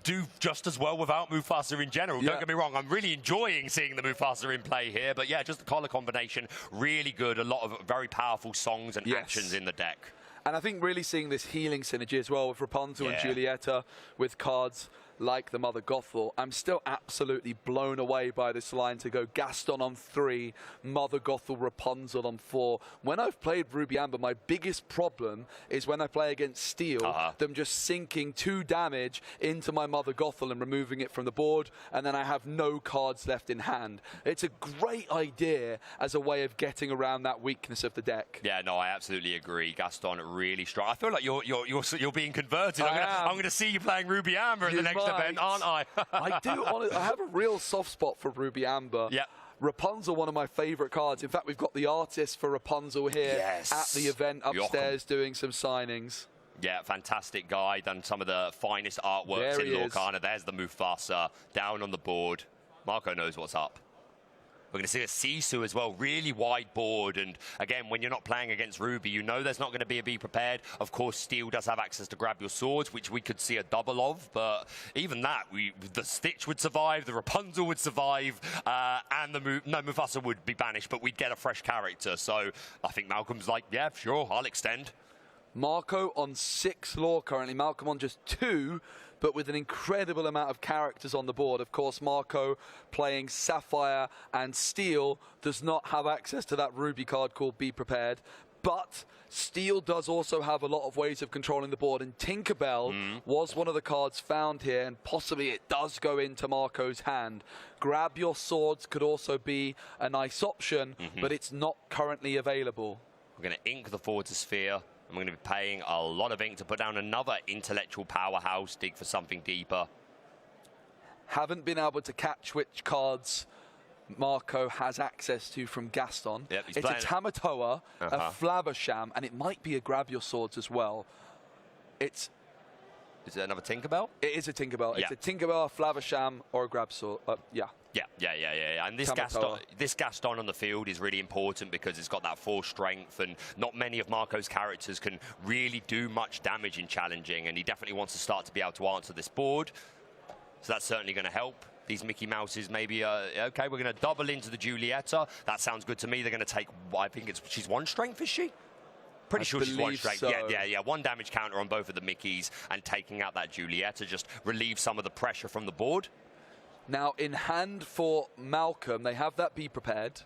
do just as well without Mufasa in general. Don't get me wrong, I'm really enjoying seeing the Mufasa in play here, but yeah, just the color combination, really good. A lot of very powerful songs and actions in the deck. And I think really seeing this healing synergy as well with Rapunzel and Giulietta, with cards like the Mother Gothel. I'm still absolutely blown away by this line to go Gaston on 3, Mother Gothel, Rapunzel on 4. When I've played Ruby Amber, my biggest problem is when I play against Steel, them just sinking 2 damage into my Mother Gothel and removing it from the board, and then I have no cards left in hand. It's a great idea as a way of getting around that weakness of the deck. Yeah, no, I absolutely agree. Gaston really strong. I feel like you're being converted. I'm going to see you playing Ruby Amber in the next event, aren't I? I do. I have a real soft spot for Ruby Amber. Yeah. Rapunzel, one of my favorite cards. In fact, we've got the artist for Rapunzel here at the event upstairs doing some signings. Yeah, fantastic guy. Done some of the finest artworks in Lorcana. There's the Mufasa down on the board. Marco knows what's up. We're going to see a Sisu as well, really wide board. And again, when you're not playing against Ruby, you know there's not going to be a Be Prepared. Of course, Steel does have access to Grab Your Swords, which we could see a double of. But even that, the Stitch would survive, the Rapunzel would survive, and Mufasa would be banished, but we'd get a fresh character. So I think Malcolm's like, yeah, sure, I'll extend. Marco on 6 lore currently. Malcolm on just 2. But with an incredible amount of characters on the board. Of course, Marco playing Sapphire and Steel does not have access to that Ruby card called Be Prepared. But Steel does also have a lot of ways of controlling the board, and Tinkerbell was one of the cards found here, and possibly it does go into Marco's hand. Grab Your Swords could also be a nice option, but it's not currently available. We're going to ink the Fortisphere. I'm going to be paying a lot of ink to put down another intellectual powerhouse, dig for something deeper. Haven't been able to catch which cards Marco has access to from Gaston. Yep, it's a Tamatoa, a Flaversham, and it might be a Grab Your Swords as well. Is it another Tinkerbell? It is a Tinkerbell. Yeah. It's a Tinkerbell, a Flaversham, or a Grab Sword. Yeah. Yeah. And this Gaston on the field is really important because it's got that 4 strength, and not many of Marco's characters can really do much damage in challenging, and he definitely wants to start to be able to answer this board. So that's certainly going to help. These Mickey Mouses maybe, okay, we're going to double into the Giulietta. That sounds good to me. They're going to take, I think she's 1 strength, is she? Pretty sure she's 1 strength. So. Yeah. 1 damage counter on both of the Mickeys, and taking out that Giulietta just relieves some of the pressure from the board. Now, in hand for Malcolm, they have that Be Prepared.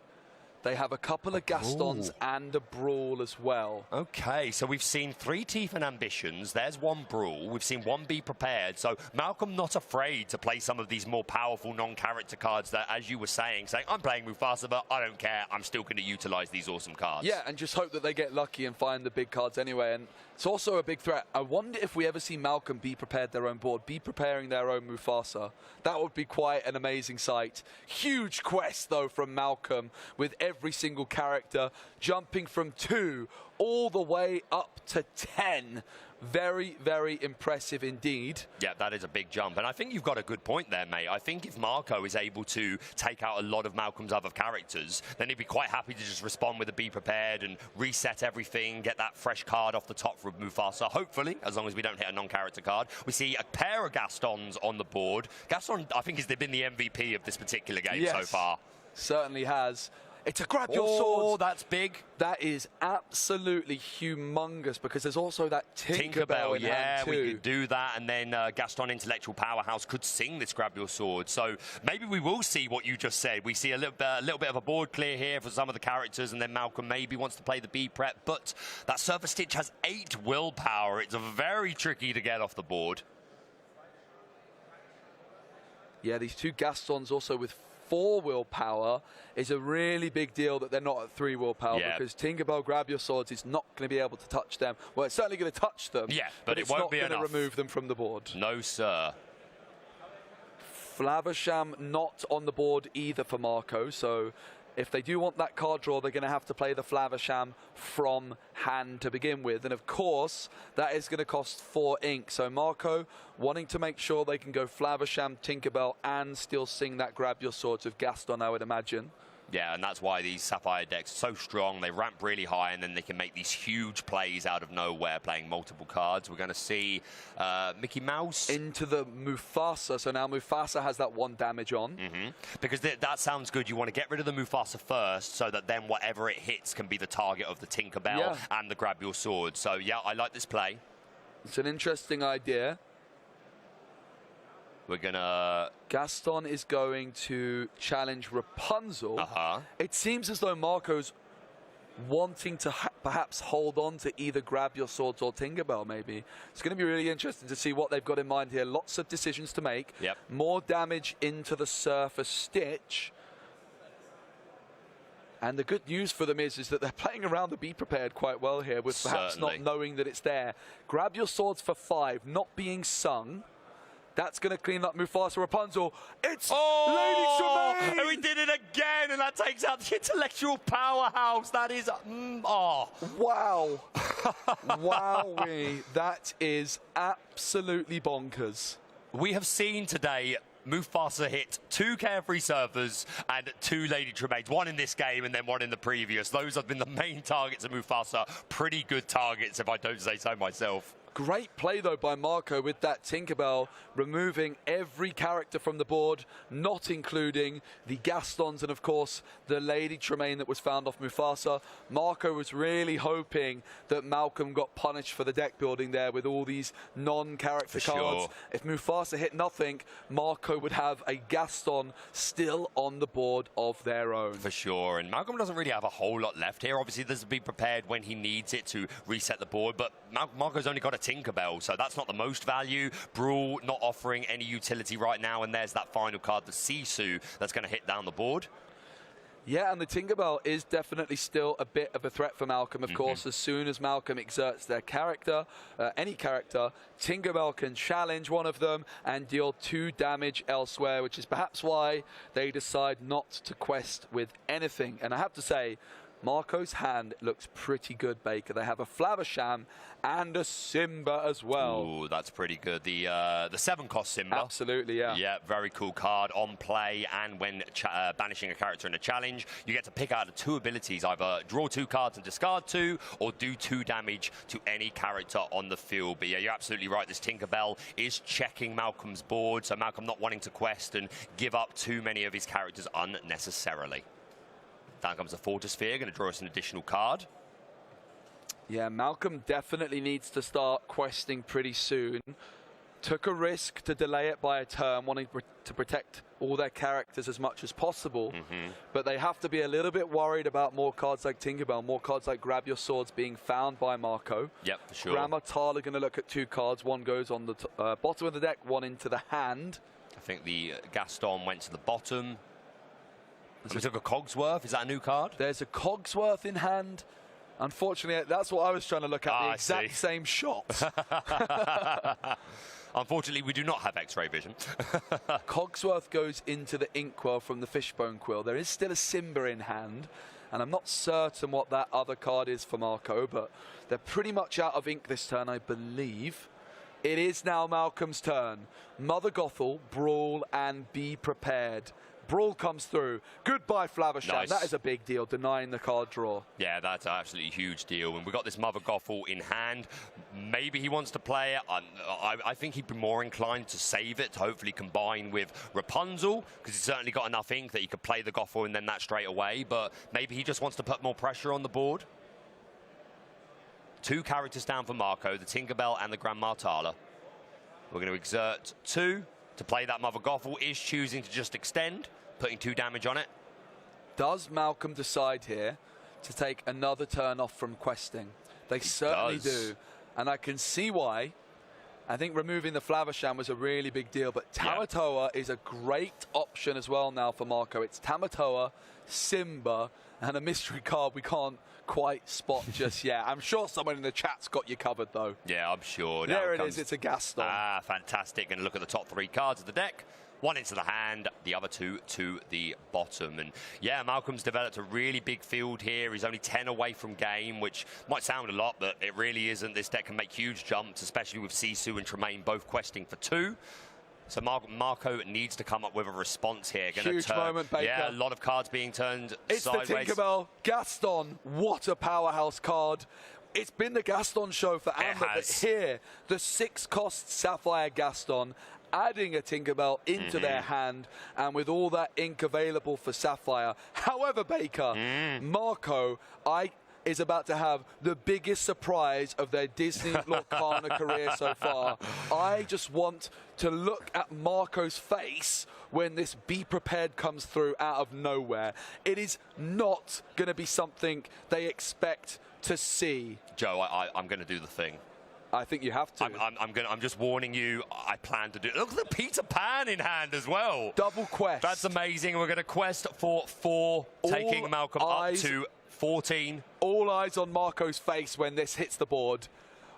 They have a couple of Gastons and a Brawl as well. Okay, so we've seen 3 Teeth and Ambitions. There's 1 Brawl. We've seen 1 Be Prepared. So Malcolm not afraid to play some of these more powerful non-character cards that, as you were saying, I'm playing Mufasa, but I don't care. I'm still going to utilize these awesome cards. Yeah, and just hope that they get lucky and find the big cards anyway. And it's also a big threat. I wonder if we ever see Malcolm Be Prepared their own board, be preparing their own Mufasa. That would be quite an amazing sight. Huge quest, though, from Malcolm, with every single character jumping from 2 all the way up to 10. Very, very impressive indeed. Yeah, that is a big jump. And I think you've got a good point there, mate. I think if Marco is able to take out a lot of Malcolm's other characters, then he'd be quite happy to just respond with a Be Prepared and reset everything, get that fresh card off the top for Mufasa, hopefully, as long as we don't hit a non-character card. We see a pair of Gastons on the board. Gaston, I think, has been the MVP of this particular game so far. Certainly has. It's a Grab Your Swords. Oh, that's big. That is absolutely humongous because there's also that Tinkerbell in hand too. We could do that, and then Gaston Intellectual Powerhouse could sing this Grab Your Sword. So maybe we will see what you just said. We see a little bit of a board clear here for some of the characters, and then Malcolm maybe wants to play the B prep, but that Surfer Stitch has 8 willpower. It's very tricky to get off the board. Yeah, these 2 Gastons also with 4 willpower is a really big deal that they're not at 3 willpower because Tinkerbell Grab Your Swords is not going to be able to touch them. Well, it's certainly going to touch them. Yeah, but it's won't not be going to enough. remove them from the board. No, sir. Flaversham not on the board either for Marco, so if they do want that card draw, they're going to have to play the Flaversham from hand to begin with. And of course, that is going to cost 4 ink. So Marco wanting to make sure they can go Flaversham, Tinkerbell, and still sing that Grab Your Swords of Gaston, I would imagine. Yeah, and that's why these Sapphire decks are so strong. They ramp really high, and then they can make these huge plays out of nowhere, playing multiple cards. We're going to see Mickey Mouse into the Mufasa. So now Mufasa has that 1 damage on. Because that sounds good. You want to get rid of the Mufasa first, so that then whatever it hits can be the target of the Tinkerbell and the Grab Your Sword. So, yeah, I like this play. It's an interesting idea. We're going to... Gaston is going to challenge Rapunzel. It seems as though Marco's wanting to perhaps hold on to either Grab Your Swords or Tinkerbell, maybe. It's going to be really interesting to see what they've got in mind here. Lots of decisions to make. More damage into the Surfer Stitch. And the good news for them is that they're playing around the Be Prepared quite well here, with perhaps not knowing that it's there. Grab Your Swords for 5, not being sung. That's going to clean up Mufasa. Rapunzel. It's Lady Tremaine! And we did it again, and that takes out the Intellectual Powerhouse. That is... Wow. Wowee. That is absolutely bonkers. We have seen today Mufasa hit 2 Carefree Surfers and 2 Lady Tremaines. 1 in this game and then 1 in the previous. Those have been the main targets of Mufasa. Pretty good targets, if I don't say so myself. Great play, though, by Marco with that Tinkerbell, removing every character from the board, not including the Gastons and, of course, the Lady Tremaine that was found off Mufasa. Marco was really hoping that Malcolm got punished for the deck building there with all these non-character cards. If Mufasa hit nothing, Marco would have a Gaston still on the board of their own. For sure, and Malcolm doesn't really have a whole lot left here. Obviously, there's to be prepared when he needs it to reset the board, but Marco's only got a Tinkerbell, so that's not the most value. Brawl not offering any utility right now, and there's that final card, the Sisu, that's going to hit down the board. Yeah, and the Tinkerbell is definitely still a bit of a threat for Malcolm. Of course, as soon as Malcolm exerts their character, any character, Tinkerbell can challenge one of them and deal 2 damage elsewhere, which is perhaps why they decide not to quest with anything. And I have to say, Marco's hand looks pretty good, Baker. They have a Flaversham and a Simba as well. Ooh, that's pretty good. The 7-cost Simba. Absolutely, yeah. Yeah, very cool card on play, and when banishing a character in a challenge, you get to pick out 2 abilities, either draw 2 cards and discard 2, or do 2 damage to any character on the field. But yeah, you're absolutely right. This Tinkerbell is checking Malcolm's board, so Malcolm not wanting to quest and give up too many of his characters unnecessarily. Down comes the Fortisphere, going to draw us an additional card. Yeah, Malcolm definitely needs to start questing pretty soon. Took a risk to delay it by a turn, wanting to protect all their characters as much as possible. But they have to be a little bit worried about more cards like Tinkerbell, more cards like Grab Your Swords being found by Marco. Yep, for sure. Grandma Tala going to look at 2 cards. One goes on the bottom of the deck, one into the hand. I think the Gaston went to the bottom. We took a Cogsworth. Is that a new card? There's a Cogsworth in hand. Unfortunately, that's what I was trying to look at, the exact see. same shot. Unfortunately, we do not have X-ray vision. Cogsworth goes into the Inkwell from the Fishbone Quill. There is still a Simba in hand, and I'm not certain what that other card is for Marco, but they're pretty much out of ink this turn, I believe. It is now Malcolm's turn. Mother Gothel, Brawl, and Be Prepared. Brawl comes through. Goodbye, Flaversham. Nice. That is a big deal, denying the card draw. Yeah, that's an absolutely huge deal. And we've got this Mother Gothel in hand. Maybe he wants to play it. I think he'd be more inclined to save it, to hopefully combine with Rapunzel, because he's certainly got enough ink that he could play the Gothel and then that straight away. But maybe he just wants to put more pressure on the board. 2 characters down for Marco, the Tinkerbell and the Grandma Tala. We're going to exert 2 to play that Mother Gothel. Is choosing to just extend, putting 2 damage on it. Does Malcolm decide here to take another turn off from questing? They certainly do. And I can see why. I think removing the Flaversham was a really big deal, but Tamatoa is a great option as well now for Marco. It's Tamatoa, Simba, and a mystery card we can't quite spot just yet. I'm sure someone in the chat's got you covered, though. Yeah, I'm sure. There it is. It's a Gaston. Ah, fantastic. And look at the top 3 cards of the deck. 1 into the hand, the other 2 to the bottom. And yeah, Malcolm's developed a really big field here. He's only 10 away from game, which might sound a lot, but it really isn't. This deck can make huge jumps, especially with Sisu and Tremaine both questing for 2. So Marco needs to come up with a response here. Huge moment, Baker. Yeah, a lot of cards being turned sideways. It's the Tinkerbell. Gaston, what a powerhouse card. It's been the Gaston show for Amber, but here, the 6-cost Sapphire Gaston, adding a Tinkerbell into their hand, and with all that ink available for Sapphire. However, Baker, Marco, is about to have the biggest surprise of their Disney Lorcana career so far. I just want to look at Marco's face when this Be Prepared comes through out of nowhere. It is not going to be something they expect to see. Joe, I'm going to do the thing. I think you have to. I'm just warning you. I plan to do it. Look at the Peter Pan in hand as well. Double quest. That's amazing. We're going to quest for 4, taking Malcolm up to 14. All eyes on Marco's face when this hits the board.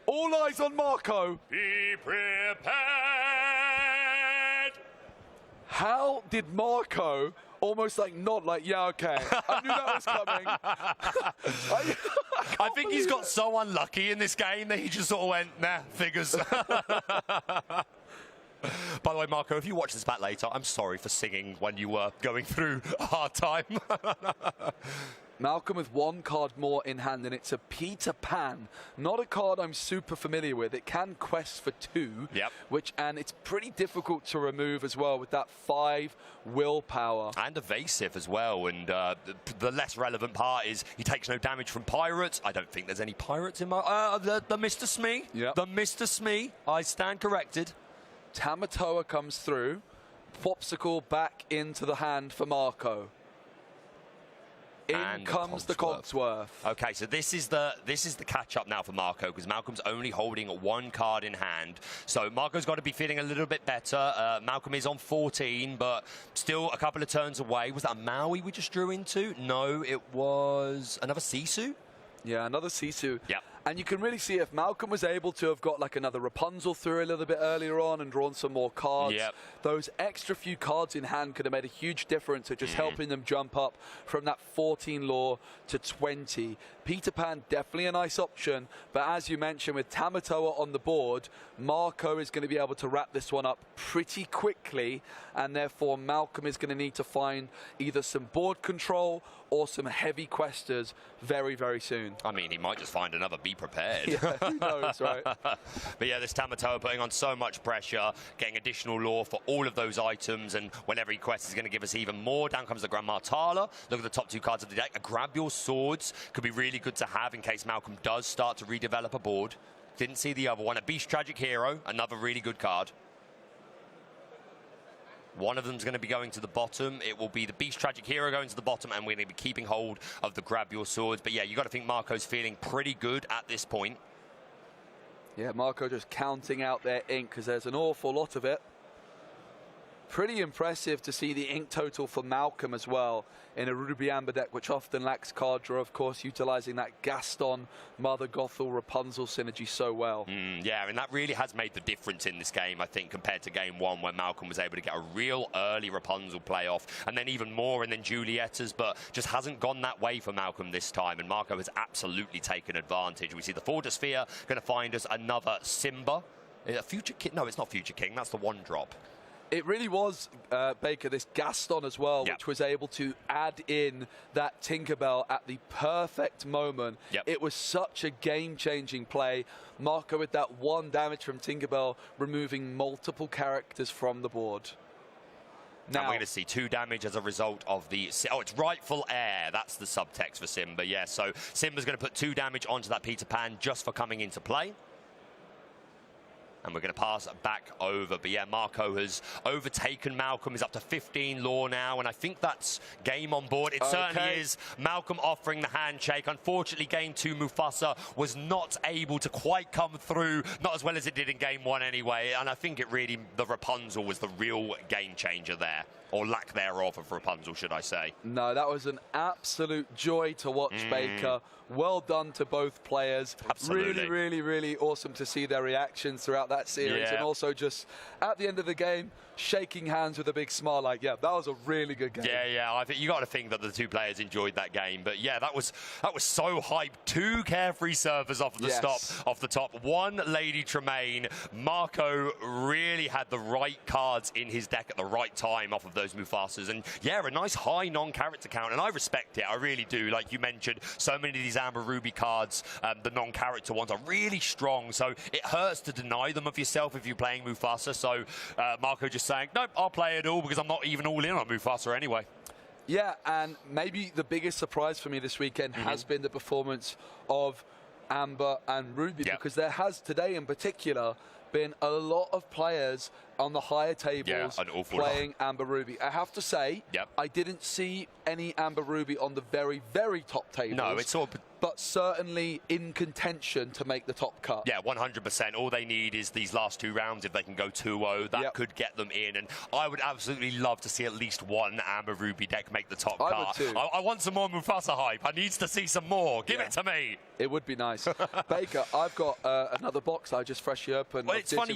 All eyes on Marco. Be prepared. How did Marco almost like nod, like, yeah, okay. I knew that was coming. I think he's got so unlucky in this game that he just sort of went, nah, figures. By the way, Marco, if you watch this back later, I'm sorry for singing when you were going through a hard time. Malcolm with 1 card more in hand, and it's a Peter Pan. Not a card I'm super familiar with. It can quest for 2, and it's pretty difficult to remove as well with that 5 willpower. And evasive as well, and the less relevant part is he takes no damage from pirates. I don't think there's any pirates in my... the Mr. Smee. The Mr. Smee. I stand corrected. Tamatoa comes through. Popsicle back into the hand for Marco. And comes the Cogsworth. Okay, so this is the catch up now for Marco, because Malcolm's only holding 1 card in hand. So Marco's got to be feeling a little bit better. Malcolm is on 14, but still a couple of turns away. Was that a Maui we just drew into? No, it was another Sisu. Yeah, another Sisu. Yeah. And you can really see if Malcolm was able to have got like another Rapunzel through a little bit earlier on and drawn some more cards, those extra few cards in hand could have made a huge difference at just helping them jump up from that 14 lore to 20. Peter Pan, definitely a nice option, but as you mentioned, with Tamatoa on the board, Marco is going to be able to wrap this one up pretty quickly, and therefore Malcolm is going to need to find either some board control or some heavy questers very, very soon. I mean, he might just find another Be Prepared. Yeah, who knows, right? But yeah, this Tamatoa putting on so much pressure, getting additional lore for all of those items, and whenever he quests is going to give us even more. Down comes the Grandma Tala. Look at the top 2 cards of the deck. Grab Your Swords could be really good to have in case Malcolm does start to redevelop a board. Didn't see the other one. A Beast Tragic Hero, another really good card. One of them's going to be going to the bottom. It will be the Beast Tragic Hero going to the bottom, and we're going to be keeping hold of the Grab Your Swords. But yeah, you got to think Marco's feeling pretty good at this point. Yeah, Marco just counting out their ink because there's an awful lot of it. Pretty impressive to see the ink total for Malcolm as well in a Ruby Amber deck, which often lacks card draw, of course, utilising that Gaston, Mother Gothel, Rapunzel synergy so well. Yeah, and that really has made the difference in this game, I think, compared to game 1, where Malcolm was able to get a real early Rapunzel playoff, and then even more, and then Julietta's, but just hasn't gone that way for Malcolm this time, and Marco has absolutely taken advantage. We see the Forger Sphere going to find us another Simba. A Future King? No, it's not Future King, that's the 1-drop. It really was, Baker, this Gaston as well, which was able to add in that Tinkerbell at the perfect moment. It was such a game-changing play. Marco with that 1 damage from Tinkerbell, removing multiple characters from the board. Now we're going to see 2 damage as a result of the... Oh, it's Rightful Heir. That's the subtext for Simba, yeah. So Simba's going to put 2 damage onto that Peter Pan just for coming into play. And we're going to pass back over. But yeah, Marco has overtaken Malcolm. He's up to 15 lore now, and I think that's game on board. It certainly is. Malcolm offering the handshake. Unfortunately, game 2, Mufasa was not able to quite come through, not as well as it did in game 1 anyway. And I think it really, the Rapunzel was the real game changer there. Or lack thereof of Rapunzel, should I say. No, that was an absolute joy to watch, Baker. Well done to both players. Absolutely. Really, really, really awesome to see their reactions throughout that series. And also just at the end of the game, shaking hands with a big smile like, yeah, that was a really good game. Yeah, I think you got to think that the 2 players enjoyed that game. But yeah, that was so hyped. 2 carefree servers off the top. 1 Lady Tremaine. Marco really had the right cards in his deck at the right time off of those Mufasas. And yeah, a nice high non-character count. And I respect it. I really do. Like you mentioned, so many of these Amber Ruby cards, the non-character ones, are really strong. So it hurts to deny them of yourself if you're playing Mufasa. So Marco just saying, nope, I'll play it all because I'm not even all in on Mufasa anyway. Yeah, and maybe the biggest surprise for me this weekend has been the performance of Amber and Ruby, because there has today in particular been a lot of players on the higher tables playing Amber Ruby. I have to say, I didn't see any Amber Ruby on the very, very top tables. No, it's all... But certainly in contention to make the top cut. Yeah, 100%. All they need is these last 2 rounds. If they can go 2-0, that could get them in. And I would absolutely love to see at least 1 Amber Ruby deck make the top cut. I would too. I want some more Mufasa hype. I need to see some more. Give it to me. It would be nice. Baker, I've got another box I just freshly opened. Well, it's funny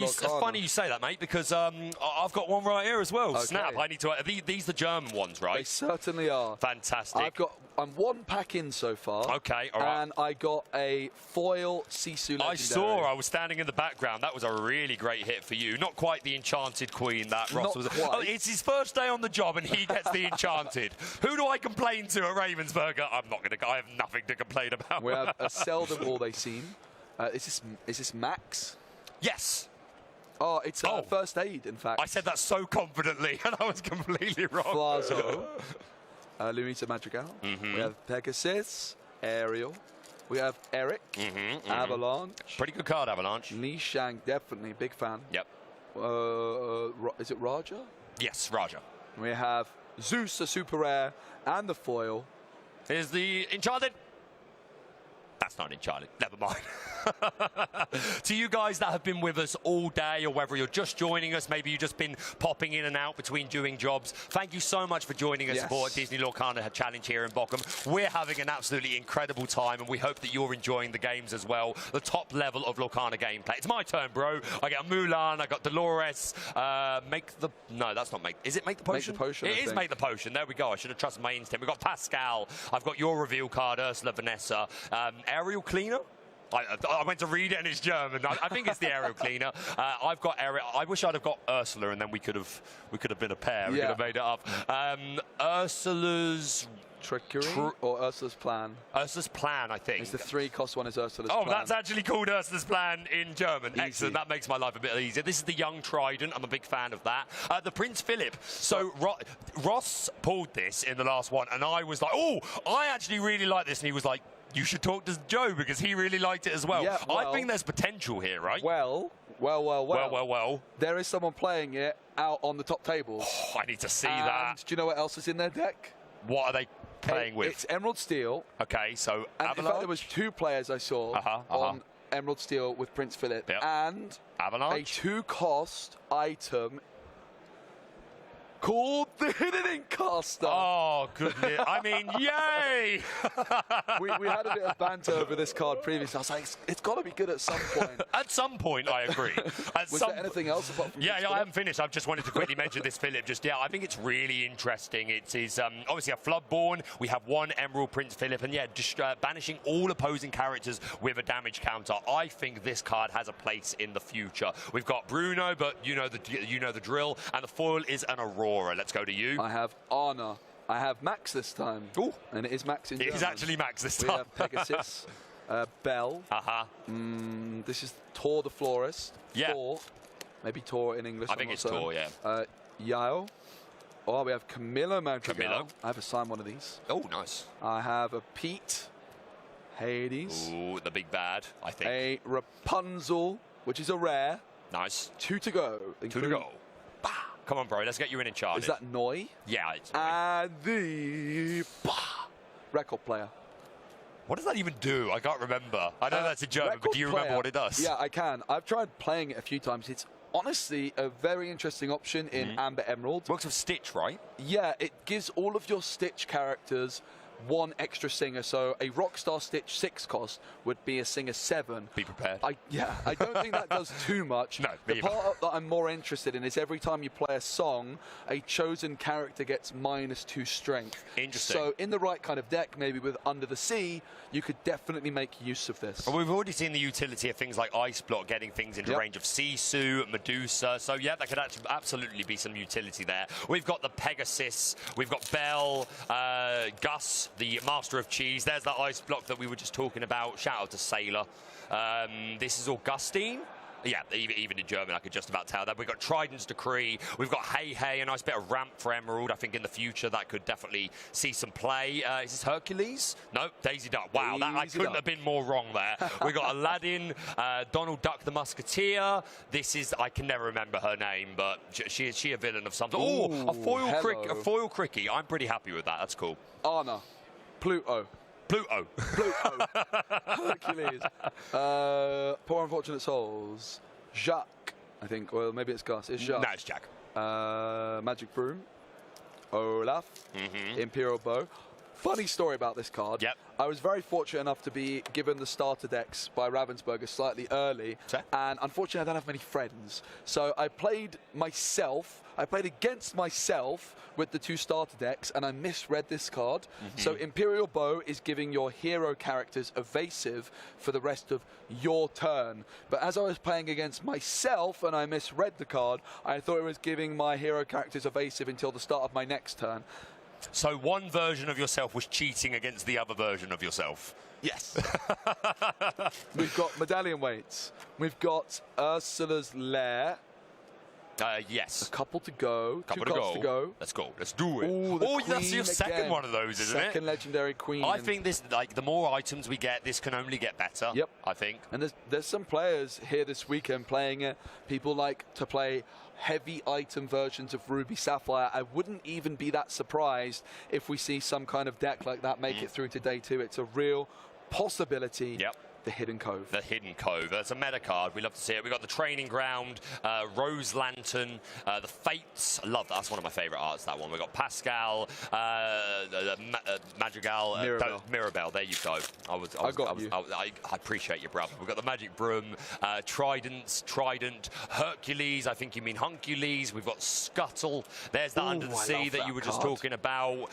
you say that, mate, because I've got one right here as well. Snap. I need to... These are the German ones, right? They certainly are. Fantastic. I'm 1 pack in so far. Okay, all right. And I got a foil Sisu Legendary. I saw. I was standing in the background. That was a really great hit for you. Not quite the Enchanted Queen that Ross was. Quite. Oh, it's his first day on the job and he gets the Enchanted. Who do I complain to at Ravensburger? I'm not going to. I have nothing to complain about. We have a seldom all they seem. Is this Max? Yes. Oh, it's First Aid, in fact. I said that so confidently and I was completely wrong. Flazo. Luisa Madrigal. We have Pegasus, Ariel. We have Eric, Avalanche. Pretty good card, Avalanche. Li Shang, definitely, big fan. Yep. Is it Raja? Yes, Raja. We have Zeus, a super rare, and the foil. Here's the Enchanted. That's not Enchanted. Never mind. To you guys that have been with us all day, or whether you're just joining us, maybe you've just been popping in and out between doing jobs, thank you so much for joining us for Disney Lorcana Challenge here in Bochum. We're having an absolutely incredible time, and we hope that you're enjoying the games as well. The top level of Lorcana gameplay. It's my turn, bro. I got Mulan, I got Dolores. No, that's not make. Is it make the potion? Make the potion. It is make the potion. There we go. I should have trusted my instinct. We've got Pascal. I've got your reveal card, Ursula, Vanessa. Aerial Cleaner. I went to read it and it's German. I think it's the Aerial Cleaner. I've got Ariel. I wish I'd have got Ursula, and then we could have been a pair. We could have made it up. Ursula's Trickery or Ursula's Plan? Ursula's Plan, I think. It's the 3-cost one is Ursula's Plan. Oh, that's actually called Ursula's Plan in German. Easy. Excellent. That makes my life a bit easier. This is the Young Trident. I'm a big fan of that. The Prince Philip. So Ross pulled this in the last one, and I was like, oh, I actually really like this. And he was like, you should talk to Joe because he really liked it as well. Yeah, I think there's potential here, right? Well. There is someone playing it out on the top table. Oh, I need to see that. Do you know what else is in their deck? What are they playing with? It's Emerald Steel. Okay, so and Avalanche? in fact, there was 2 players I saw on Emerald Steel with Prince Philip. And Avalanche? A 2-cost item called the Hidden Inkcaster. Oh, goodness. I mean, yay! we had a bit of banter over this card previously. I was like, it's got to be good at some point. At some point, I agree. Was there anything else apart from Yeah, I haven't finished. I've just wanted to quickly mention this Philip. I think it's really interesting. It is obviously a Floodborn. We have 1 Emerald Prince Philip, and just banishing all opposing characters with a damage counter. I think this card has a place in the future. We've got Bruno, but you know the drill, and the foil is an Aurora. Let's go to you. I have Anna. I have Max this time. Ooh. And it is Max in German. It is actually Max this time. We have Pegasus, Belle. This is Tor the Florist. Yeah. Thor. Maybe Tor in English. I think it's Tor, yeah. Yao. Oh, we have Camilla Madrigal. Camilla. I have assigned one of these. Oh, nice. I have a Pete. Hades. Ooh, the big bad, I think. A Rapunzel, which is a rare. Nice. 2 to go. 2 to go. Come on, bro. Let's get you in charge. Is that Noi? Yeah, it's Noi. And the record player. What does that even do? I can't remember. I know that's in German, but do you remember what it does? Yeah, I can. I've tried playing it a few times. It's honestly a very interesting option in Amber Emerald. Works with Stitch, right? Yeah, it gives all of your Stitch characters 1 extra singer. So a Rockstar Stitch 6-cost would be a singer 7. Be prepared. I don't think that does too much. No, the part that I'm more interested in is every time you play a song, a chosen character gets -2 strength. Interesting. So in the right kind of deck, maybe with Under the Sea, you could definitely make use of this. Well, we've already seen the utility of things like Ice Block, getting things into range of Sisu, Medusa. So yeah, that could actually absolutely be some utility there. We've got the Pegasus, we've got Belle, Gus, the Master of Cheese. There's that Ice Block that we were just talking about. Shout out to Sailor. This is Augustine. Yeah, even in German, I could just about tell that. We've got Trident's Decree. We've got Hey, a nice bit of ramp for Emerald. I think in the future that could definitely see some play. Is this Hercules? No, Daisy Duck. Wow, I couldn't have been more wrong there. We've got Aladdin, Donald Duck the Musketeer. This is, I can never remember her name, but is she a villain of something? Oh, a foil Cricky. I'm pretty happy with that. That's cool. Anna. Pluto. Hercules. Poor Unfortunate Souls. Jacques, I think. Well, maybe it's Gus. It's Jacques. No, it's Jack. Magic Broom. Olaf. Imperial Bow. Funny story about this card. Yep. I was very fortunate enough to be given the starter decks by Ravensburger slightly early, and unfortunately I don't have many friends. So I played against myself with the 2 starter decks, and I misread this card. So Imperial Bow is giving your hero characters evasive for the rest of your turn. But as I was playing against myself and I misread the card, I thought it was giving my hero characters evasive until the start of my next turn. So one version of yourself was cheating against the other version of yourself. Yes. We've got Medallion Weights. We've got Ursula's Lair. Yes. A couple to go. Couple Two cards to go. Let's go. Let's do it. Ooh, the that's your queen second again. one of those, isn't it? Second legendary queen. I think this, like, the more items we get, this can only get better. Yep. I think. And there's some players here this weekend playing it. People like to play heavy item versions of Ruby Sapphire. I wouldn't even be that surprised if we see some kind of deck like that make it through to day 2. It's a real possibility. Yep. The Hidden Cove. The Hidden Cove. That's a meta card. We love to see it. We've got the Training Ground, Rose Lantern, the Fates. I love that. That's one of my favourite arts, that one. We've got Pascal, Madrigal, Mirabelle. There you go. I appreciate you, brother. We've got the Magic Broom, Trident, Hercules. I think you mean Huncules. We've got Scuttle. There's that Under the Sea that you were just talking about.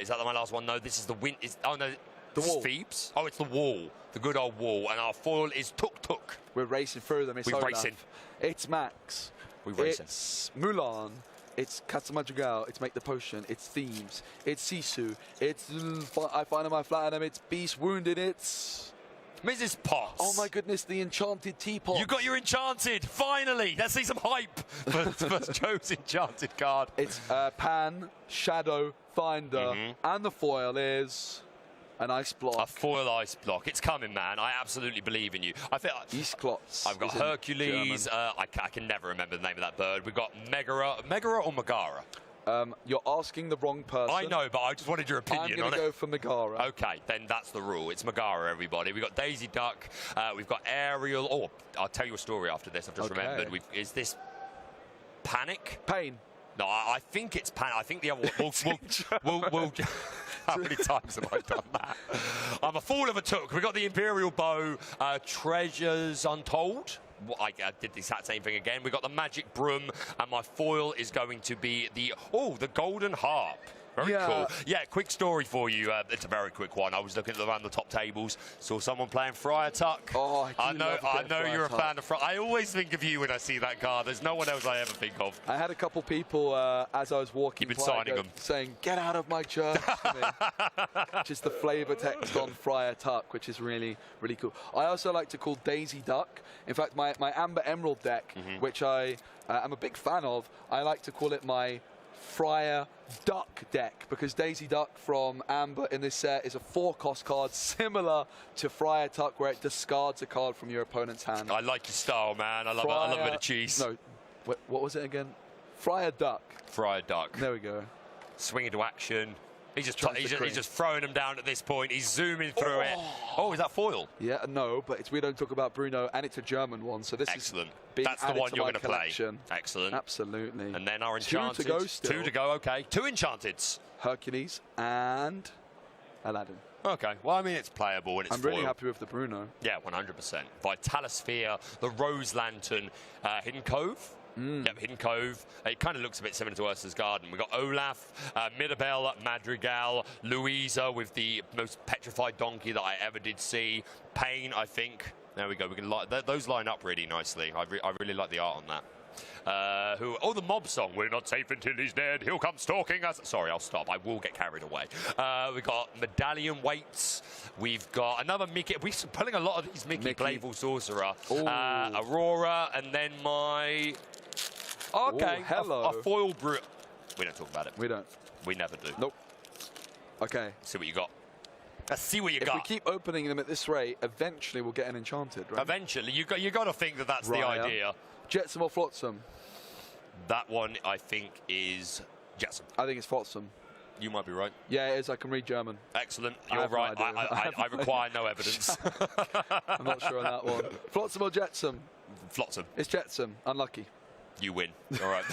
Is that my last one? No, this is the wind. Oh, no. The wall. Phoebes? Oh, it's the wall. The good old wall. And our foil is Tuk Tuk. We're racing through them. It's We're Olaf. racing. It's Max. We're racing. It's Mulan. It's Katsumadrigal. It's Make the Potion. It's Themes. It's Sisu. It's I Find My Flatum. It's Beast Wounded. It's Mrs. Potts. Oh my goodness, the Enchanted Teapot. You got your Enchanted, finally. Let's see some hype for Joe's Enchanted card. It's Pan, Shadow, Finder, and the foil is an ice block. A foil ice block. It's coming, man. I absolutely believe in you. I feel Eastklotz. I've got Hercules. I can never remember the name of that bird. We've got Megara or Megara? You're asking the wrong person. I know, but I just wanted your opinion on it. I'm going to go for Megara. Okay, then that's the rule. It's Megara, everybody. We've got Daisy Duck. We've got Ariel. Oh, I'll tell you a story after this. I've just remembered. Is this Panic? Pain. No, I think it's Panic. I think the other one. We'll how many times have I done that? I'm a fool of a took. We've got the Imperial Bow, Treasures Untold. I did the exact same thing again. We've got the Magic Broom, and my foil is going to be the Golden Harp. Very cool. Yeah, quick story for you. It's a very quick one. I was looking around the top tables, saw someone playing Friar Tuck. Oh, I know you're a fan of Friar. I always think of you when I see that card. There's no one else I ever think of. I had a couple people as I was walking. You've been signing them, saying, "Get out of my church!" Just the flavor text on Friar Tuck, which is really, really cool. I also like to call Daisy Duck. In fact, my Amber Emerald deck, which I am a big fan of, I like to call it my Friar Duck deck, because Daisy Duck from Amber in this set is a 4-cost card similar to Friar Tuck, where it discards a card from your opponent's hand. I like your style, man. I love a bit of cheese. No, what was it again? Friar Duck. Friar Duck. There we go. Swing into action. He's just throwing them down at this point. He's zooming through it. Oh, is that foil? Yeah, no, but we don't talk about Bruno, and it's a German one, so this excellent. Is that's the one you're going to play. Excellent. Absolutely. And then our Enchanted. 2 to go still. 2 to go, okay. 2 Enchanteds. Hercules and Aladdin. Okay, well, I mean, it's playable and it's I'm really happy with the Bruno. Yeah, 100%. Vitalosphere, the Rose Lantern, Hidden Cove. Yep, Hidden Cove. It kind of looks a bit similar to Ursa's Garden. We've got Olaf, Mirabelle, Madrigal, Louisa with the most petrified donkey that I ever did see. Pain, I think. There we go. We can those line up really nicely. I really like the art on that. The mob song. We're not safe until he's dead. He'll come stalking us. Sorry, I'll stop. I will get carried away. We've got Medallion Weights. We've got another Mickey. We're pulling a lot of these Mickey Playful Sorcerer. Aurora, and then my... Okay, hello. A foil brew. We don't talk about it. We don't. We never do. Nope. Okay. See what you got. Let's see what you got. If we keep opening them at this rate, eventually we'll get an Enchanted, right? Eventually. You got to think that that's the idea. Jetsam or Flotsam? That one, I think, is Jetsam. I think it's Flotsam. You might be right. Yeah, it is. I can read German. Excellent. You're right. I require no evidence. I'm not sure on that one. Flotsam or Jetsam? Flotsam. It's Jetsam. Unlucky. You win. All right.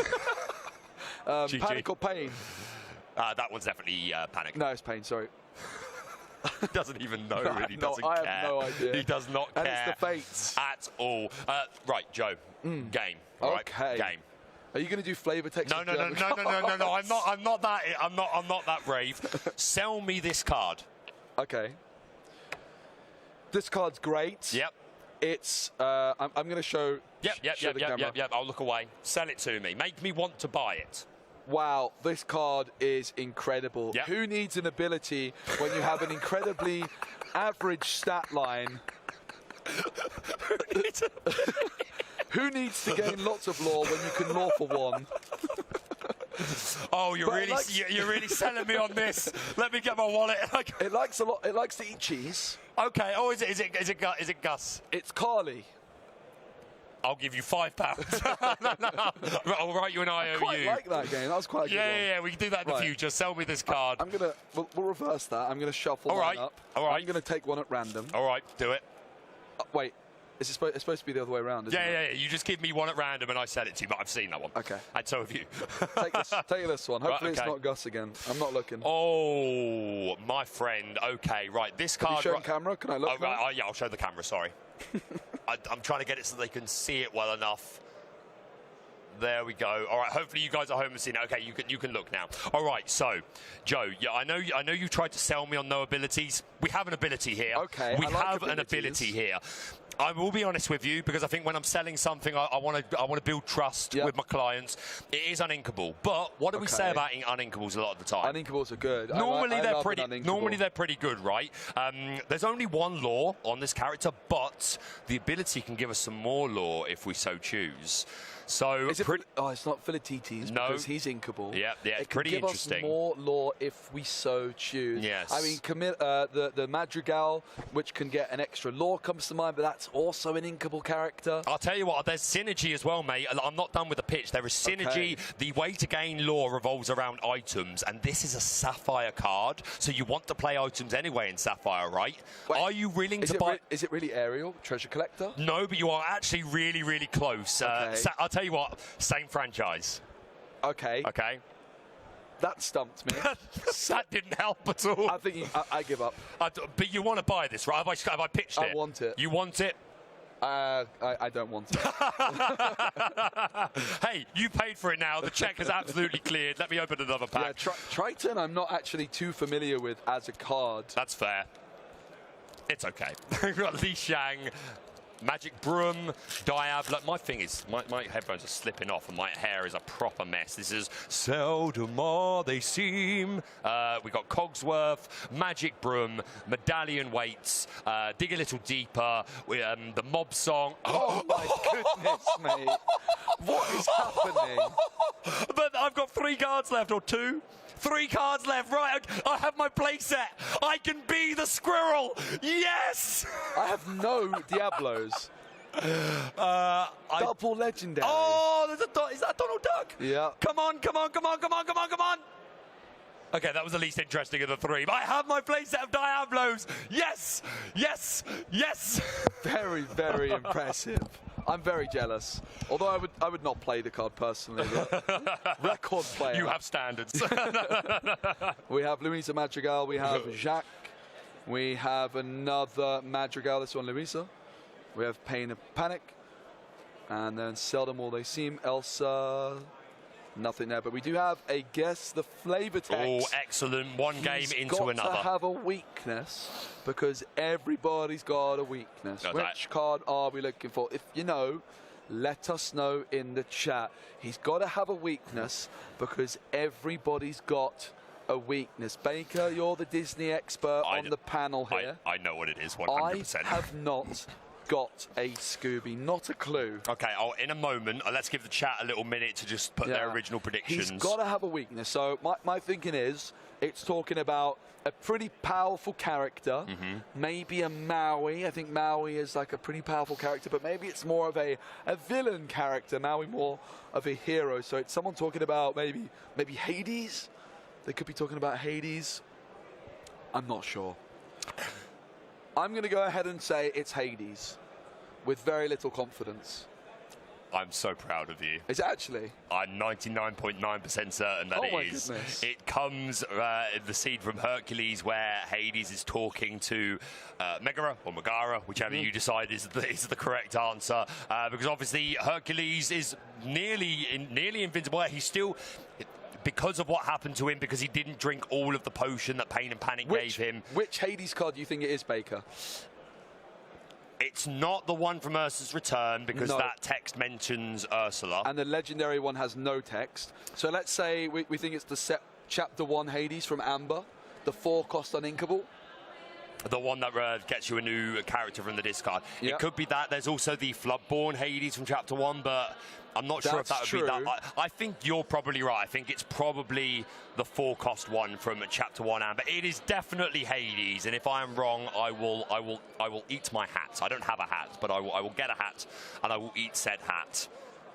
Panic or Pain? That one's definitely Panic. No, it's Pain. Sorry. He doesn't even know. Really doesn't care. I have no idea. He does not care. And it's the Fates at all. Right, Joe. Game. All right? Okay. Game. Are you going to do flavor text? No. I'm not that brave. Sell me this card. Okay. This card's great. Yep. It's. I'm going to show. Yep. I'll look away. Sell it to me. Make me want to buy it. Wow, this card is incredible. Yep. Who needs an ability when you have an incredibly average stat line? Who needs to gain lots of lore when you can lore for one? Oh, you're really selling me on this. Let me get my wallet. It likes a lot. It likes to eat cheese. Okay. Oh, is it Gus? It's Curley. I'll give you £5. No. I'll write you an IOU. I quite like that game. That was quite a good one. Yeah. We can do that in the future. Sell me this card. We'll reverse that. I'm gonna shuffle mine up. All right. I'm gonna take one at random. All right. Do it. Wait. It's supposed to be the other way around, isn't it? Yeah. You just give me one at random and I sell it to you, but I've seen that one. Okay. And so have you. Take this one. Hopefully Right, okay. it's not Gus again. I'm not looking. Oh, my friend. Okay, right. This card. Have you shown camera? Can I look? Oh, right, yeah, I'll show the camera. Sorry. I'm trying to get it so they can see it well enough. There we go. All right. Hopefully you guys at home have seen it. Okay, you can look now. All right. So, Joe, yeah, I know you tried to sell me on no abilities. We have an ability here. Okay. We have an ability here. I will be honest with you because I think when I'm selling something, I want to build trust with my clients. It is uninkable, but what do we say about uninkables a lot of the time? Uninkables are good. Normally they're pretty good, right? There's only one lore on this character, but the ability can give us some more lore if we so choose. So it's not Philatites because he's inkable. Yeah, it pretty can give interesting. Us more lore if we so choose. Yes. I mean, the Madrigal, which can get an extra lore, comes to mind, but that's also an inkable character. I'll tell you what, there's synergy as well, mate. I'm not done with the pitch. There is synergy. Okay. The way to gain lore revolves around items, and this is a Sapphire card, so you want to play items anyway in Sapphire, right? Wait, are you willing to buy? Is it really Ariel, Treasure Collector? No, but you are actually really, really close. Okay. I'll tell you what, same franchise. Okay. Okay. That stumped me. That didn't help at all. I think I give up. But you want to buy this, right? Have I pitched it? I want it. You want it? I don't want it. Hey, you paid for it now. The check is absolutely cleared. Let me open another pack. Yeah, Triton I'm not actually too familiar with as a card. That's fair. It's okay. We've got Li Shang, Magic Broom, Diab. Look, my thing is, my headphones are slipping off and my hair is a proper mess. This is seldom are they seem. We got Cogsworth, Magic Broom, Medallion Weights, Dig a Little Deeper, the Mob Song. Oh my goodness, mate. What is happening? But I've got 3 cards left, or 2. 3 cards left, right? I have my playset. I can be the squirrel. Yes! I have no Diablos. Double legendary. Oh, there's is that Donald Duck? Yeah. Come on. Okay, that was the least interesting of the 3. But I have my playset of Diablos. Yes! Very, very impressive. I'm very jealous. Although I would not play the card personally. Record player. You have standards. We have Louisa Madrigal. We have Jacques. We have another Madrigal. This one, Louisa. We have Pain and Panic. And then Seldom Will They Seem. Elsa. Nothing there. But we do have a Guess the Flavor text. Oh, excellent. One game into another. He's got to have a weakness because everybody's got a weakness. Which card are we looking for? If you know, let us know in the chat. He's got to have a weakness because everybody's got a weakness. Baker, you're the Disney expert on the panel here. I know what it is, 100%. I have not got a Scooby, not a clue. Okay, in a moment, let's give the chat a little minute to just put their original predictions. He's got to have a weakness. So my thinking is it's talking about a pretty powerful character, maybe a Maui. I think Maui is like a pretty powerful character, but maybe it's more of a villain character. Maui more of a hero. So it's someone talking about maybe Hades. They could be talking about Hades. I'm not sure. I'm going to go ahead and say it's Hades with very little confidence. I'm so proud of you. Is it actually? I'm 99.9% certain that it is. Goodness. It comes the scene from Hercules where Hades is talking to Megara or Megara, whichever you decide is the correct answer. Because obviously Hercules is nearly invincible. He's still... Because of what happened to him, because he didn't drink all of the potion that Pain and Panic gave him. Which Hades card do you think it is, Baker? It's not the one from Ursa's Return, because that text mentions Ursula. And the legendary one has no text. So let's say we think it's the Chapter 1 Hades from Amber, the 4-cost uninkable. The one that gets you a new character from the discard. Yep. It could be that. There's also the Floodborn Hades from Chapter 1, but I'm not sure if that would be that. I think you're probably right. I think it's probably the 4-cost one from Chapter 1, but it is definitely Hades. And if I am wrong, I will eat my hat. I don't have a hat, but I will get a hat, and I will eat said hat.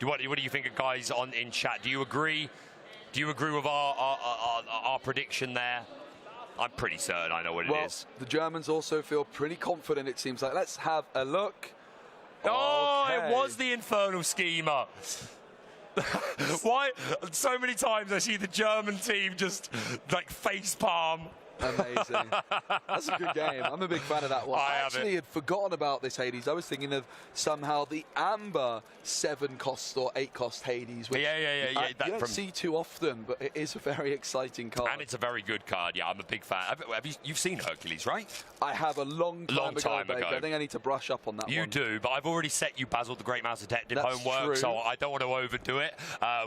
What do you think, guys, in chat? Do you agree? Do you agree with our prediction there? I'm pretty certain I know what it is. The Germans also feel pretty confident, it seems like. Let's have a look. Oh, Okay. it was the Infernal Schemer. Why? So many times I see the German team just like face palm. Amazing. That's a good game. I'm a big fan of that one. I actually had forgotten about this Hades. I was thinking of somehow the Amber 7-cost or 8-cost Hades. Which you don't see too often, but it is a very exciting card. And it's a very good card. Yeah, I'm a big fan. You've seen Hercules, right? I have a long time ago. I think I need to brush up on that one. You do, but I've already set you Basil the Great Mouse Detective homework, true. so I don't want to overdo it.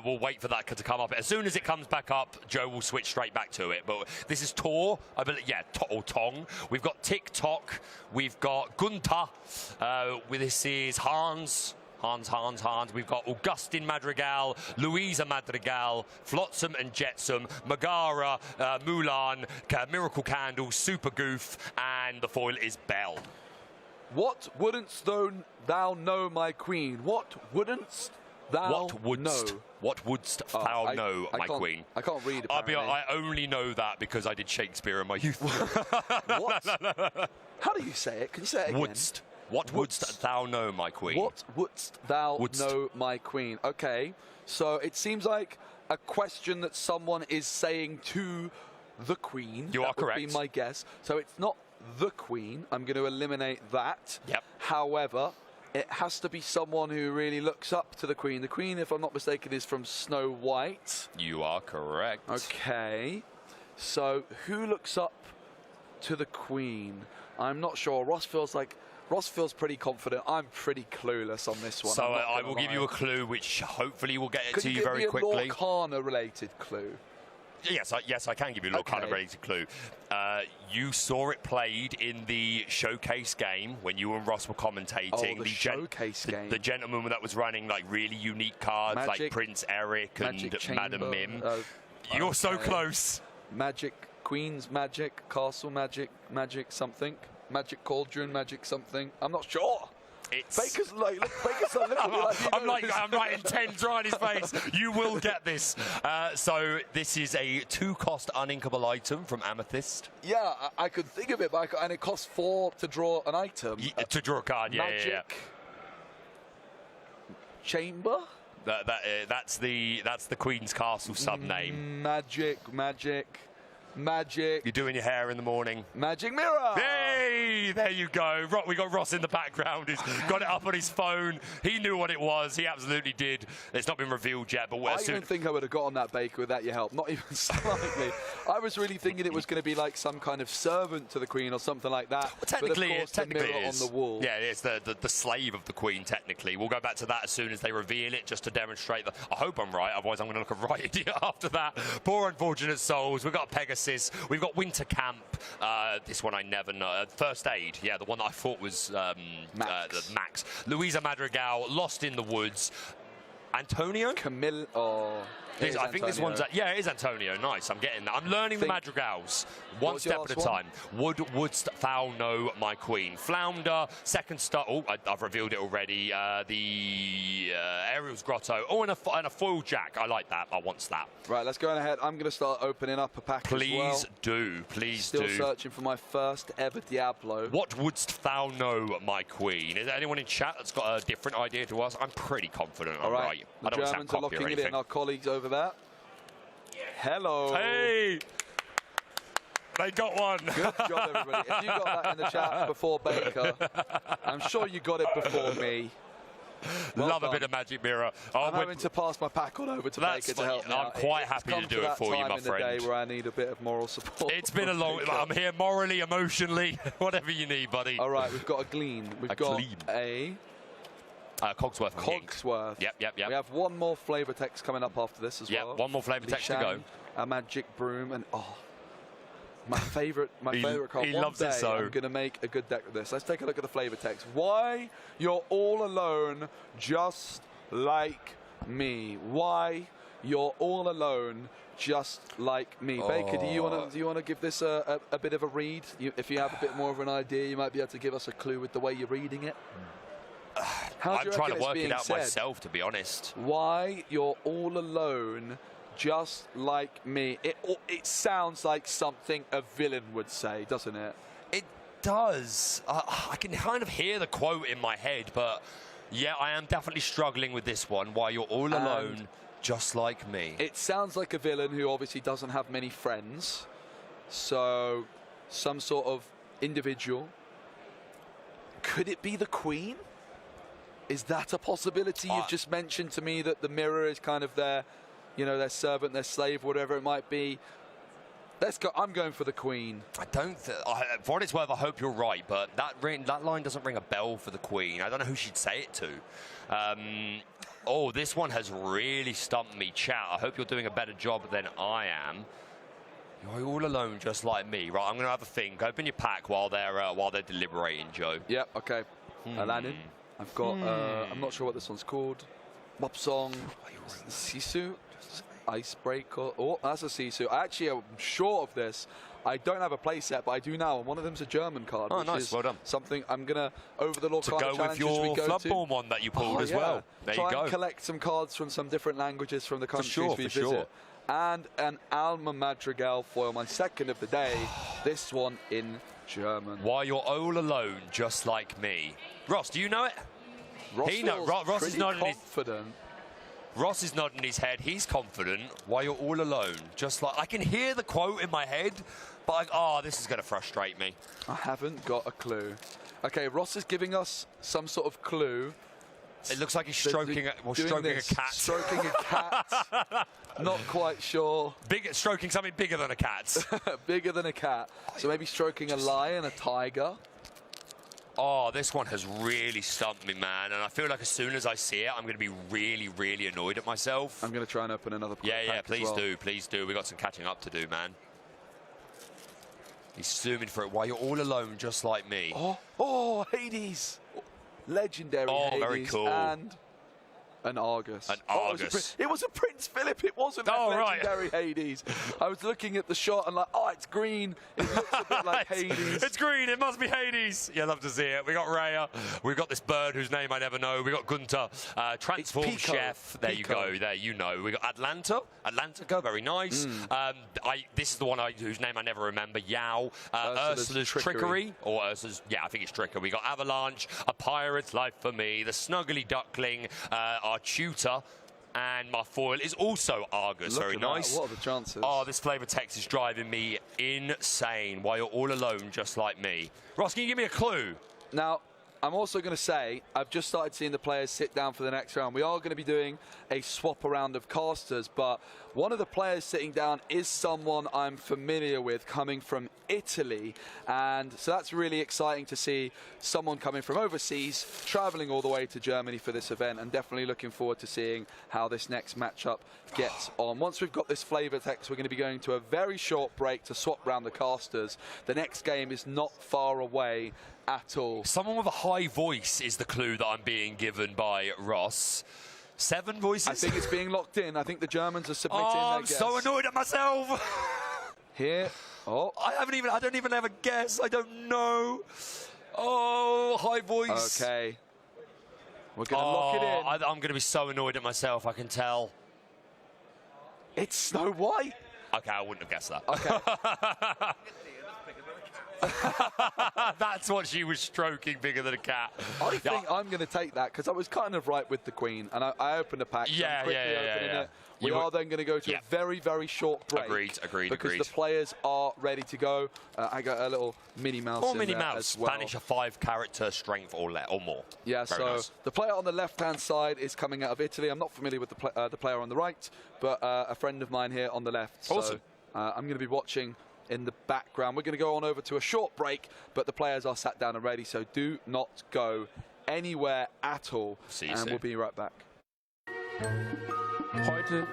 We'll wait for that to come up. As soon as it comes back up, Joe will switch straight back to it. But this is Tor. I believe, or Tong. We've got TikTok. We've got Gunther. This is Hans. We've got Augustin Madrigal, Louisa Madrigal, Flotsam and Jetsam, Megara, Mulan, Miracle Candle, Super Goof, and the foil is Belle. What wouldn't thou know, my queen? What wouldn't thou know? What wouldst thou know, my queen? I can't read it. I only know that because I did Shakespeare in my youth. What? How do you say it? Can you say it again? Wouldst. What wouldst thou know, my queen? What wouldst thou know, my queen? Okay, so it seems like a question that someone is saying to the queen. You are correct. That would be my guess. So it's not the queen. I'm going to eliminate that. Yep. However, it has to be someone who really looks up to the queen. The queen, if I'm not mistaken, is from Snow White. You are correct. Okay. So who looks up to the queen? I'm not sure. Ross feels pretty confident. I'm pretty clueless on this one. So I will give you a clue, which hopefully will get it to you very quickly. Could you give me a Lorcana-related clue? Yes, I can give you a Lorcana-related clue. You saw it played in the showcase game when you and Ross were commentating. Oh, the showcase game. The gentleman that was running like really unique cards, like Prince Eric and Madam Mim. You're so close. Magic, Queen's Magic, Castle Magic, Magic something. Magic Cauldron, Magic something. I'm not sure. Baker's like, I'm writing 10 dry on his face. You will get this. So this is a 2-cost uninkable item from Amethyst. Yeah, I could think of it, but and it costs 4 to draw an item. To draw a card, Magic Chamber. That's the Queen's Castle sub name. Magic. You're doing your hair in the morning. Magic Mirror! Hey, there you go. We got Ross in the background. He's got it up on his phone. He knew what it was. He absolutely did. It's not been revealed yet. But I don't think I would have got on that, Baker, without your help. Not even slightly. I was really thinking it was going to be like some kind of servant to the Queen or something like that. Well, technically, but of course, the mirror on the wall. Yeah, it's the slave of the Queen, technically. We'll go back to that as soon as they reveal it, just to demonstrate that. I hope I'm right, otherwise I'm going to look a right idiot after that. Poor unfortunate souls. We've got Pegasus. We've got Winter Camp. This one I never know. First Aid. Yeah, the one that I thought was Max. Louisa Madrigal, Lost in the Woods. Antonio? Camille. I think this one's... yeah, it is Antonio. Nice. I'm getting that. I'm learning the Madrigals. One step at a time. Wouldst thou know, my queen? Flounder, second star... Oh, I've revealed it already. The Ariel's Grotto. Oh, and a foil jack. I like that. I want that. Right, let's go ahead. I'm going to start opening up a pack as well. Please do. Still searching for my first ever Diablo. What wouldst thou know, my queen? Is there anyone in chat that's got a different idea to us? I'm pretty confident I'm right. The Germans are locking it in. Our colleagues over there. Hello. Hey. They got one. Good job, everybody. If you got that in the chat before Baker, I'm sure you got it before me. Love a bit of Magic Mirror. I'm having to pass my pack on over to Baker to help me out. I'm quite happy to do it for you, my friend. It's come to that time in the day where I need a bit of moral support. It's been a long... I'm here morally, emotionally, whatever you need, buddy. All right, we've got a Glean. We've got a... Cogsworth. Yep. We have one more flavor text coming up after this as well. One more flavor text to go. A Magic Broom and My favorite card. He One loves it day so. I'm going to make a good deck with this. Let's take a look at the flavor text. Why you're all alone, just like me. Why you're all alone, just like me. Baker, do you want to give this a bit of a read? If you have a bit more of an idea, you might be able to give us a clue with the way you're reading it. I'm trying to work it out myself, to be honest. Why you're all alone, just like me. It sounds like something a villain would say, doesn't it? It does. I can kind of hear the quote in my head, but yeah, I am definitely struggling with this one. Why you're all alone, just like me. It sounds like a villain who obviously doesn't have many friends. So, some sort of individual. Could it be the Queen? Is that a possibility? You've just mentioned to me that the mirror is kind of their, their servant, their slave, whatever it might be. Let's go. I'm going for the Queen. I don't. For what it's worth, I hope you're right, but that line doesn't ring a bell for the Queen. I don't know who she'd say it to. This one has really stumped me, chat. I hope you're doing a better job than I am. You're all alone, just like me. Right, I'm going to have a think. Open your pack while they're deliberating, Joe. Yep. Okay. Aladdin. I've got. I'm not sure what this one's called. Mopsong. Sisu. Icebreaker. Oh, that's a Sisu. I actually am sure of this. I don't have a play set, but I do now. And one of them's a German card. Oh, which nice. Is well done. Something I'm going to, over the Lorcana to go with your Floodborn one that you pulled as well. There Try you go. And collect some cards from some different languages from the countries we visit. Sure. And an Alma Madrigal foil, my second of the day. This one in German. Why you're all alone, just like me. Ross, do you know it? Ross is nodding confident. Ross is nodding his head. He's confident. Why you're all alone, just like I can hear the quote in my head, but this is going to frustrate me. I haven't got a clue. Okay, Ross is giving us some sort of clue. It looks like he's stroking a cat. Stroking a cat. Not quite sure. Stroking something bigger than a cat. Bigger than a cat. So maybe stroking a lion, a tiger. This one has really stumped me, man. And I feel like as soon as I see it, I'm going to be really, really annoyed at myself. I'm going to try and open another pack. Yeah, please do. We've got some catching up to do, man. He's zooming for it. Why you're all alone, just like me. Oh, Hades. Legendary Hades. Very cool. And an Argus. An Argus. It was a Prince Philip. It wasn't a legendary Hades. I was looking at the shot and it's green. It looks a bit like Hades. It's green. It must be Hades. Yeah, love to see it. We got Raya. We've got this bird whose name I never know. We got Gunter. Transform Chef. There you go. There you know. We got Atlanta. Atlantica. Very nice. This is the one whose name I never remember. Yao. Ursula's Trickery. Or Ursula's. Yeah, I think it's Trickery. We got Avalanche. A Pirate's Life for Me. The Snuggly Duckling. Our tutor, and my foil is also Argus. Very nice. What are the chances? This flavor text is driving me insane. Why you're all alone, just like me. Ross, can you give me a clue? Now, I'm also going to say, I've just started seeing the players sit down for the next round. We are going to be doing a swap around of casters, but one of the players sitting down is someone I'm familiar with coming from Italy. And so that's really exciting to see someone coming from overseas, traveling all the way to Germany for this event, and definitely looking forward to seeing how this next matchup gets on. Once we've got this flavor text, we're going to be going to a very short break to swap around the casters. The next game is not far away at all. Someone with a high voice is the clue that I'm being given by Ross. 7 voices? I think it's being locked in. I think the Germans are submitting their I'm guess. so annoyed at myself. Here. I don't even have a guess. I don't know. High voice. Okay. We're going to lock it in. I'm going to be so annoyed at myself, I can tell. It's Snow White. Okay, I wouldn't have guessed that. Okay. That's what she was stroking, bigger than a cat. I think I'm going to take that because I was kind of right with the Queen, and I opened a pack. Yeah. We are then going to go to a very, very short break. Agreed. Because the players are ready to go. I got a little Minnie Mouse in Minnie there Mouse. as well. Banish a 5-character strength or more. Yeah, very so nice. The player on the left-hand side is coming out of Italy. I'm not familiar with the player on the right, but a friend of mine here on the left. Awesome. So I'm going to be watching in the background. We're going to go on over to a short break, but the players are sat down and ready, so do not go anywhere at all. See you and soon. We'll be right back. Heute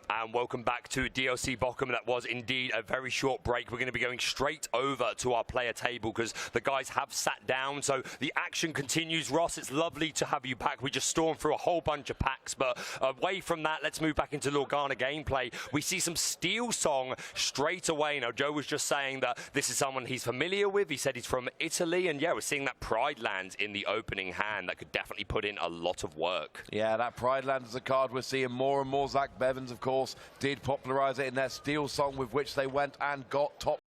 And welcome back to DLC Bochum. That was indeed a very short break. We're going to be going straight over to our player table because the guys have sat down. So the action continues. Ross, it's lovely to have you back. We just stormed through a whole bunch of packs. But away from that, let's move back into Lorcana gameplay. We see some Steel Song straight away. Now, Joe was just saying that this is someone he's familiar with. He said he's from Italy. And yeah, we're seeing that Pride Lands in the opening hand. That could definitely put in a lot of work. Yeah, that Pride Lands is a card we're seeing more and more. Zach Bevins, of course, did popularise it in their Steel Song, with which they went and got top